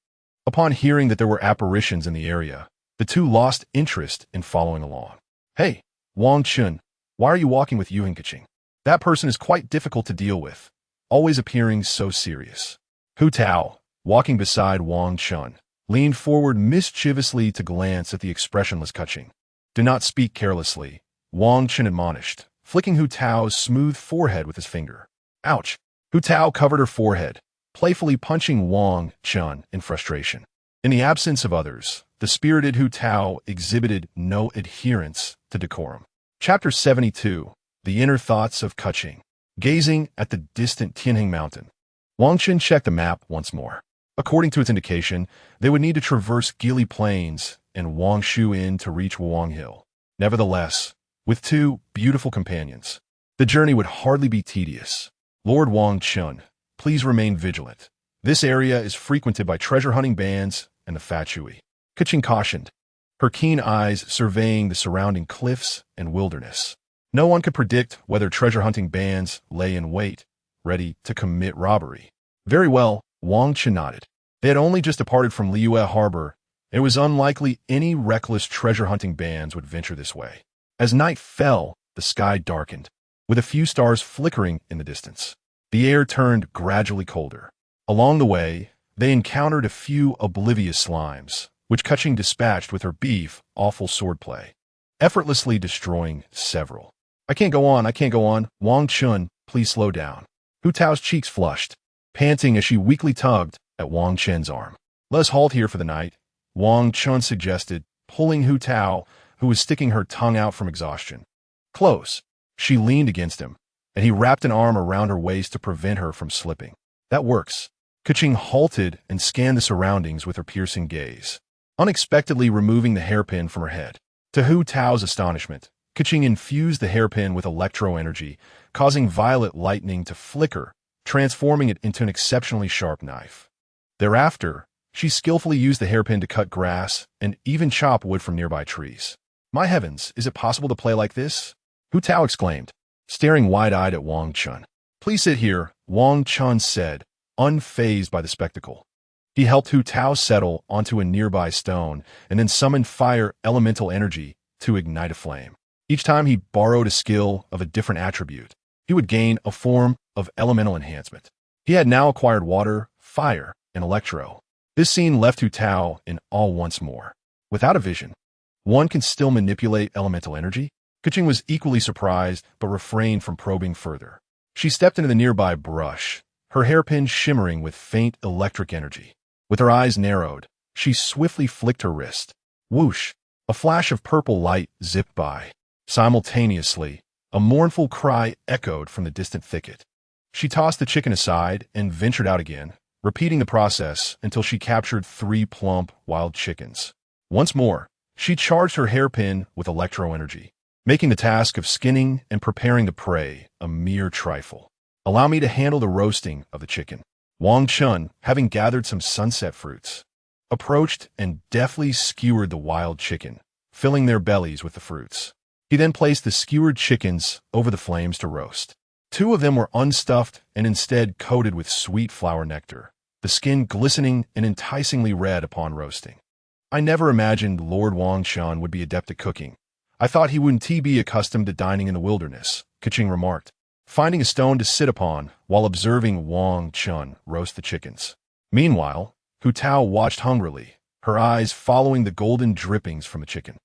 Upon hearing that there were apparitions in the area, the two lost interest in following along. "Hey, Wang Chen, why are you walking with Yuhan Keqing? That person is quite difficult to deal with, always appearing so serious." Hu Tao, walking beside Wang Chen, leaned forward mischievously to glance at the expressionless Keqing. "Do not speak carelessly," Wang Chen admonished, flicking Hu Tao's smooth forehead with his finger. "Ouch!" Hu Tao covered her forehead, playfully punching Wang Chen in frustration. In the absence of others, the spirited Hu Tao exhibited no adherence to decorum. Chapter 72. The Inner Thoughts of Keqing. Gazing at the distant Tianheng Mountain, Wang Chen checked the map once more. According to its indication, they would need to traverse Gili Plains and Wangshu Inn to reach Wang Hill. Nevertheless, with two beautiful companions, the journey would hardly be tedious. "Lord Wang Chen, please remain vigilant. This area is frequented by treasure-hunting bands and the Fat Chui," Keqing cautioned, her keen eyes surveying the surrounding cliffs and wilderness. No one could predict whether treasure-hunting bands lay in wait, ready to commit robbery. Very well, Wang Chen nodded. They had only just departed from Liyue Harbor. It was unlikely any reckless treasure-hunting bands would venture this way. As night fell, the sky darkened, with a few stars flickering in the distance. The air turned gradually colder. Along the way, they encountered a few oblivious slimes, which Keqing dispatched with her awful swordplay, effortlessly destroying several. I can't go on. Wang Chen, please slow down. Hu Tao's cheeks flushed, panting as she weakly tugged at Wang Chen's arm. Let us halt here for the night, Wang Chen suggested, pulling Hu Tao, who was sticking her tongue out from exhaustion. Close. She leaned against him, and he wrapped an arm around her waist to prevent her from slipping. That works. Keqing halted and scanned the surroundings with her piercing gaze, unexpectedly removing the hairpin from her head. To Hu Tao's astonishment, Keqing infused the hairpin with electro energy, causing violet lightning to flicker, transforming it into an exceptionally sharp knife. Thereafter, she skillfully used the hairpin to cut grass and even chop wood from nearby trees. My heavens, is it possible to play like this? Hu Tao exclaimed, staring wide-eyed at Wang Chen. Please sit here, Wang Chen said, unfazed by the spectacle. He helped Hu Tao settle onto a nearby stone and then summoned fire elemental energy to ignite a flame. Each time he borrowed a skill of a different attribute, he would gain a form of elemental enhancement. He had now acquired water, fire, and electro. This scene left Hu Tao in awe once more. Without a vision, one can still manipulate elemental energy? Keqing was equally surprised but refrained from probing further. She stepped into the nearby brush, her hairpin shimmering with faint electric energy. With her eyes narrowed, she swiftly flicked her wrist. Whoosh! A flash of purple light zipped by. Simultaneously, a mournful cry echoed from the distant thicket. She tossed the chicken aside and ventured out again, repeating the process until she captured 3 plump, wild chickens. Once more, she charged her hairpin with electro energy, making the task of skinning and preparing the prey a mere trifle. Allow me to handle the roasting of the chicken. Wang Chen, having gathered some sunset fruits, approached and deftly skewered the wild chicken, filling their bellies with the fruits. He then placed the skewered chickens over the flames to roast. 2 of them were unstuffed and instead coated with sweet flower nectar, the skin glistening and enticingly red upon roasting. I never imagined Lord Wang Chen would be adept at cooking. I thought he wouldn't be accustomed to dining in the wilderness, Keqing remarked, finding a stone to sit upon while observing Wang Chen roast the chickens. Meanwhile, Hu Tao watched hungrily, her eyes following the golden drippings from the chicken.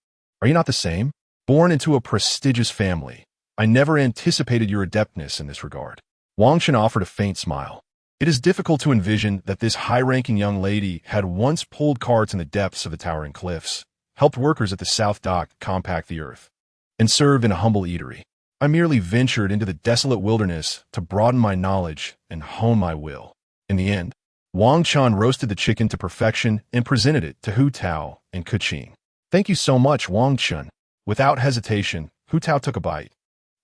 Are you not the same? Born into a prestigious family, I never anticipated your adeptness in this regard. Wang Chen offered a faint smile. It is difficult to envision that this high-ranking young lady had once pulled carts in the depths of the towering cliffs, helped workers at the South Dock compact the earth, and served in a humble eatery. I merely ventured into the desolate wilderness to broaden my knowledge and hone my will. In the end, Wang Chen roasted the chicken to perfection and presented it to Hu Tao and Keqing. Thank you so much, Wang Chen. Without hesitation, Hu Tao took a bite,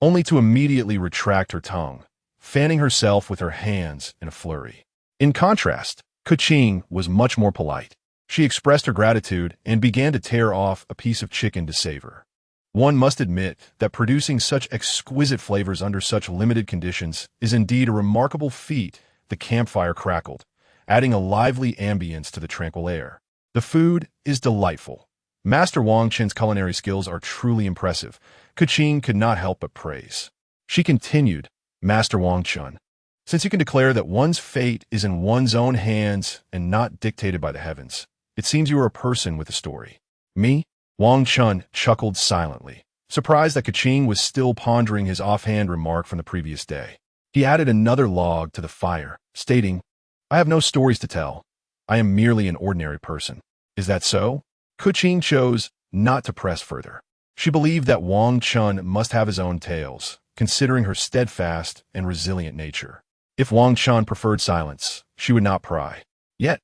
only to immediately retract her tongue, fanning herself with her hands in a flurry. In contrast, Keqing was much more polite. She expressed her gratitude and began to tear off a piece of chicken to savor. One must admit that producing such exquisite flavors under such limited conditions is indeed a remarkable feat. The campfire crackled, adding a lively ambience to the tranquil air. The food is delightful. Master Wang Chen's culinary skills are truly impressive. Keqing could not help but praise. She continued, Master Wang Chen, since you can declare that one's fate is in one's own hands and not dictated by the heavens, it seems you are a person with a story. Me? Wang Chen chuckled silently, surprised that Keqing was still pondering his offhand remark from the previous day. He added another log to the fire, stating, I have no stories to tell. I am merely an ordinary person. Is that so? Keqing chose not to press further. She believed that Wang Chen must have his own tales, considering her steadfast and resilient nature. If Wang Chen preferred silence, she would not pry. Yet,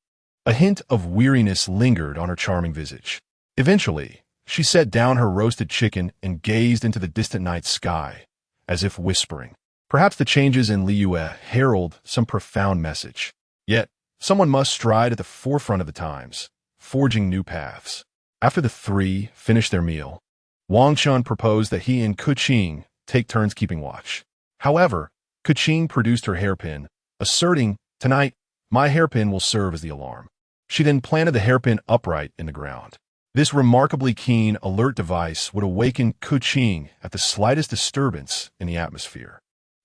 a hint of weariness lingered on her charming visage. Eventually, she set down her roasted chicken and gazed into the distant night sky, as if whispering. Perhaps the changes in Liyue herald some profound message. Yet, someone must stride at the forefront of the times, forging new paths. After the 3 finished their meal, Wang Chen proposed that he and Keqing take turns keeping watch. However, Keqing produced her hairpin, asserting, Tonight, my hairpin will serve as the alarm. She then planted the hairpin upright in the ground. This remarkably keen alert device would awaken Keqing at the slightest disturbance in the atmosphere.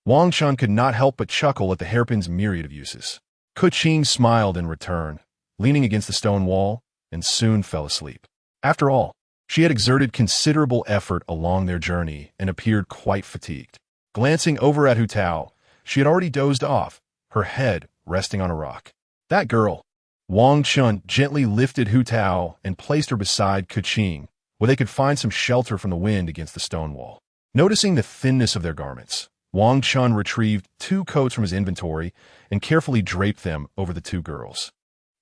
Wang Chen could not help but chuckle at the hairpin's myriad of uses. Keqing smiled in return, leaning against the stone wall, and soon fell asleep. After all, she had exerted considerable effort along their journey and appeared quite fatigued. Glancing over at Hu Tao, she had already dozed off, her head resting on a rock. That girl! Wang Chen gently lifted Hu Tao and placed her beside Keqing, where they could find some shelter from the wind against the stone wall. Noticing the thinness of their garments, Wang Chen retrieved 2 coats from his inventory and carefully draped them over the 2 girls.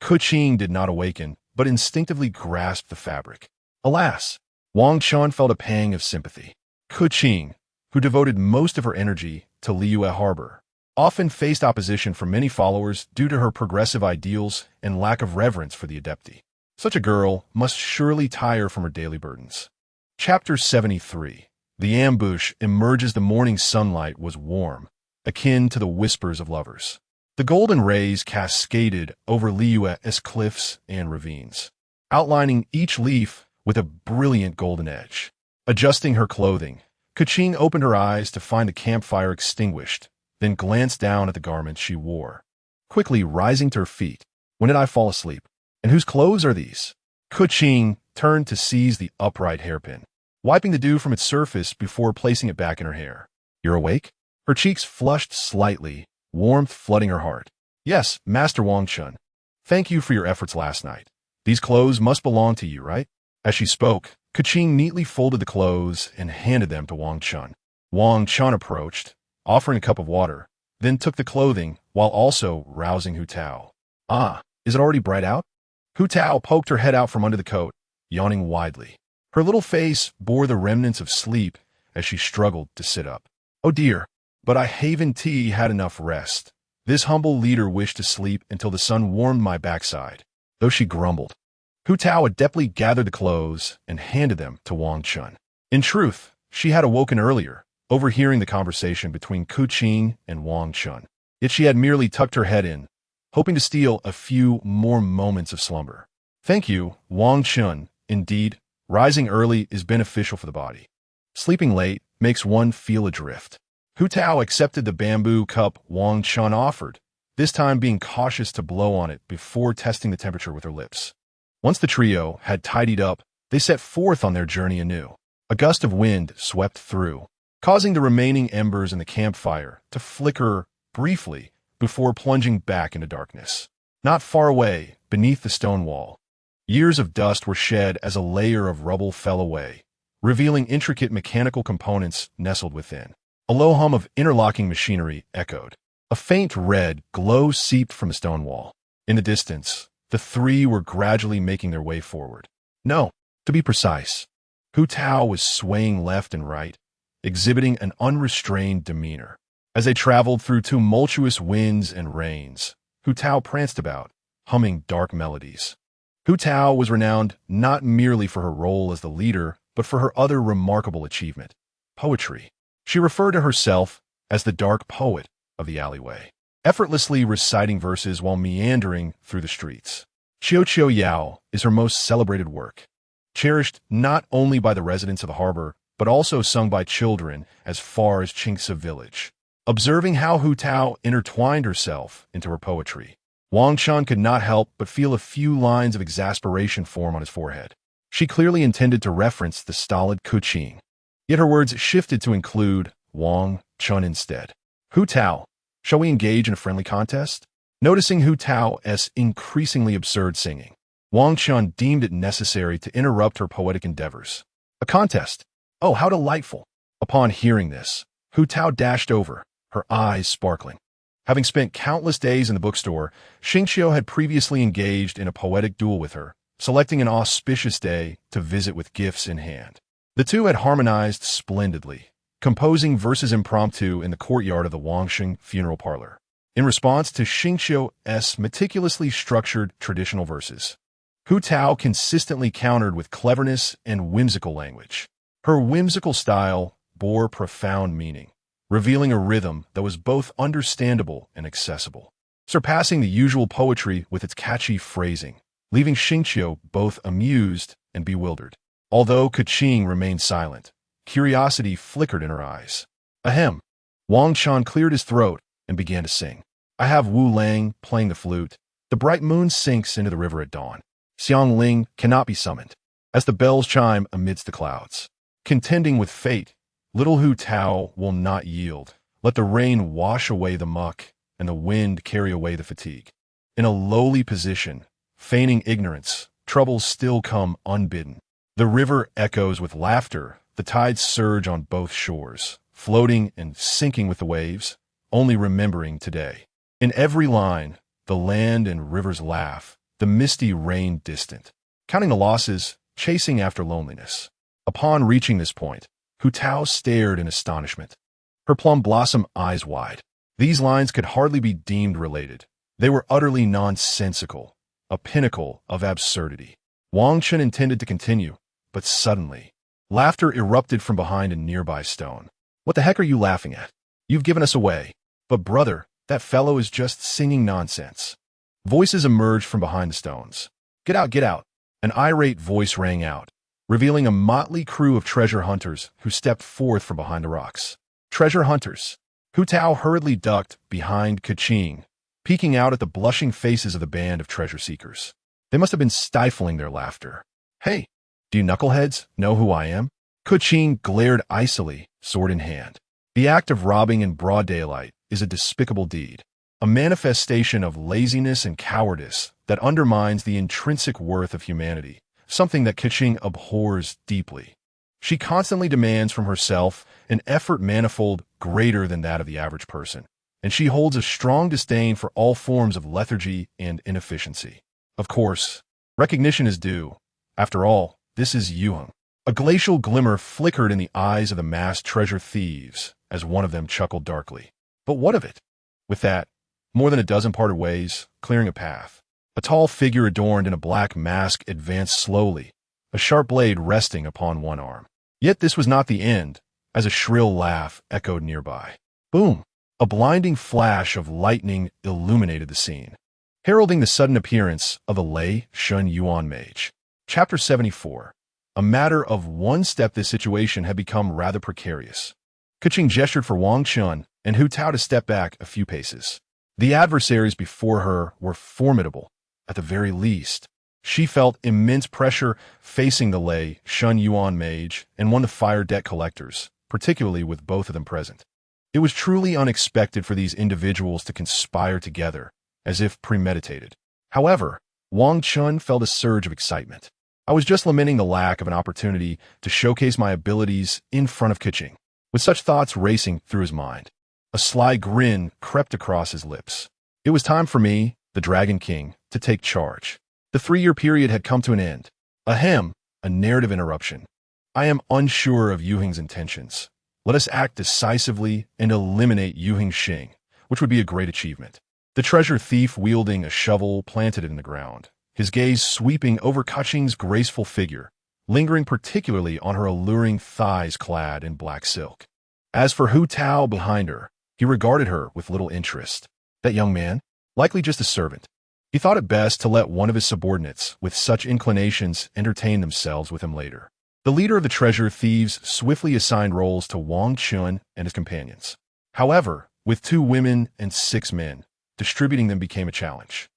Keqing did not awaken, but instinctively grasped the fabric. Alas, Wang Chen felt a pang of sympathy. Keqing, who devoted most of her energy to Liyue Harbor, often faced opposition from many followers due to her progressive ideals and lack of reverence for the adepti. Such a girl must surely tire from her daily burdens. Chapter 73. The ambush emerged as the morning sunlight was warm, akin to the whispers of lovers. The golden rays cascaded over Liyue's cliffs and ravines, outlining each leaf with a brilliant golden edge. Adjusting her clothing, Keqing opened her eyes to find the campfire extinguished, then glanced down at the garments she wore. Quickly rising to her feet, "When did I fall asleep? And whose clothes are these?" Keqing turned to seize the upright hairpin, wiping the dew from its surface before placing it back in her hair. "You're awake?" Her cheeks flushed slightly, warmth flooding her heart. "Yes, Master Wang Chen. Thank you for your efforts last night. These clothes must belong to you, right?" As she spoke, Keqing neatly folded the clothes and handed them to Wang Chen. Wang Chen approached, offering a cup of water, then took the clothing while also rousing Hu Tao. "Ah, is it already bright out?" Hu Tao poked her head out from under the coat, yawning widely. Her little face bore the remnants of sleep as she struggled to sit up. "Oh dear, but I haven't had enough rest. This humble leader wished to sleep until the sun warmed my backside," though she grumbled. Hu Tao adeptly gathered the clothes and handed them to Wang Chen. In truth, she had awoken earlier, overhearing the conversation between Keqing and Wang Chen. Yet she had merely tucked her head in, hoping to steal a few more moments of slumber. "Thank you, Wang Chen. Indeed, rising early is beneficial for the body. Sleeping late makes one feel adrift." Hu Tao accepted the bamboo cup Wang Chen offered, this time being cautious to blow on it before testing the temperature with her lips. Once the trio had tidied up, they set forth on their journey anew. A gust of wind swept through, causing the remaining embers in the campfire to flicker briefly before plunging back into darkness. Not far away, beneath the stone wall, years of dust were shed as a layer of rubble fell away, revealing intricate mechanical components nestled within. A low hum of interlocking machinery echoed. A faint red glow seeped from the stone wall. In the distance, the 3 were gradually making their way forward. No, to be precise, Hu Tao was swaying left and right, exhibiting an unrestrained demeanor. As they traveled through tumultuous winds and rains, Hu Tao pranced about, humming dark melodies. Hu Tao was renowned not merely for her role as the leader, but for her other remarkable achievement, poetry. She referred to herself as the dark poet of the alleyway, effortlessly reciting verses while meandering through the streets. Qiu Qiu Yao is her most celebrated work, cherished not only by the residents of the harbor, but also sung by children as far as Qingce village. Observing how Hu Tao intertwined herself into her poetry, Wang Chen could not help but feel a few lines of exasperation form on his forehead. She clearly intended to reference the stolid Keqing, yet her words shifted to include Wang Chen instead. "Hu Tao, shall we engage in a friendly contest?" Noticing Hu Tao's increasingly absurd singing, Wang Chen deemed it necessary to interrupt her poetic endeavors. "A contest? Oh, how delightful!" Upon hearing this, Hu Tao dashed over, her eyes sparkling. Having spent countless days in the bookstore, Xingqiu had previously engaged in a poetic duel with her, selecting an auspicious day to visit with gifts in hand. The 2 had harmonized splendidly, composing verses impromptu in the courtyard of the Wangsheng funeral parlor. In response to Xingqiu's meticulously structured traditional verses, Hu Tao consistently countered with cleverness and whimsical language. Her whimsical style bore profound meaning, revealing a rhythm that was both understandable and accessible, surpassing the usual poetry with its catchy phrasing, leaving Xingqiu both amused and bewildered. Although Keqing remained silent, curiosity flickered in her eyes. Ahem. Wang Chen cleared his throat and began to sing. "I have Wu Lang playing the flute. The bright moon sinks into the river at dawn. Xiang Ling cannot be summoned. As the bells chime amidst the clouds, contending with fate, little Hu Tao will not yield. Let the rain wash away the muck, and the wind carry away the fatigue. In a lowly position, feigning ignorance, troubles still come unbidden. The river echoes with laughter, the tides surge on both shores, floating and sinking with the waves, only remembering today. In every line, the land and rivers laugh, the misty rain distant, counting the losses, chasing after loneliness. Upon reaching this point, Hu Tao stared in astonishment, her plum blossom eyes wide. These lines could hardly be deemed related. They were utterly nonsensical, a pinnacle of absurdity. Wang Chen intended to continue, but suddenly, laughter erupted from behind a nearby stone. What the heck are you laughing at? You've given us away. But brother, that fellow is just singing nonsense. Voices emerged from behind the stones. Get out, get out. An irate voice rang out, revealing a motley crew of treasure hunters who stepped forth from behind the rocks. Treasure hunters. Hu Tao hurriedly ducked behind Keqing, peeking out at the blushing faces of the band of treasure seekers. They must have been stifling their laughter. Hey, do you knuckleheads know who I am? Keqing glared icily, sword in hand. The act of robbing in broad daylight is a despicable deed, a manifestation of laziness and cowardice that undermines the intrinsic worth of humanity, something that Keqing abhors deeply. She constantly demands from herself an effort manifold greater than that of the average person, and she holds a strong disdain for all forms of lethargy and inefficiency. Of course, recognition is due. After all, this is Yuheng. A glacial glimmer flickered in the eyes of the masked treasure thieves as one of them chuckled darkly. But what of it? With that, more than a dozen parted ways, clearing a path. A tall figure adorned in a black mask advanced slowly, a sharp blade resting upon one arm. Yet this was not the end, as a shrill laugh echoed nearby. Boom! A blinding flash of lightning illuminated the scene, heralding the sudden appearance of the Lei Shun Yuan mage. Chapter 74. A matter of one step, this situation had become rather precarious. Keqing gestured for Wang Chen and Hu Tao to step back a few paces. The adversaries before her were formidable, at the very least. She felt immense pressure facing the Lei Shun Yuan mage and one of the fire debt collectors, particularly with both of them present. It was truly unexpected for these individuals to conspire together, as if premeditated. However, Wang Chen felt a surge of excitement. I was just lamenting the lack of an opportunity to showcase my abilities in front of Keqing. With such thoughts racing through his mind, a sly grin crept across his lips. It was time for me, the Dragon King, to take charge. The 3-year period had come to an end. Ahem, a narrative interruption. I am unsure of Yuheng's intentions. Let us act decisively and eliminate Yuheng Xing, which would be a great achievement. The treasure thief wielding a shovel planted it in the ground, his gaze sweeping over Keqing's graceful figure, lingering particularly on her alluring thighs clad in black silk. As for Hu Tao behind her, he regarded her with little interest. That young man? Likely just a servant. He thought it best to let one of his subordinates with such inclinations entertain themselves with him later. The leader of the treasure thieves swiftly assigned roles to Wang Chen and his companions. However, with 2 women and 6 men, distributing them became a challenge.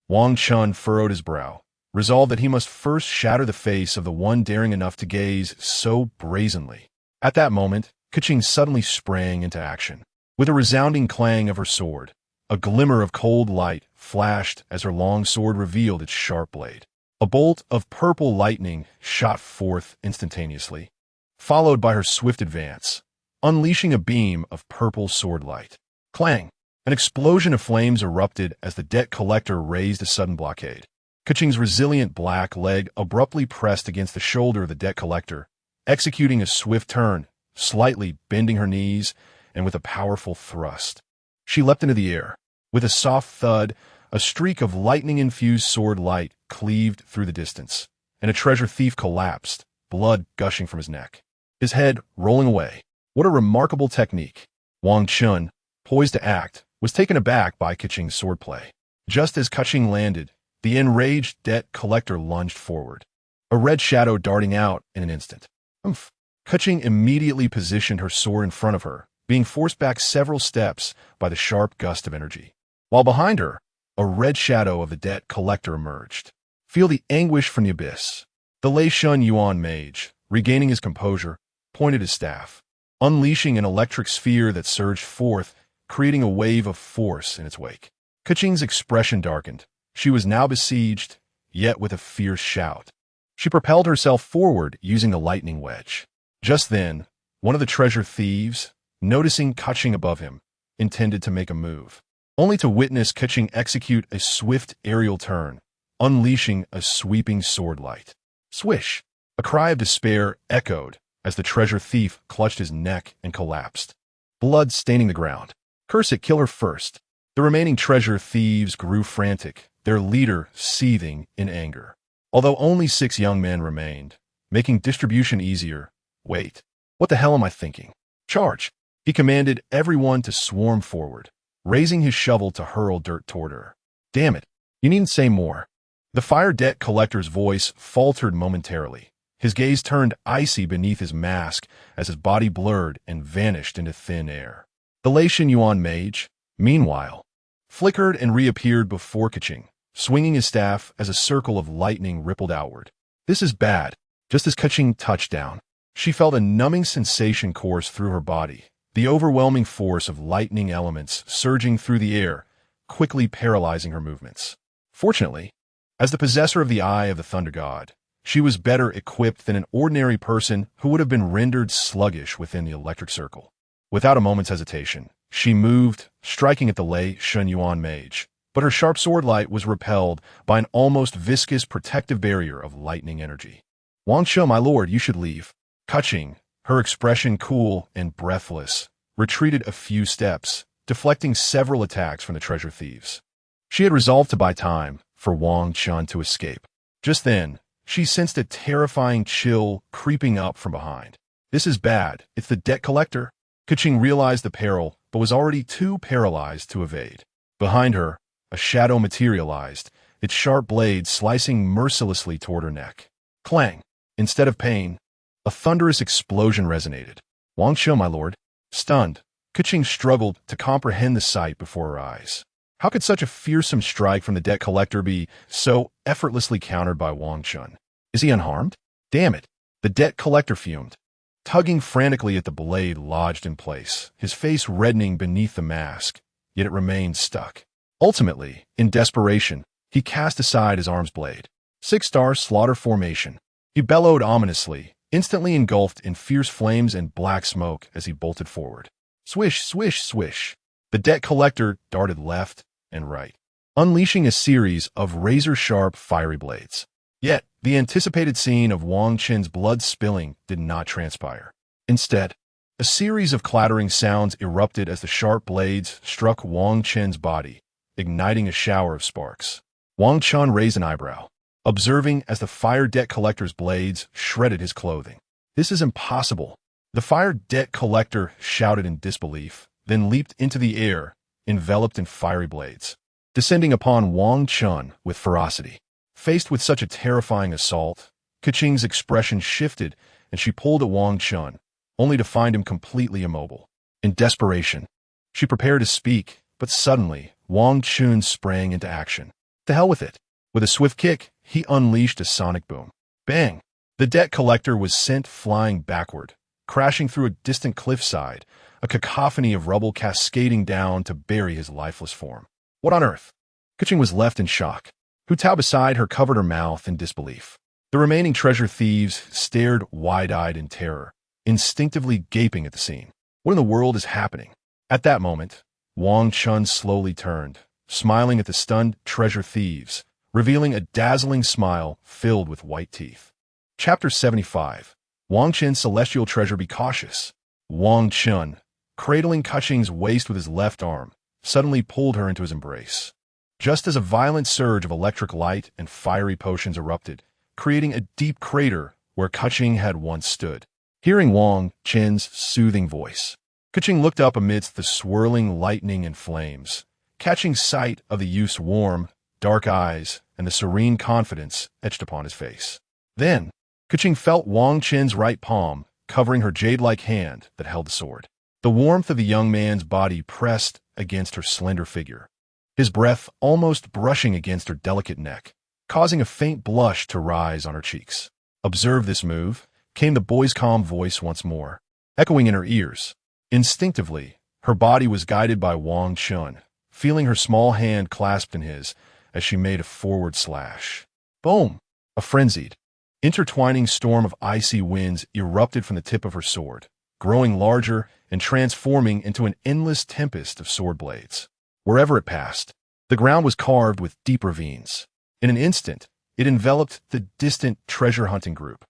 Wang Chen furrowed his brow, resolved that he must first shatter the face of the one daring enough to gaze so brazenly. At that moment, Keqing suddenly sprang into action. With a resounding clang of her sword, a glimmer of cold light flashed as her long sword revealed its sharp blade. A bolt of purple lightning shot forth instantaneously, followed by her swift advance, unleashing a beam of purple sword light. Clang! An explosion of flames erupted as the debt collector raised a sudden blockade. Keqing's resilient black leg abruptly pressed against the shoulder of the debt collector, executing a swift turn, slightly bending her knees, and with a powerful thrust. She leapt into the air. With a soft thud, a streak of lightning-infused sword light cleaved through the distance, and a treasure thief collapsed, blood gushing from his neck, his head rolling away. What a remarkable technique! Wang Chen, poised to act, was taken aback by Keqing's swordplay. Just as Keqing landed, the enraged debt collector lunged forward, a red shadow darting out in an instant. Oomph! Keqing immediately positioned her sword in front of her, being forced back several steps by the sharp gust of energy. While behind her, a red shadow of the debt collector emerged. Feel the anguish from the abyss. The Lei Shun Yuan mage, regaining his composure, pointed his staff, unleashing an electric sphere that surged forth, creating a wave of force in its wake. Keqing's expression darkened. She was now besieged, yet with a fierce shout. She propelled herself forward using the lightning wedge. Just then, one of the treasure thieves, noticing Keqing above him, intended to make a move, only to witness Keqing execute a swift aerial turn, unleashing a sweeping sword light. Swish! A cry of despair echoed as the treasure thief clutched his neck and collapsed, blood staining the ground. Curse it, kill her first. The remaining treasure thieves grew frantic, their leader seething in anger. Although only 6 young men remained, making distribution easier. Wait, what the hell am I thinking? Charge! He commanded everyone to swarm forward, raising his shovel to hurl dirt toward her. Damn it, you needn't say more. The fire debt collector's voice faltered momentarily. His gaze turned icy beneath his mask as his body blurred and vanished into thin air. The Lei Shun Yuan mage, meanwhile, flickered and reappeared before Keqing, swinging his staff as a circle of lightning rippled outward. This is bad. Just as Keqing touched down, she felt a numbing sensation course through her body, the overwhelming force of lightning elements surging through the air, quickly paralyzing her movements. Fortunately, as the possessor of the Eye of the Thunder God, she was better equipped than an ordinary person who would have been rendered sluggish within the electric circle. Without a moment's hesitation, she moved, striking at the Lei Shun Yuan mage, but her sharp sword light was repelled by an almost viscous protective barrier of lightning energy. Wang Chen, my lord, you should leave. Keqing, her expression cool and breathless, retreated a few steps, deflecting several attacks from the treasure thieves. She had resolved to buy time for Wang Chen to escape. Just then, she sensed a terrifying chill creeping up from behind. This is bad. It's the debt collector. Keqing realized the peril, but was already too paralyzed to evade. Behind her, a shadow materialized, its sharp blade slicing mercilessly toward her neck. Clang! Instead of pain, a thunderous explosion resonated. Wang Chen, my lord. Stunned, Keqing struggled to comprehend the sight before her eyes. How could such a fearsome strike from the debt collector be so effortlessly countered by Wang Chen? Is he unharmed? Damn it! The debt collector fumed, tugging frantically at the blade lodged in place, his face reddening beneath the mask, yet it remained stuck. Ultimately, in desperation, he cast aside his arm's blade. 6-star slaughter formation. He bellowed ominously, instantly engulfed in fierce flames and black smoke as he bolted forward. Swish, swish, swish. The debt collector darted left and right, unleashing a series of razor-sharp fiery blades. Yet, the anticipated scene of Wang Chen's blood spilling did not transpire. Instead, a series of clattering sounds erupted as the sharp blades struck Wang Chen's body, igniting a shower of sparks. Wang Chen raised an eyebrow, observing as the fire debt collector's blades shredded his clothing. This is impossible. The fire debt collector shouted in disbelief, then leaped into the air, enveloped in fiery blades, descending upon Wang Chen with ferocity. Faced with such a terrifying assault, Keqing's expression shifted and she pulled at Wang Chen, only to find him completely immobile. In desperation, she prepared to speak, but suddenly, Wang Chen sprang into action. To hell with it. With a swift kick, he unleashed a sonic boom. Bang! The debt collector was sent flying backward, crashing through a distant cliffside, a cacophony of rubble cascading down to bury his lifeless form. What on earth? Keqing was left in shock. Hu Tao beside her covered her mouth in disbelief. The remaining treasure thieves stared wide-eyed in terror, instinctively gaping at the scene. What in the world is happening? At that moment, Wang Chen slowly turned, smiling at the stunned treasure thieves, revealing a dazzling smile filled with white teeth. Chapter 75. Wang Chen's Celestial Treasure. Be cautious. Wang Chen, cradling Keqing's waist with his left arm, suddenly pulled her into his embrace. Just as a violent surge of electric light and fiery potions erupted, creating a deep crater where Keqing had once stood. Hearing Wang Chen's soothing voice, Keqing looked up amidst the swirling lightning and flames, catching sight of the youth's warm, dark eyes and the serene confidence etched upon his face. Then, Keqing felt Wang Chen's right palm covering her jade-like hand that held the sword. The warmth of the young man's body pressed against her slender figure, his breath almost brushing against her delicate neck, causing a faint blush to rise on her cheeks. "Observe this move," came the boy's calm voice once more, echoing in her ears. Instinctively, her body was guided by Wang Chen, feeling her small hand clasped in his as she made a forward slash. Boom! A frenzied, intertwining storm of icy winds erupted from the tip of her sword, growing larger and transforming into an endless tempest of sword blades. Wherever it passed, the ground was carved with deep ravines. In an instant, it enveloped the distant treasure-hunting group.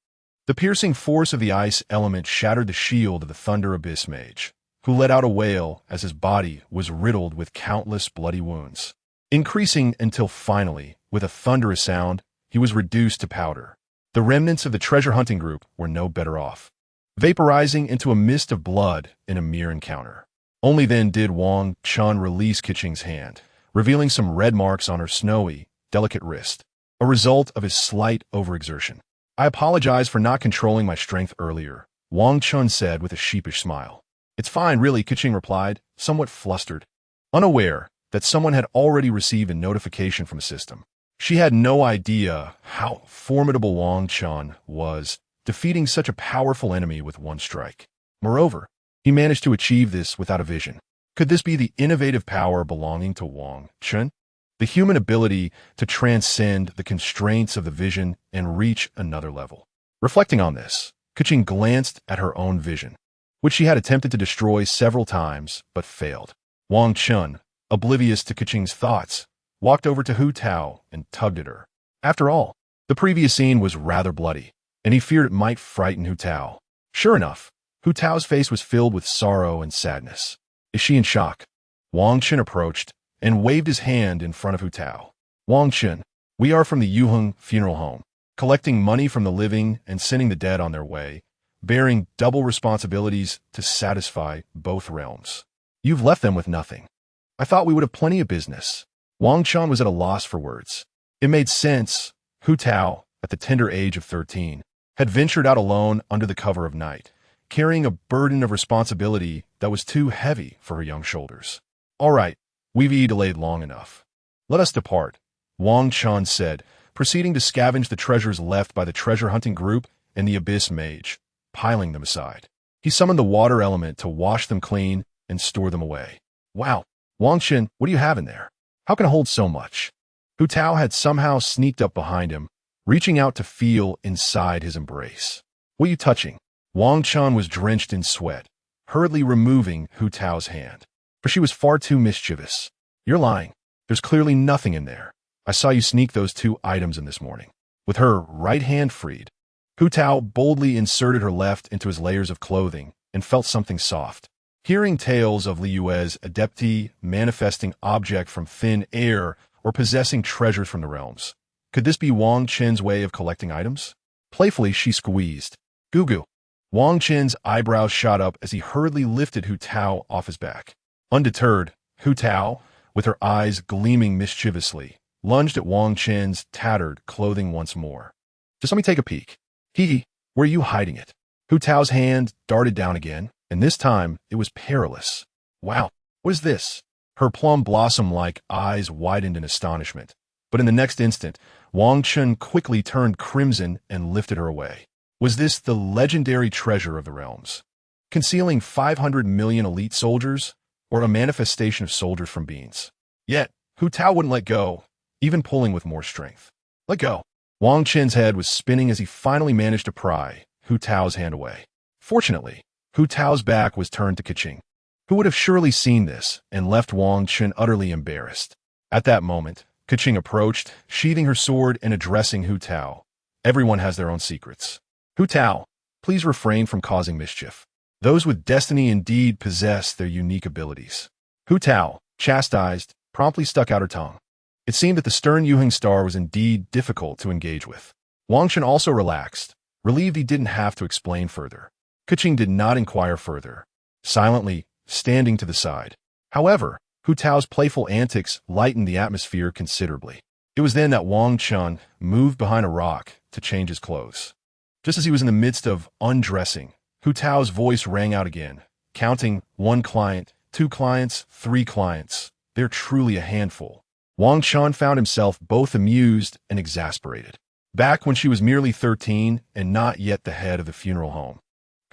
The piercing force of the ice element shattered the shield of the Thunder Abyss Mage, who let out a wail as his body was riddled with countless bloody wounds, increasing until finally, with a thunderous sound, he was reduced to powder. The remnants of the treasure-hunting group were no better off, vaporizing into a mist of blood in a mere encounter. Only then did Wang Chen release Keqing's hand, revealing some red marks on her snowy, delicate wrist, a result of his slight overexertion. "I apologize for not controlling my strength earlier," Wang Chen said with a sheepish smile. "It's fine, really," Keqing replied, somewhat flustered, unaware that someone had already received a notification from a system. She had no idea how formidable Wang Chen was, defeating such a powerful enemy with one strike. Moreover, he managed to achieve this without a vision. Could this be the innovative power belonging to Wang Chen? The human ability to transcend the constraints of the vision and reach another level. Reflecting on this, Keqing glanced at her own vision, which she had attempted to destroy several times but failed. Wang Chen, oblivious to Keqing's thoughts, walked over to Hu Tao and tugged at her. After all, the previous scene was rather bloody, and he feared it might frighten Hu Tao. Sure enough, Hu Tao's face was filled with sorrow and sadness. "Is she in shock?" Wang Chen approached and waved his hand in front of Hu Tao. "Wang Chen, we are from the Yuheng funeral home, collecting money from the living and sending the dead on their way, bearing double responsibilities to satisfy both realms. You've left them with nothing. I thought we would have plenty of business." Wang Chen was at a loss for words. It made sense. Hu Tao, at the tender age of 13, had ventured out alone under the cover of night, carrying a burden of responsibility that was too heavy for her young shoulders. "All right, we've delayed long enough. Let us depart," Wang Chen said, proceeding to scavenge the treasures left by the treasure-hunting group and the Abyss Mage, piling them aside. He summoned the water element to wash them clean and store them away. "Wow, Wang Chen, what do you have in there? How can it hold so much?" Hu Tao had somehow sneaked up behind him, reaching out to feel inside his embrace. "What are you touching?" Wang Chen was drenched in sweat, hurriedly removing Hu Tao's hand, for she was far too mischievous. "You're lying. There's clearly nothing in there. I saw you sneak those 2 items in this morning." With her right hand freed, Hu Tao boldly inserted her left into his layers of clothing and felt something soft. Hearing tales of Liyue's adepti manifesting object from thin air or possessing treasures from the realms. Could this be Wang Chen's way of collecting items? Playfully, she squeezed. "Goo goo." Wang Chen's eyebrows shot up as he hurriedly lifted Hu Tao off his back. Undeterred, Hu Tao, with her eyes gleaming mischievously, lunged at Wang Chen's tattered clothing once more. "Just let me take a peek." "Hee hee, where are you hiding it?" Hu Tao's hand darted down again, and this time it was perilous. "Wow, what is this?" Her plum blossom-like eyes widened in astonishment, but in the next instant, Wang Chen quickly turned crimson and lifted her away. Was this the legendary treasure of the realms, concealing 500 million elite soldiers, or a manifestation of soldiers from beings? Yet, Hu Tao wouldn't let go, even pulling with more strength. "Let go." Wang Chen's head was spinning as he finally managed to pry Hu Tao's hand away. Fortunately, Hu Tao's back was turned to Keqing, who would have surely seen this and left Wang Chen utterly embarrassed. At that moment, Keqing approached, sheathing her sword and addressing Hu Tao. "Everyone has their own secrets. Hu Tao, please refrain from causing mischief. Those with destiny indeed possess their unique abilities." Hu Tao, chastised, promptly stuck out her tongue. It seemed that the stern Yuheng star was indeed difficult to engage with. Wang Chen also relaxed, relieved he didn't have to explain further. Keqing did not inquire further, silently standing to the side. However, Hu Tao's playful antics lightened the atmosphere considerably. It was then that Wang Chen moved behind a rock to change his clothes. Just as he was in the midst of undressing, Hu Tao's voice rang out again, counting 1 client, 2 clients, 3 clients. They're truly a handful. Wang Chen found himself both amused and exasperated. Back when she was merely 13 and not yet the head of the funeral home,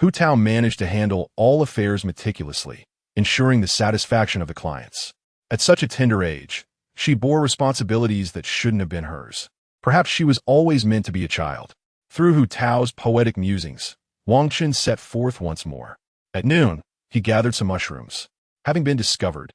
Hu Tao managed to handle all affairs meticulously, ensuring the satisfaction of the clients. At such a tender age, she bore responsibilities that shouldn't have been hers. Perhaps she was always meant to be a child. Through Hu Tao's poetic musings, Wang Chen set forth once more. At noon, he gathered some mushrooms. Having been discovered,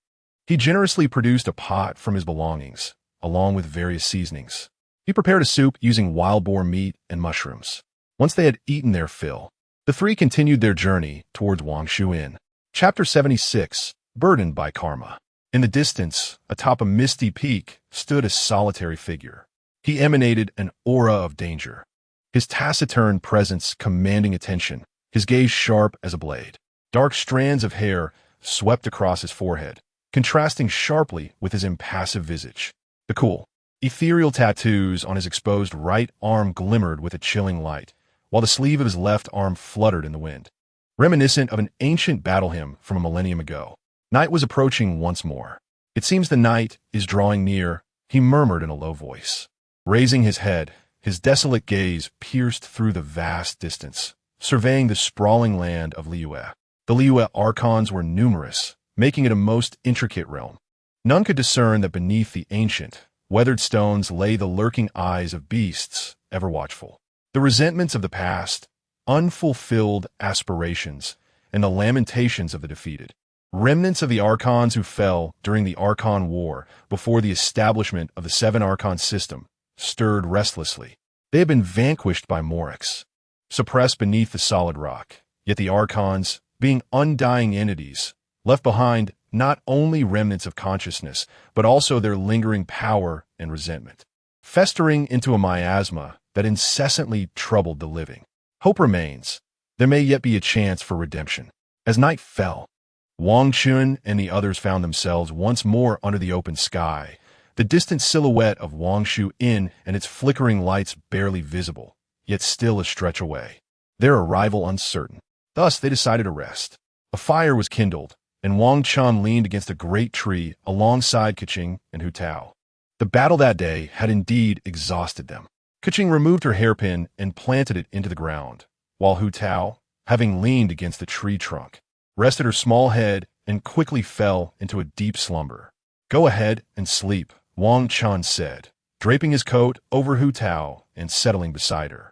he generously produced a pot from his belongings, along with various seasonings. He prepared a soup using wild boar meat and mushrooms. Once they had eaten their fill, the three continued their journey towards Wangshu Inn. Chapter 76, Burdened by Karma. In the distance, atop a misty peak, stood a solitary figure. He emanated an aura of danger, his taciturn presence commanding attention, his gaze sharp as a blade. Dark strands of hair swept across his forehead, contrasting sharply with his impassive visage. The cool, ethereal tattoos on his exposed right arm glimmered with a chilling light, while the sleeve of his left arm fluttered in the wind, reminiscent of an ancient battle hymn from a millennium ago. Night was approaching once more. It seems the night is drawing near, he murmured in a low voice. Raising his head, his desolate gaze pierced through the vast distance, surveying the sprawling land of Liyue. The Liyue Archons were numerous, making it a most intricate realm. None could discern that beneath the ancient, weathered stones lay the lurking eyes of beasts, ever watchful. The resentments of the past, unfulfilled aspirations, and the lamentations of the defeated. Remnants of the Archons who fell during the Archon War before the establishment of the Seven Archon system stirred restlessly. They had been vanquished by Morix, suppressed beneath the solid rock. Yet the Archons, being undying entities, left behind not only remnants of consciousness, but also their lingering power and resentment, festering into a miasma that incessantly troubled the living. Hope remains. There may yet be a chance for redemption. As night fell, Wang Chen and the others found themselves once more under the open sky, the distant silhouette of Wangshu Inn and its flickering lights barely visible, yet still a stretch away, their arrival uncertain. Thus they decided to rest. A fire was kindled, and Wang Chen leaned against a great tree alongside Keqing and Hu Tao. The battle that day had indeed exhausted them. Keqing removed her hairpin and planted it into the ground, while Hu Tao, having leaned against the tree trunk, rested her small head and quickly fell into a deep slumber. Go ahead and sleep, Wang Chen said, draping his coat over Hu Tao and settling beside her,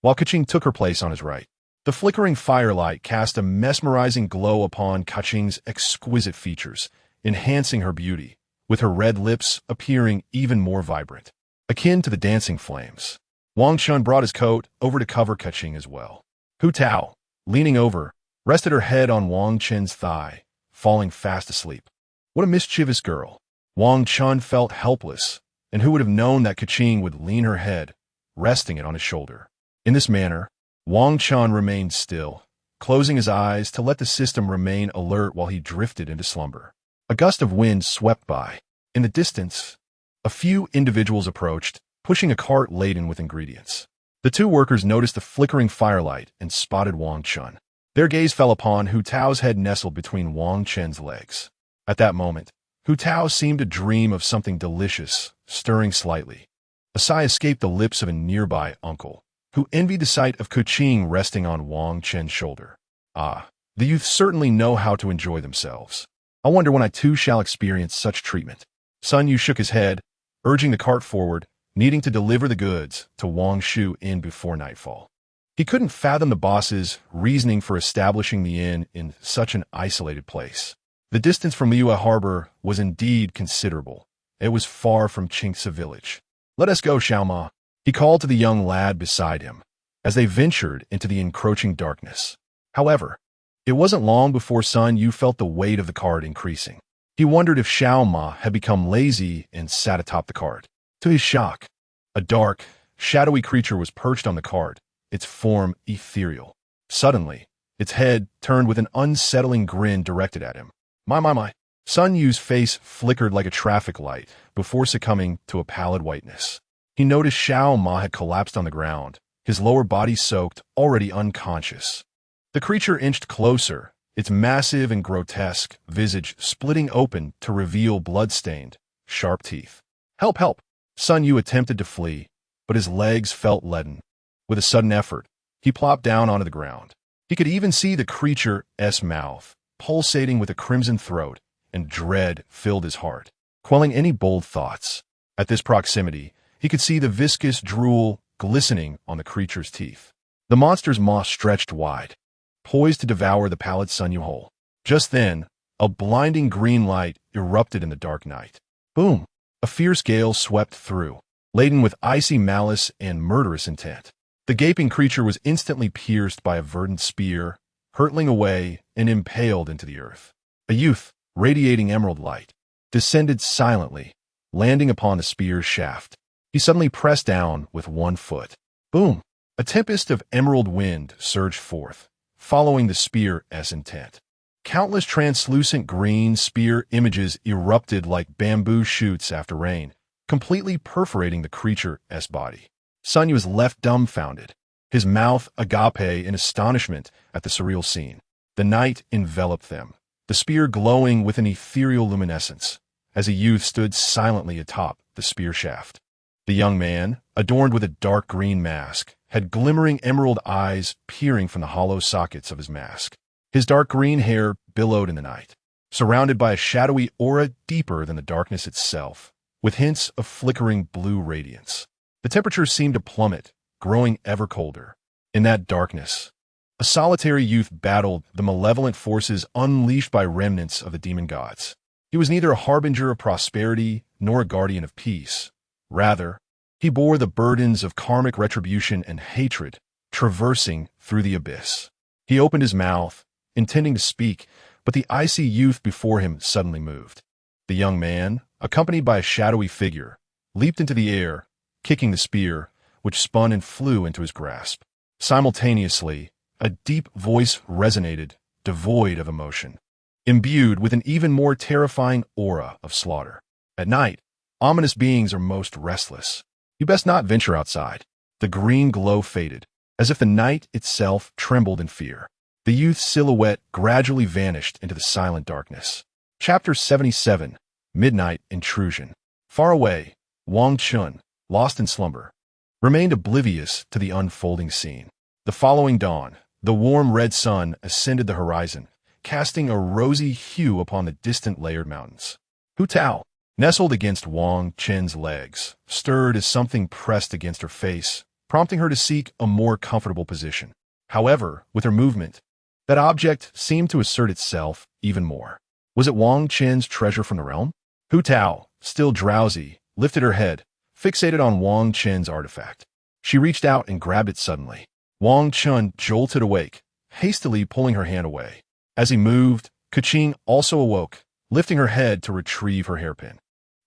while Keqing took her place on his right. The flickering firelight cast a mesmerizing glow upon Keqing's exquisite features, enhancing her beauty, with her red lips appearing even more vibrant, akin to the dancing flames. Wang Chen brought his coat over to cover Keqing as well. Hu Tao, leaning over, rested her head on Wang Chen's thigh, falling fast asleep. What a mischievous girl. Wang Chen felt helpless, and who would have known that Keqing would lean her head, resting it on his shoulder. In this manner, Wang Chen remained still, closing his eyes to let the system remain alert while he drifted into slumber. A gust of wind swept by. In the distance, a few individuals approached, pushing a cart laden with ingredients. The two workers noticed the flickering firelight and spotted Wang Chen. Their gaze fell upon Hu Tao's head nestled between Wang Chen's legs. At that moment, Hu Tao seemed to dream of something delicious, stirring slightly. A sigh escaped the lips of a nearby uncle, who envied the sight of Keqing resting on Wang Chen's shoulder. Ah, the youth certainly know how to enjoy themselves. I wonder when I too shall experience such treatment. Sun Yu shook his head, urging the cart forward, needing to deliver the goods to Wangshu Inn before nightfall. He couldn't fathom the boss's reasoning for establishing the inn in such an isolated place. The distance from Liyue Harbor was indeed considerable. It was far from Qingce village. Let us go, Xiaoma, he called to the young lad beside him, as they ventured into the encroaching darkness. However, it wasn't long before Sun Yu felt the weight of the cart increasing. He wondered if Xiaoma had become lazy and sat atop the cart. To his shock, a dark, shadowy creature was perched on the cart, its form ethereal. Suddenly, its head turned with an unsettling grin directed at him. My. Sun Yu's face flickered like a traffic light before succumbing to a pallid whiteness. He noticed Xiao Ma had collapsed on the ground, his lower body soaked, already unconscious. The creature inched closer, its massive and grotesque visage splitting open to reveal blood-stained, sharp teeth. Help, help! Sun Yu attempted to flee, but his legs felt leaden. With a sudden effort, he plopped down onto the ground. He could even see the creature's mouth, pulsating with a crimson throat, and dread filled his heart, quelling any bold thoughts. At this proximity, he could see the viscous drool glistening on the creature's teeth. The monster's maw stretched wide, poised to devour the pallid Sun Yu whole. Just then, a blinding green light erupted in the dark night. Boom! A fierce gale swept through, laden with icy malice and murderous intent. The gaping creature was instantly pierced by a verdant spear, hurtling away and impaled into the earth. A youth, radiating emerald light, descended silently, landing upon the spear's shaft. He suddenly pressed down with one foot. Boom! A tempest of emerald wind surged forth, following the spear's intent. Countless translucent green spear images erupted like bamboo shoots after rain, completely perforating the creature's body. Sun Yu was left dumbfounded, his mouth agape in astonishment at the surreal scene. The night enveloped them, the spear glowing with an ethereal luminescence, as a youth stood silently atop the spear shaft. The young man, adorned with a dark green mask, had glimmering emerald eyes peering from the hollow sockets of his mask. His dark green hair billowed in the night, surrounded by a shadowy aura deeper than the darkness itself, with hints of flickering blue radiance. The temperature seemed to plummet, growing ever colder. In that darkness, a solitary youth battled the malevolent forces unleashed by remnants of the demon gods. He was neither a harbinger of prosperity nor a guardian of peace. Rather, he bore the burdens of karmic retribution and hatred, traversing through the abyss. He opened his mouth, intending to speak, but the icy youth before him suddenly moved. The young man, accompanied by a shadowy figure, leaped into the air, kicking the spear, which spun and flew into his grasp. Simultaneously, a deep voice resonated, devoid of emotion, imbued with an even more terrifying aura of slaughter. At night, ominous beings are most restless. You best not venture outside. The green glow faded, as if the night itself trembled in fear. The youth's silhouette gradually vanished into the silent darkness. Chapter 77, Midnight Intrusion. Far away, Wang Chen, lost in slumber, remained oblivious to the unfolding scene. The following dawn, the warm red sun ascended the horizon, casting a rosy hue upon the distant layered mountains. Hu Tao, nestled against Wang Chen's legs, stirred as something pressed against her face, prompting her to seek a more comfortable position. However, with her movement, that object seemed to assert itself even more. Was it Wang Chen's treasure from the realm? Hu Tao, still drowsy, lifted her head, fixated on Wang Chen's artifact. She reached out and grabbed it suddenly. Wang Chen jolted awake, hastily pulling her hand away. As he moved, Keqing also awoke, lifting her head to retrieve her hairpin.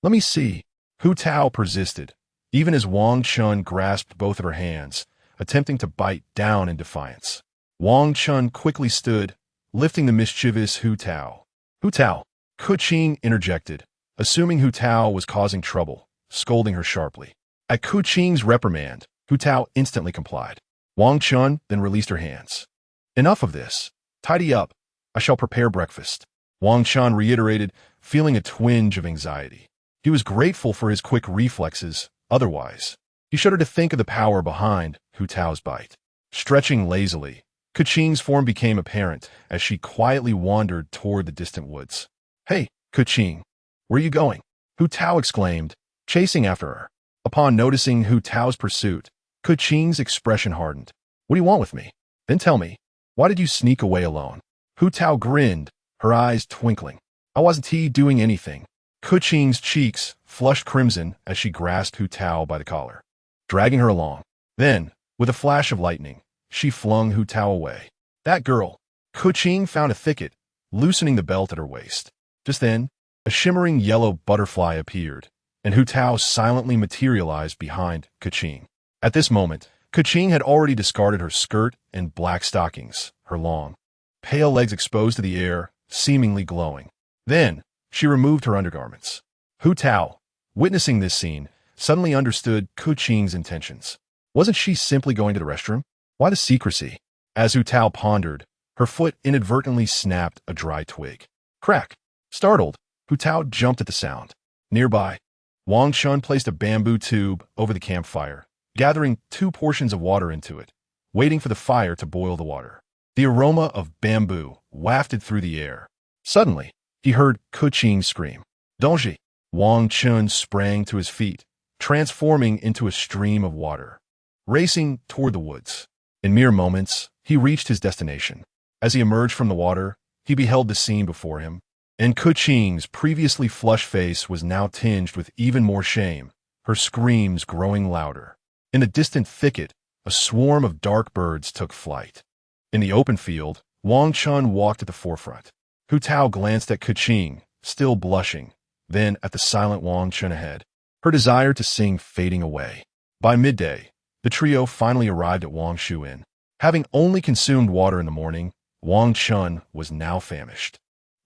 Let me see. Hu Tao persisted, even as Wang Chen grasped both of her hands, attempting to bite down in defiance. Wang Chen quickly stood, lifting the mischievous Hu Tao. Hu Tao, Keqing interjected, assuming Hu Tao was causing trouble, scolding her sharply. At Keqing's reprimand, Hu Tao instantly complied. Wang Chen then released her hands. Enough of this. Tidy up. I shall prepare breakfast. Wang Chen reiterated, feeling a twinge of anxiety. He was grateful for his quick reflexes, otherwise, he shuddered to think of the power behind Hu Tao's bite. Stretching lazily, Keqing's form became apparent as she quietly wandered toward the distant woods. Hey, Keqing, where are you going? Hu Tao exclaimed, chasing after her. Upon noticing Hu Tao's pursuit, Keqing's expression hardened. What do you want with me? Then tell me, why did you sneak away alone? Hu Tao grinned, her eyes twinkling. I wasn't doing anything. Keqing's cheeks flushed crimson as she grasped Hu Tao by the collar, dragging her along. Then, with a flash of lightning, she flung Hu Tao away. That girl. Keqing found a thicket, loosening the belt at her waist. Just then, a shimmering yellow butterfly appeared, and Hu Tao silently materialized behind Keqing. At this moment, Keqing had already discarded her skirt and black stockings, her long, pale legs exposed to the air, seemingly glowing. Then, she removed her undergarments. Hu Tao, witnessing this scene, suddenly understood Keqing's intentions. Wasn't she simply going to the restroom? Why the secrecy? As Hu Tao pondered, her foot inadvertently snapped a dry twig. Crack! Startled, Hu Tao jumped at the sound. Nearby, Wang Chen placed a bamboo tube over the campfire, gathering 2 portions of water into it, waiting for the fire to boil the water. The aroma of bamboo wafted through the air. Suddenly, he heard Kuqing scream, "Dongji!" Wang Chen sprang to his feet, transforming into a stream of water, racing toward the woods. In mere moments, he reached his destination. As he emerged from the water, he beheld the scene before him, and Kuqing's previously flushed face was now tinged with even more shame, her screams growing louder. In the distant thicket, a swarm of dark birds took flight. In the open field, Wang Chen walked at the forefront. Hu Tao glanced at Kuqing, still blushing, then at the silent Wang Chen ahead, her desire to sing fading away. By midday, the trio finally arrived at Wang Shu Inn. Having only consumed water in the morning, Wang Chen was now famished.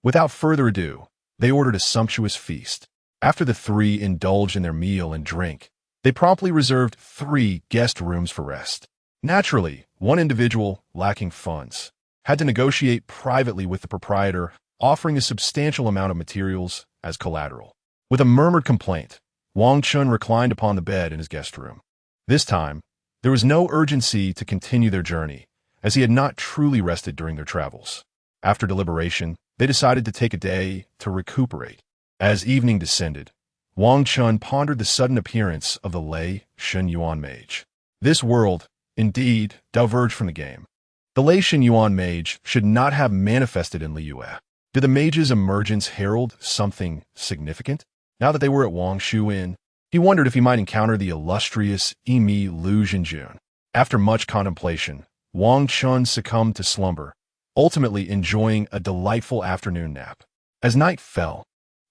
Without further ado, they ordered a sumptuous feast. After the 3 indulged in their meal and drink, they promptly reserved 3 guest rooms for rest. Naturally, one individual, lacking funds, had to negotiate privately with the proprietor, offering a substantial amount of materials as collateral. With a murmured complaint, Wang Chen reclined upon the bed in his guest room. This time, there was no urgency to continue their journey, as he had not truly rested during their travels. After deliberation, they decided to take a day to recuperate. As evening descended, Wang Chen pondered the sudden appearance of the Lei Shen Yuan mage. This world, indeed, diverged from the game. The Lei Shen Yuan mage should not have manifested in Liyue. Did the mage's emergence herald something significant? Now that they were at Wang Shu Inn, he wondered if he might encounter the illustrious Imi Lu Jinjun. After much contemplation, Wang Chen succumbed to slumber, ultimately enjoying a delightful afternoon nap. As night fell,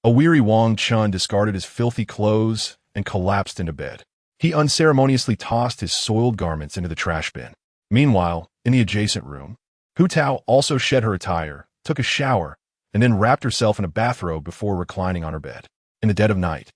a weary Wang Chen discarded his filthy clothes and collapsed into bed. He unceremoniously tossed his soiled garments into the trash bin. Meanwhile, in the adjacent room, Hu Tao also shed her attire, took a shower, and then wrapped herself in a bathrobe before reclining on her bed. In the dead of night,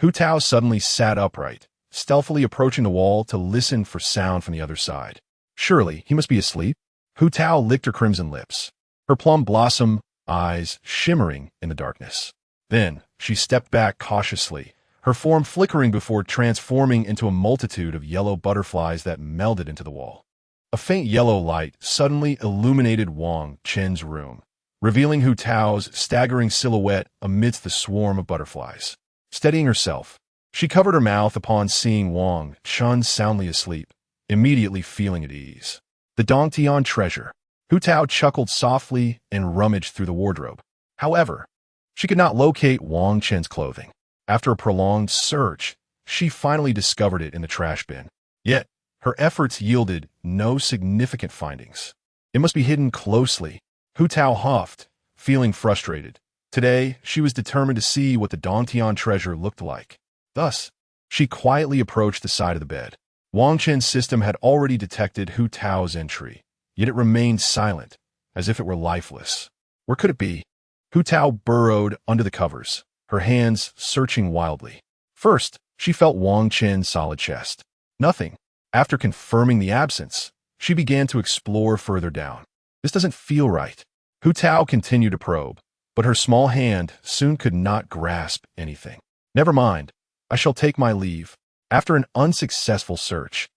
Hu Tao suddenly sat upright, stealthily approaching the wall to listen for sound from the other side. Surely, he must be asleep? Hu Tao licked her crimson lips, her plum blossom eyes shimmering in the darkness. Then, she stepped back cautiously, her form flickering before transforming into a multitude of yellow butterflies that melded into the wall. A faint yellow light suddenly illuminated Wang Chen's room, revealing Hu Tao's staggering silhouette amidst the swarm of butterflies. Steadying herself, she covered her mouth upon seeing Wang Chen soundly asleep, immediately feeling at ease. The Dongtian treasure. Hu Tao chuckled softly and rummaged through the wardrobe. However, she could not locate Wang Chen's clothing. After a prolonged search, she finally discovered it in the trash bin. Yet, her efforts yielded no significant findings. It must be hidden closely. Hu Tao huffed, feeling frustrated. Today, she was determined to see what the Dongtian treasure looked like. Thus, she quietly approached the side of the bed. Wang Chen's system had already detected Hu Tao's entry, yet it remained silent, as if it were lifeless. Where could it be? Hu Tao burrowed under the covers, her hands searching wildly. First, she felt Wang Chen's solid chest. Nothing. After confirming the absence, she began to explore further down. This doesn't feel right. Hu Tao continued to probe, but her small hand soon could not grasp anything. Never mind. I shall take my leave. After an unsuccessful search,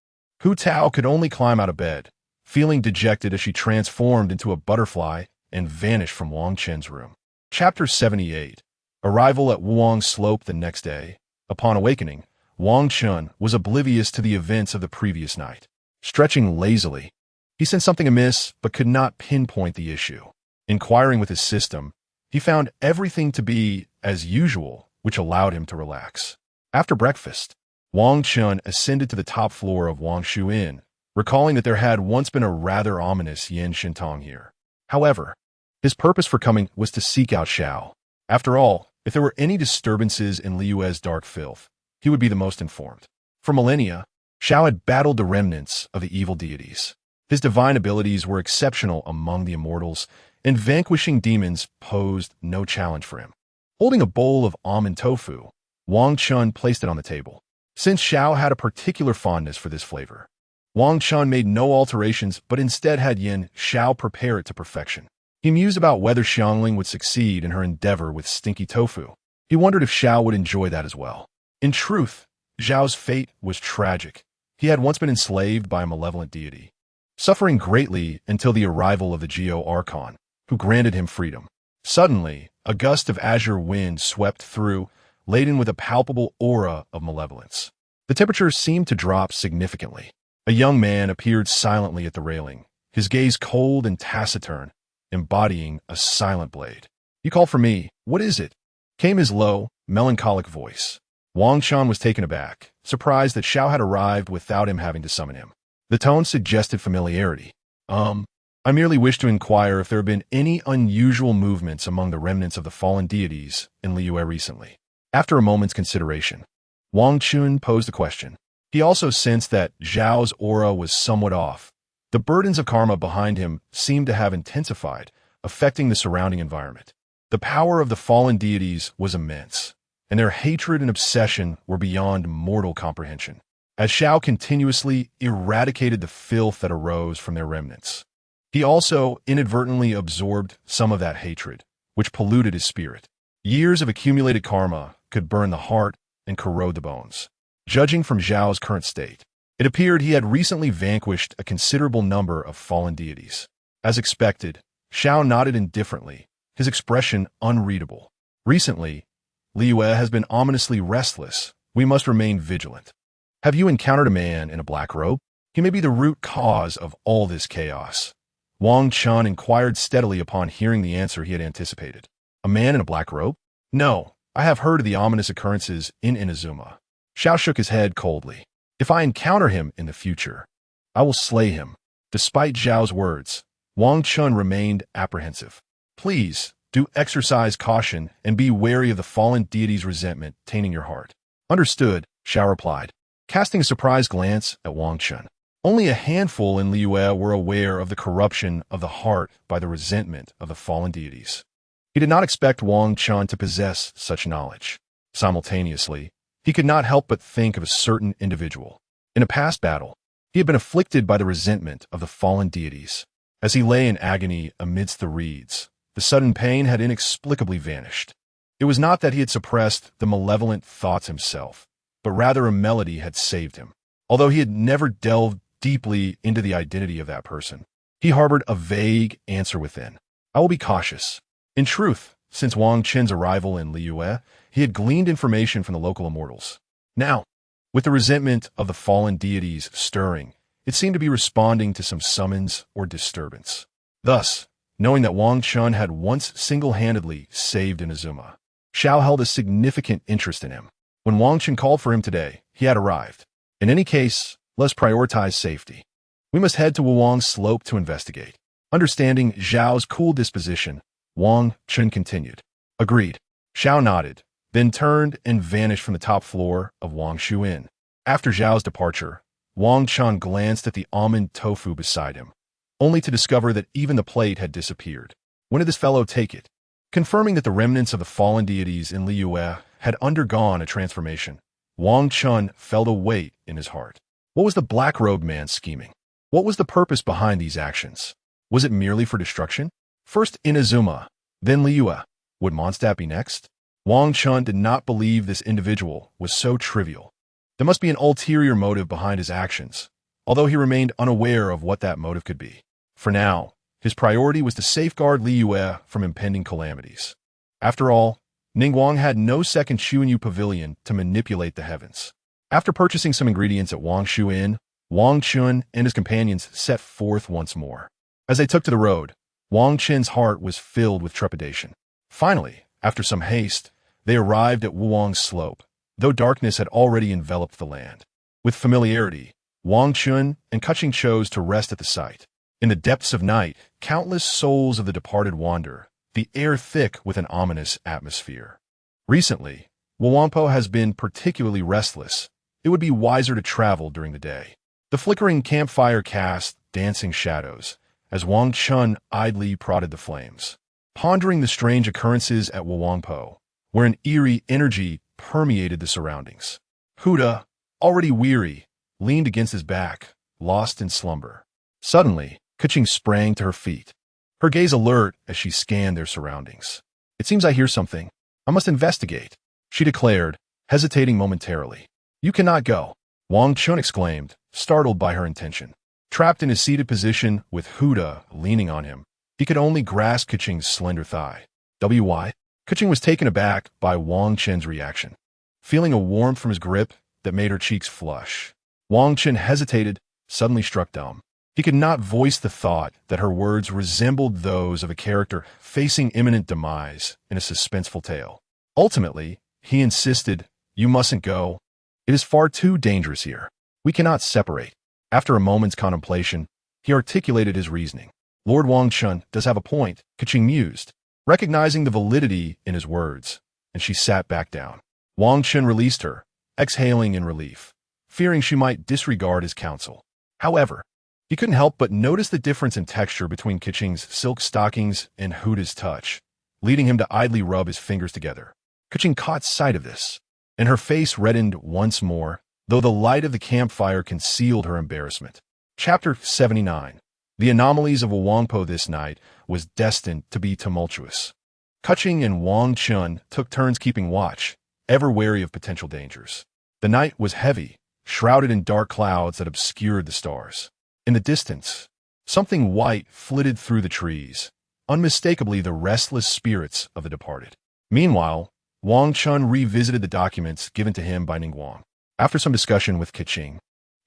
Hu Tao could only climb out of bed, feeling dejected as she transformed into a butterfly and vanished from Wang Chen's room. Chapter 78. Arrival at Wuang Slope the next day. Upon awakening, Wang Chen was oblivious to the events of the previous night. Stretching lazily, he sensed something amiss but could not pinpoint the issue. Inquiring with his system, he found everything to be as usual, which allowed him to relax. After breakfast, Wang Chen ascended to the top floor of Wang Shu Inn, recalling that there had once been a rather ominous Yan Shintong here. However, his purpose for coming was to seek out Xiao. After all, if there were any disturbances in Liyue's dark filth, he would be the most informed. For millennia, Xiao had battled the remnants of the evil deities. His divine abilities were exceptional among the immortals, and vanquishing demons posed no challenge for him. Holding a bowl of almond tofu, Wang Chen placed it on the table. Since Xiao had a particular fondness for this flavor, Wang Chen made no alterations but instead had Yin Xiao prepare it to perfection. He mused about whether Xiangling would succeed in her endeavor with stinky tofu. He wondered if Xiao would enjoy that as well. In truth, Zhao's fate was tragic. He had once been enslaved by a malevolent deity, suffering greatly until the arrival of the Electro Archon, who granted him freedom. Suddenly, a gust of azure wind swept through, laden with a palpable aura of malevolence. The temperature seemed to drop significantly. A young man appeared silently at the railing, his gaze cold and taciturn, embodying a silent blade. "You called for me. What is it?" came his low, melancholic voice. Wang Chen was taken aback, surprised that Xiao had arrived without him having to summon him. The tone suggested familiarity. I merely wish to inquire if there have been any unusual movements among the remnants of the fallen deities in Liyue recently." After a moment's consideration, Wang Chen posed a question. He also sensed that Zhao's aura was somewhat off. The burdens of karma behind him seemed to have intensified, affecting the surrounding environment. The power of the fallen deities was immense, and their hatred and obsession were beyond mortal comprehension, as Xiao continuously eradicated the filth that arose from their remnants. He also inadvertently absorbed some of that hatred, which polluted his spirit. Years of accumulated karma could burn the heart and corrode the bones. Judging from Zhao's current state, it appeared he had recently vanquished a considerable number of fallen deities. As expected, Xiao nodded indifferently, his expression unreadable. "Recently, Liyue has been ominously restless. We must remain vigilant. Have you encountered a man in a black robe? He may be the root cause of all this chaos." Wang Chen inquired steadily upon hearing the answer he had anticipated. "A man in a black robe? No, I have heard of the ominous occurrences in Inazuma." Xiao shook his head coldly. "If I encounter him in the future, I will slay him." Despite Zhao's words, Wang Chen remained apprehensive. "Please, do exercise caution and be wary of the fallen deity's resentment tainting your heart." "Understood," Xiao replied, casting a surprised glance at Wang Chen. Only a handful in Liyue were aware of the corruption of the heart by the resentment of the fallen deities. He did not expect Wang Chen to possess such knowledge. Simultaneously, he could not help but think of a certain individual. In a past battle, he had been afflicted by the resentment of the fallen deities. As he lay in agony amidst the reeds, the sudden pain had inexplicably vanished. It was not that he had suppressed the malevolent thoughts himself, but rather a melody had saved him. Although he had never delved deeply into the identity of that person, he harbored a vague answer within. "I will be cautious." In truth, since Wang Chen's arrival in Liyue, he had gleaned information from the local immortals. Now, with the resentment of the fallen deities stirring, it seemed to be responding to some summons or disturbance. Thus, knowing that Wang Chen had once single-handedly saved Inazuma, Xiao held a significant interest in him. When Wang Chen called for him today, he had arrived. In any case, let's prioritize safety. We must head to Wuwang's slope to investigate. Understanding Zhao's cool disposition, Wang Chen continued. "Agreed." Xiao nodded, then turned and vanished from the top floor of Wangshu Inn. After Zhao's departure, Wang Chen glanced at the almond tofu beside him, only to discover that even the plate had disappeared. When did this fellow take it? Confirming that the remnants of the fallen deities in Liyue had undergone a transformation, Wang Chen felt a weight in his heart. What was the black-robed man scheming? What was the purpose behind these actions? Was it merely for destruction? First Inazuma, then Liyue. Would Mondstadt be next? Wang Chen did not believe this individual was so trivial. There must be an ulterior motive behind his actions, although he remained unaware of what that motive could be. For now, his priority was to safeguard Liyue from impending calamities. After all, Ningguang had no second Xuanyu pavilion to manipulate the heavens. After purchasing some ingredients at Wangshu Inn, Wang Chen and his companions set forth once more. As they took to the road, Wang Chen's heart was filled with trepidation. Finally, after some haste, they arrived at Wuwang's slope, though darkness had already enveloped the land. With familiarity, Wang Chen and Kuching chose to rest at the site. In the depths of night, countless souls of the departed wander, the air thick with an ominous atmosphere. Recently, Wuwangpo has been particularly restless. It would be wiser to travel during the day. The flickering campfire cast dancing shadows, as Wang Chen idly prodded the flames. Pondering the strange occurrences at Wuwangpo, where an eerie energy permeated the surroundings. Huda, already weary, leaned against his back, lost in slumber. Suddenly, Kuching sprang to her feet, her gaze alert as she scanned their surroundings. "It seems I hear something. I must investigate," she declared, hesitating momentarily. "You cannot go," Wang Chen exclaimed, startled by her intention. Trapped in his seated position with Huda leaning on him, he could only grasp Keqing's slender thigh. Why? Keqing was taken aback by Wang Chen's reaction, feeling a warmth from his grip that made her cheeks flush. Wang Chen hesitated, suddenly struck dumb. He could not voice the thought that her words resembled those of a character facing imminent demise in a suspenseful tale. Ultimately, he insisted, "You mustn't go. It is far too dangerous here. We cannot separate." After a moment's contemplation, he articulated his reasoning. "Lord Wang Chen does have a point," Keqing mused, recognizing the validity in his words, and she sat back down. Wang Chen released her, exhaling in relief, fearing she might disregard his counsel. However, he couldn't help but notice the difference in texture between Keqing's silk stockings and Huda's touch, leading him to idly rub his fingers together. Keqing caught sight of this, and her face reddened once more, though the light of the campfire concealed her embarrassment. Chapter 79. The anomalies of Wangpo this night was destined to be tumultuous. Keqing and Wang Chen took turns keeping watch, ever wary of potential dangers. The night was heavy, shrouded in dark clouds that obscured the stars. In the distance, something white flitted through the trees, unmistakably the restless spirits of the departed. Meanwhile, Wang Chen revisited the documents given to him by Ningguang. After some discussion with Keqing,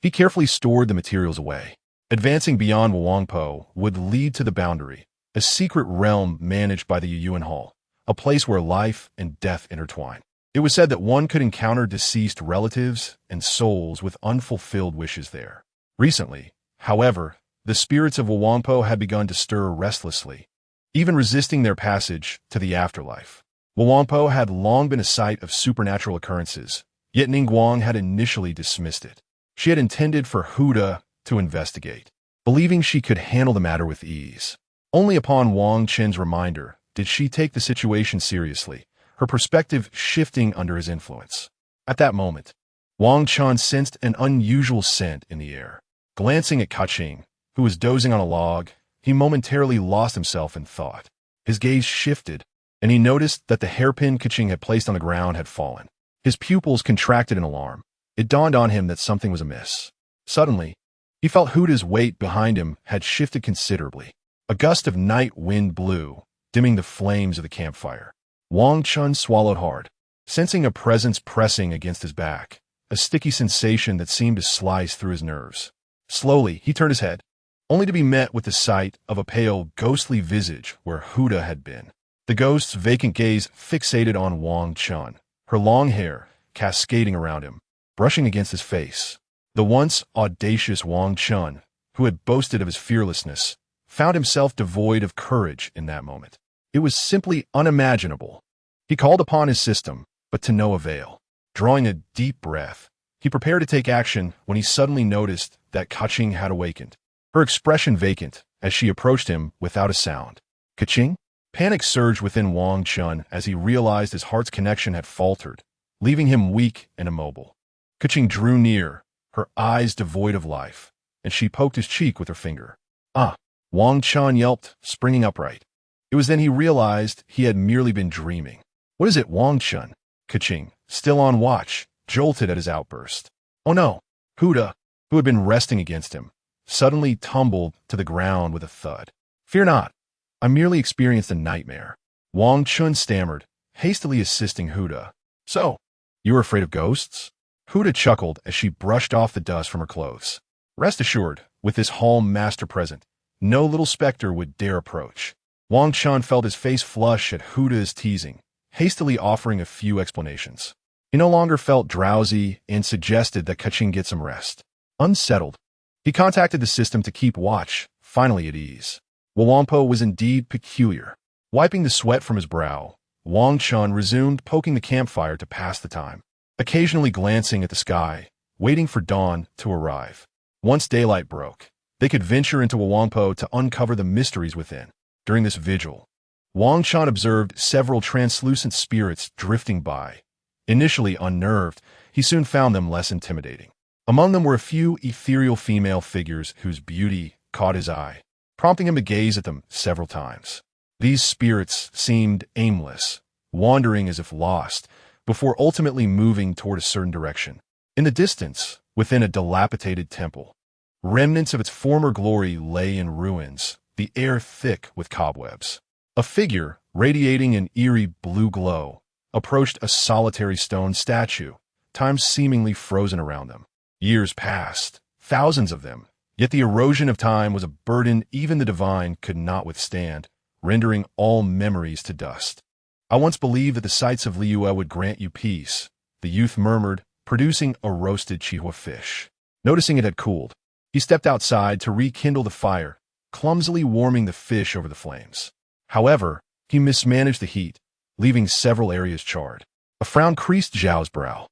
he carefully stored the materials away. Advancing beyond Wangpo would lead to the boundary, a secret realm managed by the Yuan Hall, a place where life and death intertwine. It was said that one could encounter deceased relatives and souls with unfulfilled wishes there. Recently, however, the spirits of Wangpo had begun to stir restlessly, even resisting their passage to the afterlife. Wangpo had long been a site of supernatural occurrences, yet Ningguang had initially dismissed it. She had intended for Huda to investigate, believing she could handle the matter with ease. Only upon Wang Chen's reminder did she take the situation seriously, her perspective shifting under his influence. At that moment, Wang Chen sensed an unusual scent in the air. Glancing at Keqing, who was dozing on a log, he momentarily lost himself in thought. His gaze shifted, and he noticed that the hairpin Keqing had placed on the ground had fallen. His pupils contracted in alarm. It dawned on him that something was amiss. Suddenly, he felt Huda's weight behind him had shifted considerably. A gust of night wind blew, dimming the flames of the campfire. Wang Chen swallowed hard, sensing a presence pressing against his back, a sticky sensation that seemed to slice through his nerves. Slowly, he turned his head, only to be met with the sight of a pale, ghostly visage where Huda had been. The ghost's vacant gaze fixated on Wang Chen, her long hair cascading around him, brushing against his face. The once audacious Wang Chen, who had boasted of his fearlessness, found himself devoid of courage in that moment. It was simply unimaginable. He called upon his system, but to no avail. Drawing a deep breath, he prepared to take action when he suddenly noticed that Keqing had awakened, her expression vacant as she approached him without a sound. "Keqing?" Panic surged within Wang Chen as he realized his heart's connection had faltered, leaving him weak and immobile. Keqing drew near, her eyes devoid of life, and she poked his cheek with her finger. "Ah!" Wang Chen yelped, springing upright. It was then he realized he had merely been dreaming. "What is it, Wang Chen?" Keqing, still on watch, jolted at his outburst. "Oh no!" Huda, who had been resting against him, suddenly tumbled to the ground with a thud. "Fear not. I merely experienced a nightmare." Wang Chen stammered, hastily assisting Huda. "So, you were afraid of ghosts?" Huda chuckled as she brushed off the dust from her clothes. "Rest assured, with this hall master present, no little specter would dare approach." Wang Chen felt his face flush at Huda's teasing, hastily offering a few explanations. He no longer felt drowsy and suggested that Keqing get some rest. Unsettled, he contacted the system to keep watch, finally at ease. Wangpo was indeed peculiar. Wiping the sweat from his brow, Wang Chen resumed poking the campfire to pass the time, occasionally glancing at the sky, waiting for dawn to arrive. Once daylight broke, they could venture into Wangpo to uncover the mysteries within. During this vigil, Wang Chen observed several translucent spirits drifting by. Initially unnerved, he soon found them less intimidating. Among them were a few ethereal female figures whose beauty caught his eye, prompting him to gaze at them several times. These spirits seemed aimless, wandering as if lost, before ultimately moving toward a certain direction. In the distance, within a dilapidated temple, remnants of its former glory lay in ruins, the air thick with cobwebs. A figure, radiating an eerie blue glow, approached a solitary stone statue, time seemingly frozen around them. Years passed, thousands of them, yet the erosion of time was a burden even the divine could not withstand, rendering all memories to dust. I once believed that the sights of Liyue would grant you peace, the youth murmured, producing a roasted chihua fish. Noticing it had cooled, he stepped outside to rekindle the fire, clumsily warming the fish over the flames. However, he mismanaged the heat, leaving several areas charred. A frown creased Zhao's brow.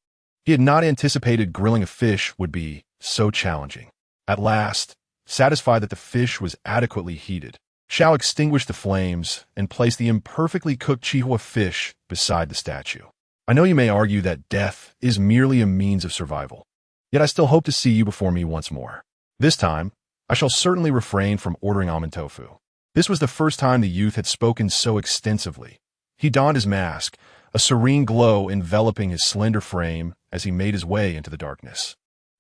He had not anticipated grilling a fish would be so challenging. At last, satisfied that the fish was adequately heated, Zhao extinguished the flames and placed the imperfectly cooked chihua fish beside the statue. I know you may argue that death is merely a means of survival, yet I still hope to see you before me once more. This time, I shall certainly refrain from ordering almond tofu. This was the first time the youth had spoken so extensively. He donned his mask, a serene glow enveloping his slender frame as he made his way into the darkness.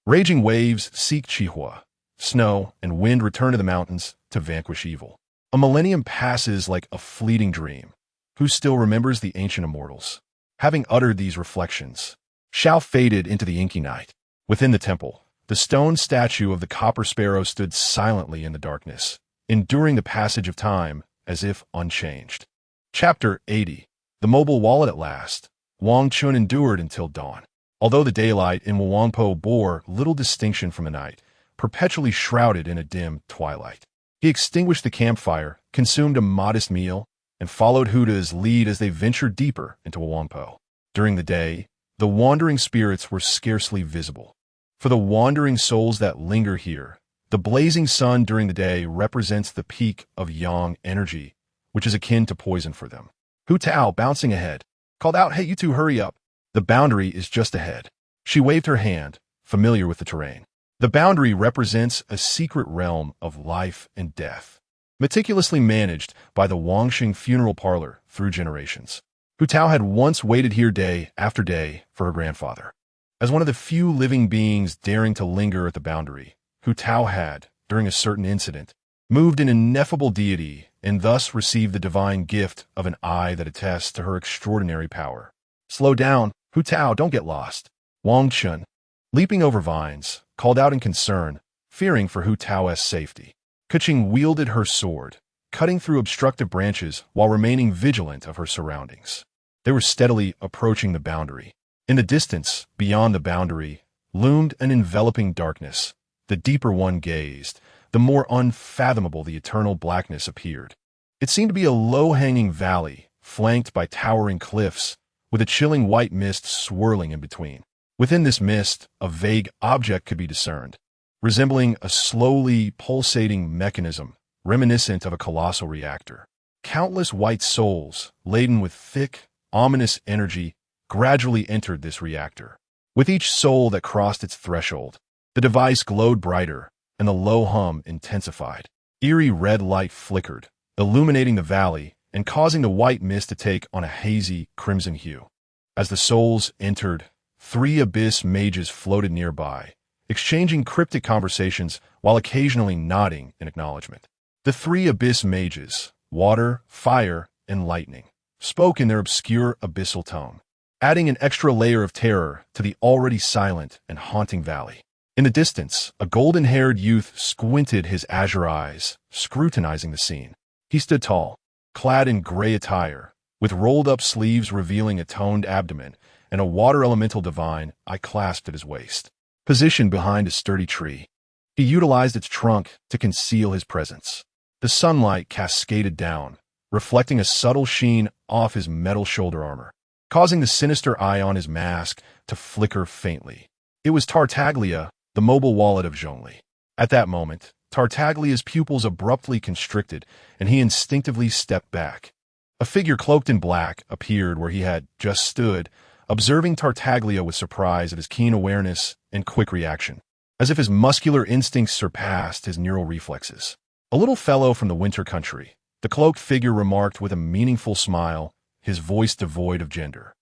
Raging waves seek chihua. Snow and wind return to the mountains to vanquish evil. A millennium passes like a fleeting dream. Who still remembers the ancient immortals? Having uttered these reflections, Zhao faded into the inky night. Within the temple, the stone statue of the copper sparrow stood silently in the darkness, enduring the passage of time as if unchanged. Chapter 80. The mobile wallet at last. Wang Chen endured until dawn. Although the daylight in Wangpo bore little distinction from the night, perpetually shrouded in a dim twilight. He extinguished the campfire, consumed a modest meal, and followed Huda's lead as they ventured deeper into Wangpo. During the day, the wandering spirits were scarcely visible. For the wandering souls that linger here, the blazing sun during the day represents the peak of yang energy, which is akin to poison for them. Hu Tao, bouncing ahead, called out, "Hey, you two, hurry up. The boundary is just ahead." She waved her hand, familiar with the terrain. The boundary represents a secret realm of life and death, meticulously managed by the Wangxing funeral parlor through generations. Hu Tao had once waited here day after day for her grandfather. As one of the few living beings daring to linger at the boundary, Hu Tao had, during a certain incident, moved an ineffable deity and thus received the divine gift of an eye that attests to her extraordinary power. "Slow down, Hu Tao, don't get lost." Wang Chen, leaping over vines, called out in concern, fearing for Hu Tao's safety. Keqing wielded her sword, cutting through obstructive branches while remaining vigilant of her surroundings. They were steadily approaching the boundary. In the distance, beyond the boundary, loomed an enveloping darkness. The deeper one gazed, the more unfathomable the eternal blackness appeared. It seemed to be a low-hanging valley, flanked by towering cliffs, with a chilling white mist swirling in between. Within this mist, a vague object could be discerned, resembling a slowly pulsating mechanism, reminiscent of a colossal reactor. Countless white souls, laden with thick, ominous energy, gradually entered this reactor. With each soul that crossed its threshold, the device glowed brighter, and the low hum intensified. Eerie red light flickered, illuminating the valley and causing the white mist to take on a hazy crimson hue. As the souls entered, 3 abyss mages floated nearby, exchanging cryptic conversations while occasionally nodding in acknowledgement. The 3 abyss mages, water, fire, and lightning, spoke in their obscure abyssal tone, adding an extra layer of terror to the already silent and haunting valley. In the distance, a golden-haired youth squinted his azure eyes, scrutinizing the scene. He stood tall, clad in gray attire, with rolled-up sleeves revealing a toned abdomen, and a water elemental divine eye clasped at his waist. Positioned behind a sturdy tree, he utilized its trunk to conceal his presence. The sunlight cascaded down, reflecting a subtle sheen off his metal shoulder armor, causing the sinister eye on his mask to flicker faintly. It was Tartaglia, the mobile wallet of Zhongli. At that moment, Tartaglia's pupils abruptly constricted, and he instinctively stepped back. A figure cloaked in black appeared where he had just stood, observing Tartaglia with surprise at his keen awareness and quick reaction, as if his muscular instincts surpassed his neural reflexes. "A little fellow from the winter country," the cloaked figure remarked with a meaningful smile, his voice devoid of gender.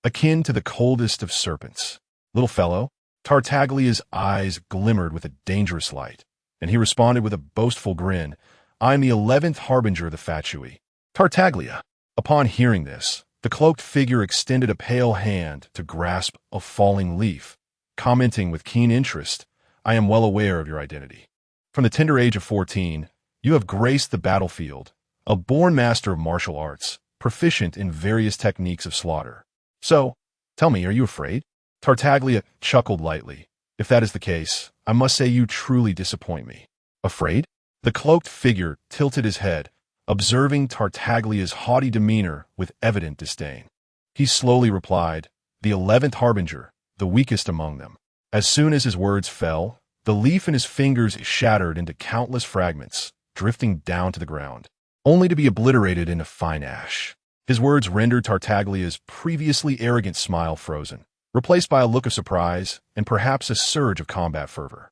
akin to the coldest of serpents. Little fellow, Tartaglia's eyes glimmered with a dangerous light, and he responded with a boastful grin. I am the 11th harbinger of the Fatui. Tartaglia. Upon hearing this, the cloaked figure extended a pale hand to grasp a falling leaf, commenting with keen interest, I am well aware of your identity. From the tender age of 14, you have graced the battlefield, a born master of martial arts, proficient in various techniques of slaughter. So, tell me, are you afraid? Tartaglia chuckled lightly. If that is the case, I must say you truly disappoint me. Afraid? The cloaked figure tilted his head, observing Tartaglia's haughty demeanor with evident disdain. He slowly replied, the 11th harbinger, the weakest among them. As soon as his words fell, the leaf in his fingers shattered into countless fragments, drifting down to the ground, only to be obliterated into fine ash. His words rendered Tartaglia's previously arrogant smile frozen, replaced by a look of surprise and perhaps a surge of combat fervor.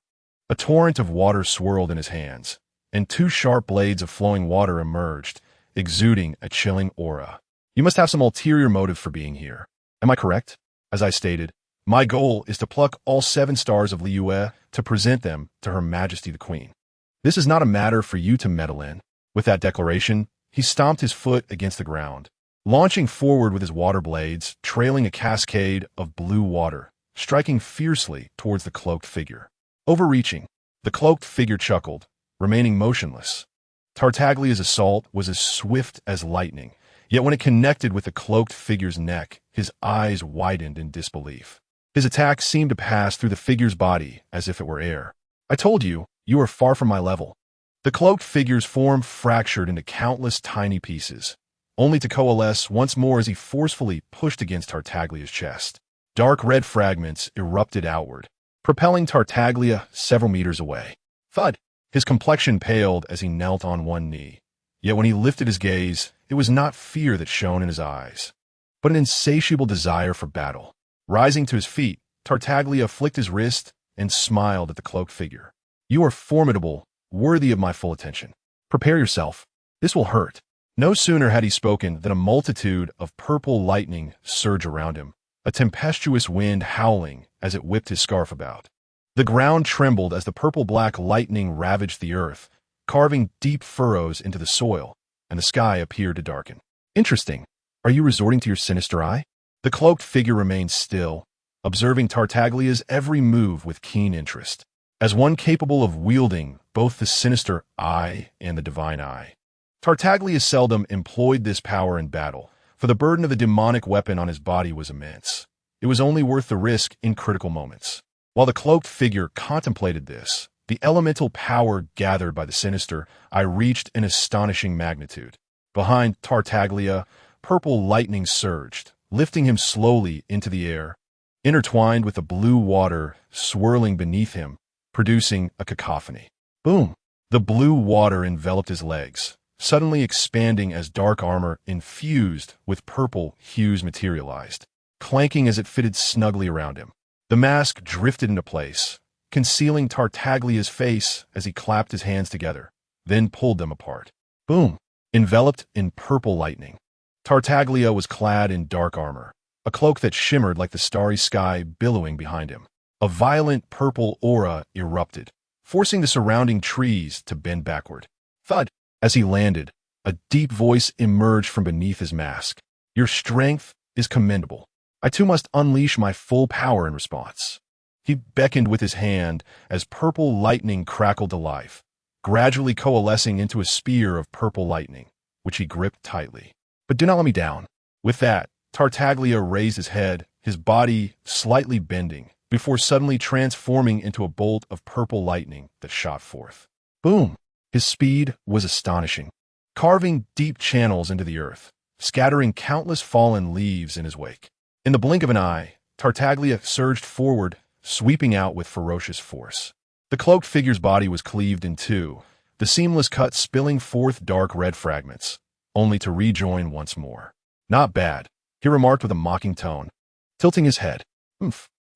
A torrent of water swirled in his hands, and two sharp blades of flowing water emerged, exuding a chilling aura. You must have some ulterior motive for being here. Am I correct? As I stated, my goal is to pluck all 7 stars of Liyue to present them to Her Majesty the Queen. This is not a matter for you to meddle in. With that declaration, he stomped his foot against the ground, launching forward with his water blades, trailing a cascade of blue water, striking fiercely towards the cloaked figure. Overreaching, the cloaked figure chuckled, remaining motionless. Tartaglia's assault was as swift as lightning, yet when it connected with the cloaked figure's neck, his eyes widened in disbelief. His attack seemed to pass through the figure's body as if it were air. I told you, you are far from my level. The cloaked figure's form fractured into countless tiny pieces, only to coalesce once more as he forcefully pushed against Tartaglia's chest. Dark red fragments erupted outward, propelling Tartaglia several meters away. Thud! His complexion paled as he knelt on one knee. Yet when he lifted his gaze, it was not fear that shone in his eyes, but an insatiable desire for battle. Rising to his feet, Tartaglia flicked his wrist and smiled at the cloaked figure. You are formidable, worthy of my full attention. Prepare yourself. This will hurt. No sooner had he spoken than a multitude of purple lightning surged around him, a tempestuous wind howling as it whipped his scarf about. The ground trembled as the purple-black lightning ravaged the earth, carving deep furrows into the soil, and the sky appeared to darken. Interesting. Are you resorting to your sinister eye? The cloaked figure remained still, observing Tartaglia's every move with keen interest, as one capable of wielding both the sinister eye and the divine eye. Tartaglia seldom employed this power in battle, for the burden of the demonic weapon on his body was immense. It was only worth the risk in critical moments. While the cloaked figure contemplated this, the elemental power gathered by the sinister eye reached an astonishing magnitude. Behind Tartaglia, purple lightning surged, lifting him slowly into the air, intertwined with the blue water swirling beneath him, producing a cacophony. Boom! The blue water enveloped his legs, suddenly expanding as dark armor infused with purple hues materialized, clanking as it fitted snugly around him. The mask drifted into place, concealing Tartaglia's face as he clapped his hands together, then pulled them apart. Boom! Enveloped in purple lightning, Tartaglia was clad in dark armor, a cloak that shimmered like the starry sky billowing behind him. A violent purple aura erupted, forcing the surrounding trees to bend backward. Thud! As he landed, a deep voice emerged from beneath his mask. Your strength is commendable. I too must unleash my full power in response. He beckoned with his hand as purple lightning crackled to life, gradually coalescing into a spear of purple lightning, which he gripped tightly. But do not let me down. With that, Tartaglia raised his head, his body slightly bending, before suddenly transforming into a bolt of purple lightning that shot forth. Boom! His speed was astonishing, carving deep channels into the earth, scattering countless fallen leaves in his wake. In the blink of an eye, Tartaglia surged forward, sweeping out with ferocious force. The cloaked figure's body was cleaved in two, the seamless cut spilling forth dark red fragments, only to rejoin once more. Not bad, he remarked with a mocking tone, tilting his head.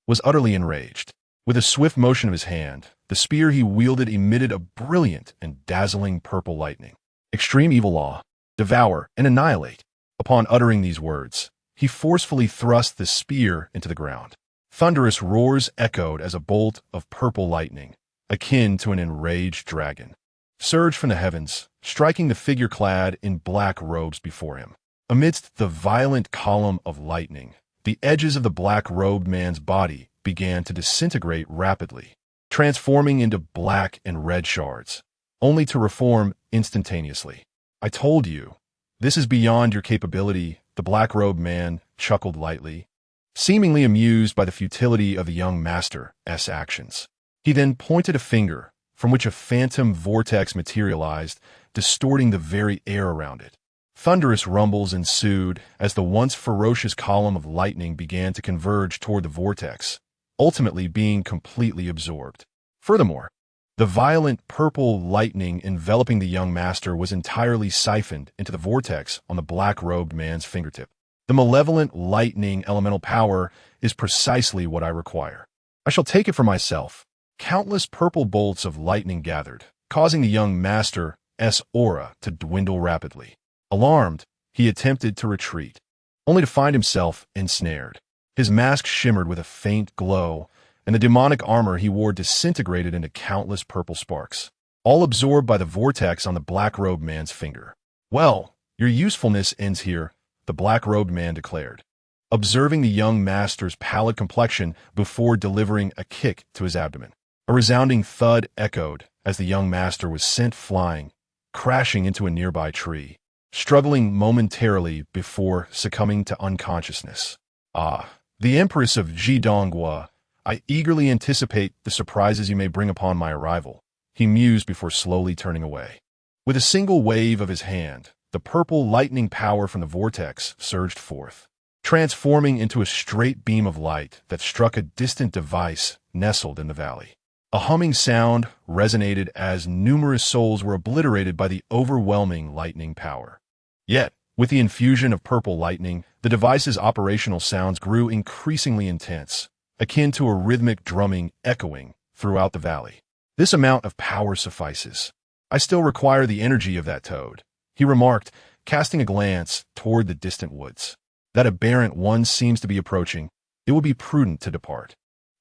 Was utterly enraged. With a swift motion of his hand, the spear he wielded emitted a brilliant and dazzling purple lightning. Extreme evil law, devour and annihilate. Upon uttering these words, He forcefully thrust the spear into the ground. Thunderous roars echoed as a bolt of purple lightning, akin to an enraged dragon, surged from the heavens, striking the figure clad in black robes before him. Amidst the violent column of lightning, the edges of the black-robed man's body began to disintegrate rapidly, transforming into black and red shards, only to reform instantaneously. "I told you, this is beyond your capability," the black-robed man chuckled lightly, seemingly amused by the futility of the young master's actions. He then pointed a finger, from which a phantom vortex materialized, distorting the very air around it. Thunderous rumbles ensued as the once ferocious column of lightning began to converge toward the vortex, ultimately being completely absorbed. Furthermore, the violent purple lightning enveloping the young master was entirely siphoned into the vortex on the black-robed man's fingertip. The malevolent lightning elemental power is precisely what I require. I shall take it for myself. Countless purple bolts of lightning gathered, causing the young master's aura to dwindle rapidly. Alarmed, he attempted to retreat, only to find himself ensnared. His mask shimmered with a faint glow, and the demonic armor he wore disintegrated into countless purple sparks, all absorbed by the vortex on the black-robed man's finger. "Well, your usefulness ends here," the black-robed man declared, observing the young master's pallid complexion before delivering a kick to his abdomen. A resounding thud echoed as the young master was sent flying, crashing into a nearby tree, struggling momentarily before succumbing to unconsciousness. "Ah, the Empress of Zhidongua, I eagerly anticipate the surprises you may bring upon my arrival," he mused before slowly turning away. With a single wave of his hand, the purple lightning power from the vortex surged forth, transforming into a straight beam of light that struck a distant device nestled in the valley. A humming sound resonated as numerous souls were obliterated by the overwhelming lightning power. Yet, with the infusion of purple lightning, the device's operational sounds grew increasingly intense, akin to a rhythmic drumming echoing throughout the valley. "This amount of power suffices. I still require the energy of that toad," he remarked, casting a glance toward the distant woods. "That aberrant one seems to be approaching. It will be prudent to depart.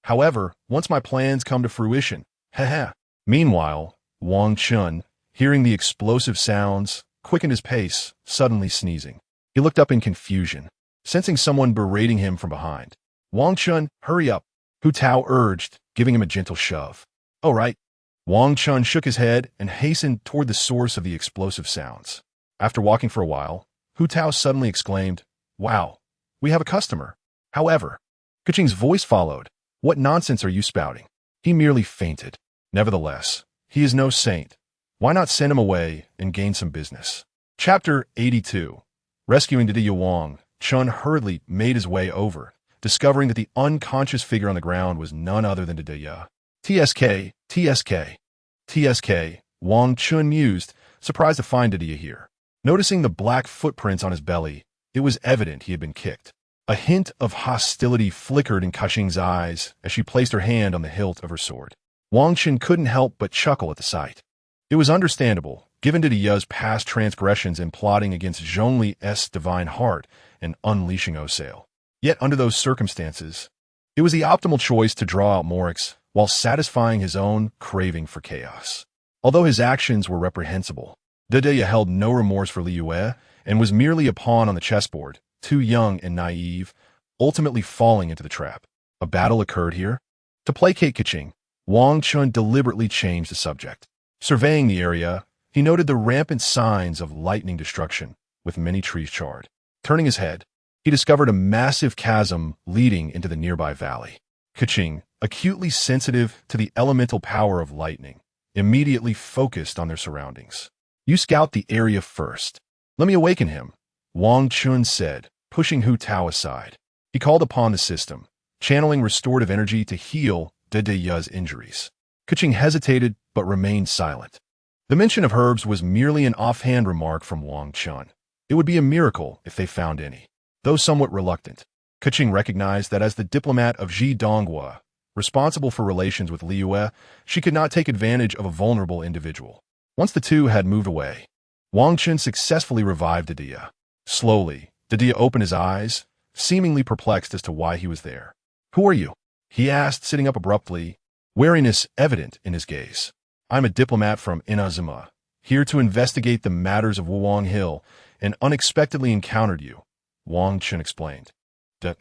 However, once my plans come to fruition, haha." Meanwhile, Wang Chen, hearing the explosive sounds, quickened his pace, suddenly sneezing. He looked up in confusion, sensing someone berating him from behind. "Wang Chen, hurry up," Hu Tao urged, giving him a gentle shove. "Oh, right." Wang Chen shook his head and hastened toward the source of the explosive sounds. After walking for a while, Hu Tao suddenly exclaimed, "Wow, we have a customer." However, Keqing's voice followed. "What nonsense are you spouting?" He merely fainted. Nevertheless, he is no saint. Why not send him away and gain some business? Chapter 82. Rescuing Didier Wang, Chun hurriedly made his way over, discovering that the unconscious figure on the ground was none other than Didier. "TSK, TSK, TSK, Wang Chun mused, surprised to find Didier here. Noticing the black footprints on his belly, it was evident he had been kicked. A hint of hostility flickered in Keqing's eyes as she placed her hand on the hilt of her sword. Wang Chen couldn't help but chuckle at the sight. It was understandable, given Didier's past transgressions in plotting against Zhongli's divine heart and unleashing Osale. Yet under those circumstances, it was the optimal choice to draw out Morix while satisfying his own craving for chaos. Although his actions were reprehensible, Didier held no remorse for Liyue and was merely a pawn on the chessboard, too young and naive, ultimately falling into the trap. A battle occurred here? To placate Keqing, Wang Chun deliberately changed the subject. Surveying the area, he noted the rampant signs of lightning destruction, with many trees charred. Turning his head, he discovered a massive chasm leading into the nearby valley. Keqing, acutely sensitive to the elemental power of lightning, immediately focused on their surroundings. "You scout the area first. Let me awaken him," Wang Chun said, pushing Hu Tao aside. He called upon the system, channeling restorative energy to heal Didier's injuries. Keqing hesitated but remained silent. The mention of herbs was merely an offhand remark from Wang Chun. It would be a miracle if they found any. Though somewhat reluctant, Keqing recognized that as the diplomat of Zhidongua, responsible for relations with Liyue, she could not take advantage of a vulnerable individual. Once the two had moved away, Wang Chen successfully revived Didier. Slowly, Didier opened his eyes, seemingly perplexed as to why he was there. "Who are you?" he asked, sitting up abruptly, wariness evident in his gaze. "I'm a diplomat from Inazuma, here to investigate the matters of Wuwang Hill, and unexpectedly encountered you," Wang Chen explained.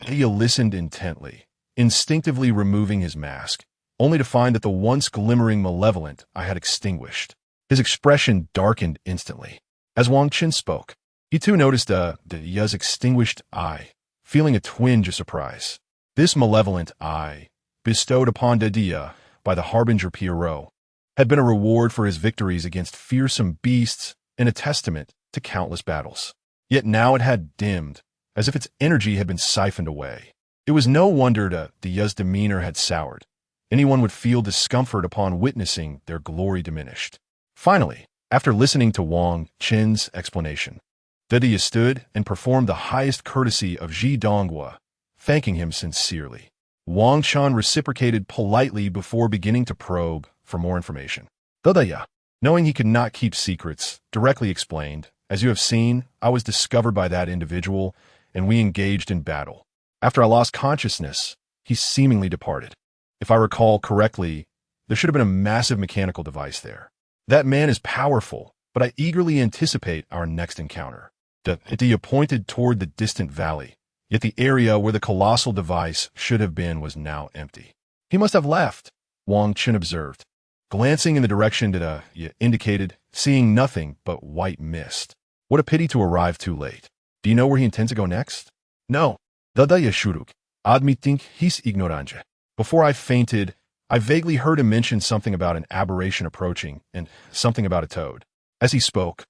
He listened intently, instinctively removing his mask, only to find that the once glimmering malevolent I had extinguished. His expression darkened instantly. As Wang Chen spoke, he too noticed Ya's extinguished eye, feeling a twinge of surprise. This malevolent eye, bestowed upon Dia by the Harbinger Pierrot, had been a reward for his victories against fearsome beasts and a testament to countless battles. Yet now it had dimmed, as if its energy had been siphoned away. It was no wonder Dia's demeanor had soured. Anyone would feel discomfort upon witnessing their glory diminished. Finally, after listening to Wang Chen's explanation, Dia stood and performed the highest courtesy of Ji Donghua, thanking him sincerely. Wang Chen reciprocated politely before beginning to probe for more information. Dia, knowing he could not keep secrets, directly explained, "As you have seen, I was discovered by that individual, and we engaged in battle. After I lost consciousness, he seemingly departed. If I recall correctly, there should have been a massive mechanical device there. That man is powerful, but I eagerly anticipate our next encounter." Dia pointed toward the distant valley, yet the area where the colossal device should have been was now empty. "He must have left," Wang Chen observed, glancing in the direction Dia indicated, seeing nothing but white mist. "What a pity to arrive too late. Do you know where he intends to go next?" "No. Dia shuruk, admitting his ignorance. Before I fainted, I vaguely heard him mention something about an aberration approaching and something about a toad." As he spoke,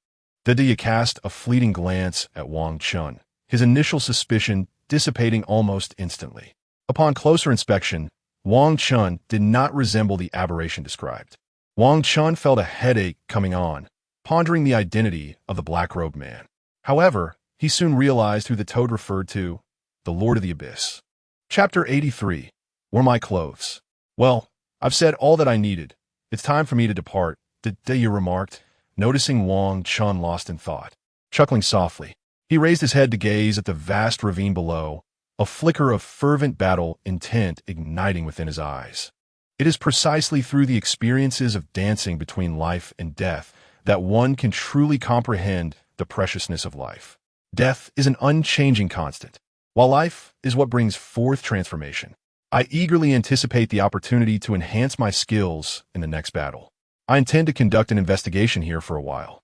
Dia cast a fleeting glance at Wang Chen, his initial suspicion dissipating almost instantly. Upon closer inspection, Wang Chen did not resemble the aberration described. Wang Chen felt a headache coming on, pondering the identity of the black-robed man. However, he soon realized who the toad referred to: the Lord of the Abyss. Chapter 83. Were my clothes? "Well, I've said all that I needed. It's time for me to depart," Dia remarked, noticing Wang Chen lost in thought. Chuckling softly, he raised his head to gaze at the vast ravine below, a flicker of fervent battle intent igniting within his eyes. It is precisely through the experiences of dancing between life and death that one can truly comprehend the preciousness of life. Death is an unchanging constant, while life is what brings forth transformation. I eagerly anticipate the opportunity to enhance my skills in the next battle. I intend to conduct an investigation here for a while.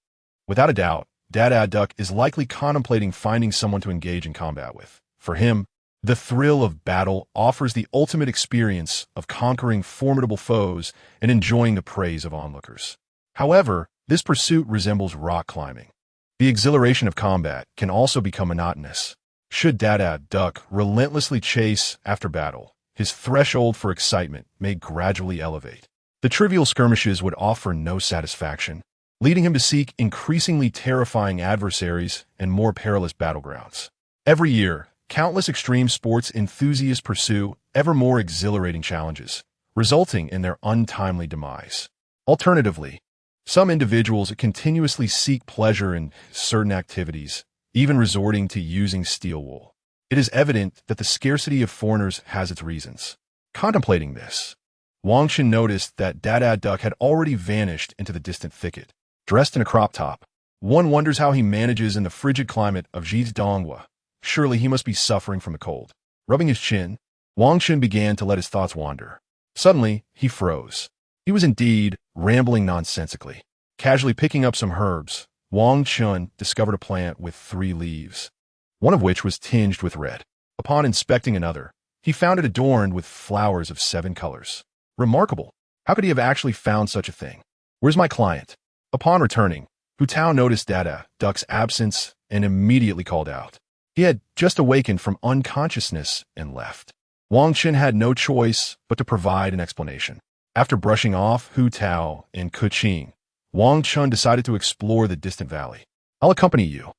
Without a doubt, Dada Duck is likely contemplating finding someone to engage in combat with. For him, the thrill of battle offers the ultimate experience of conquering formidable foes and enjoying the praise of onlookers. However, this pursuit resembles rock climbing. The exhilaration of combat can also become monotonous. Should Dada Duck relentlessly chase after battle, his threshold for excitement may gradually elevate. The trivial skirmishes would offer no satisfaction, leading him to seek increasingly terrifying adversaries and more perilous battlegrounds. Every year, countless extreme sports enthusiasts pursue ever more exhilarating challenges, resulting in their untimely demise. Alternatively, some individuals continuously seek pleasure in certain activities, even resorting to using steel wool. It is evident that the scarcity of foreigners has its reasons. Contemplating this, Wang Chen noticed that Dada Duck had already vanished into the distant thicket. Dressed in a crop top, one wonders how he manages in the frigid climate of Zhejiang. Surely he must be suffering from the cold. Rubbing his chin, Wang Chen began to let his thoughts wander. Suddenly, he froze. He was indeed rambling nonsensically. Casually picking up some herbs, Wang Chen discovered a plant with 3 leaves, one of which was tinged with red. Upon inspecting another, he found it adorned with flowers of 7 colors. Remarkable! How could he have actually found such a thing? "Where's my client?" Upon returning, Hu Tao noticed Dada Duck's absence and immediately called out. He had just awakened from unconsciousness and left. Wang Chen had no choice but to provide an explanation. After brushing off Hu Tao and Kuqing, Wang Chen decided to explore the distant valley. "I'll accompany you."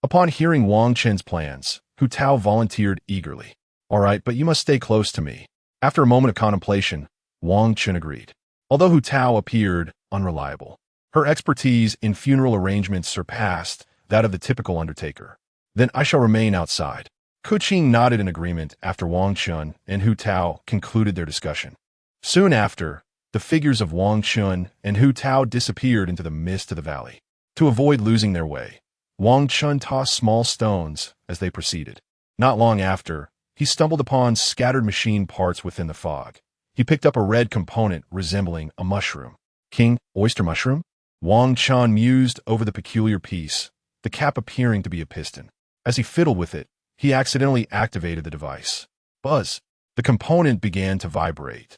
Upon hearing Wang Chen's plans, Hu Tao volunteered eagerly. "All right, but you must stay close to me." After a moment of contemplation, Wang Chen agreed. Although Hu Tao appeared unreliable, her expertise in funeral arrangements surpassed that of the typical undertaker. "Then I shall remain outside." Kuqing nodded in agreement after Wang Chen and Hu Tao concluded their discussion. Soon after, the figures of Wang Chen and Hu Tao disappeared into the mist of the valley. To avoid losing their way, Wang Chen tossed small stones as they proceeded. Not long after, he stumbled upon scattered machine parts within the fog. He picked up a red component resembling a mushroom. King oyster mushroom? Wang Chen mused over the peculiar piece, the cap appearing to be a piston. As he fiddled with it, he accidentally activated the device. Buzz! The component began to vibrate,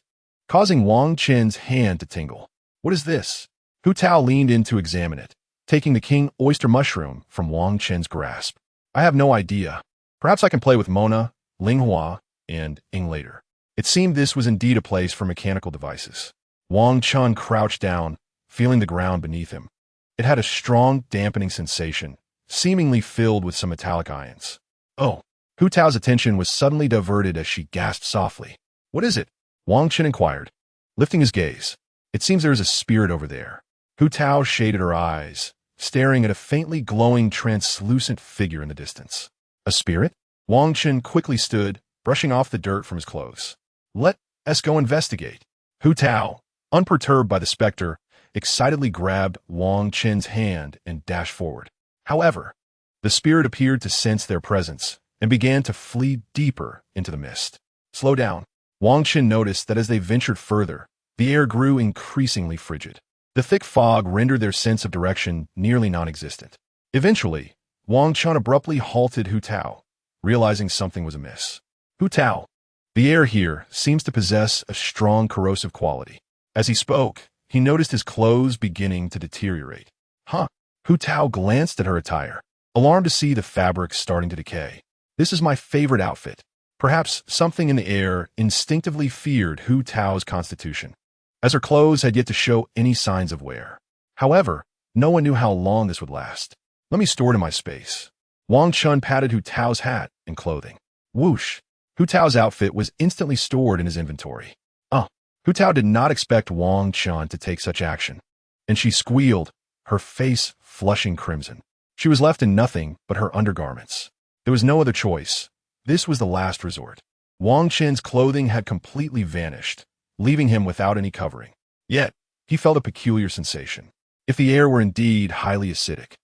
causing Wang Chen's hand to tingle. What is this? Hu Tao leaned in to examine it, taking the king oyster mushroom from Wang Chen's grasp. I have no idea. Perhaps I can play with Mona, Linghua, and Ing later. It seemed this was indeed a place for mechanical devices. Wang Chen crouched down, feeling the ground beneath him. It had a strong, dampening sensation, seemingly filled with some metallic ions. Oh! Hu Tao's attention was suddenly diverted as she gasped softly. What is it? Wang Chen inquired, lifting his gaze. It seems there is a spirit over there. Hu Tao shaded her eyes, staring at a faintly glowing, translucent figure in the distance. A spirit? Wang Chen quickly stood, brushing off the dirt from his clothes. Let us go investigate. Hu Tao, unperturbed by the specter, excitedly grabbed Wang Chen's hand and dashed forward. However, the spirit appeared to sense their presence and began to flee deeper into the mist. Slow down. Wang Chen noticed that as they ventured further, the air grew increasingly frigid. The thick fog rendered their sense of direction nearly non-existent. Eventually, Wang Chen abruptly halted Hu Tao, realizing something was amiss. Hu Tao, the air here seems to possess a strong corrosive quality. As he spoke, he noticed his clothes beginning to deteriorate. Huh? Hu Tao glanced at her attire, alarmed to see the fabric starting to decay. This is my favorite outfit. Perhaps something in the air instinctively feared Hu Tao's constitution, as her clothes had yet to show any signs of wear. However, no one knew how long this would last. Let me store it in my space. Wang Chen patted Hu Tao's hat and clothing. Whoosh! Hu Tao's outfit was instantly stored in his inventory. Hu Tao did not expect Wang Chen to take such action, and she squealed, her face flushing crimson. She was left in nothing but her undergarments. There was no other choice. This was the last resort. Wang Chen's clothing had completely vanished, leaving him without any covering. Yet, he felt a peculiar sensation. If the air were indeed highly acidic,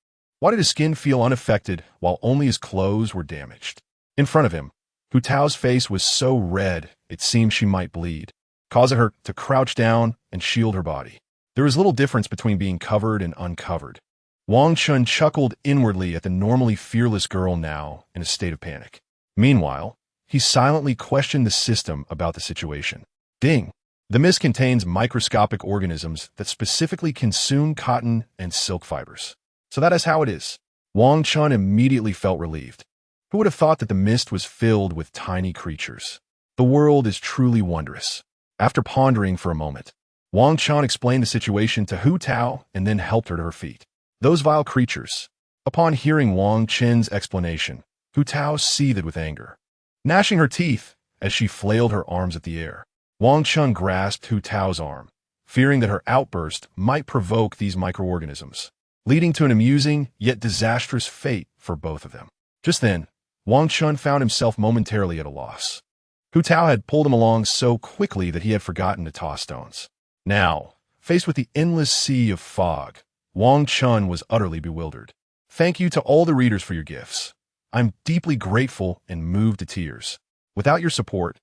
why did his skin feel unaffected while only his clothes were damaged? In front of him, Hu Tao's face was so red it seemed she might bleed, causing her to crouch down and shield her body. There was little difference between being covered and uncovered. Wang Chen chuckled inwardly at the normally fearless girl now in a state of panic. Meanwhile, he silently questioned the system about the situation. Ding! The mist contains microscopic organisms that specifically consume cotton and silk fibers. So that is how it is. Wang Chen immediately felt relieved. Who would have thought that the mist was filled with tiny creatures? The world is truly wondrous. After pondering for a moment, Wang Chen explained the situation to Hu Tao and then helped her to her feet. Those vile creatures. Upon hearing Wang Chen's explanation, Hu Tao seethed with anger, gnashing her teeth as she flailed her arms at the air. Wang Chen grasped Hu Tao's arm, fearing that her outburst might provoke these microorganisms, leading to an amusing yet disastrous fate for both of them. Just then, Wang Chen found himself momentarily at a loss. Hu Tao had pulled him along so quickly that he had forgotten to toss stones. Now, faced with the endless sea of fog, Wang Chen was utterly bewildered. Thank you to all the readers for your gifts. I'm deeply grateful and moved to tears. Without your support,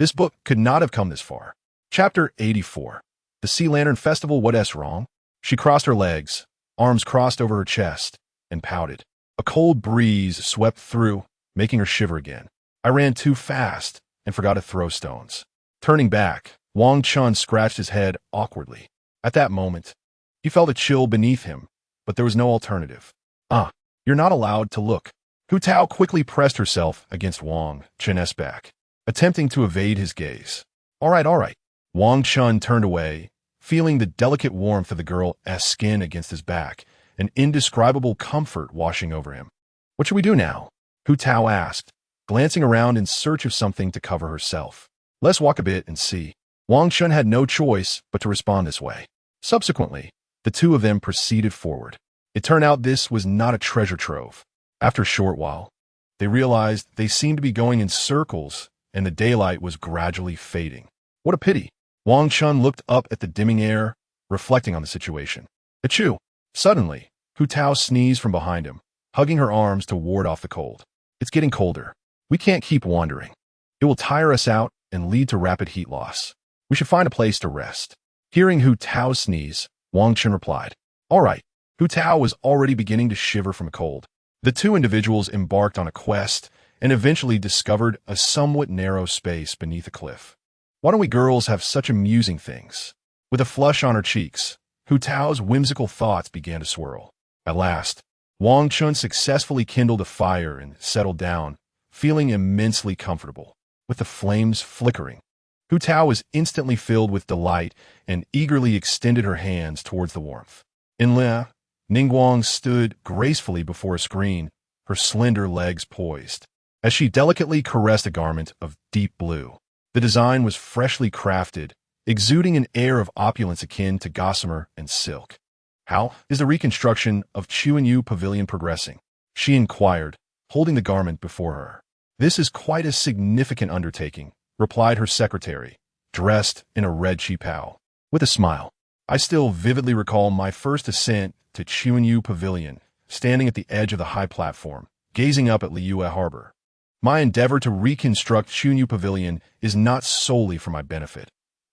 this book could not have come this far. Chapter 84. The Sea Lantern Festival. What's wrong? She crossed her legs, arms crossed over her chest, and pouted. A cold breeze swept through, making her shiver again. I ran too fast and forgot to throw stones. Turning back, Wang Chen scratched his head awkwardly. At that moment, he felt a chill beneath him, but there was no alternative. You're not allowed to look. Hu Tao quickly pressed herself against Wang Chen's back, attempting to evade his gaze. All right. Wang Chen turned away, feeling the delicate warmth of the girl's skin against his back, an indescribable comfort washing over him. What should we do now? Hu Tao asked, glancing around in search of something to cover herself. Let's walk a bit and see. Wang Chen had no choice but to respond this way. Subsequently, the two of them proceeded forward. It turned out this was not a treasure trove. After a short while, they realized they seemed to be going in circles, and the daylight was gradually fading. What a pity. Wang Chen looked up at the dimming air, reflecting on the situation. Achoo! Suddenly, Hu Tao sneezed from behind him, hugging her arms to ward off the cold. It's getting colder. We can't keep wandering. It will tire us out and lead to rapid heat loss. We should find a place to rest. Hearing Hu Tao sneeze, Wang Chen replied, All right. Hu Tao was already beginning to shiver from cold. The two individuals embarked on a quest and eventually discovered a somewhat narrow space beneath a cliff. Why don't we girls have such amusing things? With a flush on her cheeks, Hu Tao's whimsical thoughts began to swirl. At last, Wang Chen successfully kindled a fire and settled down, feeling immensely comfortable. With the flames flickering, Hu Tao was instantly filled with delight and eagerly extended her hands towards the warmth. In Le, Ningguang stood gracefully before a screen, her slender legs poised. As she delicately caressed a garment of deep blue, the design was freshly crafted, exuding an air of opulence akin to gossamer and silk. How is the reconstruction of Chuanyu Pavilion progressing? She inquired, holding the garment before her. This is quite a significant undertaking, replied her secretary, dressed in a red qipao. With a smile, I still vividly recall my first ascent to Chuanyu Pavilion, standing at the edge of the high platform, gazing up at Liyue Harbor. My endeavor to reconstruct Chuanyu Pavilion is not solely for my benefit.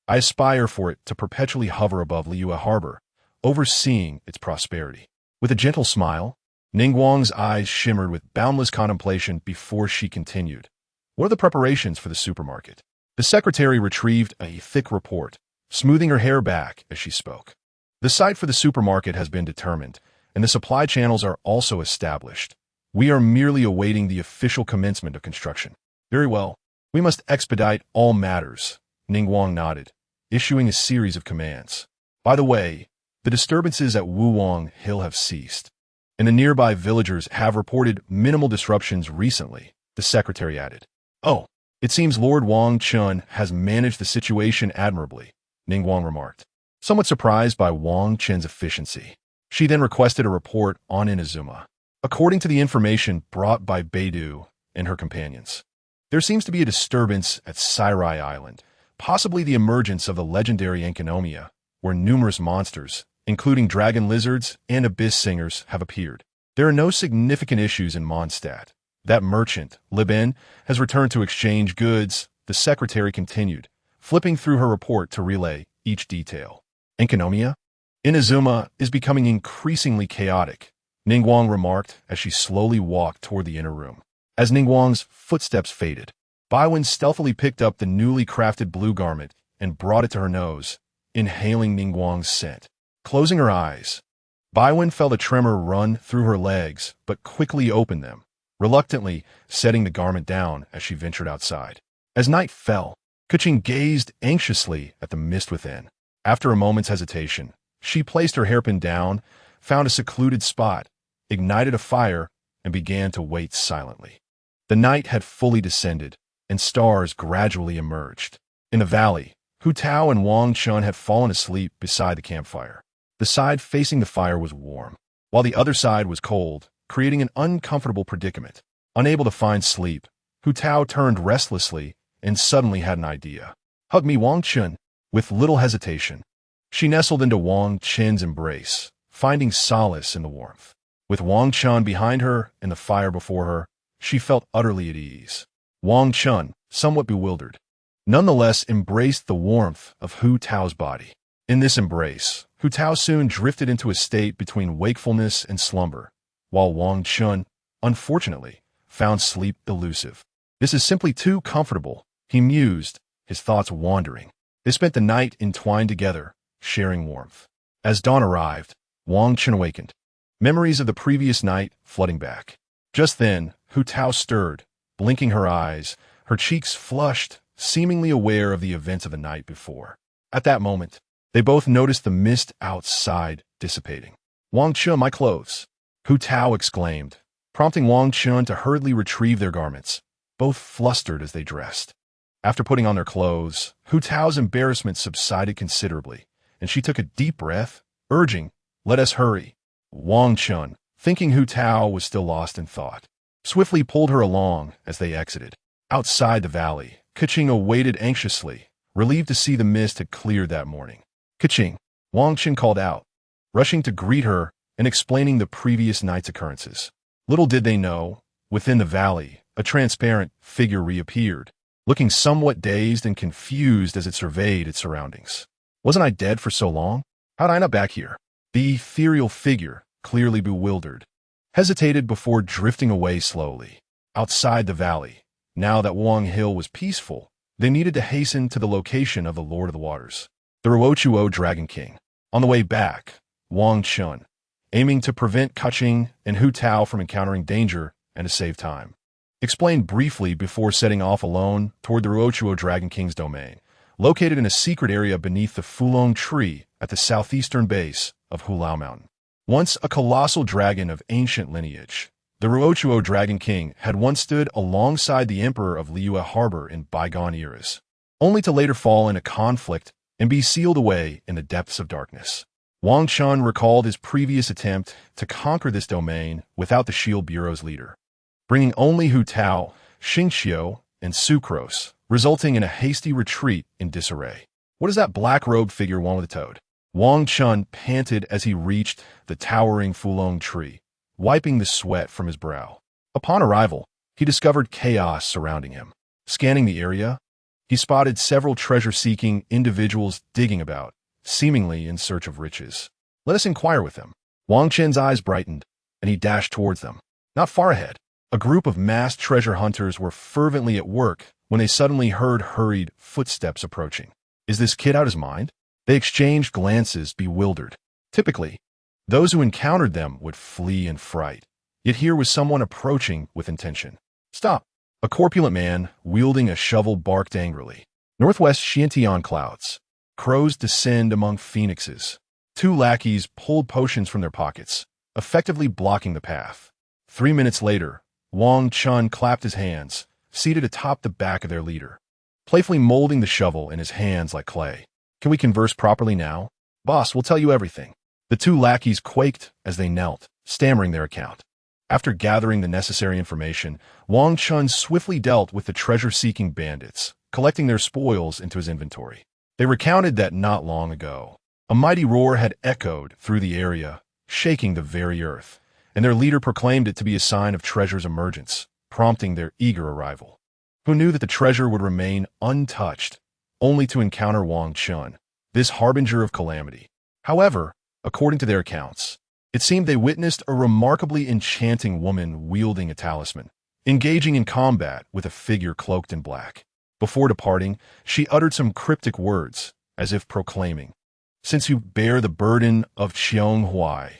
I aspire for it to perpetually hover above Liyue Harbor, overseeing its prosperity. With a gentle smile, Ningguang's eyes shimmered with boundless contemplation before she continued. What are the preparations for the supermarket? The secretary retrieved a thick report, smoothing her hair back as she spoke. The site for the supermarket has been determined, and the supply channels are also established. We are merely awaiting the official commencement of construction. Very well. We must expedite all matters, Ningguang nodded, issuing a series of commands. By the way, the disturbances at Wuwang Hill have ceased, and the nearby villagers have reported minimal disruptions recently, the secretary added. Oh, it seems Lord Wang Chen has managed the situation admirably, Ningguang remarked, somewhat surprised by Wang Chen's efficiency. She then requested a report on Inazuma. According to the information brought by Beidou and her companions, there seems to be a disturbance at Sairai Island, possibly the emergence of the legendary Enkinomia, where numerous monsters, including dragon lizards and abyss singers, have appeared. There are no significant issues in Mondstadt. That merchant, Liben, has returned to exchange goods, the secretary continued, flipping through her report to relay each detail. Enkinomia? Inazuma is becoming increasingly chaotic, Ningguang remarked as she slowly walked toward the inner room. As Ningguang's footsteps faded, Baiwen stealthily picked up the newly crafted blue garment and brought it to her nose, inhaling Ningguang's scent. Closing her eyes, Baiwen felt a tremor run through her legs but quickly opened them, reluctantly setting the garment down as she ventured outside. As night fell, Keqing gazed anxiously at the mist within. After a moment's hesitation, she placed her hairpin down, found a secluded spot, ignited a fire, and began to wait silently. The night had fully descended, and stars gradually emerged. In the valley, Hu Tao and Wang Chen had fallen asleep beside the campfire. The side facing the fire was warm, while the other side was cold, creating an uncomfortable predicament. Unable to find sleep, Hu Tao turned restlessly and suddenly had an idea. Hug me, Wang Chen. With little hesitation, she nestled into Wang Chen's embrace, finding solace in the warmth. With Wang Chen behind her and the fire before her, she felt utterly at ease. Wang Chen, somewhat bewildered, nonetheless embraced the warmth of Hu Tao's body. In this embrace, Hu Tao soon drifted into a state between wakefulness and slumber, while Wang Chen, unfortunately, found sleep elusive. This is simply too comfortable, he mused, his thoughts wandering. They spent the night entwined together, sharing warmth. As dawn arrived, Wang Chen awakened, memories of the previous night flooding back. Just then, Hu Tao stirred, blinking her eyes, her cheeks flushed, seemingly aware of the events of the night before. At that moment, they both noticed the mist outside dissipating. Wang Chen, my clothes, Hu Tao exclaimed, prompting Wang Chen to hurriedly retrieve their garments, both flustered as they dressed. After putting on their clothes, Hu Tao's embarrassment subsided considerably, and she took a deep breath, urging, let us hurry. Wang Chen, thinking Hu Tao was still lost in thought, swiftly pulled her along as they exited. Outside the valley, Keqing awaited anxiously, relieved to see the mist had cleared that morning. Keqing, Wang Chen called out, rushing to greet her and explaining the previous night's occurrences. Little did they know, within the valley, a transparent figure reappeared, looking somewhat dazed and confused as it surveyed its surroundings. Wasn't I dead for so long? How'd I end up back here? The ethereal figure, clearly bewildered, hesitated before drifting away slowly. Outside the valley, now that Wang Hill was peaceful, they needed to hasten to the location of the Lord of the Waters, the Ruochuo Dragon King. On the way back, Wang Chen, aiming to prevent Keqing and Hu Tao from encountering danger and to save time, explained briefly before setting off alone toward the Ruochuo Dragon King's domain, located in a secret area beneath the Fulong tree at the southeastern base of Hulao Mountain. Once a colossal dragon of ancient lineage, the Ruochuo Dragon King had once stood alongside the Emperor of Liyue Harbor in bygone eras, only to later fall into conflict and be sealed away in the depths of darkness. Wang Chen recalled his previous attempt to conquer this domain without the Shield Bureau's leader, bringing only Hu Tao, Xingqiu, and Sucrose, resulting in a hasty retreat in disarray. What does that black-robed figure want with the toad? Wang Chen panted as he reached the towering Fulong tree, wiping the sweat from his brow. Upon arrival, he discovered chaos surrounding him. Scanning the area, he spotted several treasure-seeking individuals digging about, seemingly in search of riches. Let us inquire with them. Wang Chen's eyes brightened, and he dashed towards them. Not far ahead, a group of masked treasure hunters were fervently at work when they suddenly heard hurried footsteps approaching. Is this kid out his mind? They exchanged glances, bewildered. Typically, those who encountered them would flee in fright. Yet here was someone approaching with intention. Stop! A corpulent man, wielding a shovel, barked angrily. Northwest Xiantian clouds. Crows descend among phoenixes. Two lackeys pulled potions from their pockets, effectively blocking the path. 3 minutes later, Wang Chen clapped his hands, seated atop the back of their leader, playfully molding the shovel in his hands like clay. Can we converse properly now? Boss, we'll tell you everything. The two lackeys quaked as they knelt, stammering their account. After gathering the necessary information, Wang Chen swiftly dealt with the treasure-seeking bandits, collecting their spoils into his inventory. They recounted that not long ago, a mighty roar had echoed through the area, shaking the very earth, and their leader proclaimed it to be a sign of treasure's emergence, prompting their eager arrival. Who knew that the treasure would remain untouched, only to encounter Wang Chen, this harbinger of calamity? However, according to their accounts, it seemed they witnessed a remarkably enchanting woman wielding a talisman, engaging in combat with a figure cloaked in black. Before departing, she uttered some cryptic words, as if proclaiming, "Since you bear the burden of Qiong Huai,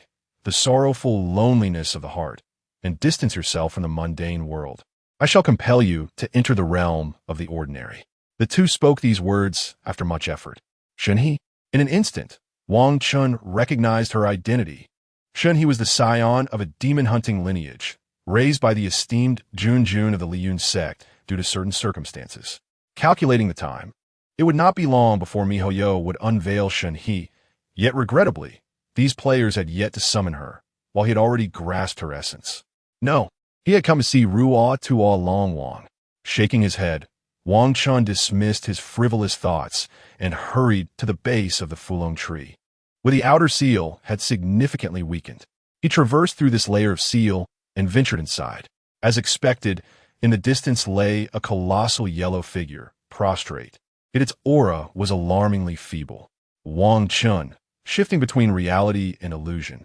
the sorrowful loneliness of the heart, and distance yourself from the mundane world, I shall compel you to enter the realm of the ordinary." The two spoke these words after much effort. Shenhe? In an instant, Wang Chen recognized her identity. Shenhe was the scion of a demon-hunting lineage, raised by the esteemed Jun of the Liyun sect due to certain circumstances. Calculating the time, it would not be long before miHoYo would unveil Shenhe, yet regrettably, these players had yet to summon her, while he had already grasped her essence. No, he had come to see Ruo Tuo Long Wang. Shaking his head, Wang Chen dismissed his frivolous thoughts and hurried to the base of the Fulong tree, where the outer seal had significantly weakened. He traversed through this layer of seal and ventured inside. As expected, in the distance lay a colossal yellow figure, prostrate. Yet its aura was alarmingly feeble. Wang Chen, shifting between reality and illusion,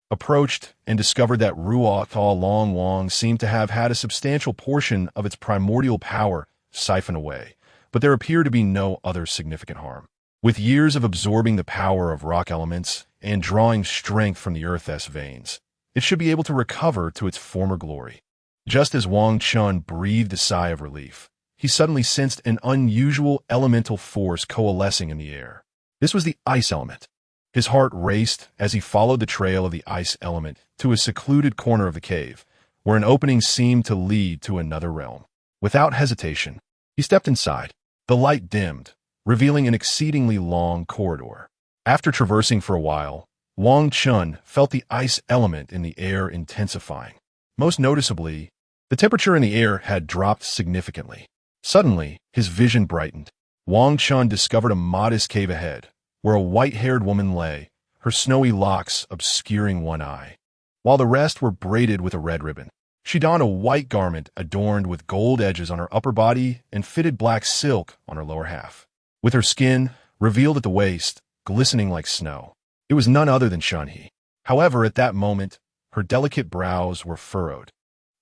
approached and discovered that Ruo Tuo Long Wang seemed to have had a substantial portion of its primordial power siphoned away, but there appeared to be no other significant harm. With years of absorbing the power of rock elements and drawing strength from the earth's veins, it should be able to recover to its former glory. Just as Wang Chen breathed a sigh of relief, he suddenly sensed an unusual elemental force coalescing in the air. This was the ice element. His heart raced as he followed the trail of the ice element to a secluded corner of the cave, where an opening seemed to lead to another realm. Without hesitation, he stepped inside. The light dimmed, revealing an exceedingly long corridor. After traversing for a while, Wang Chen felt the ice element in the air intensifying. Most noticeably, The temperature in the air had dropped significantly. Suddenly, his vision brightened. Wang Chen discovered a modest cave ahead, where a white-haired woman lay, her snowy locks obscuring one eye, while the rest were braided with a red ribbon. She donned a white garment adorned with gold edges on her upper body and fitted black silk on her lower half, with her skin, revealed at the waist, glistening like snow. It was none other than Shunhe. However, at that moment, her delicate brows were furrowed,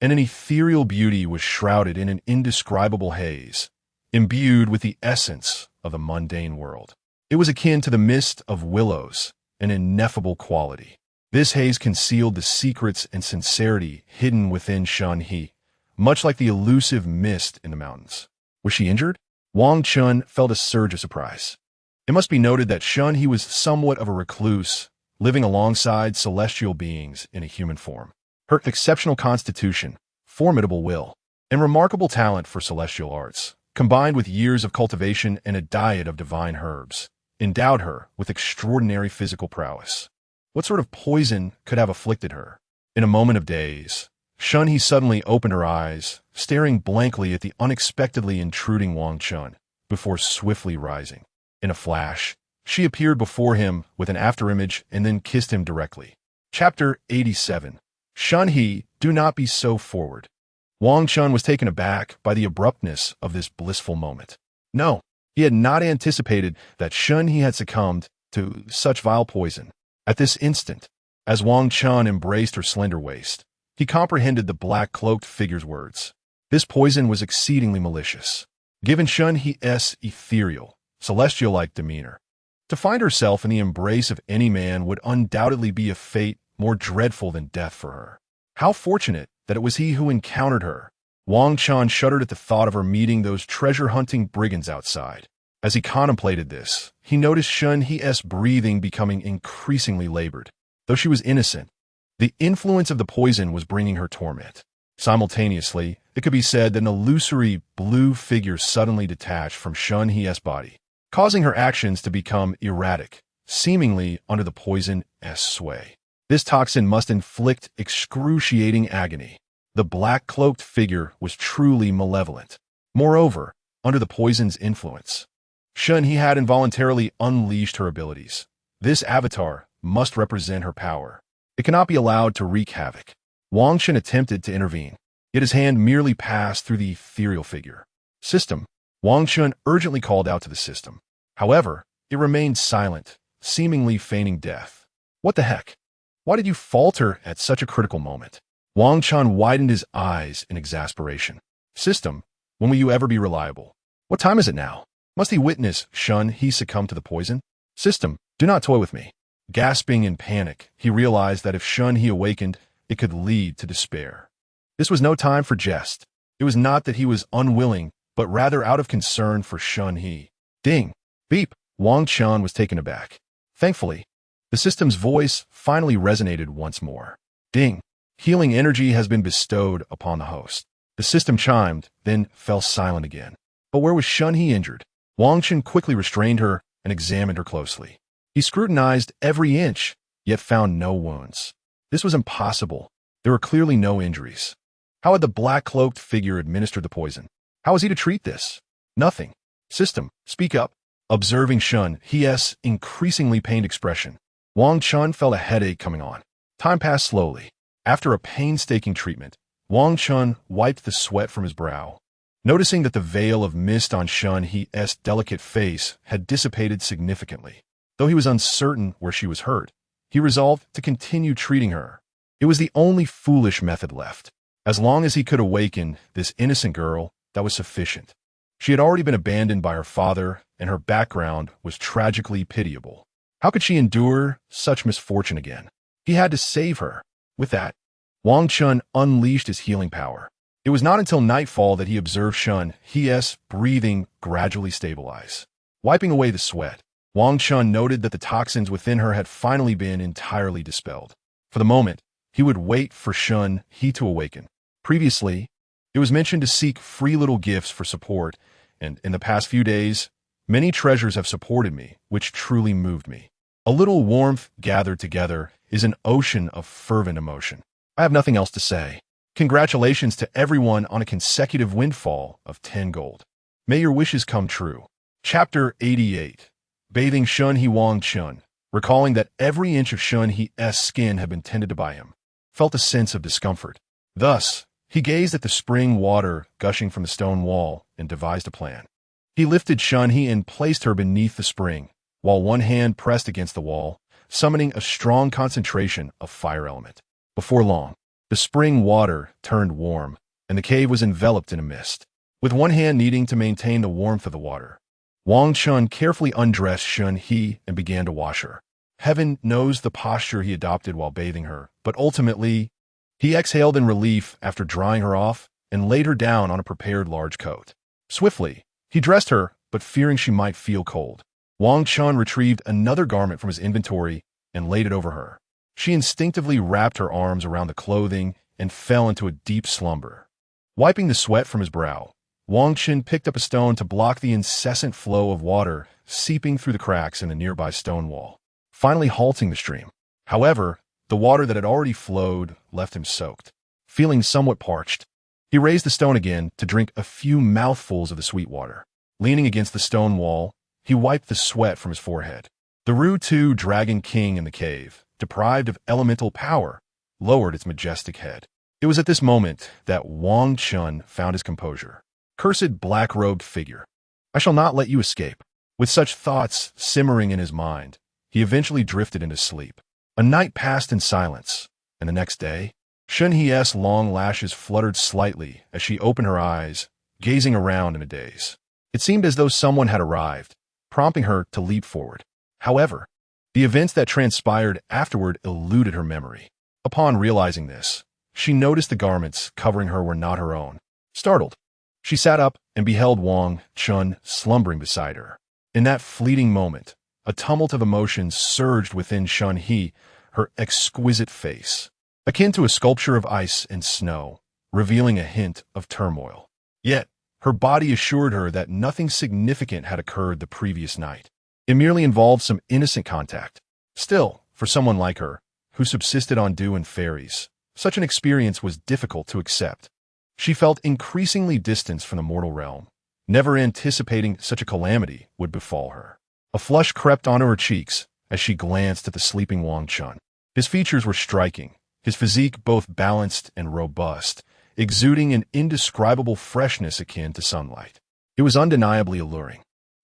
and an ethereal beauty was shrouded in an indescribable haze, imbued with the essence of the mundane world. It was akin to the mist of willows, an ineffable quality. This haze concealed the secrets and sincerity hidden within Shunhe, much like the elusive mist in the mountains. Was she injured? Wang Chen felt a surge of surprise. It must be noted that Shunhe was somewhat of a recluse, living alongside celestial beings in a human form. Her exceptional constitution, formidable will, and remarkable talent for celestial arts, combined with years of cultivation and a diet of divine herbs, endowed her with extraordinary physical prowess. What sort of poison could have afflicted her? In a moment of daze, Shunhe suddenly opened her eyes, staring blankly at the unexpectedly intruding Wang Chen, before swiftly rising. In a flash, she appeared before him with an afterimage and then kissed him directly. Chapter 87. Shunhe, do not be so forward. Wang Chen was taken aback by the abruptness of this blissful moment. No, he had not anticipated that Shunhe had succumbed to such vile poison. At this instant, as Wang Chen embraced her slender waist, he comprehended the black-cloaked figure's words. This poison was exceedingly malicious, given Shunhe's ethereal, celestial-like demeanor. To find herself in the embrace of any man would undoubtedly be a fate more dreadful than death for her. How fortunate that it was he who encountered her. Wang Chen shuddered at the thought of her meeting those treasure-hunting brigands outside. As he contemplated this, he noticed Shunhe's breathing becoming increasingly labored. Though she was innocent, the influence of the poison was bringing her torment. Simultaneously, it could be said that an illusory blue figure suddenly detached from Shunhe's body, causing her actions to become erratic, seemingly under the poison's sway. This toxin must inflict excruciating agony. The black-cloaked figure was truly malevolent. Moreover, under the poison's influence, Shunhe had involuntarily unleashed her abilities. This avatar must represent her power. It cannot be allowed to wreak havoc. Wang Chen attempted to intervene, yet his hand merely passed through the ethereal figure. System. Wang Chen urgently called out to the system. However, it remained silent, seemingly feigning death. What the heck? Why did you falter at such a critical moment? Wang Chen widened his eyes in exasperation. System, when will you ever be reliable? What time is it now? Must he witness Shunhe succumb to the poison? System, do not toy with me. Gasping in panic, he realized that if Shunhe awakened, it could lead to despair. This was no time for jest. It was not that he was unwilling, but rather out of concern for Shunhe. Ding! Beep! Wang Chen was taken aback. Thankfully, the system's voice finally resonated once more. Ding! Healing energy has been bestowed upon the host. The system chimed, then fell silent again. But where was Shunhe injured? Wang Chen quickly restrained her and examined her closely. He scrutinized every inch, yet found no wounds. This was impossible. There were clearly no injuries. How had the black-cloaked figure administered the poison? How was he to treat this? Nothing. System, speak up. Observing Shunhe's increasingly pained expression, Wang Chen felt a headache coming on. Time passed slowly. After a painstaking treatment, Wang Chen wiped the sweat from his brow. Noticing that the veil of mist on Shunhe's delicate face had dissipated significantly. Though he was uncertain where she was hurt, he resolved to continue treating her. It was the only foolish method left. As long as he could awaken this innocent girl, that was sufficient. She had already been abandoned by her father, and her background was tragically pitiable. How could she endure such misfortune again? He had to save her. With that, Wang Chen unleashed his healing power. It was not until nightfall that he observed Shunhe's breathing gradually stabilize. Wiping away the sweat, Wang Chen noted that the toxins within her had finally been entirely dispelled. For the moment, he would wait for Shunhe to awaken. Previously, it was mentioned to seek free little gifts for support, and in the past few days, many treasures have supported me, which truly moved me. A little warmth gathered together is an ocean of fervent emotion. I have nothing else to say. Congratulations to everyone on a consecutive windfall of 10 gold. May your wishes come true. Chapter 88. Bathing Shun-He. Wang Chen, recalling that every inch of Shun-He's skin had been tended to by him, felt a sense of discomfort. Thus, he gazed at the spring water gushing from the stone wall and devised a plan. He lifted Shun-He and placed her beneath the spring, while one hand pressed against the wall, summoning a strong concentration of fire element. Before long, the spring water turned warm, and the cave was enveloped in a mist. With one hand needing to maintain the warmth of the water, Wang Chen carefully undressed Shun-He and began to wash her. Heaven knows the posture he adopted while bathing her, but ultimately, he exhaled in relief after drying her off and laid her down on a prepared large coat. Swiftly, he dressed her, but fearing she might feel cold, Wang Chen retrieved another garment from his inventory and laid it over her. She instinctively wrapped her arms around the clothing and fell into a deep slumber. Wiping the sweat from his brow, Wang Chen picked up a stone to block the incessant flow of water seeping through the cracks in the nearby stone wall, finally halting the stream. However, the water that had already flowed left him soaked. Feeling somewhat parched, he raised the stone again to drink a few mouthfuls of the sweet water. Leaning against the stone wall, he wiped the sweat from his forehead. The Ru-2 Dragon King in the cave, deprived of elemental power, lowered its majestic head. It was at this moment that Wang Chen found his composure. Cursed black-robed figure, I shall not let you escape. With such thoughts simmering in his mind, he eventually drifted into sleep. A night passed in silence, and the next day, Shun-He's long lashes fluttered slightly as she opened her eyes, gazing around in a daze. It seemed as though someone had arrived, prompting her to leap forward. However, the events that transpired afterward eluded her memory. Upon realizing this, she noticed the garments covering her were not her own. Startled, she sat up and beheld Wang Chen slumbering beside her. In that fleeting moment, a tumult of emotions surged within Shun-He, her exquisite face, akin to a sculpture of ice and snow, revealing a hint of turmoil. Yet, her body assured her that nothing significant had occurred the previous night. It merely involved some innocent contact. Still, for someone like her, who subsisted on dew and fairies, such an experience was difficult to accept. She felt increasingly distanced from the mortal realm, never anticipating such a calamity would befall her. A flush crept onto her cheeks as she glanced at the sleeping Wang Chen. His features were striking, his physique both balanced and robust, exuding an indescribable freshness akin to sunlight. It was undeniably alluring.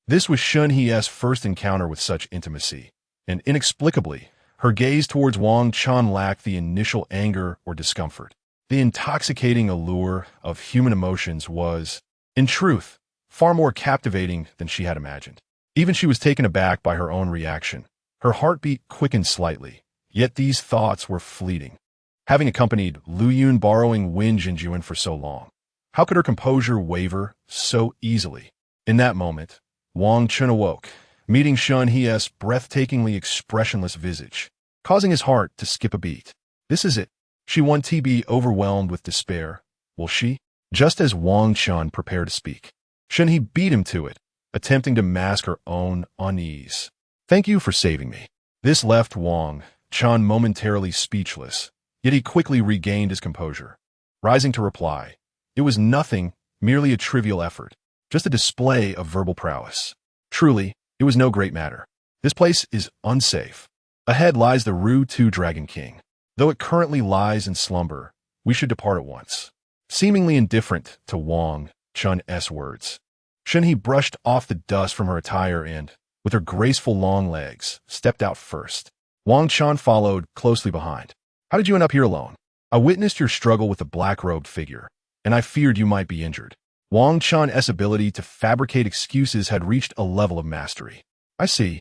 This was Shun-He's first encounter with such intimacy, and inexplicably, her gaze towards Wang Chen lacked the initial anger or discomfort. The intoxicating allure of human emotions was, in truth, far more captivating than she had imagined. Even she was taken aback by her own reaction. Her heartbeat quickened slightly, yet these thoughts were fleeting. Having accompanied Lu Yun borrowing Wen Jinjuan for so long, how could her composure waver so easily? In that moment, Wang Chen awoke, meeting Shun-He's breathtakingly expressionless visage, causing his heart to skip a beat. This is it. She won to be overwhelmed with despair. Will she? Just as Wang Chen prepared to speak, Shun-He beat him to it, attempting to mask her own unease. Thank you for saving me. This left Wang Chen momentarily speechless, yet he quickly regained his composure. Rising to reply, it was nothing, merely a trivial effort, just a display of verbal prowess. Truly, it was no great matter. This place is unsafe. Ahead lies the Ru-2 Dragon King. Though it currently lies in slumber, we should depart at once. Seemingly indifferent to Wang Chen's words, Shun-He brushed off the dust from her attire and, with her graceful long legs, stepped out first. Wang Chen followed closely behind. How did you end up here alone? I witnessed your struggle with the black-robed figure, and I feared you might be injured. Wang Chen's ability to fabricate excuses had reached a level of mastery. I see.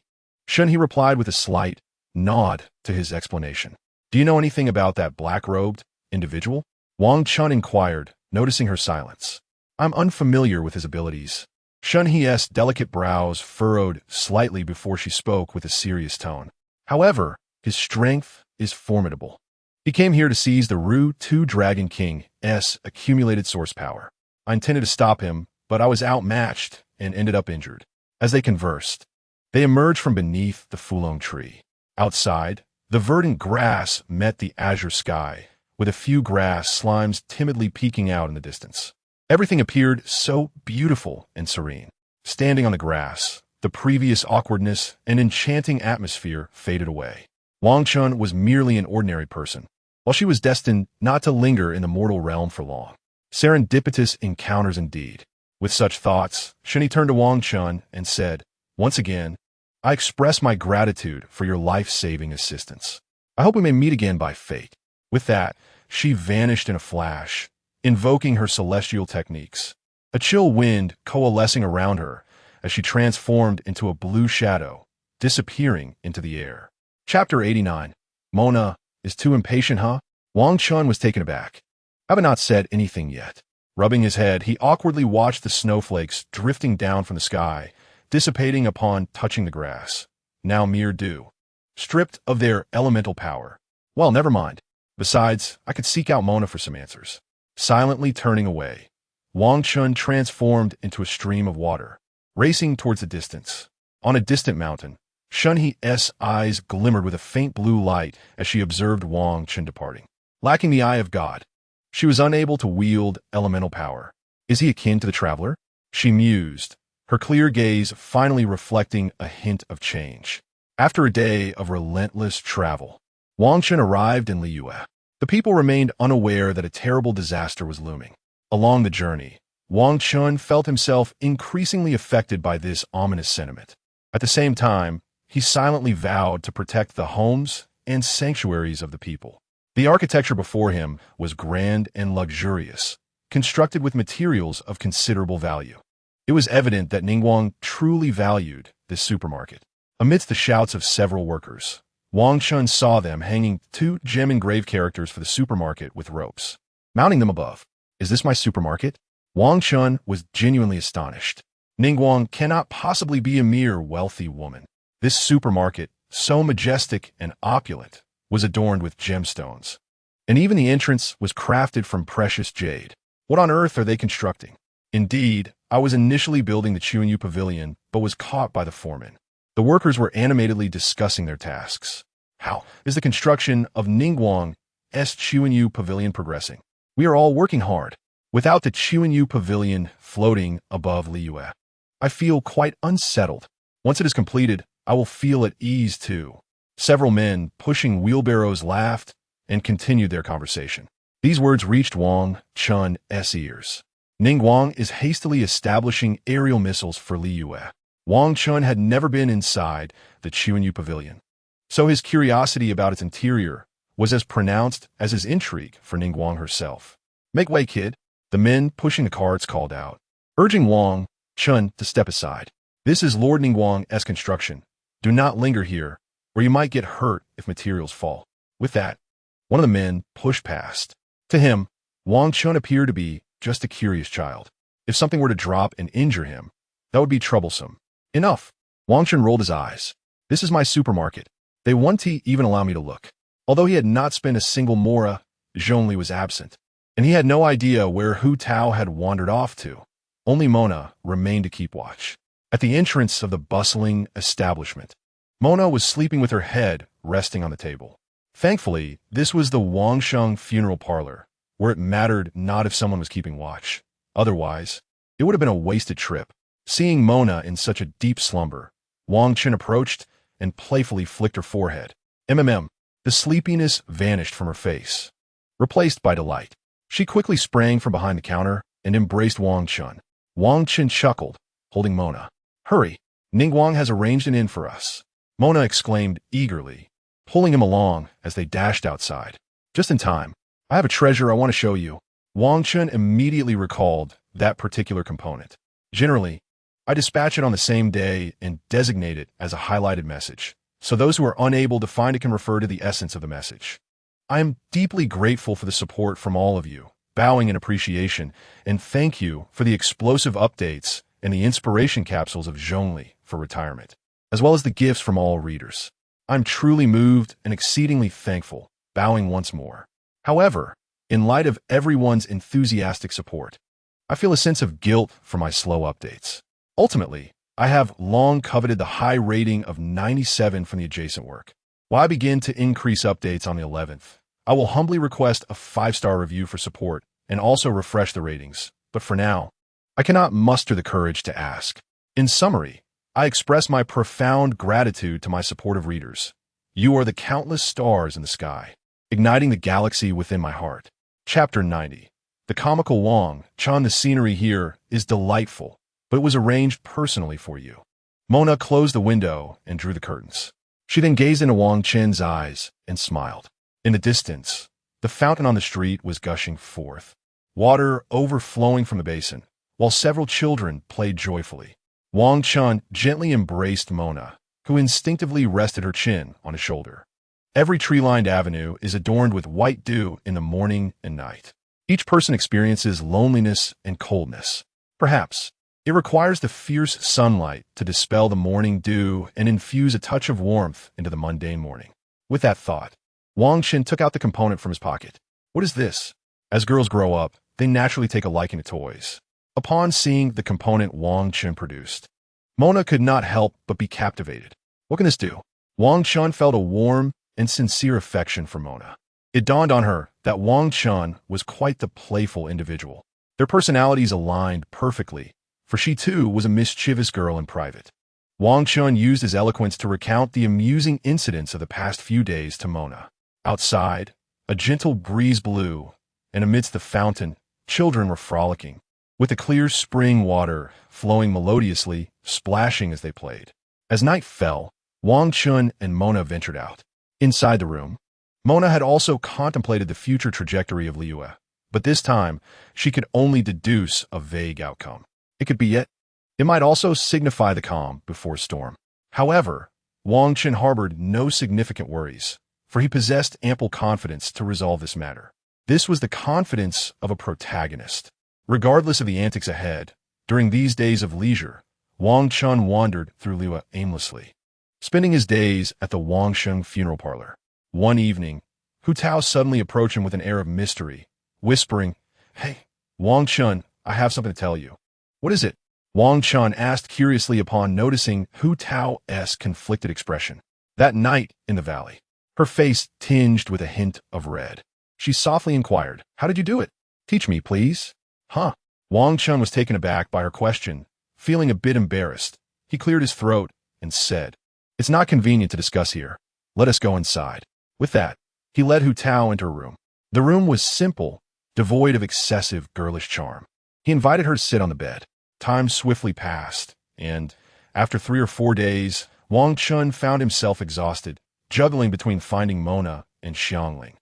Shun-He replied with a slight nod to his explanation. Do you know anything about that black-robed individual? Wang Chen inquired, noticing her silence. I'm unfamiliar with his abilities. Shun-He's delicate brows furrowed slightly before she spoke with a serious tone. However, his strength is formidable. He came here to seize the Ru-2 Dragon King's accumulated source power. I intended to stop him, but I was outmatched and ended up injured. As they conversed, they emerged from beneath the Fulong tree. Outside, the verdant grass met the azure sky, with a few grass slimes timidly peeking out in the distance. Everything appeared so beautiful and serene. Standing on the grass, the previous awkwardness and enchanting atmosphere faded away. Wang Chen was merely an ordinary person, while she was destined not to linger in the mortal realm for long. Serendipitous encounters indeed. With such thoughts, Shani turned to Wang Chen and said, "Once again, I express my gratitude for your life-saving assistance. I hope we may meet again by fate." With that, she vanished in a flash, invoking her celestial techniques. A chill wind coalescing around her as she transformed into a blue shadow, disappearing into the air. Chapter 89. Mona is too impatient, huh? Wang Chen was taken aback. "Have I not said anything yet?" Rubbing his head, he awkwardly watched the snowflakes drifting down from the sky, dissipating upon touching the grass, now mere dew, stripped of their elemental power. Well, never mind. Besides, I could seek out Mona for some answers. Silently turning away, Wang Chen transformed into a stream of water, racing towards the distance. On a distant mountain, Shunhe's eyes glimmered with a faint blue light as she observed Wang Chen departing. Lacking the eye of God, she was unable to wield elemental power. Is he akin to the traveler? She mused, her clear gaze finally reflecting a hint of change. After a day of relentless travel, Wang Chen arrived in Liyue. The people remained unaware that a terrible disaster was looming. Along the journey, Wang Chen felt himself increasingly affected by this ominous sentiment. At the same time, he silently vowed to protect the homes and sanctuaries of the people. The architecture before him was grand and luxurious, constructed with materials of considerable value. It was evident that Ningguang truly valued this supermarket. Amidst the shouts of several workers, Wang Chen saw them hanging 2 gem-engraved characters for the supermarket with ropes, mounting them above. "Is this my supermarket?" Wang Chen was genuinely astonished. Ningguang cannot possibly be a mere wealthy woman. This supermarket, so majestic and opulent, was adorned with gemstones, and even the entrance was crafted from precious jade. What on earth are they constructing? Indeed, I was initially building the Chuanyu Pavilion, but was caught by the foreman. The workers were animatedly discussing their tasks. How is the construction of Ningguang's Chuanyu Pavilion progressing? We are all working hard. Without the Chuanyu Pavilion floating above Liyue, I feel quite unsettled. Once it is completed, I will feel at ease too. Several men pushing wheelbarrows laughed and continued their conversation. These words reached Wang Chen's ears. Ningguang is hastily establishing aerial missiles for Liyue. Wang Chen had never been inside the Chuanyu Pavilion, so his curiosity about its interior was as pronounced as his intrigue for Ningguang herself. "Make way, kid," the men pushing the carts called out, urging Wang Chen to step aside. "This is Lord Ningguang's construction. Do not linger here, or you might get hurt if materials fall." With that, one of the men pushed past. To him, Wang Chen appeared to be just a curious child. If something were to drop and injure him, that would be troublesome. "Enough." Wang Chen rolled his eyes. "This is my supermarket. They won't even allow me to look." Although he had not spent a single mora, Zhongli was absent, and he had no idea where Hu Tao had wandered off to. Only Mona remained to keep watch. At the entrance of the bustling establishment, Mona was sleeping with her head resting on the table. Thankfully, this was the Wangsheng funeral parlor, where it mattered not if someone was keeping watch. Otherwise, it would have been a wasted trip. Seeing Mona in such a deep slumber, Wang Chen approached and playfully flicked her forehead. The sleepiness vanished from her face, replaced by delight. She quickly sprang from behind the counter and embraced Wang Chen. Wang Chen chuckled, holding Mona. "Hurry, Ningguang has arranged an inn for us," Mona exclaimed eagerly, pulling him along as they dashed outside. "Just in time. I have a treasure I want to show you." Wang Chen immediately recalled that particular component. Generally, I dispatch it on the same day and designate it as a highlighted message, so those who are unable to find it can refer to the essence of the message. I am deeply grateful for the support from all of you, bowing in appreciation, and thank you for the explosive updates and the inspiration capsules of Zhongli for retirement, as well as the gifts from all readers. I'm truly moved and exceedingly thankful, bowing once more. However, in light of everyone's enthusiastic support, I feel a sense of guilt for my slow updates. Ultimately, I have long coveted the high rating of 97 from the adjacent work. While I begin to increase updates on the 11th, I will humbly request a 5-star review for support and also refresh the ratings, but for now, I cannot muster the courage to ask. In summary, I express my profound gratitude to my supportive readers. You are the countless stars in the sky, igniting the galaxy within my heart. Chapter 90. The comical Wang Chen. The scenery here is delightful, but it was arranged personally for you. Mona closed the window and drew the curtains. She then gazed into Wang Chen's eyes and smiled. In the distance, the fountain on the street was gushing forth, water overflowing from the basin, while several children played joyfully. Wang Chen gently embraced Mona, who instinctively rested her chin on his shoulder. Every tree-lined avenue is adorned with white dew in the morning and night. Each person experiences loneliness and coldness. Perhaps it requires the fierce sunlight to dispel the morning dew and infuse a touch of warmth into the mundane morning. With that thought, Wang Chen took out the component from his pocket. What is this? As girls grow up, they naturally take a liking to toys. Upon seeing the component Wang Chen produced, Mona could not help but be captivated. What can this do? Wang Chen felt a warm and sincere affection for Mona. It dawned on her that Wang Chen was quite the playful individual. Their personalities aligned perfectly, for she too was a mischievous girl in private. Wang Chen used his eloquence to recount the amusing incidents of the past few days to Mona. Outside, a gentle breeze blew, and amidst the fountain, children were frolicking, with the clear spring water flowing melodiously, splashing as they played. As night fell, Wang Chen and Mona ventured out. Inside the room, Mona had also contemplated the future trajectory of Liyue, but this time she could only deduce a vague outcome. It could be it. It might also signify the calm before storm. However, Wang Chen harbored no significant worries, for he possessed ample confidence to resolve this matter. This was the confidence of a protagonist. Regardless of the antics ahead, during these days of leisure, Wang Chen wandered through Liyue aimlessly, spending his days at the Wangsheng funeral parlor. One evening, Hu Tao suddenly approached him with an air of mystery, whispering, "Hey, Wang Chen, I have something to tell you." "What is it?" Wang Chen asked curiously upon noticing Hu Tao's conflicted expression. That night in the valley, her face tinged with a hint of red, she softly inquired, "How did you do it? Teach me, please." "Huh?" Wang Chen was taken aback by her question. Feeling a bit embarrassed, he cleared his throat and said, "It's not convenient to discuss here. Let us go inside." With that, he led Hu Tao into a room. The room was simple, devoid of excessive girlish charm. He invited her to sit on the bed. Time swiftly passed, and, after 3 or 4 days, Wang Chen found himself exhausted, juggling between finding Mona and Xiangling,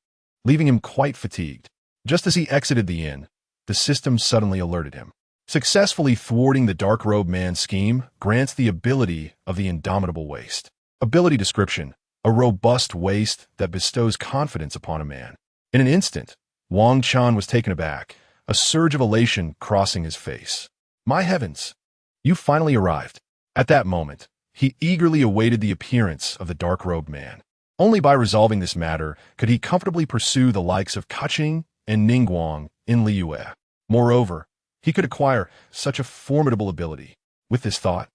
leaving him quite fatigued. Just as he exited the inn, the system suddenly alerted him. Successfully thwarting the dark-robed man's scheme grants the ability of the indomitable waist. Ability description: a robust waist that bestows confidence upon a man. In an instant, Wang Chen was taken aback, a surge of elation crossing his face. "My heavens, you finally arrived." At that moment, he eagerly awaited the appearance of the dark-robed man. Only by resolving this matter could he comfortably pursue the likes of Kaching and Ningguang in Liyue. Moreover, he could acquire such a formidable ability. With this thought,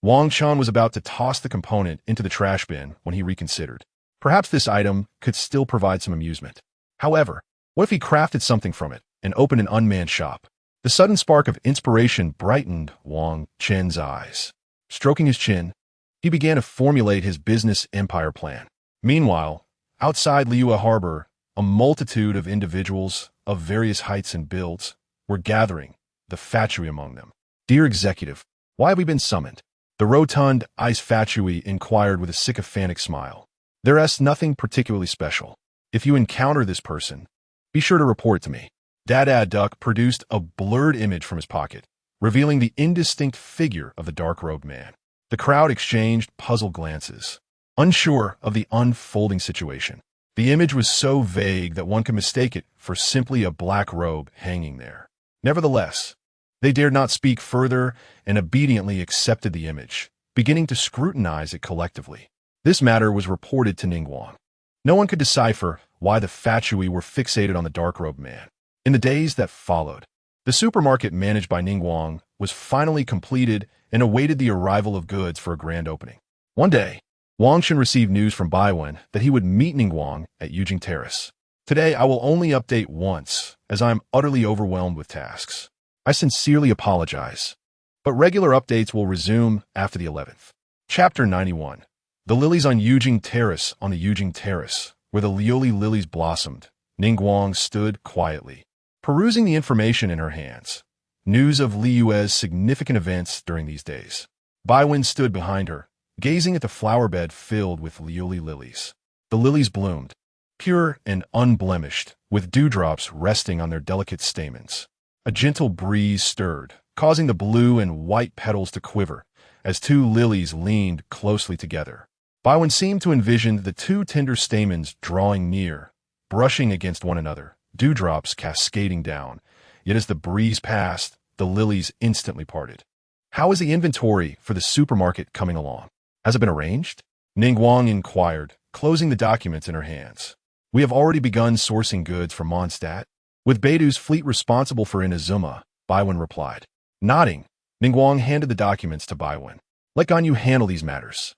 Wang Chen was about to toss the component into the trash bin when he reconsidered. Perhaps this item could still provide some amusement. However, what if he crafted something from it and opened an unmanned shop? The sudden spark of inspiration brightened Wang Chen's eyes. Stroking his chin, he began to formulate his business empire plan. Meanwhile, outside Liyue Harbor, a multitude of individuals of various heights and builds were gathering, the Fatui among them. "Dear Executive, why have we been summoned?" The rotund Ice Fatui inquired with a sycophantic smile. "There's nothing particularly special. If you encounter this person, be sure to report to me." Dada Duck produced a blurred image from his pocket, revealing the indistinct figure of the dark-robed man. The crowd exchanged puzzled glances, unsure of the unfolding situation. The image was so vague that one could mistake it for simply a black robe hanging there. Nevertheless, they dared not speak further and obediently accepted the image, beginning to scrutinize it collectively. This matter was reported to Ningguang. No one could decipher why the Fatui were fixated on the dark-robed man. In the days that followed, the supermarket managed by Ningguang was finally completed and awaited the arrival of goods for a grand opening. One day, Wang Chen received news from Baiwen that he would meet Ningguang at Yujing Terrace. Today I will only update once, as I am utterly overwhelmed with tasks. I sincerely apologize. But regular updates will resume after the 11th. Chapter 91. The lilies on Yujing Terrace. On the Yujing Terrace, where the lioli lilies blossomed, Ningguang stood quietly, perusing the information in her hands. News of Li Yue's significant events during these days. Baiwen stood behind her, gazing at the flower bed filled with lioli lilies. The lilies bloomed, pure and unblemished, with dewdrops resting on their delicate stamens. A gentle breeze stirred, causing the blue and white petals to quiver, as two lilies leaned closely together. Baiwen seemed to envision the two tender stamens drawing near, brushing against one another, dewdrops cascading down. Yet as the breeze passed, the lilies instantly parted. How is the inventory for the supermarket coming along? Has it been arranged? Ningguang inquired, closing the documents in her hands. We have already begun sourcing goods from Mondstadt, with Beidu's fleet responsible for Inazuma, Baiwen replied. Nodding, Ningguang handed the documents to Baiwen. Let Ganyu handle these matters.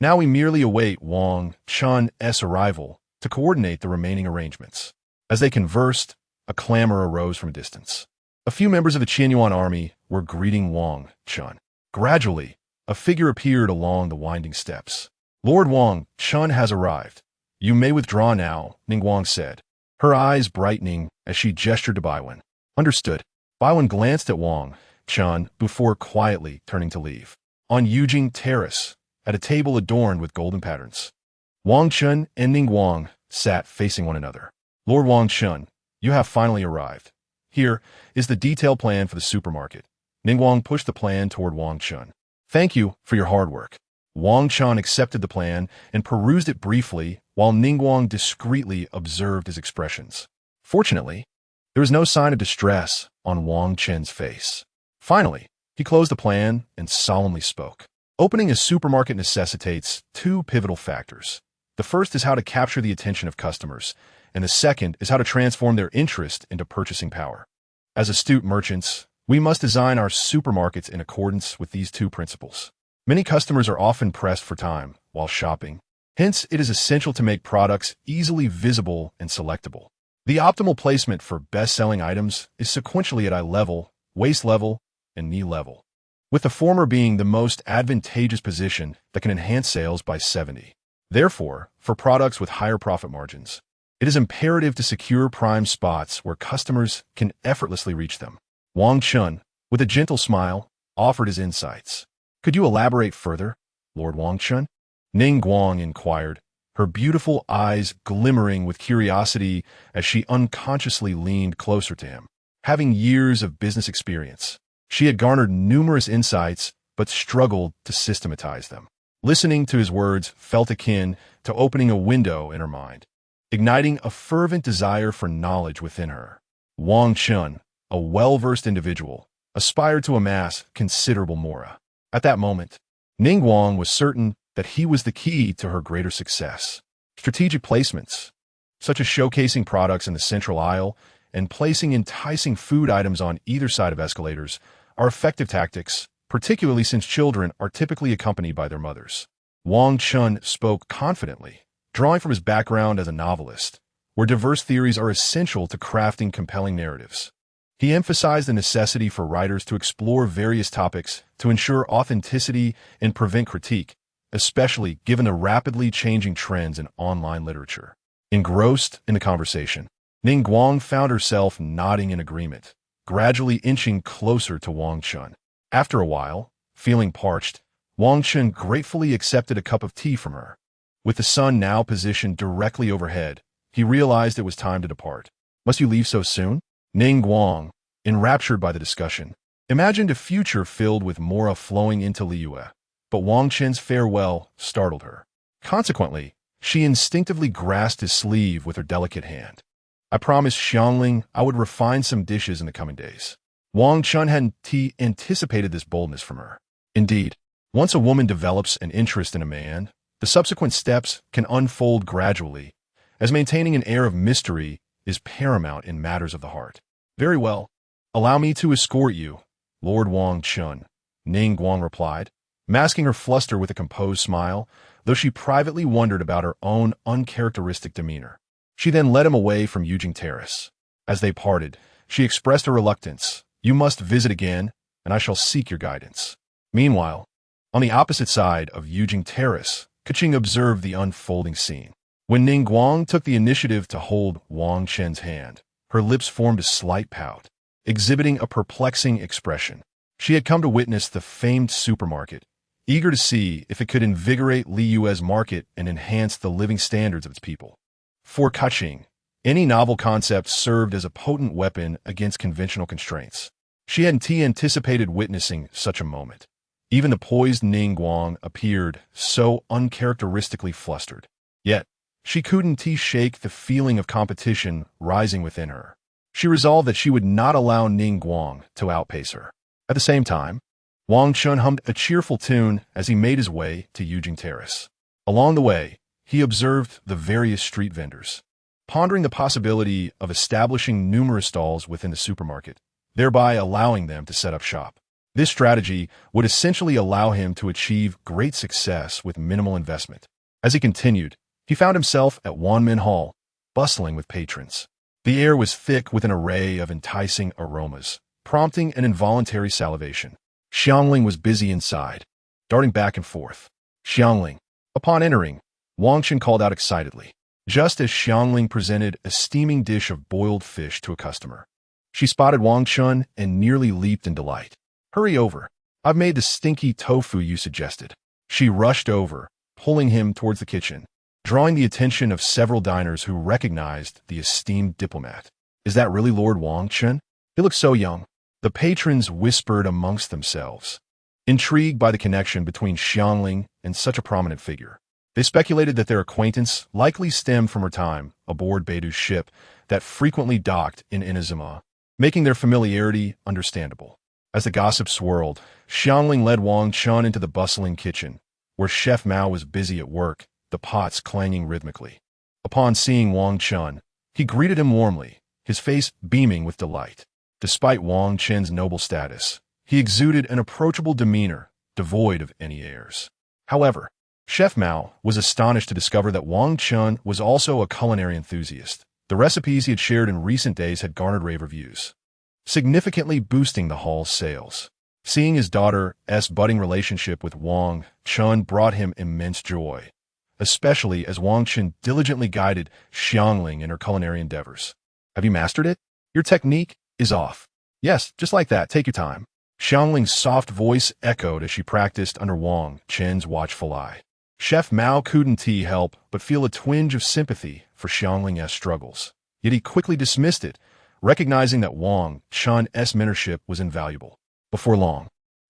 Now we merely await Wang Chen's arrival to coordinate the remaining arrangements. As they conversed, a clamor arose from a distance. A few members of the Qianyuan army were greeting Wang Chen. Gradually, a figure appeared along the winding steps. Lord Wang Chen has arrived. You may withdraw now, Ningguang said, her eyes brightening as she gestured to Baiwen. Understood. Baiwen glanced at Wang Chen before quietly turning to leave. On Yujing Terrace, at a table adorned with golden patterns, Wang Chen and Ningguang sat facing one another. Lord Wang Chen, you have finally arrived. Here is the detailed plan for the supermarket. Ningguang pushed the plan toward Wang Chen. Thank you for your hard work. Wang Chen accepted the plan and perused it briefly while Ningguang discreetly observed his expressions. Fortunately, there was no sign of distress on Wang Chen's face. Finally, he closed the plan and solemnly spoke. Opening a supermarket necessitates two pivotal factors. The first is how to capture the attention of customers, and the second is how to transform their interest into purchasing power. As astute merchants, we must design our supermarkets in accordance with these two principles. Many customers are often pressed for time while shopping. Hence, it is essential to make products easily visible and selectable. The optimal placement for best-selling items is sequentially at eye level, waist level, and knee level, with the former being the most advantageous position that can enhance sales by 70. Therefore, for products with higher profit margins, it is imperative to secure prime spots where customers can effortlessly reach them. Wang Chen, with a gentle smile, offered his insights. Could you elaborate further, Lord Wang Chen? Ningguang inquired, her beautiful eyes glimmering with curiosity as she unconsciously leaned closer to him. Having years of business experience, she had garnered numerous insights but struggled to systematize them. Listening to his words felt akin to opening a window in her mind, igniting a fervent desire for knowledge within her. Wang Chen, a well-versed individual, aspired to amass considerable mora. At that moment, Ningguang was certain that he was the key to her greater success. Strategic placements, such as showcasing products in the central aisle and placing enticing food items on either side of escalators, are effective tactics, particularly since children are typically accompanied by their mothers. Wang Chen spoke confidently, drawing from his background as a novelist, where diverse theories are essential to crafting compelling narratives. He emphasized the necessity for writers to explore various topics to ensure authenticity and prevent critique, especially given the rapidly changing trends in online literature. Engrossed in the conversation, Ningguang found herself nodding in agreement, gradually inching closer to Wang Chen. After a while, feeling parched, Wang Chen gratefully accepted a cup of tea from her. With the sun now positioned directly overhead, he realized it was time to depart. Must you leave so soon? Ningguang, enraptured by the discussion, imagined a future filled with mora flowing into Liyue, but Wang Chen's farewell startled her. Consequently, she instinctively grasped his sleeve with her delicate hand. I promised Xiangling I would refine some dishes in the coming days. Wang Chen hadn't anticipated this boldness from her. Indeed, once a woman develops an interest in a man, the subsequent steps can unfold gradually, as maintaining an air of mystery is paramount in matters of the heart. Very well. Allow me to escort you, Lord Wang Chen, Ningguang replied, masking her fluster with a composed smile, though she privately wondered about her own uncharacteristic demeanor. She then led him away from Yujing Terrace. As they parted, she expressed a reluctance. You must visit again, and I shall seek your guidance. Meanwhile, on the opposite side of Yujing Terrace, Keqing observed the unfolding scene. When Ningguang took the initiative to hold Wang Chen's hand, her lips formed a slight pout, exhibiting a perplexing expression. She had come to witness the famed supermarket, eager to see if it could invigorate Liyue's market and enhance the living standards of its people. For Keqing, any novel concept served as a potent weapon against conventional constraints. She hadn't anticipated witnessing such a moment. Even the poised Ningguang appeared so uncharacteristically flustered. Yet, she couldn't shake the feeling of competition rising within her. She resolved that she would not allow Ningguang to outpace her. At the same time, Wang Chen hummed a cheerful tune as he made his way to Yujing Terrace. Along the way, he observed the various street vendors, pondering the possibility of establishing numerous stalls within the supermarket, thereby allowing them to set up shop. This strategy would essentially allow him to achieve great success with minimal investment. As he continued, he found himself at Wanmin Hall, bustling with patrons. The air was thick with an array of enticing aromas, prompting an involuntary salivation. Xiangling was busy inside, darting back and forth. Xiangling. Upon entering, Wang Chen called out excitedly, just as Xiangling presented a steaming dish of boiled fish to a customer. She spotted Wang Chen and nearly leaped in delight. Hurry over. I've made the stinky tofu you suggested. She rushed over, pulling him towards the kitchen, drawing the attention of several diners who recognized the esteemed diplomat. Is that really Lord Wang Chen? He looks so young. The patrons whispered amongst themselves, intrigued by the connection between Xiangling and such a prominent figure. They speculated that their acquaintance likely stemmed from her time aboard Beidu's ship that frequently docked in Inazuma, making their familiarity understandable. As the gossip swirled, Xiangling led Wang Chen into the bustling kitchen, where Chef Mao was busy at work, the pots clanging rhythmically. Upon seeing Wang Chen, he greeted him warmly, his face beaming with delight. Despite Wang Chen's noble status, he exuded an approachable demeanor, devoid of any airs. However, Chef Mao was astonished to discover that Wang Chen was also a culinary enthusiast. The recipes he had shared in recent days had garnered rave reviews, significantly boosting the hall's sales. Seeing his daughter's budding relationship with Wang Chen brought him immense joy, especially as Wang Chen diligently guided Xiangling in her culinary endeavors. Have you mastered it? Your technique is off. Yes, just like that. Take your time. Xiangling's soft voice echoed as she practiced under Wang Chen's watchful eye. Chef Mao couldn't help but feel a twinge of sympathy for Xiangling's struggles. Yet he quickly dismissed it, recognizing that Wang Chen's mentorship was invaluable. Before long,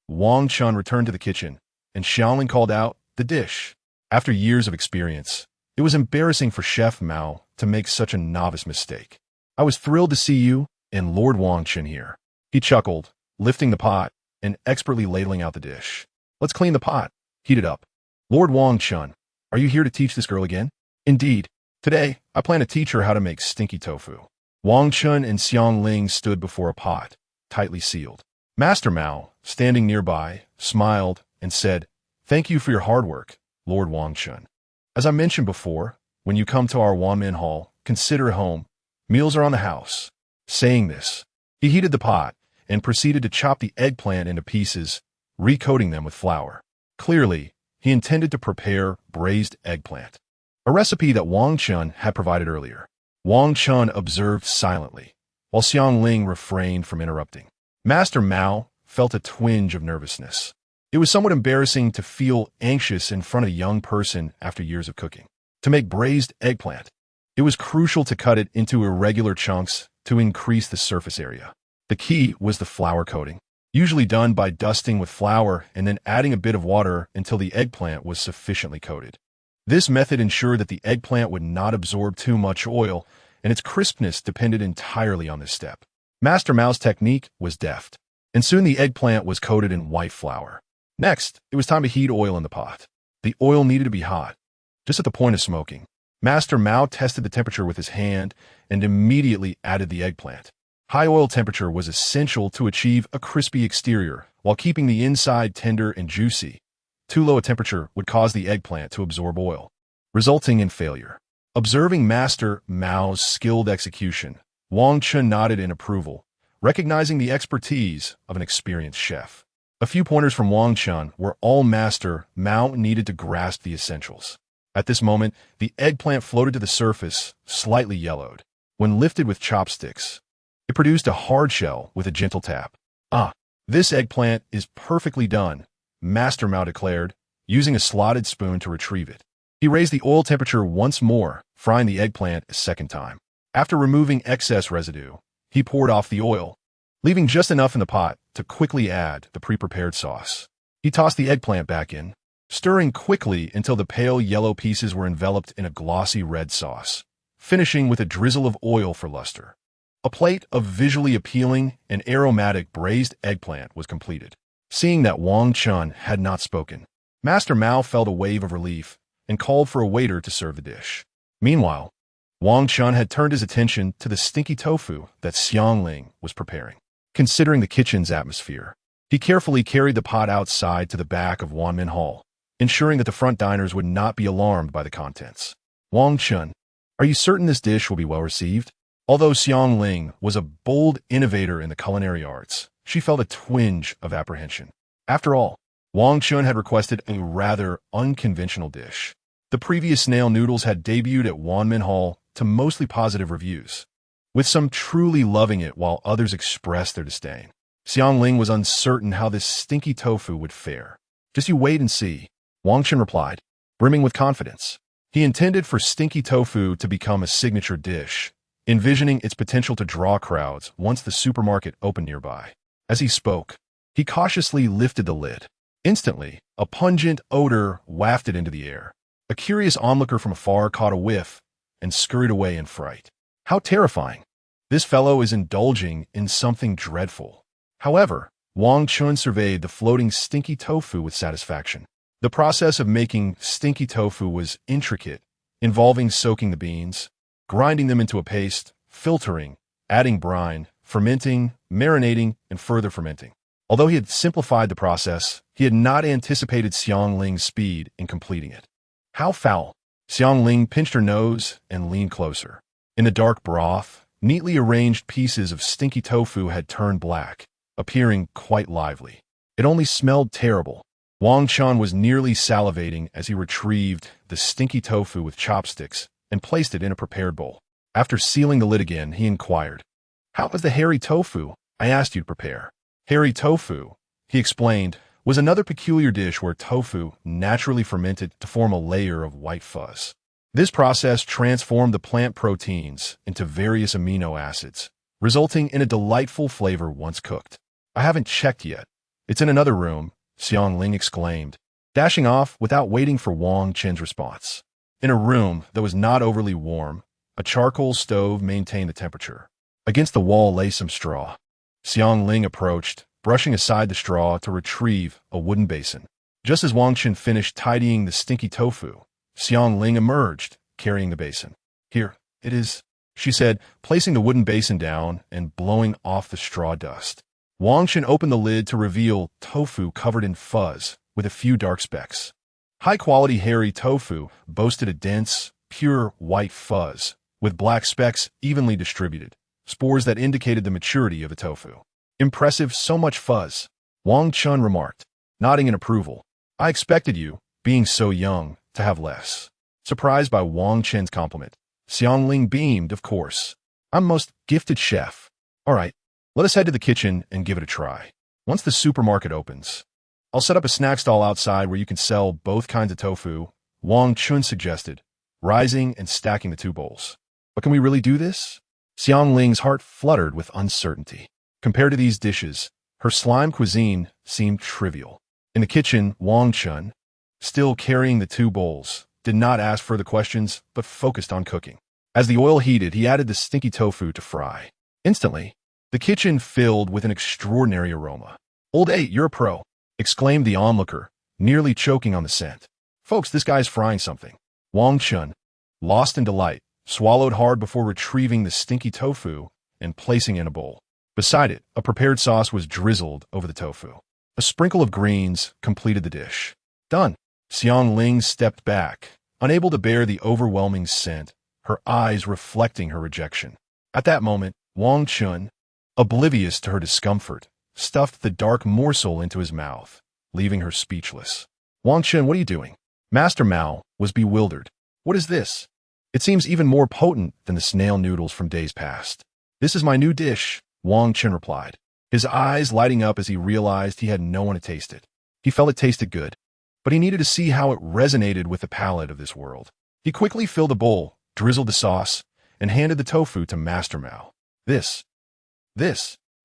Wang Chen returned to the kitchen, and Xiangling called out, "The dish." After years of experience, it was embarrassing for Chef Mao to make such a novice mistake. I was thrilled to see you and Lord Wang Chen here. He chuckled, lifting the pot and expertly ladling out the dish. Let's clean the pot. Heat it up. Lord Wang Chen, are you here to teach this girl again? Indeed. Today, I plan to teach her how to make stinky tofu. Wang Chen and Xiangling stood before a pot, tightly sealed. Master Mao, standing nearby, smiled and said, "Thank you for your hard work, Lord Wang Chen. As I mentioned before, when you come to our Wanmin Hall, consider it home. Meals are on the house." Saying this, he heated the pot and proceeded to chop the eggplant into pieces, recoating them with flour. Clearly, he intended to prepare braised eggplant, a recipe that Wang Chen had provided earlier. Wang Chen observed silently, while Xiangling refrained from interrupting. Master Mao felt a twinge of nervousness. It was somewhat embarrassing to feel anxious in front of a young person after years of cooking. To make braised eggplant, it was crucial to cut it into irregular chunks to increase the surface area. The key was the flour coating, usually done by dusting with flour and then adding a bit of water until the eggplant was sufficiently coated. This method ensured that the eggplant would not absorb too much oil, and its crispness depended entirely on this step. Master Mao's technique was deft, and soon the eggplant was coated in white flour. Next, it was time to heat oil in the pot. The oil needed to be hot, just at the point of smoking. Master Mao tested the temperature with his hand and immediately added the eggplant. High oil temperature was essential to achieve a crispy exterior while keeping the inside tender and juicy. Too low a temperature would cause the eggplant to absorb oil, resulting in failure. Observing Master Mao's skilled execution, Wang Chen nodded in approval, recognizing the expertise of an experienced chef. A few pointers from Wang Chen were all Master Mao needed to grasp the essentials. At this moment, the eggplant floated to the surface, slightly yellowed. When lifted with chopsticks, it produced a hard shell with a gentle tap. "Ah, this eggplant is perfectly done," Master Mao declared, using a slotted spoon to retrieve it. He raised the oil temperature once more, frying the eggplant a second time. After removing excess residue, he poured off the oil, leaving just enough in the pot to quickly add the pre-prepared sauce. He tossed the eggplant back in, stirring quickly until the pale yellow pieces were enveloped in a glossy red sauce, finishing with a drizzle of oil for luster. A plate of visually appealing and aromatic braised eggplant was completed. Seeing that Wang Chen had not spoken, Master Mao felt a wave of relief and called for a waiter to serve the dish. Meanwhile, Wang Chen had turned his attention to the stinky tofu that Xiangling was preparing. Considering the kitchen's atmosphere, he carefully carried the pot outside to the back of Wanmin Hall, ensuring that the front diners would not be alarmed by the contents. "Wang Chen, are you certain this dish will be well received?" Although Xiangling was a bold innovator in the culinary arts, she felt a twinge of apprehension. After all, Wang Chen had requested a rather unconventional dish. The previous snail noodles had debuted at Wanmin Hall to mostly positive reviews, with some truly loving it while others expressed their disdain. Xiangling was uncertain how this stinky tofu would fare. "Just you wait and see," Wang Chen replied, brimming with confidence. He intended for stinky tofu to become a signature dish, envisioning its potential to draw crowds once the supermarket opened nearby. As he spoke, he cautiously lifted the lid. Instantly, a pungent odor wafted into the air. A curious onlooker from afar caught a whiff and scurried away in fright. How terrifying! This fellow is indulging in something dreadful. However, Wang Chen surveyed the floating stinky tofu with satisfaction. The process of making stinky tofu was intricate, involving soaking the beans, grinding them into a paste, filtering, adding brine, fermenting, marinating, and further fermenting. Although he had simplified the process, he had not anticipated Xiangling's speed in completing it. "How foul!" Xiangling pinched her nose and leaned closer. In the dark broth, neatly arranged pieces of stinky tofu had turned black, appearing quite lively. It only smelled terrible. Wang Chen was nearly salivating as he retrieved the stinky tofu with chopsticks and placed it in a prepared bowl. After sealing the lid again, he inquired, "How was the hairy tofu I asked you to prepare?" Hairy tofu, he explained, was another peculiar dish where tofu naturally fermented to form a layer of white fuzz. This process transformed the plant proteins into various amino acids, resulting in a delightful flavor once cooked. "I haven't checked yet. It's in another room," Xiangling exclaimed, dashing off without waiting for Wang Chen's response. In a room that was not overly warm, a charcoal stove maintained the temperature. Against the wall lay some straw. Xiangling approached, brushing aside the straw to retrieve a wooden basin. Just as Wang Chen finished tidying the stinky tofu, Xiangling emerged, carrying the basin. "Here, it is," she said, placing the wooden basin down and blowing off the straw dust. Wang Chen opened the lid to reveal tofu covered in fuzz with a few dark specks. High-quality hairy tofu boasted a dense, pure white fuzz, with black specks evenly distributed, spores that indicated the maturity of the tofu. "Impressive, so much fuzz," Wang Chen remarked, nodding in approval. "I expected you, being so young, to have less." Surprised by Wang Chen's compliment, Xiangling beamed, "Of course. I'm most gifted chef. All right, let us head to the kitchen and give it a try. Once the supermarket opens, I'll set up a snack stall outside where you can sell both kinds of tofu," Wang Chen suggested, rising and stacking the two bowls. "But can we really do this?" Xiangling's heart fluttered with uncertainty. Compared to these dishes, her slime cuisine seemed trivial. In the kitchen, Wang Chen, still carrying the two bowls, did not ask further questions, but focused on cooking. As the oil heated, he added the stinky tofu to fry. Instantly, the kitchen filled with an extraordinary aroma. "Old 8, you're a pro," exclaimed the onlooker, nearly choking on the scent. "Folks, this guy's frying something." Wang Chen, lost in delight, swallowed hard before retrieving the stinky tofu and placing it in a bowl. Beside it, a prepared sauce was drizzled over the tofu. A sprinkle of greens completed the dish. "Done." Xiangling stepped back, unable to bear the overwhelming scent her eyes reflecting her rejection. At that moment, Wang Chen, oblivious to her discomfort, stuffed the dark morsel into his mouth, leaving her speechless. Wang Chen, what are you doing? Master Mao was bewildered. What is this? It seems even more potent than the snail noodles from days past. This is my new dish, Wang Chen replied, his eyes lighting up as he realized he had no one to taste it. He felt it tasted good, but he needed to see how it resonated with the palate of this world. He quickly filled the bowl, drizzled the sauce, and handed the tofu to Master Mao. This.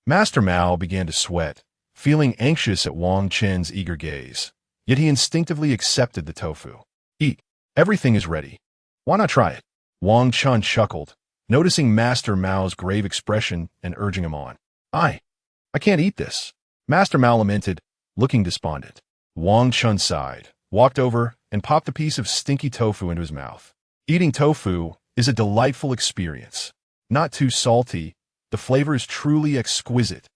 Master Mao began to sweat, feeling anxious at Wang Chen's eager gaze. Yet he instinctively accepted the tofu. Eat. Everything is ready. Why not try it? Wang Chen chuckled, noticing Master Mao's grave expression and urging him on. I can't eat this. Master Mao lamented, looking despondent. Wang Chen sighed, walked over, and popped a piece of stinky tofu into his mouth. Eating tofu is a delightful experience. Not too salty, the flavor is truly exquisite.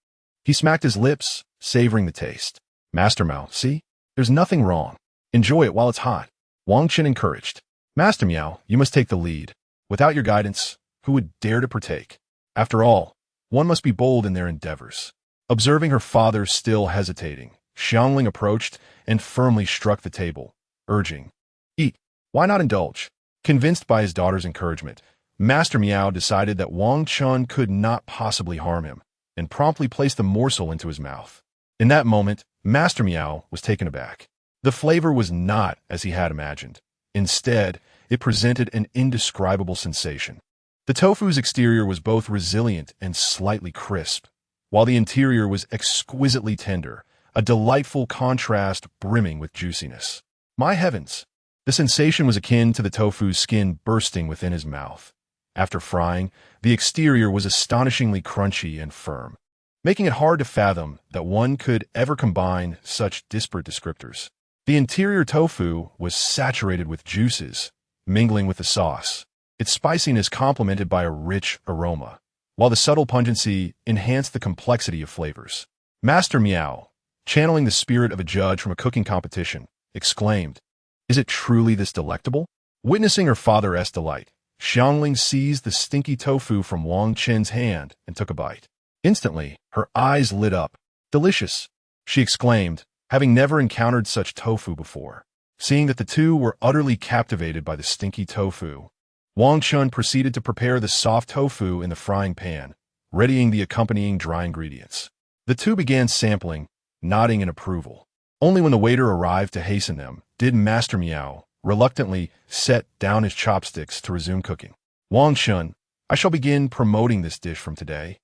He smacked his lips, savoring the taste. Master Mao, see? There's nothing wrong. Enjoy it while it's hot. Wang Chen encouraged. Master Miao, you must take the lead. Without your guidance, who would dare to partake? After all, one must be bold in their endeavors. Observing her father still hesitating, Xiangling approached and firmly struck the table, urging, Eat. Why not indulge? Convinced by his daughter's encouragement, Master Miao decided that Wang Chen could not possibly harm him, and promptly placed the morsel into his mouth. In that moment, Master Miao was taken aback. The flavor was not as he had imagined. Instead, it presented an indescribable sensation. The tofu's exterior was both resilient and slightly crisp, while the interior was exquisitely tender, a delightful contrast brimming with juiciness. My heavens! The sensation was akin to the tofu's skin bursting within his mouth. After frying, the exterior was astonishingly crunchy and firm, making it hard to fathom that one could ever combine such disparate descriptors. The interior tofu was saturated with juices, mingling with the sauce, its spiciness complemented by a rich aroma, while the subtle pungency enhanced the complexity of flavors. Master Miao, channeling the spirit of a judge from a cooking competition, exclaimed, Is it truly this delectable? Witnessing her father's delight, Xiangling seized the stinky tofu from Wang Chen's hand and took a bite. Instantly, her eyes lit up. Delicious, she exclaimed, having never encountered such tofu before. Seeing that the two were utterly captivated by the stinky tofu, Wang Chen proceeded to prepare the soft tofu in the frying pan, readying the accompanying dry ingredients. The two began sampling, nodding in approval. Only when the waiter arrived to hasten them did Master Miao reluctantly set down his chopsticks to resume cooking. Wang Chen, I shall begin promoting this dish from today,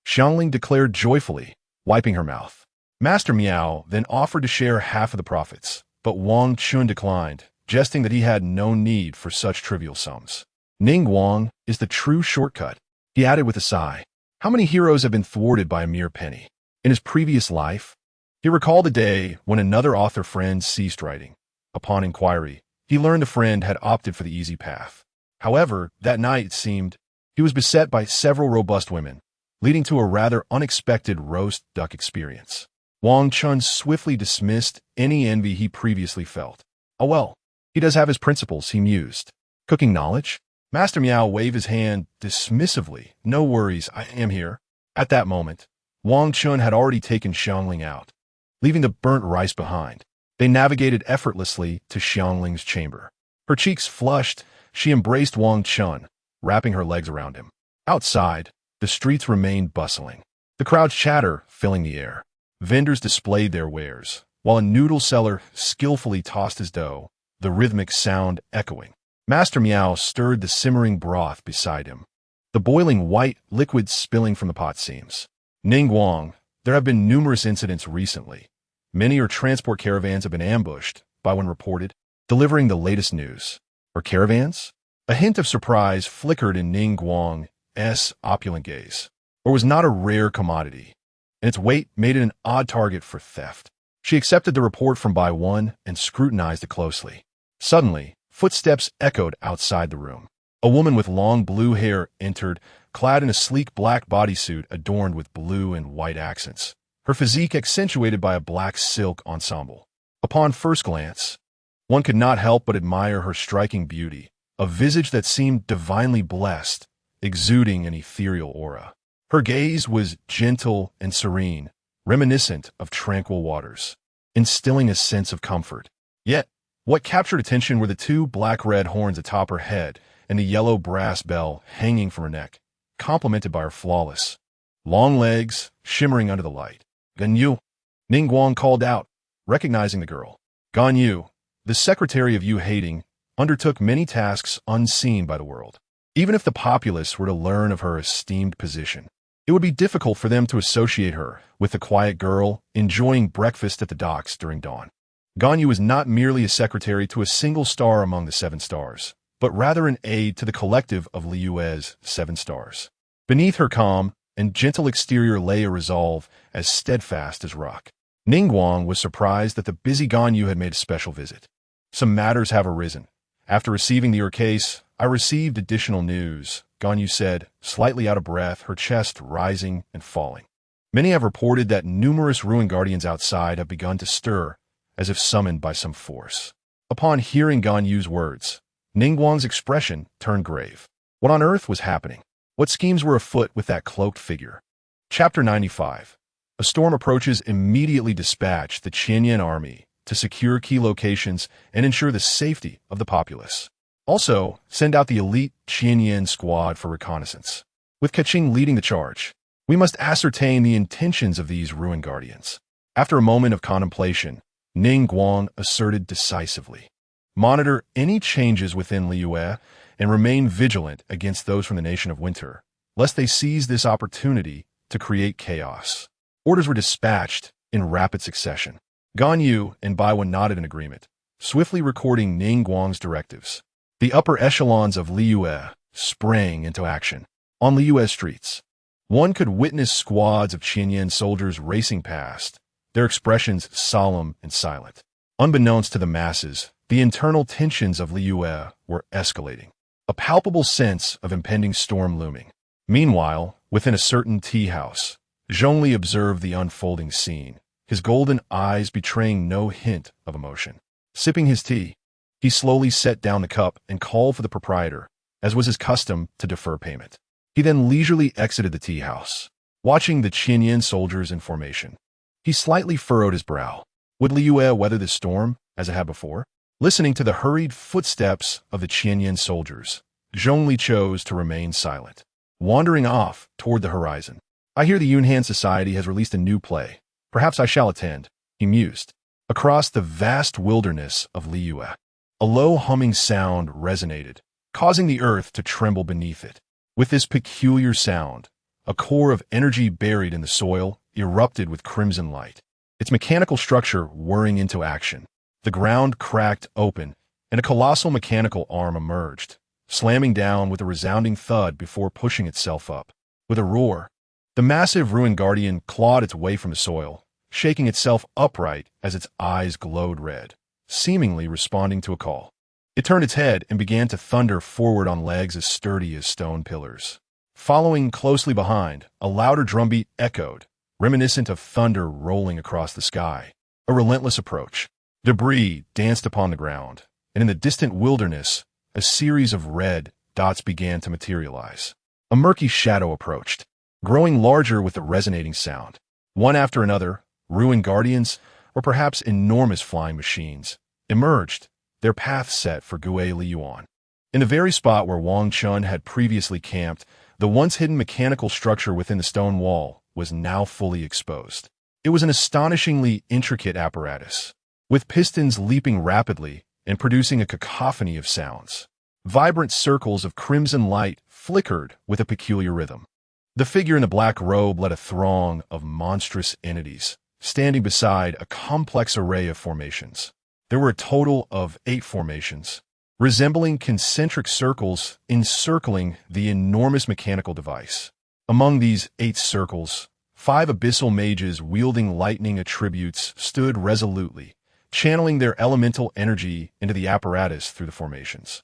Xiangling declared joyfully, wiping her mouth. Master Miao then offered to share half of the profits, but Wang Chen declined, jesting that he had no need for such trivial sums. Ning Guang is the true shortcut, he added with a sigh. How many heroes have been thwarted by a mere penny? In his previous life, he recalled a day when another author friend ceased writing. Upon inquiry, he learned the friend had opted for the easy path. However, that night, it seemed, he was beset by several robust women, leading to a rather unexpected roast duck experience. Wang Chen swiftly dismissed any envy he previously felt. Oh well, he does have his principles, he mused. Cooking knowledge? Master Miao waved his hand dismissively. No worries, I am here. At that moment, Wang Chen had already taken Xiangling out, leaving the burnt rice behind. They navigated effortlessly to Xiangling's chamber. Her cheeks flushed, she embraced Wang Chen, wrapping her legs around him. Outside, the streets remained bustling, the crowd's chatter filling the air. Vendors displayed their wares, while a noodle seller skillfully tossed his dough, the rhythmic sound echoing. Master Miao stirred the simmering broth beside him, the boiling white liquid spilling from the pot seams. Ning Guang, there have been numerous incidents recently. Many transport caravans have been ambushed, Baiwen reported, delivering the latest news. Or caravans? A hint of surprise flickered in Ning Guang's opulent gaze. Or was not a rare commodity, and its weight made it an odd target for theft. She accepted the report from Baiwen and scrutinized it closely. Suddenly, footsteps echoed outside the room. A woman with long blue hair entered, clad in a sleek black bodysuit adorned with blue and white accents, her physique accentuated by a black silk ensemble. Upon first glance, one could not help but admire her striking beauty, a visage that seemed divinely blessed, exuding an ethereal aura. Her gaze was gentle and serene, reminiscent of tranquil waters, instilling a sense of comfort. Yet, what captured attention were the two black-red horns atop her head and the yellow brass bell hanging from her neck, complemented by her flawless, long legs shimmering under the light. "Ganyu," Ningguang called out, recognizing the girl. Ganyu, the secretary of Yu Hating, undertook many tasks unseen by the world. Even if the populace were to learn of her esteemed position, it would be difficult for them to associate her with the quiet girl enjoying breakfast at the docks during dawn. Ganyu was not merely a secretary to a single star among the 7 stars, but rather an aide to the collective of Liyue's 7 stars. Beneath her calm and gentle exterior lay a resolve as steadfast as rock. Ningguang was surprised that the busy Ganyu had made a special visit. "Some matters have arisen. After receiving the case, I received additional news," Ganyu said, slightly out of breath, her chest rising and falling. "Many have reported that numerous ruin guardians outside have begun to stir, as if summoned by some force." Upon hearing Ganyu's words, Ningguang's expression turned grave. What on earth was happening? What schemes were afoot with that cloaked figure? Chapter 95. A storm approaches immediately dispatch the Qianyan army to secure key locations and ensure the safety of the populace. Also, send out the elite Qianyan squad for reconnaissance. With Kaching leading the charge, we must ascertain the intentions of these ruin guardians. After a moment of contemplation, Ningguang asserted decisively, "Monitor any changes within Liyue and remain vigilant against those from the Nation of Winter, lest they seize this opportunity to create chaos." Orders were dispatched in rapid succession. Ganyu and Baiwen nodded in agreement, swiftly recording Ningguang's directives. The upper echelons of Liyue sprang into action. On Liyue streets, one could witness squads of Qianyan soldiers racing past, their expressions solemn and silent. Unbeknownst to the masses, the internal tensions of Liyue were escalating, a palpable sense of impending storm looming. Meanwhile, within a certain tea house, Zhongli observed the unfolding scene, his golden eyes betraying no hint of emotion. Sipping his tea, he slowly set down the cup and called for the proprietor, as was his custom, to defer payment. He then leisurely exited the tea house, watching the Qianyan soldiers in formation. He slightly furrowed his brow. Would Liyue weather the storm, as it had before? Listening to the hurried footsteps of the Qianyan soldiers, Zhongli chose to remain silent, wandering off toward the horizon. "I hear the Yunhan Society has released a new play. Perhaps I shall attend," he mused. Across the vast wilderness of Liyue, a low humming sound resonated, causing the earth to tremble beneath it. With this peculiar sound, a core of energy buried in the soil erupted with crimson light, its mechanical structure whirring into action. The ground cracked open, and a colossal mechanical arm emerged, slamming down with a resounding thud before pushing itself up. With a roar, the massive ruin guardian clawed its way from the soil, shaking itself upright as its eyes glowed red, seemingly responding to a call. It turned its head and began to thunder forward on legs as sturdy as stone pillars. Following closely behind, a louder drumbeat echoed, reminiscent of thunder rolling across the sky. A relentless approach. Debris danced upon the ground, and in the distant wilderness, a series of red dots began to materialize. A murky shadow approached, growing larger with the resonating sound. One after another, ruin guardians, or perhaps enormous flying machines, emerged, their path set for Gue Liyuan. In the very spot where Wang Chen had previously camped, the once hidden mechanical structure within the stone wall was now fully exposed. It was an astonishingly intricate apparatus, with pistons leaping rapidly and producing a cacophony of sounds. Vibrant circles of crimson light flickered with a peculiar rhythm. The figure in the black robe led a throng of monstrous entities, standing beside a complex array of formations. There were a total of 8 formations, resembling concentric circles encircling the enormous mechanical device. Among these 8 circles, 5 abyssal mages wielding lightning attributes stood resolutely, channeling their elemental energy into the apparatus through the formations.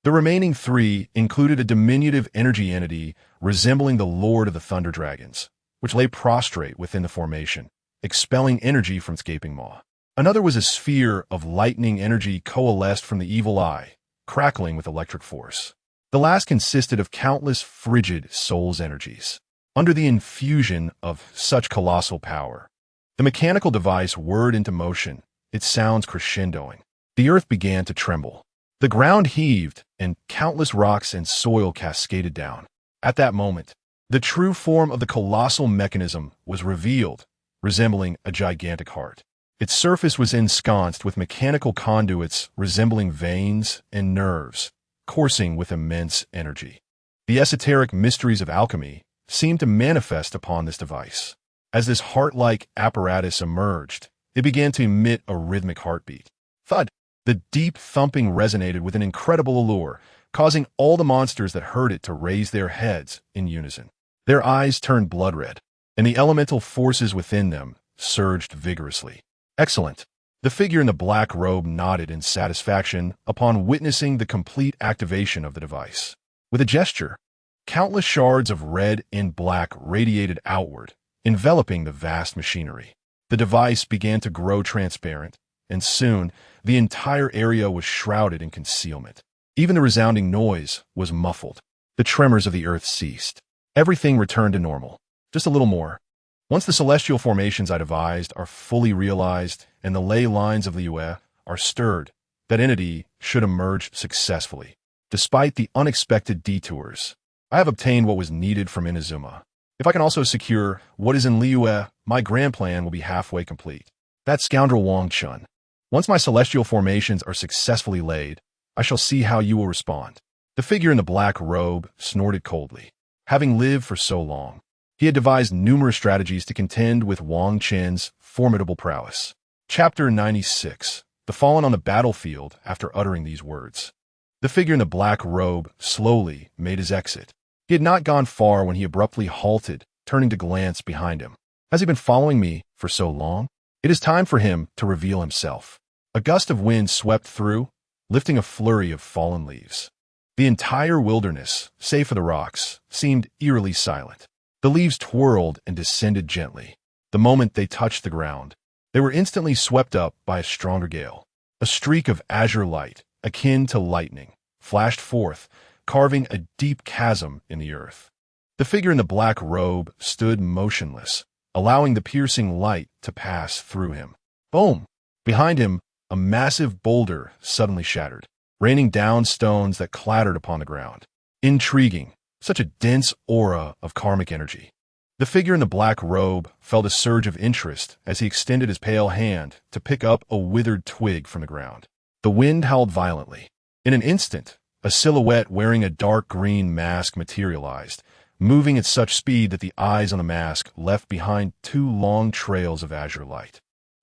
The remaining 3 included a diminutive energy entity resembling the Lord of the Thunder Dragons, which lay prostrate within the formation, expelling energy from its gaping maw. Another was a sphere of lightning energy coalesced from the evil eye, crackling with electric force. The last consisted of countless frigid soul's energies. Under the infusion of such colossal power, the mechanical device whirred into motion, its sounds crescendoing. The earth began to tremble. The ground heaved, and countless rocks and soil cascaded down. At that moment, the true form of the colossal mechanism was revealed, resembling a gigantic heart. Its surface was ensconced with mechanical conduits resembling veins and nerves, coursing with immense energy. The esoteric mysteries of alchemy seemed to manifest upon this device. As this heart-like apparatus emerged, it began to emit a rhythmic heartbeat. Thud! The deep thumping resonated with an incredible allure, causing all the monsters that heard it to raise their heads in unison. Their eyes turned blood red, and the elemental forces within them surged vigorously. Excellent. The figure in the black robe nodded in satisfaction upon witnessing the complete activation of the device. With a gesture, countless shards of red and black radiated outward, enveloping the vast machinery. The device began to grow transparent, and soon the entire area was shrouded in concealment. Even the resounding noise was muffled. The tremors of the earth ceased. Everything returned to normal. Just a little more. Once the celestial formations I devised are fully realized and the ley lines of Liyue are stirred, that entity should emerge successfully. Despite the unexpected detours, I have obtained what was needed from Inazuma. If I can also secure what is in Liyue, my grand plan will be halfway complete. That scoundrel Wang Chen. Once my celestial formations are successfully laid, I shall see how you will respond. The figure in the black robe snorted coldly. Having lived for so long, he had devised numerous strategies to contend with Wang Chen's formidable prowess. Chapter 96. The Fallen on the Battlefield after uttering these words. The figure in the black robe slowly made his exit. He had not gone far when he abruptly halted, turning to glance behind him. Has he been following me for so long? It is time for him to reveal himself. A gust of wind swept through, lifting a flurry of fallen leaves. The entire wilderness, save for the rocks, seemed eerily silent. The leaves twirled and descended gently. The moment they touched the ground, they were instantly swept up by a stronger gale. A streak of azure light, akin to lightning, flashed forth, carving a deep chasm in the earth. The figure in the black robe stood motionless, allowing the piercing light to pass through him. Boom! Behind him, a massive boulder suddenly shattered, raining down stones that clattered upon the ground. Intriguing. Such a dense aura of karmic energy. The figure in the black robe felt a surge of interest as he extended his pale hand to pick up a withered twig from the ground. The wind howled violently. In an instant, a silhouette wearing a dark green mask materialized, moving at such speed that the eyes on the mask left behind two long trails of azure light.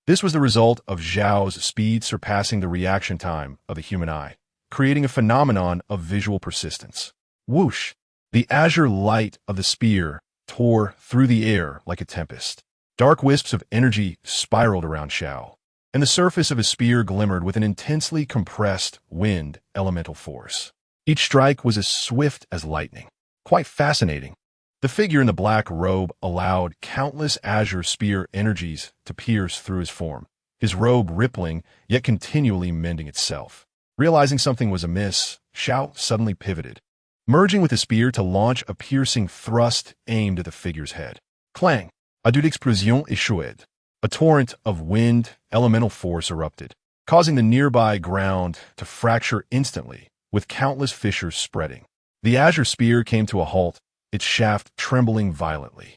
This was the result of Zhao's speed surpassing the reaction time of the human eye, creating a phenomenon of visual persistence. Whoosh! The azure light of the spear tore through the air like a tempest. Dark wisps of energy spiraled around Zhao, and the surface of his spear glimmered with an intensely compressed wind elemental force. Each strike was as swift as lightning. Quite fascinating. The figure in the black robe allowed countless azure spear energies to pierce through his form, his robe rippling yet continually mending itself. Realizing something was amiss, Zhao suddenly pivoted, merging with the spear to launch a piercing thrust aimed at the figure's head. Clang! A toute explosion échouée. A torrent of wind, elemental force erupted, causing the nearby ground to fracture instantly, with countless fissures spreading. The azure spear came to a halt, its shaft trembling violently.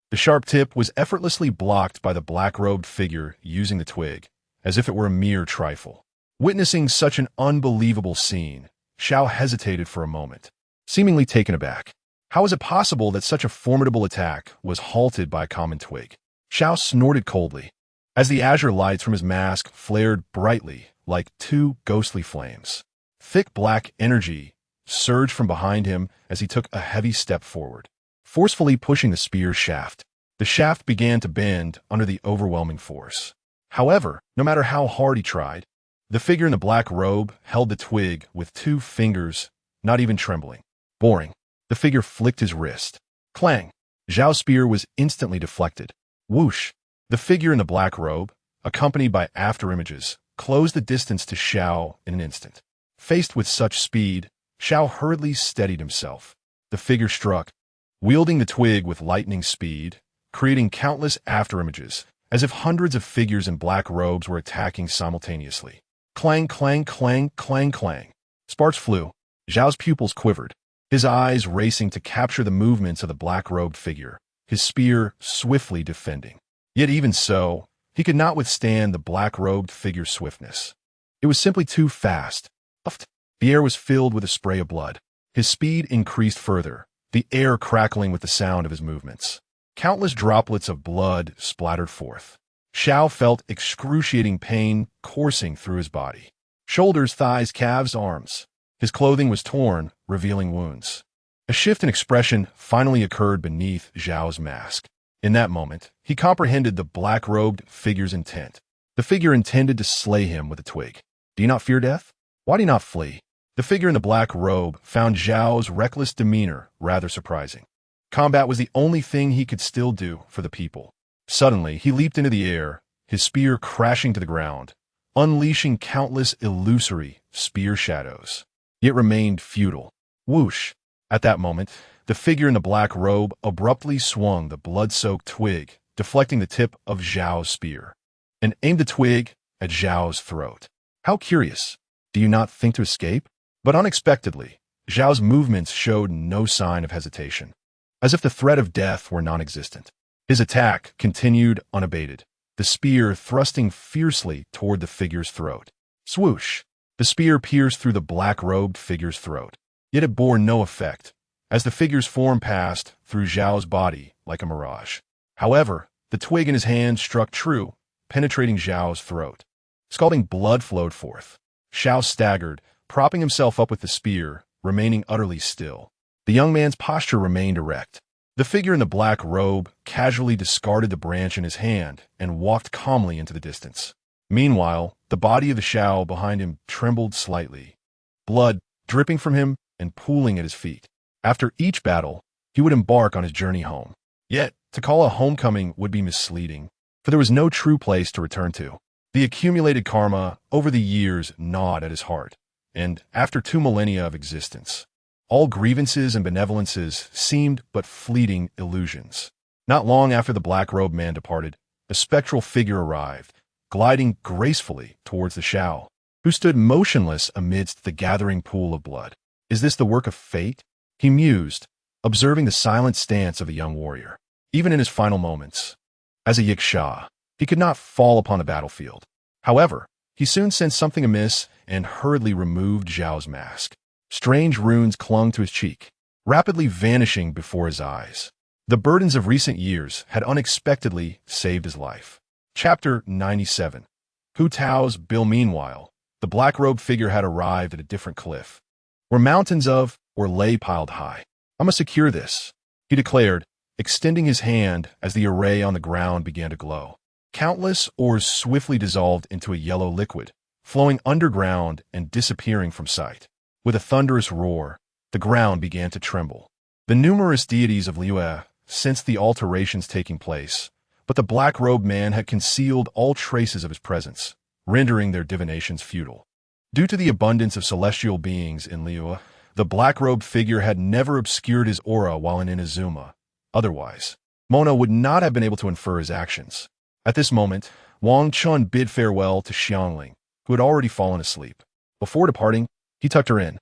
The sharp tip was effortlessly blocked by the black-robed figure using the twig, as if it were a mere trifle. Witnessing such an unbelievable scene, Zhao hesitated for a moment, seemingly taken aback. How was it possible that such a formidable attack was halted by a common twig? Zhao snorted coldly, as the azure lights from his mask flared brightly like two ghostly flames. Thick black energy surged from behind him as he took a heavy step forward, forcefully pushing the spear's shaft. The shaft began to bend under the overwhelming force. However, no matter how hard he tried, the figure in the black robe held the twig with 2 fingers, not even trembling. Boring. The figure flicked his wrist. Clang! Zhao's spear was instantly deflected. Whoosh! The figure in the black robe, accompanied by afterimages, closed the distance to Zhao in an instant. Faced with such speed, Xiao hurriedly steadied himself. The figure struck, wielding the twig with lightning speed, creating countless afterimages, as if hundreds of figures in black robes were attacking simultaneously. Clang, clang, clang, clang, clang. Sparks flew. Xiao's pupils quivered, his eyes racing to capture the movements of the black-robed figure, his spear swiftly defending. Yet even so, he could not withstand the black-robed figure's swiftness. It was simply too fast. The air was filled with a spray of blood. His speed increased further, the air crackling with the sound of his movements. Countless droplets of blood splattered forth. Xiao felt excruciating pain coursing through his body. Shoulders, thighs, calves, arms. His clothing was torn, revealing wounds. A shift in expression finally occurred beneath Xiao's mask. In that moment, he comprehended the black-robed figure's intent. The figure intended to slay him with a twig. Do you not fear death? Why do you not flee? The figure in the black robe found Zhao's reckless demeanor rather surprising. Combat was the only thing he could still do for the people. Suddenly, he leaped into the air, his spear crashing to the ground, unleashing countless illusory spear shadows. It remained futile. Whoosh! At that moment, the figure in the black robe abruptly swung the blood-soaked twig, deflecting the tip of Zhao's spear, and aimed the twig at Zhao's throat. How curious! Do you not think to escape? But unexpectedly, Zhao's movements showed no sign of hesitation, as if the threat of death were non-existent. His attack continued unabated, the spear thrusting fiercely toward the figure's throat. Swoosh! The spear pierced through the black-robed figure's throat. Yet it bore no effect, as the figure's form passed through Zhao's body like a mirage. However, the twig in his hand struck true, penetrating Zhao's throat. Scalding blood flowed forth. Xiao staggered, propping himself up with the spear, remaining utterly still. The young man's posture remained erect. The figure in the black robe casually discarded the branch in his hand and walked calmly into the distance. Meanwhile, the body of the Xiao behind him trembled slightly, blood dripping from him and pooling at his feet. After each battle, he would embark on his journey home. Yet, to call a homecoming would be misleading, for there was no true place to return to. The accumulated karma over the years gnawed at his heart, and after 2 millennia of existence, all grievances and benevolences seemed but fleeting illusions. Not long after the black-robed man departed, a spectral figure arrived, gliding gracefully towards the Xiao, who stood motionless amidst the gathering pool of blood. Is this the work of fate? He mused, observing the silent stance of the young warrior. Even in his final moments, as a yiksha, he could not fall upon the battlefield. However, he soon sensed something amiss and hurriedly removed Zhao's mask. Strange runes clung to his cheek, rapidly vanishing before his eyes. The burdens of recent years had unexpectedly saved his life. Chapter 97. Hu Tao's Bill. Meanwhile, the black-robed figure had arrived at a different cliff, where mountains of or lay piled high. I must secure this, he declared, extending his hand as the array on the ground began to glow. Countless ores swiftly dissolved into a yellow liquid, flowing underground and disappearing from sight. With a thunderous roar, the ground began to tremble. The numerous deities of Liyue sensed the alterations taking place, but the black-robed man had concealed all traces of his presence, rendering their divinations futile. Due to the abundance of celestial beings in Liyue, the black-robed figure had never obscured his aura while in Inazuma. Otherwise, Mona would not have been able to infer his actions. At this moment, Wang Chen bid farewell to Xiangling, who had already fallen asleep. Before departing, he tucked her in.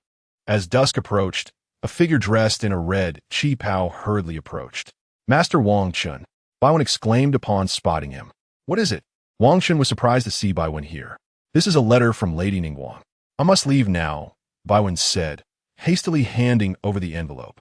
As dusk approached, a figure dressed in a red chi pao hurriedly approached. Master Wang Chen, Baiwen exclaimed upon spotting him. What is it? Wang Chen was surprised to see Baiwen here. This is a letter from Lady Ningguang. I must leave now, Baiwen said, hastily handing over the envelope.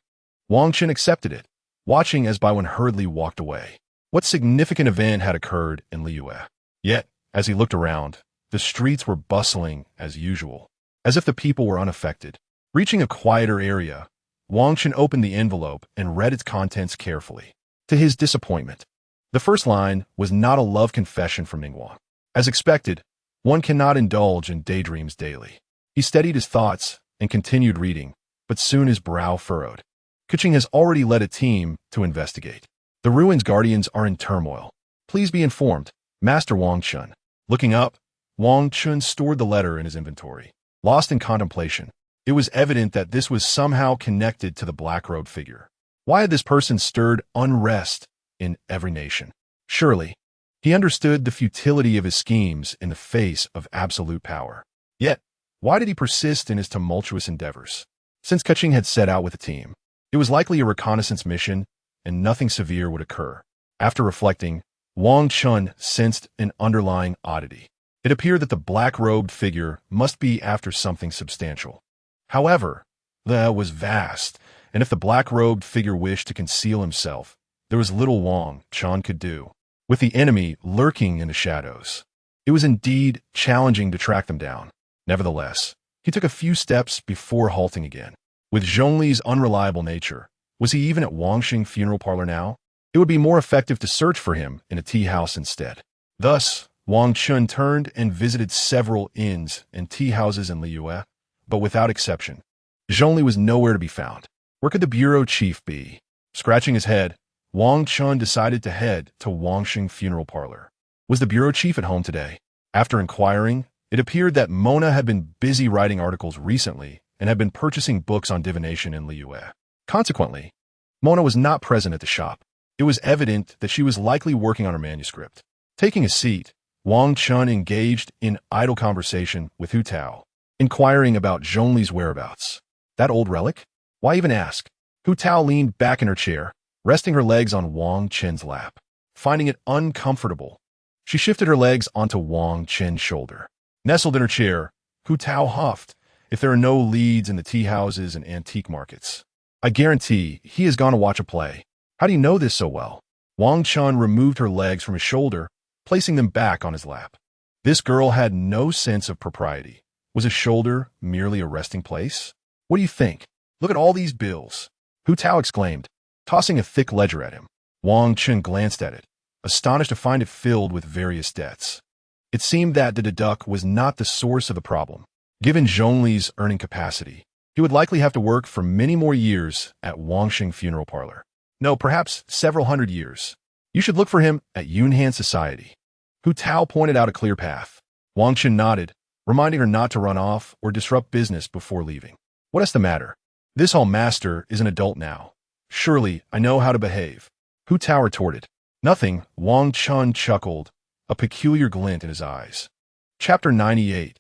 Wang Chen accepted it, watching as Baiwen hurriedly walked away. What significant event had occurred in Liyue? Yet, as he looked around, the streets were bustling as usual, as if the people were unaffected. Reaching a quieter area, Wang Chen opened the envelope and read its contents carefully. To his disappointment, the first line was not a love confession from Ningguang. As expected, one cannot indulge in daydreams daily. He steadied his thoughts and continued reading, but soon his brow furrowed. Keqing has already led a team to investigate. The ruins guardians are in turmoil. Please be informed, Master Wang Chen. Looking up, Wang Chen stored the letter in his inventory. Lost in contemplation, it was evident that this was somehow connected to the black-robed figure. Why had this person stirred unrest in every nation? Surely, he understood the futility of his schemes in the face of absolute power. Yet, why did he persist in his tumultuous endeavors? Since Keqing had set out with a team, it was likely a reconnaissance mission, and nothing severe would occur. After reflecting, Wang Chen sensed an underlying oddity. It appeared that the black-robed figure must be after something substantial. However, that was vast, and if the black-robed figure wished to conceal himself, there was little Wang Chen could do. With the enemy lurking in the shadows, it was indeed challenging to track them down. Nevertheless, he took a few steps before halting again. With Zhongli's unreliable nature, was he even at Wangxing funeral parlor now? It would be more effective to search for him in a tea house instead. Thus, Wang Chen turned and visited several inns and tea houses in Liyue, but without exception, Zhongli was nowhere to be found. Where could the bureau chief be? Scratching his head, Wang Chen decided to head to Wangxing funeral parlor. Was the bureau chief at home today? After inquiring, it appeared that Mona had been busy writing articles recently and had been purchasing books on divination in Liyue. Consequently, Mona was not present at the shop. It was evident that she was likely working on her manuscript. Taking a seat, Wang Chen engaged in idle conversation with Hu Tao, inquiring about Zhongli's whereabouts. That old relic? Why even ask? Hu Tao leaned back in her chair, resting her legs on Wang Chen's lap. Finding it uncomfortable, she shifted her legs onto Wang Chen's shoulder. Nestled in her chair, Hu Tao huffed. If there are no leads in the tea houses and antique markets, I guarantee he has gone to watch a play. How do you know this so well? Wang Chen removed her legs from his shoulder, placing them back on his lap. This girl had no sense of propriety. Was a shoulder merely a resting place? What do you think? Look at all these bills, Hu Tao exclaimed, tossing a thick ledger at him. Wang Chen glanced at it, astonished to find it filled with various debts. It seemed that the deduct was not the source of the problem. Given Zhongli's earning capacity, he would likely have to work for many more years at Wangxing funeral parlor. No, perhaps several hundred years. You should look for him at Yunhan Society. Hu Tao pointed out a clear path. Wang Chen nodded, reminding her not to run off or disrupt business before leaving. What is the matter? This hall master is an adult now. Surely I know how to behave. Hu Tao retorted. Nothing, Wang Chen chuckled, a peculiar glint in his eyes. Chapter 98.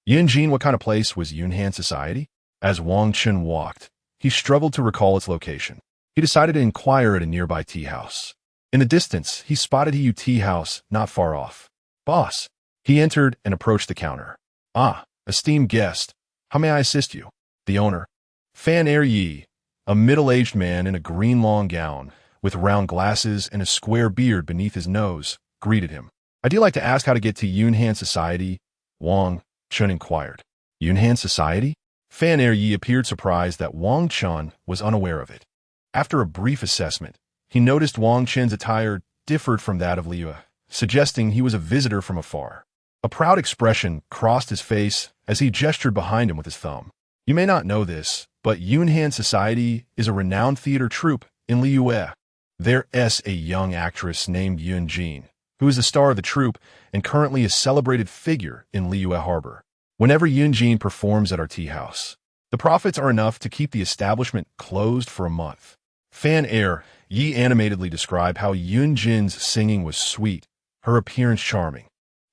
Yunjin, what kind of place was Yunhan Society? As Wang Chen walked, he struggled to recall its location. He decided to inquire at a nearby tea house. In the distance, he spotted a tea house not far off. Boss. He entered and approached the counter. Ah, esteemed guest. How may I assist you? The owner, Fan Er Yi, a middle-aged man in a green long gown, with round glasses and a square beard beneath his nose, greeted him. I'd like to ask how to get to Yunhan Society, Wang Chen inquired. Yunhan Society? Fan Er Yi appeared surprised that Wang Chen was unaware of it. After a brief assessment, he noticed Wang Chen's attire differed from that of Liyue, suggesting he was a visitor from afar. A proud expression crossed his face as he gestured behind him with his thumb. You may not know this, but Yunhan Society is a renowned theater troupe in Liyue. There is a young actress named Yunjin, who is the star of the troupe and currently a celebrated figure in Liyue Harbor. Whenever Yunjin performs at our tea house, the profits are enough to keep the establishment closed for a month. Fan Er Yi animatedly described how Yunjin's singing was sweet, her appearance charming,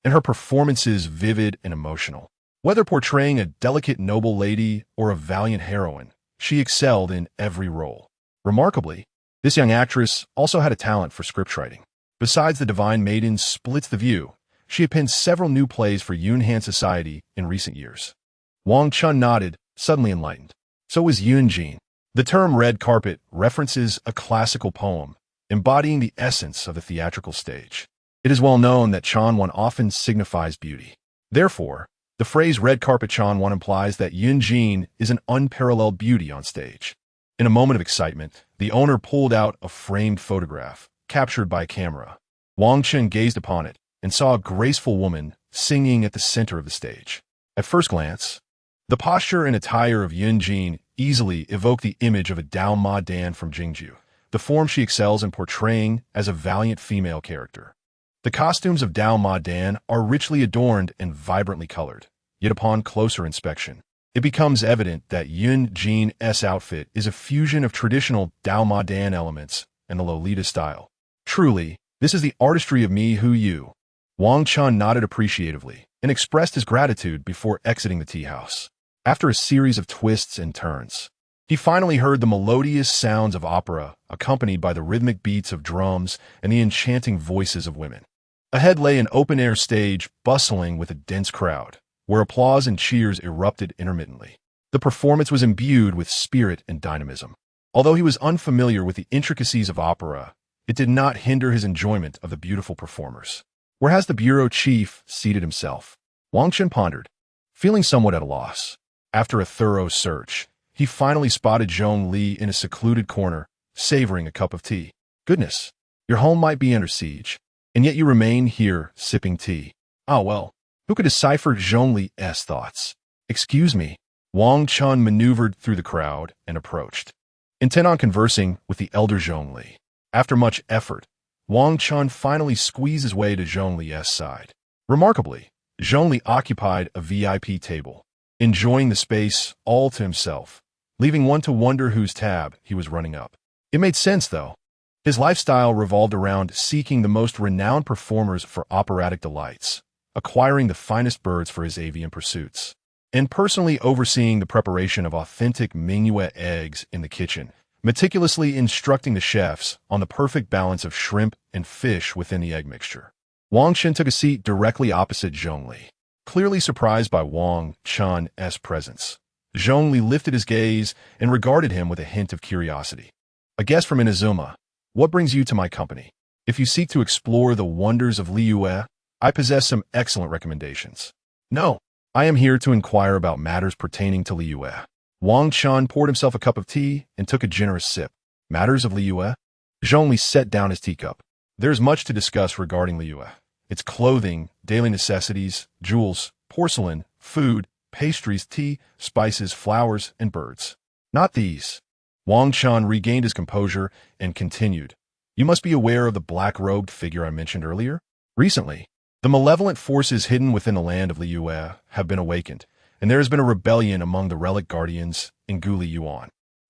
and her performances vivid and emotional. Whether portraying a delicate noble lady or a valiant heroine, she excelled in every role. Remarkably, this young actress also had a talent for scriptwriting. Besides The Divine Maiden Splits the View, she had penned several new plays for Yunhan Society in recent years. Wang Chen nodded, suddenly enlightened. So was Yunjin. The term red carpet references a classical poem embodying the essence of the theatrical stage. It is well known that Chanwan often signifies beauty. Therefore, the phrase red carpet Chanwan implies that Yunjin is an unparalleled beauty on stage. In a moment of excitement, the owner pulled out a framed photograph, captured by camera. Wang Chen gazed upon it and saw a graceful woman singing at the center of the stage. At first glance, the posture and attire of Yunjin easily evoke the image of a Dao Ma Dan from Jingju, the form she excels in portraying as a valiant female character. The costumes of Dao Ma Dan are richly adorned and vibrantly colored, Yet upon closer inspection, it becomes evident that Yun Jin's outfit is a fusion of traditional Dao Dan elements and the Lolita style. Truly, this is the artistry of me who you. Wang Chen nodded appreciatively and expressed his gratitude before exiting the tea house. After a series of twists and turns, he finally heard the melodious sounds of opera, accompanied by the rhythmic beats of drums and the enchanting voices of women. Ahead lay an open-air stage bustling with a dense crowd, where applause and cheers erupted intermittently. The performance was imbued with spirit and dynamism. Although he was unfamiliar with the intricacies of opera, it did not hinder his enjoyment of the beautiful performers. Where has the bureau chief seated himself? Wang Chen pondered, feeling somewhat at a loss. After a thorough search, he finally spotted Zhong Li in a secluded corner, savoring a cup of tea. Goodness, your home might be under siege, and yet you remain here sipping tea. Ah well, who could decipher Zhong Li's thoughts? Excuse me. Wang Chen maneuvered through the crowd and approached, intent on conversing with the elder Zhong Li. After much effort, Wang Chen finally squeezed his way to Zhong Li's side. Remarkably, Zhong Li occupied a VIP table, enjoying the space all to himself, leaving one to wonder whose tab he was running up. It made sense, though. His lifestyle revolved around seeking the most renowned performers for operatic delights, acquiring the finest birds for his avian pursuits, and personally overseeing the preparation of authentic minuet eggs in the kitchen, meticulously instructing the chefs on the perfect balance of shrimp and fish within the egg mixture. Wang Chen took a seat directly opposite Zhong Li. Clearly surprised by Wang Chen's presence, Zhong Li lifted his gaze and regarded him with a hint of curiosity. A guest from Inazuma, what brings you to my company? If you seek to explore the wonders of Liyue, I possess some excellent recommendations. No, I am here to inquire about matters pertaining to Liyue. Wang Chen poured himself a cup of tea and took a generous sip. Matters of Liyue? Zhong Li set down his teacup. There's much to discuss regarding Liyue. Its clothing, daily necessities, jewels, porcelain, food, pastries, tea, spices, flowers, and birds. Not these. Wang Chen regained his composure and continued. You must be aware of the black-robed figure I mentioned earlier? Recently, the malevolent forces hidden within the land of Liyue have been awakened, and there has been a rebellion among the relic guardians in Guli Yuan.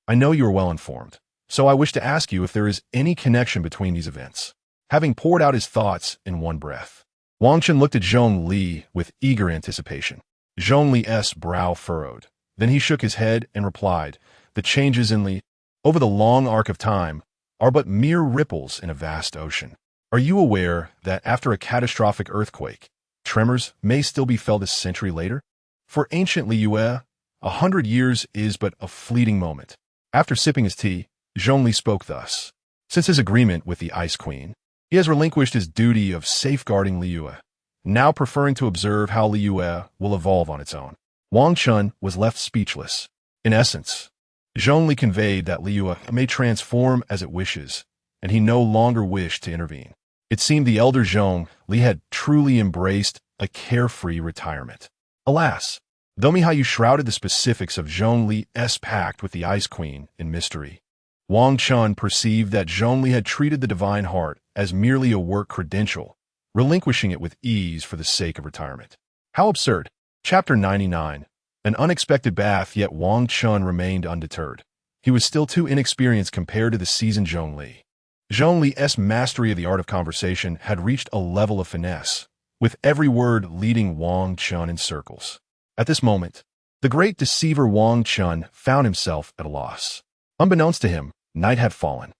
I know you are well informed, so I wish to ask you if there is any connection between these events. Having poured out his thoughts in one breath, Wang Chen looked at Zhong Li with eager anticipation. Zhong Li's brow furrowed. Then he shook his head and replied, the changes in Li, over the long arc of time, are but mere ripples in a vast ocean. Are you aware that after a catastrophic earthquake, tremors may still be felt a century later? For ancient Liyue, 100 years is but a fleeting moment. After sipping his tea, Zhong Li spoke thus. Since his agreement with the Ice Queen, he has relinquished his duty of safeguarding Liyue, now preferring to observe how Liyue will evolve on its own. Wang Chen was left speechless. In essence, Zhong Li conveyed that Liyue may transform as it wishes, and he no longer wished to intervene. It seemed the elder Zhong Li had truly embraced a carefree retirement. Alas, though Mihayu shrouded the specifics of Zhong Li's pact with the Ice Queen in mystery, Wang Chen perceived that Zhong Li had treated the Divine Heart as merely a work credential, relinquishing it with ease for the sake of retirement. How absurd. Chapter 99. An unexpected bath, yet Wang Chen remained undeterred. He was still too inexperienced compared to the seasoned Zhong Li. Zhong Li's mastery of the art of conversation had reached a level of finesse, with every word leading Wang Chen in circles. At this moment, the great deceiver Wang Chen found himself at a loss. Unbeknownst to him, night had fallen.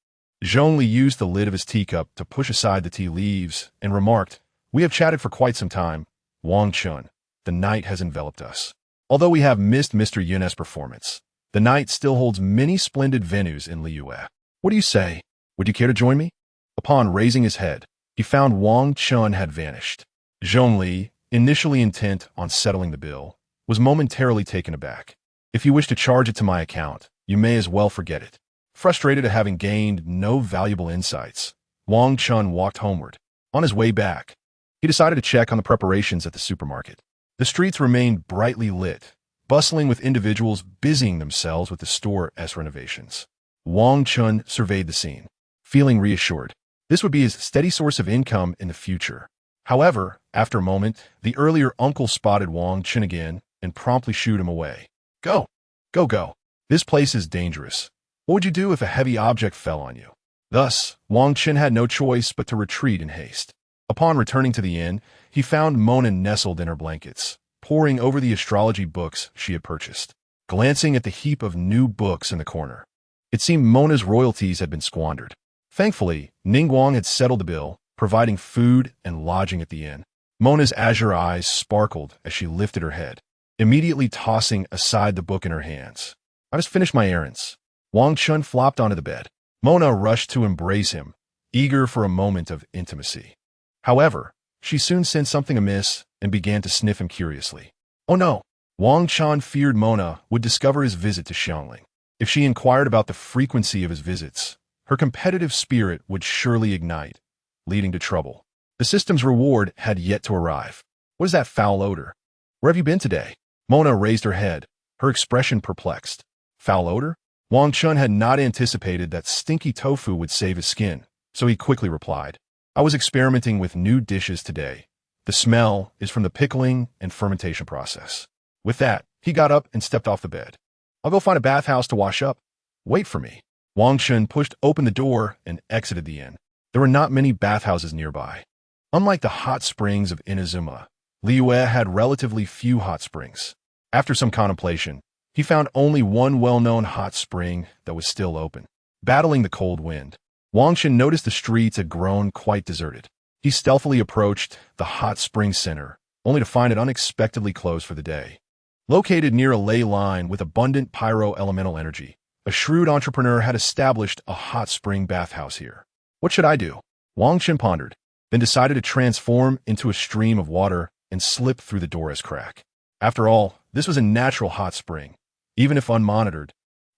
Zhong Li used the lid of his teacup to push aside the tea leaves and remarked, we have chatted for quite some time. Wang Chen, the night has enveloped us. Although we have missed Mr. Yun's performance, the night still holds many splendid venues in Liyue. What do you say? Would you care to join me? Upon raising his head, he found Wang Chen had vanished. Zhong Li, initially intent on settling the bill, was momentarily taken aback. If you wish to charge it to my account, you may as well forget it. Frustrated at having gained no valuable insights, Wang Chen walked homeward. On his way back, he decided to check on the preparations at the supermarket. The streets remained brightly lit, bustling with individuals busying themselves with the store's renovations. Wang Chen surveyed the scene, feeling reassured. This would be his steady source of income in the future. However, after a moment, the earlier uncle spotted Wang Chen again and promptly shooed him away. Go! Go, go! This place is dangerous. What would you do if a heavy object fell on you? Thus, Wang Chen had no choice but to retreat in haste. Upon returning to the inn, he found Mona nestled in her blankets, poring over the astrology books she had purchased. Glancing at the heap of new books in the corner, it seemed Mona's royalties had been squandered. Thankfully, Ningguang had settled the bill, providing food and lodging at the inn. Mona's azure eyes sparkled as she lifted her head, immediately tossing aside the book in her hands. I just finished my errands. Wang Chen flopped onto the bed. Mona rushed to embrace him, eager for a moment of intimacy. However, she soon sensed something amiss and began to sniff him curiously. Oh no! Wang Chen feared Mona would discover his visit to Xiangling. If she inquired about the frequency of his visits, her competitive spirit would surely ignite, leading to trouble. The system's reward had yet to arrive. What is that foul odor? Where have you been today? Mona raised her head, her expression perplexed. Foul odor? Wang Chen had not anticipated that stinky tofu would save his skin, so he quickly replied, I was experimenting with new dishes today. The smell is from the pickling and fermentation process. With that, he got up and stepped off the bed. I'll go find a bathhouse to wash up. Wait for me. Wang Chen pushed open the door and exited the inn. There were not many bathhouses nearby. Unlike the hot springs of Inazuma, Liyue had relatively few hot springs. After some contemplation, he found only one well-known hot spring that was still open. Battling the cold wind, Wang Chen noticed the streets had grown quite deserted. He stealthily approached the hot spring center, only to find it unexpectedly closed for the day. Located near a ley line with abundant pyro-elemental energy, a shrewd entrepreneur had established a hot spring bathhouse here. What should I do? Wang Chen pondered, then decided to transform into a stream of water and slip through the door's crack. After all, this was a natural hot spring. Even if unmonitored,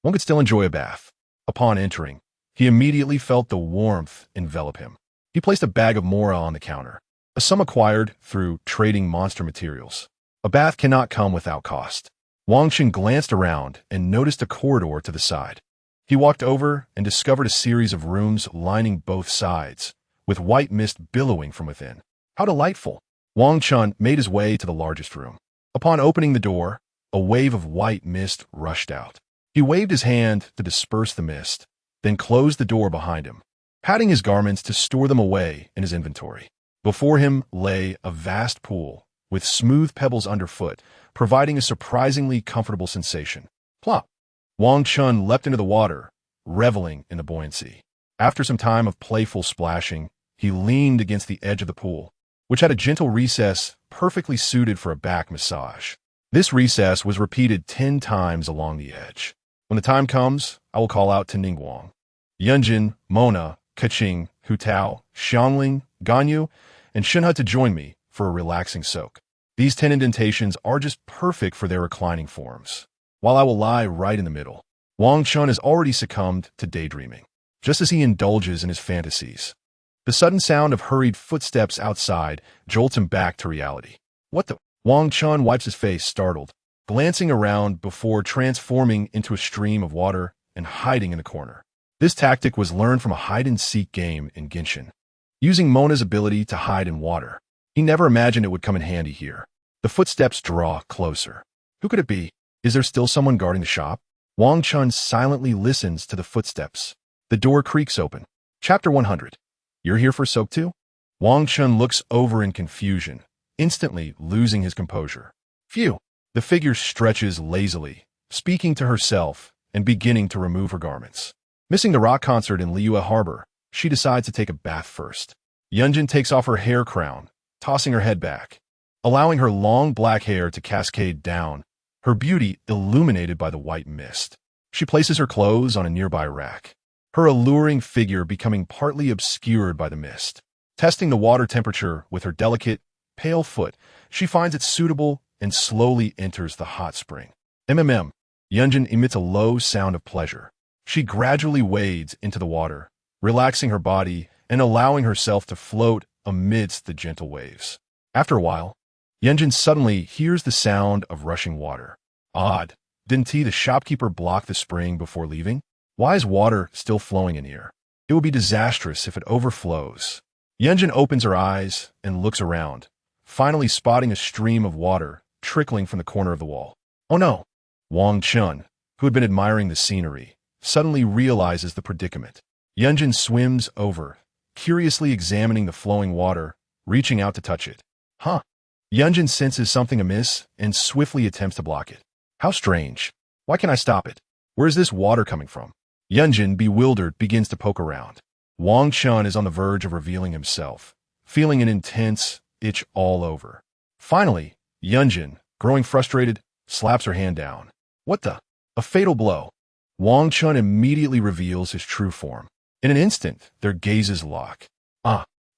one could still enjoy a bath. Upon entering, he immediately felt the warmth envelop him. He placed a bag of mora on the counter, a sum acquired through trading monster materials. A bath cannot come without cost. Wang Chen glanced around and noticed a corridor to the side. He walked over and discovered a series of rooms lining both sides, with white mist billowing from within. How delightful! Wang Chen made his way to the largest room. Upon opening the door, a wave of white mist rushed out. He waved his hand to disperse the mist, then closed the door behind him, patting his garments to store them away in his inventory. Before him lay a vast pool, with smooth pebbles underfoot, providing a surprisingly comfortable sensation. Plop! Wang Chen leapt into the water, reveling in the buoyancy. After some time of playful splashing, he leaned against the edge of the pool, which had a gentle recess perfectly suited for a back massage. This recess was repeated 10 times along the edge. When the time comes, I will call out to Ningguang, Yunjin, Mona, Kaching, Hutao, Xiangling, Ganyu, and Shenhe to join me for a relaxing soak. These 10 indentations are just perfect for their reclining forms, while I will lie right in the middle. Wang Chen has already succumbed to daydreaming, just as he indulges in his fantasies. The sudden sound of hurried footsteps outside jolts him back to reality. What the? Wang Chen wipes his face, startled, glancing around before transforming into a stream of water and hiding in the corner. This tactic was learned from a hide-and-seek game in Genshin, using Mona's ability to hide in water. He never imagined it would come in handy here. The footsteps draw closer. Who could it be? Is there still someone guarding the shop? Wang Chen silently listens to the footsteps. The door creaks open. Chapter 100. You're here for soak too? Wang Chen looks over in confusion, instantly losing his composure. Phew! The figure stretches lazily, speaking to herself and beginning to remove her garments. Missing the rock concert in Liyue Harbor, she decides to take a bath first. Yunjin takes off her hair crown, tossing her head back, allowing her long black hair to cascade down, her beauty illuminated by the white mist. She places her clothes on a nearby rack, her alluring figure becoming partly obscured by the mist. Testing the water temperature with her delicate, pale foot, she finds it suitable and slowly enters the hot spring. Yunjin emits a low sound of pleasure. She gradually wades into the water, relaxing her body and allowing herself to float amidst the gentle waves. After a while, Yunjin suddenly hears the sound of rushing water. Odd, didn't the shopkeeper block the spring before leaving? Why is water still flowing in here? It would be disastrous if it overflows. Yunjin opens her eyes and looks around, finally spotting a stream of water trickling from the corner of the wall. Oh no! Wang Chen, who had been admiring the scenery, suddenly realizes the predicament. Yunjin swims over, curiously examining the flowing water, reaching out to touch it. Huh? Yunjin senses something amiss and swiftly attempts to block it. How strange. Why can't I stop it? Where is this water coming from? Yunjin, bewildered, begins to poke around. Wang Chen is on the verge of revealing himself, feeling an intense itch all over. Finally, Yunjin, growing frustrated, slaps her hand down. What the? A fatal blow. Wang Chen immediately reveals his true form. In an instant, their gazes lock.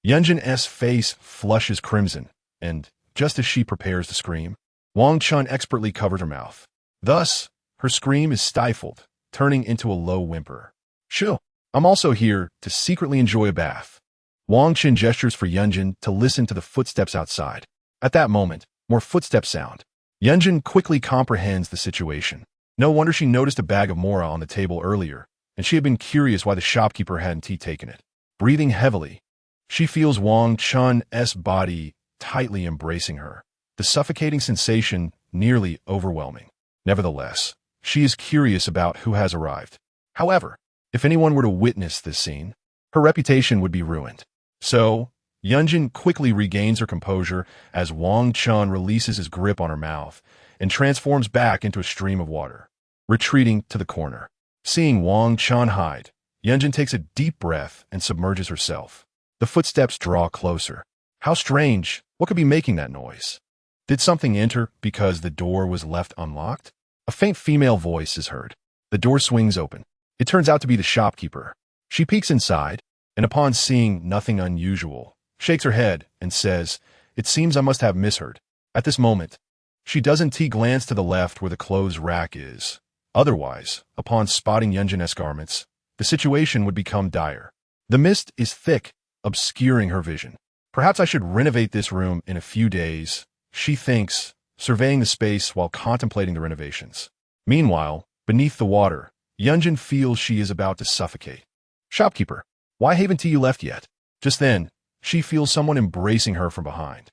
Yunjin's face flushes crimson, and, just as she prepares to scream, Wang Chen expertly covered her mouth. Thus, her scream is stifled, turning into a low whimper. Shoo! I'm also here to secretly enjoy a bath. Wang Chen gestures for Yunjin to listen to the footsteps outside. At that moment, more footsteps sound. Yunjin quickly comprehends the situation. No wonder she noticed a bag of mora on the table earlier, and she had been curious why the shopkeeper hadn't taken it. Breathing heavily, she feels Wang Chen's body tightly embracing her, the suffocating sensation nearly overwhelming. Nevertheless, she is curious about who has arrived. However, if anyone were to witness this scene, her reputation would be ruined. So, Yunjin quickly regains her composure as Wang Chen releases his grip on her mouth and transforms back into a stream of water, retreating to the corner. Seeing Wang Chen hide, Yunjin takes a deep breath and submerges herself. The footsteps draw closer. How strange! What could be making that noise? Did something enter because the door was left unlocked? A faint female voice is heard. The door swings open. It turns out to be the shopkeeper. She peeks inside, and upon seeing nothing unusual, shakes her head and says, "It seems I must have misheard." At this moment, she doesn't glance to the left where the clothes rack is. Otherwise, upon spotting Yunjin's garments, the situation would become dire. The mist is thick, obscuring her vision. Perhaps I should renovate this room in a few days, she thinks, surveying the space while contemplating the renovations. Meanwhile, beneath the water, Yunjin feels she is about to suffocate. "Shopkeeper, why haven't you left yet?" Just then, she feels someone embracing her from behind.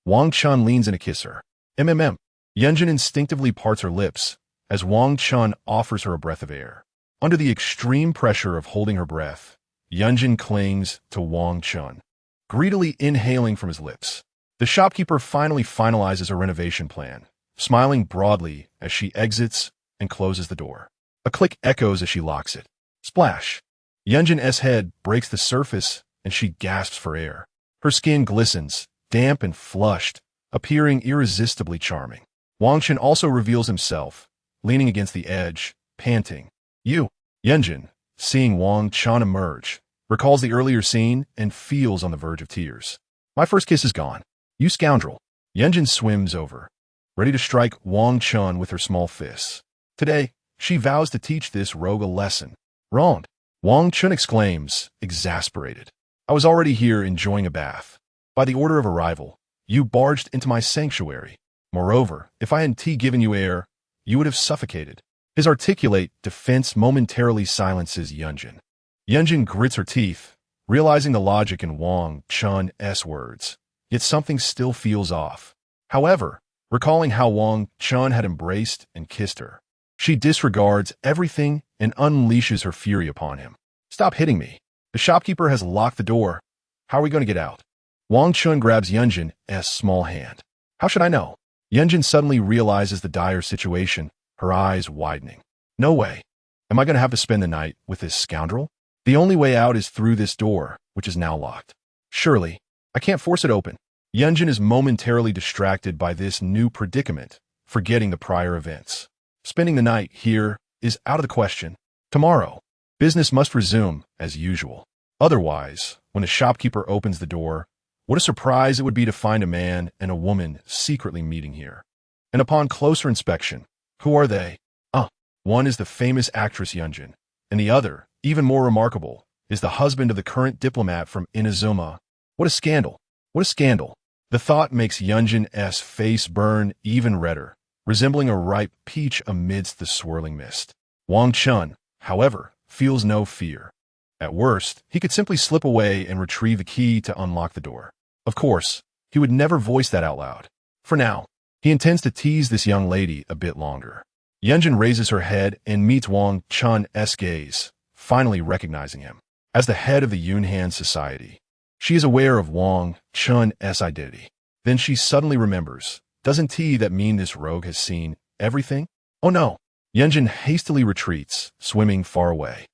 Wang Chen leans in to kiss her. Yunjin instinctively parts her lips as Wang Chen offers her a breath of air. Under the extreme pressure of holding her breath, Yunjin clings to Wang Chen, greedily inhaling from his lips. The shopkeeper finally finalizes her renovation plan, smiling broadly as she exits and closes the door. A click echoes as she locks it. Splash! Yunjin's head breaks the surface and she gasps for air. Her skin glistens, damp and flushed, appearing irresistibly charming. Wang Chen also reveals himself, leaning against the edge, panting. Yunjin, seeing Wang Chen emerge, recalls the earlier scene and feels on the verge of tears. "My first kiss is gone. You scoundrel." Yunjin swims over, ready to strike Wang Chen with her small fists. Today, she vows to teach this rogue a lesson. "Wronged," Wang Chen exclaims, exasperated. "I was already here enjoying a bath. By the order of arrival, you barged into my sanctuary. Moreover, if I hadn't given you air, you would have suffocated." His articulate defense momentarily silences Yunjin. Yunjin grits her teeth, realizing the logic in Wang Chen's words, yet something still feels off. However, recalling how Wang Chen had embraced and kissed her, she disregards everything and unleashes her fury upon him. "Stop hitting me. The shopkeeper has locked the door. How are we going to get out?" Wang Chen grabs Yunjin's small hand. "How should I know?" Yunjin suddenly realizes the dire situation, her eyes widening. "No way. Am I going to have to spend the night with this scoundrel? The only way out is through this door, which is now locked. Surely, I can't force it open." Yunjin is momentarily distracted by this new predicament, forgetting the prior events. Spending the night here is out of the question. Tomorrow, business must resume as usual. Otherwise, when the shopkeeper opens the door, what a surprise it would be to find a man and a woman secretly meeting here. And upon closer inspection, who are they? One is the famous actress Yunjin, and the other, even more remarkable, is the husband of the current diplomat from Inazuma. What a scandal! What a scandal! The thought makes Yunjin's face burn even redder, resembling a ripe peach amidst the swirling mist. Wang Chen, however, feels no fear. At worst, he could simply slip away and retrieve the key to unlock the door. Of course, he would never voice that out loud. For now, he intends to tease this young lady a bit longer. Yunjin raises her head and meets Wang Chen's gaze, finally recognizing him. As the head of the Yunhan Society, she is aware of Wang Chen's identity. Then she suddenly remembers, doesn't that mean this rogue has seen everything? Oh no! Yunjin hastily retreats, swimming far away.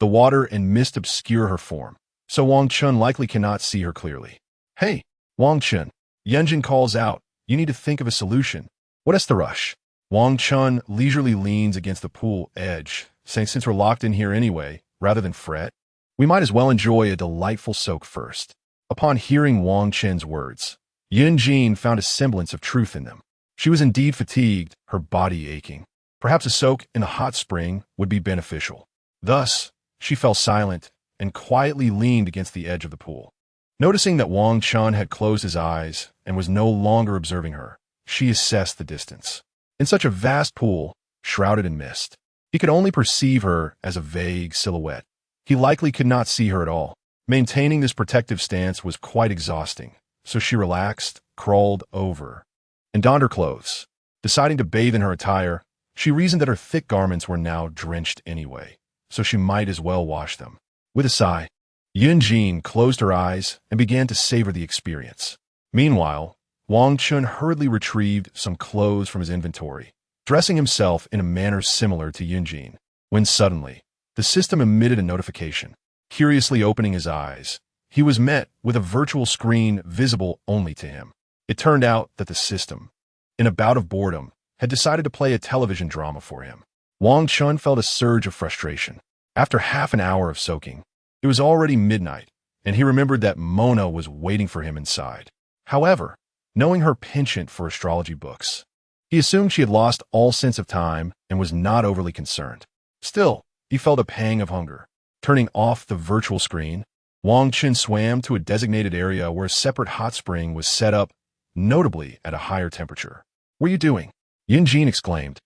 The water and mist obscure her form, so Wang Chen likely cannot see her clearly. Hey, Wang Chen! Yunjin calls out, you need to think of a solution. What is the rush? Wang Chen leisurely leans against the pool edge, saying since we're locked in here anyway, rather than fret, we might as well enjoy a delightful soak first. Upon hearing Wang Chen's words, Yunjin found a semblance of truth in them. She was indeed fatigued, her body aching. Perhaps a soak in a hot spring would be beneficial. Thus, she fell silent and quietly leaned against the edge of the pool. Noticing that Wang Chen had closed his eyes and was no longer observing her, she assessed the distance. In such a vast pool, shrouded in mist, he could only perceive her as a vague silhouette. He likely could not see her at all. Maintaining this protective stance was quite exhausting, so she relaxed, crawled over, and donned her clothes. Deciding to bathe in her attire, she reasoned that her thick garments were now drenched anyway, so she might as well wash them. With a sigh, Yunjin closed her eyes and began to savor the experience. Meanwhile, Wang Chen hurriedly retrieved some clothes from his inventory, dressing himself in a manner similar to Yunjin, when suddenly, the system emitted a notification. Curiously opening his eyes, he was met with a virtual screen visible only to him. It turned out that the system, in a bout of boredom, had decided to play a television drama for him. Wang Chen felt a surge of frustration. After half an hour of soaking, it was already midnight, and he remembered that Mona was waiting for him inside. However, knowing her penchant for astrology books, he assumed she had lost all sense of time and was not overly concerned. Still, he felt a pang of hunger. Turning off the virtual screen, Wang Chen swam to a designated area where a separate hot spring was set up, notably at a higher temperature. What are you doing? Yunjin exclaimed,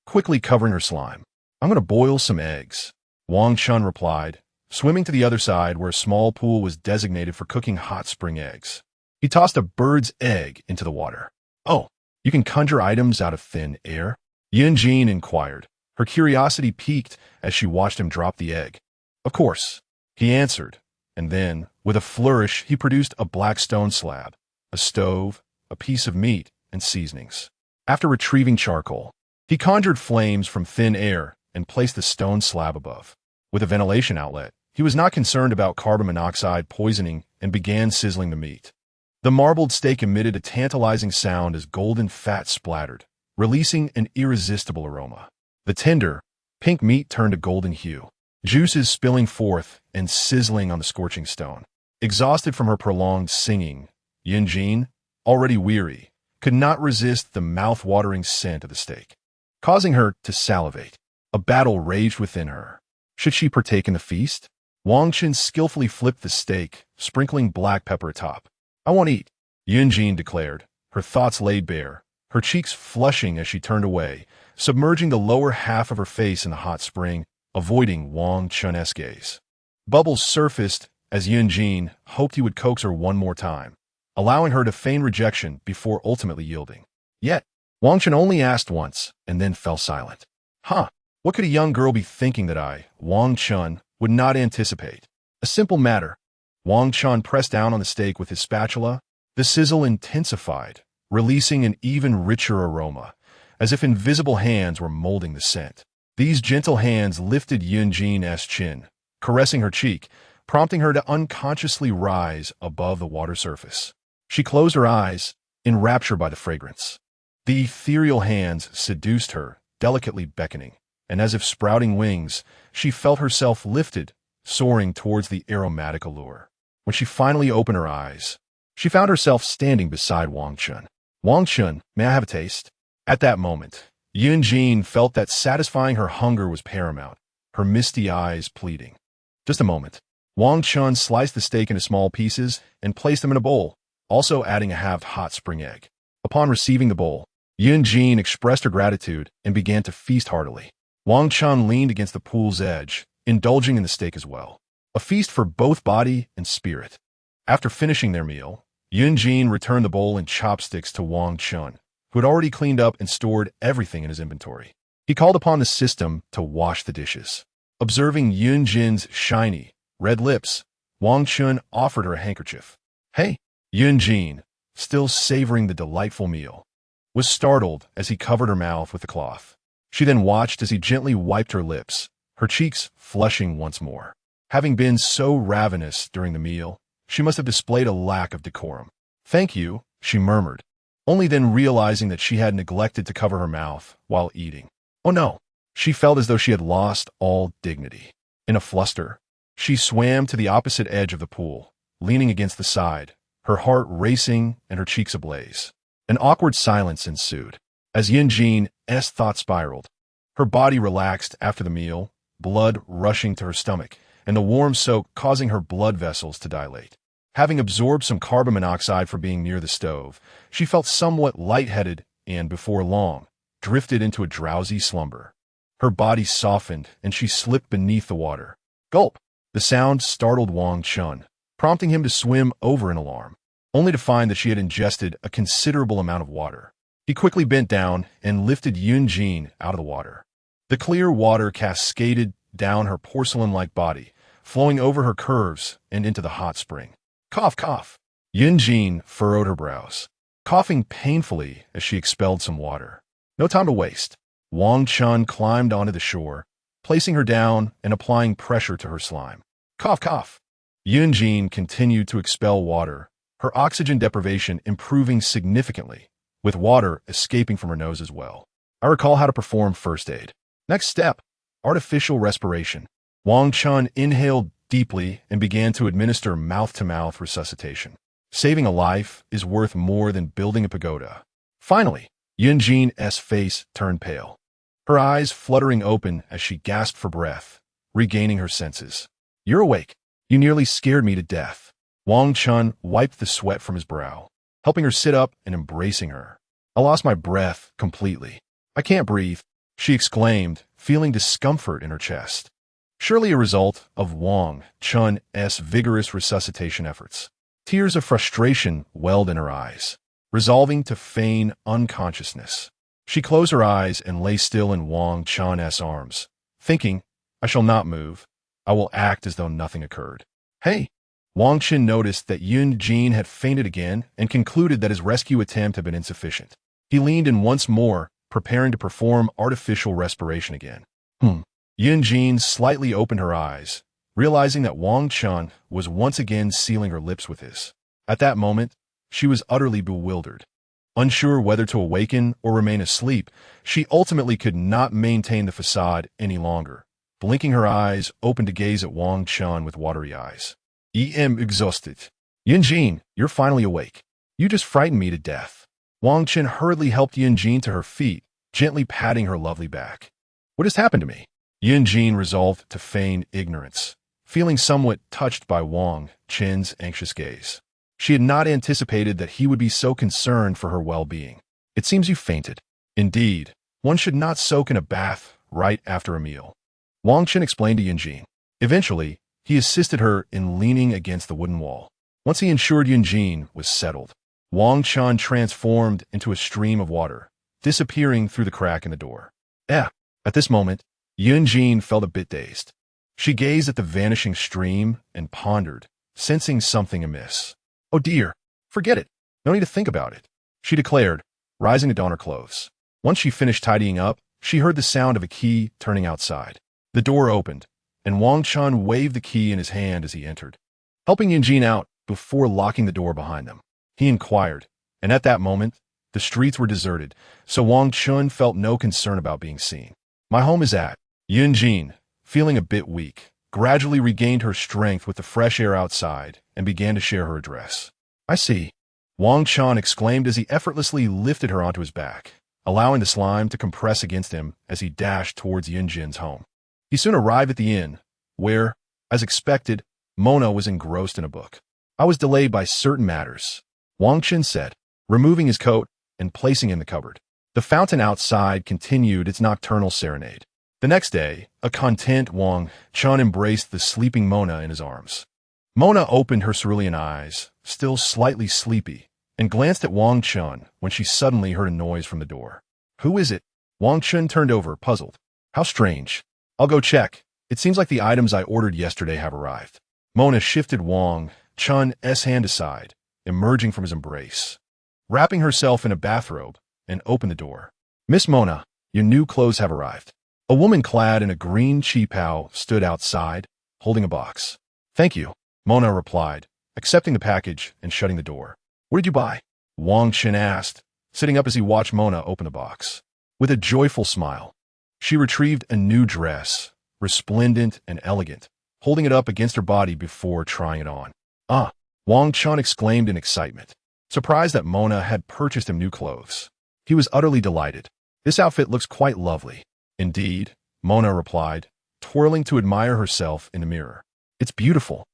quickly covering her slime. I'm going to boil some eggs. Wang Chen replied, swimming to the other side where a small pool was designated for cooking hot spring eggs. He tossed a bird's egg into the water. Oh, you can conjure items out of thin air? Yunjin inquired. Her curiosity piqued as she watched him drop the egg. Of course, he answered, and then, with a flourish, he produced a black stone slab, a stove, a piece of meat, and seasonings. After retrieving charcoal, he conjured flames from thin air and placed the stone slab above. With a ventilation outlet, he was not concerned about carbon monoxide poisoning and began sizzling the meat. The marbled steak emitted a tantalizing sound as golden fat splattered, releasing an irresistible aroma. The tender, pink meat turned a golden hue, juices spilling forth and sizzling on the scorching stone. Exhausted from her prolonged singing, Yunjin, already weary, could not resist the mouth-watering scent of the steak, causing her to salivate. A battle raged within her. Should she partake in the feast? Wang Chen skillfully flipped the steak, sprinkling black pepper atop. I won't eat, Yunjin declared, her thoughts laid bare, her cheeks flushing as she turned away, submerging the lower half of her face in the hot spring, avoiding Wang Chen's gaze. Bubbles surfaced as Yunjin hoped he would coax her one more time, allowing her to feign rejection before ultimately yielding. Yet, Wang Chen only asked once and then fell silent. What could a young girl be thinking that I, Wang Chen, would not anticipate? A simple matter. Wang Chen pressed down on the steak with his spatula. The sizzle intensified, releasing an even richer aroma, as if invisible hands were molding the scent. These gentle hands lifted Yunjin's chin, caressing her cheek, prompting her to unconsciously rise above the water surface. She closed her eyes, enraptured by the fragrance. The ethereal hands seduced her, delicately beckoning, and as if sprouting wings, she felt herself lifted, soaring towards the aromatic allure. When she finally opened her eyes, she found herself standing beside Wang Chen. Wang Chen, may I have a taste? At that moment, Yunjin felt that satisfying her hunger was paramount, her misty eyes pleading. Just a moment. Wang Chen sliced the steak into small pieces and placed them in a bowl, also adding a halved hot spring egg. Upon receiving the bowl, Yunjin expressed her gratitude and began to feast heartily. Wang Chen leaned against the pool's edge, indulging in the steak as well. a feast for both body and spirit. After finishing their meal, Yunjin returned the bowl and chopsticks to Wang Chen, who had already cleaned up and stored everything in his inventory. He called upon the system to wash the dishes. Observing Yunjin's shiny, red lips, Wang Chen offered her a handkerchief. Hey, Yunjin, still savoring the delightful meal, was startled as he covered her mouth with the cloth. She then watched as he gently wiped her lips, her cheeks flushing once more. Having been so ravenous during the meal, she must have displayed a lack of decorum. Thank you, she murmured, only then realizing that she had neglected to cover her mouth while eating. Oh no, she felt as though she had lost all dignity. In a fluster, she swam to the opposite edge of the pool, leaning against the side, her heart racing and her cheeks ablaze. An awkward silence ensued. As Yunjin's thoughts spiraled, her body relaxed after the meal, blood rushing to her stomach, and the warm soak causing her blood vessels to dilate. Having absorbed some carbon monoxide for being near the stove, she felt somewhat lightheaded and, before long, drifted into a drowsy slumber. Her body softened, and she slipped beneath the water. Gulp! The sound startled Wang Chen, prompting him to swim over in alarm, only to find that she had ingested a considerable amount of water. He quickly bent down and lifted Yunjin out of the water. The clear water cascaded down her porcelain-like body, flowing over her curves and into the hot spring. Cough, cough. Yunjin furrowed her brows, coughing painfully as she expelled some water. No time to waste. Wang Chen climbed onto the shore, placing her down and applying pressure to her slime. Cough, cough. Yunjin continued to expel water, her oxygen deprivation improving significantly, with water escaping from her nose as well. I recall how to perform first aid. Next step, artificial respiration. Wang Chen inhaled deeply and began to administer mouth-to-mouth resuscitation. Saving a life is worth more than building a pagoda. Finally, Yunjin's face turned pale, her eyes fluttering open as she gasped for breath, regaining her senses. You're awake. You nearly scared me to death. Wang Chen wiped the sweat from his brow, helping her sit up and embracing her. I lost my breath completely. I can't breathe, she exclaimed, feeling discomfort in her chest. Surely a result of Wang Chen's vigorous resuscitation efforts. Tears of frustration welled in her eyes, resolving to feign unconsciousness. She closed her eyes and lay still in Wang Chen's arms, thinking, I shall not move. I will act as though nothing occurred. Hey! Wang Chen noticed that Yunjin had fainted again and concluded that his rescue attempt had been insufficient. He leaned in once more, preparing to perform artificial respiration again. Yunjin slightly opened her eyes, realizing that Wang Chen was once again sealing her lips with his. At that moment, she was utterly bewildered. Unsure whether to awaken or remain asleep, she ultimately could not maintain the facade any longer, blinking her eyes open to gaze at Wang Chen with watery eyes. I'm exhausted. Yunjin, you're finally awake. You just frightened me to death. Wang Chen hurriedly helped Yunjin to her feet, gently patting her lovely back. What has happened to me? Yunjin resolved to feign ignorance, feeling somewhat touched by Wang Chen's anxious gaze. She had not anticipated that he would be so concerned for her well-being. It seems you fainted. Indeed, one should not soak in a bath right after a meal. Wang Chen explained to Yunjin. Eventually, he assisted her in leaning against the wooden wall. Once he ensured Yunjin was settled, Wang Chen transformed into a stream of water, disappearing through the crack in the door. At this moment, Yunjin felt a bit dazed. She gazed at the vanishing stream and pondered, sensing something amiss. Oh dear, forget it. No need to think about it, she declared, rising to don her clothes. Once she finished tidying up, she heard the sound of a key turning outside. The door opened, and Wang Chen waved the key in his hand as he entered, helping Yunjin out before locking the door behind them. He inquired, and at that moment, the streets were deserted, so Wang Chen felt no concern about being seen. My home is at. Yunjin, feeling a bit weak, gradually regained her strength with the fresh air outside and began to share her address. I see. Wang Chen exclaimed as he effortlessly lifted her onto his back, allowing the slime to compress against him as he dashed towards Yunjin's home. He soon arrived at the inn, where, as expected, Mona was engrossed in a book. I was delayed by certain matters, Wang Chen said, removing his coat and placing it in the cupboard. The fountain outside continued its nocturnal serenade. The next day, a content Wang Chen embraced the sleeping Mona in his arms. Mona opened her cerulean eyes, still slightly sleepy, and glanced at Wang Chen when she suddenly heard a noise from the door. Who is it? Wang Chen turned over, puzzled. How strange. I'll go check. It seems like the items I ordered yesterday have arrived. Mona shifted Wang Chen's hand aside, emerging from his embrace, wrapping herself in a bathrobe, and opened the door. Miss Mona, your new clothes have arrived. A woman clad in a green qipao stood outside, holding a box. Thank you, Mona replied, accepting the package and shutting the door. What did you buy? Wang Chen asked, sitting up as he watched Mona open the box. With a joyful smile, she retrieved a new dress, resplendent and elegant, holding it up against her body before trying it on. Ah, Wang Chen exclaimed in excitement, surprised that Mona had purchased him new clothes. He was utterly delighted. This outfit looks quite lovely. Indeed, Mona replied, twirling to admire herself in the mirror. It's beautiful.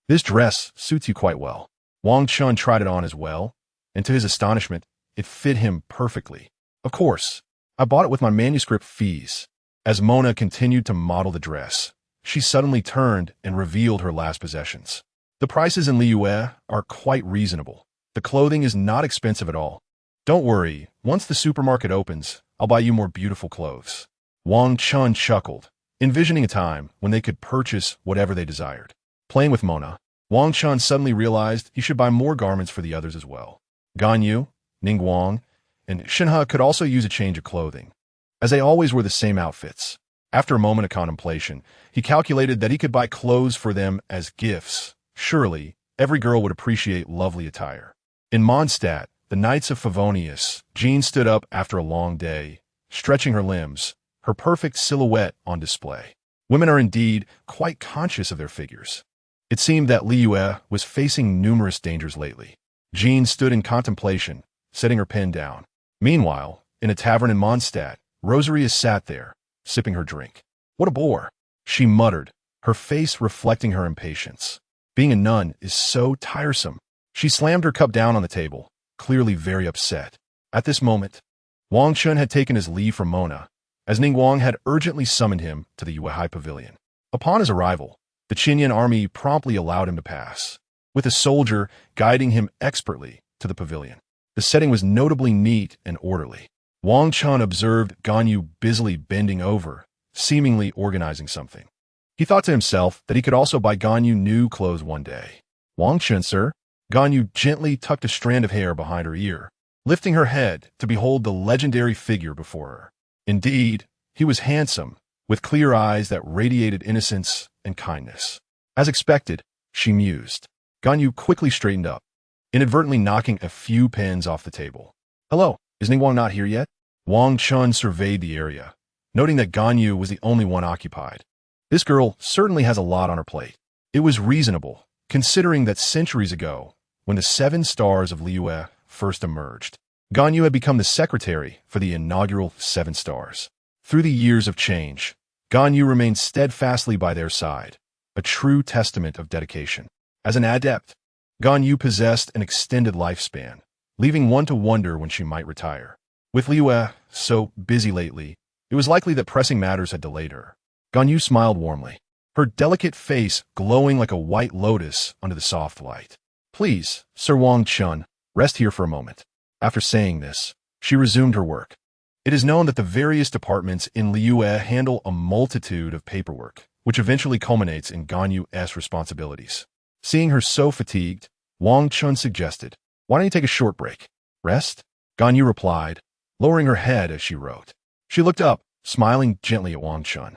This dress suits you quite well. Wang Chen tried it on as well, and to his astonishment, it fit him perfectly. Of course, I bought it with my manuscript fees. As Mona continued to model the dress, she suddenly turned and revealed her last possessions. The prices in Liyue are quite reasonable. The clothing is not expensive at all. Don't worry, once the supermarket opens, I'll buy you more beautiful clothes. Wang Chen chuckled, envisioning a time when they could purchase whatever they desired. Playing with Mona, Wang Chen suddenly realized he should buy more garments for the others as well. Ganyu, Ningguang, and Shenhe could also use a change of clothing, as they always wore the same outfits. After a moment of contemplation, he calculated that he could buy clothes for them as gifts. Surely, every girl would appreciate lovely attire. In Mondstadt, the Knights of Favonius, Jean stood up after a long day, stretching her limbs, her perfect silhouette on display. Women are indeed quite conscious of their figures. It seemed that Liyue was facing numerous dangers lately. Jean stood in contemplation, setting her pen down. Meanwhile, in a tavern in Mondstadt, Rosaria sat there, sipping her drink. What a bore, she muttered, her face reflecting her impatience. Being a nun is so tiresome. She slammed her cup down on the table, clearly very upset. At this moment, Wang Chen had taken his leave from Mona, as Ningguang had urgently summoned him to the Yuehai Pavilion. Upon his arrival, the Qinyan army promptly allowed him to pass, with a soldier guiding him expertly to the pavilion. The setting was notably neat and orderly. Wang Chen observed Ganyu busily bending over, seemingly organizing something. He thought to himself that he could also buy Ganyu new clothes one day. Wang Chen, sir? Ganyu gently tucked a strand of hair behind her ear, lifting her head to behold the legendary figure before her. Indeed, he was handsome, with clear eyes that radiated innocence and kindness. As expected, she mused. Ganyu quickly straightened up, inadvertently knocking a few pens off the table. Hello, is Ningguang not here yet? Wang Chen surveyed the area, noting that Ganyu was the only one occupied. This girl certainly has a lot on her plate. It was reasonable, considering that centuries ago, when the 7 stars of Liyue first emerged, Ganyu had become the secretary for the inaugural 7 stars. Through the years of change, Ganyu remained steadfastly by their side, a true testament of dedication. As an adept, Ganyu possessed an extended lifespan, leaving one to wonder when she might retire. With Liyue so busy lately, it was likely that pressing matters had delayed her. Ganyu smiled warmly, her delicate face glowing like a white lotus under the soft light. Please, Sir Wang Chen, rest here for a moment. After saying this, she resumed her work. It is known that the various departments in Liyue handle a multitude of paperwork, which eventually culminates in Ganyu's responsibilities. Seeing her so fatigued, Wang Chen suggested, why don't you take a short break? Rest? Ganyu replied, lowering her head as she wrote. She looked up, smiling gently at Wang Chen.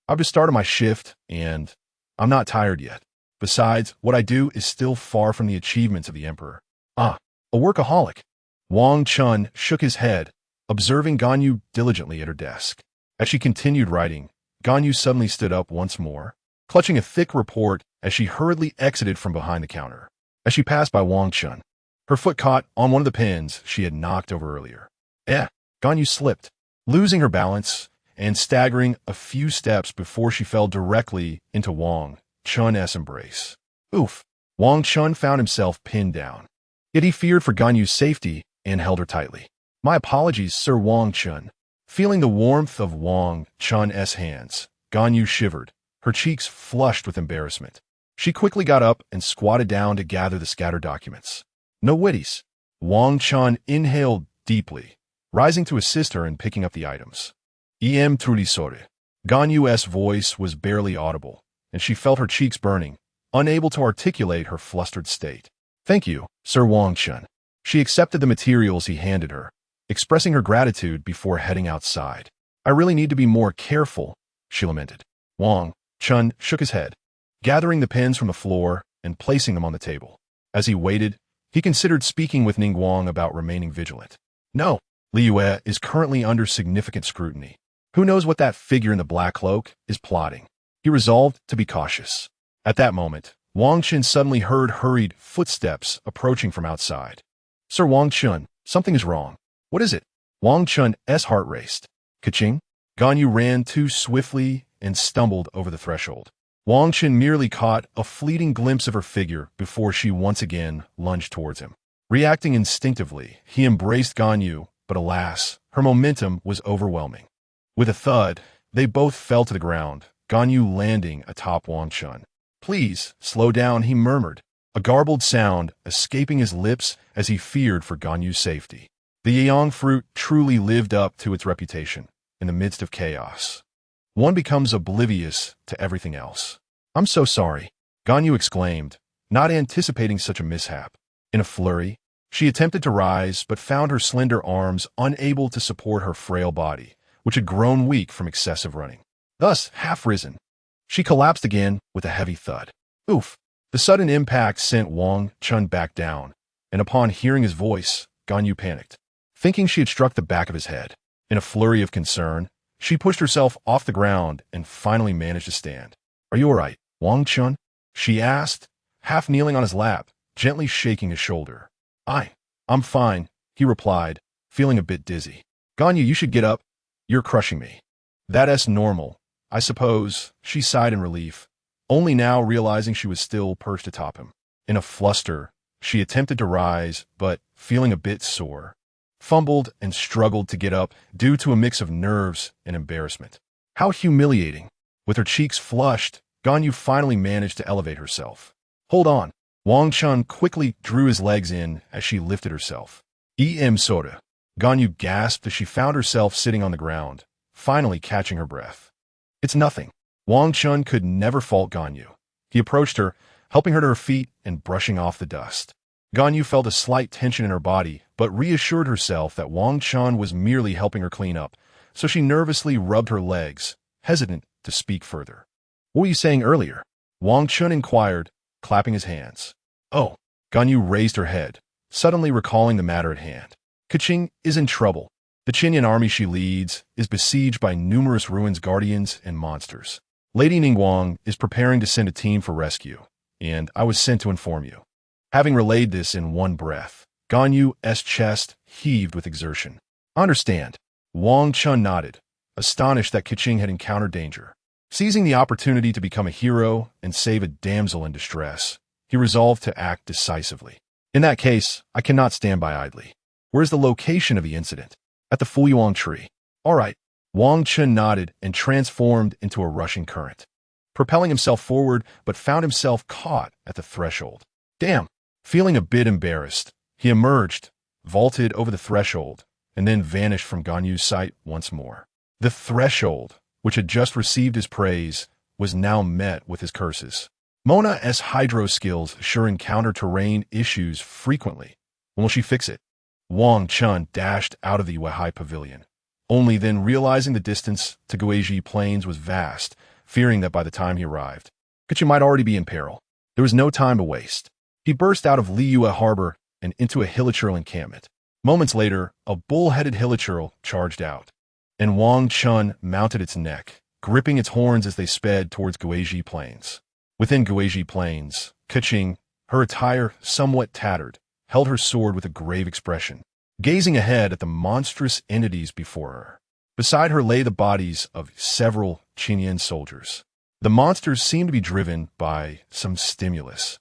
I've just started my shift, and I'm not tired yet. Besides, what I do is still far from the achievements of the Emperor. Ah, a workaholic. Wang Chen shook his head, observing Ganyu diligently at her desk. As she continued writing, Ganyu suddenly stood up once more, clutching a thick report as she hurriedly exited from behind the counter. As she passed by Wang Chen, her foot caught on one of the pens she had knocked over earlier. Ganyu slipped, losing her balance and staggering a few steps before she fell directly into Wang Chen's embrace. Oof! Wang Chen found himself pinned down. Yet he feared for Ganyu's safety and held her tightly. My apologies, Sir Wang Chen. Feeling the warmth of Wang Chen's hands, Ganyu shivered, her cheeks flushed with embarrassment. She quickly got up and squatted down to gather the scattered documents. No witties. Wang Chen inhaled deeply, rising to assist her in picking up the items. Truly sorry. Ganyu's voice was barely audible, and she felt her cheeks burning, unable to articulate her flustered state. Thank you, Sir Wang Chen. She accepted the materials he handed her, expressing her gratitude before heading outside. I really need to be more careful, she lamented. Wang Chen shook his head, gathering the pens from the floor and placing them on the table. As he waited, he considered speaking with Ningguang about remaining vigilant. No, Liu is currently under significant scrutiny. Who knows what that figure in the black cloak is plotting? He resolved to be cautious. At that moment, Wang Chen suddenly heard hurried footsteps approaching from outside. Sir Wang Chen, something is wrong. What is it? Wang Chen's heart raced. Kaching? Ganyu ran too swiftly and stumbled over the threshold. Wang Chen merely caught a fleeting glimpse of her figure before she once again lunged towards him. Reacting instinctively, he embraced Ganyu, but alas, her momentum was overwhelming. With a thud, they both fell to the ground, Ganyu landing atop Wang Chen. Please, slow down, he murmured, a garbled sound escaping his lips as he feared for Ganyu's safety. The Yang fruit truly lived up to its reputation in the midst of chaos. One becomes oblivious to everything else. I'm so sorry, Ganyu exclaimed, not anticipating such a mishap. In a flurry, she attempted to rise but found her slender arms unable to support her frail body, which had grown weak from excessive running. Thus, half risen, she collapsed again with a heavy thud. Oof! The sudden impact sent Wang Chen back down, and upon hearing his voice, Ganyu panicked, thinking she had struck the back of his head. In a flurry of concern, she pushed herself off the ground and finally managed to stand. Are you all right, Wang Chen? She asked, half kneeling on his lap, gently shaking his shoulder. I'm fine, he replied, feeling a bit dizzy. Ganyu, you should get up. You're crushing me. That's normal, I suppose, she sighed in relief, only now realizing she was still perched atop him. In a fluster, she attempted to rise, but, feeling a bit sore, fumbled and struggled to get up due to a mix of nerves and embarrassment. How humiliating. With her cheeks flushed, Ganyu finally managed to elevate herself. Hold on. Wang Chen quickly drew his legs in as she lifted herself. Soda. Ganyu gasped as she found herself sitting on the ground, finally catching her breath. It's nothing. Wang Chen could never fault Ganyu. He approached her, helping her to her feet and brushing off the dust. Ganyu felt a slight tension in her body, but reassured herself that Wang Chen was merely helping her clean up, so she nervously rubbed her legs, hesitant to speak further. What were you saying earlier? Wang Chen inquired, clapping his hands. Oh, Ganyu raised her head, suddenly recalling the matter at hand. Kaching is in trouble. The Qinyan army she leads is besieged by numerous ruins, guardians, and monsters. Lady Ningguang is preparing to send a team for rescue, and I was sent to inform you. Having relayed this in one breath, Ganyu's chest heaved with exertion. Understand. Wang Chen nodded, astonished that Kaching had encountered danger. Seizing the opportunity to become a hero and save a damsel in distress, he resolved to act decisively. In that case, I cannot stand by idly. Where is the location of the incident? At the Fuyuan tree. All right. Wang Chen nodded and transformed into a rushing current, propelling himself forward but found himself caught at the threshold. Damn! Feeling a bit embarrassed, he emerged, vaulted over the threshold, and then vanished from Ganyu's sight once more. The threshold, which had just received his praise, was now met with his curses. Mona's hydro skills sure encounter terrain issues frequently. When will she fix it? Wang Chen dashed out of the Weihai Pavilion, only then realizing the distance to Guizhi Plains was vast, fearing that by the time he arrived, Kachi might already be in peril. There was no time to waste. He burst out of Liyue Harbor and into a hilichurl encampment. Moments later, a bull-headed hilichurl charged out, and Wang Chen mounted its neck, gripping its horns as they sped towards Guizhi Plains. Within Guizhi Plains, Kaching, her attire somewhat tattered, held her sword with a grave expression, gazing ahead at the monstrous entities before her. Beside her lay the bodies of several Qinyan soldiers. The monsters seemed to be driven by some stimulus,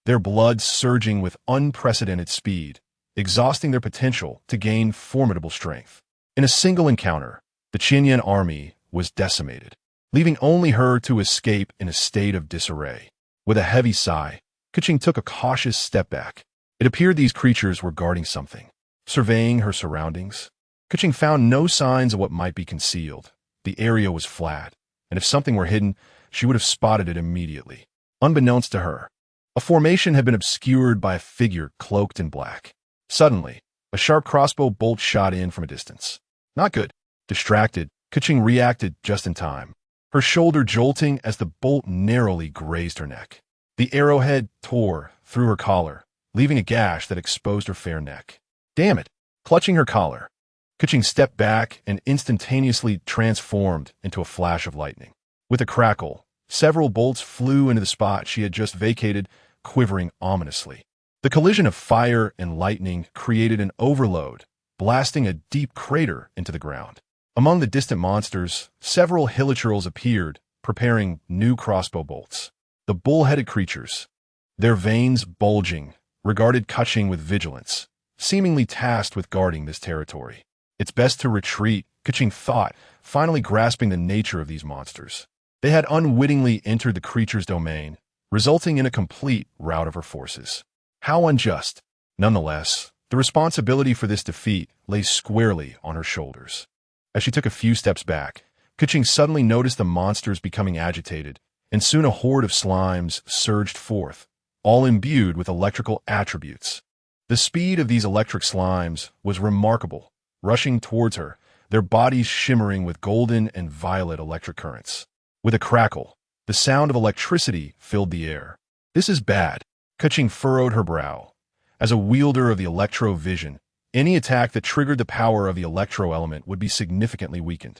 their blood surging with unprecedented speed, exhausting their potential to gain formidable strength. In a single encounter, The Qinyan army was decimated, leaving only her to escape in a state of disarray. With a heavy sigh, Keqing took a cautious step back. It appeared these creatures were guarding something. Surveying her surroundings, Keqing found no signs of what might be concealed. The area was flat, and if something were hidden, she would have spotted it immediately. Unbeknownst to her, a formation had been obscured by a figure cloaked in black. Suddenly, a sharp crossbow bolt shot in from a distance. Not good. Distracted, Keqing reacted just in time, her shoulder jolting as the bolt narrowly grazed her neck. The arrowhead tore through her collar, leaving a gash that exposed her fair neck. Damn it! Clutching her collar, Keqing stepped back and instantaneously transformed into a flash of lightning. With a crackle, several bolts flew into the spot she had just vacated, quivering ominously. The collision of fire and lightning created an overload, blasting a deep crater into the ground. Among the distant monsters, several hilichurls appeared, preparing new crossbow bolts. The bull-headed creatures, their veins bulging, regarded Keqing with vigilance, seemingly tasked with guarding this territory. It's best to retreat, Keqing thought, finally grasping the nature of these monsters. They had unwittingly entered the creature's domain, resulting in a complete rout of her forces. How unjust! Nonetheless, the responsibility for this defeat lay squarely on her shoulders. As she took a few steps back, Keqing suddenly noticed the monsters becoming agitated, and soon a horde of slimes surged forth, all imbued with electrical attributes. The speed of these electric slimes was remarkable, rushing towards her, their bodies shimmering with golden and violet electric currents. With a crackle, the sound of electricity filled the air. This is bad. Keqing furrowed her brow. As a wielder of the electro vision, any attack that triggered the power of the electro element would be significantly weakened.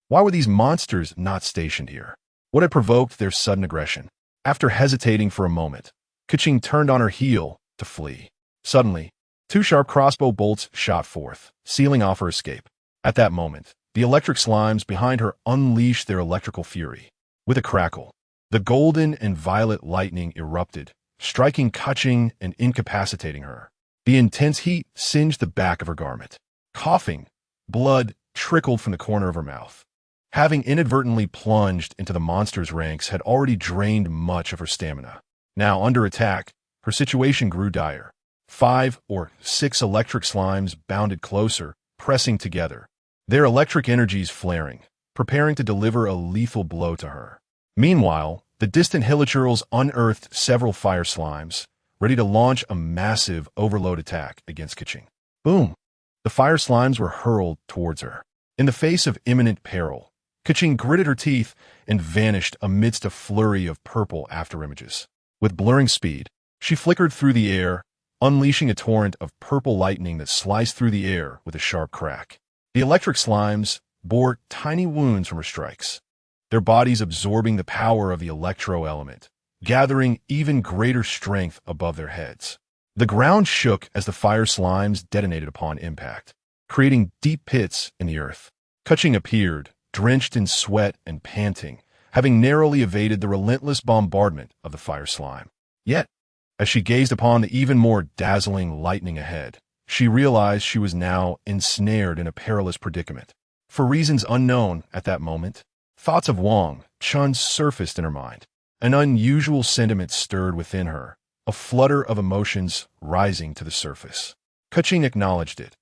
Why were these monsters not stationed here? What had provoked their sudden aggression? After hesitating for a moment, Keqing turned on her heel to flee. Suddenly, two sharp crossbow bolts shot forth, sealing off her escape. At that moment, the electric slimes behind her unleashed their electrical fury. With a crackle, the golden and violet lightning erupted, striking Keqing and incapacitating her. The intense heat singed the back of her garment. Coughing, blood trickled from the corner of her mouth. Having inadvertently plunged into the monster's ranks had already drained much of her stamina. Now, under attack, her situation grew dire. 5 or 6 electric slimes bounded closer, pressing together, their electric energies flaring, preparing to deliver a lethal blow to her. Meanwhile, the distant hilichurls unearthed several fire slimes, ready to launch a massive overload attack against Keqing. Boom! The fire slimes were hurled towards her. In the face of imminent peril, Keqing gritted her teeth and vanished amidst a flurry of purple afterimages. With blurring speed, she flickered through the air, unleashing a torrent of purple lightning that sliced through the air with a sharp crack. The electric slimes bore tiny wounds from her strikes, their bodies absorbing the power of the electro element, gathering even greater strength above their heads. The ground shook as the fire slimes detonated upon impact, creating deep pits in the earth. Keqing appeared, drenched in sweat and panting, having narrowly evaded the relentless bombardment of the fire slime. Yet, as she gazed upon the even more dazzling lightning ahead, she realized she was now ensnared in a perilous predicament. For reasons unknown at that moment, thoughts of Wang Chen surfaced in her mind. An unusual sentiment stirred within her, a flutter of emotions rising to the surface. Keqing acknowledged it.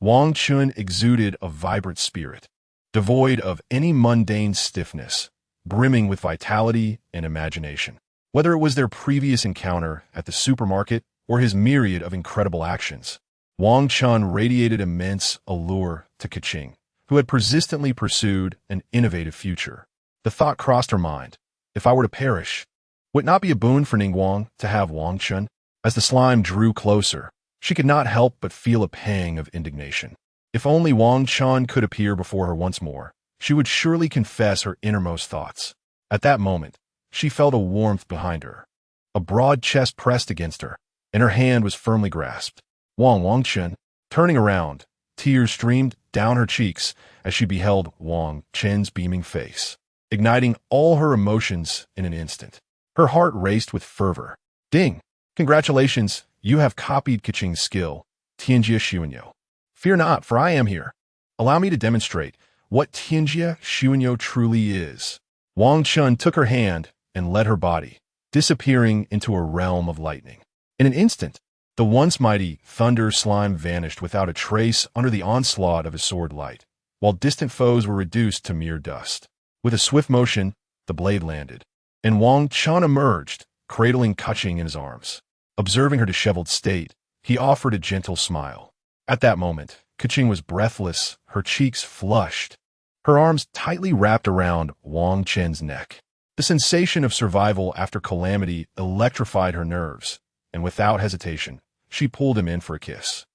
Wang Chen exuded a vibrant spirit, devoid of any mundane stiffness, brimming with vitality and imagination. Whether it was their previous encounter at the supermarket or his myriad of incredible actions, Wang Chen radiated immense allure to Keqing, who had persistently pursued an innovative future. The thought crossed her mind, if I were to perish, would it not be a boon for Ningguang to have Wang Chen? As the slime drew closer, she could not help but feel a pang of indignation. If only Wang Chen could appear before her once more, she would surely confess her innermost thoughts. At that moment, she felt a warmth behind her. A broad chest pressed against her, and her hand was firmly grasped. Wang Chen, turning around, tears streamed down her cheeks as she beheld Wang Chen's beaming face, igniting all her emotions in an instant. Her heart raced with fervor. Ding! Congratulations, you have copied Keqing's skill, Tianjia Xuanyo. Fear not, for I am here. Allow me to demonstrate what Tianjia Xuanyo truly is. Wang Chen took her hand and led her body, disappearing into a realm of lightning. In an instant, the once mighty thunder slime vanished without a trace under the onslaught of his sword light, while distant foes were reduced to mere dust. With a swift motion, the blade landed, and Wang Chen emerged, cradling Keqing in his arms. Observing her disheveled state, he offered a gentle smile. At that moment, Keqing was breathless, her cheeks flushed, her arms tightly wrapped around Wang Chen's neck. The sensation of survival after calamity electrified her nerves, and without hesitation, she pulled him in for a kiss.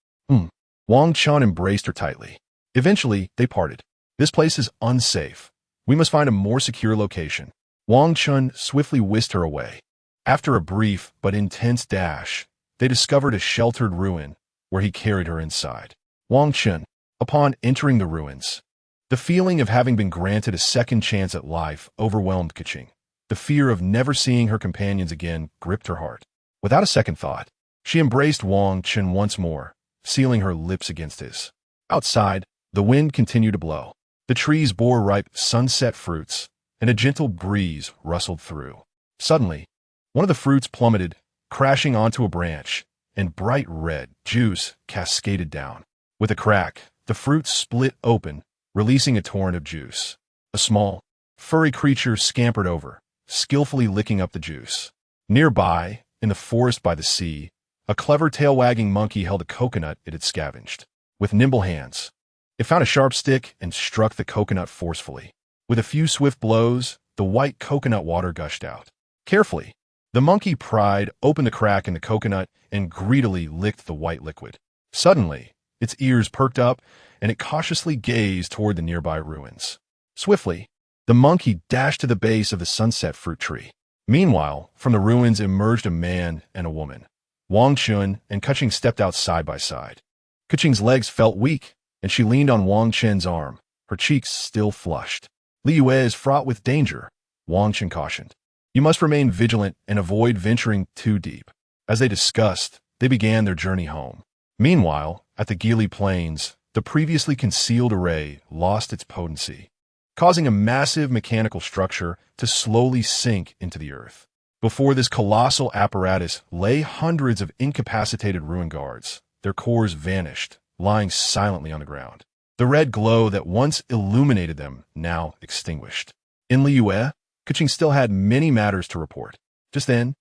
Wang Chen embraced her tightly. Eventually, they parted. This place is unsafe. We must find a more secure location. Wang Chen swiftly whisked her away. After a brief but intense dash, they discovered a sheltered ruin where he carried her inside. Wang Chen, upon entering the ruins, the feeling of having been granted a second chance at life overwhelmed Keqing. The fear of never seeing her companions again gripped her heart. Without a second thought, she embraced Wang Chen once more, sealing her lips against his. Outside, the wind continued to blow. The trees bore ripe sunset fruits, and a gentle breeze rustled through. Suddenly, one of the fruits plummeted, crashing onto a branch, and bright red juice cascaded down. With a crack, the fruit split open, releasing a torrent of juice. A small, furry creature scampered over, skillfully licking up the juice. Nearby, in the forest by the sea, a clever tail-wagging monkey held a coconut it had scavenged. With nimble hands, it found a sharp stick and struck the coconut forcefully. With a few swift blows, the white coconut water gushed out. Carefully, the monkey pried open the crack in the coconut and greedily licked the white liquid. Suddenly, its ears perked up, and it cautiously gazed toward the nearby ruins. Swiftly, the monkey dashed to the base of the sunset fruit tree. Meanwhile, from the ruins emerged a man and a woman. Wang Chen and Keqing stepped out side by side. Keqing's legs felt weak, and she leaned on Wang Chen's arm, her cheeks still flushed. Liyue is fraught with danger, Wang Chen cautioned. You must remain vigilant and avoid venturing too deep. As they discussed, they began their journey home. Meanwhile, at the Gili Plains, the previously concealed array lost its potency, causing a massive mechanical structure to slowly sink into the earth. Before this colossal apparatus lay hundreds of incapacitated ruin guards, their cores vanished, lying silently on the ground. The red glow that once illuminated them now extinguished. In Liyue, Keqing still had many matters to report. Just then,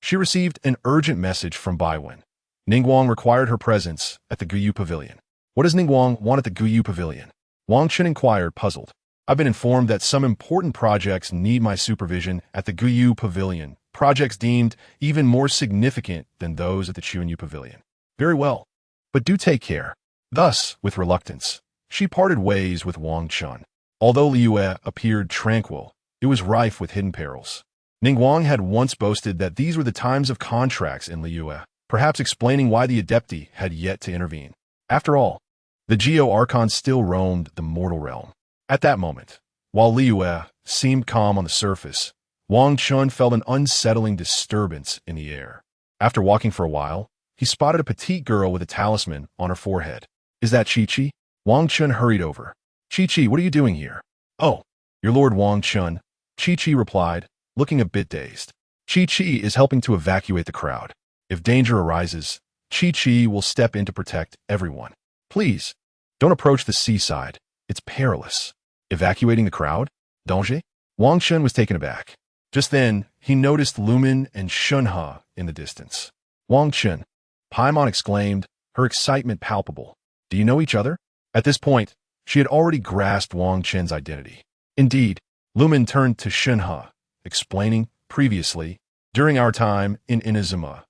she received an urgent message from Baiwen. Ningguang required her presence at the Guyu Pavilion. What does Ningguang want at the Guyu Pavilion? Wang Chen inquired, puzzled. I've been informed that some important projects need my supervision at the Guyu Pavilion, projects deemed even more significant than those at the Chuanyu Pavilion. Very well, but do take care. Thus, with reluctance, she parted ways with Wang Chen. Although Liyue appeared tranquil, it was rife with hidden perils. Ningguang had once boasted that these were the times of contracts in Liyue, perhaps explaining why the Adepti had yet to intervene. After all, the Geo Archon still roamed the mortal realm. At that moment, while Liyue seemed calm on the surface, Wang Chen felt an unsettling disturbance in the air. After walking for a while, he spotted a petite girl with a talisman on her forehead. Is that Chi-Chi? Wang Chen hurried over. Chi-Chi, what are you doing here? Oh, your Lord Wang Chen, Chi-Chi replied, looking a bit dazed. Chi-Chi is helping to evacuate the crowd. If danger arises, Chi-Chi will step in to protect everyone. Please, don't approach the seaside. It's perilous. Evacuating the crowd? Danger? Wang Chen was taken aback. Just then, he noticed Lumen and Shunhe in the distance. Wang Chen, Paimon exclaimed, her excitement palpable. Do you know each other? At this point, she had already grasped Wang Chen's identity. Indeed, Lumen turned to Shunhe, explaining, previously, during our time in Inazuma,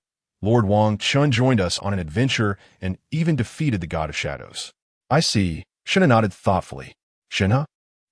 Lord Wang Chen joined us on an adventure and even defeated the God of Shadows. I see, Shunhe nodded thoughtfully. Shunhe?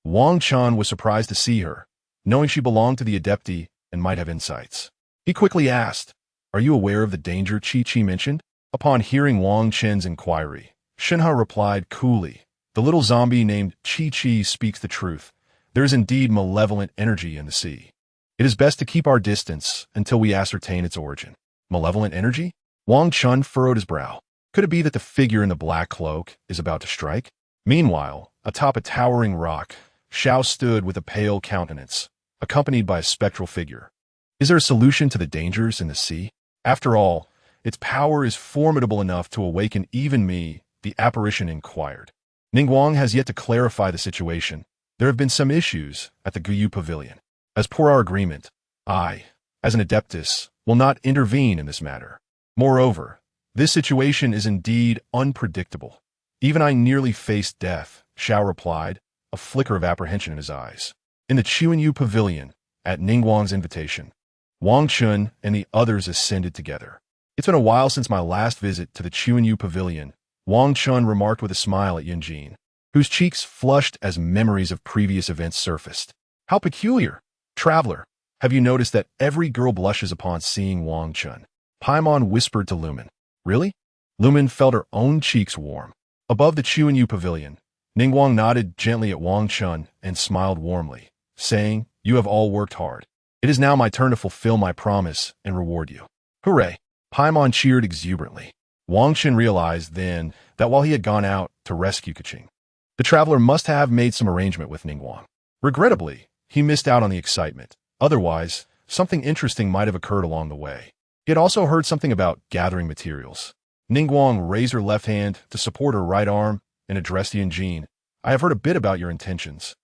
Wang Chen was surprised to see her, knowing she belonged to the Adepti and might have insights. He quickly asked, are you aware of the danger Chi-Chi mentioned? Upon hearing Wang Chen's inquiry, Shunhe replied coolly, the little zombie named Chi-Chi speaks the truth. There is indeed malevolent energy in the sea. It is best to keep our distance until we ascertain its origin. Malevolent energy? Wang Chen furrowed his brow. Could it be that the figure in the black cloak is about to strike? Meanwhile, atop a towering rock, Xiao stood with a pale countenance, accompanied by a spectral figure. Is there a solution to the dangers in the sea? After all, its power is formidable enough to awaken even me, the apparition inquired. Ningguang has yet to clarify the situation. There have been some issues at the Guyu Pavilion. As per our agreement, I, as an adeptus, will not intervene in this matter. Moreover, this situation is indeed unpredictable. Even I nearly faced death, Xiao replied, a flicker of apprehension in his eyes. In the Chuanyu Pavilion, at Ningguang's invitation, Wang Chen and the others ascended together. It's been a while since my last visit to the Chuanyu Pavilion, Wang Chen remarked with a smile at Yunjin, whose cheeks flushed as memories of previous events surfaced. How peculiar! Traveler, have you noticed that every girl blushes upon seeing Wang Chen? Paimon whispered to Lumen. Really? Lumen felt her own cheeks warm. Above the Chuanyu Pavilion, Ningguang nodded gently at Wang Chen and smiled warmly, saying, You have all worked hard. It is now my turn to fulfill my promise and reward you. Hooray! Paimon cheered exuberantly. Wang Chen realized then that while he had gone out to rescue Keqing, the traveler must have made some arrangement with Ningguang. Regrettably, he missed out on the excitement. Otherwise, something interesting might have occurred along the way. He had also heard something about gathering materials. Ningguang raised her left hand to support her right arm and addressed Yunjin. I have heard a bit about your intentions.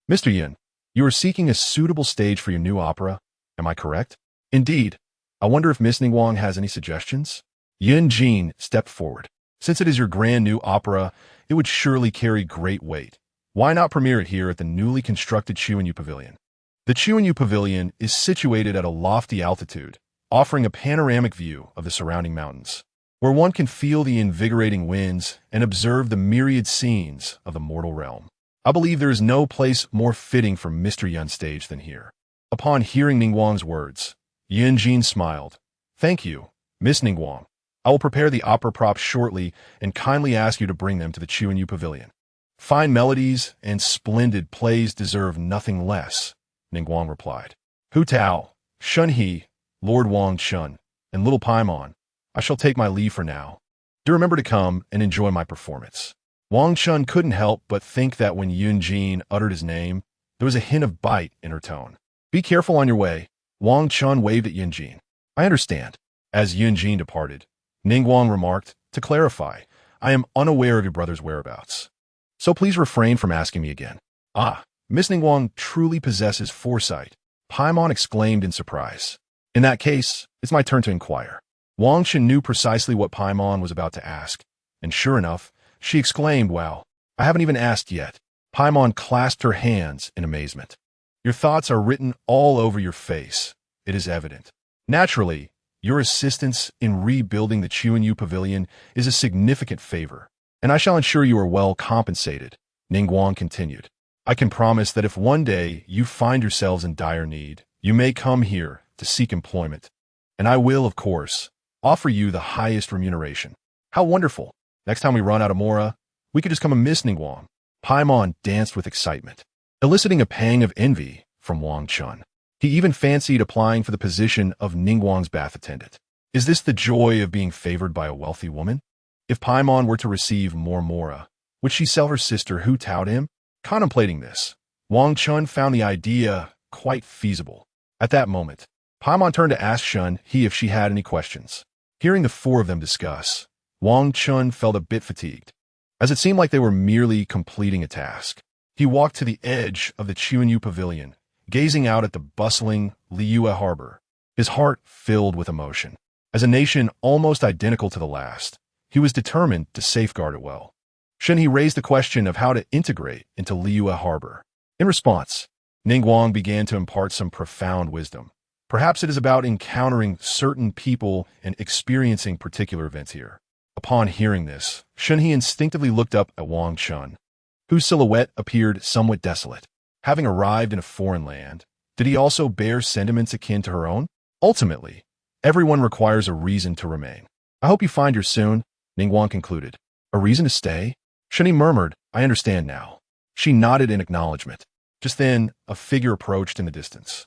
Mr. Yin, you are seeking a suitable stage for your new opera. Am I correct? Indeed. I wonder if Miss Ningguang has any suggestions? Yunjin stepped forward. Since it is your grand new opera, it would surely carry great weight. Why not premiere it here at the newly constructed Chuanyu Pavilion? The Chuanyu Pavilion is situated at a lofty altitude, offering a panoramic view of the surrounding mountains, where one can feel the invigorating winds and observe the myriad scenes of the mortal realm. I believe there is no place more fitting for Mr. Yun's stage than here. Upon hearing Ningguang's words, Yunjin smiled. Thank you, Miss Ningguang. I will prepare the opera props shortly and kindly ask you to bring them to the Chuanyu Pavilion. Fine melodies and splendid plays deserve nothing less, Ningguang replied. Hu Tao, Shun He, Lord Wang Chen, and little Paimon, I shall take my leave for now. Do remember to come and enjoy my performance. Wang Chen couldn't help but think that when Yunjin uttered his name, there was a hint of bite in her tone. Be careful on your way. Wang Chen waved at Yunjin. I understand. As Yunjin departed, Ningguang remarked, to clarify, I am unaware of your brother's whereabouts. So please refrain from asking me again. Ah, Miss Ningguang truly possesses foresight, Paimon exclaimed in surprise. In that case, it's my turn to inquire. Wang Chen knew precisely what Paimon was about to ask, and sure enough, she exclaimed, Wow, I haven't even asked yet. Paimon clasped her hands in amazement. Your thoughts are written all over your face. It is evident. Naturally, your assistance in rebuilding the Chuanyu Pavilion is a significant favor, and I shall ensure you are well compensated, Ningguang continued. I can promise that if one day you find yourselves in dire need, you may come here to seek employment, and I will, of course, offer you the highest remuneration. How wonderful! Next time we run out of Mora, we could just come and Miss Ningguang. Paimon danced with excitement, eliciting a pang of envy from Wang Chen. He even fancied applying for the position of Ningguang's bath attendant. Is this the joy of being favored by a wealthy woman? If Paimon were to receive more Mora, would she sell her sister Hu Tao to him? Contemplating this, Wang Chen found the idea quite feasible. At that moment, Paimon turned to ask Shun He if she had any questions. Hearing the four of them discuss, Wang Chen felt a bit fatigued, as it seemed like they were merely completing a task. He walked to the edge of the Chuanyu Pavilion, gazing out at the bustling Liyue harbor, his heart filled with emotion. As a nation almost identical to the last, he was determined to safeguard it well. Shen He raised the question of how to integrate into Liyue harbor. In response, Ningguang began to impart some profound wisdom. Perhaps it is about encountering certain people and experiencing particular events here. Upon hearing this, Shen He instinctively looked up at Wang Chen, whose silhouette appeared somewhat desolate. Having arrived in a foreign land, did he also bear sentiments akin to her own? Ultimately, everyone requires a reason to remain. I hope you find her soon, Ningguang concluded. A reason to stay? Shen He murmured, I understand now. She nodded in acknowledgement. Just then, a figure approached in the distance.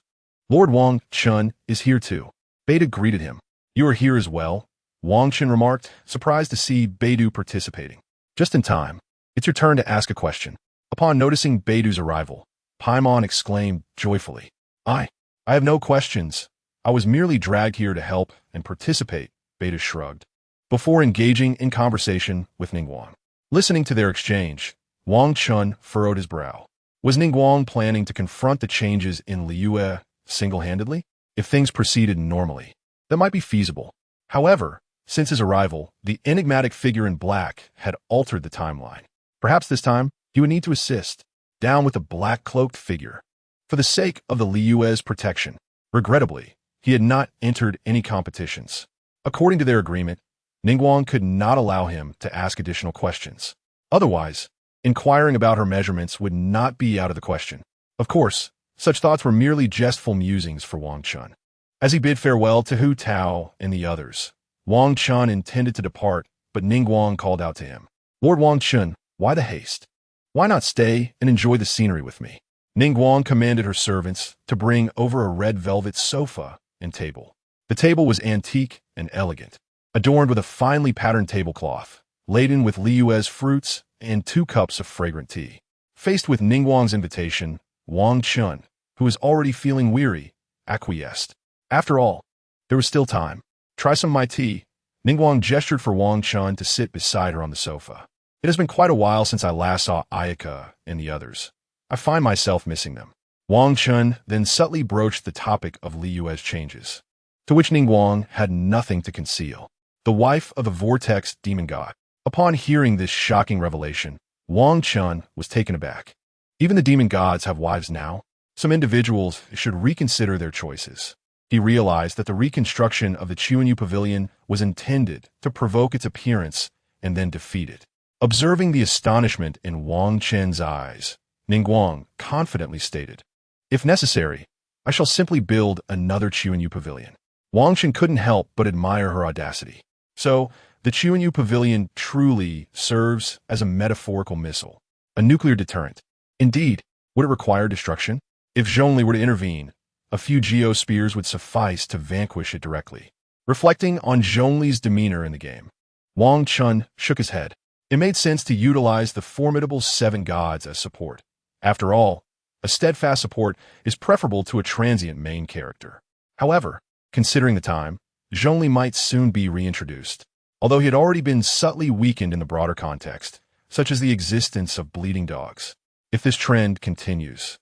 Lord Wang Chen is here too. Beidou greeted him. You are here as well, Wang Chen remarked, surprised to see Beidou participating. Just in time. It's your turn to ask a question. Upon noticing Baidu's arrival, Paimon exclaimed joyfully, I have no questions. I was merely dragged here to help and participate, Baidu shrugged, before engaging in conversation with Ningguang. Listening to their exchange, Wang Chen furrowed his brow. Was Ningguang planning to confront the changes in Liyue single-handedly? If things proceeded normally, that might be feasible. However, since his arrival, the enigmatic figure in black had altered the timeline. Perhaps this time, he would need to assist. Down with the black-cloaked figure. For the sake of the Liyue's protection, regrettably, he had not entered any competitions. According to their agreement, Ningguang could not allow him to ask additional questions. Otherwise, inquiring about her measurements would not be out of the question. Of course, such thoughts were merely jestful musings for Wang Chen. As he bid farewell to Hu Tao and the others, Wang Chen intended to depart, but Ningguang called out to him. Lord Wang Chen, why the haste? Why not stay and enjoy the scenery with me? Ningguang commanded her servants to bring over a red velvet sofa and table. The table was antique and elegant, adorned with a finely patterned tablecloth, laden with Liyue's fruits and 2 cups of fragrant tea. Faced with Ningguang's invitation, Wang Chen, who was already feeling weary, acquiesced. After all, there was still time. Try some of my tea. Ningguang gestured for Wang Chen to sit beside her on the sofa. It has been quite a while since I last saw Ayaka and the others. I find myself missing them. Wang Chen then subtly broached the topic of Liyue's changes, to which Ningguang had nothing to conceal. The wife of the Vortex demon god. Upon hearing this shocking revelation, Wang Chen was taken aback. Even the demon gods have wives now. Some individuals should reconsider their choices. He realized that the reconstruction of the Chuanyu Pavilion was intended to provoke its appearance and then defeat it. Observing the astonishment in Wang Chen's eyes, Ningguang confidently stated, if necessary, I shall simply build another Chuanyu Pavilion. Wang Chen couldn't help but admire her audacity. So, the Chuanyu Pavilion truly serves as a metaphorical missile, a nuclear deterrent. Indeed, would it require destruction? If Zhongli were to intervene, a few geospheres would suffice to vanquish it directly. Reflecting on Zhongli's demeanor in the game, Wang Chen shook his head. It made sense to utilize the formidable 7 gods as support. After all, a steadfast support is preferable to a transient main character. However, considering the time, Zhongli might soon be reintroduced, although he had already been subtly weakened in the broader context, such as the existence of bleeding dogs. If this trend continues,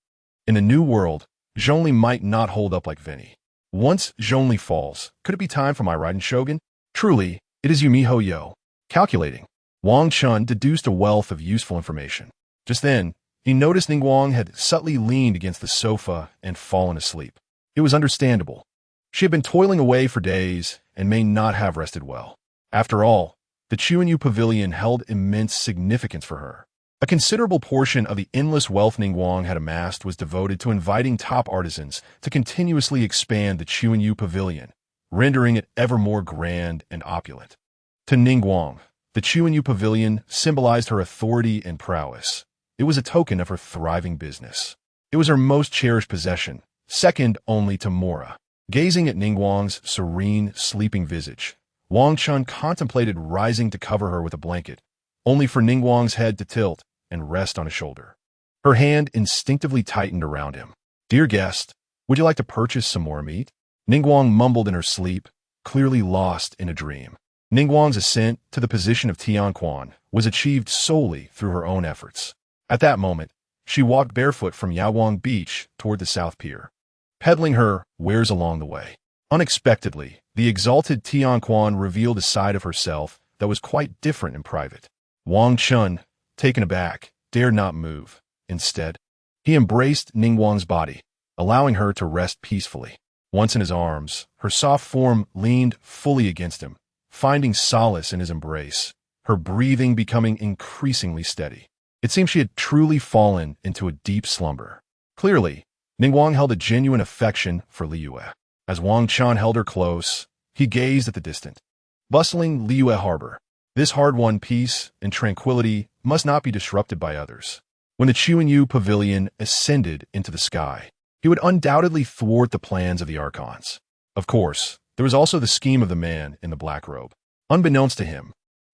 in the new world, Zhongli might not hold up like Vinny. Once Zhongli falls, could it be time for my Raiden Shogun? Truly, it is Yumiho Yo. Calculating, Wang Chen deduced a wealth of useful information. Just then, he noticed Ningguang had subtly leaned against the sofa and fallen asleep. It was understandable. She had been toiling away for days and may not have rested well. After all, the Chuanyu Pavilion held immense significance for her. A considerable portion of the endless wealth Ningguang had amassed was devoted to inviting top artisans to continuously expand the Chuanyu Pavilion, rendering it ever more grand and opulent. To Ningguang, the Chuanyu Pavilion symbolized her authority and prowess. It was a token of her thriving business. It was her most cherished possession, second only to Mora. Gazing at Ningguang's serene, sleeping visage, Wang Chen contemplated rising to cover her with a blanket, only for Ningguang's head to tilt and rest on his shoulder. Her hand instinctively tightened around him. Dear guest, would you like to purchase some more meat? Ningguang mumbled in her sleep, clearly lost in a dream. Ningguang's ascent to the position of Tianquan was achieved solely through her own efforts. At that moment, she walked barefoot from Yaowang Beach toward the South Pier, peddling her wares along the way. Unexpectedly, the exalted Tianquan revealed a side of herself that was quite different in private. Wang Chen, taken aback, dared not move. Instead, he embraced Ningguang's body, allowing her to rest peacefully. Once in his arms, her soft form leaned fully against him, finding solace in his embrace, her breathing becoming increasingly steady. It seemed she had truly fallen into a deep slumber. Clearly, Ningguang held a genuine affection for Liyue. As Wang Chen held her close, he gazed at the distant, bustling Liyue harbor. This hard-won peace and tranquility must not be disrupted by others. When the Chuanyu Pavilion ascended into the sky, he would undoubtedly thwart the plans of the Archons. Of course, there was also the scheme of the man in the black robe. Unbeknownst to him,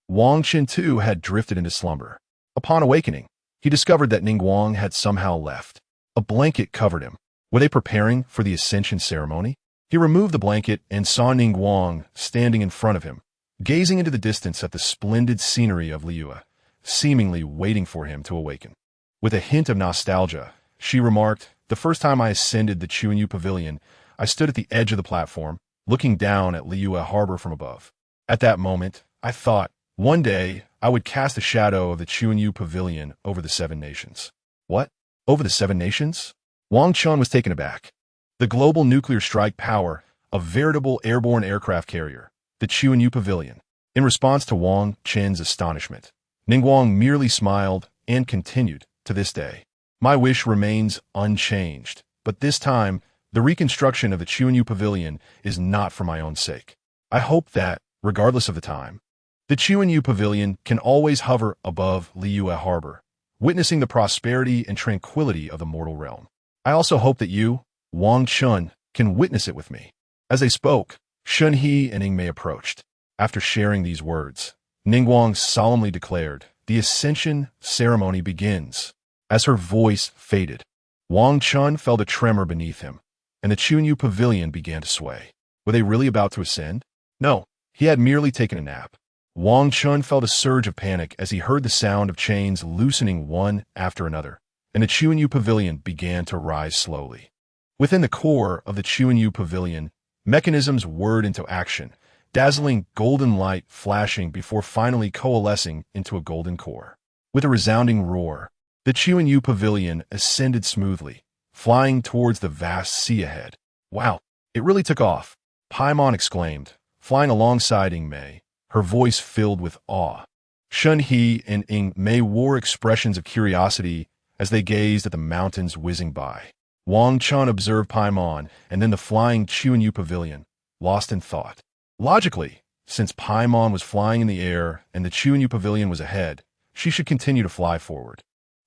Wang Chen too had drifted into slumber. Upon awakening, he discovered that Ningguang had somehow left. A blanket covered him. Were they preparing for the ascension ceremony? He removed the blanket and saw Ningguang standing in front of him, gazing into the distance at the splendid scenery of Liyue, seemingly waiting for him to awaken. With a hint of nostalgia, she remarked, "The first time I ascended the Chuanyu Pavilion, I stood at the edge of the platform, looking down at Liyue Harbor from above. At that moment, I thought, one day, I would cast the shadow of the Chuanyu Pavilion over the Seven Nations." What? Over the Seven Nations? Wang Chen was taken aback. The global nuclear strike power, a veritable airborne aircraft carrier, the Chuanyu Pavilion. In response to Wang Chen's astonishment, Ningguang merely smiled and continued, "To this day, my wish remains unchanged, but this time, the reconstruction of the Chuanyu Pavilion is not for my own sake. I hope that, regardless of the time, the Chuanyu Pavilion can always hover above Liyue Harbor, witnessing the prosperity and tranquility of the mortal realm. I also hope that you, Wang Chen, can witness it with me." As they spoke, Shun He and Ing Mei approached. After sharing these words, Ningguang solemnly declared, "The ascension ceremony begins." As her voice faded, Wang Chen felt a tremor beneath him, and the Chuanyu Pavilion began to sway. Were they really about to ascend? No, he had merely taken a nap. Wang Chen felt a surge of panic as he heard the sound of chains loosening one after another, and the Chuanyu Pavilion began to rise slowly. Within the core of the Chuanyu Pavilion, mechanisms whirred into action, dazzling golden light flashing before finally coalescing into a golden core. With a resounding roar, the Chuanyu Pavilion ascended smoothly, flying towards the vast sea ahead. "Wow, it really took off," Paimon exclaimed, flying alongside Ing Mei, her voice filled with awe. Shun He and Ing Mei wore expressions of curiosity as they gazed at the mountains whizzing by. Wang Chen observed Paimon and then the flying Chuanyu Pavilion, lost in thought. Logically, since Paimon was flying in the air and the Chuanyu Pavilion was ahead, she should continue to fly forward.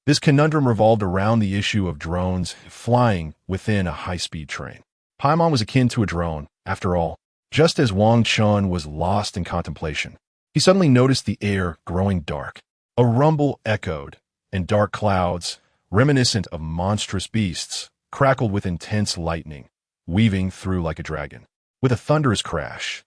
This conundrum revolved around the issue of drones flying within a high-speed train. Paimon was akin to a drone, after all. Just as Wang Chen was lost in contemplation, he suddenly noticed the air growing dark. A rumble echoed, and dark clouds, reminiscent of monstrous beasts, crackled with intense lightning, weaving through like a dragon. With a thunderous crash,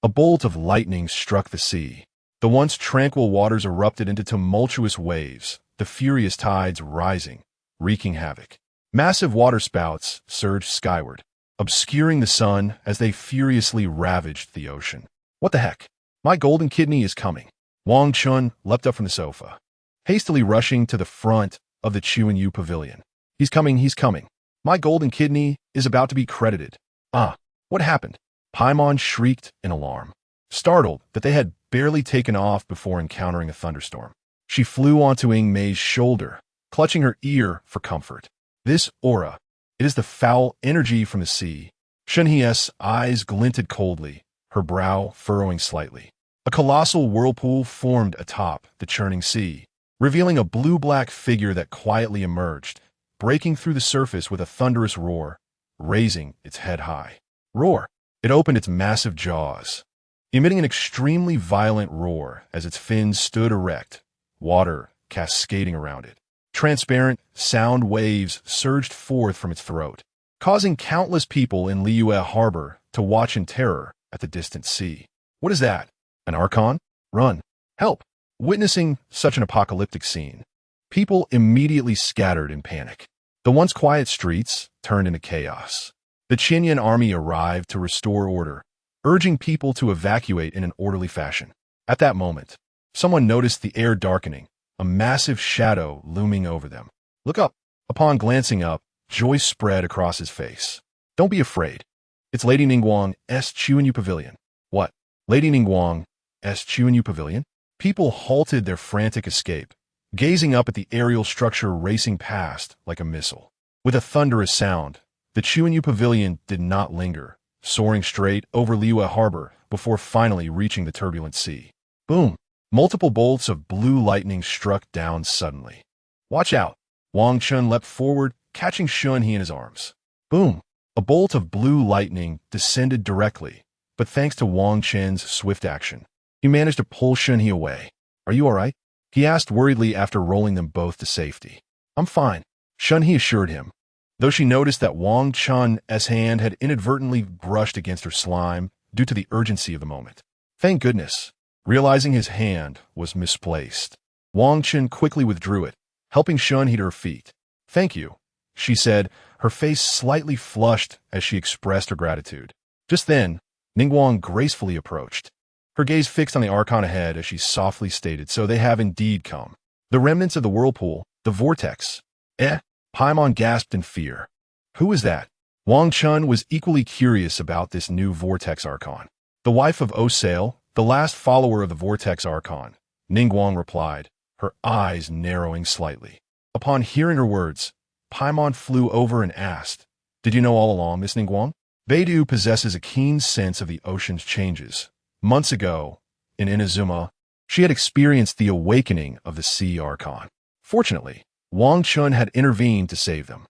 a bolt of lightning struck the sea. The once tranquil waters erupted into tumultuous waves, the furious tides rising, wreaking havoc. Massive waterspouts surged skyward, obscuring the sun as they furiously ravaged the ocean. "What the heck? My golden kidney is coming." Wang Chen leapt up from the sofa, hastily rushing to the front of the Chuanyu Pavilion. He's coming. My golden kidney is about to be credited." "Ah, what happened?" Paimon shrieked in alarm, startled that they had barely taken off before encountering a thunderstorm. She flew onto Ing Mei's shoulder, clutching her ear for comfort. "This aura, it is the foul energy from the sea." Shun He's eyes glinted coldly, her brow furrowing slightly. A colossal whirlpool formed atop the churning sea, revealing a blue-black figure that quietly emerged, breaking through the surface with a thunderous roar, raising its head high. Roar! It opened its massive jaws, emitting an extremely violent roar as its fins stood erect, water cascading around it. Transparent sound waves surged forth from its throat, causing countless people in Liyue Harbor to watch in terror at the distant sea. "What is that? An Archon? Run! Help!" Witnessing such an apocalyptic scene, people immediately scattered in panic. The once quiet streets turned into chaos. The Qinyan army arrived to restore order, urging people to evacuate in an orderly fashion. At that moment, someone noticed the air darkening, a massive shadow looming over them. "Look up!" Upon glancing up, joy spread across his face. "Don't be afraid. It's Lady Ningguang's Chuanyu Pavilion." "What? Lady Ningguang's Chuanyu Pavilion?" People halted their frantic escape, gazing up at the aerial structure racing past like a missile. With a thunderous sound, the Chuanyu Pavilion did not linger, soaring straight over Liyue Harbor before finally reaching the turbulent sea. Boom! Multiple bolts of blue lightning struck down suddenly. "Watch out!" Wang Chen leapt forward, catching Shun He in his arms. Boom! A bolt of blue lightning descended directly, but thanks to Wang Chen's swift action, he managed to pull Shun He away. "Are you all right?" he asked worriedly after rolling them both to safety. I'm fine, Shun-He assured him, though she noticed that Wang Chen's hand had inadvertently brushed against her slime due to the urgency of the moment. Thank goodness. Realizing his hand was misplaced, Wang Chen quickly withdrew it, helping Shun-He to her feet. Thank you, she said, her face slightly flushed as she expressed her gratitude. Just then, Ningguang gracefully approached, her gaze fixed on the Archon ahead as she softly stated, so they have indeed come. The remnants of the whirlpool, the vortex. Paimon gasped in fear. Who is that? Wang Chen was equally curious about this new vortex Archon. The wife of Osale, the last follower of the vortex Archon, Ningguang replied, her eyes narrowing slightly. Upon hearing her words, Paimon flew over and asked, Did you know all along, Miss Ningguang? Beidou possesses a keen sense of the ocean's changes. Months ago, in Inazuma, she had experienced the awakening of the Sea Archon. Fortunately, Wang Chen had intervened to save them.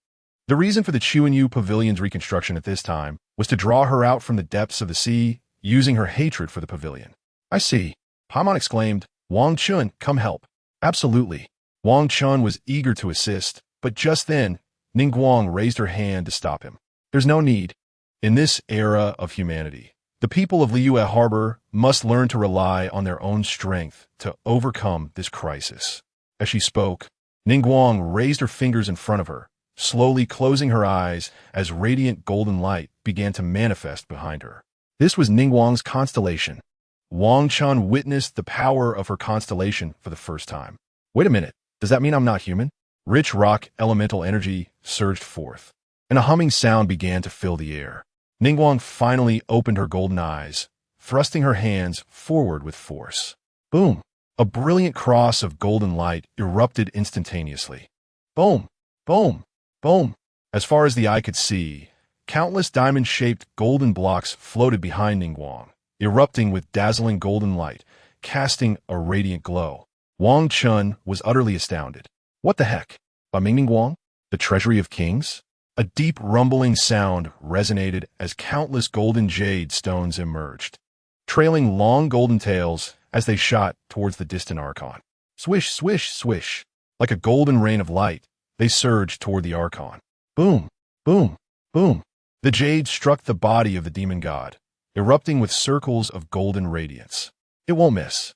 The reason for the Chuanyu Pavilion's reconstruction at this time was to draw her out from the depths of the sea, using her hatred for the pavilion. I see, Paimon exclaimed. Wang Chen, come help. Absolutely. Wang Chen was eager to assist, but just then, Ningguang raised her hand to stop him. There's no need. In this era of humanity, the people of Liyue Harbor must learn to rely on their own strength to overcome this crisis. As she spoke, Ningguang raised her fingers in front of her, slowly closing her eyes as radiant golden light began to manifest behind her. This was Ningguang's constellation. Wang Chen witnessed the power of her constellation for the first time. Wait a minute, does that mean I'm not human? Rich rock elemental energy surged forth, and a humming sound began to fill the air. Ningguang finally opened her golden eyes, thrusting her hands forward with force. Boom! A brilliant cross of golden light erupted instantaneously. Boom! Boom! Boom! As far as the eye could see, countless diamond-shaped golden blocks floated behind Ningguang, erupting with dazzling golden light, casting a radiant glow. Wang Chen was utterly astounded. What the heck? By Ningguang? The treasury of kings? A deep rumbling sound resonated as countless golden jade stones emerged, trailing long golden tails as they shot towards the distant Archon. Swish, swish, swish. Like a golden rain of light, they surged toward the Archon. Boom, boom, boom. The jade struck the body of the demon god, erupting with circles of golden radiance. It won't miss.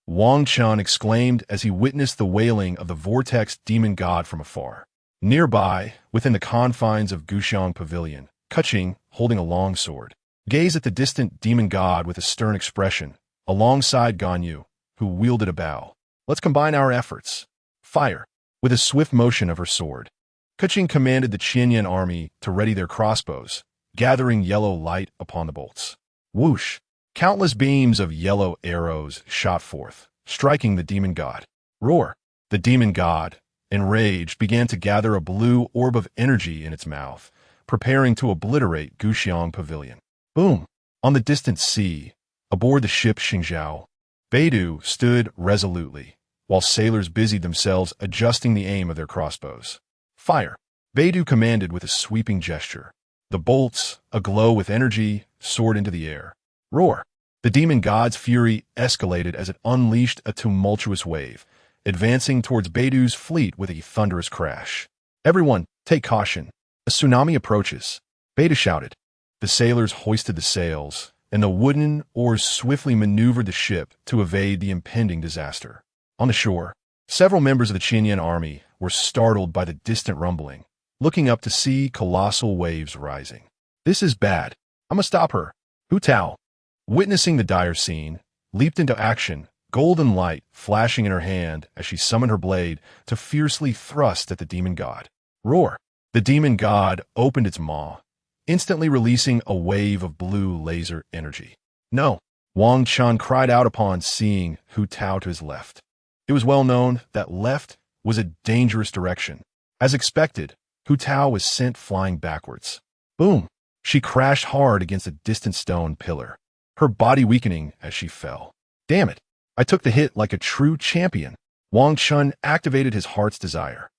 Wang Chen exclaimed as he witnessed the wailing of the vortex demon god from afar. Nearby, within the confines of Guxiang Pavilion, Keqing, holding a long sword, gazed at the distant demon god with a stern expression, alongside Ganyu, who wielded a bow. Let's combine our efforts. Fire! With a swift motion of her sword, Keqing commanded the Qianyan army to ready their crossbows, gathering yellow light upon the bolts. Whoosh! Countless beams of yellow arrows shot forth, striking the demon god. Roar! The demon god, enraged, began to gather a blue orb of energy in its mouth, preparing to obliterate Guxiang Pavilion. Boom! On the distant sea, aboard the ship Xingzhou, Beidou stood resolutely, while sailors busied themselves adjusting the aim of their crossbows. Fire! Beidou commanded with a sweeping gesture. The bolts, aglow with energy, soared into the air. Roar! The demon god's fury escalated as it unleashed a tumultuous wave, advancing towards Beidou's fleet with a thunderous crash. Everyone, take caution. A tsunami approaches. Beidou shouted. The sailors hoisted the sails, and the wooden oars swiftly maneuvered the ship to evade the impending disaster. On the shore, several members of the Qianyan army were startled by the distant rumbling, looking up to see colossal waves rising. This is bad. I must stop her. Hu Tao, witnessing the dire scene, leaped into action, golden light flashing in her hand as she summoned her blade to fiercely thrust at the demon god. Roar! The demon god opened its maw, instantly releasing a wave of blue laser energy. No! Wang Chen cried out upon seeing Hu Tao to his left. It was well known that left was a dangerous direction. As expected, Hu Tao was sent flying backwards. Boom! She crashed hard against a distant stone pillar, her body weakening as she fell. Damn it! I took the hit like a true champion. Wang Chen activated his heart's desire,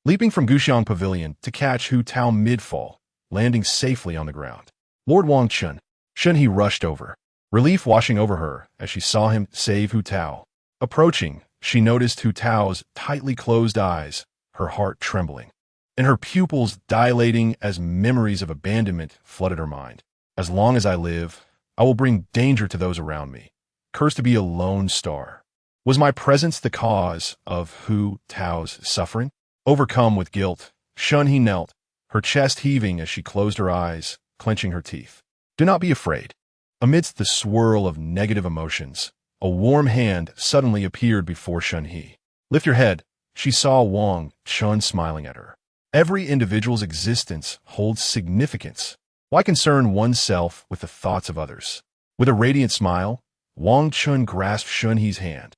leaping from Guxiang Pavilion to catch Hu Tao mid-fall, landing safely on the ground. Lord Wang Chen. Shun-He rushed over, relief washing over her as she saw him save Hu Tao. Approaching, She noticed Hu Tao's tightly closed eyes, her heart trembling, and her pupils dilating as memories of abandonment flooded her mind. As long as I live, I will bring danger to those around me. Cursed to be a lone star. Was my presence the cause of Hu Tao's suffering? Overcome with guilt, Shun He knelt, her chest heaving as she closed her eyes, clenching her teeth. Do not be afraid. Amidst the swirl of negative emotions, a warm hand suddenly appeared before Shun He. Lift your head. She saw Wang Chen smiling at her. Every individual's existence holds significance. Why concern oneself with the thoughts of others? With a radiant smile, Wang Chen grasped Shun He's hand,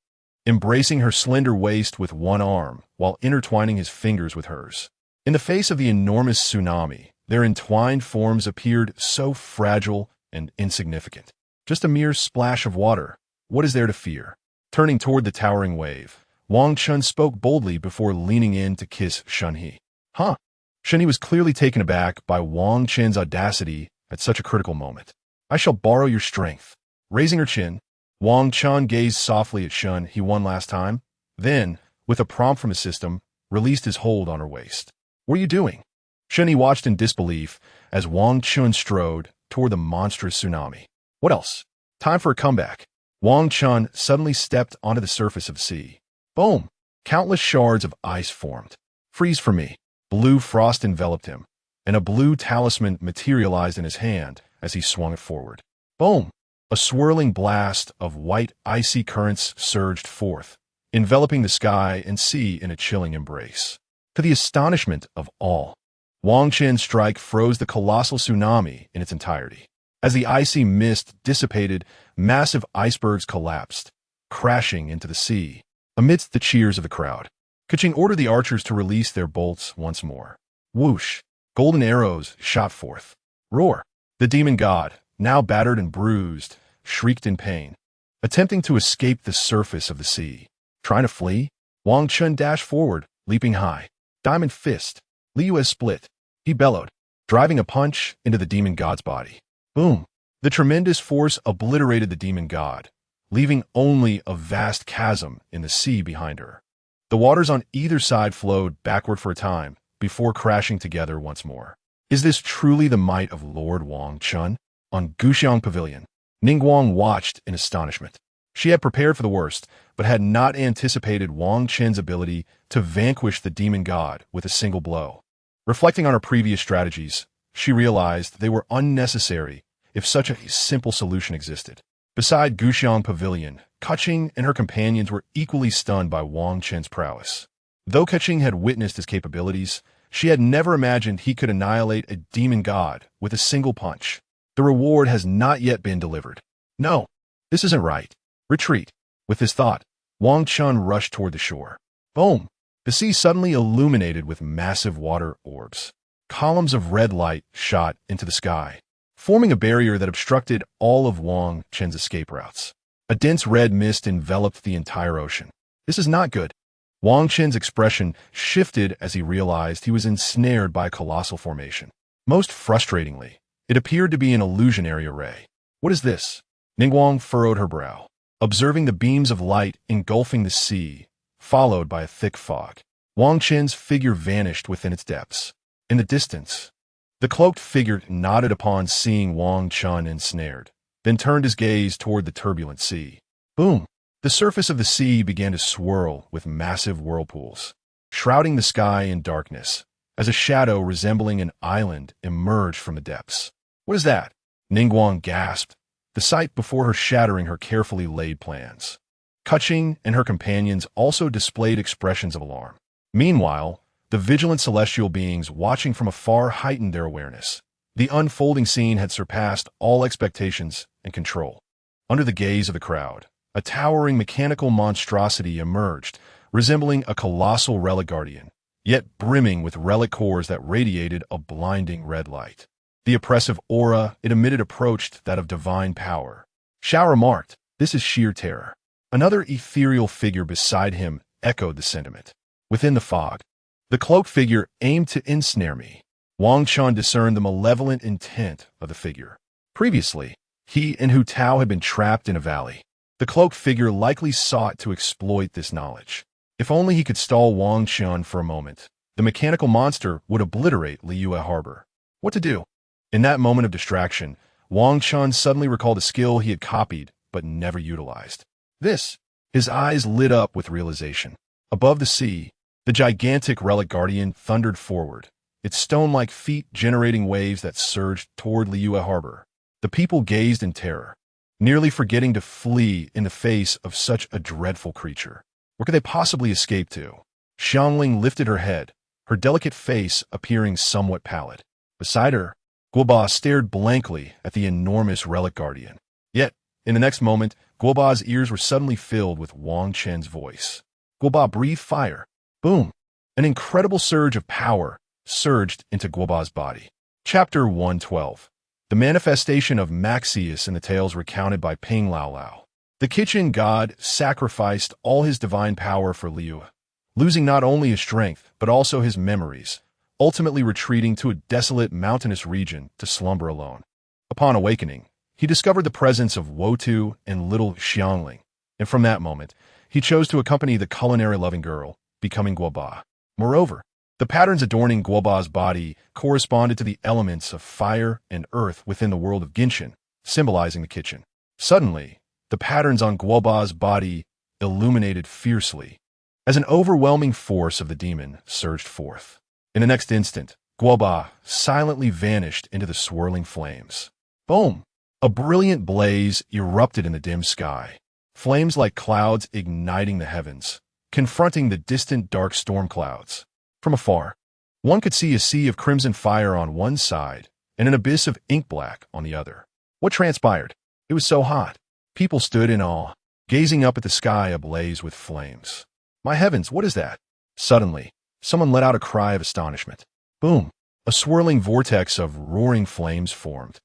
embracing her slender waist with one arm while intertwining his fingers with hers. In the face of the enormous tsunami, their entwined forms appeared so fragile and insignificant. Just a mere splash of water. What is there to fear? Turning toward the towering wave, Wang Chen spoke boldly before leaning in to kiss Shun He. Huh? Shun He was clearly taken aback by Wang Chen's audacity at such a critical moment. I shall borrow your strength. Raising her chin, Wang Chen gazed softly at Shun He one last time, then, with a prompt from his system, released his hold on her waist. What are you doing? Shun He watched in disbelief as Wang Chen strode toward the monstrous tsunami. What else? Time for a comeback. Wang Chen suddenly stepped onto the surface of the sea. Boom! Countless shards of ice formed. Freeze for me. Blue frost enveloped him, and a blue talisman materialized in his hand as he swung it forward. Boom! A swirling blast of white icy currents surged forth, enveloping the sky and sea in a chilling embrace. To the astonishment of all, Wang Chen's strike froze the colossal tsunami in its entirety. As the icy mist dissipated, massive icebergs collapsed, crashing into the sea, amidst the cheers of the crowd. Keqing ordered the archers to release their bolts once more. Whoosh! Golden arrows shot forth. Roar! The demon god, now battered and bruised, shrieked in pain, attempting to escape the surface of the sea. Trying to flee? Wang Chen dashed forward, leaping high. Diamond fist. Liu has split. He bellowed, driving a punch into the demon god's body. Boom! The tremendous force obliterated the demon god, leaving only a vast chasm in the sea behind her. The waters on either side flowed backward for a time, before crashing together once more. Is this truly the might of Lord Wang Chen? On Guxiang Pavilion, Ningguang watched in astonishment. She had prepared for the worst, but had not anticipated Wang Chen's ability to vanquish the demon god with a single blow. Reflecting on her previous strategies, she realized they were unnecessary if such a simple solution existed. Beside Guxiang Pavilion, Keqing and her companions were equally stunned by Wang Chen's prowess. Though Keqing had witnessed his capabilities, she had never imagined he could annihilate a demon god with a single punch. The reward has not yet been delivered. No, this isn't right. Retreat. With this thought, Wang Chen rushed toward the shore. Boom! The sea suddenly illuminated with massive water orbs. Columns of red light shot into the sky, forming a barrier that obstructed all of Wang Chen's escape routes. A dense red mist enveloped the entire ocean. This is not good. Wang Chen's expression shifted as he realized he was ensnared by a colossal formation. Most frustratingly, it appeared to be an illusionary array. What is this? Ningguang furrowed her brow, observing the beams of light engulfing the sea, followed by a thick fog. Wang Chen's figure vanished within its depths. In the distance, the cloaked figure nodded upon seeing Wang Chen ensnared, then turned his gaze toward the turbulent sea. Boom! The surface of the sea began to swirl with massive whirlpools, shrouding the sky in darkness, as a shadow resembling an island emerged from the depths. What is that? Ningguang gasped, the sight before her shattering her carefully laid plans. Keqing and her companions also displayed expressions of alarm. Meanwhile, the vigilant celestial beings watching from afar heightened their awareness. The unfolding scene had surpassed all expectations and control. Under the gaze of the crowd, a towering mechanical monstrosity emerged, resembling a colossal relic guardian, yet brimming with relic cores that radiated a blinding red light. The oppressive aura it emitted approached that of divine power. Xiao remarked, "This is sheer terror." Another ethereal figure beside him echoed the sentiment. Within the fog, the cloaked figure aimed to ensnare me. Wang Chen discerned the malevolent intent of the figure. Previously, he and Hu Tao had been trapped in a valley. The cloaked figure likely sought to exploit this knowledge. If only he could stall Wang Chen for a moment, the mechanical monster would obliterate Liyue Harbor. What to do? In that moment of distraction, Wang Chen suddenly recalled a skill he had copied but never utilized. His eyes lit up with realization. Above the sea, the gigantic relic guardian thundered forward, its stone-like feet generating waves that surged toward Liyue Harbor. The people gazed in terror, nearly forgetting to flee in the face of such a dreadful creature. Where could they possibly escape to? Xiangling lifted her head, her delicate face appearing somewhat pallid. Beside her, Guoba stared blankly at the enormous relic guardian. Yet, in the next moment, Guoba's ears were suddenly filled with Wang Chen's voice. Guoba breathed fire. Boom! An incredible surge of power surged into Guoba's body. Chapter 112. The manifestation of Maxius in the tales recounted by Ping Lao Lao. The kitchen god sacrificed all his divine power for Liyue, losing not only his strength, but also his memories, ultimately retreating to a desolate mountainous region to slumber alone. Upon awakening, he discovered the presence of Wotu and little Xiangling, and from that moment, he chose to accompany the culinary-loving girl, becoming Guoba. Moreover, the patterns adorning Guoba's body corresponded to the elements of fire and earth within the world of Genshin, symbolizing the kitchen. Suddenly, the patterns on Guoba's body illuminated fiercely, as an overwhelming force of the demon surged forth. In the next instant, Guoba silently vanished into the swirling flames. Boom! A brilliant blaze erupted in the dim sky, flames like clouds igniting the heavens, confronting the distant dark storm clouds. From afar, one could see a sea of crimson fire on one side and an abyss of ink black on the other. What transpired? It was so hot. People stood in awe, gazing up at the sky ablaze with flames. My heavens, what is that? Suddenly, someone let out a cry of astonishment. Boom! A swirling vortex of roaring flames formed,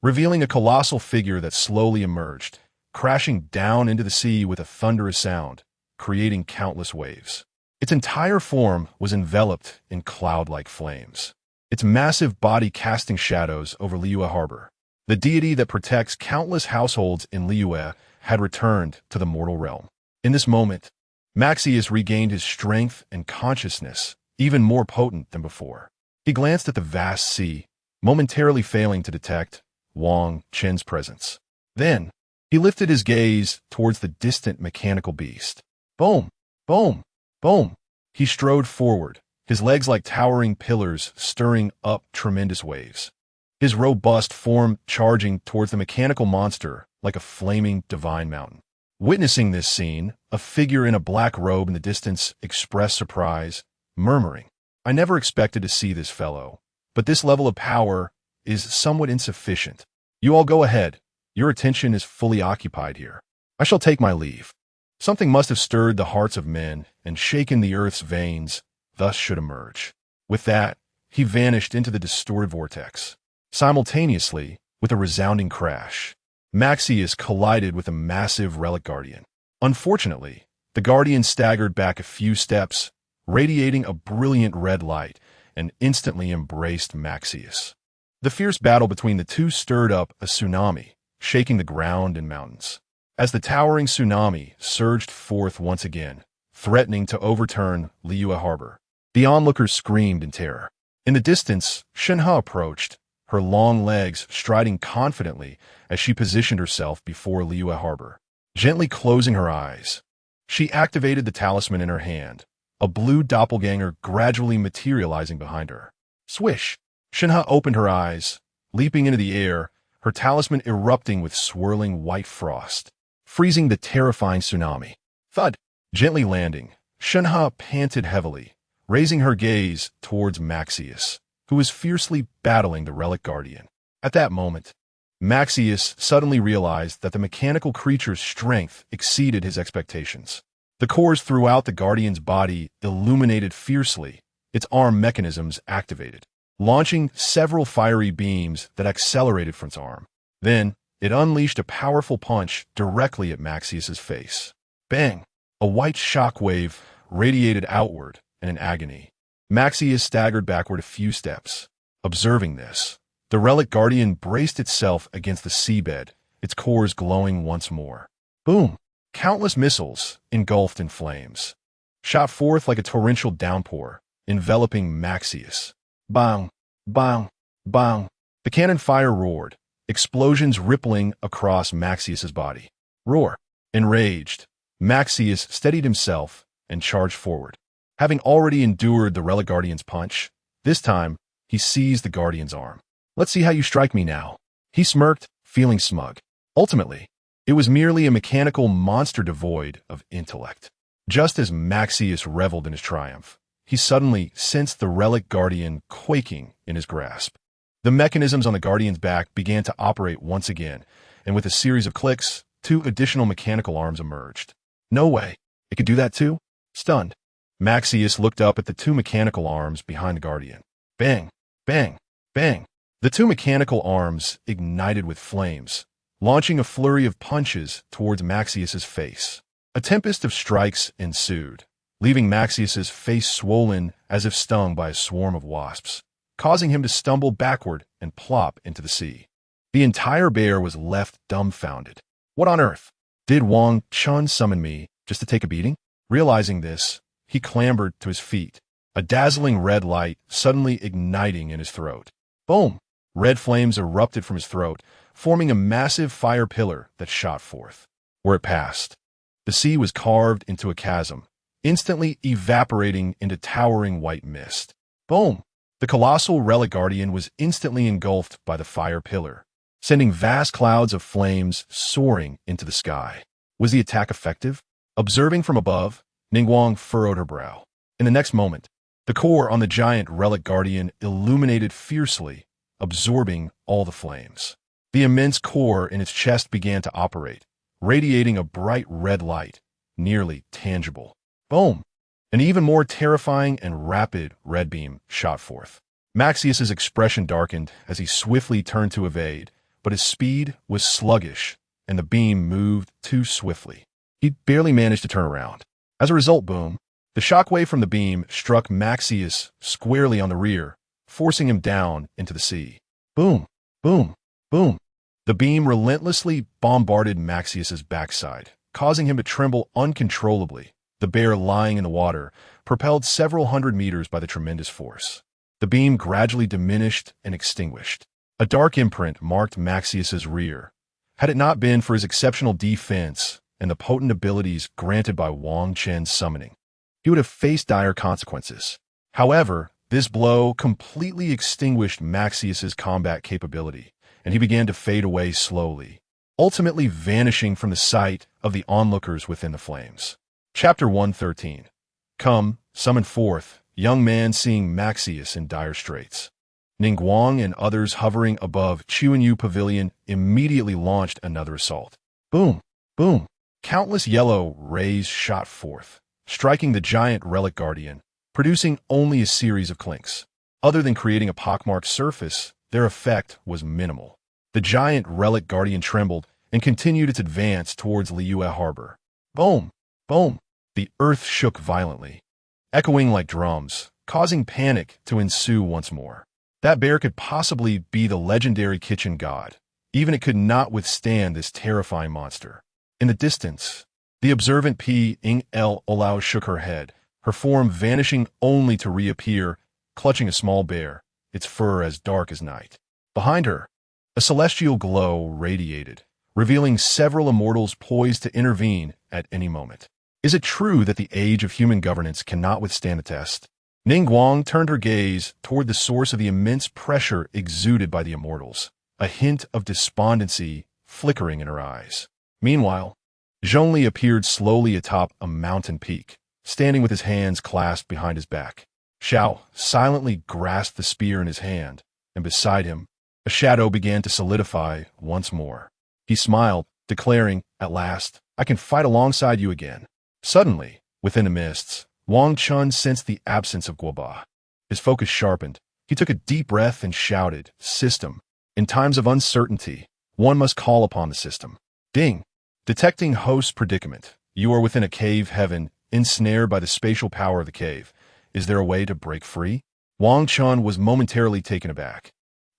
revealing a colossal figure that slowly emerged, crashing down into the sea with a thunderous sound, creating countless waves. Its entire form was enveloped in cloud-like flames, its massive body casting shadows over Liyue Harbor. The deity that protects countless households in Liyue had returned to the mortal realm. In this moment, Maxius regained his strength and consciousness, even more potent than before. He glanced at the vast sea, momentarily failing to detect Wang Chen's presence. Then, he lifted his gaze towards the distant mechanical beast. Boom! Boom! Boom! He strode forward, his legs like towering pillars stirring up tremendous waves. His robust form charging towards the mechanical monster like a flaming divine mountain. Witnessing this scene, a figure in a black robe in the distance expressed surprise, murmuring, I never expected to see this fellow, but this level of power is somewhat insufficient. You all go ahead. Your attention is fully occupied here. I shall take my leave. Something must have stirred the hearts of men and shaken the earth's veins, thus should emerge. With that, he vanished into the distorted vortex. Simultaneously, with a resounding crash, Maxius collided with a massive relic guardian. Unfortunately, the guardian staggered back a few steps, radiating a brilliant red light, and instantly embraced Maxius. The fierce battle between the two stirred up a tsunami, shaking the ground and mountains. As the towering tsunami surged forth once again, threatening to overturn Liyue Harbor, the onlookers screamed in terror. In the distance, Shenhe approached, her long legs striding confidently as she positioned herself before Liyue Harbor. Gently closing her eyes, she activated the talisman in her hand, a blue doppelganger gradually materializing behind her. Swish! Shenhe opened her eyes, leaping into the air, her talisman erupting with swirling white frost, freezing the terrifying tsunami. Thud! Gently landing, Shenhe panted heavily, raising her gaze towards Maxius, who was fiercely battling the relic guardian. At that moment, Maxius suddenly realized that the mechanical creature's strength exceeded his expectations. The cores throughout the guardian's body illuminated fiercely, its arm mechanisms activated, launching several fiery beams that accelerated from its arm. Then, it unleashed a powerful punch directly at Maxius's face. Bang! A white shockwave radiated outward and in agony. Maxius staggered backward a few steps. Observing this, the relic guardian braced itself against the seabed, its cores glowing once more. Boom! Countless missiles, engulfed in flames, shot forth like a torrential downpour, enveloping Maxius. Bang! Bang! Bang! The cannon fire roared, explosions rippling across Maxius's body. Roar! Enraged, Maxius steadied himself and charged forward. Having already endured the Relic Guardian's punch, this time he seized the Guardian's arm. "Let's see how you strike me now." He smirked, feeling smug. Ultimately, it was merely a mechanical monster devoid of intellect. Just as Maxius reveled in his triumph, he suddenly sensed the Relic Guardian quaking in his grasp. The mechanisms on the Guardian's back began to operate once again, and with a series of clicks, 2 additional mechanical arms emerged. No way! It could do that too? Stunned, Maxius looked up at the 2 mechanical arms behind the Guardian. Bang! Bang! Bang! The 2 mechanical arms ignited with flames, launching a flurry of punches towards Maxius's face. A tempest of strikes ensued, leaving Maxius's face swollen as if stung by a swarm of wasps, causing him to stumble backward and plop into the sea. The entire bear was left dumbfounded. What on earth? Did Wang Chen summon me just to take a beating? Realizing this, he clambered to his feet, a dazzling red light suddenly igniting in his throat. Boom! Red flames erupted from his throat, forming a massive fire pillar that shot forth. Where it passed, the sea was carved into a chasm, instantly evaporating into towering white mist. Boom! The colossal Relic Guardian was instantly engulfed by the fire pillar, sending vast clouds of flames soaring into the sky. Was the attack effective? Observing from above, Ningguang furrowed her brow. In the next moment, the core on the giant Relic Guardian illuminated fiercely, absorbing all the flames. The immense core in its chest began to operate, radiating a bright red light, nearly tangible. Boom! An even more terrifying and rapid red beam shot forth. Maxius's expression darkened as he swiftly turned to evade, but his speed was sluggish, and the beam moved too swiftly. He barely managed to turn around. As a result, boom! The shockwave from the beam struck Maxius squarely on the rear, forcing him down into the sea. Boom! Boom! Boom! The beam relentlessly bombarded Maxius's backside, causing him to tremble uncontrollably. The bear lying in the water, propelled several hundred meters by the tremendous force. The beam gradually diminished and extinguished. A dark imprint marked Maxius's rear. Had it not been for his exceptional defense and the potent abilities granted by Wang Chen's summoning, he would have faced dire consequences. However, this blow completely extinguished Maxius's combat capability, and he began to fade away slowly, ultimately vanishing from the sight of the onlookers within the flames. Chapter 113. Come, summon forth, young man seeing Maxius in dire straits. Ningguang and others hovering above Chuanyu Pavilion immediately launched another assault. Boom! Boom! Countless yellow rays shot forth, striking the giant Relic Guardian, producing only a series of clinks. Other than creating a pockmarked surface, their effect was minimal. The giant Relic Guardian trembled and continued its advance towards Liyue Harbor. Boom! Boom! The earth shook violently, echoing like drums, causing panic to ensue once more. That bear could possibly be the legendary kitchen god. Even it could not withstand this terrifying monster. In the distance, the observant P. Ing El Olao shook her head, her form vanishing only to reappear, clutching a small bear, its fur as dark as night. Behind her, a celestial glow radiated, revealing several immortals poised to intervene at any moment. Is it true that the age of human governance cannot withstand the test? Ningguang turned her gaze toward the source of the immense pressure exuded by the immortals, a hint of despondency flickering in her eyes. Meanwhile, Zhongli appeared slowly atop a mountain peak, standing with his hands clasped behind his back. Xiao silently grasped the spear in his hand, and beside him, a shadow began to solidify once more. He smiled, declaring, "At last, I can fight alongside you again." Suddenly, within the mists, Wang Chen sensed the absence of Guoba. His focus sharpened. He took a deep breath and shouted, "System. In times of uncertainty, one must call upon the system." Ding! Detecting host's predicament. You are within a cave heaven, ensnared by the spatial power of the cave. Is there a way to break free? Wang Chen was momentarily taken aback,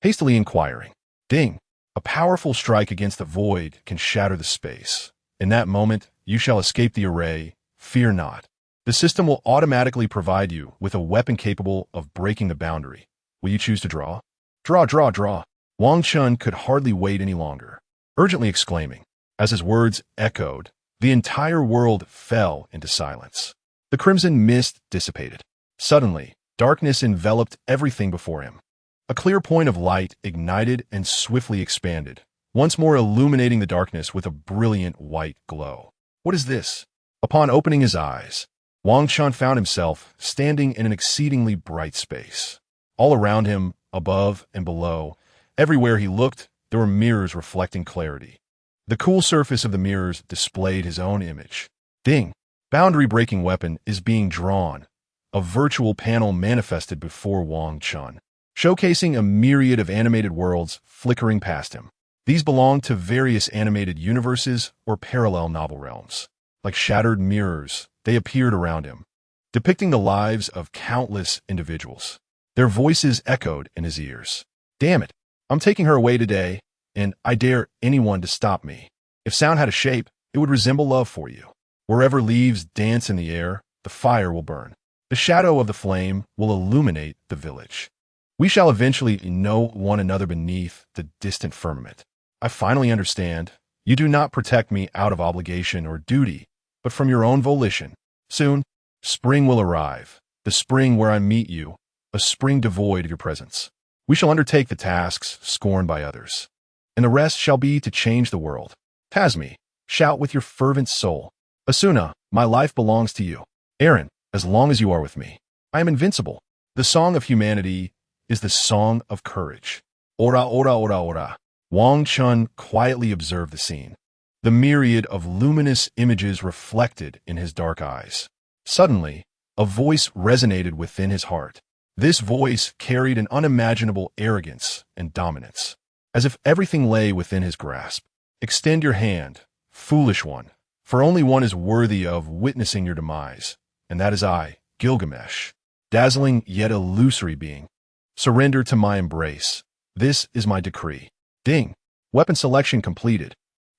hastily inquiring. Ding! A powerful strike against the void can shatter the space. In that moment, you shall escape the array. Fear not. The system will automatically provide you with a weapon capable of breaking the boundary. Will you choose to draw? Draw, draw, draw. Wang Chen could hardly wait any longer, urgently exclaiming. As his words echoed, the entire world fell into silence. The crimson mist dissipated. Suddenly, darkness enveloped everything before him. A clear point of light ignited and swiftly expanded, once more illuminating the darkness with a brilliant white glow. What is this? Upon opening his eyes, Wang Chen found himself standing in an exceedingly bright space. All around him, above and below, everywhere he looked, there were mirrors reflecting clarity. The cool surface of the mirrors displayed his own image. Ding! Boundary-breaking weapon is being drawn. A virtual panel manifested before Wang Chen, showcasing a myriad of animated worlds flickering past him. These belong to various animated universes or parallel novel realms. Like shattered mirrors, they appeared around him, depicting the lives of countless individuals. Their voices echoed in his ears. Damn it! I'm taking her away today, and I dare anyone to stop me. If sound had a shape, it would resemble love for you. Wherever leaves dance in the air, the fire will burn. The shadow of the flame will illuminate the village. We shall eventually know one another beneath the distant firmament. I finally understand. You do not protect me out of obligation or duty, but from your own volition. Soon, spring will arrive, the spring where I meet you, a spring devoid of your presence. We shall undertake the tasks scorned by others, and the rest shall be to change the world. Tasmi, shout with your fervent soul. Asuna, my life belongs to you. Aaron, as long as you are with me, I am invincible. The song of humanity is the song of courage. Ora, ora, ora, ora. Wang Chen quietly observed the scene. The myriad of luminous images reflected in his dark eyes. Suddenly, a voice resonated within his heart. This voice carried an unimaginable arrogance and dominance, as if everything lay within his grasp. Extend your hand, foolish one, for only one is worthy of witnessing your demise, and that is I, Gilgamesh, dazzling yet illusory being. Surrender to my embrace. This is my decree. Ding! Weapon selection completed.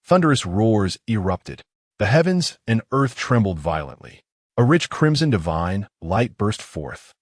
Thunderous roars erupted. The heavens and earth trembled violently. A rich crimson divine light burst forth,